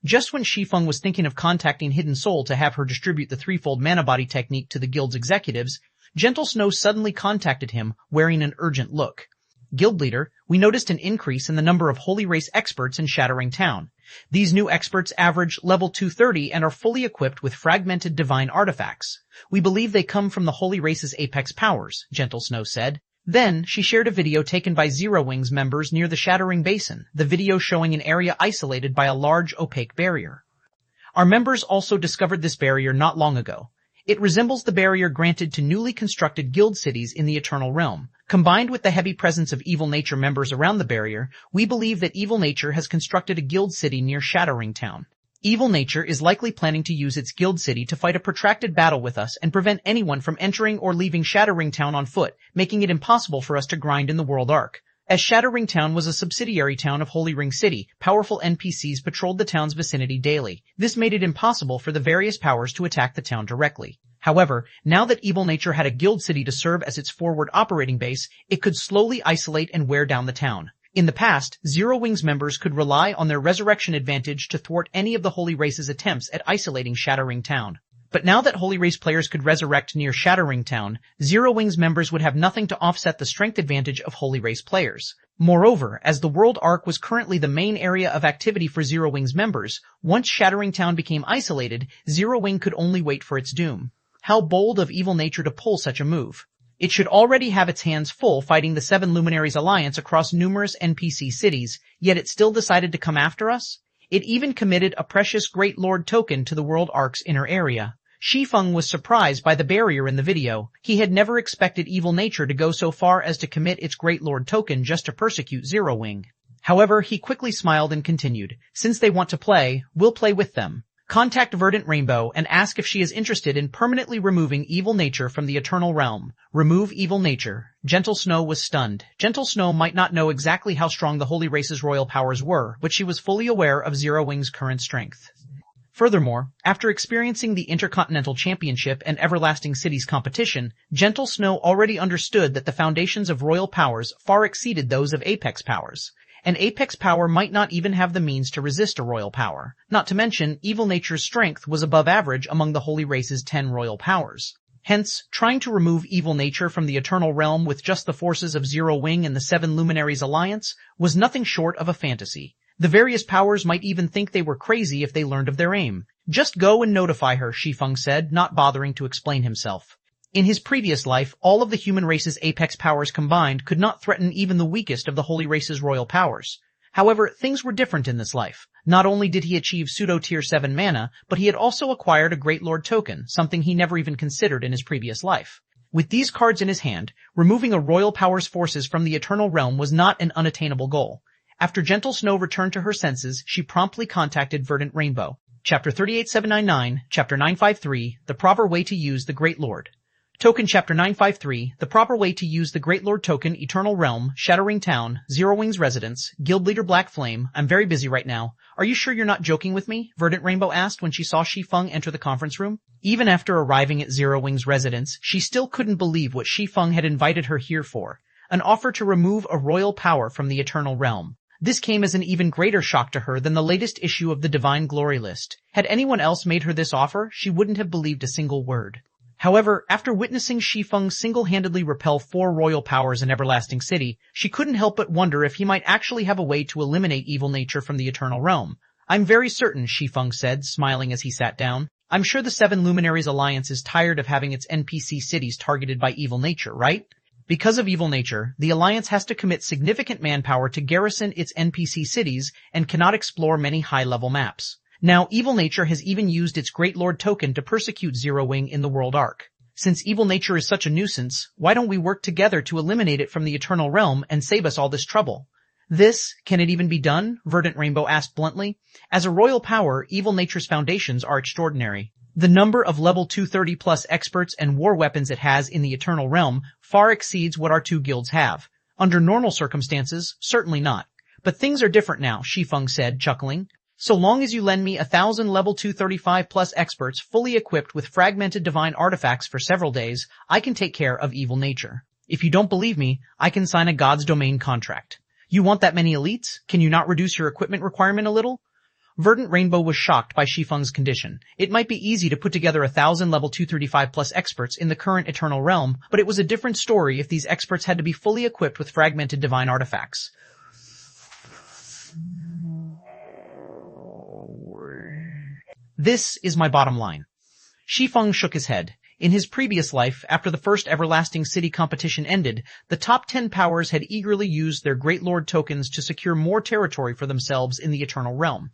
A: Just when Shi Feng was thinking of contacting Hidden Soul to have her distribute the threefold mana body technique to the guild's executives, Gentle Snow suddenly contacted him, wearing an urgent look. Guild leader, we noticed an increase in the number of Holy Race experts in Shattering Town. These new experts average level 230 and are fully equipped with fragmented divine artifacts. We believe they come from the Holy Race's apex powers, Gentle Snow said. Then, she shared a video taken by Zero Wing's members near the Shattering Basin, the video showing an area isolated by a large opaque barrier. Our members also discovered this barrier not long ago. It resembles the barrier granted to newly constructed guild cities in the Eternal Realm. Combined with the heavy presence of Evil Nature members around the barrier, we believe that Evil Nature has constructed a guild city near Shattering Town. Evil Nature is likely planning to use its guild city to fight a protracted battle with us and prevent anyone from entering or leaving Shattering Town on foot, making it impossible for us to grind in the World Arc. As Shattering Town was a subsidiary town of Holy Ring City, powerful NPCs patrolled the town's vicinity daily. This made it impossible for the various powers to attack the town directly. However, now that Evil Nature had a guild city to serve as its forward operating base, it could slowly isolate and wear down the town. In the past, Zero Wing's members could rely on their resurrection advantage to thwart any of the Holy Race's attempts at isolating Shattering Town. But now that Holy Race players could resurrect near Shattering Town, Zero Wing's members would have nothing to offset the strength advantage of Holy Race players. Moreover, as the World Arc was currently the main area of activity for Zero Wing's members, once Shattering Town became isolated, Zero Wing could only wait for its doom. How bold of Evil Nature to pull such a move. It should already have its hands full fighting the Seven Luminaries Alliance across numerous NPC cities, yet it still decided to come after us? It even committed a precious Great Lord token to the World Arc's inner area. Shi Feng was surprised by the barrier in the video. He had never expected Evil Nature to go so far as to commit its Great Lord token just to persecute Zero Wing. However, he quickly smiled and continued, "Since they want to play, we'll play with them. Contact Verdant Rainbow and ask if she is interested in permanently removing Evil Nature from the Eternal Realm. Remove Evil Nature." Gentle Snow was stunned. Gentle Snow might not know exactly how strong the Holy Race's royal powers were, but she was fully aware of Zero Wing's current strength. Furthermore, after experiencing the Intercontinental Championship and Everlasting Cities competition, Gentle Snow already understood that the foundations of royal powers far exceeded those of Apex powers. An Apex power might not even have the means to resist a royal power. Not to mention, Evil Nature's strength was above average among the Holy Race's 10 royal powers. Hence, trying to remove Evil Nature from the Eternal Realm with just the forces of Zero Wing and the Seven Luminaries Alliance was nothing short of a fantasy. The various powers might even think they were crazy if they learned of their aim. "Just go and notify her," Shi Feng said, not bothering to explain himself. In his previous life, all of the human race's apex powers combined could not threaten even the weakest of the Holy Race's royal powers. However, things were different in this life. Not only did he achieve pseudo-tier 7 mana, but he had also acquired a Great Lord token, something he never even considered in his previous life. With these cards in his hand, removing a royal power's forces from the Eternal Realm was not an unattainable goal. After Gentle Snow returned to her senses, she promptly contacted Verdant Rainbow. Chapter 38799, Chapter 953, The Proper Way to Use the Great Lord. Token Chapter 953, The Proper Way to Use the Great Lord Token, Eternal Realm, Shattering Town, Zero Wing's Residence, Guild Leader Black Flame. I'm very busy right now. Are you sure you're not joking with me? Verdant Rainbow asked when she saw Shi Feng enter the conference room. Even after arriving at Zero Wing's residence, she still couldn't believe what Shi Feng had invited her here for. An offer to remove a royal power from the Eternal Realm. This came as an even greater shock to her than the latest issue of the Divine Glory list. Had anyone else made her this offer, she wouldn't have believed a single word. However, after witnessing Shi Feng single-handedly repel 4 royal powers in Everlasting City, she couldn't help but wonder if he might actually have a way to eliminate Evil Nature from the Eternal Realm. "I'm very certain," Shi Feng said, smiling as he sat down. "I'm sure the Seven Luminaries Alliance is tired of having its NPC cities targeted by Evil Nature, right? Because of Evil Nature, the Alliance has to commit significant manpower to garrison its NPC cities and cannot explore many high-level maps. Now, Evil Nature has even used its Great Lord token to persecute Zero Wing in the World Arc. Since Evil Nature is such a nuisance, why don't we work together to eliminate it from the Eternal Realm and save us all this trouble?" Can it even be done? Verdant Rainbow asked bluntly. As a royal power, Evil Nature's foundations are extraordinary. The number of level 230 plus experts and war weapons it has in the Eternal Realm far exceeds what our 2 guilds have. Under normal circumstances, certainly not. But things are different now, Shi Feng said, chuckling. So long as you lend me 1,000 level 235 plus experts fully equipped with fragmented divine artifacts for several days, I can take care of Evil Nature. If you don't believe me, I can sign a God's Domain contract. You want that many elites? Can you not reduce your equipment requirement a little? Verdant Rainbow was shocked by Shi Feng's condition. It might be easy to put together 1,000 level 235 plus experts in the current Eternal Realm, but it was a different story if these experts had to be fully equipped with fragmented divine artifacts. This is my bottom line. Shi Feng shook his head. In his previous life, after the first Everlasting City competition ended, the top 10 powers had eagerly used their Great Lord tokens to secure more territory for themselves in the Eternal Realm.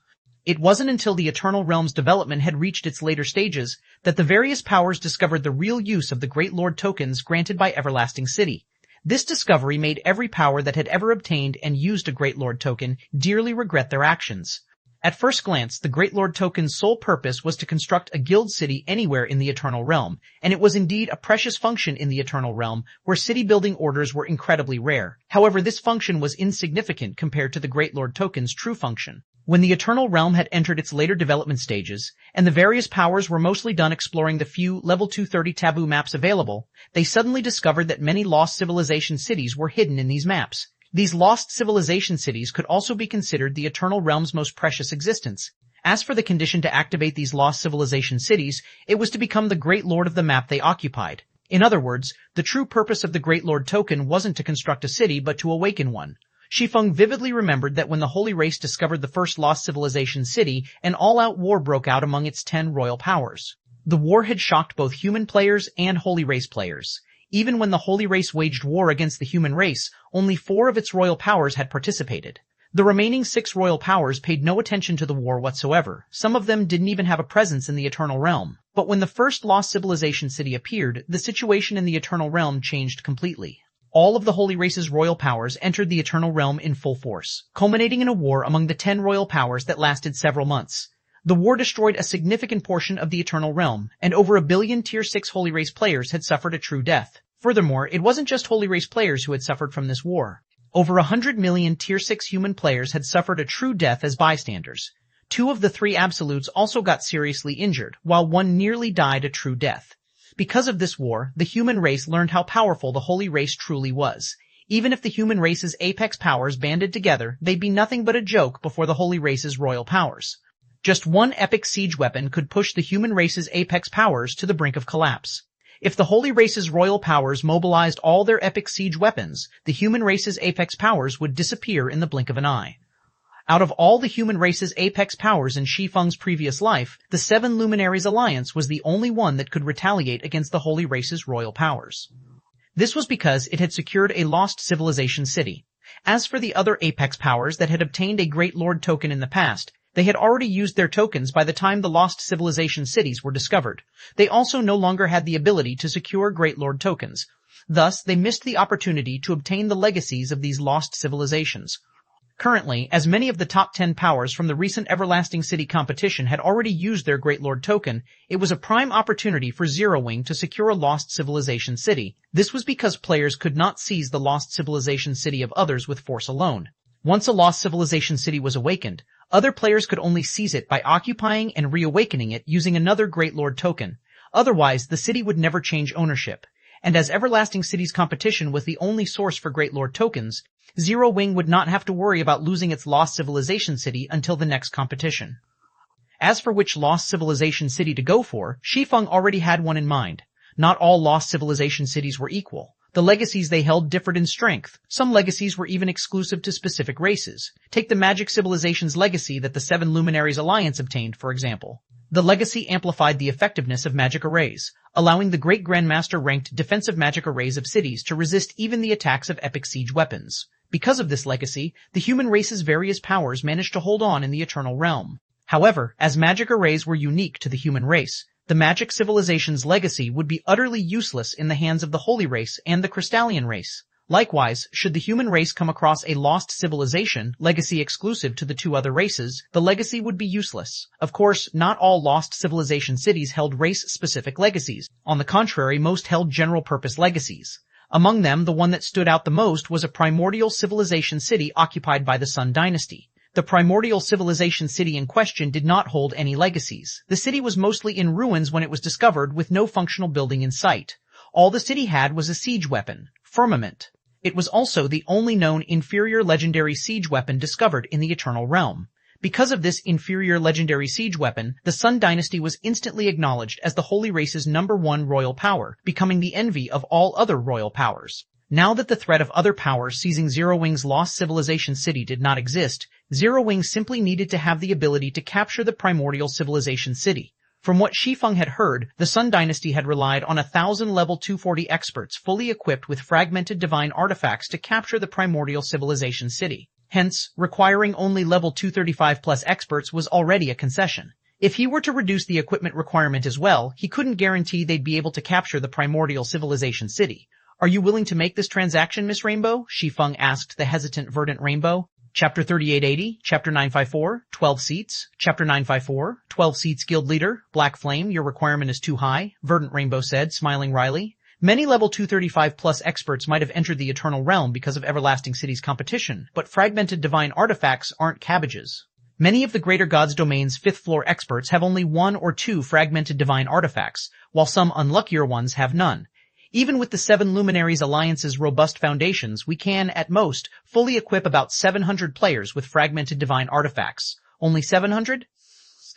A: It wasn't until the Eternal Realm's development had reached its later stages that the various powers discovered the real use of the Great Lord tokens granted by Everlasting City. This discovery made every power that had ever obtained and used a Great Lord token dearly regret their actions. At first glance, the Great Lord token's sole purpose was to construct a guild city anywhere in the Eternal Realm, and it was indeed a precious function in the Eternal Realm, where city-building orders were incredibly rare. However, this function was insignificant compared to the Great Lord token's true function. When the Eternal Realm had entered its later development stages, and the various powers were mostly done exploring the few level 230 taboo maps available, they suddenly discovered that many lost civilization cities were hidden in these maps. These lost civilization cities could also be considered the Eternal Realm's most precious existence. As for the condition to activate these lost civilization cities, it was to become the Great Lord of the map they occupied. In other words, the true purpose of the Great Lord token wasn't to construct a city but to awaken one. Shi Feng vividly remembered that when the Holy Race discovered the first lost civilization city, an all-out war broke out among its 10 royal powers. The war had shocked both human players and Holy Race players. Even when the Holy Race waged war against the human race, only 4 of its royal powers had participated. The remaining 6 royal powers paid no attention to the war whatsoever. Some of them didn't even have a presence in the Eternal Realm. But when the first lost civilization city appeared, the situation in the Eternal Realm changed completely. All of the Holy Race's royal powers entered the Eternal Realm in full force, culminating in a war among the 10 royal powers that lasted several months. The war destroyed a significant portion of the Eternal Realm, and over 1 billion Tier 6 Holy Race players had suffered a true death. Furthermore, it wasn't just Holy Race players who had suffered from this war. Over 100 million Tier 6 human players had suffered a true death as bystanders. 2 of the 3 absolutes also got seriously injured, while 1 nearly died a true death. Because of this war, the human race learned how powerful the Holy Race truly was. Even if the human race's apex powers banded together, they'd be nothing but a joke before the Holy Race's royal powers. Just one epic siege weapon could push the human race's apex powers to the brink of collapse. If the Holy Race's royal powers mobilized all their epic siege weapons, the human race's apex powers would disappear in the blink of an eye. Out of all the human race's apex powers in Shi Feng's previous life, the 7 Luminaries Alliance was the only one that could retaliate against the Holy Race's royal powers. This was because it had secured a lost civilization city. As for the other apex powers that had obtained a Great Lord token in the past, they had already used their tokens by the time the lost civilization cities were discovered. They also no longer had the ability to secure Great Lord tokens. Thus, they missed the opportunity to obtain the legacies of these lost civilizations. Currently, as many of the top 10 powers from the recent Everlasting City competition had already used their Great Lord token, it was a prime opportunity for Zero Wing to secure a lost civilization city. This was because players could not seize the lost civilization city of others with force alone. Once a lost civilization city was awakened, other players could only seize it by occupying and reawakening it using another Great Lord token. Otherwise, the city would never change ownership. And as Everlasting City's competition was the only source for Great Lord tokens, Zero Wing would not have to worry about losing its lost civilization city until the next competition. As for which lost civilization city to go for, Shi Feng already had one in mind. Not all lost civilization cities were equal. The legacies they held differed in strength. Some legacies were even exclusive to specific races. Take the Magic Civilization's legacy that the 7 Luminaries Alliance obtained, for example. The legacy amplified the effectiveness of magic arrays, allowing the Great Grandmaster ranked defensive magic arrays of cities to resist even the attacks of epic siege weapons. Because of this legacy, the human race's various powers managed to hold on in the Eternal Realm. However, as magic arrays were unique to the human race, the Magic Civilization's legacy would be utterly useless in the hands of the Holy Race and the Crystallian race. Likewise, should the human race come across a lost civilization, legacy exclusive to the 2 other races, the legacy would be useless. Of course, not all lost civilization cities held race-specific legacies. On the contrary, most held general-purpose legacies. Among them, the one that stood out the most was a primordial civilization city occupied by the Sun Dynasty. The primordial civilization city in question did not hold any legacies. The city was mostly in ruins when it was discovered, with no functional building in sight. All the city had was a siege weapon, Firmament. It was also the only known inferior legendary siege weapon discovered in the Eternal Realm. Because of this inferior legendary siege weapon, the Sun Dynasty was instantly acknowledged as the Holy Race's #1 royal power, becoming the envy of all other royal powers. Now that the threat of other powers seizing Zero Wing's lost civilization city did not exist, Zero Wing simply needed to have the ability to capture the primordial civilization city. From what Shi Feng had heard, the Sun Dynasty had relied on 1,000 level 240 experts fully equipped with fragmented divine artifacts to capture the primordial civilization city. Hence, requiring only level 235 plus experts was already a concession. If he were to reduce the equipment requirement as well, he couldn't guarantee they'd be able to capture the primordial civilization city. Are you willing to make this transaction, Miss Rainbow? Shi Feng asked the hesitant Verdant Rainbow. Chapter 3880, Chapter 954, 12 seats. Chapter 954, 12 seats Guild Leader, Black Flame, your requirement is too high, Verdant Rainbow said, smiling wryly. Many level 235 plus experts might have entered the Eternal Realm because of Everlasting City's competition, but fragmented divine artifacts aren't cabbages. Many of the Greater Gods Domain's 5th floor experts have only 1 or 2 fragmented divine artifacts, while some unluckier ones have none. Even with the 7 Luminaries Alliance's robust foundations, we can, at most, fully equip about 700 players with fragmented divine artifacts. Only 700?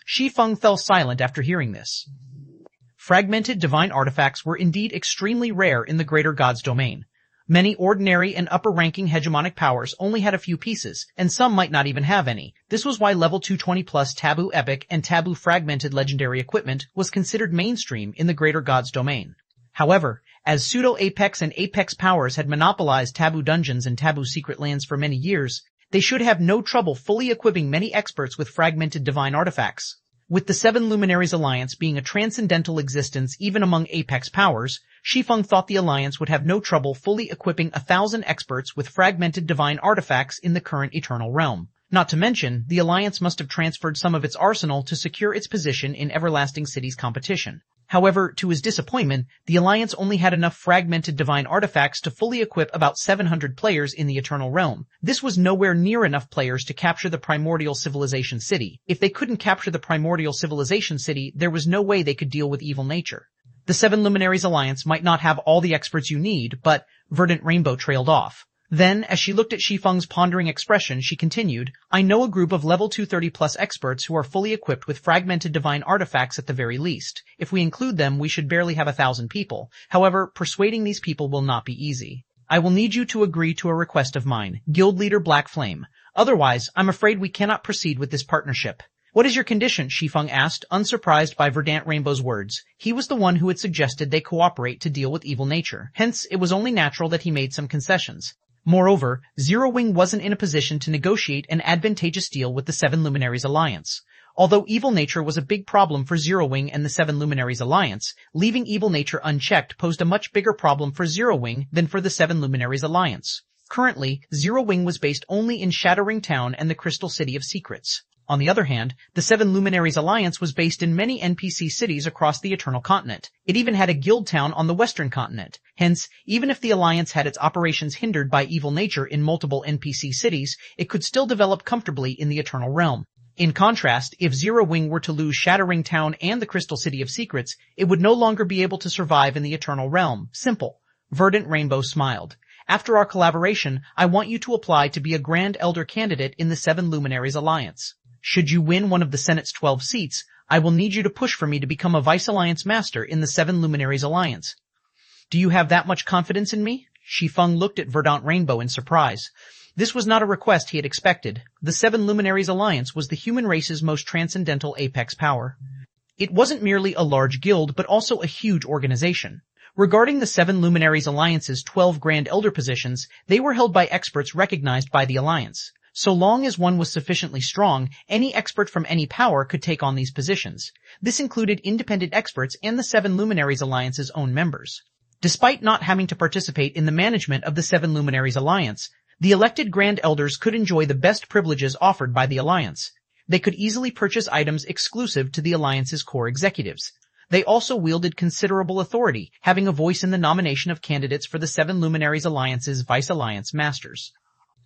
A: Shi Feng fell silent after hearing this. Fragmented divine artifacts were indeed extremely rare in the greater god's domain. Many ordinary and upper-ranking hegemonic powers only had a few pieces, and some might not even have any. This was why level 220 plus taboo epic and taboo fragmented legendary equipment was considered mainstream in the greater god's domain. However, as pseudo-apex and apex powers had monopolized taboo dungeons and taboo secret lands for many years, they should have no trouble fully equipping many experts with fragmented divine artifacts. With the Seven Luminaries Alliance being a transcendental existence even among apex powers, Shi Feng thought the Alliance would have no trouble fully equipping 1,000 experts with fragmented divine artifacts in the current Eternal Realm. Not to mention, the Alliance must have transferred some of its arsenal to secure its position in Everlasting City's competition. However, to his disappointment, the Alliance only had enough fragmented divine artifacts to fully equip about 700 players in the Eternal Realm. This was nowhere near enough players to capture the Primordial Civilization City. If they couldn't capture the Primordial Civilization City, there was no way they could deal with evil nature. The Seven Luminaries Alliance might not have all the experts you need, but Verdant Rainbow trailed off. Then, as she looked at Shi Feng's pondering expression, she continued, I know a group of level 230 plus experts who are fully equipped with fragmented divine artifacts at the very least. If we include them, we should barely have 1,000 people. However, persuading these people will not be easy. I will need you to agree to a request of mine, Guild Leader Black Flame. Otherwise, I'm afraid we cannot proceed with this partnership. What is your condition? Shi Feng asked, unsurprised by Verdant Rainbow's words. He was the one who had suggested they cooperate to deal with evil nature. Hence, it was only natural that he made some concessions. Moreover, Zero Wing wasn't in a position to negotiate an advantageous deal with the Seven Luminaries Alliance. Although evil nature was a big problem for Zero Wing and the Seven Luminaries Alliance, leaving evil nature unchecked posed a much bigger problem for Zero Wing than for the Seven Luminaries Alliance. Currently, Zero Wing was based only in Shattering Town and the Crystal City of Secrets. On the other hand, the Seven Luminaries Alliance was based in many NPC cities across the Eternal Continent. It even had a guild town on the Western Continent. Hence, even if the Alliance had its operations hindered by evil nature in multiple NPC cities, it could still develop comfortably in the Eternal Realm. In contrast, if Zero Wing were to lose Shattering Town and the Crystal City of Secrets, it would no longer be able to survive in the Eternal Realm. Simple. Verdant Rainbow smiled. After our collaboration, I want you to apply to be a Grand Elder candidate in the Seven Luminaries Alliance. Should you win one of the Senate's 12 seats, I will need you to push for me to become a Vice Alliance Master in the Seven Luminaries Alliance. Do you have that much confidence in me? Shi Feng looked at Verdant Rainbow in surprise. This was not a request he had expected. The Seven Luminaries Alliance was the human race's most transcendental apex power. It wasn't merely a large guild, but also a huge organization. Regarding the Seven Luminaries Alliance's 12 Grand Elder positions, they were held by experts recognized by the Alliance. So long as one was sufficiently strong, any expert from any power could take on these positions. This included independent experts and the Seven Luminaries Alliance's own members. Despite not having to participate in the management of the Seven Luminaries Alliance, the elected Grand Elders could enjoy the best privileges offered by the Alliance. They could easily purchase items exclusive to the Alliance's core executives. They also wielded considerable authority, having a voice in the nomination of candidates for the Seven Luminaries Alliance's Vice Alliance Masters.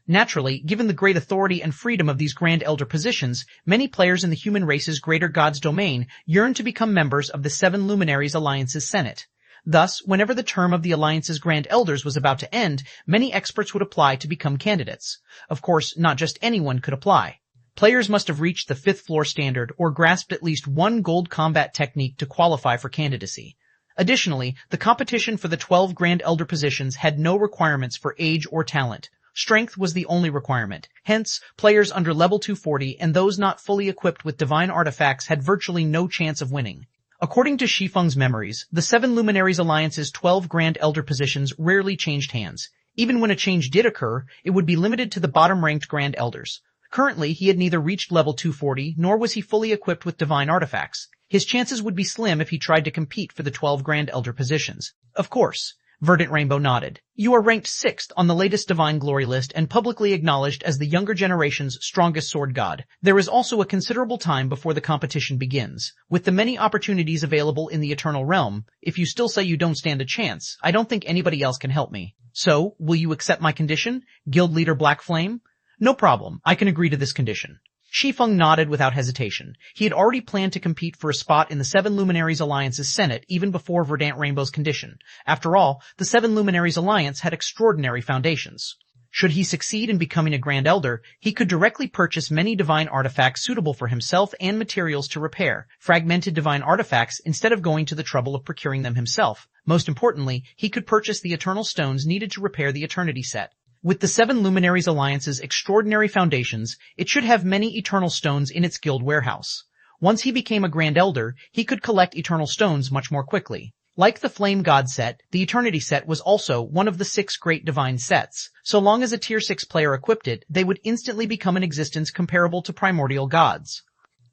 A: Naturally, given the great authority and freedom of these Grand Elder positions, many players in the human race's greater god's domain yearned to become members of the Seven Luminaries Alliance's Senate. Thus, whenever the term of the Alliance's Grand Elders was about to end, many experts would apply to become candidates. Of course, not just anyone could apply. Players must have reached the 5th floor standard or grasped at least one gold combat technique to qualify for candidacy. Additionally, the competition for the 12 Grand Elder positions had no requirements for age or talent. Strength was the only requirement. Hence, players under level 240 and those not fully equipped with divine artifacts had virtually no chance of winning. According to Shi Feng's memories, the Seven Luminaries Alliance's 12 Grand Elder positions rarely changed hands. Even when a change did occur, it would be limited to the bottom-ranked Grand Elders. Currently, he had neither reached level 240, nor was he fully equipped with divine artifacts. His chances would be slim if he tried to compete for the 12 Grand Elder positions. Of course. Verdant Rainbow nodded. You are ranked 6th on the latest Divine Glory list and publicly acknowledged as the younger generation's strongest sword god. There is also a considerable time before the competition begins. With the many opportunities available in the Eternal Realm, if you still say you don't stand a chance, I don't think anybody else can help me. So, will you accept my condition, Guild Leader Black Flame? No problem, I can agree to this condition. Shi Feng nodded without hesitation. He had already planned to compete for a spot in the Seven Luminaries Alliance's Senate even before Verdant Rainbow's condition. After all, the Seven Luminaries Alliance had extraordinary foundations. Should he succeed in becoming a Grand Elder, he could directly purchase many divine artifacts suitable for himself and materials to repair fragmented divine artifacts instead of going to the trouble of procuring them himself. Most importantly, he could purchase the eternal stones needed to repair the Eternity set. With the Seven Luminaries Alliance's extraordinary foundations, it should have many eternal stones in its guild warehouse. Once he became a Grand Elder, he could collect eternal stones much more quickly. Like the Flame God set, the Eternity set was also one of the 6 great divine sets. So long as a Tier 6 player equipped it, they would instantly become an existence comparable to primordial gods.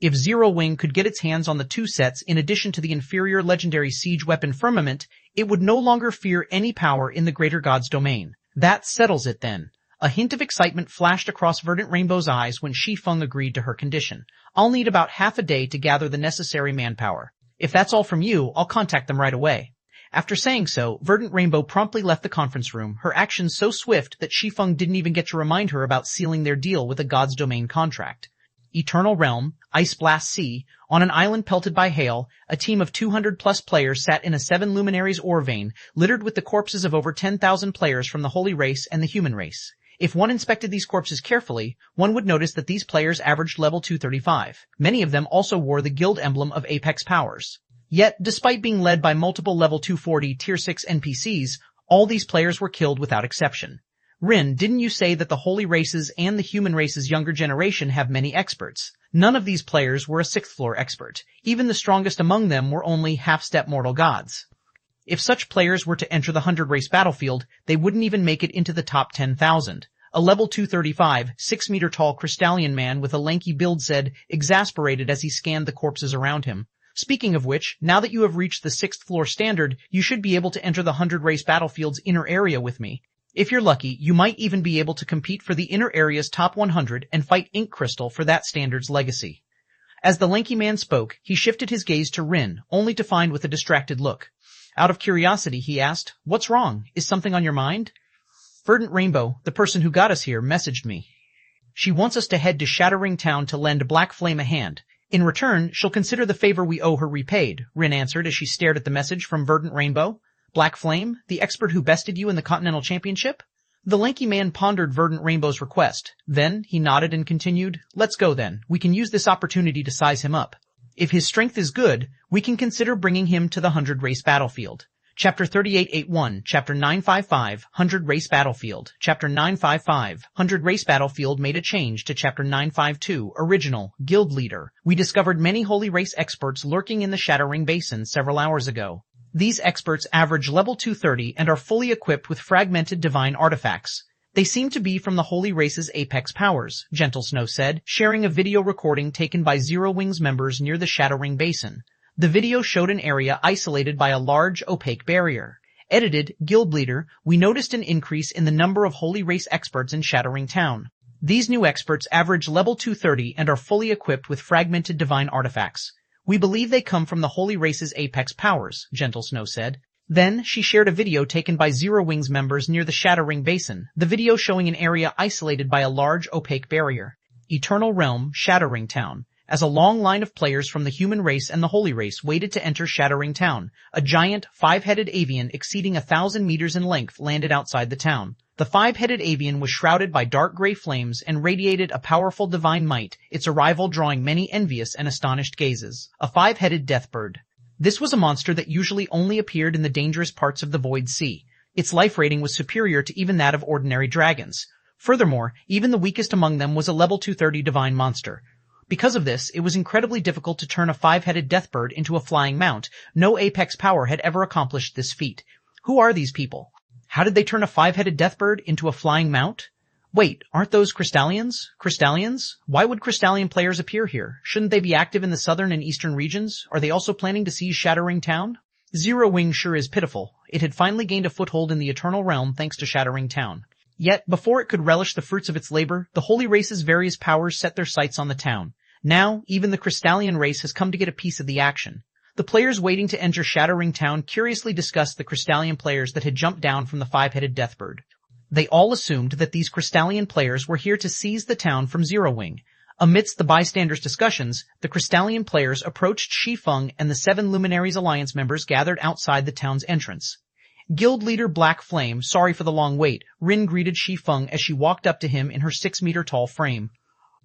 A: If Zero Wing could get its hands on the 2 sets in addition to the inferior legendary siege weapon Firmament, it would no longer fear any power in the greater god's domain. That settles it then. A hint of excitement flashed across Verdant Rainbow's eyes when Shi Feng agreed to her condition. I'll need about half a day to gather the necessary manpower. If that's all from you, I'll contact them right away. After saying so, Verdant Rainbow promptly left the conference room, her actions so swift that Shi Feng didn't even get to remind her about sealing their deal with a god's domain contract. Eternal Realm, Ice Blast Sea, on an island pelted by hail, a team of 200-plus players sat in a 7 luminaries ore vein, littered with the corpses of over 10,000 players from the Holy Race and the Human Race. If one inspected these corpses carefully, one would notice that these players averaged level 235. Many of them also wore the guild emblem of Apex Powers. Yet, despite being led by multiple level 240 Tier 6 NPCs, all these players were killed without exception. Rin, didn't you say that the Holy Race's and the Human Race's younger generation have many experts? None of these players were a 6th floor expert. Even the strongest among them were only half-step mortal gods. If such players were to enter the 100-race battlefield, they wouldn't even make it into the top 10,000. A level 235, 6-meter-tall Crystallian man with a lanky build said, exasperated as he scanned the corpses around him. Speaking of which, now that you have reached the 6th floor standard, you should be able to enter the 100-race battlefield's inner area with me. If you're lucky, you might even be able to compete for the inner area's top 100 and fight Ink Crystal for that standard's legacy. As the lanky man spoke, he shifted his gaze to Rin, only to find with a distracted look. Out of curiosity, he asked, "What's wrong? Is something on your mind?" "Verdant Rainbow, the person who got us here, messaged me. She wants us to head to Shattering Town to lend Black Flame a hand. In return, she'll consider the favor we owe her repaid," Rin answered as she stared at the message from Verdant Rainbow. "Black Flame, the expert who bested you in the Continental Championship?" The lanky man pondered Verdant Rainbow's request. Then he nodded and continued, "Let's go then. We can use this opportunity to size him up. If his strength is good, we can consider bringing him to the 100-race battlefield." Chapter 3881, Chapter 955, 100-race battlefield. Chapter 955, 100-race battlefield made a change to Chapter 952, original, guild leader. We discovered many Holy Race experts lurking in the Shattering Basin several hours ago. These experts average level 230 and are fully equipped with fragmented divine artifacts. They seem to be from the Holy Race's Apex Powers, Gentle Snow said, sharing a video recording taken by Zero Wing's members near the Shattering Basin. The video showed an area isolated by a large, opaque barrier. Edited, Guild Leader, we noticed an increase in the number of Holy Race experts in Shattering Town. These new experts average level 230 and are fully equipped with fragmented divine artifacts. We believe they come from the Holy Race's Apex Powers, Gentle Snow said. Then, she shared a video taken by Zero Wing's members near the Shattering Basin, the video showing an area isolated by a large, opaque barrier. Eternal Realm, Shattering Town. As a long line of players from the Human Race and the Holy Race waited to enter Shattering Town, a giant, 5-headed avian exceeding 1,000 meters in length landed outside the town. The 5-headed avian was shrouded by dark gray flames and radiated a powerful divine might, its arrival drawing many envious and astonished gazes. A 5-headed deathbird. This was a monster that usually only appeared in the dangerous parts of the Void Sea. Its life rating was superior to even that of ordinary dragons. Furthermore, even the weakest among them was a level 230 divine monster. Because of this, it was incredibly difficult to turn a 5-headed deathbird into a flying mount. No Apex power had ever accomplished this feat. Who are these people? How did they turn a 5-headed deathbird into a flying mount? Wait, aren't those Crystallians? Crystallians? Why would Crystallian players appear here? Shouldn't they be active in the southern and eastern regions? Are they also planning to seize Shattering Town? Zero Wing sure is pitiful. It had finally gained a foothold in the Eternal Realm thanks to Shattering Town. Yet, before it could relish the fruits of its labor, the Holy Race's various powers set their sights on the town. Now, even the Crystallian race has come to get a piece of the action. The players waiting to enter Shattering Town curiously discussed the Crystallian players that had jumped down from the 5-headed deathbird. They all assumed that these Crystallian players were here to seize the town from Zero Wing. Amidst the bystanders' discussions, the Crystallian players approached Shi Feng and the 7 Luminaries Alliance members gathered outside the town's entrance. Guild leader Black Flame, sorry for the long wait, Rin greeted Shi Feng as she walked up to him in her 6-meter-tall frame.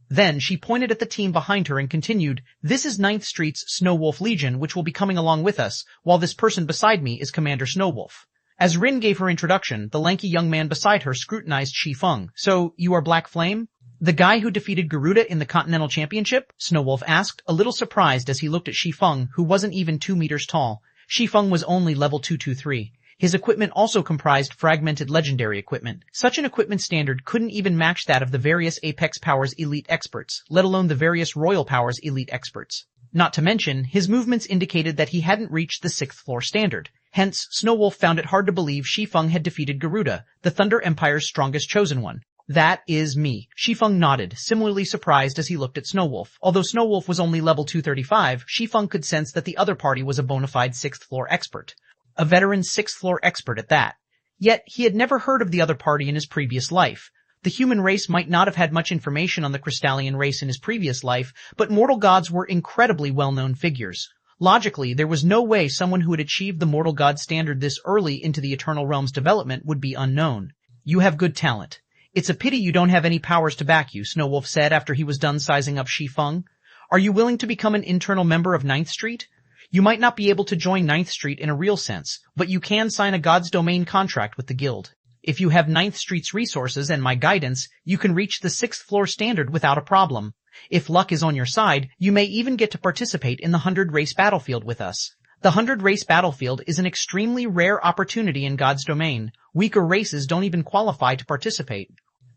A: Then she pointed at the team behind her and continued, "This is 9th Street's Snow Wolf Legion, which will be coming along with us, while this person beside me is Commander Snowwolf." As Rin gave her introduction, the lanky young man beside her scrutinized Shi Feng. "So, you are Black Flame?" "The guy who defeated Garuda in the Continental Championship?" Snowwolf asked, a little surprised as he looked at Shi Feng, who wasn't even 2 meters tall. Shi Feng was only level 223. His equipment also comprised fragmented legendary equipment. Such an equipment standard couldn't even match that of the various Apex Powers elite experts, let alone the various Royal Powers elite experts. Not to mention, his movements indicated that he hadn't reached the 6th floor standard. Hence, Snowwolf found it hard to believe Shi Feng had defeated Garuda, the Thunder Empire's strongest chosen one. "That is me." Shi Feng nodded, similarly surprised as he looked at Snowwolf. Although Snowwolf was only level 235, Shi Feng could sense that the other party was a bona fide 6th floor expert. A veteran 6th floor expert at that. Yet, he had never heard of the other party in his previous life. The human race might not have had much information on the Crystallian race in his previous life, but mortal gods were incredibly well-known figures. Logically, there was no way someone who had achieved the mortal god standard this early into the Eternal Realm's development would be unknown. "You have good talent. It's a pity you don't have any powers to back you," Snowwolf said after he was done sizing up Shi Feng. "Are you willing to become an internal member of 9th Street? You might not be able to join 9th Street in a real sense, but you can sign a God's Domain contract with the guild. If you have 9th Street's resources and my guidance, you can reach the 6th floor standard without a problem. If luck is on your side, you may even get to participate in the 100 race battlefield with us. The 100 race battlefield is an extremely rare opportunity in God's Domain. Weaker races don't even qualify to participate.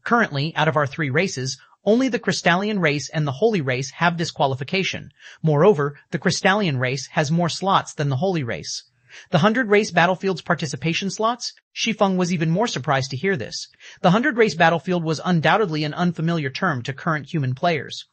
A: Currently, out of our 3 races, only the Crystallian race and the Holy race have this qualification. Moreover, the Crystallian race has more slots than the Holy race. The 100 race battlefield's participation slots? Shi Feng was even more surprised to hear this. The 100 race battlefield was undoubtedly an unfamiliar term to current human players.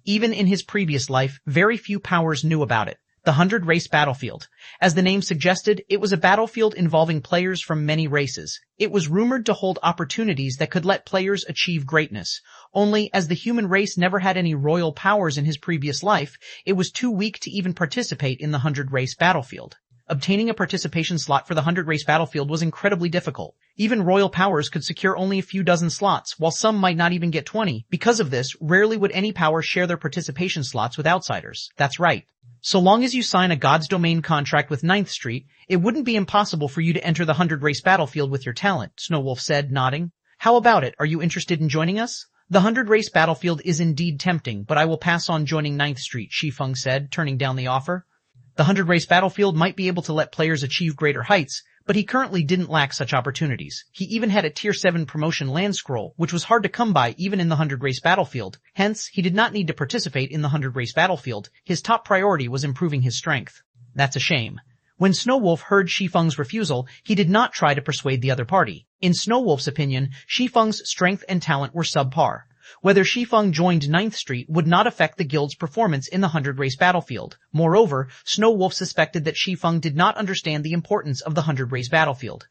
A: Even in his previous life, very few powers knew about it. The 100 race battlefield. As the name suggested, it was a battlefield involving players from many races. It was rumored to hold opportunities that could let players achieve greatness. Only, as the human race never had any royal powers in his previous life, it was too weak to even participate in the 100 race battlefield. Obtaining a participation slot for the 100 race battlefield was incredibly difficult. Even royal powers could secure only a few dozen slots, while some might not even get 20. Because of this, rarely would any power share their participation slots with outsiders. That's right. So long as you sign a God's Domain contract with 9th Street, it wouldn't be impossible for you to enter the 100 race battlefield with your talent, Snowwolf said, nodding. "How about it? Are you interested in joining us?" "The 100 race battlefield is indeed tempting, but I will pass on joining 9th Street, Shi Feng said, turning down the offer. The 100 race battlefield might be able to let players achieve greater heights, but he currently didn't lack such opportunities. He even had a Tier 7 promotion land scroll, which was hard to come by even in the 100 race battlefield. Hence, he did not need to participate in the 100 race battlefield. His top priority was improving his strength. That's a shame. When Snowwolf heard Shi Feng's refusal, he did not try to persuade the other party. In Snowwolf's opinion, Shi Feng's strength and talent were subpar. Whether Shi Feng joined 9th Street would not affect the guild's performance in the 100 race battlefield. Moreover, Snowwolf suspected that Shi Feng did not understand the importance of the 100 race battlefield.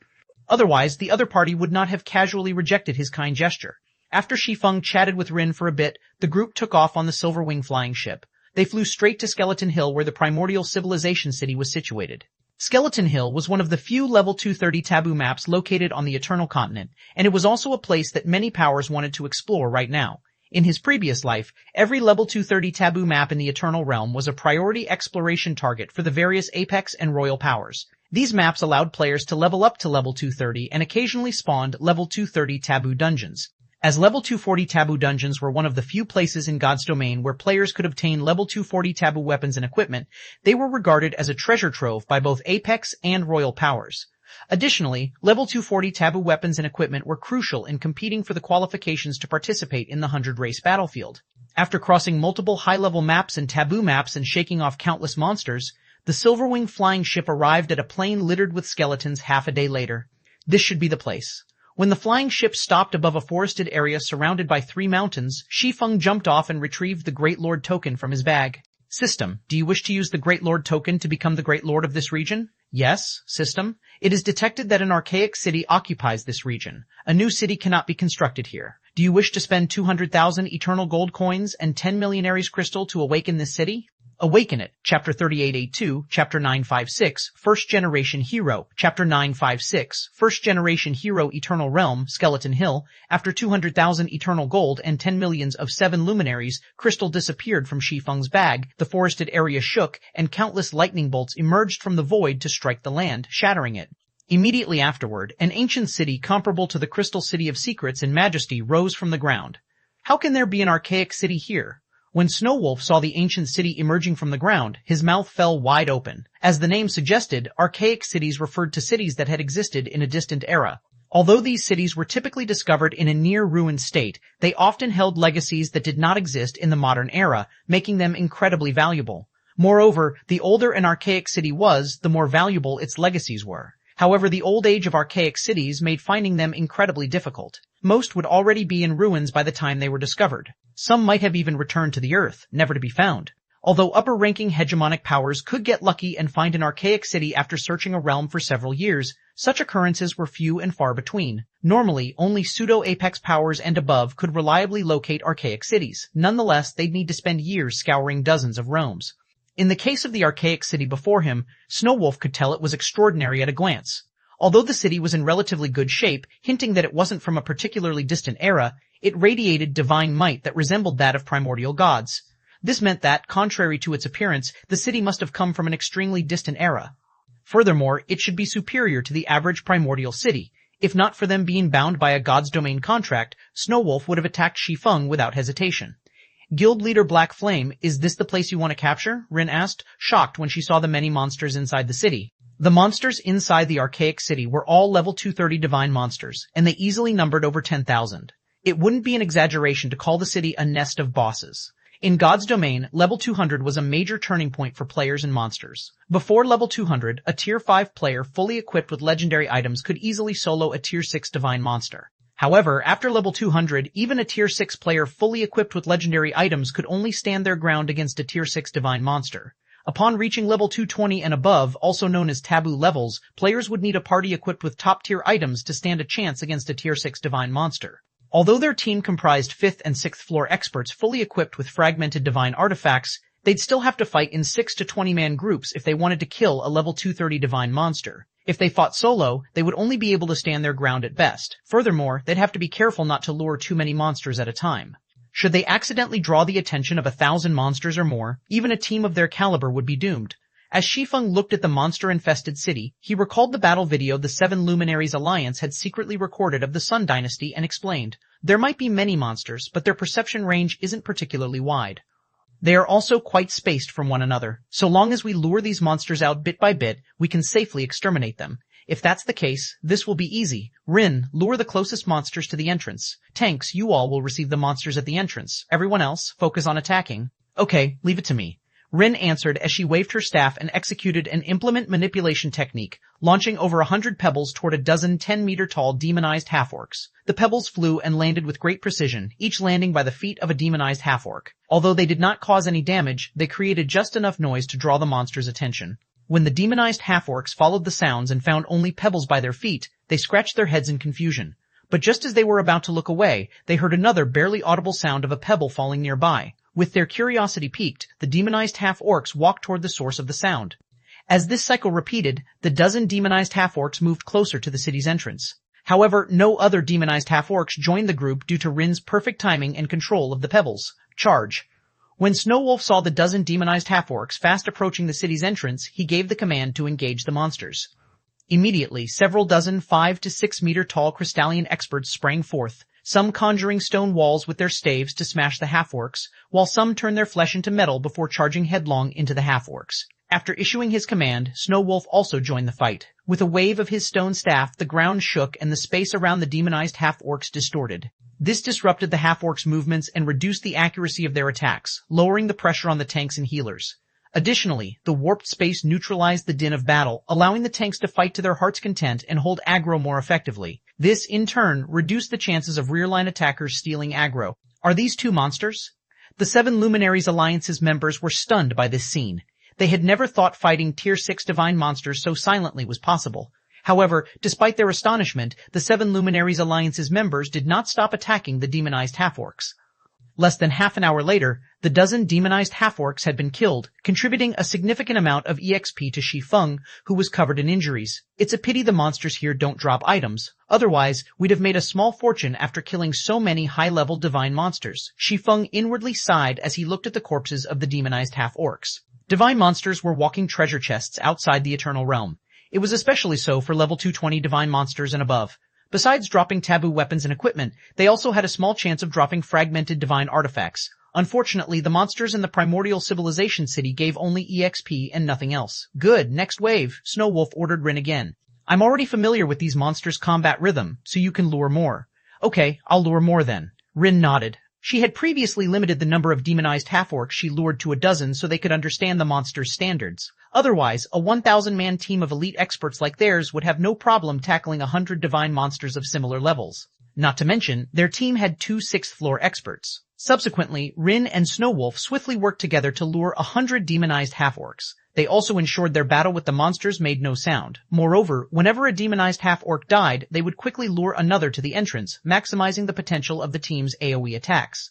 A: Otherwise, the other party would not have casually rejected his kind gesture. After Shi Feng chatted with Rin for a bit, the group took off on the Silverwing flying ship. They flew straight to Skeleton Hill where the primordial civilization city was situated. Skeleton Hill was one of the few level 230 taboo maps located on the Eternal Continent, and it was also a place that many powers wanted to explore right now. In his previous life, every level 230 taboo map in the Eternal Realm was a priority exploration target for the various Apex and Royal powers. These maps allowed players to level up to level 230 and occasionally spawned level 230 taboo dungeons. As level 240 taboo dungeons were one of the few places in God's Domain where players could obtain level 240 taboo weapons and equipment, they were regarded as a treasure trove by both Apex and Royal powers. Additionally, level 240 taboo weapons and equipment were crucial in competing for the qualifications to participate in the 100 race battlefield. After crossing multiple high-level maps and taboo maps and shaking off countless monsters, the Silverwing flying ship arrived at a plain littered with skeletons half a day later. This should be the place. When the flying ship stopped above a forested area surrounded by 3 mountains, Shi Feng jumped off and retrieved the Great Lord token from his bag. System, do you wish to use the Great Lord token to become the Great Lord of this region? Yes, System. It is detected that an archaic city occupies this region. A new city cannot be constructed here. Do you wish to spend 200,000 eternal gold coins and 10 million Ares crystal to awaken this city? Awaken It, Chapter 3882, Chapter 956, First Generation Hero, Chapter 956, First Generation Hero Eternal Realm, Skeleton Hill. After 200,000 eternal gold and 10 millions of 7 luminaries, crystal disappeared from Shi Feng's bag, the forested area shook, and countless lightning bolts emerged from the void to strike the land, shattering it. Immediately afterward, an ancient city comparable to the Crystal City of Secrets in majesty rose from the ground. How can there be an archaic city here? When Snowwolf saw the ancient city emerging from the ground, his mouth fell wide open. As the name suggested, archaic cities referred to cities that had existed in a distant era. Although these cities were typically discovered in a near-ruined state, they often held legacies that did not exist in the modern era, making them incredibly valuable. Moreover, the older an archaic city was, the more valuable its legacies were. However, the old age of archaic cities made finding them incredibly difficult. Most would already be in ruins by the time they were discovered. Some might have even returned to the earth, never to be found. Although upper-ranking hegemonic powers could get lucky and find an archaic city after searching a realm for several years, such occurrences were few and far between. Normally, only pseudo-apex powers and above could reliably locate archaic cities. Nonetheless, they'd need to spend years scouring dozens of realms. In the case of the archaic city before him, Snowwolf could tell it was extraordinary at a glance. Although the city was in relatively good shape, hinting that it wasn't from a particularly distant era, it radiated divine might that resembled that of primordial gods. This meant that, contrary to its appearance, the city must have come from an extremely distant era. Furthermore, it should be superior to the average primordial city. If not for them being bound by a god's domain contract, Snowwolf would have attacked Shi Feng without hesitation. Guild leader Black Flame, is this the place you want to capture? Rin asked, shocked when she saw the many monsters inside the city. The monsters inside the archaic city were all level 230 divine monsters, and they easily numbered over 10,000. It wouldn't be an exaggeration to call the city a nest of bosses. In God's domain, level 200 was a major turning point for players and monsters. Before level 200, a tier 5 player fully equipped with legendary items could easily solo a tier 6 divine monster. However, after level 200, even a tier 6 player fully equipped with legendary items could only stand their ground against a tier 6 divine monster. Upon reaching level 220 and above, also known as taboo levels, players would need a party equipped with top-tier items to stand a chance against a tier 6 divine monster. Although their team comprised 5th and 6th floor experts fully equipped with fragmented divine artifacts, they'd still have to fight in 6 to 20-man groups if they wanted to kill a level 230 divine monster. If they fought solo, they would only be able to stand their ground at best. Furthermore, they'd have to be careful not to lure too many monsters at a time. Should they accidentally draw the attention of 1,000 monsters or more, even a team of their caliber would be doomed. As Shi Feng looked at the monster-infested city, he recalled the battle video the Seven Luminaries Alliance had secretly recorded of the Sun Dynasty and explained, there might be many monsters, but their perception range isn't particularly wide. They are also quite spaced from one another. So long as we lure these monsters out bit by bit, we can safely exterminate them. If that's the case, this will be easy. Rin, lure the closest monsters to the entrance. Tanks, you all will receive the monsters at the entrance. Everyone else, focus on attacking. Okay, leave it to me. Rin answered as she waved her staff and executed an implement manipulation technique, launching over 100 pebbles toward a dozen 10-meter-tall demonized half-orcs. The pebbles flew and landed with great precision, each landing by the feet of a demonized half-orc. Although they did not cause any damage, they created just enough noise to draw the monster's attention. When the demonized half-orcs followed the sounds and found only pebbles by their feet, they scratched their heads in confusion. But just as they were about to look away, they heard another barely audible sound of a pebble falling nearby. With their curiosity piqued, the demonized half-orcs walked toward the source of the sound. As this cycle repeated, the dozen demonized half-orcs moved closer to the city's entrance. However, no other demonized half-orcs joined the group due to Rin's perfect timing and control of the pebbles. Charge! When Snowwolf saw the dozen demonized half-orcs fast approaching the city's entrance, he gave the command to engage the monsters. Immediately, several dozen 5 to 6 meter tall crystalline experts sprang forth, some conjuring stone walls with their staves to smash the half-orcs, while some turned their flesh into metal before charging headlong into the half-orcs. After issuing his command, Snowwolf also joined the fight. With a wave of his stone staff, the ground shook and the space around the demonized half-orcs distorted. This disrupted the half-orcs' movements and reduced the accuracy of their attacks, lowering the pressure on the tanks and healers. Additionally, the warped space neutralized the din of battle, allowing the tanks to fight to their heart's content and hold aggro more effectively. This, in turn, reduced the chances of rear-line attackers stealing aggro. Are these two monsters? The Seven Luminaries Alliance's members were stunned by this scene. They had never thought fighting Tier 6 divine monsters so silently was possible. However, despite their astonishment, the Seven Luminaries Alliance's members did not stop attacking the demonized half-orcs. Less than half an hour later, the dozen demonized half-orcs had been killed, contributing a significant amount of EXP to Shi Feng, who was covered in injuries. It's a pity the monsters here don't drop items. Otherwise, we'd have made a small fortune after killing so many high-level divine monsters. Shi Feng inwardly sighed as he looked at the corpses of the demonized half-orcs. Divine monsters were walking treasure chests outside the Eternal Realm. It was especially so for level 220 divine monsters and above. Besides dropping taboo weapons and equipment, they also had a small chance of dropping fragmented divine artifacts. Unfortunately, the monsters in the primordial civilization city gave only EXP and nothing else. Good, next wave, Snow Wolf ordered Rin again. I'm already familiar with these monsters' combat rhythm, so you can lure more. Okay, I'll lure more then. Rin nodded. She had previously limited the number of demonized half-orcs she lured to a dozen so they could understand the monster's standards. Otherwise, a 1,000-man team of elite experts like theirs would have no problem tackling 100 divine monsters of similar levels. Not to mention, their team had 2 sixth-floor experts. Subsequently, Rin and Snow Wolf swiftly worked together to lure 100 demonized half-orcs. They also ensured their battle with the monsters made no sound. Moreover, whenever a demonized half-orc died, they would quickly lure another to the entrance, maximizing the potential of the team's AoE attacks.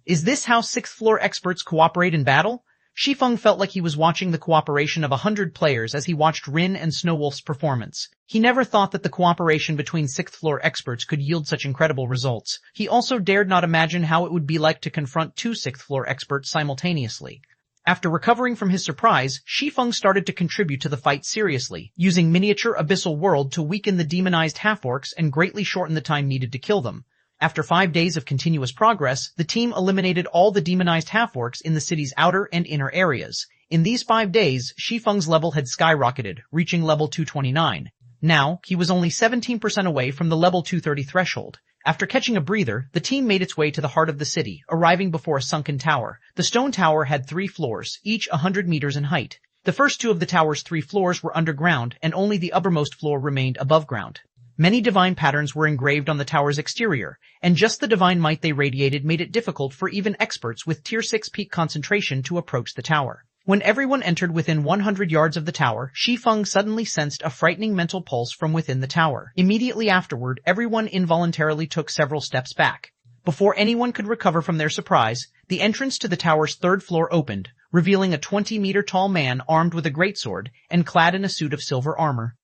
A: Is this how sixth-floor experts cooperate in battle? Shi Feng felt like he was watching the cooperation of 100 players as he watched Rin and Snow Wolf's performance. He never thought that the cooperation between sixth-floor experts could yield such incredible results. He also dared not imagine how it would be like to confront 2 sixth-floor experts simultaneously. After recovering from his surprise, Shi Feng started to contribute to the fight seriously, using miniature Abyssal World to weaken the demonized half-orcs and greatly shorten the time needed to kill them. After 5 days of continuous progress, the team eliminated all the demonized half-orcs in the city's outer and inner areas. In these 5 days, Shi Feng's level had skyrocketed, reaching level 229. Now, he was only 17% away from the level 230 threshold. After catching a breather, the team made its way to the heart of the city, arriving before a sunken tower. The stone tower had 3 floors, each 100 meters in height. The first 2 of the tower's 3 floors were underground, and only the uppermost floor remained above ground. Many divine patterns were engraved on the tower's exterior, and just the divine might they radiated made it difficult for even experts with Tier 6 peak concentration to approach the tower. When everyone entered within 100 yards of the tower, Shi Feng suddenly sensed a frightening mental pulse from within the tower. Immediately afterward, everyone involuntarily took several steps back. Before anyone could recover from their surprise, the entrance to the tower's 3rd floor opened, revealing a 20-meter-tall man armed with a greatsword and clad in a suit of silver armor.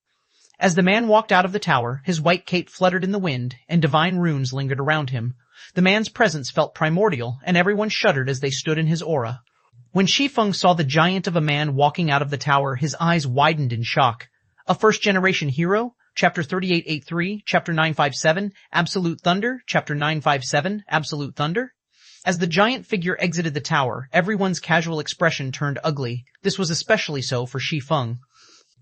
A: As the man walked out of the tower, his white cape fluttered in the wind, and divine runes lingered around him. The man's presence felt primordial, and everyone shuddered as they stood in his aura. When Shi Feng saw the giant of a man walking out of the tower, his eyes widened in shock. A first-generation hero? Chapter 3883, Chapter 957, Absolute Thunder, Chapter 957, Absolute Thunder? As the giant figure exited the tower, everyone's casual expression turned ugly. This was especially so for Shi Feng.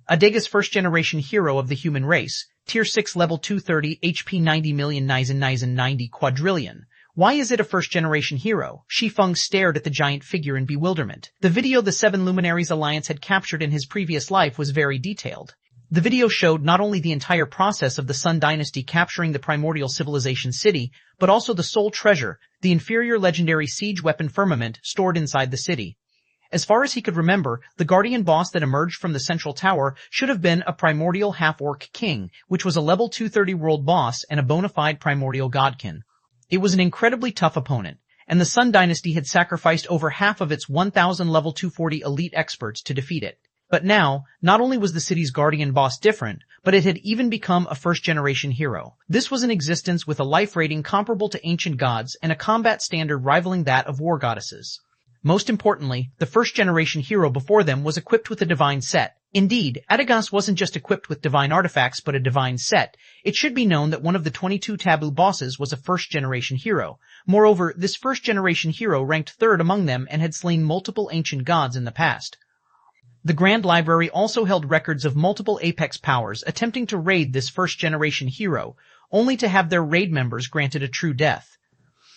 A: Adega's first-generation hero of the human race, Tier 6 level 230, HP 90,000,090 quadrillion. Why is it a first-generation hero? Shi Feng stared at the giant figure in bewilderment. The video the 7 Luminaries Alliance had captured in his previous life was very detailed. The video showed not only the entire process of the Sun Dynasty capturing the primordial civilization city, but also the sole treasure, the inferior legendary siege weapon Firmament, stored inside the city. As far as he could remember, the guardian boss that emerged from the central tower should have been a primordial half-orc king, which was a level 230 world boss and a bona fide primordial godkin. It was an incredibly tough opponent, and the Sun Dynasty had sacrificed over half of its 1,000 level 240 elite experts to defeat it. But now, not only was the city's guardian boss different, but it had even become a first-generation hero. This was an existence with a life rating comparable to ancient gods and a combat standard rivaling that of war goddesses. Most importantly, the first-generation hero before them was equipped with a divine set. Indeed, Adegas wasn't just equipped with divine artifacts but a divine set. It should be known that one of the 22 taboo bosses was a first-generation hero. Moreover, this first-generation hero ranked 3rd among them and had slain multiple ancient gods in the past. The Grand Library also held records of multiple Apex powers attempting to raid this first-generation hero, only to have their raid members granted a true death.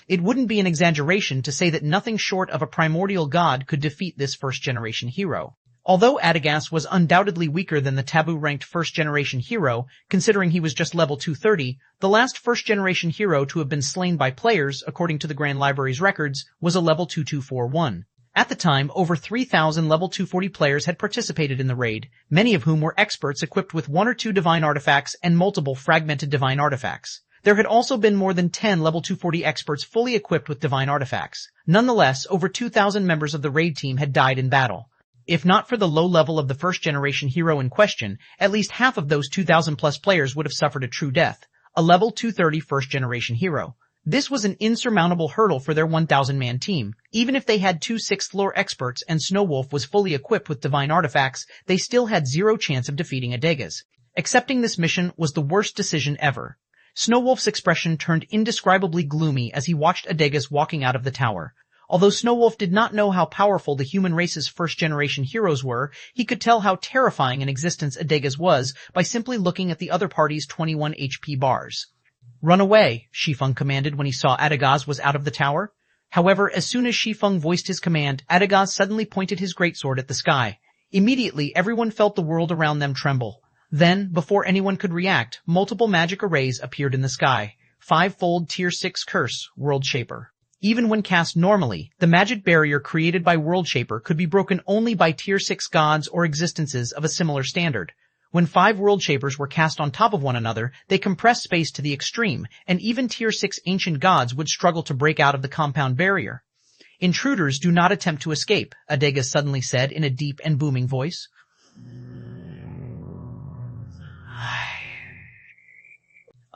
A: It wouldn't be an exaggeration to say that nothing short of a primordial god could defeat this first-generation hero. Although Adegas was undoubtedly weaker than the taboo-ranked first-generation hero, considering he was just level 230, the last first-generation hero to have been slain by players, according to the Grand Library's records, was a level 2241. At the time, over 3,000 level 240 players had participated in the raid, many of whom were experts equipped with 1 or 2 divine artifacts and multiple fragmented divine artifacts. There had also been more than 10 level 240 experts fully equipped with divine artifacts. Nonetheless, over 2,000 members of the raid team had died in battle. If not for the low level of the first-generation hero in question, at least half of those 2,000-plus players would have suffered a true death, a level 230 first-generation hero. This was an insurmountable hurdle for their 1,000-man team. Even if they had 2 sixth-floor experts and Snowwolf was fully equipped with divine artifacts, they still had zero chance of defeating Adegas. Accepting this mission was the worst decision ever. Snowwolf's expression turned indescribably gloomy as he watched Adegas walking out of the tower. Although Snowwolf did not know how powerful the human race's first-generation heroes were, he could tell how terrifying an existence Adegas was by simply looking at the other party's 21 HP bars. "Run away," Shi Feng commanded when he saw Adegas was out of the tower. However, as soon as Shi Feng voiced his command, Adegas suddenly pointed his greatsword at the sky. Immediately, everyone felt the world around them tremble. Then, before anyone could react, multiple magic arrays appeared in the sky. 5-fold Tier 6 Curse, World Shaper. Even when cast normally, the magic barrier created by World Shaper could be broken only by Tier 6 gods or existences of a similar standard. When 5 World Shapers were cast on top of one another, they compressed space to the extreme, and even Tier 6 ancient gods would struggle to break out of the compound barrier. "Intruders do not attempt to escape," Adegas suddenly said in a deep and booming voice.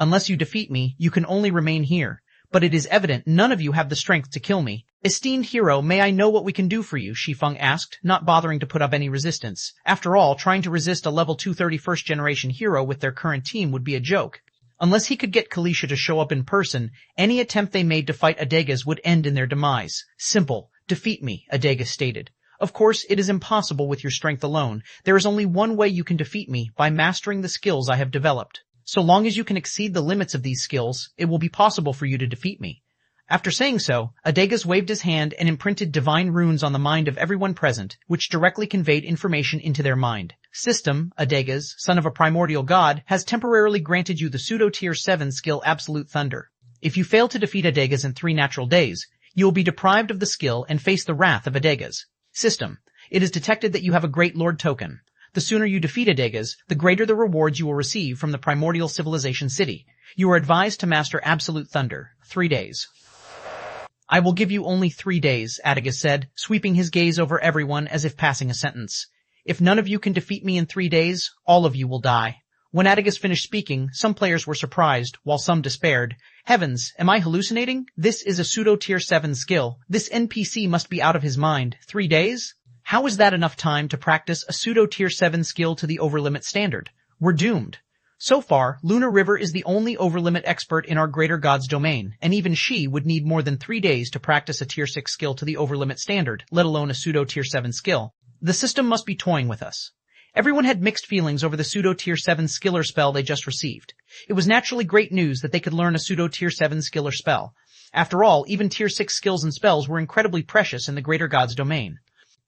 A: "Unless you defeat me, you can only remain here. But it is evident none of you have the strength to kill me. Esteemed hero, may I know what we can do for you?" Shi Feng asked, not bothering to put up any resistance. After all, trying to resist a level 230 first-generation hero with their current team would be a joke. Unless he could get Kalisha to show up in person, any attempt they made to fight Adegas would end in their demise. "Simple. Defeat me," Adegas stated. "Of course, it is impossible with your strength alone. There is only one way you can defeat me, by mastering the skills I have developed. So long as you can exceed the limits of these skills, it will be possible for you to defeat me." After saying so, Adegas waved his hand and imprinted divine runes on the mind of everyone present, which directly conveyed information into their mind. "System, Adegas, son of a primordial god, has temporarily granted you the pseudo-tier 7 skill Absolute Thunder. If you fail to defeat Adegas in 3 natural days, you will be deprived of the skill and face the wrath of Adegas. System, it is detected that you have a Great Lord token. The sooner you defeat Adegas, the greater the rewards you will receive from the primordial civilization city. You are advised to master Absolute Thunder. 3 days. "I will give you only 3 days, Adegas said, sweeping his gaze over everyone as if passing a sentence. "If none of you can defeat me in 3 days, all of you will die." When Adegas finished speaking, some players were surprised, while some despaired. "Heavens, am I hallucinating? This is a pseudo-tier 7 skill. This NPC must be out of his mind. 3 days? How is that enough time to practice a pseudo-tier 7 skill to the overlimit standard? We're doomed." So far, Lunar River is the only overlimit expert in our Greater God's domain, and even she would need more than 3 days to practice a Tier 6 skill to the overlimit standard, let alone a pseudo-tier 7 skill. The system must be toying with us. Everyone had mixed feelings over the pseudo-tier 7 skill or spell they just received. It was naturally great news that they could learn a pseudo-tier 7 skill or spell. After all, even Tier 6 skills and spells were incredibly precious in the Greater God's domain.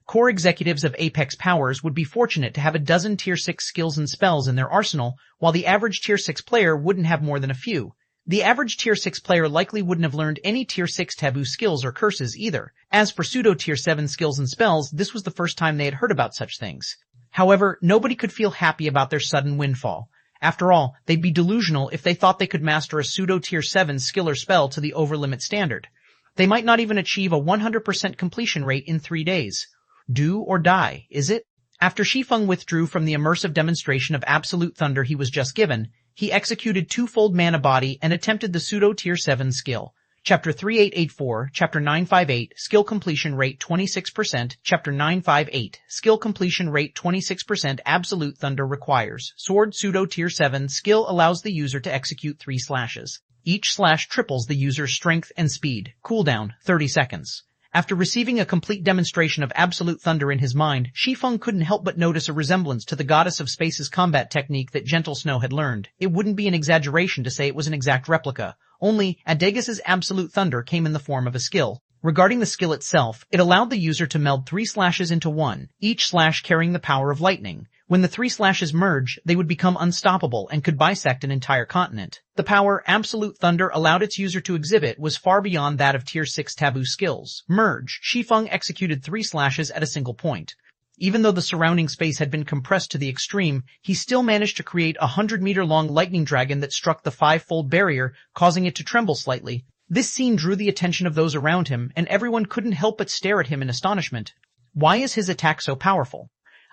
A: Core executives of Apex Powers would be fortunate to have a dozen Tier 6 skills and spells in their arsenal, while the average Tier 6 player wouldn't have more than a few. The average Tier 6 player likely wouldn't have learned any Tier 6 taboo skills or curses either. As for pseudo-Tier 7 skills and spells, this was the first time they had heard about such things. However, nobody could feel happy about their sudden windfall. After all, they'd be delusional if they thought they could master a pseudo-Tier 7 skill or spell to the overlimit standard. They might not even achieve a 100% completion rate in 3 days. Do or die, is it? After Shi Feng withdrew from the immersive demonstration of Absolute Thunder he was just given, he executed 2-fold Mana Body and attempted the pseudo-tier 7 skill. Chapter 3884, Chapter 958, Skill Completion Rate 26%, Chapter 958, Skill Completion Rate 26% Absolute Thunder requires. Sword Pseudo-Tier 7 skill allows the user to execute 3 slashes. Each slash triples the user's strength and speed. Cooldown, 30 seconds. After receiving a complete demonstration of Absolute Thunder in his mind, Shi Feng couldn't help but notice a resemblance to the Goddess of Space's combat technique that Gentle Snow had learned. It wouldn't be an exaggeration to say it was an exact replica. Only, Adegas' Absolute Thunder came in the form of a skill. Regarding the skill itself, it allowed the user to meld 3 slashes into one, each slash carrying the power of lightning. When the 3 slashes merge, they would become unstoppable and could bisect an entire continent. The power Absolute Thunder allowed its user to exhibit was far beyond that of Tier 6 taboo skills. Merge. Shi Feng executed 3 slashes at a single point. Even though the surrounding space had been compressed to the extreme, he still managed to create a 100-meter-long lightning dragon that struck the five-fold barrier, causing it to tremble slightly. This scene drew the attention of those around him, and everyone couldn't help but stare at him in astonishment. Why is his attack so powerful?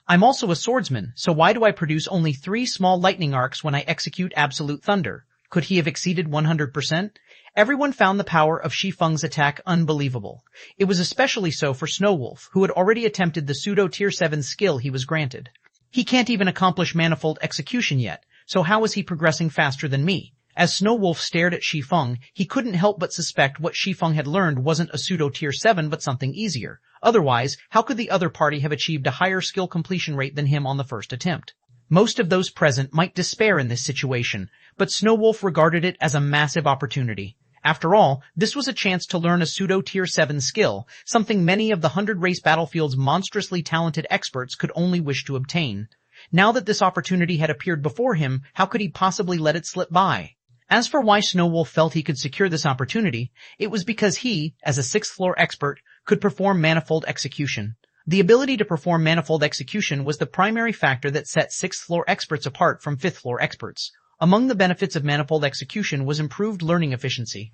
A: I'm also a swordsman, so why do I produce only 3 small lightning arcs when I execute absolute thunder? Could he have exceeded 100%? Everyone found the power of Shi Feng's attack unbelievable. It was especially so for Snowwolf, who had already attempted the pseudo-tier 7 skill he was granted. He can't even accomplish manifold execution yet, so how is he progressing faster than me? As Snowwolf stared at Shi Feng, he couldn't help but suspect what Shi Feng had learned wasn't a pseudo-tier 7 but something easier. Otherwise, how could the other party have achieved a higher skill completion rate than him on the first attempt? Most of those present might despair in this situation, but Snowwolf regarded it as a massive opportunity. After all, this was a chance to learn a pseudo-tier 7 skill, something many of the 100-race Battlefield's monstrously talented experts could only wish to obtain. Now that this opportunity had appeared before him, how could he possibly let it slip by? As for why Snowwolf felt he could secure this opportunity, it was because he, as a 6th floor expert, could perform manifold execution. The ability to perform manifold execution was the primary factor that set 6th floor experts apart from 5th floor experts. Among the benefits of manifold execution was improved learning efficiency.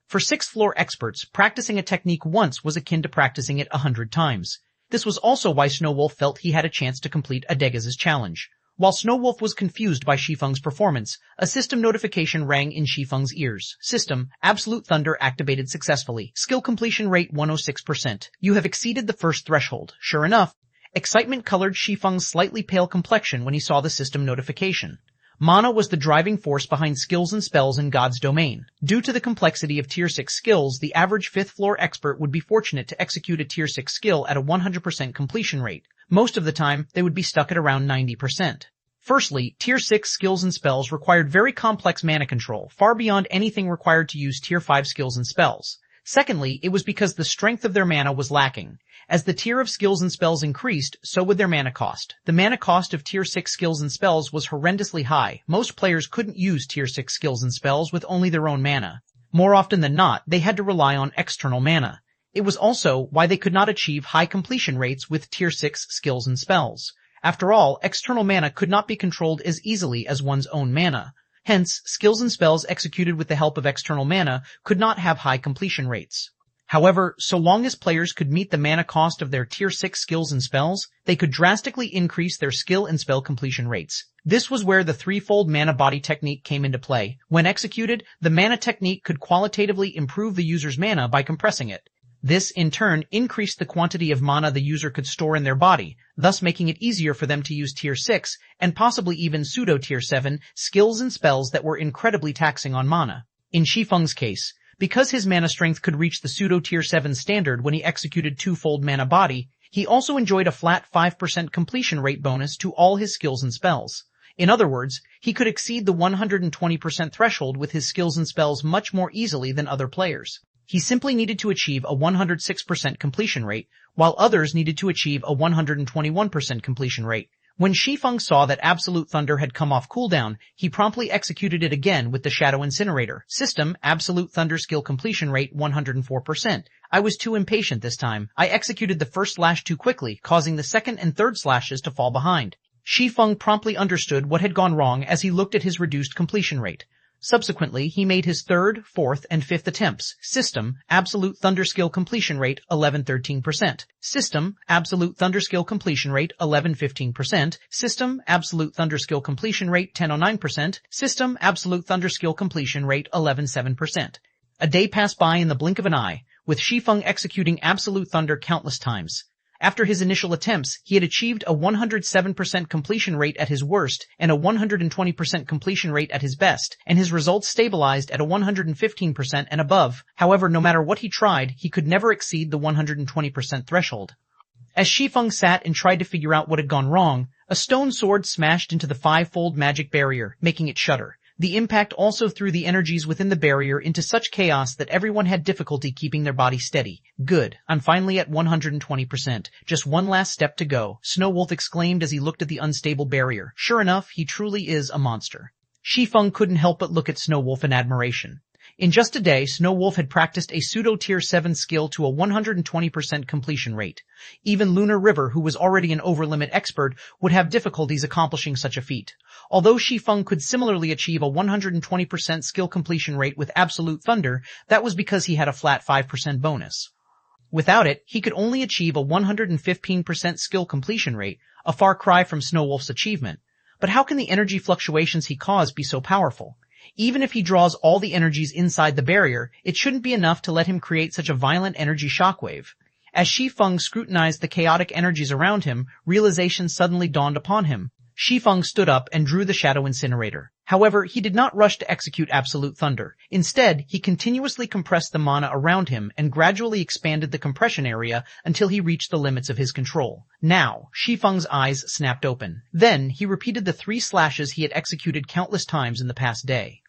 A: For 6th floor experts, practicing a technique once was akin to practicing it 100 times. This was also why Snowwolf felt he had a chance to complete Adegaz's challenge. While Snowwolf was confused by Shi Feng's performance, a system notification rang in Shi Feng's ears. System, Absolute Thunder activated successfully. Skill completion rate 106%. You have exceeded the first threshold. Sure enough, excitement colored Shi Feng's slightly pale complexion when he saw the system notification. Mana was the driving force behind skills and spells in God's domain. Due to the complexity of Tier 6 skills, the average 5th floor expert would be fortunate to execute a Tier 6 skill at a 100% completion rate. Most of the time, they would be stuck at around 90%. Firstly, Tier 6 skills and spells required very complex mana control, far beyond anything required to use Tier 5 skills and spells. Secondly, it was because the strength of their mana was lacking. As the tier of skills and spells increased, so would their mana cost. The mana cost of Tier 6 skills and spells was horrendously high. Most players couldn't use Tier 6 skills and spells with only their own mana. More often than not, they had to rely on external mana. It was also why they could not achieve high completion rates with Tier 6 skills and spells. After all, external mana could not be controlled as easily as one's own mana. Hence, skills and spells executed with the help of external mana could not have high completion rates. However, so long as players could meet the mana cost of their Tier 6 skills and spells, they could drastically increase their skill and spell completion rates. This was where the threefold mana body technique came into play. When executed, the mana technique could qualitatively improve the user's mana by compressing it. This, in turn, increased the quantity of mana the user could store in their body, thus making it easier for them to use Tier 6, and possibly even pseudo-Tier 7, skills and spells that were incredibly taxing on mana. In Shi Feng's case, because his mana strength could reach the pseudo-Tier 7 standard when he executed twofold mana body, he also enjoyed a flat 5% completion rate bonus to all his skills and spells. In other words, he could exceed the 120% threshold with his skills and spells much more easily than other players. He simply needed to achieve a 106% completion rate, while others needed to achieve a 121% completion rate. When Shi Feng saw that Absolute Thunder had come off cooldown, he promptly executed it again with the Shadow Incinerator. System, Absolute Thunder skill completion rate 104%. I was too impatient this time. I executed the first slash too quickly, causing the second and third slashes to fall behind. Shi Feng promptly understood what had gone wrong as he looked at his reduced completion rate. Subsequently, he made his third, fourth, and fifth attempts. System, Absolute Thunder skill completion rate 11-13%. System, Absolute Thunder skill completion rate 11-15%. System, Absolute Thunder skill completion rate 10-09%. System, Absolute Thunder skill completion rate 11-7%. A day passed by in the blink of an eye, with Shi Feng executing Absolute Thunder countless times. After his initial attempts, he had achieved a 107% completion rate at his worst and a 120% completion rate at his best, and his results stabilized at a 115% and above. However, no matter what he tried, he could never exceed the 120% threshold. As Shi Feng sat and tried to figure out what had gone wrong, a stone sword smashed into the five-fold magic barrier, making it shudder. The impact also threw the energies within the barrier into such chaos that everyone had difficulty keeping their body steady. Good, I'm finally at 120%. Just one last step to go, Snowwolf exclaimed as he looked at the unstable barrier. Sure enough, he truly is a monster. Shi Feng couldn't help but look at Snowwolf in admiration. In just a day, Snow Wolf had practiced a pseudo-tier 7 skill to a 120% completion rate. Even Lunar River, who was already an overlimit expert, would have difficulties accomplishing such a feat. Although Shi Feng could similarly achieve a 120% skill completion rate with Absolute Thunder, that was because he had a flat 5% bonus. Without it, he could only achieve a 115% skill completion rate, a far cry from Snow Wolf's achievement. But how can the energy fluctuations he caused be so powerful? Even if he draws all the energies inside the barrier, it shouldn't be enough to let him create such a violent energy shockwave. As Shi Feng scrutinized the chaotic energies around him, realization suddenly dawned upon him. Shi Feng stood up and drew the Shadow Incinerator. However, he did not rush to execute Absolute Thunder. Instead, he continuously compressed the mana around him and gradually expanded the compression area until he reached the limits of his control. Now, Shi Feng's eyes snapped open. Then, he repeated the 3 slashes he had executed countless times in the past day.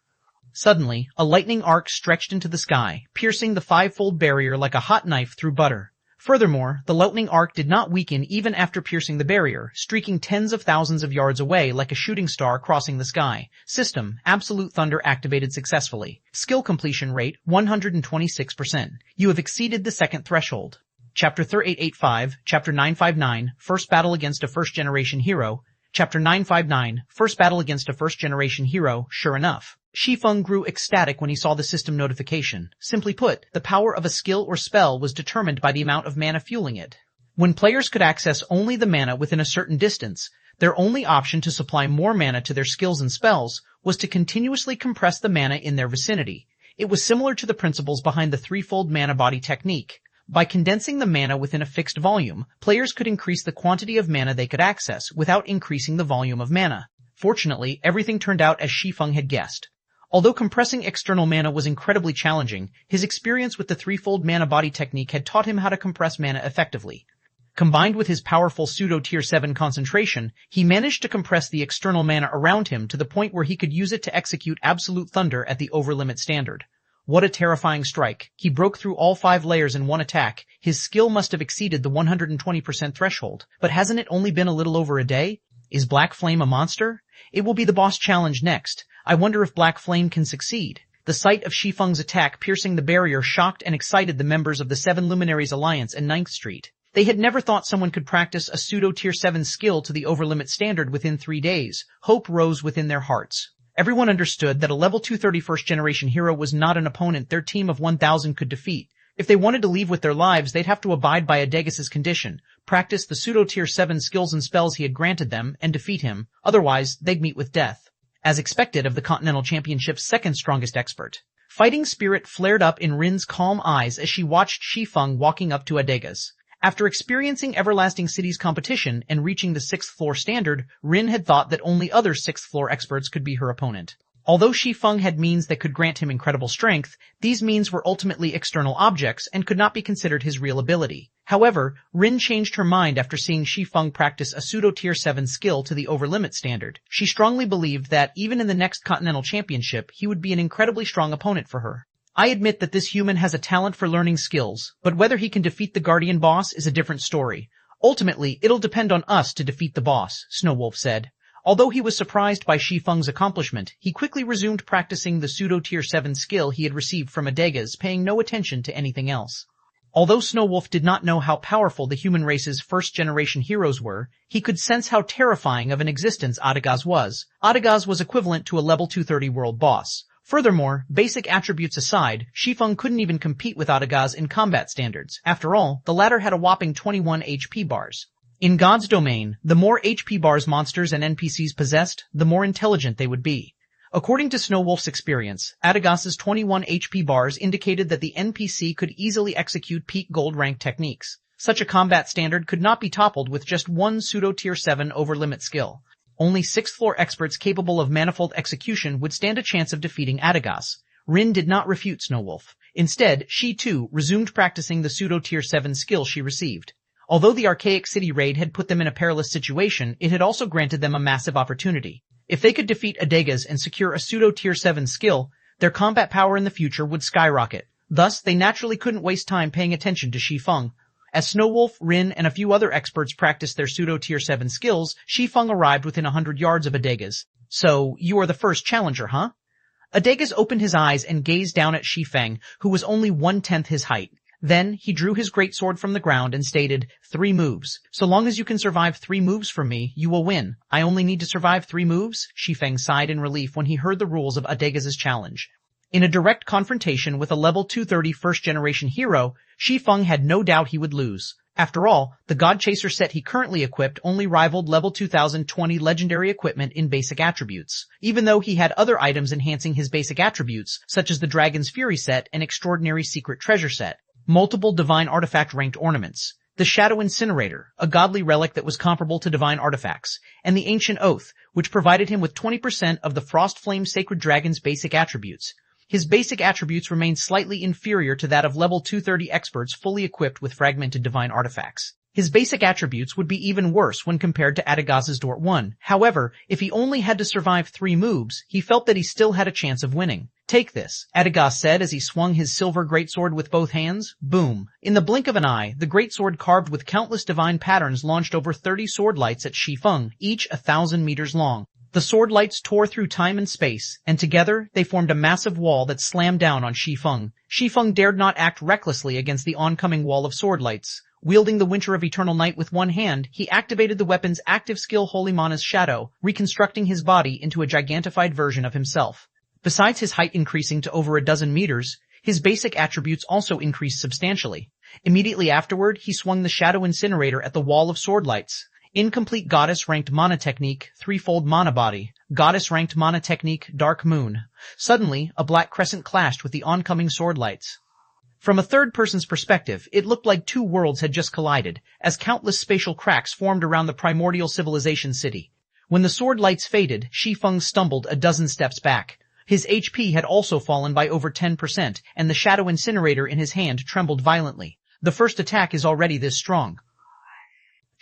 A: Suddenly, a lightning arc stretched into the sky, piercing the 5-fold barrier like a hot knife through butter. Furthermore, the lightning arc did not weaken even after piercing the barrier, streaking tens of thousands of yards away like a shooting star crossing the sky. System, Absolute Thunder activated successfully. Skill completion rate, 126%. You have exceeded the second threshold. Chapter 3885, Chapter 959, First Battle Against a First-Generation Hero. Chapter 959, First Battle Against a First-Generation Hero. Sure enough, Shi Feng grew ecstatic when he saw the system notification. Simply put, the power of a skill or spell was determined by the amount of mana fueling it. When players could access only the mana within a certain distance, their only option to supply more mana to their skills and spells was to continuously compress the mana in their vicinity. It was similar to the principles behind the threefold mana body technique. By condensing the mana within a fixed volume, players could increase the quantity of mana they could access without increasing the volume of mana. Fortunately, everything turned out as Shi Feng had guessed. Although compressing external mana was incredibly challenging, his experience with the threefold mana body technique had taught him how to compress mana effectively. Combined with his powerful pseudo-tier 7 concentration, he managed to compress the external mana around him to the point where he could use it to execute Absolute Thunder at the overlimit standard. What a terrifying strike. He broke through all 5 layers in one attack. His skill must have exceeded the 120% threshold. But hasn't it only been a little over a day? Is Black Flame a monster? It will be the boss challenge next. I wonder if Black Flame can succeed. The sight of Shi Feng's attack piercing the barrier shocked and excited the members of the 7 Luminaries Alliance and 9th Street. They had never thought someone could practice a pseudo-tier 7 skill to the overlimit standard within 3 days. Hope rose within their hearts. Everyone understood that a level 231st generation hero was not an opponent their team of 1,000 could defeat. If they wanted to leave with their lives, they'd have to abide by Adegas's condition, practice the pseudo-tier 7 skills and spells he had granted them, and defeat him. Otherwise, they'd meet with death. As expected of the Continental Championship's second strongest expert. Fighting spirit flared up in Rin's calm eyes as she watched Shi Feng walking up to Adegas. After experiencing Everlasting City's competition and reaching the 6th floor standard, Rin had thought that only other 6th floor experts could be her opponent. Although Shi Feng had means that could grant him incredible strength, these means were ultimately external objects and could not be considered his real ability. However, Rin changed her mind after seeing Shi Feng practice a pseudo-tier 7 skill to the overlimit standard. She strongly believed that even in the next Continental Championship, he would be an incredibly strong opponent for her. I admit that this human has a talent for learning skills, but whether he can defeat the Guardian boss is a different story. Ultimately, it'll depend on us to defeat the boss, Snow Wolf said. Although he was surprised by Shi Feng's accomplishment, he quickly resumed practicing the pseudo-tier 7 skill he had received from Adegas, paying no attention to anything else. Although Snow Wolf did not know how powerful the human race's first-generation heroes were, he could sense how terrifying of an existence Adegas was. Adegas was equivalent to a level 230 world boss. Furthermore, basic attributes aside, Shi Feng couldn't even compete with Adegas in combat standards. After all, the latter had a whopping 21 HP bars. In God's domain, the more HP bars monsters and NPCs possessed, the more intelligent they would be. According to Snow Wolf's experience, Adegas's 21 HP bars indicated that the NPC could easily execute peak gold rank techniques. Such a combat standard could not be toppled with just one pseudo-tier 7 overlimit skill. Only 6th floor experts capable of manifold execution would stand a chance of defeating Adegas. Rin did not refute Snow Wolf. Instead, she too resumed practicing the pseudo-tier 7 skill she received. Although the Archaic City raid had put them in a perilous situation, it had also granted them a massive opportunity. If they could defeat Adegas and secure a pseudo-tier 7 skill, their combat power in the future would skyrocket. Thus, they naturally couldn't waste time paying attention to Shi Feng. As Snow Wolf, Rin, and a few other experts practiced their pseudo-tier 7 skills, Shi Feng arrived within 100 yards of Adegas. So, you are the first challenger, huh? Adegas opened his eyes and gazed down at Shi Feng, who was only 1/10 his height. Then, he drew his greatsword from the ground and stated, 3 moves. So long as you can survive 3 moves from me, you will win. I only need to survive 3 moves? Shi Feng sighed in relief when he heard the rules of Adegas' challenge. In a direct confrontation with a level 230 first-generation hero, Shi Feng had no doubt he would lose. After all, the God Chaser set he currently equipped only rivaled level 2020 legendary equipment in basic attributes, even though he had other items enhancing his basic attributes, such as the Dragon's Fury set and Extraordinary Secret Treasure set. Multiple divine artifact ranked ornaments, the Shadow Incinerator, a godly relic that was comparable to divine artifacts, and the Ancient Oath, which provided him with 20% of the Frost Flame Sacred Dragon's basic attributes. His basic attributes remained slightly inferior to that of level 230 experts fully equipped with fragmented divine artifacts. His basic attributes would be even worse when compared to Adegas' Dort 1. However, if he only had to survive 3 moves, he felt that he still had a chance of winning. Take this, Adegas said as he swung his silver greatsword with both hands. Boom. In the blink of an eye, the greatsword carved with countless divine patterns launched over 30 sword lights at Shi Feng, each 1,000 meters long. The sword lights tore through time and space, and together they formed a massive wall that slammed down on Shi Feng. Shi Feng dared not act recklessly against the oncoming wall of sword lights. Wielding the Winter of Eternal Night with one hand, he activated the weapon's active skill Holy Mana's Shadow, reconstructing his body into a gigantified version of himself. Besides his height increasing to over 12 meters, his basic attributes also increased substantially. Immediately afterward, he swung the Shadow Incinerator at the wall of sword lights. Incomplete Goddess ranked Mana Technique, Threefold Mana Body. Goddess ranked Mana Technique, Dark Moon. Suddenly, a black crescent clashed with the oncoming sword lights. From a third person's perspective, it looked like 2 worlds had just collided, as countless spatial cracks formed around the primordial civilization city. When the sword lights faded, Shi Feng stumbled a dozen steps back. His HP had also fallen by over 10%, and the Shadow Incinerator in his hand trembled violently. The first attack is already this strong.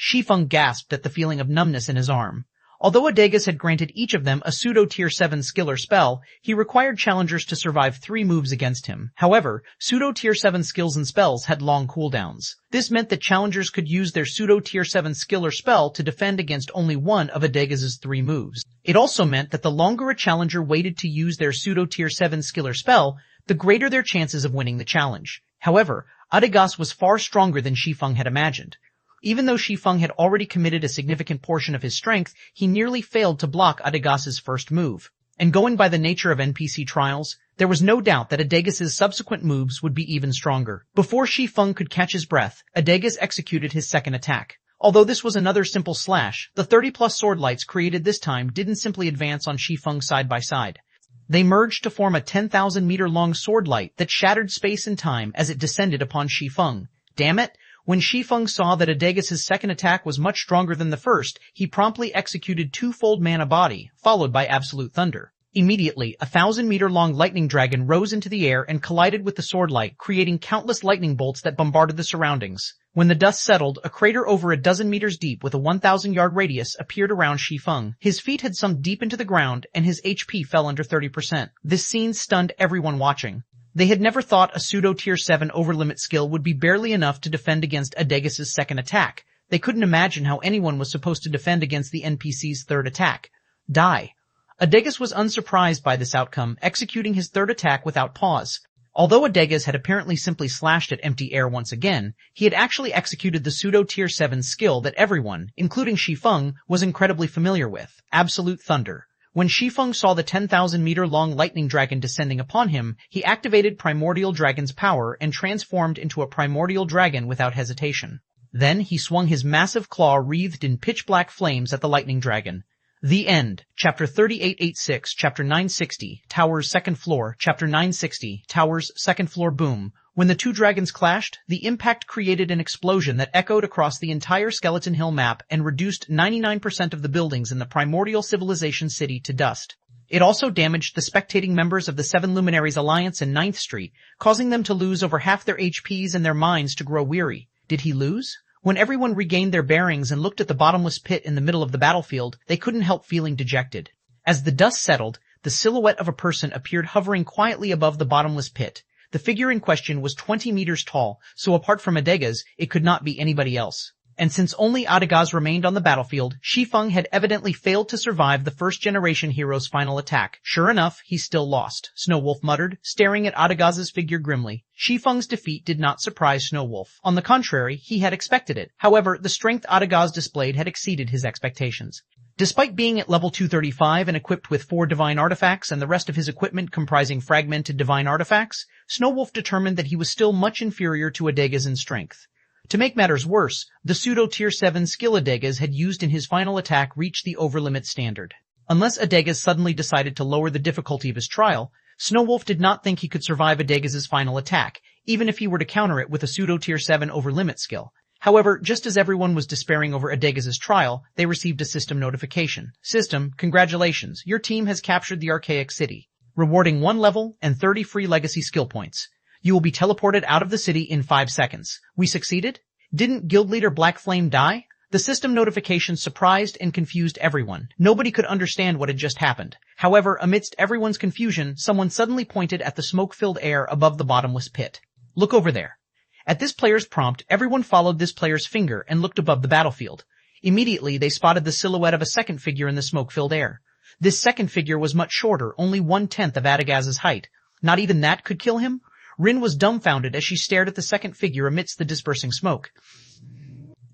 A: Shi Feng gasped at the feeling of numbness in his arm. Although Adegas had granted each of them a pseudo-tier 7 skill or spell, he required challengers to survive 3 moves against him. However, pseudo-tier 7 skills and spells had long cooldowns. This meant that challengers could use their pseudo-tier 7 skill or spell to defend against only one of Adegas' 3 moves. It also meant that the longer a challenger waited to use their pseudo-tier 7 skill or spell, the greater their chances of winning the challenge. However, Adegas was far stronger than Shi Feng had imagined. Even though Shi Feng had already committed a significant portion of his strength, he nearly failed to block Adegas' first move. And going by the nature of NPC trials, there was no doubt that Adegas' subsequent moves would be even stronger. Before Shi Feng could catch his breath, Adegas executed his second attack. Although this was another simple slash, the 30-plus sword lights created this time didn't simply advance on Shi Feng side by side. They merged to form a 10,000-meter-long sword light that shattered space and time as it descended upon Shi Feng. Damn it! When Shi Feng saw that Adegas' second attack was much stronger than the first, he promptly executed twofold Mana Body, followed by Absolute Thunder. Immediately, a 1,000-meter-long lightning dragon rose into the air and collided with the sword light, creating countless lightning bolts that bombarded the surroundings. When the dust settled, a crater over 12 meters deep with a 1,000-yard radius appeared around Shi Feng. His feet had sunk deep into the ground, and his HP fell under 30%. This scene stunned everyone watching. They had never thought a pseudo-tier 7 overlimit skill would be barely enough to defend against Adegas' second attack. They couldn't imagine how anyone was supposed to defend against the NPC's third attack. Die. Adegas was unsurprised by this outcome, executing his third attack without pause. Although Adegas had apparently simply slashed at empty air once again, he had actually executed the pseudo-tier 7 skill that everyone, including Shi Feng, was incredibly familiar with, Absolute Thunder. When Shi Feng saw the 10,000-meter-long lightning dragon descending upon him, he activated Primordial Dragon's power and transformed into a Primordial Dragon without hesitation. Then he swung his massive claw wreathed in pitch-black flames at the lightning dragon. The End. Chapter 3886, Chapter 960, Tower's second floor, Chapter 960, Tower's second floor boom. When the 2 dragons clashed, the impact created an explosion that echoed across the entire Skeleton Hill map and reduced 99% of the buildings in the primordial civilization city to dust. It also damaged the spectating members of the 7 Luminaries Alliance in 9th Street, causing them to lose over half their HPs and their minds to grow weary. Did he lose? When everyone regained their bearings and looked at the bottomless pit in the middle of the battlefield, they couldn't help feeling dejected. As the dust settled, the silhouette of a person appeared hovering quietly above the bottomless pit. The figure in question was 20 meters tall, so apart from Adegas, it could not be anybody else. And since only Adagaz remained on the battlefield, Shi Feng had evidently failed to survive the first-generation hero's final attack. Sure enough, he still lost, Snowwolf muttered, staring at Adagaz's figure grimly. Shi Feng's defeat did not surprise Snowwolf. On the contrary, he had expected it. However, the strength Adagaz displayed had exceeded his expectations. Despite being at level 235 and equipped with 4 divine artifacts and the rest of his equipment comprising fragmented divine artifacts, Snowwolf determined that he was still much inferior to Adagaz in strength. To make matters worse, the pseudo-tier 7 skill Adagaz had used in his final attack reached the overlimit standard. Unless Adagaz suddenly decided to lower the difficulty of his trial, Snowwolf did not think he could survive Adagaz's final attack, even if he were to counter it with a pseudo-tier 7 overlimit skill. However, just as everyone was despairing over Adagaz's trial, they received a system notification. System, congratulations, your team has captured the Archaic City, rewarding 1 level and 30 free legacy skill points. You will be teleported out of the city in 5 seconds. We succeeded? Didn't Guild Leader Black Flame die? The system notification surprised and confused everyone. Nobody could understand what had just happened. However, amidst everyone's confusion, someone suddenly pointed at the smoke-filled air above the bottomless pit. Look over there. At this player's prompt, everyone followed this player's finger and looked above the battlefield. Immediately, they spotted the silhouette of a second figure in the smoke-filled air. This second figure was much shorter, only 1/10 of Adagaz's height. Not even that could kill him? Rin was dumbfounded as she stared at the second figure amidst the dispersing smoke.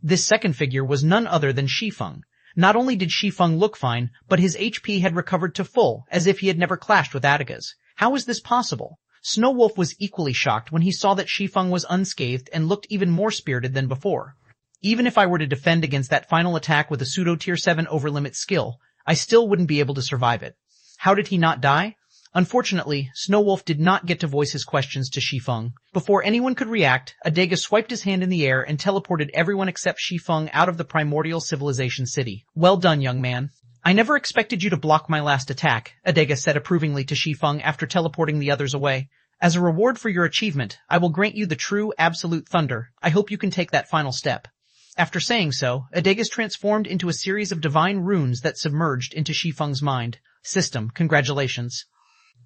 A: This second figure was none other than Shi Feng. Not only did Shi Feng look fine, but his HP had recovered to full, as if he had never clashed with Adagaz. How is this possible? Snowwolf was equally shocked when he saw that Shi Feng was unscathed and looked even more spirited than before. Even if I were to defend against that final attack with a pseudo-tier 7 overlimit skill, I still wouldn't be able to survive it. How did he not die? Unfortunately, Snowwolf did not get to voice his questions to Shi Feng. Before anyone could react, Adagaz swiped his hand in the air and teleported everyone except Shi Feng out of the primordial civilization city. Well done, young man. I never expected you to block my last attack, Adagaz said approvingly to Shi Feng after teleporting the others away. As a reward for your achievement, I will grant you the true absolute thunder. I hope you can take that final step. After saying so, Adagaz transformed into a series of divine runes that submerged into Shi Feng's mind. System, congratulations.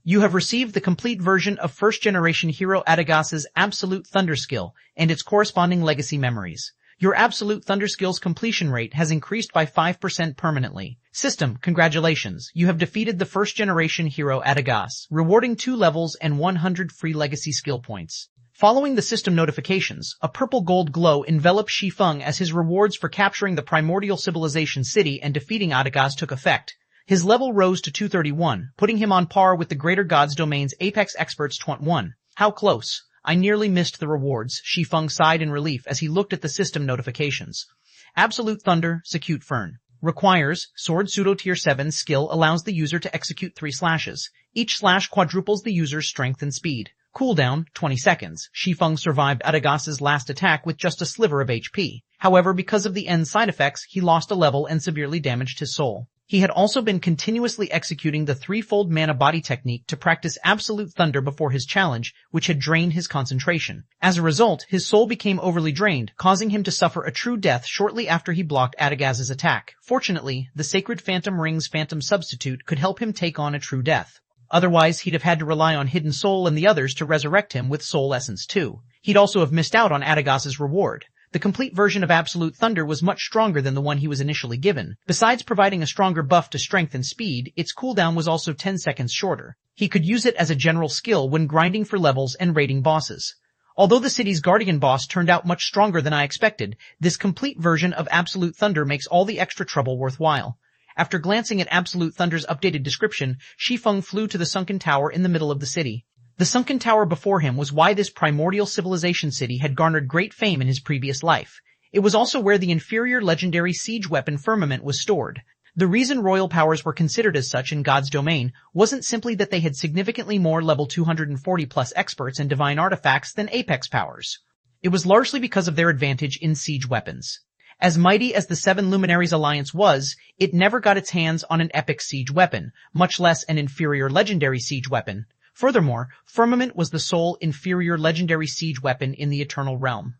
A: You have received the complete version of first-generation hero Adagaz's Absolute Thunder skill and its corresponding legacy memories. Your Absolute Thunder skill's completion rate has increased by 5% permanently. System, congratulations. You have defeated the first-generation hero Adagaz, rewarding 2 levels and 100 free legacy skill points. Following the system notifications, a purple-gold glow enveloped Shi Feng as his rewards for capturing the primordial civilization city and defeating Adagaz took effect. His level rose to 231, putting him on par with the Greater Gods Domain's Apex Experts 21. How close. I nearly missed the rewards, Shi Feng sighed in relief as he looked at the system notifications. Absolute Thunder, Secute Fern. Requires, Sword Pseudo-Tier 7 skill allows the user to execute 3 slashes. Each slash quadruples the user's strength and speed. Cooldown, 20 seconds. Shi Feng survived Adagaz's last attack with just a sliver of HP. However, because of the end side effects, he lost a level and severely damaged his soul. He had also been continuously executing the threefold mana body technique to practice Absolute Thunder before his challenge, which had drained his concentration. As a result, his soul became overly drained, causing him to suffer a true death shortly after he blocked Adagaz's attack. Fortunately, the Sacred Phantom Ring's Phantom Substitute could help him take on a true death. Otherwise, he'd have had to rely on Hidden Soul and the others to resurrect him with Soul Essence too. He'd also have missed out on Adagaz's reward. The complete version of Absolute Thunder was much stronger than the one he was initially given. Besides providing a stronger buff to strength and speed, its cooldown was also 10 seconds shorter. He could use it as a general skill when grinding for levels and raiding bosses. Although the city's Guardian boss turned out much stronger than I expected, this complete version of Absolute Thunder makes all the extra trouble worthwhile. After glancing at Absolute Thunder's updated description, Shi Feng flew to the sunken tower in the middle of the city. The sunken tower before him was why this primordial civilization city had garnered great fame in his previous life. It was also where the inferior legendary siege weapon Firmament was stored. The reason royal powers were considered as such in God's domain wasn't simply that they had significantly more level 240 plus experts and divine artifacts than Apex powers. It was largely because of their advantage in siege weapons. As mighty as the Seven Luminaries Alliance was, it never got its hands on an epic siege weapon, much less an inferior legendary siege weapon. Furthermore, Firmament was the sole inferior legendary siege weapon in the Eternal Realm.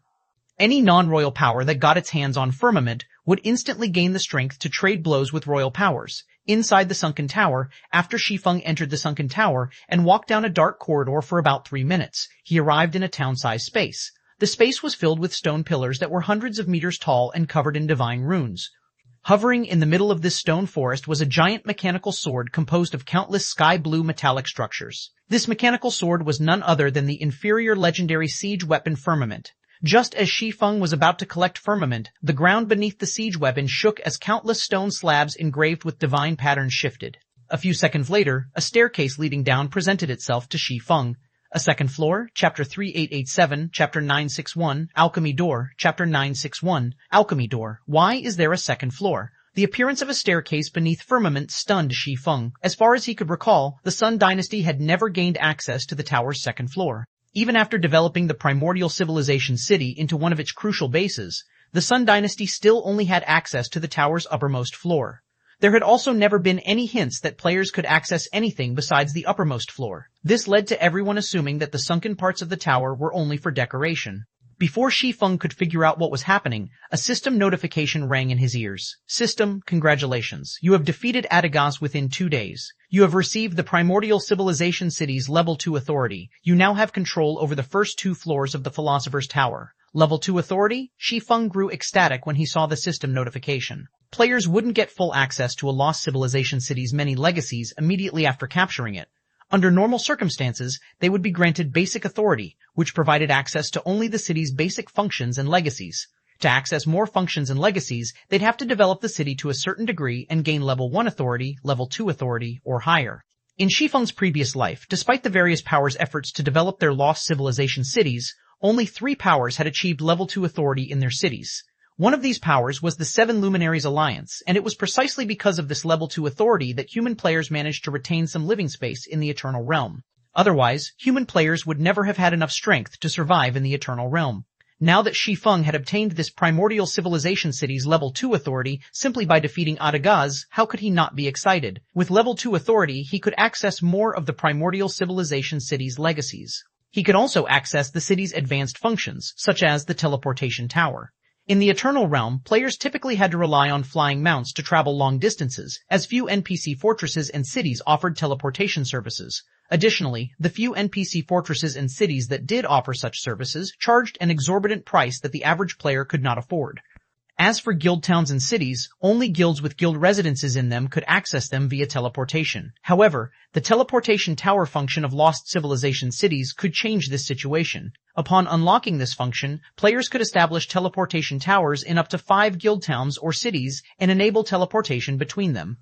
A: Any non-royal power that got its hands on Firmament would instantly gain the strength to trade blows with royal powers. Inside the sunken tower, after Shi Feng entered the sunken tower and walked down a dark corridor for about 3 minutes, he arrived in a town-sized space. The space was filled with stone pillars that were hundreds of meters tall and covered in divine runes. Hovering in the middle of this stone forest was a giant mechanical sword composed of countless sky-blue metallic structures. This mechanical sword was none other than the inferior legendary siege weapon Firmament. Just as Shi Feng was about to collect Firmament, the ground beneath the siege weapon shook as countless stone slabs engraved with divine patterns shifted. A few seconds later, a staircase leading down presented itself to Shi Feng. A second floor, Chapter 3887, Chapter 961, Alchemy Door, Chapter 961, Alchemy Door. Why is there a second floor? The appearance of a staircase beneath Firmament stunned Shi Feng. As far as he could recall, the Sun Dynasty had never gained access to the tower's second floor. Even after developing the primordial civilization city into one of its crucial bases, the Sun Dynasty still only had access to the tower's uppermost floor. There had also never been any hints that players could access anything besides the uppermost floor. This led to everyone assuming that the sunken parts of the tower were only for decoration. Before Shi Feng could figure out what was happening, a system notification rang in his ears. System, congratulations. You have defeated Adagaz within 2 days. You have received the Primordial Civilization City's Level 2 authority. You now have control over the first 2 floors of the Philosopher's Tower. Level 2 authority? Shi Feng grew ecstatic when he saw the system notification. Players wouldn't get full access to a lost civilization city's many legacies immediately after capturing it. Under normal circumstances, they would be granted basic authority, which provided access to only the city's basic functions and legacies. To access more functions and legacies, they'd have to develop the city to a certain degree and gain Level 1 authority, Level 2 authority, or higher. In Shi Feng's previous life, despite the various powers' efforts to develop their lost civilization cities, only 3 powers had achieved Level 2 authority in their cities. One of these powers was the Seven Luminaries Alliance, and it was precisely because of this Level 2 authority that human players managed to retain some living space in the Eternal Realm. Otherwise, human players would never have had enough strength to survive in the Eternal Realm. Now that Shi Feng had obtained this Primordial Civilization City's Level 2 authority simply by defeating Adagaz, how could he not be excited? With Level 2 authority, he could access more of the Primordial Civilization City's legacies. He could also access the city's advanced functions, such as the Teleportation Tower. In the Eternal Realm, players typically had to rely on flying mounts to travel long distances, as few NPC fortresses and cities offered teleportation services. Additionally, the few NPC fortresses and cities that did offer such services charged an exorbitant price that the average player could not afford. As for guild towns and cities, only guilds with guild residences in them could access them via teleportation. However, the teleportation tower function of lost civilization cities could change this situation. Upon unlocking this function, players could establish teleportation towers in up to 5 guild towns or cities and enable teleportation between them.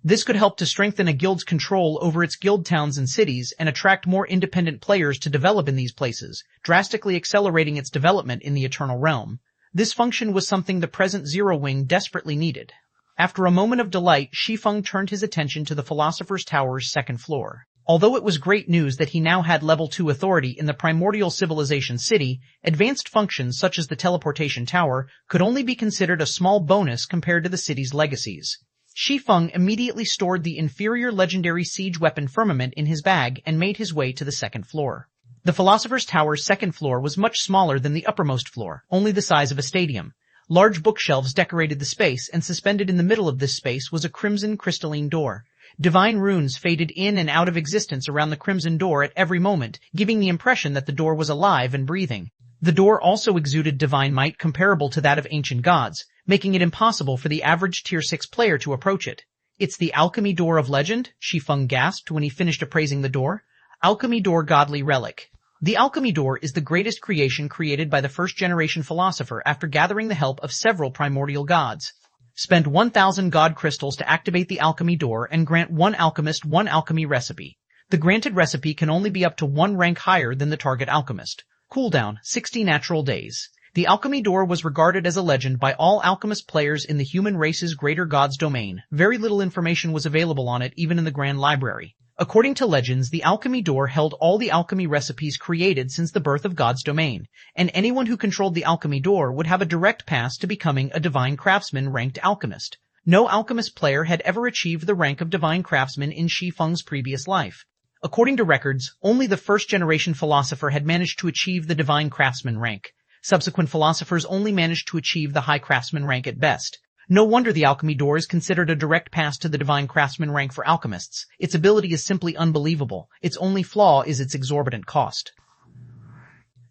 A: This could help to strengthen a guild's control over its guild towns and cities and attract more independent players to develop in these places, drastically accelerating its development in the Eternal Realm. This function was something the present Zero Wing desperately needed. After a moment of delight, Shi Feng turned his attention to the Philosopher's Tower's second floor. Although it was great news that he now had Level 2 authority in the Primordial Civilization City, advanced functions such as the Teleportation Tower could only be considered a small bonus compared to the city's legacies. Shi Feng immediately stored the inferior legendary siege weapon Firmament in his bag and made his way to the second floor. The Philosopher's Tower's second floor was much smaller than the uppermost floor, only the size of a stadium. Large bookshelves decorated the space, and suspended in the middle of this space was a crimson crystalline door. Divine runes faded in and out of existence around the crimson door at every moment, giving the impression that the door was alive and breathing. The door also exuded divine might comparable to that of ancient gods, making it impossible for the average Tier 6 player to approach it. "It's the Alchemy Door of Legend," Shi Feng gasped when he finished appraising the door. Alchemy Door Godly Relic. The Alchemy Door is the greatest creation created by the first-generation philosopher after gathering the help of several primordial gods. Spend 1,000 god crystals to activate the Alchemy Door and grant one alchemist one alchemy recipe. The granted recipe can only be up to 1 rank higher than the target alchemist. Cooldown, 60 natural days. The Alchemy Door was regarded as a legend by all alchemist players in the human race's greater gods domain. Very little information was available on it even in the Grand Library. According to legends, the Alchemy Door held all the alchemy recipes created since the birth of God's domain, and anyone who controlled the Alchemy Door would have a direct path to becoming a Divine Craftsman ranked alchemist. No alchemist player had ever achieved the rank of Divine Craftsman in Shi Feng's previous life. According to records, only the first-generation philosopher had managed to achieve the Divine Craftsman rank. Subsequent philosophers only managed to achieve the High Craftsman rank at best. No wonder the Alchemy Door is considered a direct pass to the Divine Craftsman rank for alchemists. Its ability is simply unbelievable. Its only flaw is its exorbitant cost.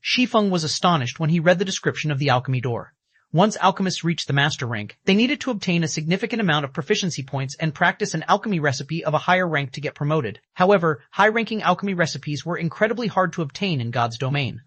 A: Shi Feng was astonished when he read the description of the alchemy door. Once alchemists reached the master rank, they needed to obtain a significant amount of proficiency points and practice an alchemy recipe of a higher rank to get promoted. However, high-ranking alchemy recipes were incredibly hard to obtain in God's domain.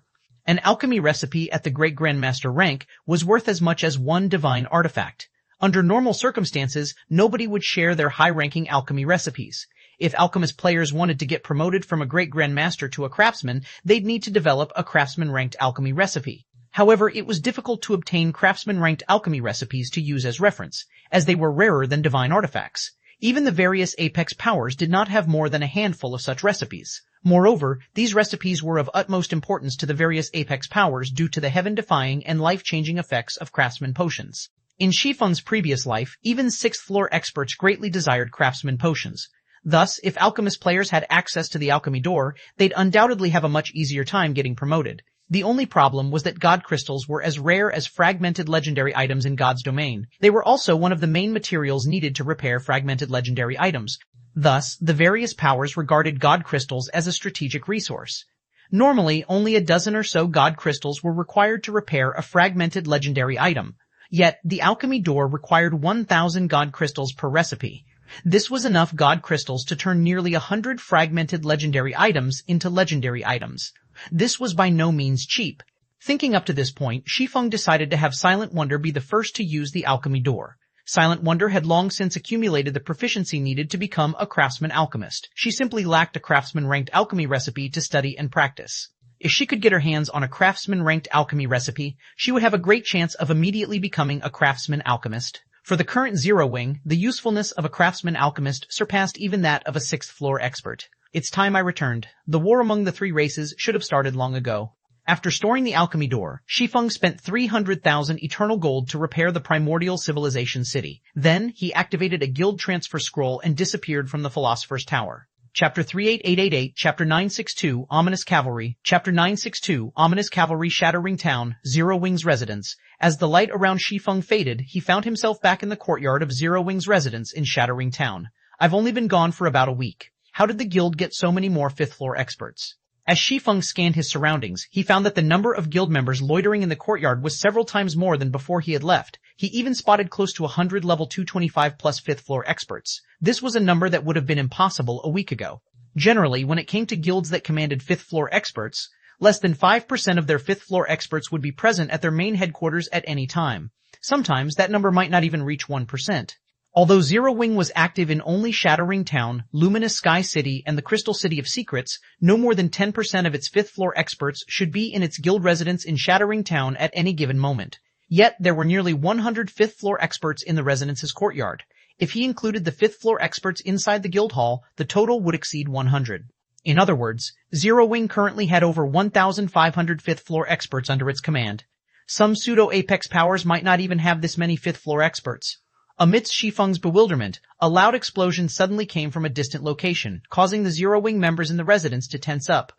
A: An alchemy recipe at the Great Grandmaster rank was worth as much as one divine artifact. Under normal circumstances, nobody would share their high-ranking alchemy recipes. If alchemist players wanted to get promoted from a Great Grandmaster to a craftsman, they'd need to develop a craftsman-ranked alchemy recipe. However, it was difficult to obtain craftsman-ranked alchemy recipes to use as reference, as they were rarer than divine artifacts. Even the various apex powers did not have more than a handful of such recipes. Moreover, these recipes were of utmost importance to the various apex powers due to the heaven-defying and life-changing effects of craftsman potions. In Shi Feng's previous life, even 6th floor experts greatly desired craftsman potions. Thus, if alchemist players had access to the alchemy door, they'd undoubtedly have a much easier time getting promoted. The only problem was that God crystals were as rare as fragmented legendary items in God's domain. They were also one of the main materials needed to repair fragmented legendary items. Thus, the various powers regarded God crystals as a strategic resource. Normally, only a dozen or so God crystals were required to repair a fragmented legendary item. Yet, the alchemy door required 1,000 God crystals per recipe. This was enough God crystals to turn nearly 100 fragmented legendary items into legendary items. This was by no means cheap. Thinking up to this point, Shi Feng decided to have Silent Wonder be the first to use the alchemy door. Silent Wonder had long since accumulated the proficiency needed to become a craftsman alchemist. She simply lacked a craftsman-ranked alchemy recipe to study and practice. If she could get her hands on a craftsman-ranked alchemy recipe, she would have a great chance of immediately becoming a craftsman alchemist. For the current Zero Wing, the usefulness of a craftsman alchemist surpassed even that of a 6th floor expert. It's time I returned. The war among the three races should have started long ago. After storing the alchemy door, Shi Feng spent 300,000 eternal gold to repair the primordial civilization city. Then, he activated a guild transfer scroll and disappeared from the Philosopher's Tower. Chapter 38888, Chapter 962, Ominous Cavalry, Chapter 962, Ominous Cavalry, Shattering Town, Zero Wing's residence. As the light around Shi Feng faded, he found himself back in the courtyard of Zero Wing's residence in Shattering Town. I've only been gone for about a week. How did the guild get so many more 5th floor experts? As Shi Feng scanned his surroundings, he found that the number of guild members loitering in the courtyard was several times more than before he had left. He even spotted close to 100 level 225 plus 5th floor experts. This was a number that would have been impossible a week ago. Generally, when it came to guilds that commanded 5th floor experts, less than 5% of their 5th floor experts would be present at their main headquarters at any time. Sometimes that number might not even reach 1%. Although Zero Wing was active in only Shattering Town, Luminous Sky City, and the Crystal City of Secrets, no more than 10% of its 5th floor experts should be in its guild residence in Shattering Town at any given moment. Yet, there were nearly 100 5th floor experts in the residence's courtyard. If he included the 5th floor experts inside the guild hall, the total would exceed 100. In other words, Zero Wing currently had over 1,500 5th floor experts under its command. Some pseudo-apex powers might not even have this many 5th floor experts. Amidst Shi Feng's bewilderment, a loud explosion suddenly came from a distant location, causing the Zero Wing members in the residence to tense up.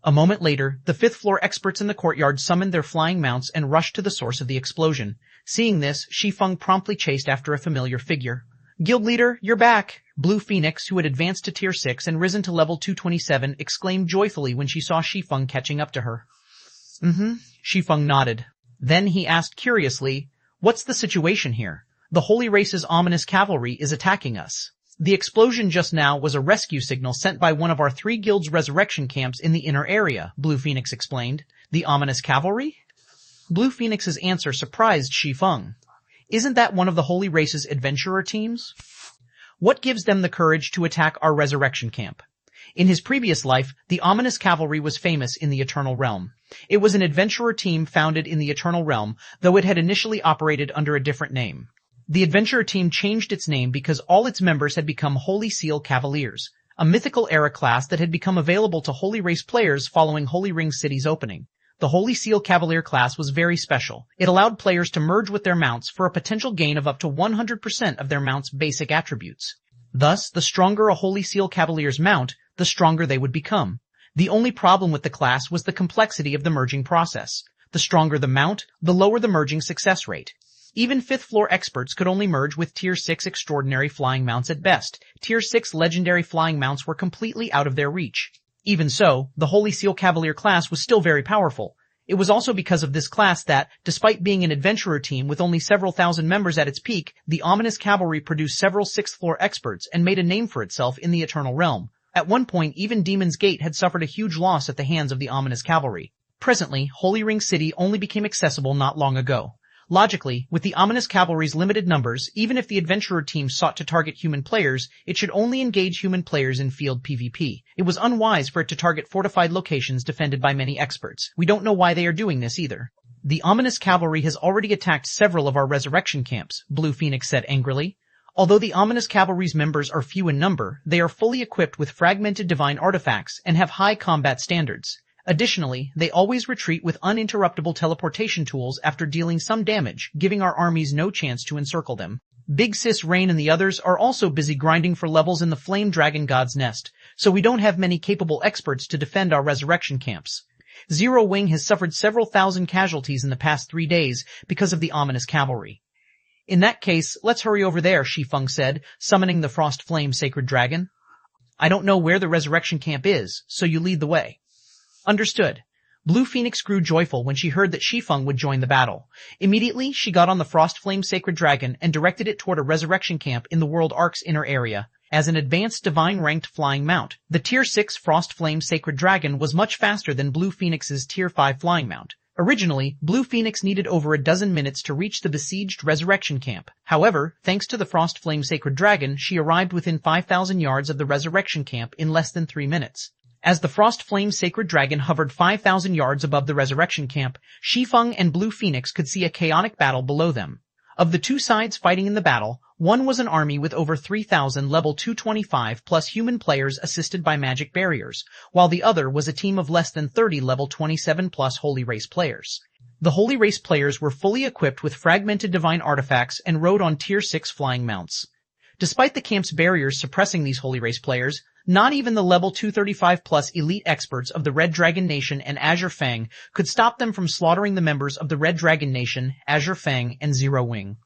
A: A moment later, the 5th floor experts in the courtyard summoned their flying mounts and rushed to the source of the explosion. Seeing this, Shi Feng promptly chased after a familiar figure. "Guild leader, you're back!" Blue Phoenix, who had advanced to tier 6 and risen to level 227, exclaimed joyfully when she saw Shi Feng catching up to her. Shi Feng nodded. Then he asked curiously, "What's the situation here? The Holy Race's Ominous Cavalry is attacking us." The explosion just now was a rescue signal sent by one of our 3 guilds' resurrection camps in the inner area, Blue Phoenix explained. "The Ominous Cavalry?" Blue Phoenix's answer surprised Shi Feng. "Isn't that one of the Holy Race's adventurer teams? What gives them the courage to attack our resurrection camp?" In his previous life, the Ominous Cavalry was famous in the Eternal Realm. It was an adventurer team founded in the Eternal Realm, though it had initially operated under a different name. The adventurer team changed its name because all its members had become Holy Seal Cavaliers, a mythical era class that had become available to Holy Race players following Holy Ring City's opening. The Holy Seal Cavalier class was very special. It allowed players to merge with their mounts for a potential gain of up to 100% of their mount's basic attributes. Thus, the stronger a Holy Seal Cavalier's mount, the stronger they would become. The only problem with the class was the complexity of the merging process. The stronger the mount, the lower the merging success rate. Even 5th floor experts could only merge with tier 6 extraordinary flying mounts at best. Tier 6 legendary flying mounts were completely out of their reach. Even so, the Holy Seal Cavalier class was still very powerful. It was also because of this class that, despite being an adventurer team with only several thousand members at its peak, the ominous cavalry produced several sixth-floor experts and made a name for itself in the Eternal Realm. At one point, even Demon's Gate had suffered a huge loss at the hands of the ominous cavalry. Presently, Holy Ring City only became accessible not long ago. Logically, with the ominous cavalry's limited numbers, even if the adventurer team sought to target human players, it should only engage human players in field PvP. It was unwise for it to target fortified locations defended by many experts. We don't know why they are doing this either. The ominous cavalry has already attacked several of our resurrection camps, Blue Phoenix said angrily. Although the ominous cavalry's members are few in number, they are fully equipped with fragmented divine artifacts and have high combat standards. Additionally, they always retreat with uninterruptible teleportation tools after dealing some damage, giving our armies no chance to encircle them. Big Sis Rain and the others are also busy grinding for levels in the Flame Dragon God's Nest, so we don't have many capable experts to defend our resurrection camps. Zero Wing has suffered several thousand casualties in the past 3 days because of the ominous cavalry. In that case, let's hurry over there, Shi Feng said, summoning the Frost Flame Sacred Dragon. I don't know where the resurrection camp is, so you lead the way. Understood. Blue Phoenix grew joyful when she heard that Shi Feng would join the battle. Immediately, she got on the Frost Flame Sacred Dragon and directed it toward a resurrection camp in the World Ark's inner area. As an advanced divine-ranked flying mount, the Tier 6 Frost Flame Sacred Dragon was much faster than Blue Phoenix's Tier 5 flying mount. Originally, Blue Phoenix needed over a dozen minutes to reach the besieged resurrection camp. However, thanks to the Frost Flame Sacred Dragon, she arrived within 5,000 yards of the resurrection camp in less than 3 minutes. As the Frost Flame Sacred Dragon hovered 5,000 yards above the resurrection camp, Shi Feng and Blue Phoenix could see a chaotic battle below them. Of the two sides fighting in the battle, one was an army with over 3,000 level 225 plus human players assisted by magic barriers, while the other was a team of less than 30 level 27 plus Holy Race players. The Holy Race players were fully equipped with fragmented divine artifacts and rode on Tier 6 flying mounts. Despite the camp's barriers suppressing these Holy Race players, not even the level 235 plus elite experts of the Red Dragon Nation and Azure Fang could stop them from slaughtering the members of the Red Dragon Nation, Azure Fang, and Zero Wing.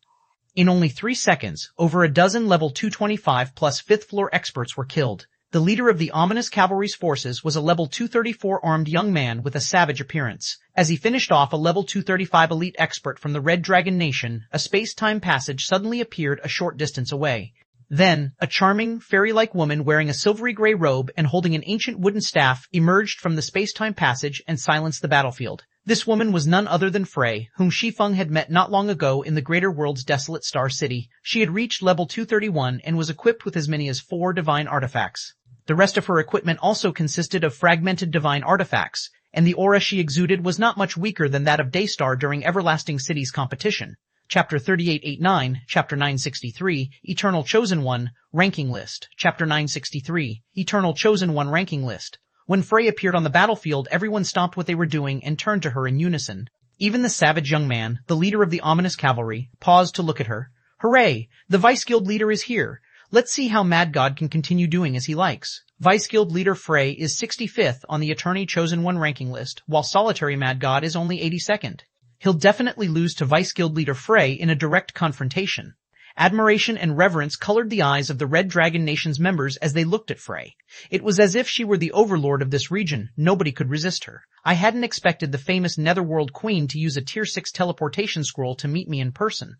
A: In only 3 seconds, over a dozen level 225 plus 5th floor experts were killed. The leader of the ominous cavalry's forces was a level 234 armed young man with a savage appearance. As he finished off a level 235 elite expert from the Red Dragon Nation, a space-time passage suddenly appeared a short distance away. Then, a charming, fairy-like woman wearing a silvery gray robe and holding an ancient wooden staff emerged from the space-time passage and silenced the battlefield. This woman was none other than Frey, whom Shi Feng had met not long ago in the Greater World's desolate star city. She had reached level 231 and was equipped with as many as 4 divine artifacts. The rest of her equipment also consisted of fragmented divine artifacts, and the aura she exuded was not much weaker than that of Daystar during Everlasting City's competition. Chapter 3889, Chapter 963, Eternal Chosen One, Ranking List. Chapter 963, Eternal Chosen One Ranking List. When Frey appeared on the battlefield, everyone stopped what they were doing and turned to her in unison. Even the savage young man, the leader of the ominous cavalry, paused to look at her. Hooray! The Vice Guild leader is here. Let's see how Mad God can continue doing as he likes. Vice Guild leader Frey is 65th on the Eternal Chosen One ranking list, while Solitary Mad God is only 82nd. He'll definitely lose to Vice Guild leader Frey in a direct confrontation. Admiration and reverence colored the eyes of the Red Dragon Nation's members as they looked at Frey. It was as if she were the overlord of this region. Nobody could resist her. I hadn't expected the famous Netherworld Queen to use a Tier 6 teleportation scroll to meet me in person.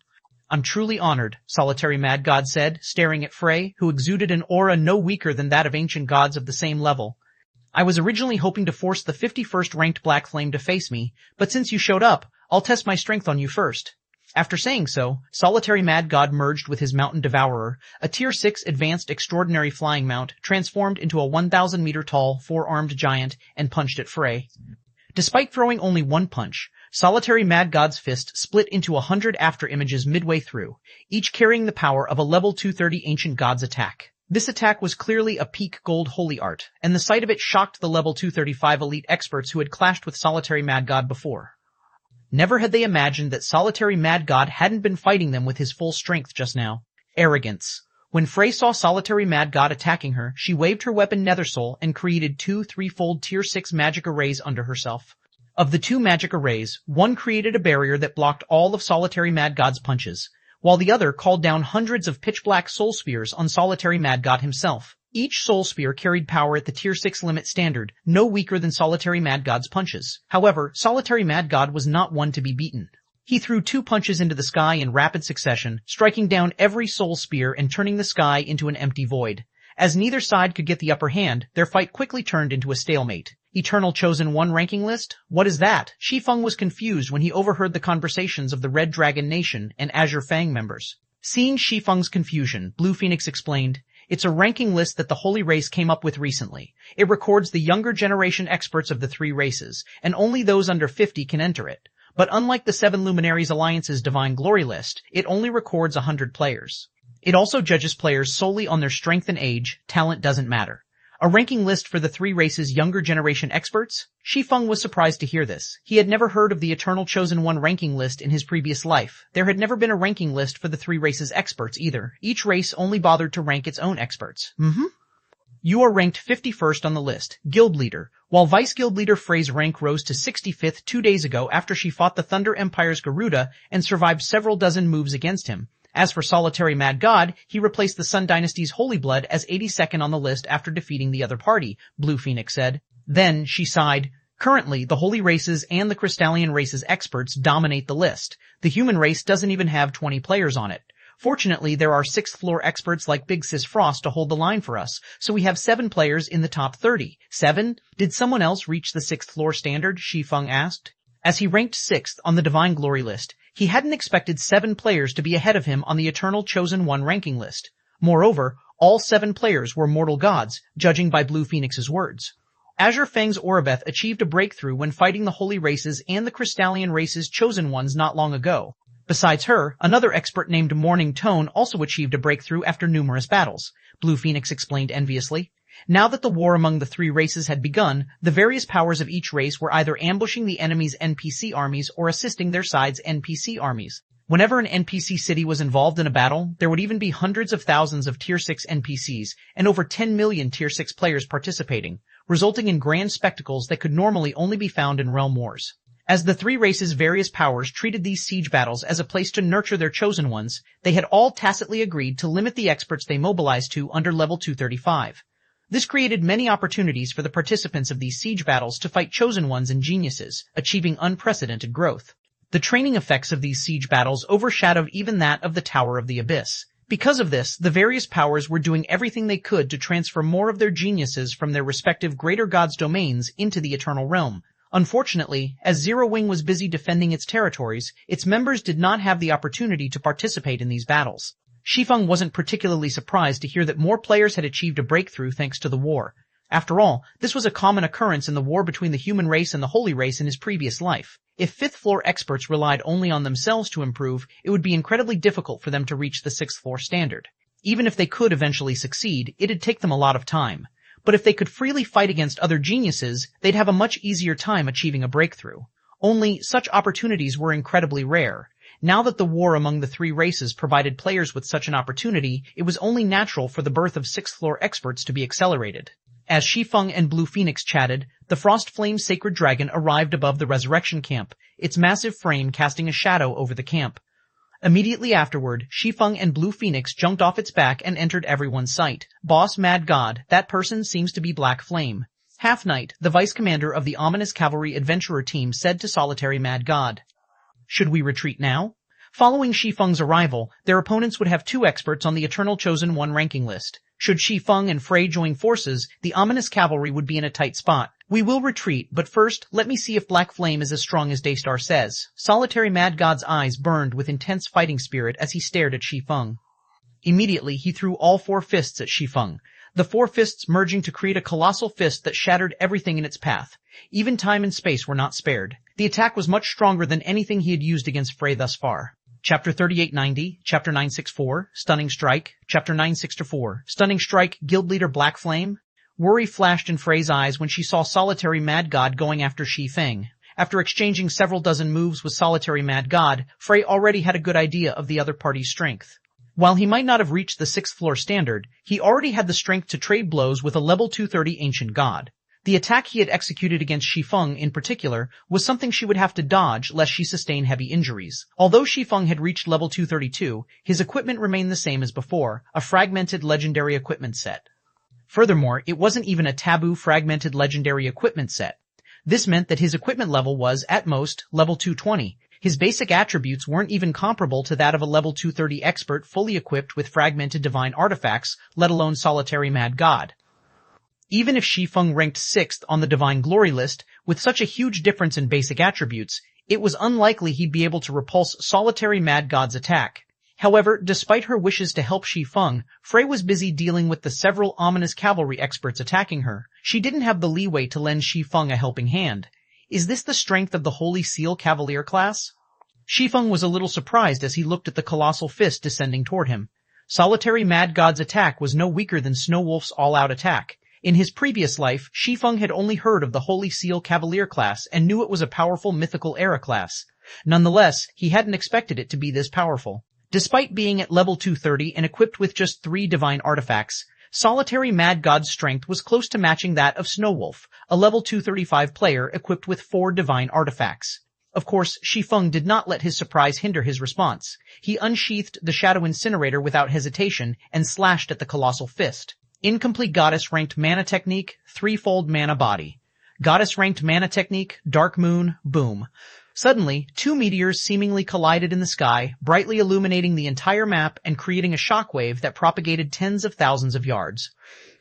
A: I'm truly honored, Solitary Mad God said, staring at Frey, who exuded an aura no weaker than that of ancient gods of the same level. I was originally hoping to force the 51st ranked Black Flame to face me, but since you showed up, I'll test my strength on you first. After saying so, Solitary Mad God merged with his Mountain Devourer, a Tier 6 advanced extraordinary flying mount, transformed into a 1,000-meter tall, 4-armed giant, and punched at Frey. Despite throwing only one punch, Solitary Mad God's fist split into 100 after-images midway through, each carrying the power of a level 230 Ancient God's attack. This attack was clearly a peak gold holy art, and the sight of it shocked the level 235 elite experts who had clashed with Solitary Mad God before. Never had they imagined that Solitary Mad God hadn't been fighting them with his full strength just now. Arrogance. When Frey saw Solitary Mad God attacking her, she waved her weapon Nethersoul and created 2 3-fold Tier 6 magic arrays under herself. Of the 2 magic arrays, one created a barrier that blocked all of Solitary Mad God's punches, while the other called down hundreds of pitch-black soul spheres on Solitary Mad God himself. Each soul spear carried power at the tier 6 limit standard, no weaker than Solitary Mad God's punches. However, Solitary Mad God was not one to be beaten. He threw 2 punches into the sky in rapid succession, striking down every soul spear and turning the sky into an empty void. As neither side could get the upper hand, their fight quickly turned into a stalemate. Eternal Chosen One ranking list? What is that? Shi Feng was confused when he overheard the conversations of the Red Dragon Nation and Azure Fang members. Seeing Shi Feng's confusion, Blue Phoenix explained, "It's a ranking list that the Holy Race came up with recently. It records the younger generation experts of the 3 races, and only those under 50 can enter it. But unlike the 7 Luminaries Alliance's Divine Glory list, it only records 100 players. It also judges players solely on their strength and age. Talent doesn't matter. A ranking list for the 3 races' younger generation experts?" Shi Feng was surprised to hear this. He had never heard of the Eternal Chosen One ranking list in his previous life. There had never been a ranking list for the 3 races' experts either. Each race only bothered to rank its own experts. You are ranked 51st on the list, Guild Leader, while Vice Guild Leader Frey's rank rose to 65th 2 days ago after she fought the Thunder Empire's Garuda and survived several dozen moves against him. As for Solitary Mad God, he replaced the Sun Dynasty's Holy Blood as 82nd on the list after defeating the other party, Blue Phoenix said. Then, she sighed. Currently, the Holy Races and the Crystallian Races experts dominate the list. The human race doesn't even have 20 players on it. Fortunately, there are 6th floor experts like Big Sis Frost to hold the line for us, so we have 7 players in the top 30. 7? Did someone else reach the 6th floor standard? Shi Feng asked. As he ranked 6th on the Divine Glory list, he hadn't expected 7 players to be ahead of him on the Eternal Chosen One ranking list. Moreover, all 7 players were mortal gods, judging by Blue Phoenix's words. Azure Fang's Orabeth achieved a breakthrough when fighting the Holy Races and the Crystallian Race's Chosen Ones not long ago. Besides her, another expert named Morning Tone also achieved a breakthrough after numerous battles, Blue Phoenix explained enviously. Now that the war among the 3 races had begun, the various powers of each race were either ambushing the enemy's NPC armies or assisting their side's NPC armies. Whenever an NPC city was involved in a battle, there would even be hundreds of thousands of Tier 6 NPCs and over 10 million Tier 6 players participating, resulting in grand spectacles that could normally only be found in Realm Wars. As the 3 races' various powers treated these siege battles as a place to nurture their chosen ones, they had all tacitly agreed to limit the experts they mobilized to under level 235. This created many opportunities for the participants of these siege battles to fight chosen ones and geniuses, achieving unprecedented growth. The training effects of these siege battles overshadowed even that of the Tower of the Abyss. Because of this, the various powers were doing everything they could to transfer more of their geniuses from their respective greater gods' domains into the Eternal Realm. Unfortunately, as Zero Wing was busy defending its territories, its members did not have the opportunity to participate in these battles. Shi Feng wasn't particularly surprised to hear that more players had achieved a breakthrough thanks to the war. After all, this was a common occurrence in the war between the human race and the holy race in his previous life. If 5th floor experts relied only on themselves to improve, it would be incredibly difficult for them to reach the 6th floor standard. Even if they could eventually succeed, it'd take them a lot of time. But if they could freely fight against other geniuses, they'd have a much easier time achieving a breakthrough. Only, such opportunities were incredibly rare. Now that the war among the 3 races provided players with such an opportunity, it was only natural for the birth of 6th floor experts to be accelerated. As Shi Feng and Blue Phoenix chatted, the Frost Flame Sacred Dragon arrived above the Resurrection Camp, its massive frame casting a shadow over the camp. Immediately afterward, Shi Feng and Blue Phoenix jumped off its back and entered everyone's sight. Boss Mad God, that person seems to be Black Flame. Half Knight, the vice commander of the Ominous Cavalry Adventurer team, said to Solitary Mad God. Should we retreat now? Following Shi Feng's arrival, their opponents would have 2 experts on the Eternal Chosen One ranking list. Should Shi Feng and Frey join forces, the Ominous Cavalry would be in a tight spot. We will retreat, but first, let me see if Black Flame is as strong as Daystar says. Solitary Mad God's eyes burned with intense fighting spirit as he stared at Shi Feng. Immediately, he threw all 4 fists at Shi Feng, the 4 fists merging to create a colossal fist that shattered everything in its path. Even time and space were not spared. The attack was much stronger than anything he had used against Frey thus far. Chapter 3890, Chapter 964, Stunning Strike, Chapter 964, Stunning Strike, Guild Leader Black Flame. Worry flashed in Frey's eyes when she saw Solitary Mad God going after Shi Feng. After exchanging several dozen moves with Solitary Mad God, Frey already had a good idea of the other party's strength. While he might not have reached the 6th floor standard, he already had the strength to trade blows with a level 230 ancient god. The attack he had executed against Shi Feng in particular was something she would have to dodge lest she sustain heavy injuries. Although Shi Feng had reached level 232, his equipment remained the same as before, a fragmented legendary equipment set. Furthermore, it wasn't even a taboo fragmented legendary equipment set. This meant that his equipment level was, at most, level 220. His basic attributes weren't even comparable to that of a level 230 expert fully equipped with fragmented divine artifacts, let alone solitary mad god. Even if Shi Feng ranked 6th on the divine glory list, with such a huge difference in basic attributes, it was unlikely he'd be able to repulse solitary mad god's attack. However, despite her wishes to help Shi Feng, Frey was busy dealing with the several ominous cavalry experts attacking her. She didn't have the leeway to lend Shi Feng a helping hand. Is this the strength of the Holy Seal Cavalier class? Shi Feng was a little surprised as he looked at the colossal fist descending toward him. Solitary Mad God's attack was no weaker than Snow Wolf's all-out attack. In his previous life, Shi Feng had only heard of the Holy Seal Cavalier class and knew it was a powerful mythical era class. Nonetheless, he hadn't expected it to be this powerful. Despite being at level 230 and equipped with just 3 divine artifacts, Solitary Mad God's strength was close to matching that of Snow Wolf, a level 235 player equipped with 4 divine artifacts. Of course, Shi Feng did not let his surprise hinder his response. He unsheathed the Shadow Incinerator without hesitation and slashed at the colossal fist. Incomplete Goddess-ranked Mana Technique, Threefold Mana Body. Goddess-ranked Mana Technique, Dark Moon, Boom. Suddenly, 2 meteors seemingly collided in the sky, brightly illuminating the entire map and creating a shockwave that propagated tens of thousands of yards.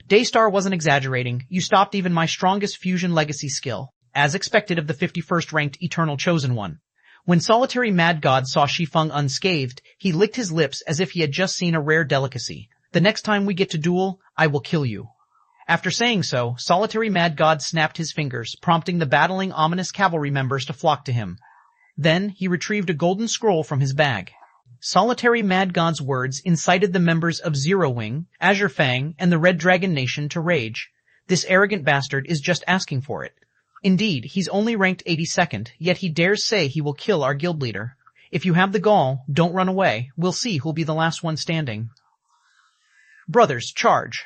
A: Daystar wasn't exaggerating. You stopped even my strongest fusion legacy skill, as expected of the 51st ranked Eternal Chosen One. When Solitary Mad God saw Shi Feng unscathed, he licked his lips as if he had just seen a rare delicacy. The next time we get to duel, I will kill you. After saying so, Solitary Mad God snapped his fingers, prompting the battling ominous cavalry members to flock to him. Then, he retrieved a golden scroll from his bag. Solitary Mad God's words incited the members of Zero Wing, Azure Fang, and the Red Dragon Nation to rage. This arrogant bastard is just asking for it. Indeed, he's only ranked 82nd, yet he dares say he will kill our guild leader. If you have the gall, don't run away. We'll see who'll be the last one standing. Brothers, charge.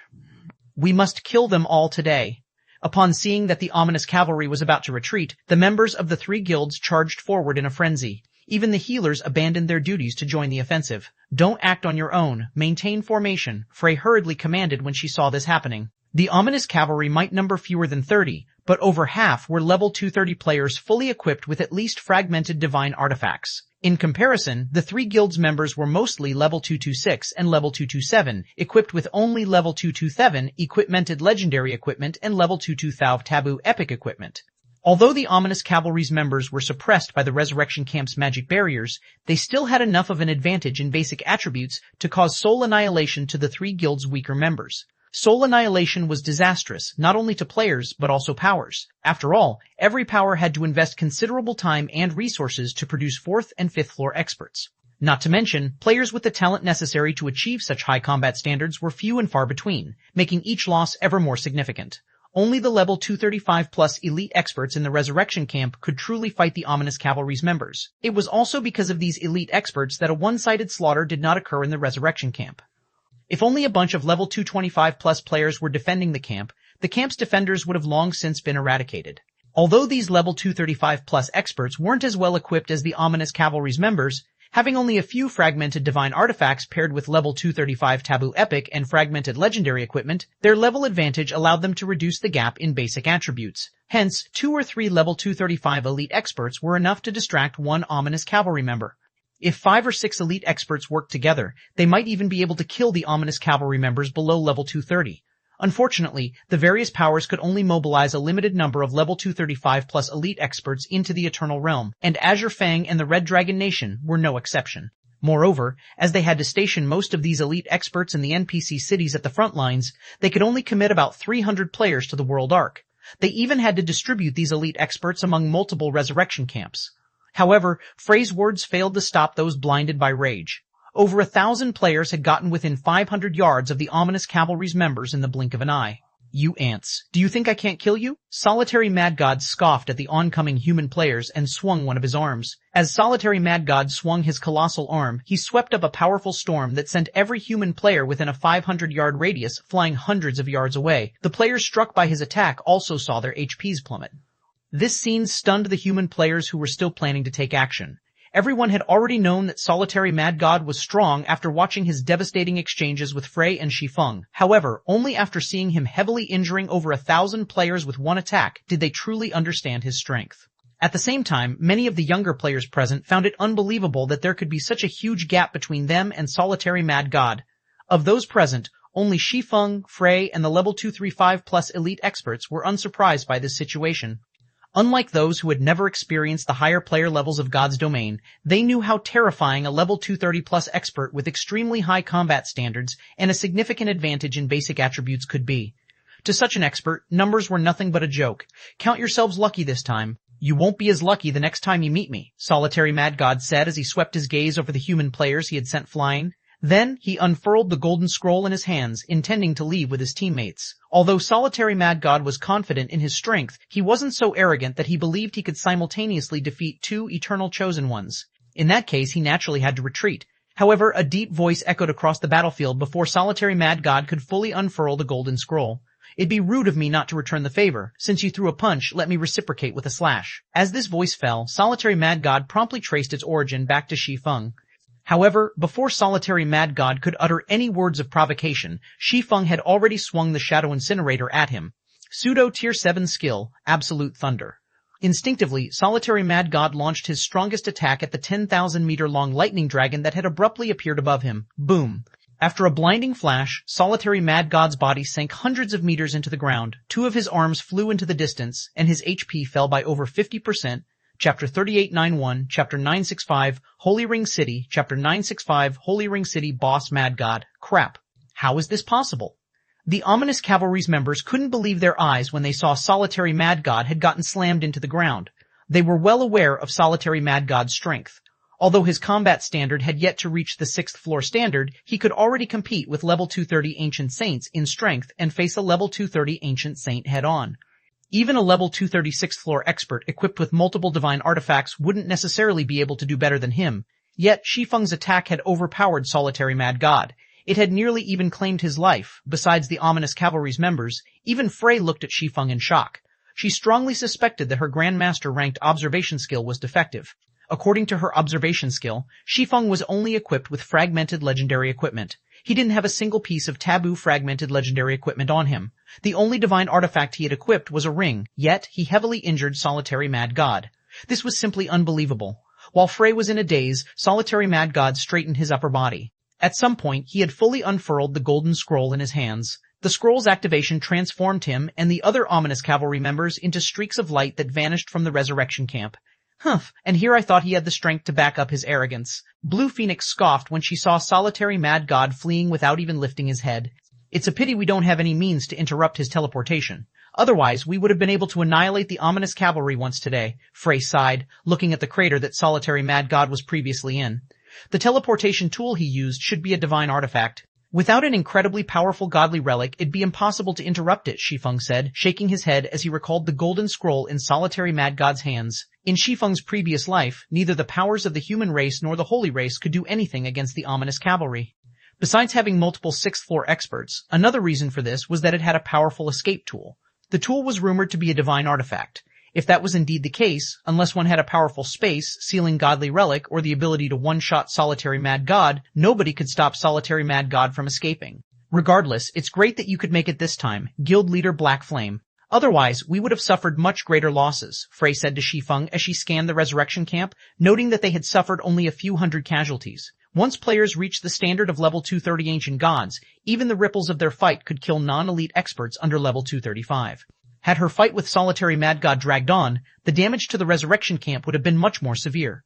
A: We must kill them all today. Upon seeing that the ominous cavalry was about to retreat, the members of the 3 guilds charged forward in a frenzy. Even the healers abandoned their duties to join the offensive. Don't act on your own. Maintain formation, Frey hurriedly commanded when she saw this happening. The ominous cavalry might number fewer than 30, but over half were level 230 players fully equipped with at least fragmented divine artifacts. In comparison, the 3 guilds members were mostly level 226 and level 227, equipped with only level 227 equipmented legendary equipment and level 225 taboo epic equipment. Although the ominous cavalry's members were suppressed by the Resurrection Camp's magic barriers, they still had enough of an advantage in basic attributes to cause soul annihilation to the 3 guilds' weaker members. Soul annihilation was disastrous, not only to players, but also powers. After all, every power had to invest considerable time and resources to produce 4th and 5th floor experts. Not to mention, players with the talent necessary to achieve such high combat standards were few and far between, making each loss ever more significant. Only the level 235 plus elite experts in the Resurrection Camp could truly fight the ominous cavalry's members. It was also because of these elite experts that a one-sided slaughter did not occur in the Resurrection Camp. If only a bunch of level 225 plus players were defending the camp's defenders would have long since been eradicated. Although these level 235 plus experts weren't as well equipped as the ominous cavalry's members, having only a few fragmented divine artifacts paired with level 235 taboo epic and fragmented legendary equipment, their level advantage allowed them to reduce the gap in basic attributes. Hence, 2 or 3 level 235 elite experts were enough to distract one ominous cavalry member. If 5 or 6 elite experts worked together, they might even be able to kill the ominous cavalry members below level 230. Unfortunately, the various powers could only mobilize a limited number of level 235 plus elite experts into the Eternal Realm, and Azure Fang and the Red Dragon Nation were no exception. Moreover, as they had to station most of these elite experts in the NPC cities at the front lines, they could only commit about 300 players to the World Arc. They even had to distribute these elite experts among multiple resurrection camps. However, Frey's words failed to stop those blinded by rage. Over 1,000 players had gotten within 500 yards of the ominous cavalry's members in the blink of an eye. You ants, do you think I can't kill you? Solitary Mad God scoffed at the oncoming human players and swung one of his arms. As Solitary Mad God swung his colossal arm, he swept up a powerful storm that sent every human player within a 500-yard radius flying hundreds of yards away. The players struck by his attack also saw their HPs plummet. This scene stunned the human players who were still planning to take action. Everyone had already known that Solitary Mad God was strong after watching his devastating exchanges with Frey and Shi Feng. However, only after seeing him heavily injuring over 1,000 players with one attack did they truly understand his strength. At the same time, many of the younger players present found it unbelievable that there could be such a huge gap between them and Solitary Mad God. Of those present, only Shi Feng, Frey, and the level 235 plus elite experts were unsurprised by this situation. Unlike those who had never experienced the higher player levels of God's domain, they knew how terrifying a level 230 plus expert with extremely high combat standards and a significant advantage in basic attributes could be. To such an expert, numbers were nothing but a joke. Count yourselves lucky this time. You won't be as lucky the next time you meet me, Solitary Mad God said as he swept his gaze over the human players he had sent flying. Then, he unfurled the golden scroll in his hands, intending to leave with his teammates. Although Solitary Mad God was confident in his strength, he wasn't so arrogant that he believed he could simultaneously defeat two eternal chosen ones. In that case, he naturally had to retreat. However, a deep voice echoed across the battlefield before Solitary Mad God could fully unfurl the golden scroll. It'd be rude of me not to return the favor. Since you threw a punch, let me reciprocate with a slash. As this voice fell, Solitary Mad God promptly traced its origin back to Shi Feng. However, before Solitary Mad God could utter any words of provocation, Shi Feng had already swung the Shadow Incinerator at him. Pseudo Tier 7 skill, Absolute Thunder. Instinctively, Solitary Mad God launched his strongest attack at the 10,000-meter-long lightning dragon that had abruptly appeared above him. Boom. After a blinding flash, Solitary Mad God's body sank hundreds of meters into the ground, two of his arms flew into the distance, and his HP fell by over 50%. Chapter 3891, Chapter 965, Holy Ring City, Chapter 965, Holy Ring City Boss Mad God. Crap. How is this possible? The ominous cavalry's members couldn't believe their eyes when they saw Solitary Mad God had gotten slammed into the ground. They were well aware of Solitary Mad God's strength. Although his combat standard had yet to reach the 6th floor standard, he could already compete with level 230 Ancient Saints in strength and face a level 230 Ancient Saint head-on. Even a level 236th floor expert equipped with multiple divine artifacts wouldn't necessarily be able to do better than him. Yet, Shi Feng's attack had overpowered Solitary Mad God. It had nearly even claimed his life. Besides the ominous cavalry's members, even Frey looked at Shi Feng in shock. She strongly suspected that her Grandmaster-ranked observation skill was defective. According to her observation skill, Shi Feng was only equipped with fragmented legendary equipment. He didn't have a single piece of taboo fragmented legendary equipment on him. The only divine artifact he had equipped was a ring, yet he heavily injured Solitary Mad God. This was simply unbelievable. While Frey was in a daze, Solitary Mad God straightened his upper body. At some point, he had fully unfurled the golden scroll in his hands. The scroll's activation transformed him and the other ominous cavalry members into streaks of light that vanished from the resurrection camp. Humph, and here I thought he had the strength to back up his arrogance. Blue Phoenix scoffed when she saw Solitary Mad God fleeing without even lifting his head. It's a pity we don't have any means to interrupt his teleportation. Otherwise, we would have been able to annihilate the ominous cavalry once today, Frey sighed, looking at the crater that Solitary Mad God was previously in. The teleportation tool he used should be a divine artifact. Without an incredibly powerful godly relic, it'd be impossible to interrupt it, Shi Feng said, shaking his head as he recalled the golden scroll in Solitary Mad God's hands. In Shi Feng's previous life, neither the powers of the human race nor the holy race could do anything against the ominous cavalry. Besides having multiple 6th floor experts, another reason for this was that it had a powerful escape tool. The tool was rumored to be a divine artifact. If that was indeed the case, unless one had a powerful space, sealing godly relic, or the ability to one-shot Solitary Mad God, nobody could stop Solitary Mad God from escaping. Regardless, it's great that you could make it this time, Guild Leader Black Flame. Otherwise, we would have suffered much greater losses, Frey said to Shi Feng as she scanned the resurrection camp, noting that they had suffered only a few hundred casualties. Once players reached the standard of level 230 Ancient Gods, even the ripples of their fight could kill non-elite experts under level 235. Had her fight with Solitary Mad God dragged on, the damage to the resurrection camp would have been much more severe.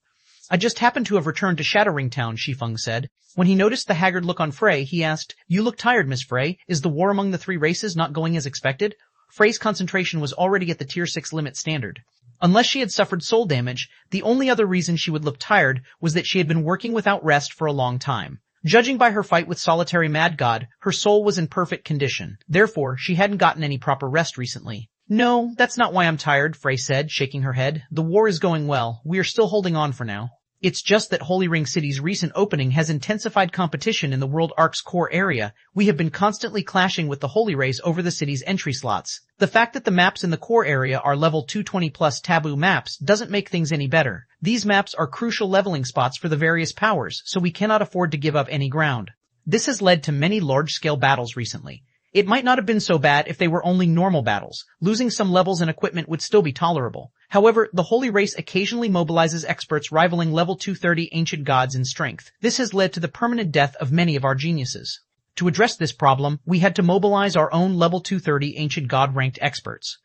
A: I just happened to have returned to Shadowring Town, Shi Feng said. When he noticed the haggard look on Frey, he asked, "You look tired, Miss Frey. Is the war among the three races not going as expected?" Frey's concentration was already at the Tier 6 limit standard. Unless she had suffered soul damage, the only other reason she would look tired was that she had been working without rest for a long time. Judging by her fight with Solitary Mad God, her soul was in perfect condition. Therefore, she hadn't gotten any proper rest recently. "No, that's not why I'm tired," Frey said, shaking her head. "The war is going well. We are still holding on for now." It's just that Holy Ring City's recent opening has intensified competition in the World Ark's core area. We have been constantly clashing with the Holy Race over the city's entry slots. The fact that the maps in the core area are level 220 plus taboo maps doesn't make things any better. These maps are crucial leveling spots for the various powers, so we cannot afford to give up any ground. This has led to many large-scale battles recently. It might not have been so bad if they were only normal battles. Losing some levels and equipment would still be tolerable. However, the Holy Race occasionally mobilizes experts rivaling level 230 ancient gods in strength. This has led to the permanent death of many of our geniuses. To address this problem, we had to mobilize our own level 230 ancient god-ranked experts.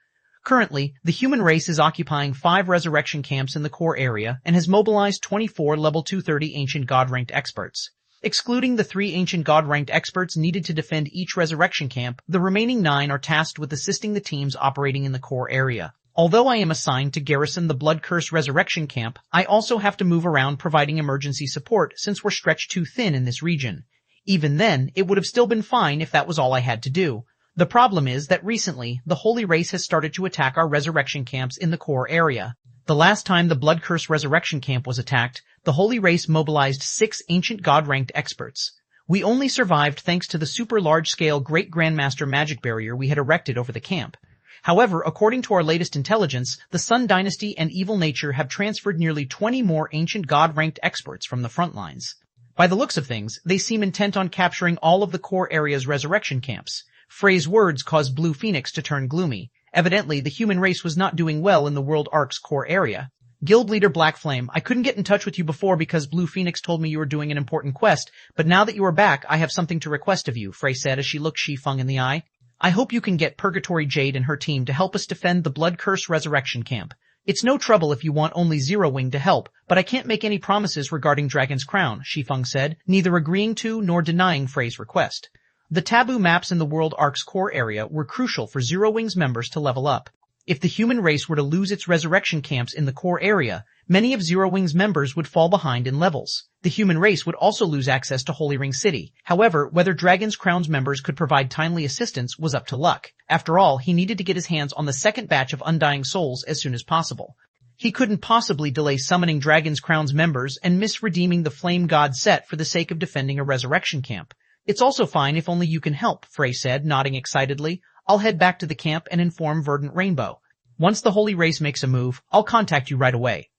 A: Currently, the human race is occupying 5 resurrection camps in the core area and has mobilized 24 level 230 ancient god-ranked experts. Excluding the 3 ancient god-ranked experts needed to defend each resurrection camp, the remaining 9 are tasked with assisting the teams operating in the core area. Although I am assigned to garrison the Blood Curse resurrection camp, I also have to move around providing emergency support since we're stretched too thin in this region. Even then, it would have still been fine if that was all I had to do. The problem is that recently, the Holy Race has started to attack our resurrection camps in the core area. The last time the Blood Curse resurrection camp was attacked, the Holy Race mobilized 6 ancient god-ranked experts. We only survived thanks to the super large-scale Great Grandmaster magic barrier we had erected over the camp. However, according to our latest intelligence, the Sun Dynasty and Evil Nature have transferred nearly 20 more ancient god-ranked experts from the front lines. By the looks of things, they seem intent on capturing all of the core area's resurrection camps. Frey's words caused Blue Phoenix to turn gloomy. Evidently, the human race was not doing well in the World Ark's core area. Guild Leader Black Flame, I couldn't get in touch with you before because Blue Phoenix told me you were doing an important quest, but now that you are back, I have something to request of you, Frey said as she looked Shi Feng in the eye. I hope you can get Purgatory Jade and her team to help us defend the Blood Curse resurrection camp. It's no trouble if you want only Zero Wing to help, but I can't make any promises regarding Dragon's Crown, Shi Feng said, neither agreeing to nor denying Frey's request. The taboo maps in the World Ark's core area were crucial for Zero Wing's members to level up. If the human race were to lose its resurrection camps in the core area, many of Zero Wing's members would fall behind in levels. The human race would also lose access to Holy Ring City. However, whether Dragon's Crown's members could provide timely assistance was up to luck. After all, he needed to get his hands on the second batch of Undying Souls as soon as possible. He couldn't possibly delay summoning Dragon's Crown's members and miss redeeming the Flame God set for the sake of defending a resurrection camp. It's also fine if only you can help, Frey said, nodding excitedly. I'll head back to the camp and inform Verdant Rainbow. Once the Holy Race makes a move, I'll contact you right away.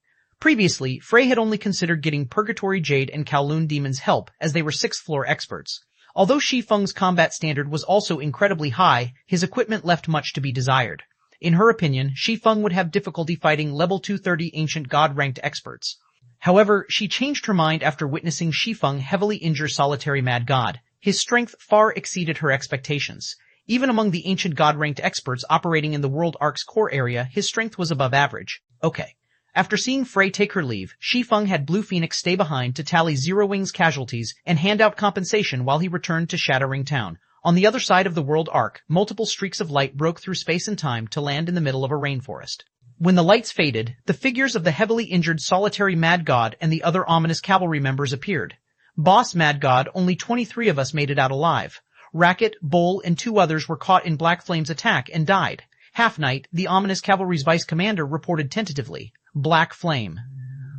A: Previously, Frey had only considered getting Purgatory Jade and Kowloon Demon's help, as they were 6th floor experts. Although Shi Feng's combat standard was also incredibly high, his equipment left much to be desired. In her opinion, Shi Feng would have difficulty fighting level 230 ancient god-ranked experts. However, she changed her mind after witnessing Shi Feng heavily injure Solitary Mad God. His strength far exceeded her expectations. Even among the ancient god-ranked experts operating in the World Ark's core area, his strength was above average. Okay. After seeing Frey take her leave, Shi Feng had Blue Phoenix stay behind to tally Zero Wing's casualties and hand out compensation while he returned to Shattering Town. On the other side of the World Ark, multiple streaks of light broke through space and time to land in the middle of a rainforest. When the lights faded, the figures of the heavily injured Solitary Mad God and the other ominous cavalry members appeared. Boss Mad God, only 23 of us made it out alive. Racket, Bull, and 2 others were caught in Black Flame's attack and died. Half Knight, the ominous cavalry's vice commander, reported tentatively. Black Flame.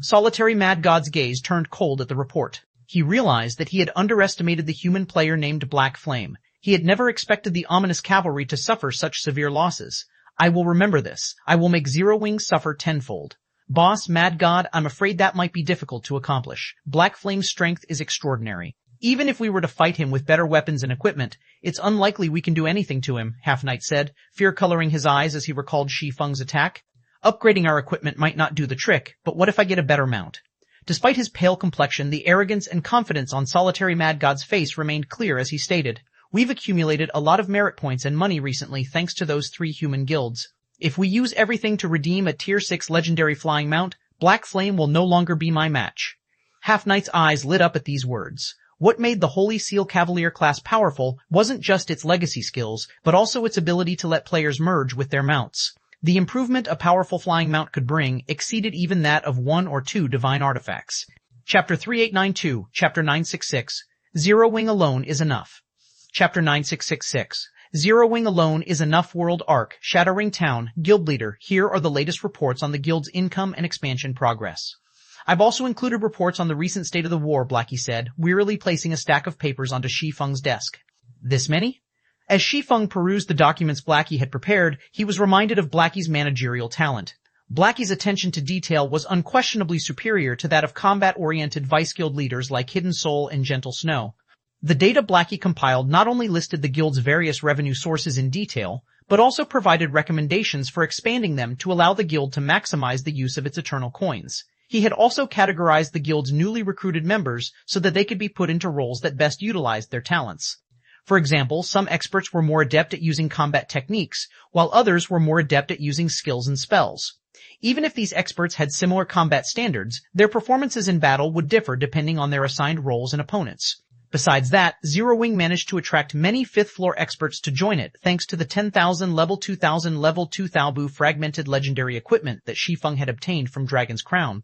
A: Solitary Mad God's gaze turned cold at the report. He realized that he had underestimated the human player named Black Flame. He had never expected the ominous cavalry to suffer such severe losses. I will remember this. I will make Zero Wing suffer tenfold. Boss Mad God, I'm afraid that might be difficult to accomplish. Black Flame's strength is extraordinary. Even if we were to fight him with better weapons and equipment, it's unlikely we can do anything to him, Half Knight said, fear coloring his eyes as he recalled Shi Feng's attack. Upgrading our equipment might not do the trick, but what if I get a better mount? Despite his pale complexion, the arrogance and confidence on Solitary Mad God's face remained clear as he stated, we've accumulated a lot of merit points and money recently thanks to those 3 human guilds. If we use everything to redeem a Tier 6 legendary flying mount, Black Flame will no longer be my match. Half Knight's eyes lit up at these words. What made the Holy Seal Cavalier class powerful wasn't just its legacy skills, but also its ability to let players merge with their mounts. The improvement a powerful flying mount could bring exceeded even that of 1 or 2 divine artifacts. Chapter 3892, Chapter 966, Zero Wing alone is enough. Chapter 9666. Zero Wing alone is enough. World Ark, Shattering Town, Guild Leader, here are the latest reports on the Guild's income and expansion progress. I've also included reports on the recent state of the war, Blackie said, wearily placing a stack of papers onto Shi Feng's desk. This many? As Shi Feng perused the documents Blackie had prepared, he was reminded of Blackie's managerial talent. Blackie's attention to detail was unquestionably superior to that of combat-oriented Vice Guild leaders like Hidden Soul and Gentle Snow. The data Blackie compiled not only listed the guild's various revenue sources in detail, but also provided recommendations for expanding them to allow the guild to maximize the use of its eternal coins. He had also categorized the guild's newly recruited members so that they could be put into roles that best utilized their talents. For example, some experts were more adept at using combat techniques, while others were more adept at using skills and spells. Even if these experts had similar combat standards, their performances in battle would differ depending on their assigned roles and opponents. Besides that, Zero Wing managed to attract many 5th floor experts to join it thanks to the 10,000 level 2000 level 2 Thalbu fragmented legendary equipment that Shi Feng had obtained from Dragon's Crown.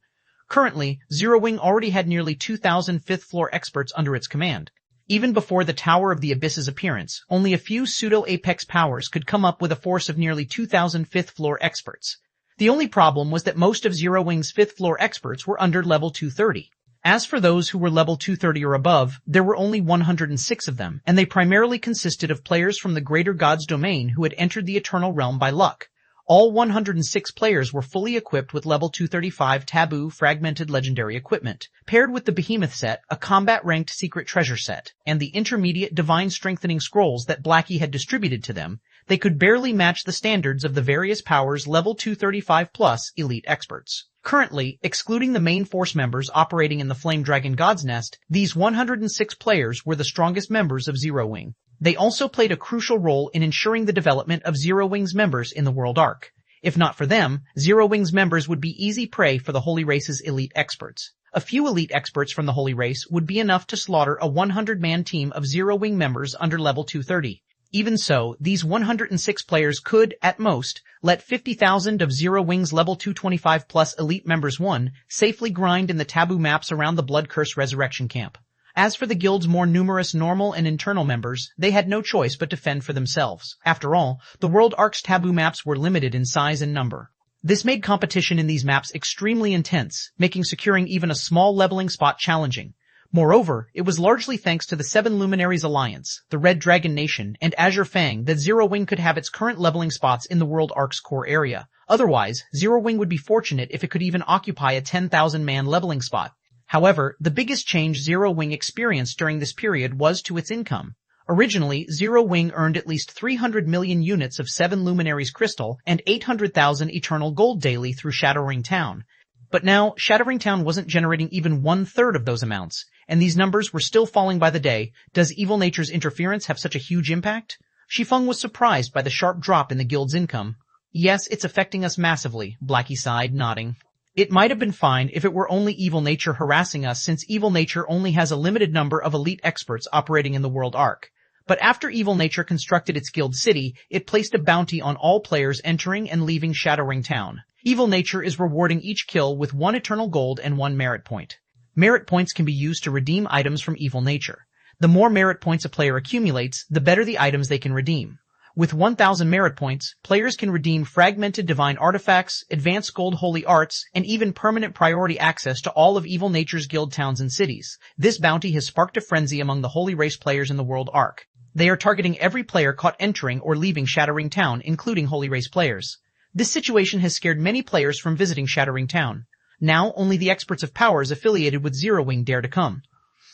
A: Currently, Zero Wing already had nearly 2,000 5th floor experts under its command. Even before the Tower of the Abyss's appearance, only a few pseudo-apex powers could come up with a force of nearly 2,000 5th floor experts. The only problem was that most of Zero Wing's 5th floor experts were under level 230. As for those who were level 230 or above, there were only 106 of them, and they primarily consisted of players from the Greater God's domain who had entered the Eternal Realm by luck. All 106 players were fully equipped with level 235 taboo fragmented legendary equipment, paired with the Behemoth set, a combat-ranked secret treasure set, and the intermediate divine strengthening scrolls that Blackie had distributed to them. They could barely match the standards of the various powers level 235 plus elite experts. Currently, excluding the main force members operating in the Flame Dragon God's Nest, these 106 players were the strongest members of Zero Wing. They also played a crucial role in ensuring the development of Zero Wing's members in the World Arc. If not for them, Zero Wing's members would be easy prey for the Holy Race's elite experts. A few elite experts from the Holy Race would be enough to slaughter a 100-man team of Zero Wing members under level 230. Even so, these 106 players could, at most, let 50,000 of Zero Wing's level 225 plus elite members safely grind in the taboo maps around the Blood Curse Resurrection Camp. As for the guild's more numerous normal and internal members, they had no choice but to fend for themselves. After all, the World Arc's taboo maps were limited in size and number. This made competition in these maps extremely intense, making securing even a small leveling spot challenging. Moreover, it was largely thanks to the Seven Luminaries Alliance, the Red Dragon Nation, and Azure Fang that Zero Wing could have its current leveling spots in the World Arc's core area. Otherwise, Zero Wing would be fortunate if it could even occupy a 10,000-man leveling spot. However, the biggest change Zero Wing experienced during this period was to its income. Originally, Zero Wing earned at least 300 million units of Seven Luminaries Crystal and 800,000 Eternal Gold daily through Shadowring Town. But now, Shadowring Town wasn't generating even 1/3 of those amounts, and these numbers were still falling by the day. Does Evil Nature's interference have such a huge impact? Shi Feng was surprised by the sharp drop in the guild's income. Yes, it's affecting us massively, Blackie sighed, nodding. It might have been fine if it were only Evil Nature harassing us, since Evil Nature only has a limited number of elite experts operating in the World Arc. But after Evil Nature constructed its guild city, it placed a bounty on all players entering and leaving Shadowring Town. Evil Nature is rewarding each kill with 1 Eternal Gold and 1 Merit Point. Merit Points can be used to redeem items from Evil Nature. The more Merit Points a player accumulates, the better the items they can redeem. With 1,000 Merit Points, players can redeem fragmented divine artifacts, advanced gold holy arts, and even permanent priority access to all of Evil Nature's guild towns and cities. This bounty has sparked a frenzy among the Holy Race players in the World Arc. They are targeting every player caught entering or leaving Shadowring Town, including Holy Race players. This situation has scared many players from visiting Shadowring Town. Now, only the experts of powers affiliated with Zero Wing dare to come.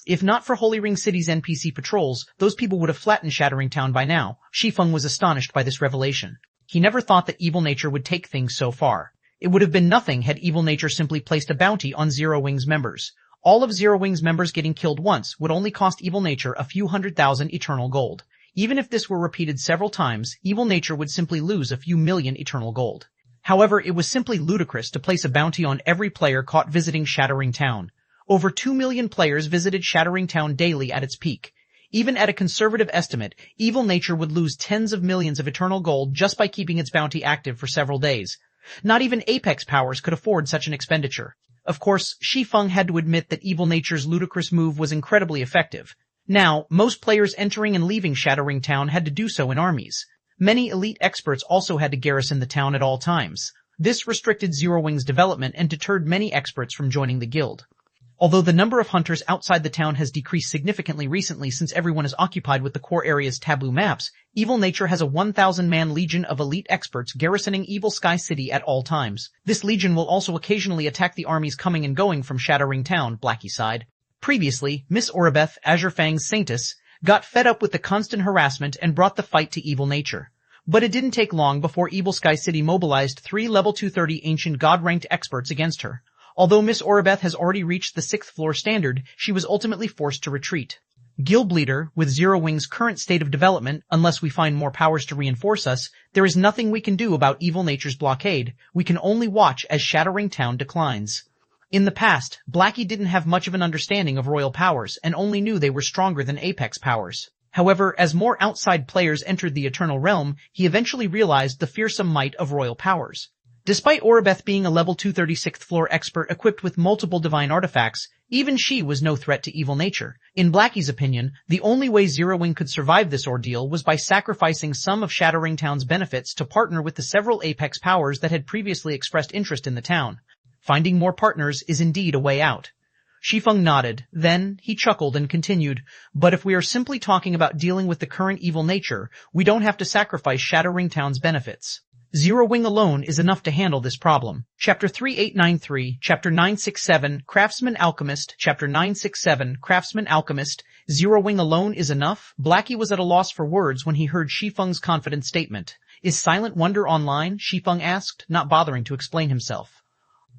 A: If not for Holy Ring City's NPC patrols, those people would have flattened Shadowring Town by now. Shi Feng was astonished by this revelation. He never thought that Evil Nature would take things so far. It would have been nothing had Evil Nature simply placed a bounty on Zero Wing's members. All of Zero Wing's members getting killed once would only cost Evil Nature a few 100,000 Eternal Gold. Even if this were repeated several times, Evil Nature would simply lose a few million Eternal Gold. However, it was simply ludicrous to place a bounty on every player caught visiting Shadowring Town. Over 2 million players visited Shadowring Town daily at its peak. Even at a conservative estimate, Evil Nature would lose tens of millions of Eternal Gold just by keeping its bounty active for several days. Not even Apex powers could afford such an expenditure. Of course, Shi Feng had to admit that Evil Nature's ludicrous move was incredibly effective. Now, most players entering and leaving Shadowring Town had to do so in armies. Many elite experts also had to garrison the town at all times. This restricted Zero Wing's development and deterred many experts from joining the guild. Although the number of hunters outside the town has decreased significantly recently since everyone is occupied with the core area's taboo maps, Evil Nature has a 1,000-man legion of elite experts garrisoning Evil Sky City at all times. This legion will also occasionally attack the armies coming and going from Shattering Town, Blackie sighed. Previously, Miss Oribeth, Azure Fang's Saintess, got fed up with the constant harassment and brought the fight to Evil Nature. But it didn't take long before Evil Sky City mobilized 3 level 230 ancient god-ranked experts against her. Although Miss Oribeth has already reached the 6th floor standard, she was ultimately forced to retreat. Guildleader, with Zero Wing's current state of development, unless we find more powers to reinforce us, there is nothing we can do about Evil Nature's blockade. We can only watch as Shattering Town declines. In the past, Blackie didn't have much of an understanding of royal powers and only knew they were stronger than Apex powers. However, as more outside players entered the Eternal Realm, he eventually realized the fearsome might of royal powers. Despite Oribeth being a level 236th floor expert equipped with multiple divine artifacts, even she was no threat to Evil Nature. In Blackie's opinion, the only way Zero Wing could survive this ordeal was by sacrificing some of Shattering Town's benefits to partner with the several Apex powers that had previously expressed interest in the town. Finding more partners is indeed a way out. Shi Feng nodded. Then, he chuckled and continued, but if we are simply talking about dealing with the current Evil Nature, we don't have to sacrifice Shattering Town's benefits. Zero Wing alone is enough to handle this problem. Chapter 3893, Chapter 967, Craftsman Alchemist, Chapter 967, Craftsman Alchemist, Zero Wing alone is enough? Blackie was at a loss for words when he heard Shi Feng's confident statement. Is Silent Wonder online? Shi Feng asked, not bothering to explain himself.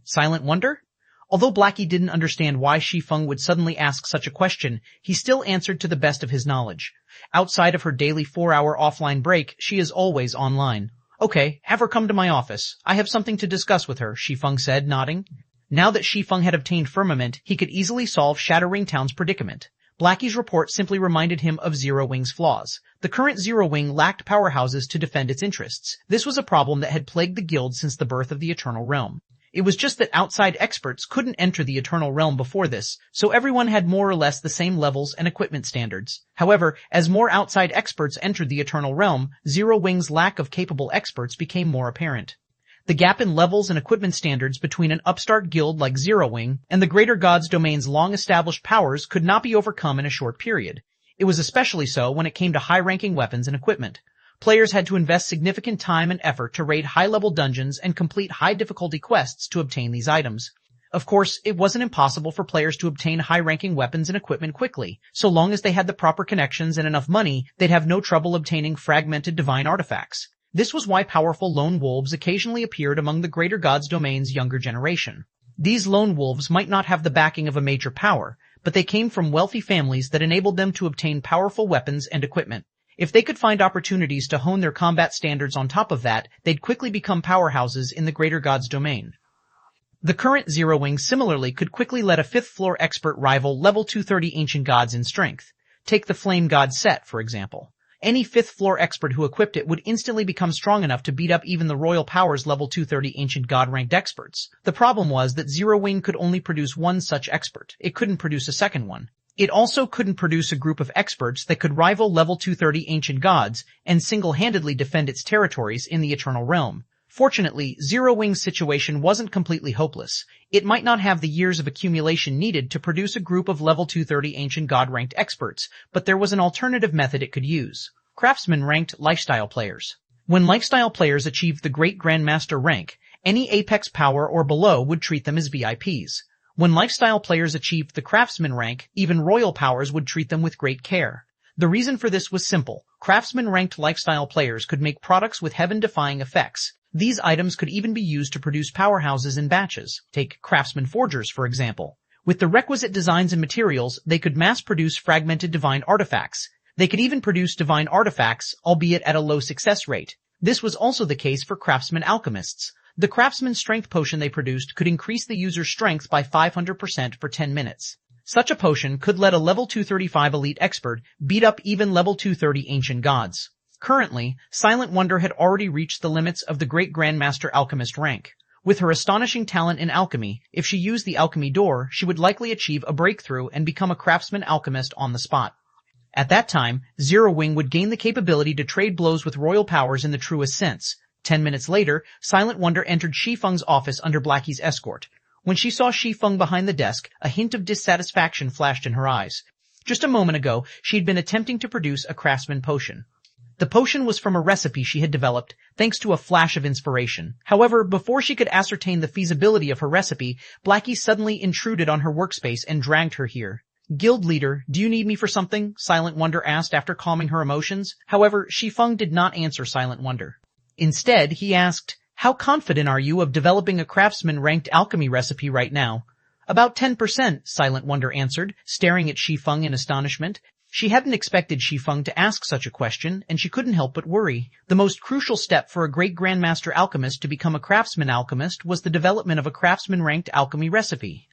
A: Silent Wonder? Although Blackie didn't understand why Shi Feng would suddenly ask such a question, he still answered to the best of his knowledge. Outside of her daily 4-hour offline break, she is always online. Okay, have her come to my office. I have something to discuss with her, Shi Feng said, nodding. Now that Shi Feng had obtained Firmament, he could easily solve Shattering Town's predicament. Blackie's report simply reminded him of Zero Wing's flaws. The current Zero Wing lacked powerhouses to defend its interests. This was a problem that had plagued the guild since the birth of the Eternal Realm. It was just that outside experts couldn't enter the Eternal Realm before this, so everyone had more or less the same levels and equipment standards. However, as more outside experts entered the Eternal Realm, Zero Wing's lack of capable experts became more apparent. The gap in levels and equipment standards between an upstart guild like Zero Wing and the Greater Gods Domain's long-established powers could not be overcome in a short period. It was especially so when it came to high-ranking weapons and equipment. Players had to invest significant time and effort to raid high-level dungeons and complete high-difficulty quests to obtain these items. Of course, it wasn't impossible for players to obtain high-ranking weapons and equipment quickly. So long as they had the proper connections and enough money, they'd have no trouble obtaining fragmented divine artifacts. This was why powerful lone wolves occasionally appeared among the Greater Gods Domain's younger generation. These lone wolves might not have the backing of a major power, but they came from wealthy families that enabled them to obtain powerful weapons and equipment. If they could find opportunities to hone their combat standards on top of that, they'd quickly become powerhouses in the Greater Gods Domain. The current Zero Wing similarly could quickly let a 5th floor expert rival level 230 ancient gods in strength. Take the Flame God set, for example. Any 5th floor expert who equipped it would instantly become strong enough to beat up even the Royal Powers level 230 ancient god-ranked experts. The problem was that Zero Wing could only produce one such expert. It couldn't produce a second one. It also couldn't produce a group of experts that could rival level 230 ancient gods and single-handedly defend its territories in the Eternal Realm. Fortunately, Zero Wing's situation wasn't completely hopeless. It might not have the years of accumulation needed to produce a group of level 230 ancient god-ranked experts, but there was an alternative method it could use. Craftsman-ranked lifestyle players. When lifestyle players achieved the Great Grandmaster rank, any Apex power or below would treat them as VIPs. When lifestyle players achieved the Craftsman rank, even royal powers would treat them with great care. The reason for this was simple. Craftsman-ranked lifestyle players could make products with heaven-defying effects. These items could even be used to produce powerhouses in batches. Take Craftsman Forgers, for example. With the requisite designs and materials, they could mass-produce fragmented divine artifacts. They could even produce divine artifacts, albeit at a low success rate. This was also the case for Craftsman Alchemists. The Craftsman Strength Potion they produced could increase the user's strength by 500% for 10 minutes. Such a potion could let a level 235 elite expert beat up even level 230 ancient gods. Currently, Silent Wonder had already reached the limits of the Great Grandmaster Alchemist rank. With her astonishing talent in alchemy, if she used the alchemy door, she would likely achieve a breakthrough and become a Craftsman Alchemist on the spot. At that time, Zero Wing would gain the capability to trade blows with royal powers in the truest sense. 10 minutes later, Silent Wonder entered Shi Feng's office under Blackie's escort. When she saw Shi Feng behind the desk, a hint of dissatisfaction flashed in her eyes. Just a moment ago, she had been attempting to produce a craftsman potion. The potion was from a recipe she had developed, thanks to a flash of inspiration. However, before she could ascertain the feasibility of her recipe, Blackie suddenly intruded on her workspace and dragged her here. "Guild leader, do you need me for something?" Silent Wonder asked after calming her emotions. However, Shi Feng did not answer Silent Wonder. Instead, he asked, "How confident are you of developing a craftsman-ranked alchemy recipe right now?" "About 10%, Silent Wonder answered, staring at Shi Feng in astonishment. She hadn't expected Shi Feng to ask such a question, and she couldn't help but worry. The most crucial step for a great Grandmaster alchemist to become a craftsman alchemist was the development of a craftsman-ranked alchemy recipe.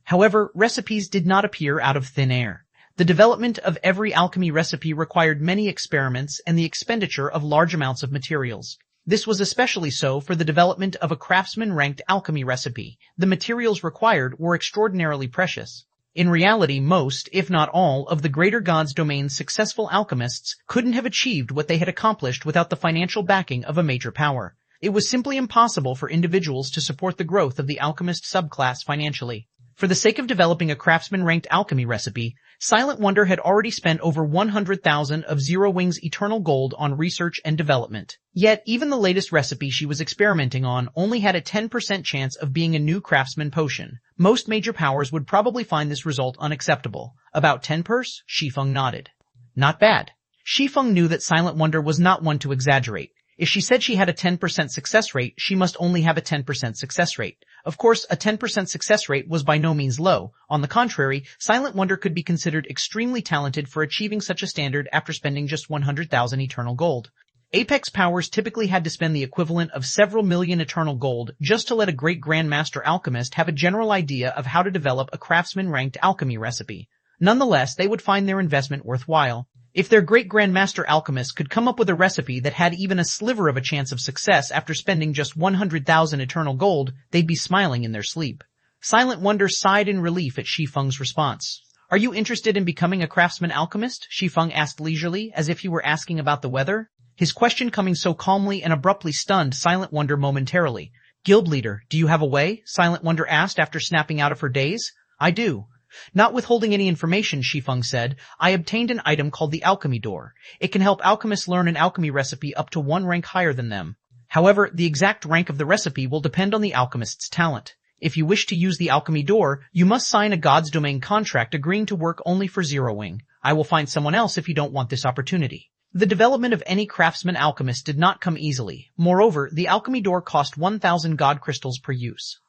A: However, recipes did not appear out of thin air. The development of every alchemy recipe required many experiments and the expenditure of large amounts of materials. This was especially so for the development of a craftsman-ranked alchemy recipe. The materials required were extraordinarily precious. In reality, most, if not all, of the Greater Gods Domain's successful alchemists couldn't have achieved what they had accomplished without the financial backing of a major power. It was simply impossible for individuals to support the growth of the alchemist subclass financially. For the sake of developing a craftsman-ranked alchemy recipe, Silent Wonder had already spent over 100,000 of Zero Wing's eternal gold on research and development. Yet, even the latest recipe she was experimenting on only had a 10% chance of being a new craftsman potion. Most major powers would probably find this result unacceptable. "About 10%? Shi Feng nodded. "Not bad." Shi Feng knew that Silent Wonder was not one to exaggerate. If she said she had a 10% success rate, she must only have a 10% success rate. Of course, a 10% success rate was by no means low. On the contrary, Silent Wonder could be considered extremely talented for achieving such a standard after spending just 100,000 eternal gold. Apex powers typically had to spend the equivalent of several million eternal gold just to let a great Grandmaster alchemist have a general idea of how to develop a craftsman-ranked alchemy recipe. Nonetheless, they would find their investment worthwhile. If their great Grandmaster alchemist could come up with a recipe that had even a sliver of a chance of success after spending just 100,000 eternal gold, they'd be smiling in their sleep. Silent Wonder sighed in relief at Shi Feng's response. "Are you interested in becoming a craftsman alchemist?" Shi Feng asked leisurely, as if he were asking about the weather. His question coming so calmly and abruptly stunned Silent Wonder momentarily. "Guild leader, do you have a way?" Silent Wonder asked after snapping out of her daze. "I do." Not withholding any information, Shi Feng said, "I obtained an item called the Alchemy Door. It can help alchemists learn an alchemy recipe up to one rank higher than them. However, the exact rank of the recipe will depend on the alchemist's talent. If you wish to use the Alchemy Door, you must sign a God's Domain contract agreeing to work only for Zero Wing. I will find someone else if you don't want this opportunity." The development of any craftsman alchemist did not come easily. Moreover, the Alchemy Door cost 1,000 God Crystals per use.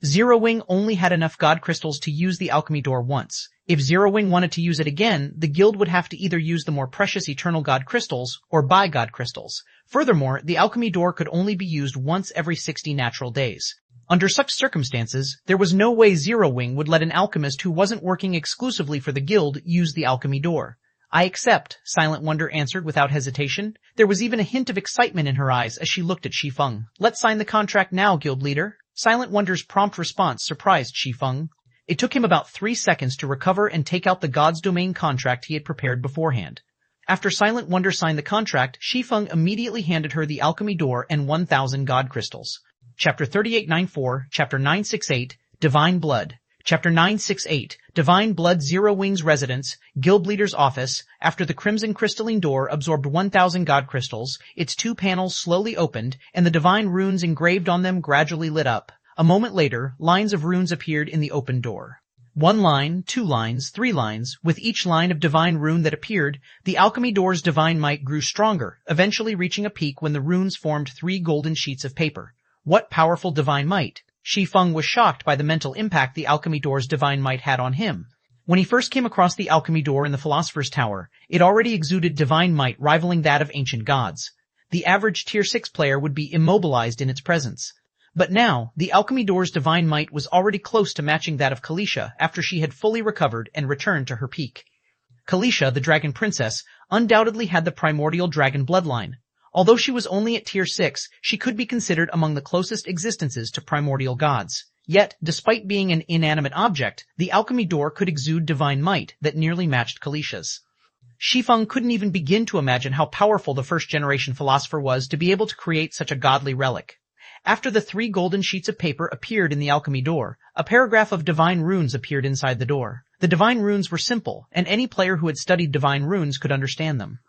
A: Zero Wing only had enough God Crystals to use the Alchemy Door once. If Zero Wing wanted to use it again, the guild would have to either use the more precious Eternal God Crystals or buy God Crystals. Furthermore, the Alchemy Door could only be used once every 60 natural days. Under such circumstances, there was no way Zero Wing would let an alchemist who wasn't working exclusively for the guild use the Alchemy Door. "I accept," Silent Wonder answered without hesitation. There was even a hint of excitement in her eyes as she looked at Shi Feng. "Let's sign the contract now, guild leader." Silent Wonder's prompt response surprised Shi Feng. It took him about 3 seconds to recover and take out the God's Domain contract he had prepared beforehand. After Silent Wonder signed the contract, Shi Feng immediately handed her the Alchemy Door and 1,000 God Crystals. Chapter 3894, Chapter 968, Divine Blood. Chapter 968, Divine Blood. Zero Wing's residence, Guild Leader's office. After the Crimson Crystalline Door absorbed 1,000 God Crystals, its 2 panels slowly opened, and the divine runes engraved on them gradually lit up. A moment later, lines of runes appeared in the open door. 1 line, 2 lines, 3 lines. With each line of divine rune that appeared, the Alchemy Door's divine might grew stronger, eventually reaching a peak when the runes formed 3 golden sheets of paper. What powerful divine might! Shi Feng was shocked by the mental impact the Alchemy Door's divine might had on him. When he first came across the Alchemy Door in the Philosopher's Tower, it already exuded divine might rivaling that of ancient gods. The average Tier 6 player would be immobilized in its presence. But now, the Alchemy Door's divine might was already close to matching that of Kalisha after she had fully recovered and returned to her peak. Kalisha, the Dragon Princess, undoubtedly had the primordial dragon bloodline. Although she was only at Tier 6, she could be considered among the closest existences to primordial gods. Yet, despite being an inanimate object, the Alchemy Door could exude divine might that nearly matched Kalisha's. Shi Feng couldn't even begin to imagine how powerful the first-generation philosopher was to be able to create such a godly relic. After the 3 golden sheets of paper appeared in the alchemy door, a paragraph of divine runes appeared inside the door. The divine runes were simple, and any player who had studied divine runes could understand them.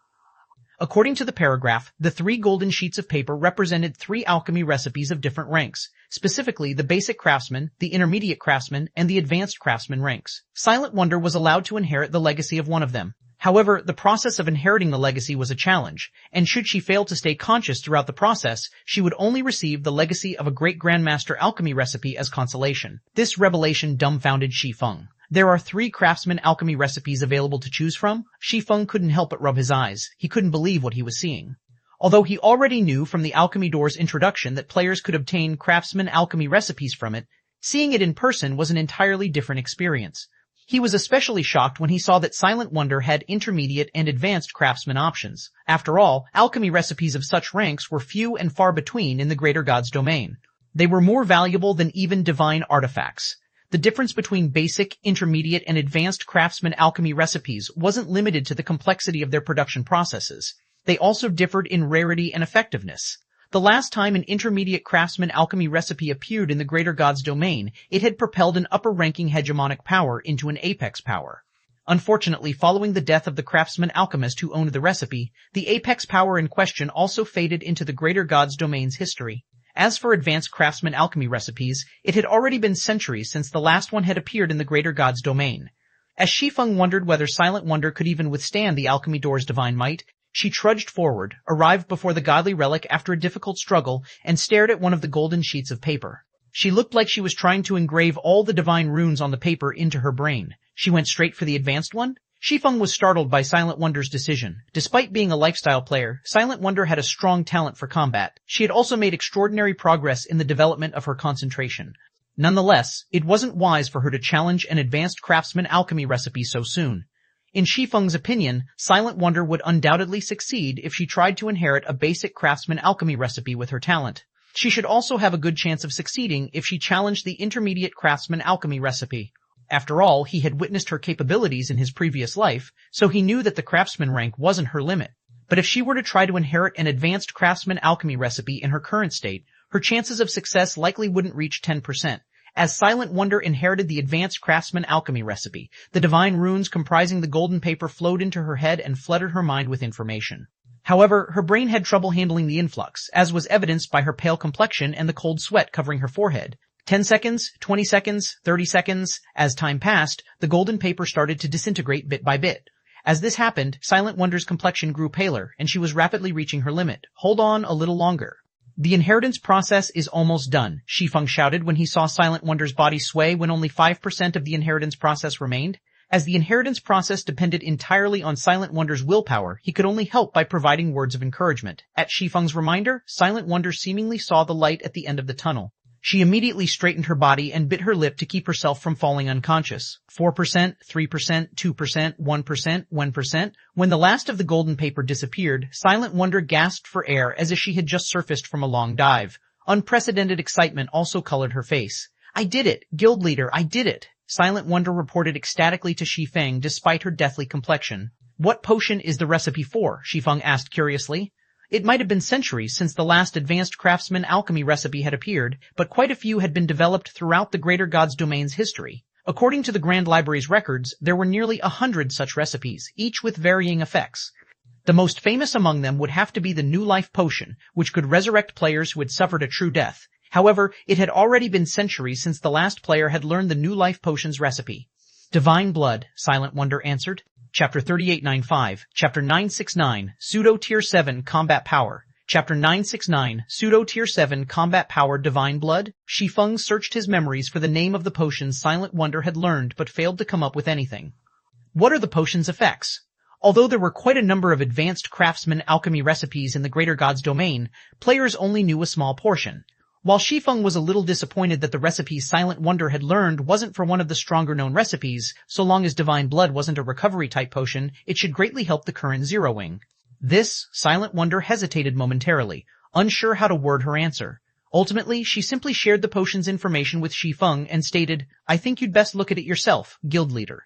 A: According to the paragraph, the 3 golden sheets of paper represented 3 alchemy recipes of different ranks, specifically the basic craftsman, the intermediate craftsman, and the advanced craftsman ranks. Silent Wonder was allowed to inherit the legacy of one of them. However, the process of inheriting the legacy was a challenge, and should she fail to stay conscious throughout the process, she would only receive the legacy of a great grandmaster alchemy recipe as consolation. This revelation dumbfounded Shi Feng. There are 3 craftsman alchemy recipes available to choose from? Shi Feng couldn't help but rub his eyes. He couldn't believe what he was seeing. Although he already knew from the alchemy door's introduction that players could obtain craftsman alchemy recipes from it, seeing it in person was an entirely different experience. He was especially shocked when he saw that Silent Wonder had intermediate and advanced craftsman options. After all, alchemy recipes of such ranks were few and far between in the greater god's domain. They were more valuable than even divine artifacts. The difference between basic, intermediate, and advanced craftsman alchemy recipes wasn't limited to the complexity of their production processes. They also differed in rarity and effectiveness. The last time an intermediate craftsman alchemy recipe appeared in the greater god's domain, it had propelled an upper-ranking hegemonic power into an apex power. Unfortunately, following the death of the craftsman alchemist who owned the recipe, the apex power in question also faded into the greater god's domain's history. As for advanced craftsman alchemy recipes, it had already been centuries since the last one had appeared in the greater god's domain. As Shi Feng wondered whether Silent Wonder could even withstand the alchemy door's divine might, she trudged forward, arrived before the godly relic after a difficult struggle, and stared at one of the golden sheets of paper. She looked like she was trying to engrave all the divine runes on the paper into her brain. She went straight for the advanced one? Shi Feng was startled by Silent Wonder's decision. Despite being a lifestyle player, Silent Wonder had a strong talent for combat. She had also made extraordinary progress in the development of her concentration. Nonetheless, it wasn't wise for her to challenge an advanced craftsman alchemy recipe so soon. In Shi Feng's opinion, Silent Wonder would undoubtedly succeed if she tried to inherit a basic craftsman alchemy recipe with her talent. She should also have a good chance of succeeding if she challenged the intermediate craftsman alchemy recipe. After all, he had witnessed her capabilities in his previous life, so he knew that the craftsman rank wasn't her limit. But if she were to try to inherit an advanced craftsman alchemy recipe in her current state, her chances of success likely wouldn't reach 10%. As Silent Wonder inherited the advanced craftsman alchemy recipe, the divine runes comprising the golden paper flowed into her head and flooded her mind with information. However, her brain had trouble handling the influx, as was evidenced by her pale complexion and the cold sweat covering her forehead. 10 seconds, 20 seconds, 30 seconds. As time passed, the golden paper started to disintegrate bit by bit. As this happened, Silent Wonder's complexion grew paler, and she was rapidly reaching her limit. Hold on a little longer. The inheritance process is almost done, Shi Feng shouted when he saw Silent Wonder's body sway when only 5% of the inheritance process remained. As the inheritance process depended entirely on Silent Wonder's willpower, he could only help by providing words of encouragement. At Shi Feng's reminder, Silent Wonder seemingly saw the light at the end of the tunnel. She immediately straightened her body and bit her lip to keep herself from falling unconscious. 4%, 3%, 2%, 1%, 1%. When the last of the golden paper disappeared, Silent Wonder gasped for air as if she had just surfaced from a long dive. Unprecedented excitement also colored her face. I did it, Guild Leader, I did it. Silent Wonder reported ecstatically to Shi Feng despite her deathly complexion. What potion is the recipe for? Shi Feng asked curiously. It might have been centuries since the last advanced craftsman alchemy recipe had appeared, but quite a few had been developed throughout the greater god's domain's history. According to the Grand Library's records, there were nearly 100 such recipes, each with varying effects. The most famous among them would have to be the New Life Potion, which could resurrect players who had suffered a true death. However, it had already been centuries since the last player had learned the New Life Potion's recipe. Divine Blood, Silent Wonder answered. Chapter 3895, Chapter 969, Pseudo Tier 7 Combat Power. Chapter 969, Pseudo Tier 7 Combat Power Divine Blood. Shi Feng searched his memories for the name of the potion Silent Wonder had learned but failed to come up with anything. What are the potion's effects? Although there were quite a number of advanced craftsman alchemy recipes in the greater god's domain, players only knew a small portion. While Shi Feng was a little disappointed that the recipe Silent Wonder had learned wasn't for one of the stronger known recipes, so long as Divine Blood wasn't a recovery-type potion, it should greatly help the current zeroing. This, Silent Wonder hesitated momentarily, unsure how to word her answer. Ultimately, she simply shared the potion's information with Shi Feng and stated, I think you'd best look at it yourself, Guild Leader.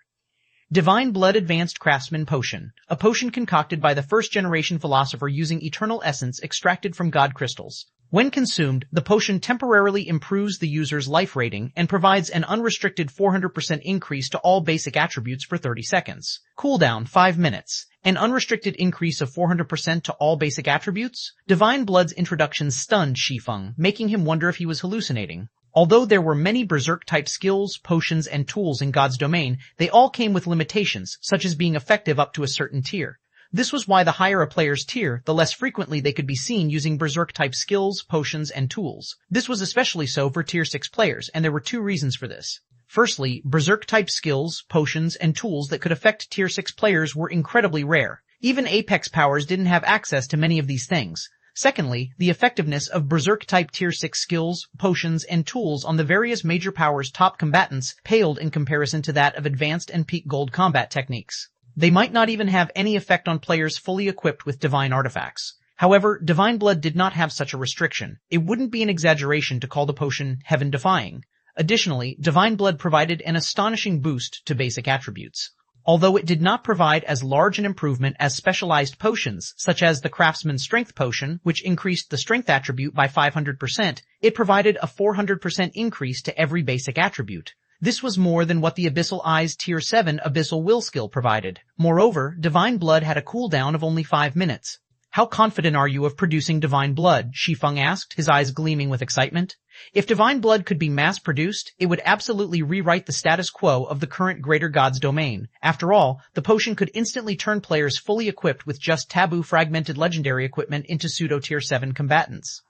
A: Divine Blood Advanced Craftsman Potion, a potion concocted by the first-generation philosopher using eternal essence extracted from god crystals. When consumed, the potion temporarily improves the user's life rating and provides an unrestricted 400% increase to all basic attributes for 30 seconds. Cooldown 5 minutes. An unrestricted increase of 400% to all basic attributes? Divine Blood's introduction stunned Shi Feng, making him wonder if he was hallucinating. Although there were many berserk-type skills, potions, and tools in God's domain, they all came with limitations, such as being effective up to a certain tier. This was why the higher a player's tier, the less frequently they could be seen using berserk-type skills, potions, and tools. This was especially so for tier 6 players, and there were 2 reasons for this. Firstly, berserk-type skills, potions, and tools that could affect tier 6 players were incredibly rare. Even Apex powers didn't have access to many of these things. Secondly, the effectiveness of berserk-type tier 6 skills, potions, and tools on the various major powers' top combatants paled in comparison to that of advanced and peak gold combat techniques. They might not even have any effect on players fully equipped with divine artifacts. However, Divine Blood did not have such a restriction. It wouldn't be an exaggeration to call the potion heaven-defying. Additionally, Divine Blood provided an astonishing boost to basic attributes. Although it did not provide as large an improvement as specialized potions, such as the Craftsman's Strength Potion, which increased the strength attribute by 500%, it provided a 400% increase to every basic attribute. This was more than what the Abyssal Eye's Tier 7 Abyssal Will skill provided. Moreover, Divine Blood had a cooldown of only 5 minutes. How confident are you of producing Divine Blood? Shi Feng asked, his eyes gleaming with excitement. If Divine Blood could be mass-produced, it would absolutely rewrite the status quo of the current Greater God's domain. After all, the potion could instantly turn players fully equipped with just taboo fragmented legendary equipment into pseudo-Tier 7 combatants.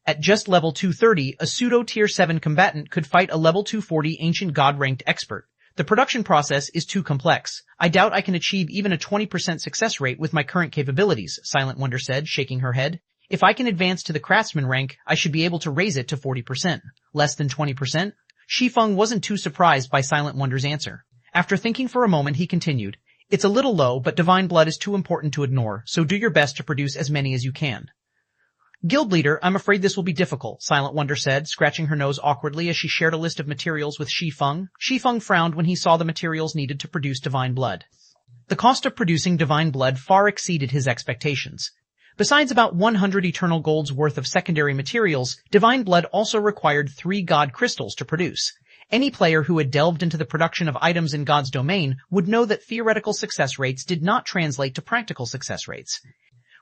A: At just level 230, a pseudo-Tier 7 combatant could fight a level 240 ancient god-ranked expert. The production process is too complex. I doubt I can achieve even a 20% success rate with my current capabilities, Silent Wonder said, shaking her head. If I can advance to the craftsman rank, I should be able to raise it to 40%. Less than 20%? Shi Feng wasn't too surprised by Silent Wonder's answer. After thinking for a moment, he continued, It's a little low, but Divine Blood is too important to ignore, so do your best to produce as many as you can. Guild leader, I'm afraid this will be difficult, Silent Wonder said, scratching her nose awkwardly as she shared a list of materials with Shi Feng. Shi Feng frowned when he saw the materials needed to produce Divine Blood. The cost of producing Divine Blood far exceeded his expectations. Besides about 100 eternal gold's worth of secondary materials, Divine Blood also required 3 god crystals to produce. Any player who had delved into the production of items in God's domain would know that theoretical success rates did not translate to practical success rates.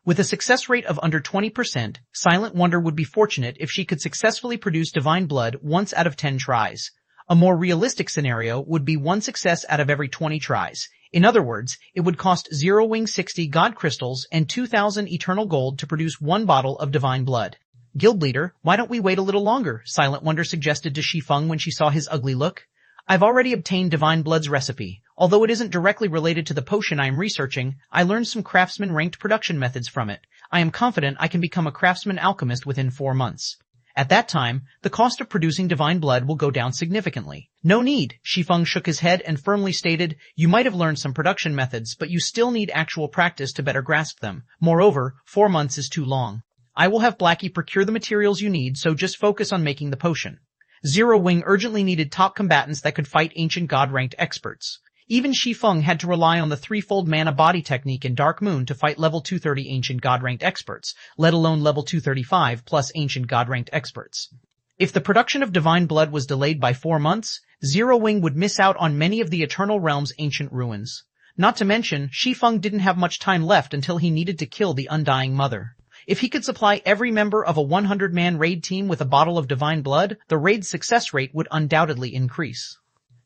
A: With a success rate of under 20%, Silent Wonder would be fortunate if she could successfully produce Divine Blood once out of 10 tries. A more realistic scenario would be 1 success out of every 20 tries. In other words, it would cost 60 god crystals and 2,000 eternal gold to produce 1 bottle of Divine Blood. Guild leader, why don't we wait a little longer? Silent Wonder suggested to Shi Feng when she saw his ugly look. I've already obtained Divine Blood's recipe. Although it isn't directly related to the potion I am researching, I learned some craftsman-ranked production methods from it. I am confident I can become a craftsman alchemist within 4 months. At that time, the cost of producing Divine Blood will go down significantly. No need, Shi Feng shook his head and firmly stated, you might have learned some production methods, but you still need actual practice to better grasp them. Moreover, 4 months is too long. I will have Blackie procure the materials you need, so just focus on making the potion. Zero Wing urgently needed top combatants that could fight ancient god-ranked experts. Even Shi Feng had to rely on the threefold mana body technique in Dark Moon to fight level 230 ancient god-ranked experts, let alone level 235 plus ancient god-ranked experts. If the production of Divine Blood was delayed by 4 months, Zero Wing would miss out on many of the Eternal Realm's ancient ruins. Not to mention, Shi Feng didn't have much time left until he needed to kill the Undying Mother. If he could supply every member of a 100-man raid team with a bottle of Divine Blood, the raid's success rate would undoubtedly increase.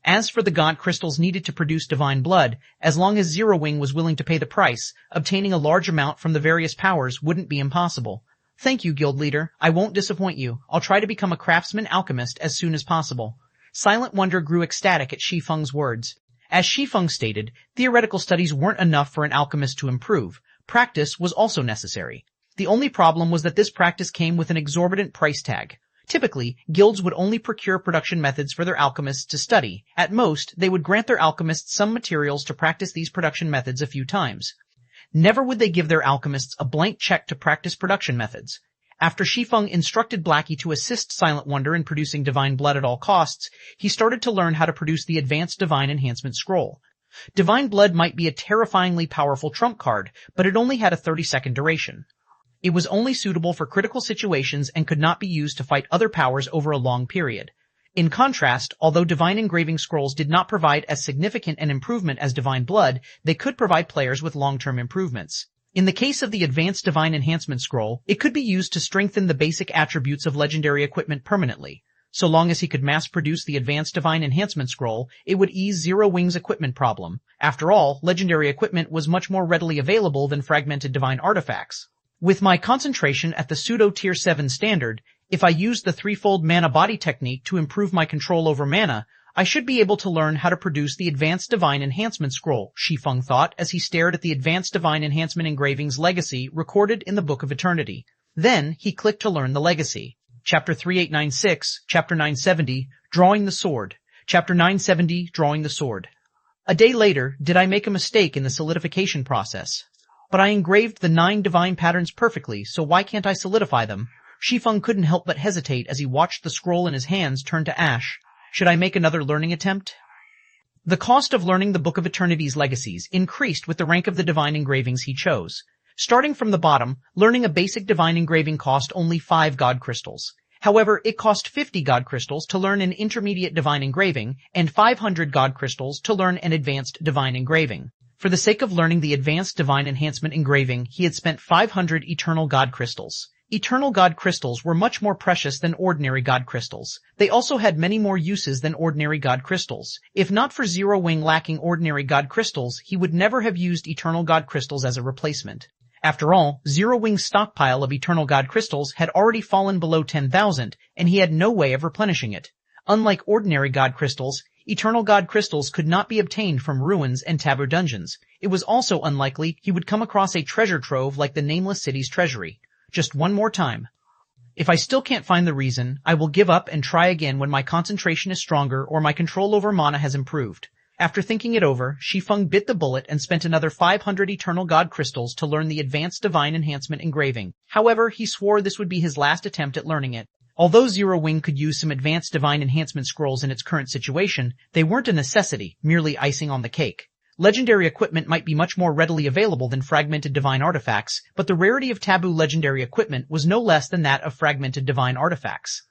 A: As for the god crystals needed to produce Divine Blood, as long as Zero Wing was willing to pay the price, obtaining a large amount from the various powers wouldn't be impossible. Thank you, Guild Leader. I won't disappoint you. I'll try to become a craftsman alchemist as soon as possible. Silent Wonder grew ecstatic at Shi Feng's words. As Shi Feng stated, theoretical studies weren't enough for an alchemist to improve. Practice was also necessary. The only problem was that this practice came with an exorbitant price tag. Typically, guilds would only procure production methods for their alchemists to study. At most, they would grant their alchemists some materials to practice these production methods a few times. Never would they give their alchemists a blank check to practice production methods. After Shi Feng instructed Blackie to assist Silent Wonder in producing Divine Blood at all costs, he started to learn how to produce the Advanced Divine Enhancement Scroll. Divine Blood might be a terrifyingly powerful trump card, but it only had a 30-second duration. It was only suitable for critical situations and could not be used to fight other powers over a long period. In contrast, although Divine Engraving Scrolls did not provide as significant an improvement as Divine Blood, they could provide players with long-term improvements. In the case of the Advanced Divine Enhancement Scroll, it could be used to strengthen the basic attributes of legendary equipment permanently. So long as he could mass-produce the Advanced Divine Enhancement Scroll, it would ease Zero Wing's equipment problem. After all, legendary equipment was much more readily available than fragmented divine artifacts. With my concentration at the pseudo-tier 7 standard, if I use the threefold mana body technique to improve my control over mana, I should be able to learn how to produce the Advanced Divine Enhancement Scroll, Shi Feng thought as he stared at the Advanced Divine Enhancement Engraving's legacy recorded in the Book of Eternity. Then, he clicked to learn the legacy. Chapter 3896, Chapter 970, Drawing the Sword. Chapter 970, Drawing the Sword. A day later, did I make a mistake in the solidification process? But I engraved the 9 divine patterns perfectly, so why can't I solidify them? Shi Feng couldn't help but hesitate as he watched the scroll in his hands turn to ash. Should I make another learning attempt? The cost of learning the Book of Eternity's legacies increased with the rank of the divine engravings he chose. Starting from the bottom, learning a basic divine engraving cost only 5 god crystals. However, it cost 50 god crystals to learn an intermediate divine engraving and 500 god crystals to learn an advanced divine engraving. For the sake of learning the advanced divine enhancement engraving, he had spent 500 eternal god crystals. Eternal god crystals were much more precious than ordinary god crystals. They also had many more uses than ordinary god crystals. If not for Zero Wing lacking ordinary god crystals, he would never have used eternal god crystals as a replacement. After all, Zero Wing's stockpile of eternal god crystals had already fallen below 10,000, and he had no way of replenishing it. Unlike ordinary god crystals, eternal god crystals could not be obtained from ruins and taboo dungeons. It was also unlikely he would come across a treasure trove like the Nameless City's treasury. Just one more time. If I still can't find the reason, I will give up and try again when my concentration is stronger or my control over mana has improved. After thinking it over, Shi Feng bit the bullet and spent another 500 eternal god crystals to learn the advanced divine enhancement engraving. However, he swore this would be his last attempt at learning it. Although Zero Wing could use some advanced divine enhancement scrolls in its current situation, they weren't a necessity, merely icing on the cake. Legendary equipment might be much more readily available than fragmented divine artifacts, but the rarity of taboo legendary equipment was no less than that of fragmented divine artifacts.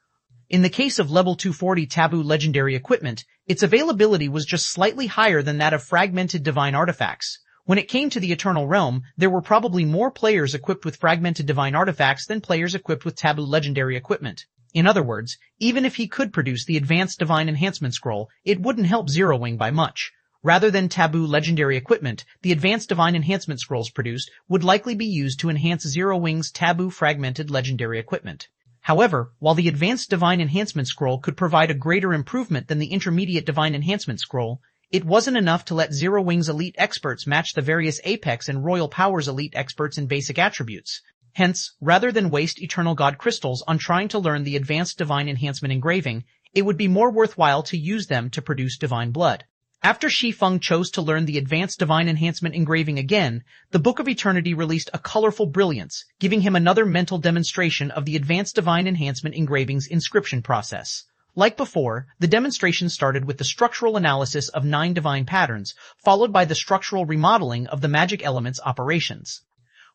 A: In the case of level 240 taboo legendary equipment, its availability was just slightly higher than that of fragmented divine artifacts. When it came to the Eternal Realm, there were probably more players equipped with fragmented divine artifacts than players equipped with taboo legendary equipment. In other words, even if he could produce the advanced divine enhancement scroll, it wouldn't help Zero Wing by much. Rather than taboo legendary equipment, the advanced divine enhancement scrolls produced would likely be used to enhance Zero Wing's taboo fragmented legendary equipment. However, while the advanced divine enhancement scroll could provide a greater improvement than the intermediate divine enhancement scroll, it wasn't enough to let Zero Wing's elite experts match the various Apex and Royal Powers elite experts in basic attributes. Hence, rather than waste eternal god crystals on trying to learn the advanced divine enhancement engraving, it would be more worthwhile to use them to produce divine blood. After Shi Feng chose to learn the advanced divine enhancement engraving again, the Book of Eternity released a colorful brilliance, giving him another mental demonstration of the advanced divine enhancement engraving's inscription process. Like before, the demonstration started with the structural analysis of 9 divine patterns, followed by the structural remodeling of the magic element's operations.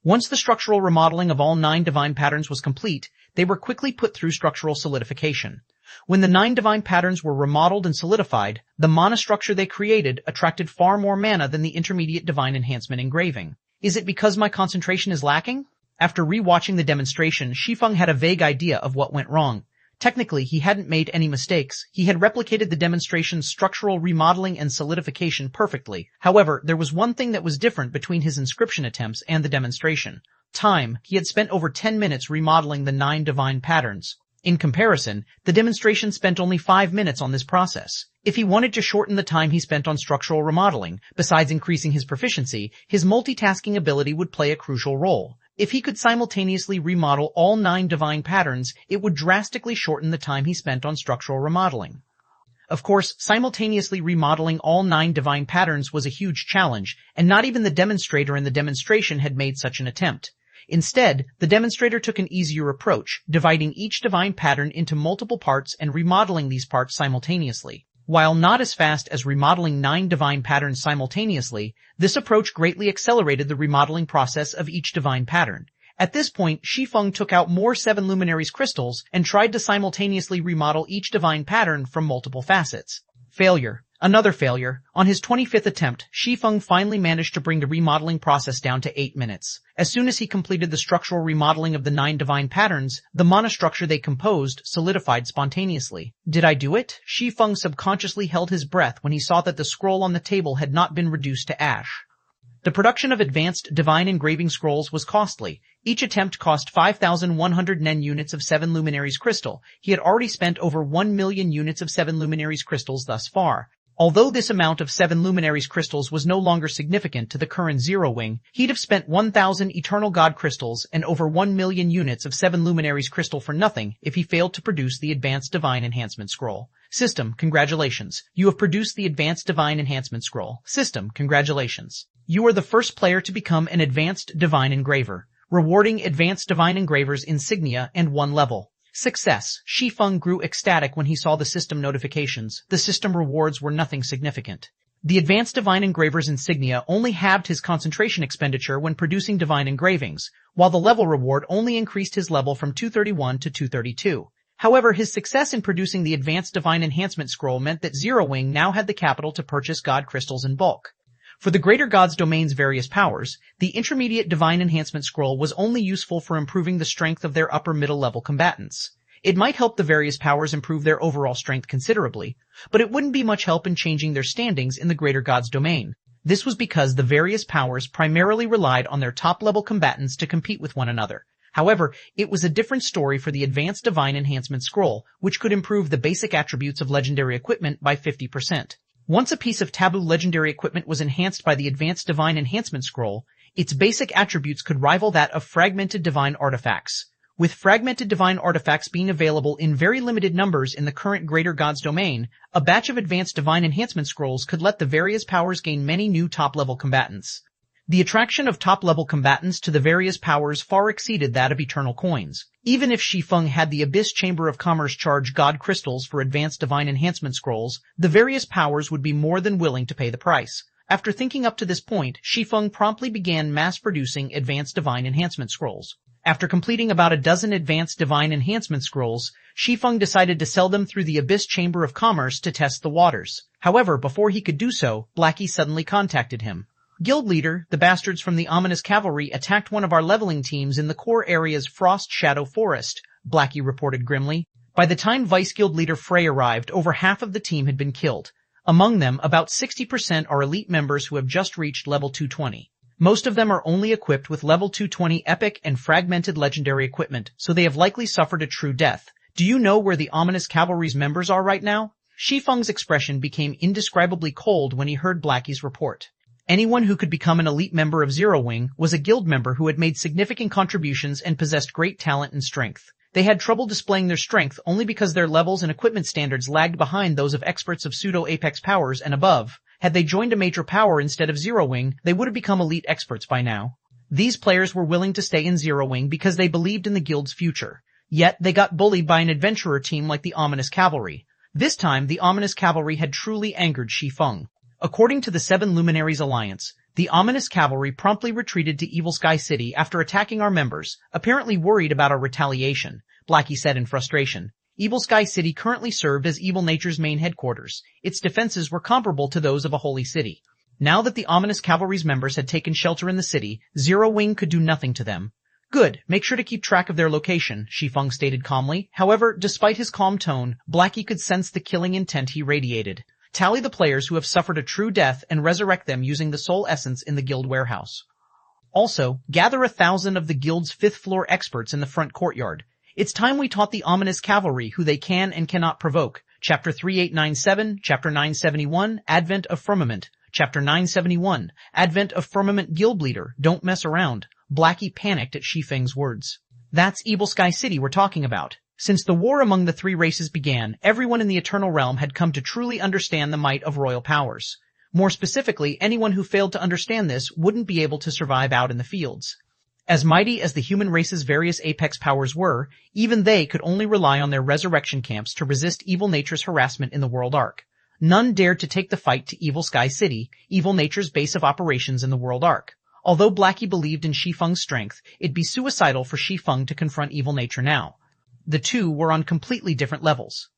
A: Once the structural remodeling of all 9 divine patterns was complete, they were quickly put through structural solidification. When the 9 divine patterns were remodeled and solidified, the mana structure they created attracted far more mana than the intermediate divine enhancement engraving. Is it because my concentration is lacking? After rewatching the demonstration, Shi Feng had a vague idea of what went wrong. Technically, he hadn't made any mistakes. He had replicated the demonstration's structural remodeling and solidification perfectly. However, there was one thing that was different between his inscription attempts and the demonstration. Time. He had spent over 10 minutes remodeling the 9 divine patterns. In comparison, the demonstration spent only 5 minutes on this process. If he wanted to shorten the time he spent on structural remodeling, besides increasing his proficiency, his multitasking ability would play a crucial role. If he could simultaneously remodel all 9 divine patterns, it would drastically shorten the time he spent on structural remodeling. Of course, simultaneously remodeling all 9 divine patterns was a huge challenge, and not even the demonstrator in the demonstration had made such an attempt. Instead, the demonstrator took an easier approach, dividing each divine pattern into multiple parts and remodeling these parts simultaneously. While not as fast as remodeling 9 divine patterns simultaneously, this approach greatly accelerated the remodeling process of each divine pattern. At this point, Shi Feng took out more 7 luminaries crystals and tried to simultaneously remodel each divine pattern from multiple facets. Failure. Another failure. On his 25th attempt, Shi Feng finally managed to bring the remodeling process down to 8 minutes. As soon as he completed the structural remodeling of the 9 divine patterns, the monostructure they composed solidified spontaneously. Did I do it? Shi Feng subconsciously held his breath when he saw that the scroll on the table had not been reduced to ash. The production of advanced divine engraving scrolls was costly. Each attempt cost 5,100 nen units of 7 luminaries crystal. He had already spent over 1 million units of 7 luminaries crystals thus far. Although this amount of 7 luminaries crystals was no longer significant to the current Zero Wing, he'd have spent 1,000 Eternal God crystals and over 1 million units of 7 luminaries crystal for nothing if he failed to produce the Advanced Divine Enhancement Scroll. System, congratulations. You have produced the Advanced Divine Enhancement Scroll. System, congratulations. You are the first player to become an Advanced Divine Engraver, rewarding Advanced Divine Engraver's insignia and 1 level. Success. Shi Feng grew ecstatic when he saw the system notifications. The system rewards were nothing significant. The Advanced Divine Engraver's insignia only halved his concentration expenditure when producing divine engravings, while the level reward only increased his level from 231 to 232. However, his success in producing the Advanced Divine Enhancement Scroll meant that Zero Wing now had the capital to purchase God crystals in bulk. For the Greater God's domain's various powers, the Intermediate Divine Enhancement Scroll was only useful for improving the strength of their upper-middle level combatants. It might help the various powers improve their overall strength considerably, but it wouldn't be much help in changing their standings in the Greater God's domain. This was because the various powers primarily relied on their top-level combatants to compete with one another. However, it was a different story for the Advanced Divine Enhancement Scroll, which could improve the basic attributes of legendary equipment by 50%. Once a piece of taboo legendary equipment was enhanced by the Advanced Divine Enhancement Scroll, its basic attributes could rival that of fragmented divine artifacts. With fragmented divine artifacts being available in very limited numbers in the current Greater God's domain, a batch of Advanced Divine Enhancement Scrolls could let the various powers gain many new top-level combatants. The attraction of top-level combatants to the various powers far exceeded that of Eternal Coins. Even if Shi Feng had the Abyss Chamber of Commerce charge God crystals for Advanced Divine Enhancement Scrolls, the various powers would be more than willing to pay the price. After thinking up to this point, Shi Feng promptly began mass-producing Advanced Divine Enhancement Scrolls. After completing about a dozen Advanced Divine Enhancement Scrolls, Shi Feng decided to sell them through the Abyss Chamber of Commerce to test the waters. However, before he could do so, Blackie suddenly contacted him. Guild leader, the bastards from the Ominous Cavalry attacked one of our leveling teams in the core area's Frost Shadow Forest, Blackie reported grimly. By the time Vice Guild leader Frey arrived, over half of the team had been killed. Among them, about 60% are elite members who have just reached level 220. Most of them are only equipped with level 220 epic and fragmented legendary equipment, so they have likely suffered a true death. Do you know where the Ominous Cavalry's members are right now? Shi Feng's expression became indescribably cold when he heard Blackie's report. Anyone who could become an elite member of Zero Wing was a guild member who had made significant contributions and possessed great talent and strength. They had trouble displaying their strength only because their levels and equipment standards lagged behind those of experts of pseudo-apex powers and above. Had they joined a major power instead of Zero Wing, they would have become elite experts by now. These players were willing to stay in Zero Wing because they believed in the guild's future. Yet, they got bullied by an adventurer team like the Ominous Cavalry. This time, the Ominous Cavalry had truly angered Shi Feng. According to the Seven Luminaries Alliance, the Ominous Cavalry promptly retreated to Evil Sky City after attacking our members, apparently worried about our retaliation, Blackie said in frustration. Evil Sky City currently served as Evil Nature's main headquarters. Its defenses were comparable to those of a holy city. Now that the Ominous Cavalry's members had taken shelter in the city, Zero Wing could do nothing to them. Good, make sure to keep track of their location, Shi Feng stated calmly. However, despite his calm tone, Blackie could sense the killing intent he radiated. Tally the players who have suffered a true death and resurrect them using the soul essence in the guild warehouse. Also, gather 1,000 of the guild's 5th floor experts in the front courtyard. It's time we taught the Ominous Cavalry who they can and cannot provoke. Chapter 3897, Chapter 971, Advent of Firmament. Chapter 971, Advent of Firmament Guild Leader, don't mess around. Blackie panicked at Shi Feng's words. That's Evil Sky City we're talking about. Since the war among the 3 races began, everyone in the Eternal Realm had come to truly understand the might of royal powers. More specifically, anyone who failed to understand this wouldn't be able to survive out in the fields. As mighty as the human race's various apex powers were, even they could only rely on their resurrection camps to resist evil nature's harassment in the world arc. None dared to take the fight to Evil Sky City, Evil Nature's base of operations in the world arc. Although Blackie believed in Shi Feng's strength, it'd be suicidal for Shi Feng to confront Evil Nature now. The two were on completely different levels.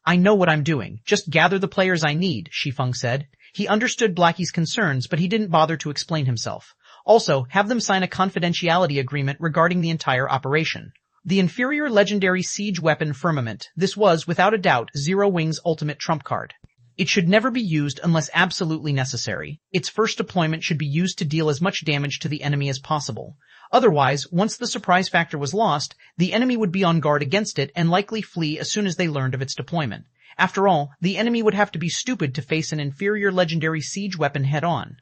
A: I know what I'm doing. Just gather the players I need, Shi Feng said. He understood Blackie's concerns, but he didn't bother to explain himself. Also, have them sign a confidentiality agreement regarding the entire operation. The inferior legendary siege weapon Firmament. This was, without a doubt, Zero Wing's ultimate trump card. It should never be used unless absolutely necessary. Its first deployment should be used to deal as much damage to the enemy as possible. Otherwise, once the surprise factor was lost, the enemy would be on guard against it and likely flee as soon as they learned of its deployment. After all, the enemy would have to be stupid to face an inferior legendary siege weapon head-on.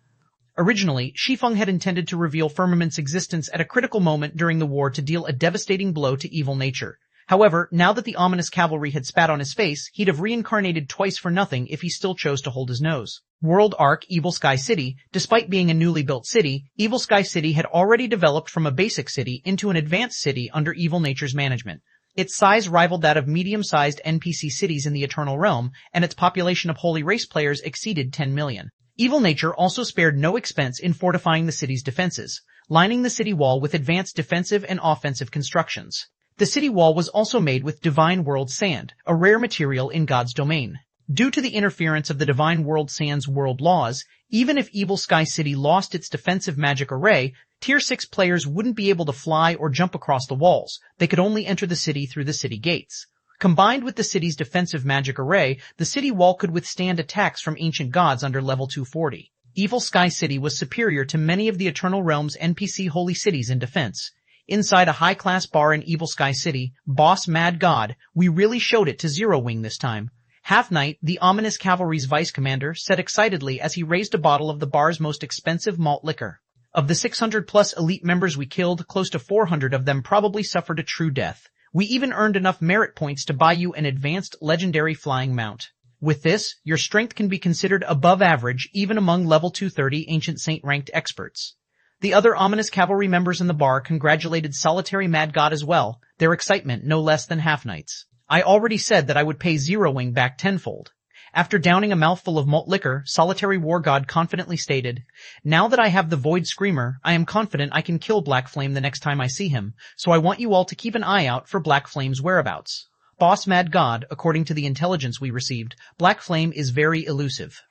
A: Originally, Shi Feng had intended to reveal Firmament's existence at a critical moment during the war to deal a devastating blow to Evil Nature. However, now that the ominous cavalry had spat on his face, he'd have reincarnated twice for nothing if he still chose to hold his nose. World Arc Evil Sky City. Despite being a newly built city, Evil Sky City had already developed from a basic city into an advanced city under Evil Nature's management. Its size rivaled that of medium-sized NPC cities in the Eternal Realm, and its population of Holy Race players exceeded 10 million. Evil Nature also spared no expense in fortifying the city's defenses, lining the city wall with advanced defensive and offensive constructions. The city wall was also made with Divine World Sand, a rare material in God's domain. Due to the interference of the Divine World Sand's world laws, even if Evil Sky City lost its defensive magic array, Tier 6 players wouldn't be able to fly or jump across the walls. They could only enter the city through the city gates. Combined with the city's defensive magic array, the city wall could withstand attacks from ancient gods under level 240. Evil Sky City was superior to many of the Eternal Realm's NPC holy cities in defense. Inside a high-class bar in Evil Sky City, Boss Mad God, we really showed it to Zero Wing this time. Half Knight, the ominous cavalry's vice commander, said excitedly as he raised a bottle of the bar's most expensive malt liquor. Of the 600-plus elite members we killed, close to 400 of them probably suffered a true death. We even earned enough merit points to buy you an advanced legendary flying mount. With this, your strength can be considered above average even among level 230 Ancient Saint-ranked experts. The other ominous cavalry members in the bar congratulated Solitary Mad God as well, their excitement no less than Half Knight's. I already said that I would pay Zero Wing back tenfold. After downing a mouthful of malt liquor, Solitary War God confidently stated, Now that I have the Void Screamer, I am confident I can kill Black Flame the next time I see him, so I want you all to keep an eye out for Black Flame's whereabouts. Boss Mad God, according to the intelligence we received, Black Flame is very elusive.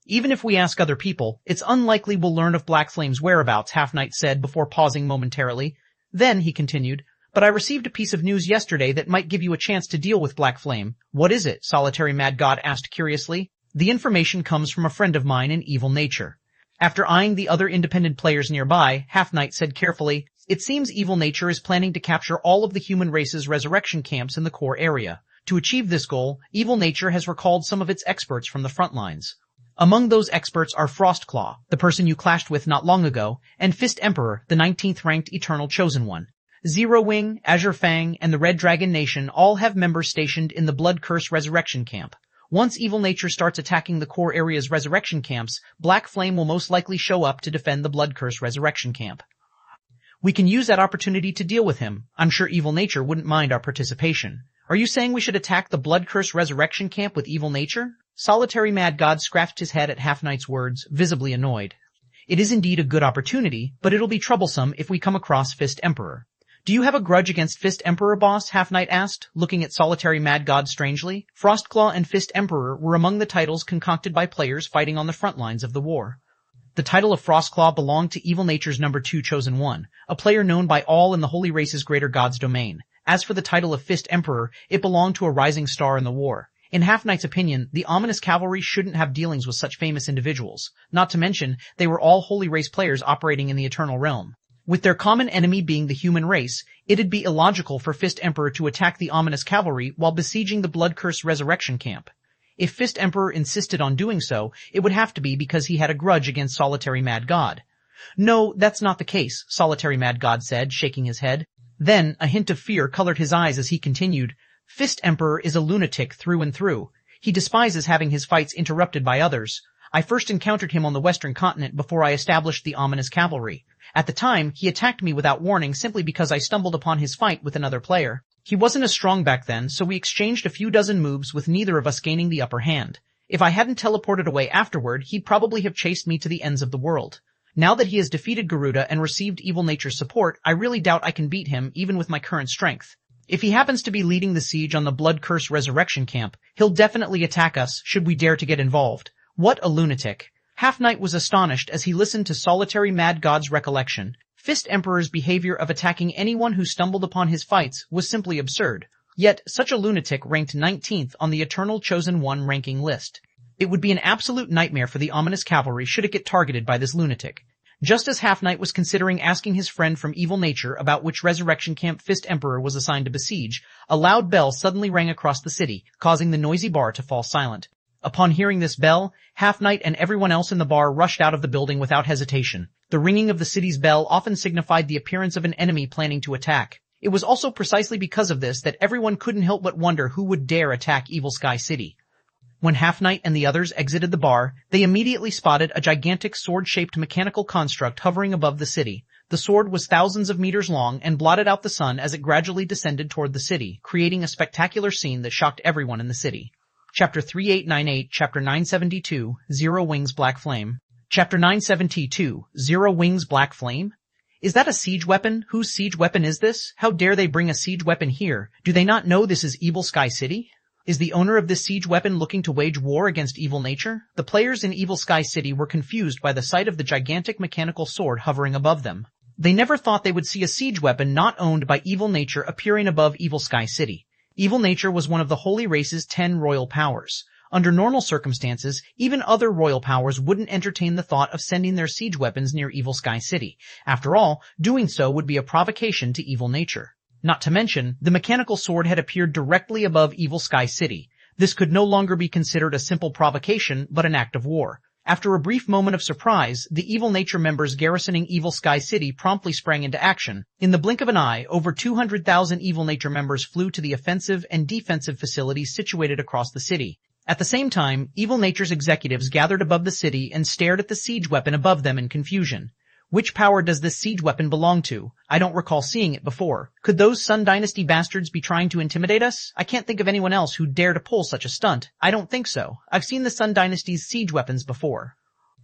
A: Even if we ask other people, it's unlikely we'll learn of Black Flame's whereabouts, Half Knight said before pausing momentarily. Then, he continued, but I received a piece of news yesterday that might give you a chance to deal with Black Flame. What is it? Solitary Mad God asked curiously. The information comes from a friend of mine in Evil Nature. After eyeing the other independent players nearby, Half Knight said carefully, It seems Evil Nature is planning to capture all of the human race's resurrection camps in the core area. To achieve this goal, Evil Nature has recalled some of its experts from the front lines. Among those experts are Frostclaw, the person you clashed with not long ago, and Fist Emperor, the 19th ranked Eternal Chosen One. Zero Wing, Azure Fang, and the Red Dragon Nation all have members stationed in the Blood Curse Resurrection Camp. Once Evil Nature starts attacking the core area's resurrection camps, Black Flame will most likely show up to defend the Blood Curse Resurrection Camp. We can use that opportunity to deal with him. I'm sure Evil Nature wouldn't mind our participation. Are you saying we should attack the Blood Curse Resurrection Camp with Evil Nature? Solitary Mad God scratched his head at Half Knight's words, visibly annoyed. It is indeed a good opportunity, but it'll be troublesome if we come across Fist Emperor. Do you have a grudge against Fist Emperor, boss? Half Knight asked, looking at Solitary Mad God strangely. Frostclaw and Fist Emperor were among the titles concocted by players fighting on the front lines of the war. The title of Frostclaw belonged to Evil Nature's number 2 Chosen One, a player known by all in the Holy Race's greater God's domain. As for the title of Fist Emperor, it belonged to a rising star in the war. In Half Knight's opinion, the ominous cavalry shouldn't have dealings with such famous individuals. Not to mention, they were all Holy Race players operating in the Eternal Realm. With their common enemy being the human race, it'd be illogical for Fist Emperor to attack the ominous cavalry while besieging the Blood Curse Resurrection Camp. If Fist Emperor insisted on doing so, it would have to be because he had a grudge against Solitary Mad God. No, that's not the case, Solitary Mad God said, shaking his head. Then, a hint of fear colored his eyes as he continued, Fist Emperor is a lunatic through and through. He despises having his fights interrupted by others. I first encountered him on the Western continent before I established the ominous cavalry. At the time, he attacked me without warning simply because I stumbled upon his fight with another player. He wasn't as strong back then, so we exchanged a few dozen moves with neither of us gaining the upper hand. If I hadn't teleported away afterward, he'd probably have chased me to the ends of the world. Now that he has defeated Garuda and received Evil Nature's support, I really doubt I can beat him even with my current strength. If he happens to be leading the siege on the blood-cursed resurrection camp, he'll definitely attack us should we dare to get involved. What a lunatic. Half-Knight was astonished as he listened to Solitary Mad God's recollection. Fist Emperor's behavior of attacking anyone who stumbled upon his fights was simply absurd. Yet, such a lunatic ranked 19th on the Eternal Chosen One ranking list. It would be an absolute nightmare for the ominous cavalry should it get targeted by this lunatic. Just as Half-Knight was considering asking his friend from Evil Nature about which resurrection camp Fist Emperor was assigned to besiege, a loud bell suddenly rang across the city, causing the noisy bar to fall silent. Upon hearing this bell, Half-Knight and everyone else in the bar rushed out of the building without hesitation. The ringing of the city's bell often signified the appearance of an enemy planning to attack. It was also precisely because of this that everyone couldn't help but wonder who would dare attack Evil Sky City. When Half-Knight and the others exited the bar, they immediately spotted a gigantic sword-shaped mechanical construct hovering above the city. The sword was thousands of meters long and blotted out the sun as it gradually descended toward the city, creating a spectacular scene that shocked everyone in the city. Chapter 3898, Chapter 972, Zero Wings Black Flame. Chapter 972, Zero Wings Black Flame? Is that a siege weapon? Whose siege weapon is this? How dare they bring a siege weapon here? Do they not know this is Evil Sky City? Is the owner of this siege weapon looking to wage war against Evil Nature? The players in Evil Sky City were confused by the sight of the gigantic mechanical sword hovering above them. They never thought they would see a siege weapon not owned by Evil Nature appearing above Evil Sky City. Evil Nature was one of the Holy Race's 10 royal powers. Under normal circumstances, even other royal powers wouldn't entertain the thought of sending their siege weapons near Evil Sky City. After all, doing so would be a provocation to Evil Nature. Not to mention, the mechanical sword had appeared directly above Evil Sky City. This could no longer be considered a simple provocation, but an act of war. After a brief moment of surprise, the Evil Nature members garrisoning Evil Sky City promptly sprang into action. In the blink of an eye, over 200,000 Evil Nature members flew to the offensive and defensive facilities situated across the city. At the same time, Evil Nature's executives gathered above the city and stared at the siege weapon above them in confusion. Which power does this siege weapon belong to? I don't recall seeing it before. Could those Sun Dynasty bastards be trying to intimidate us? I can't think of anyone else who'd dare to pull such a stunt. I don't think so. I've seen the Sun Dynasty's siege weapons before.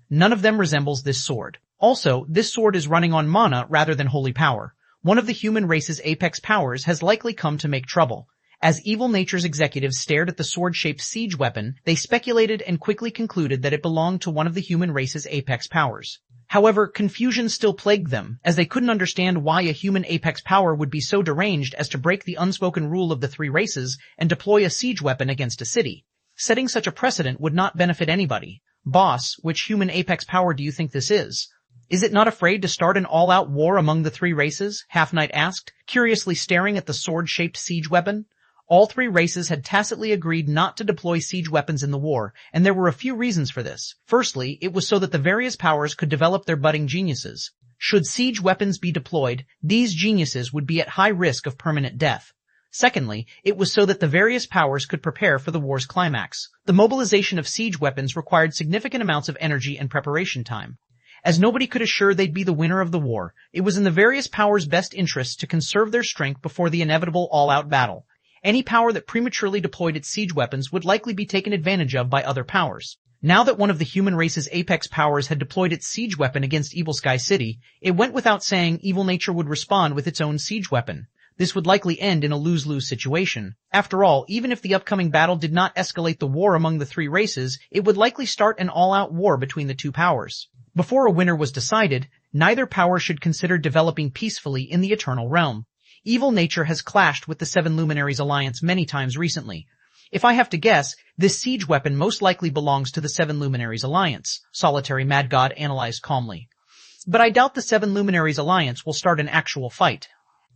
A: None of them resembles this sword. Also, this sword is running on mana rather than holy power. One of the human race's apex powers has likely come to make trouble. As Evil Nature's executives stared at the sword-shaped siege weapon, they speculated and quickly concluded that it belonged to one of the human race's apex powers. However, confusion still plagued them, as they couldn't understand why a human apex power would be so deranged as to break the unspoken rule of the three races and deploy a siege weapon against a city. Setting such a precedent would not benefit anybody. Boss, which human apex power do you think this is? Is it not afraid to start an all-out war among the three races? Half-Knight asked, curiously staring at the sword-shaped siege weapon. All three races had tacitly agreed not to deploy siege weapons in the war, and there were a few reasons for this. Firstly, it was so that the various powers could develop their budding geniuses. Should siege weapons be deployed, these geniuses would be at high risk of permanent death. Secondly, it was so that the various powers could prepare for the war's climax. The mobilization of siege weapons required significant amounts of energy and preparation time. As nobody could assure they'd be the winner of the war, it was in the various powers' best interests to conserve their strength before the inevitable all-out battle. Any power that prematurely deployed its siege weapons would likely be taken advantage of by other powers. Now that one of the human race's apex powers had deployed its siege weapon against Evil Sky City, it went without saying Evil Nature would respond with its own siege weapon. This would likely end in a lose-lose situation. After all, even if the upcoming battle did not escalate the war among the three races, it would likely start an all-out war between the two powers. Before a winner was decided, neither power should consider developing peacefully in the Eternal Realm. Evil Nature has clashed with the Seven Luminaries Alliance many times recently. If I have to guess, this siege weapon most likely belongs to the Seven Luminaries Alliance, Solitary Mad God analyzed calmly. But I doubt the Seven Luminaries Alliance will start an actual fight.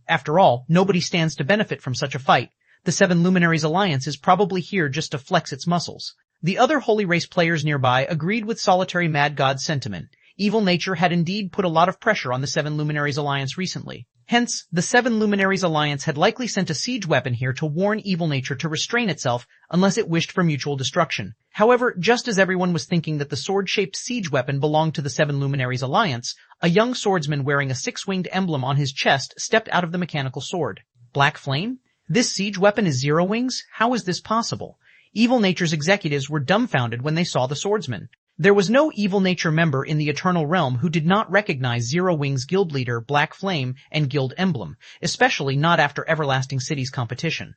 A: After all, nobody stands to benefit from such a fight. The Seven Luminaries Alliance is probably here just to flex its muscles. The other Holy Race players nearby agreed with Solitary Mad God's sentiment. Evil Nature had indeed put a lot of pressure on the Seven Luminaries Alliance recently. Hence, the Seven Luminaries Alliance had likely sent a siege weapon here to warn Evil Nature to restrain itself unless it wished for mutual destruction. However, just as everyone was thinking that the sword-shaped siege weapon belonged to the Seven Luminaries Alliance, a young swordsman wearing a six-winged emblem on his chest stepped out of the mechanical sword. Black Flame? This siege weapon is Zero Wings? How is this possible? Evil Nature's executives were dumbfounded when they saw the swordsman. There was no Evil Nature member in the Eternal Realm who did not recognize Zero Wing's guild leader, Black Flame, and guild emblem, especially not after Everlasting City's competition.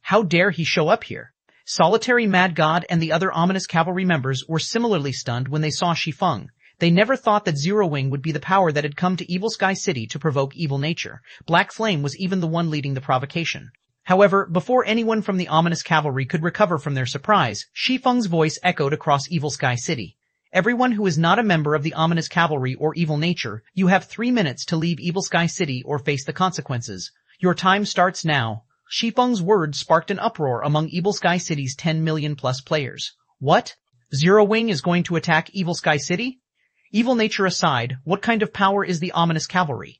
A: How dare he show up here? Solitary Mad God and the other ominous cavalry members were similarly stunned when they saw Shi Feng. They never thought that Zero Wing would be the power that had come to Evil Sky City to provoke Evil Nature. Black Flame was even the one leading the provocation. However, before anyone from the ominous cavalry could recover from their surprise, Shi Feng's voice echoed across Evil Sky City. Everyone who is not a member of the ominous cavalry or Evil Nature, you have 3 minutes to leave Evil Sky City or face the consequences. Your time starts now. Shi Feng's words sparked an uproar among Evil Sky City's 10 million plus players. What? Zero Wing is going to attack Evil Sky City? Evil Nature aside, what kind of power is the ominous cavalry?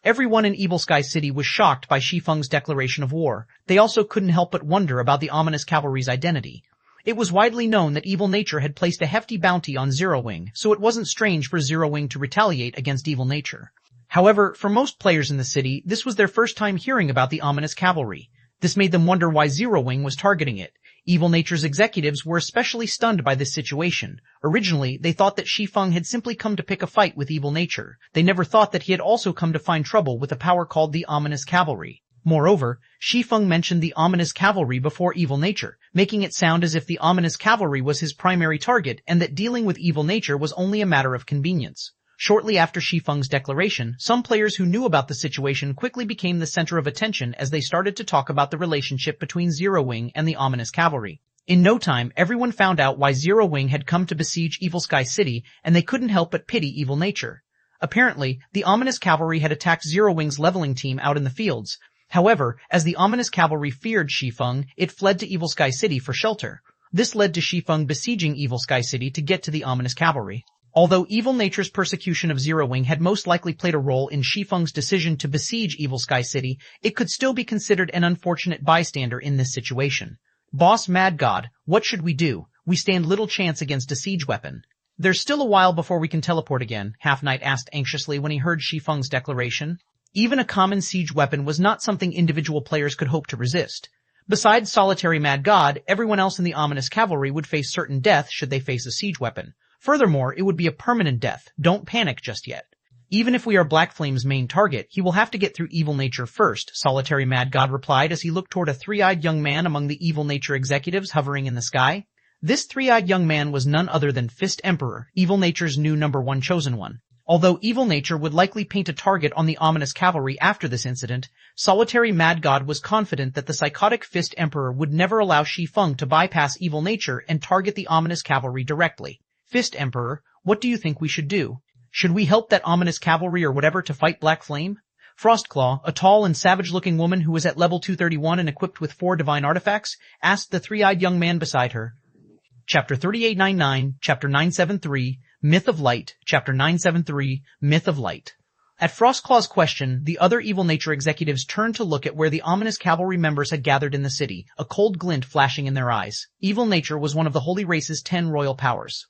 A: Everyone in Evil Sky City was shocked by Shi Feng's declaration of war. They also couldn't help but wonder about the ominous cavalry's identity. It was widely known that Evil Nature had placed a hefty bounty on Zero Wing, so it wasn't strange for Zero Wing to retaliate against Evil Nature. However, for most players in the city, this was their first time hearing about the ominous cavalry. This made them wonder why Zero Wing was targeting it. Evil Nature's executives were especially stunned by this situation. Originally, they thought that Shi Feng had simply come to pick a fight with Evil Nature. They never thought that he had also come to find trouble with a power called the Ominous Cavalry. Moreover, Shi Feng mentioned the Ominous Cavalry before Evil Nature, making it sound as if the Ominous Cavalry was his primary target and that dealing with Evil Nature was only a matter of convenience. Shortly after Shi Feng's declaration, some players who knew about the situation quickly became the center of attention as they started to talk about the relationship between Zero Wing and the Ominous Cavalry. In no time, everyone found out why Zero Wing had come to besiege Evil Sky City, and they couldn't help but pity Evil Nature. Apparently, the Ominous Cavalry had attacked Zero Wing's leveling team out in the fields. However, as the Ominous Cavalry feared Shi Feng, it fled to Evil Sky City for shelter. This led to Shi Feng besieging Evil Sky City to get to the Ominous Cavalry. Although Evil Nature's persecution of Zero Wing had most likely played a role in Shi Feng's decision to besiege Evil Sky City, it could still be considered an unfortunate bystander in this situation. Boss Mad God, what should we do? We stand little chance against a siege weapon. There's still a while before we can teleport again, Half Knight asked anxiously when he heard Shi Feng's declaration. Even a common siege weapon was not something individual players could hope to resist. Besides Solitary Mad God, everyone else in the Ominous Cavalry would face certain death should they face a siege weapon. Furthermore, it would be a permanent death. Don't panic just yet. Even if we are Black Flame's main target, he will have to get through Evil Nature first, Solitary Mad God replied as he looked toward a three-eyed young man among the Evil Nature executives hovering in the sky. This three-eyed young man was none other than Fist Emperor, Evil Nature's new #1 chosen one. Although Evil Nature would likely paint a target on the Ominous Cavalry after this incident, Solitary Mad God was confident that the psychotic Fist Emperor would never allow Shi Feng to bypass Evil Nature and target the Ominous Cavalry directly. Fist Emperor, what do you think we should do? Should we help that Ominous Cavalry or whatever to fight Black Flame? Frostclaw, a tall and savage-looking woman who was at level 231 and equipped with 4 divine artifacts, asked the three-eyed young man beside her. Chapter 3899, Chapter 973, Myth of Light, Chapter 973, Myth of Light. At Frostclaw's question, the other Evil Nature executives turned to look at where the Ominous Cavalry members had gathered in the city, a cold glint flashing in their eyes. Evil Nature was one of the Holy Race's 10 royal powers.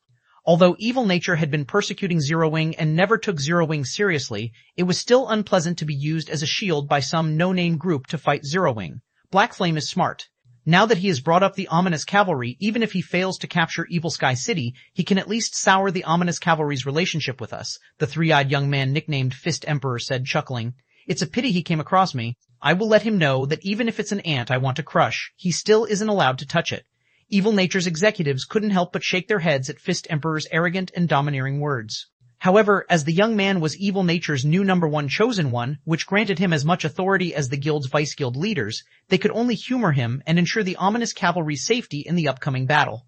A: Although Evil Nature had been persecuting Zero Wing and never took Zero Wing seriously, it was still unpleasant to be used as a shield by some no-name group to fight Zero Wing. Black Flame is smart. Now that he has brought up the Ominous Cavalry, even if he fails to capture Evil Sky City, he can at least sour the Ominous Cavalry's relationship with us, the three-eyed young man nicknamed Fist Emperor said, chuckling. It's a pity he came across me. I will let him know that even if it's an ant I want to crush, he still isn't allowed to touch it. Evil Nature's executives couldn't help but shake their heads at Fist Emperor's arrogant and domineering words. However, as the young man was Evil Nature's new #1 chosen one, which granted him as much authority as the guild's vice-guild leaders, they could only humor him and ensure the Ominous Cavalry's safety in the upcoming battle.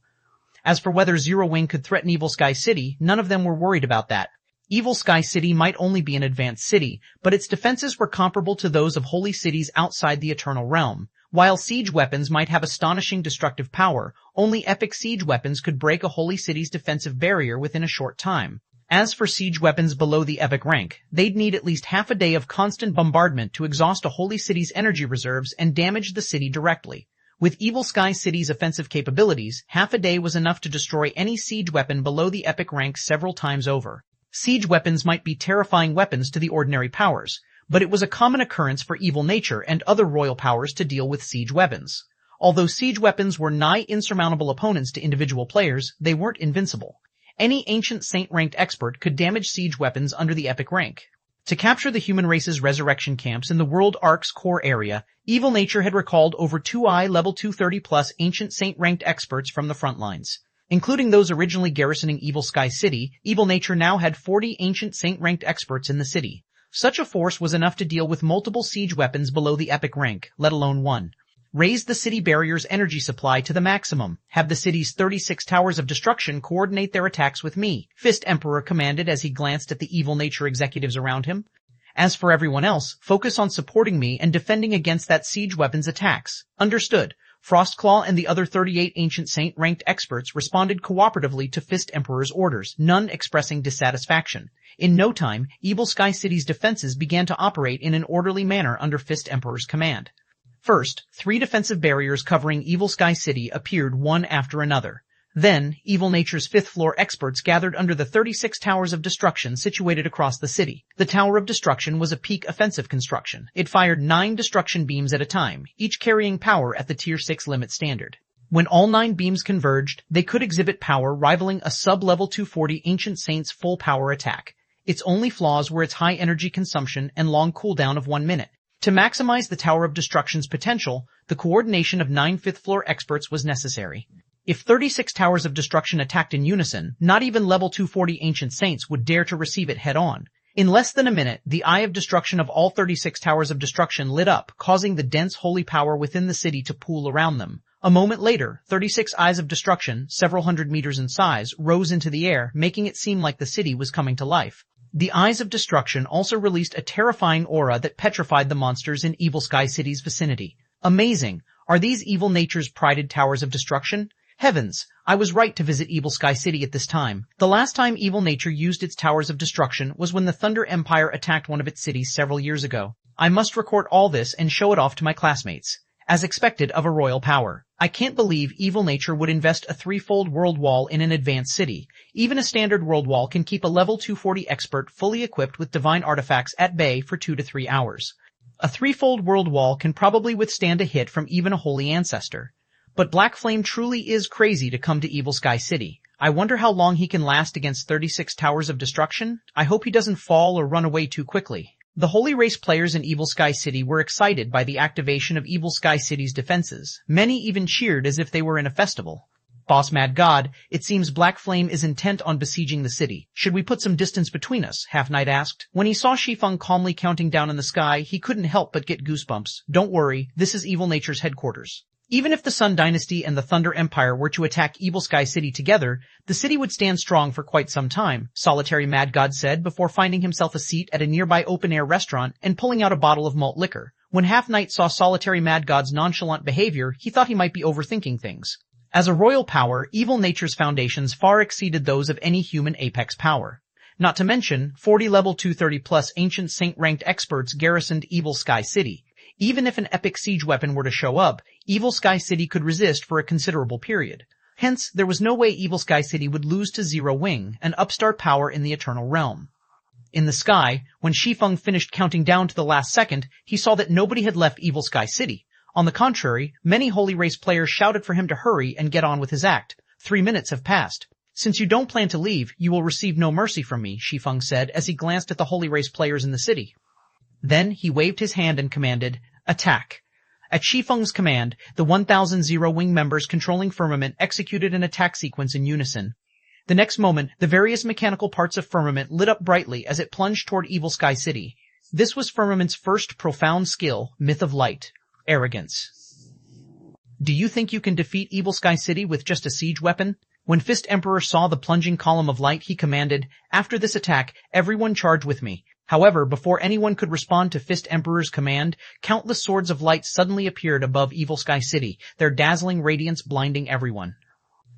A: As for whether Zero Wing could threaten Evil Sky City, none of them were worried about that. Evil Sky City might only be an advanced city, but its defenses were comparable to those of holy cities outside the Eternal Realm. While siege weapons might have astonishing destructive power, only epic siege weapons could break a holy city's defensive barrier within a short time. As for siege weapons below the epic rank, they'd need at least half a day of constant bombardment to exhaust a holy city's energy reserves and damage the city directly. With Evil Sky City's offensive capabilities, half a day was enough to destroy any siege weapon below the epic rank several times over. Siege weapons might be terrifying weapons to the ordinary powers, but it was a common occurrence for Evil Nature and other royal powers to deal with siege weapons. Although siege weapons were nigh insurmountable opponents to individual players, they weren't invincible. Any ancient saint-ranked expert could damage siege weapons under the epic rank. To capture the human race's resurrection camps in the World Ark's core area, Evil Nature had recalled over 2i level 230 plus ancient saint-ranked experts from the front lines. Including those originally garrisoning Evil Sky City, Evil Nature now had 40 ancient saint-ranked experts in the city. Such a force was enough to deal with multiple siege weapons below the epic rank, let alone one. Raise the city barrier's energy supply to the maximum. Have the city's 36 towers of destruction coordinate their attacks with me, Fist Emperor commanded as he glanced at the Evil Nature executives around him. As for everyone else, focus on supporting me and defending against that siege weapon's attacks. Understood. Frostclaw and the other 38 Ancient Saint-ranked experts responded cooperatively to Fist Emperor's orders, none expressing dissatisfaction. In no time, Evil Sky City's defenses began to operate in an orderly manner under Fist Emperor's command. First, 3 defensive barriers covering Evil Sky City appeared one after another. Then, Evil Nature's 5th floor experts gathered under the 36 towers of destruction situated across the city. The Tower of Destruction was a peak offensive construction. It fired 9 destruction beams at a time, each carrying power at the Tier 6 limit standard. When all 9 beams converged, they could exhibit power rivaling a sub-level 240 Ancient Saint's full power attack. Its only flaws were its high energy consumption and long cooldown of 1 minute. To maximize the Tower of Destruction's potential, the coordination of 9 5th floor experts was necessary. If 36 towers of destruction attacked in unison, not even level 240 ancient saints would dare to receive it head-on. In less than a minute, the eye of destruction of all 36 towers of destruction lit up, causing the dense holy power within the city to pool around them. A moment later, 36 eyes of destruction, several hundred meters in size, rose into the air, making it seem like the city was coming to life. The eyes of destruction also released a terrifying aura that petrified the monsters in Evil Sky City's vicinity. Amazing! Are these Evil Nature's prided towers of destruction? Heavens, I was right to visit Evil Sky City at this time. The last time Evil Nature used its towers of destruction was when the Thunder Empire attacked one of its cities several years ago. I must record all this and show it off to my classmates. As expected of a royal power. I can't believe Evil Nature would invest a 3-fold world wall in an advanced city. Even a standard world wall can keep a level 240 expert fully equipped with divine artifacts at bay for 2 to 3 hours. A 3-fold world wall can probably withstand a hit from even a holy ancestor. But Black Flame truly is crazy to come to Evil Sky City. I wonder how long he can last against 36 towers of destruction. I hope he doesn't fall or run away too quickly. The Holy Race players in Evil Sky City were excited by the activation of Evil Sky City's defenses. Many even cheered as if they were in a festival. Boss Mad God, it seems Black Flame is intent on besieging the city. Should we put some distance between us? Half Knight asked. When he saw Shi Feng calmly counting down in the sky, he couldn't help but get goosebumps. Don't worry, this is Evil Nature's headquarters. Even if the Sun Dynasty and the Thunder Empire were to attack Evil Sky City together, the city would stand strong for quite some time, Solitary Mad God said before finding himself a seat at a nearby open-air restaurant and pulling out a bottle of malt liquor. When Half Knight saw Solitary Mad God's nonchalant behavior, he thought he might be overthinking things. As a royal power, Evil Nature's foundations far exceeded those of any human apex power. Not to mention, 40 level 230 plus ancient saint-ranked experts garrisoned Evil Sky City. Even if an epic siege weapon were to show up, Evil Sky City could resist for a considerable period. Hence, there was no way Evil Sky City would lose to Zero Wing, an upstart power in the Eternal Realm. In the sky, when Shi Feng finished counting down to the last second, he saw that nobody had left Evil Sky City. On the contrary, many Holy Race players shouted for him to hurry and get on with his act. 3 minutes have passed. Since you don't plan to leave, you will receive no mercy from me, Shi Feng said as he glanced at the Holy Race players in the city. Then he waved his hand and commanded, "Attack." At Shi Feng's command, the 1,000 Zero Wing members controlling Firmament executed an attack sequence in unison. The next moment, the various mechanical parts of Firmament lit up brightly as it plunged toward Evil Sky City. This was Firmament's first profound skill, Myth of Light. Arrogance. Do you think you can defeat Evil Sky City with just a siege weapon? When Fist Emperor saw the plunging column of light, he commanded, "After this attack, everyone charge with me." However, before anyone could respond to Fist Emperor's command, countless swords of light suddenly appeared above Evil Sky City, their dazzling radiance blinding everyone.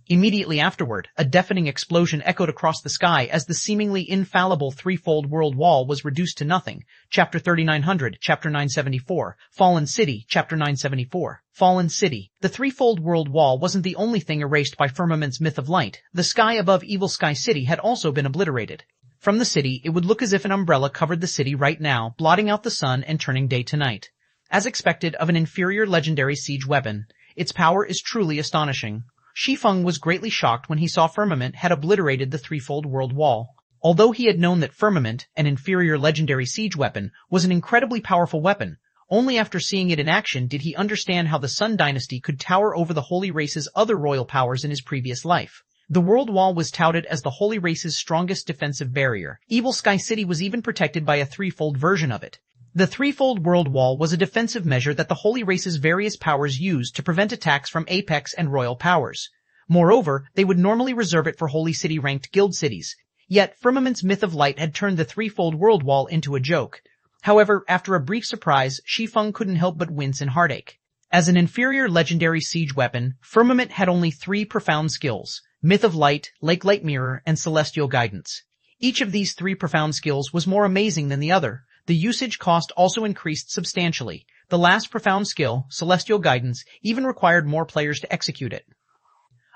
A: Immediately afterward, a deafening explosion echoed across the sky as the seemingly infallible 3-fold world wall was reduced to nothing. Chapter 3900, Chapter 974, Fallen City, Chapter 974, Fallen City. The 3-fold world wall wasn't the only thing erased by Firmament's Myth of Light. The sky above Evil Sky City had also been obliterated. From the city, it would look as if an umbrella covered the city right now, blotting out the sun and turning day to night. As expected of an inferior legendary siege weapon, Its power is truly astonishing. Shi Feng was greatly shocked when he saw Firmament had obliterated the threefold world wall. Although he had known that Firmament, an inferior legendary siege weapon, was an incredibly powerful weapon, only after seeing it in action did he understand how the Sun Dynasty could tower over the Holy Race's other royal powers in his previous life. The World Wall was touted as the Holy Race's strongest defensive barrier. Evil Sky City was even protected by a threefold version of it. The threefold World Wall was a defensive measure that the Holy Race's various powers used to prevent attacks from Apex and Royal powers. Moreover, they would normally reserve it for Holy City-ranked guild cities. Yet, Firmament's Myth of Light had turned the threefold World Wall into a joke. However, after a brief surprise, Shi Feng couldn't help but wince in heartache. As an inferior legendary siege weapon, Firmament had only 3 profound skills: Myth of Light, Lake Light Mirror, and Celestial Guidance. Each of these 3 profound skills was more amazing than the other. The usage cost also increased substantially. The last profound skill, Celestial Guidance, even required more players to execute it.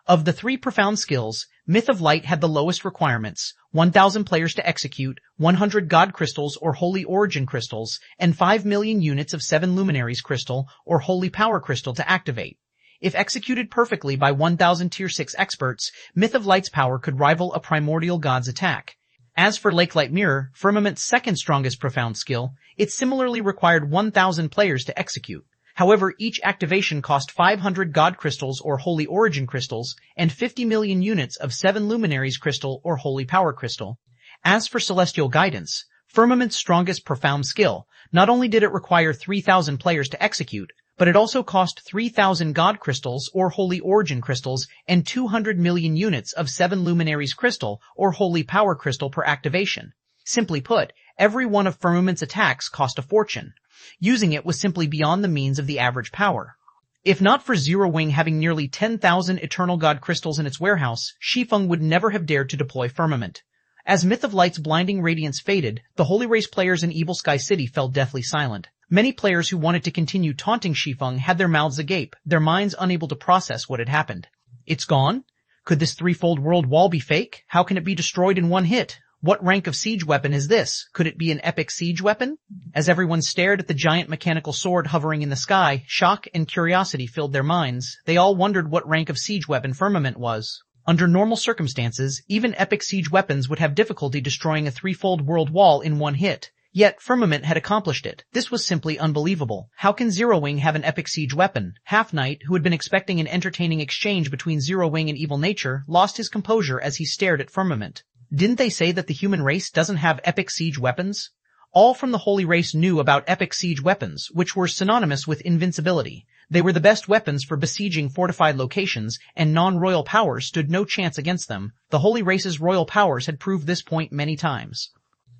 A: Of the 3 profound skills, Myth of Light had the lowest requirements: 1,000 players to execute, 100 God Crystals or Holy Origin Crystals, and 5 million units of 7 Luminaries Crystal or Holy Power Crystal to activate. If executed perfectly by 1,000 Tier 6 experts, Myth of Light's power could rival a Primordial God's attack. As for Lake Light Mirror, Firmament's second strongest profound skill, it similarly required 1,000 players to execute. However, each activation cost 500 God Crystals or Holy Origin Crystals and 50 million units of 7 Luminaries Crystal or Holy Power Crystal. As for Celestial Guidance, Firmament's strongest profound skill, not only did it require 3,000 players to execute, but it also cost 3,000 God Crystals or Holy Origin Crystals and 200 million units of 7 Luminaries Crystal or Holy Power Crystal per activation. Simply put, every one of Firmament's attacks cost a fortune. Using it was simply beyond the means of the average power. If not for Zero Wing having nearly 10,000 Eternal God Crystals in its warehouse, Shi Feng would never have dared to deploy Firmament. As Myth of Light's blinding radiance faded, the Holy Race players in Evil Sky City fell deathly silent. Many players who wanted to continue taunting Shi Feng had their mouths agape, their minds unable to process what had happened. It's gone? Could this threefold world wall be fake? How can it be destroyed in one hit? What rank of siege weapon is this? Could it be an epic siege weapon? As everyone stared at the giant mechanical sword hovering in the sky, shock and curiosity filled their minds. They all wondered what rank of siege weapon Firmament was. Under normal circumstances, even epic siege weapons would have difficulty destroying a threefold world wall in one hit. Yet, Firmament had accomplished it. This was simply unbelievable. How can Zero Wing have an epic siege weapon? Half Knight, who had been expecting an entertaining exchange between Zero Wing and Evil Nature, lost his composure as he stared at Firmament. Didn't they say that the human race doesn't have epic siege weapons? All from the Holy Race knew about epic siege weapons, which were synonymous with invincibility. They were the best weapons for besieging fortified locations, and non-royal powers stood no chance against them. The Holy Race's royal powers had proved this point many times.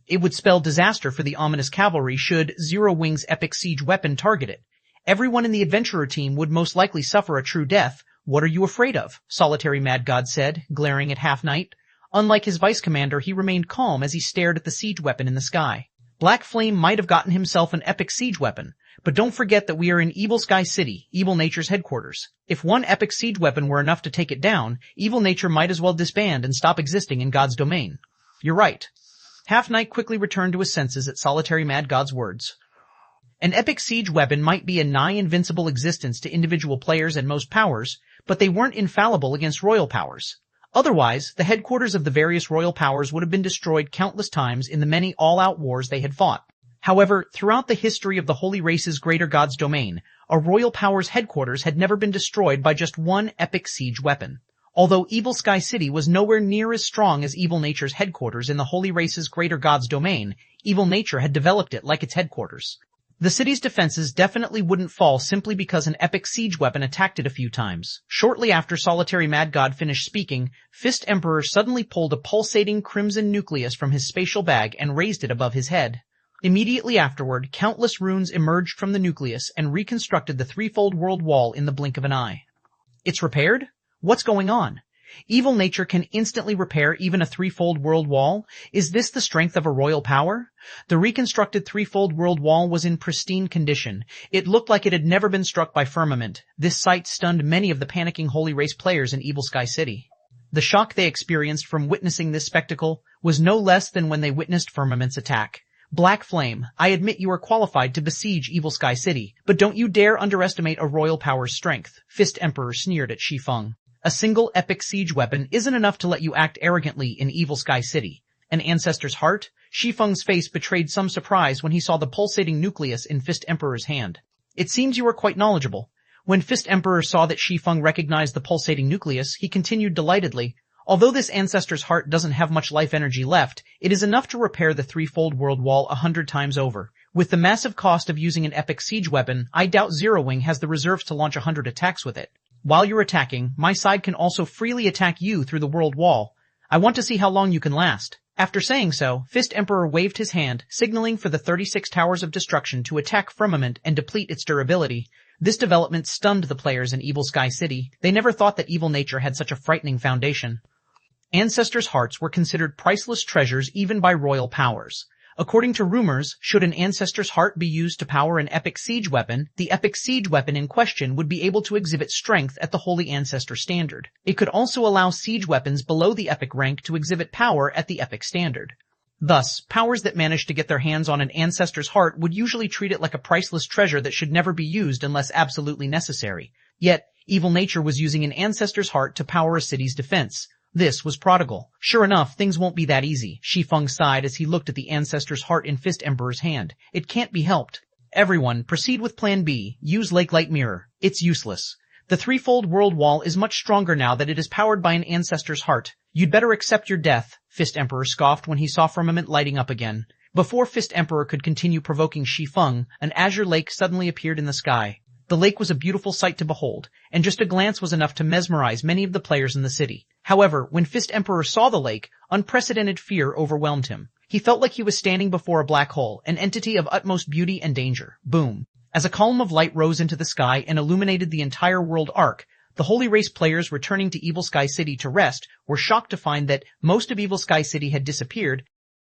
A: It would spell disaster for the ominous cavalry should Zero Wing's epic siege weapon target it. Everyone in the adventurer team would most likely suffer a true death. What are you afraid of? Solitary Mad God said, glaring at Half Knight. Unlike his vice commander, he remained calm as he stared at the siege weapon in the sky. Black Flame might have gotten himself an epic siege weapon, but don't forget that we are in Evil Sky City, Evil Nature's headquarters. If one epic siege weapon were enough to take it down, Evil Nature might as well disband and stop existing in God's domain. You're right. Half Knight quickly returned to his senses at Solitary Mad God's words. An epic siege weapon might be a nigh-invincible existence to individual players and most powers, but they weren't infallible against royal powers. Otherwise, the headquarters of the various royal powers would have been destroyed countless times in the many all-out wars they had fought. However, throughout the history of the Holy Race's greater God's domain, a royal power's headquarters had never been destroyed by just one epic siege weapon. Although Evil Sky City was nowhere near as strong as Evil Nature's headquarters in the Holy Race's greater God's domain, Evil Nature had developed it like its headquarters. The city's defenses definitely wouldn't fall simply because an epic siege weapon attacked it a few times. Shortly after Solitary Mad God finished speaking, Fist Emperor suddenly pulled a pulsating crimson nucleus from his spatial bag and raised it above his head. Immediately afterward, countless runes emerged from the nucleus and reconstructed the threefold world wall in the blink of an eye. It's repaired? What's going on? Evil Nature can instantly repair even a threefold world wall? Is this the strength of a royal power? The reconstructed threefold world wall was in pristine condition. It looked like it had never been struck by Firmament. This sight stunned many of the panicking Holy Race players in Evil Sky City. The shock they experienced from witnessing this spectacle was no less than when they witnessed Firmament's attack. Black Flame, I admit you are qualified to besiege Evil Sky City, but don't you dare underestimate a royal power's strength, Fist Emperor sneered at Shi Feng. A single epic siege weapon isn't enough to let you act arrogantly in Evil Sky City. An ancestor's heart? Shi Feng's face betrayed some surprise when he saw the pulsating nucleus in Fist Emperor's hand. It seems you are quite knowledgeable. When Fist Emperor saw that Shi Feng recognized the pulsating nucleus, he continued delightedly. Although this ancestor's heart doesn't have much life energy left, it is enough to repair the threefold world wall 100 times over. With the massive cost of using an epic siege weapon, I doubt Zero Wing has the reserves to launch 100 attacks with it. While you're attacking, my side can also freely attack you through the world wall. I want to see how long you can last. After saying so, Fist Emperor waved his hand, signaling for the 36 Towers of Destruction to attack Firmament and deplete its durability. This development stunned the players in Evil Sky City. They never thought that evil nature had such a frightening foundation. Ancestors' hearts were considered priceless treasures even by royal powers. According to rumors, should an ancestor's heart be used to power an epic siege weapon, the epic siege weapon in question would be able to exhibit strength at the Holy Ancestor standard. It could also allow siege weapons below the epic rank to exhibit power at the epic standard. Thus, powers that manage to get their hands on an ancestor's heart would usually treat it like a priceless treasure that should never be used unless absolutely necessary. Yet, evil nature was using an ancestor's heart to power a city's defense. This was prodigal. Sure enough, things won't be that easy. Shi Feng sighed as he looked at the ancestor's heart in Fist Emperor's hand. It can't be helped. Everyone, proceed with Plan B. Use Lake Light Mirror. It's useless. The threefold world wall is much stronger now that it is powered by an ancestor's heart. You'd better accept your death, Fist Emperor scoffed when he saw Firmament lighting up again. Before Fist Emperor could continue provoking Shi Feng, an azure lake suddenly appeared in the sky. The lake was a beautiful sight to behold, and just a glance was enough to mesmerize many of the players in the city. However, when Fist Emperor saw the lake, unprecedented fear overwhelmed him. He felt like he was standing before a black hole, an entity of utmost beauty and danger. Boom. As a column of light rose into the sky and illuminated the entire world arc, the Holy Race players returning to Evil Sky City to rest were shocked to find that most of Evil Sky City had disappeared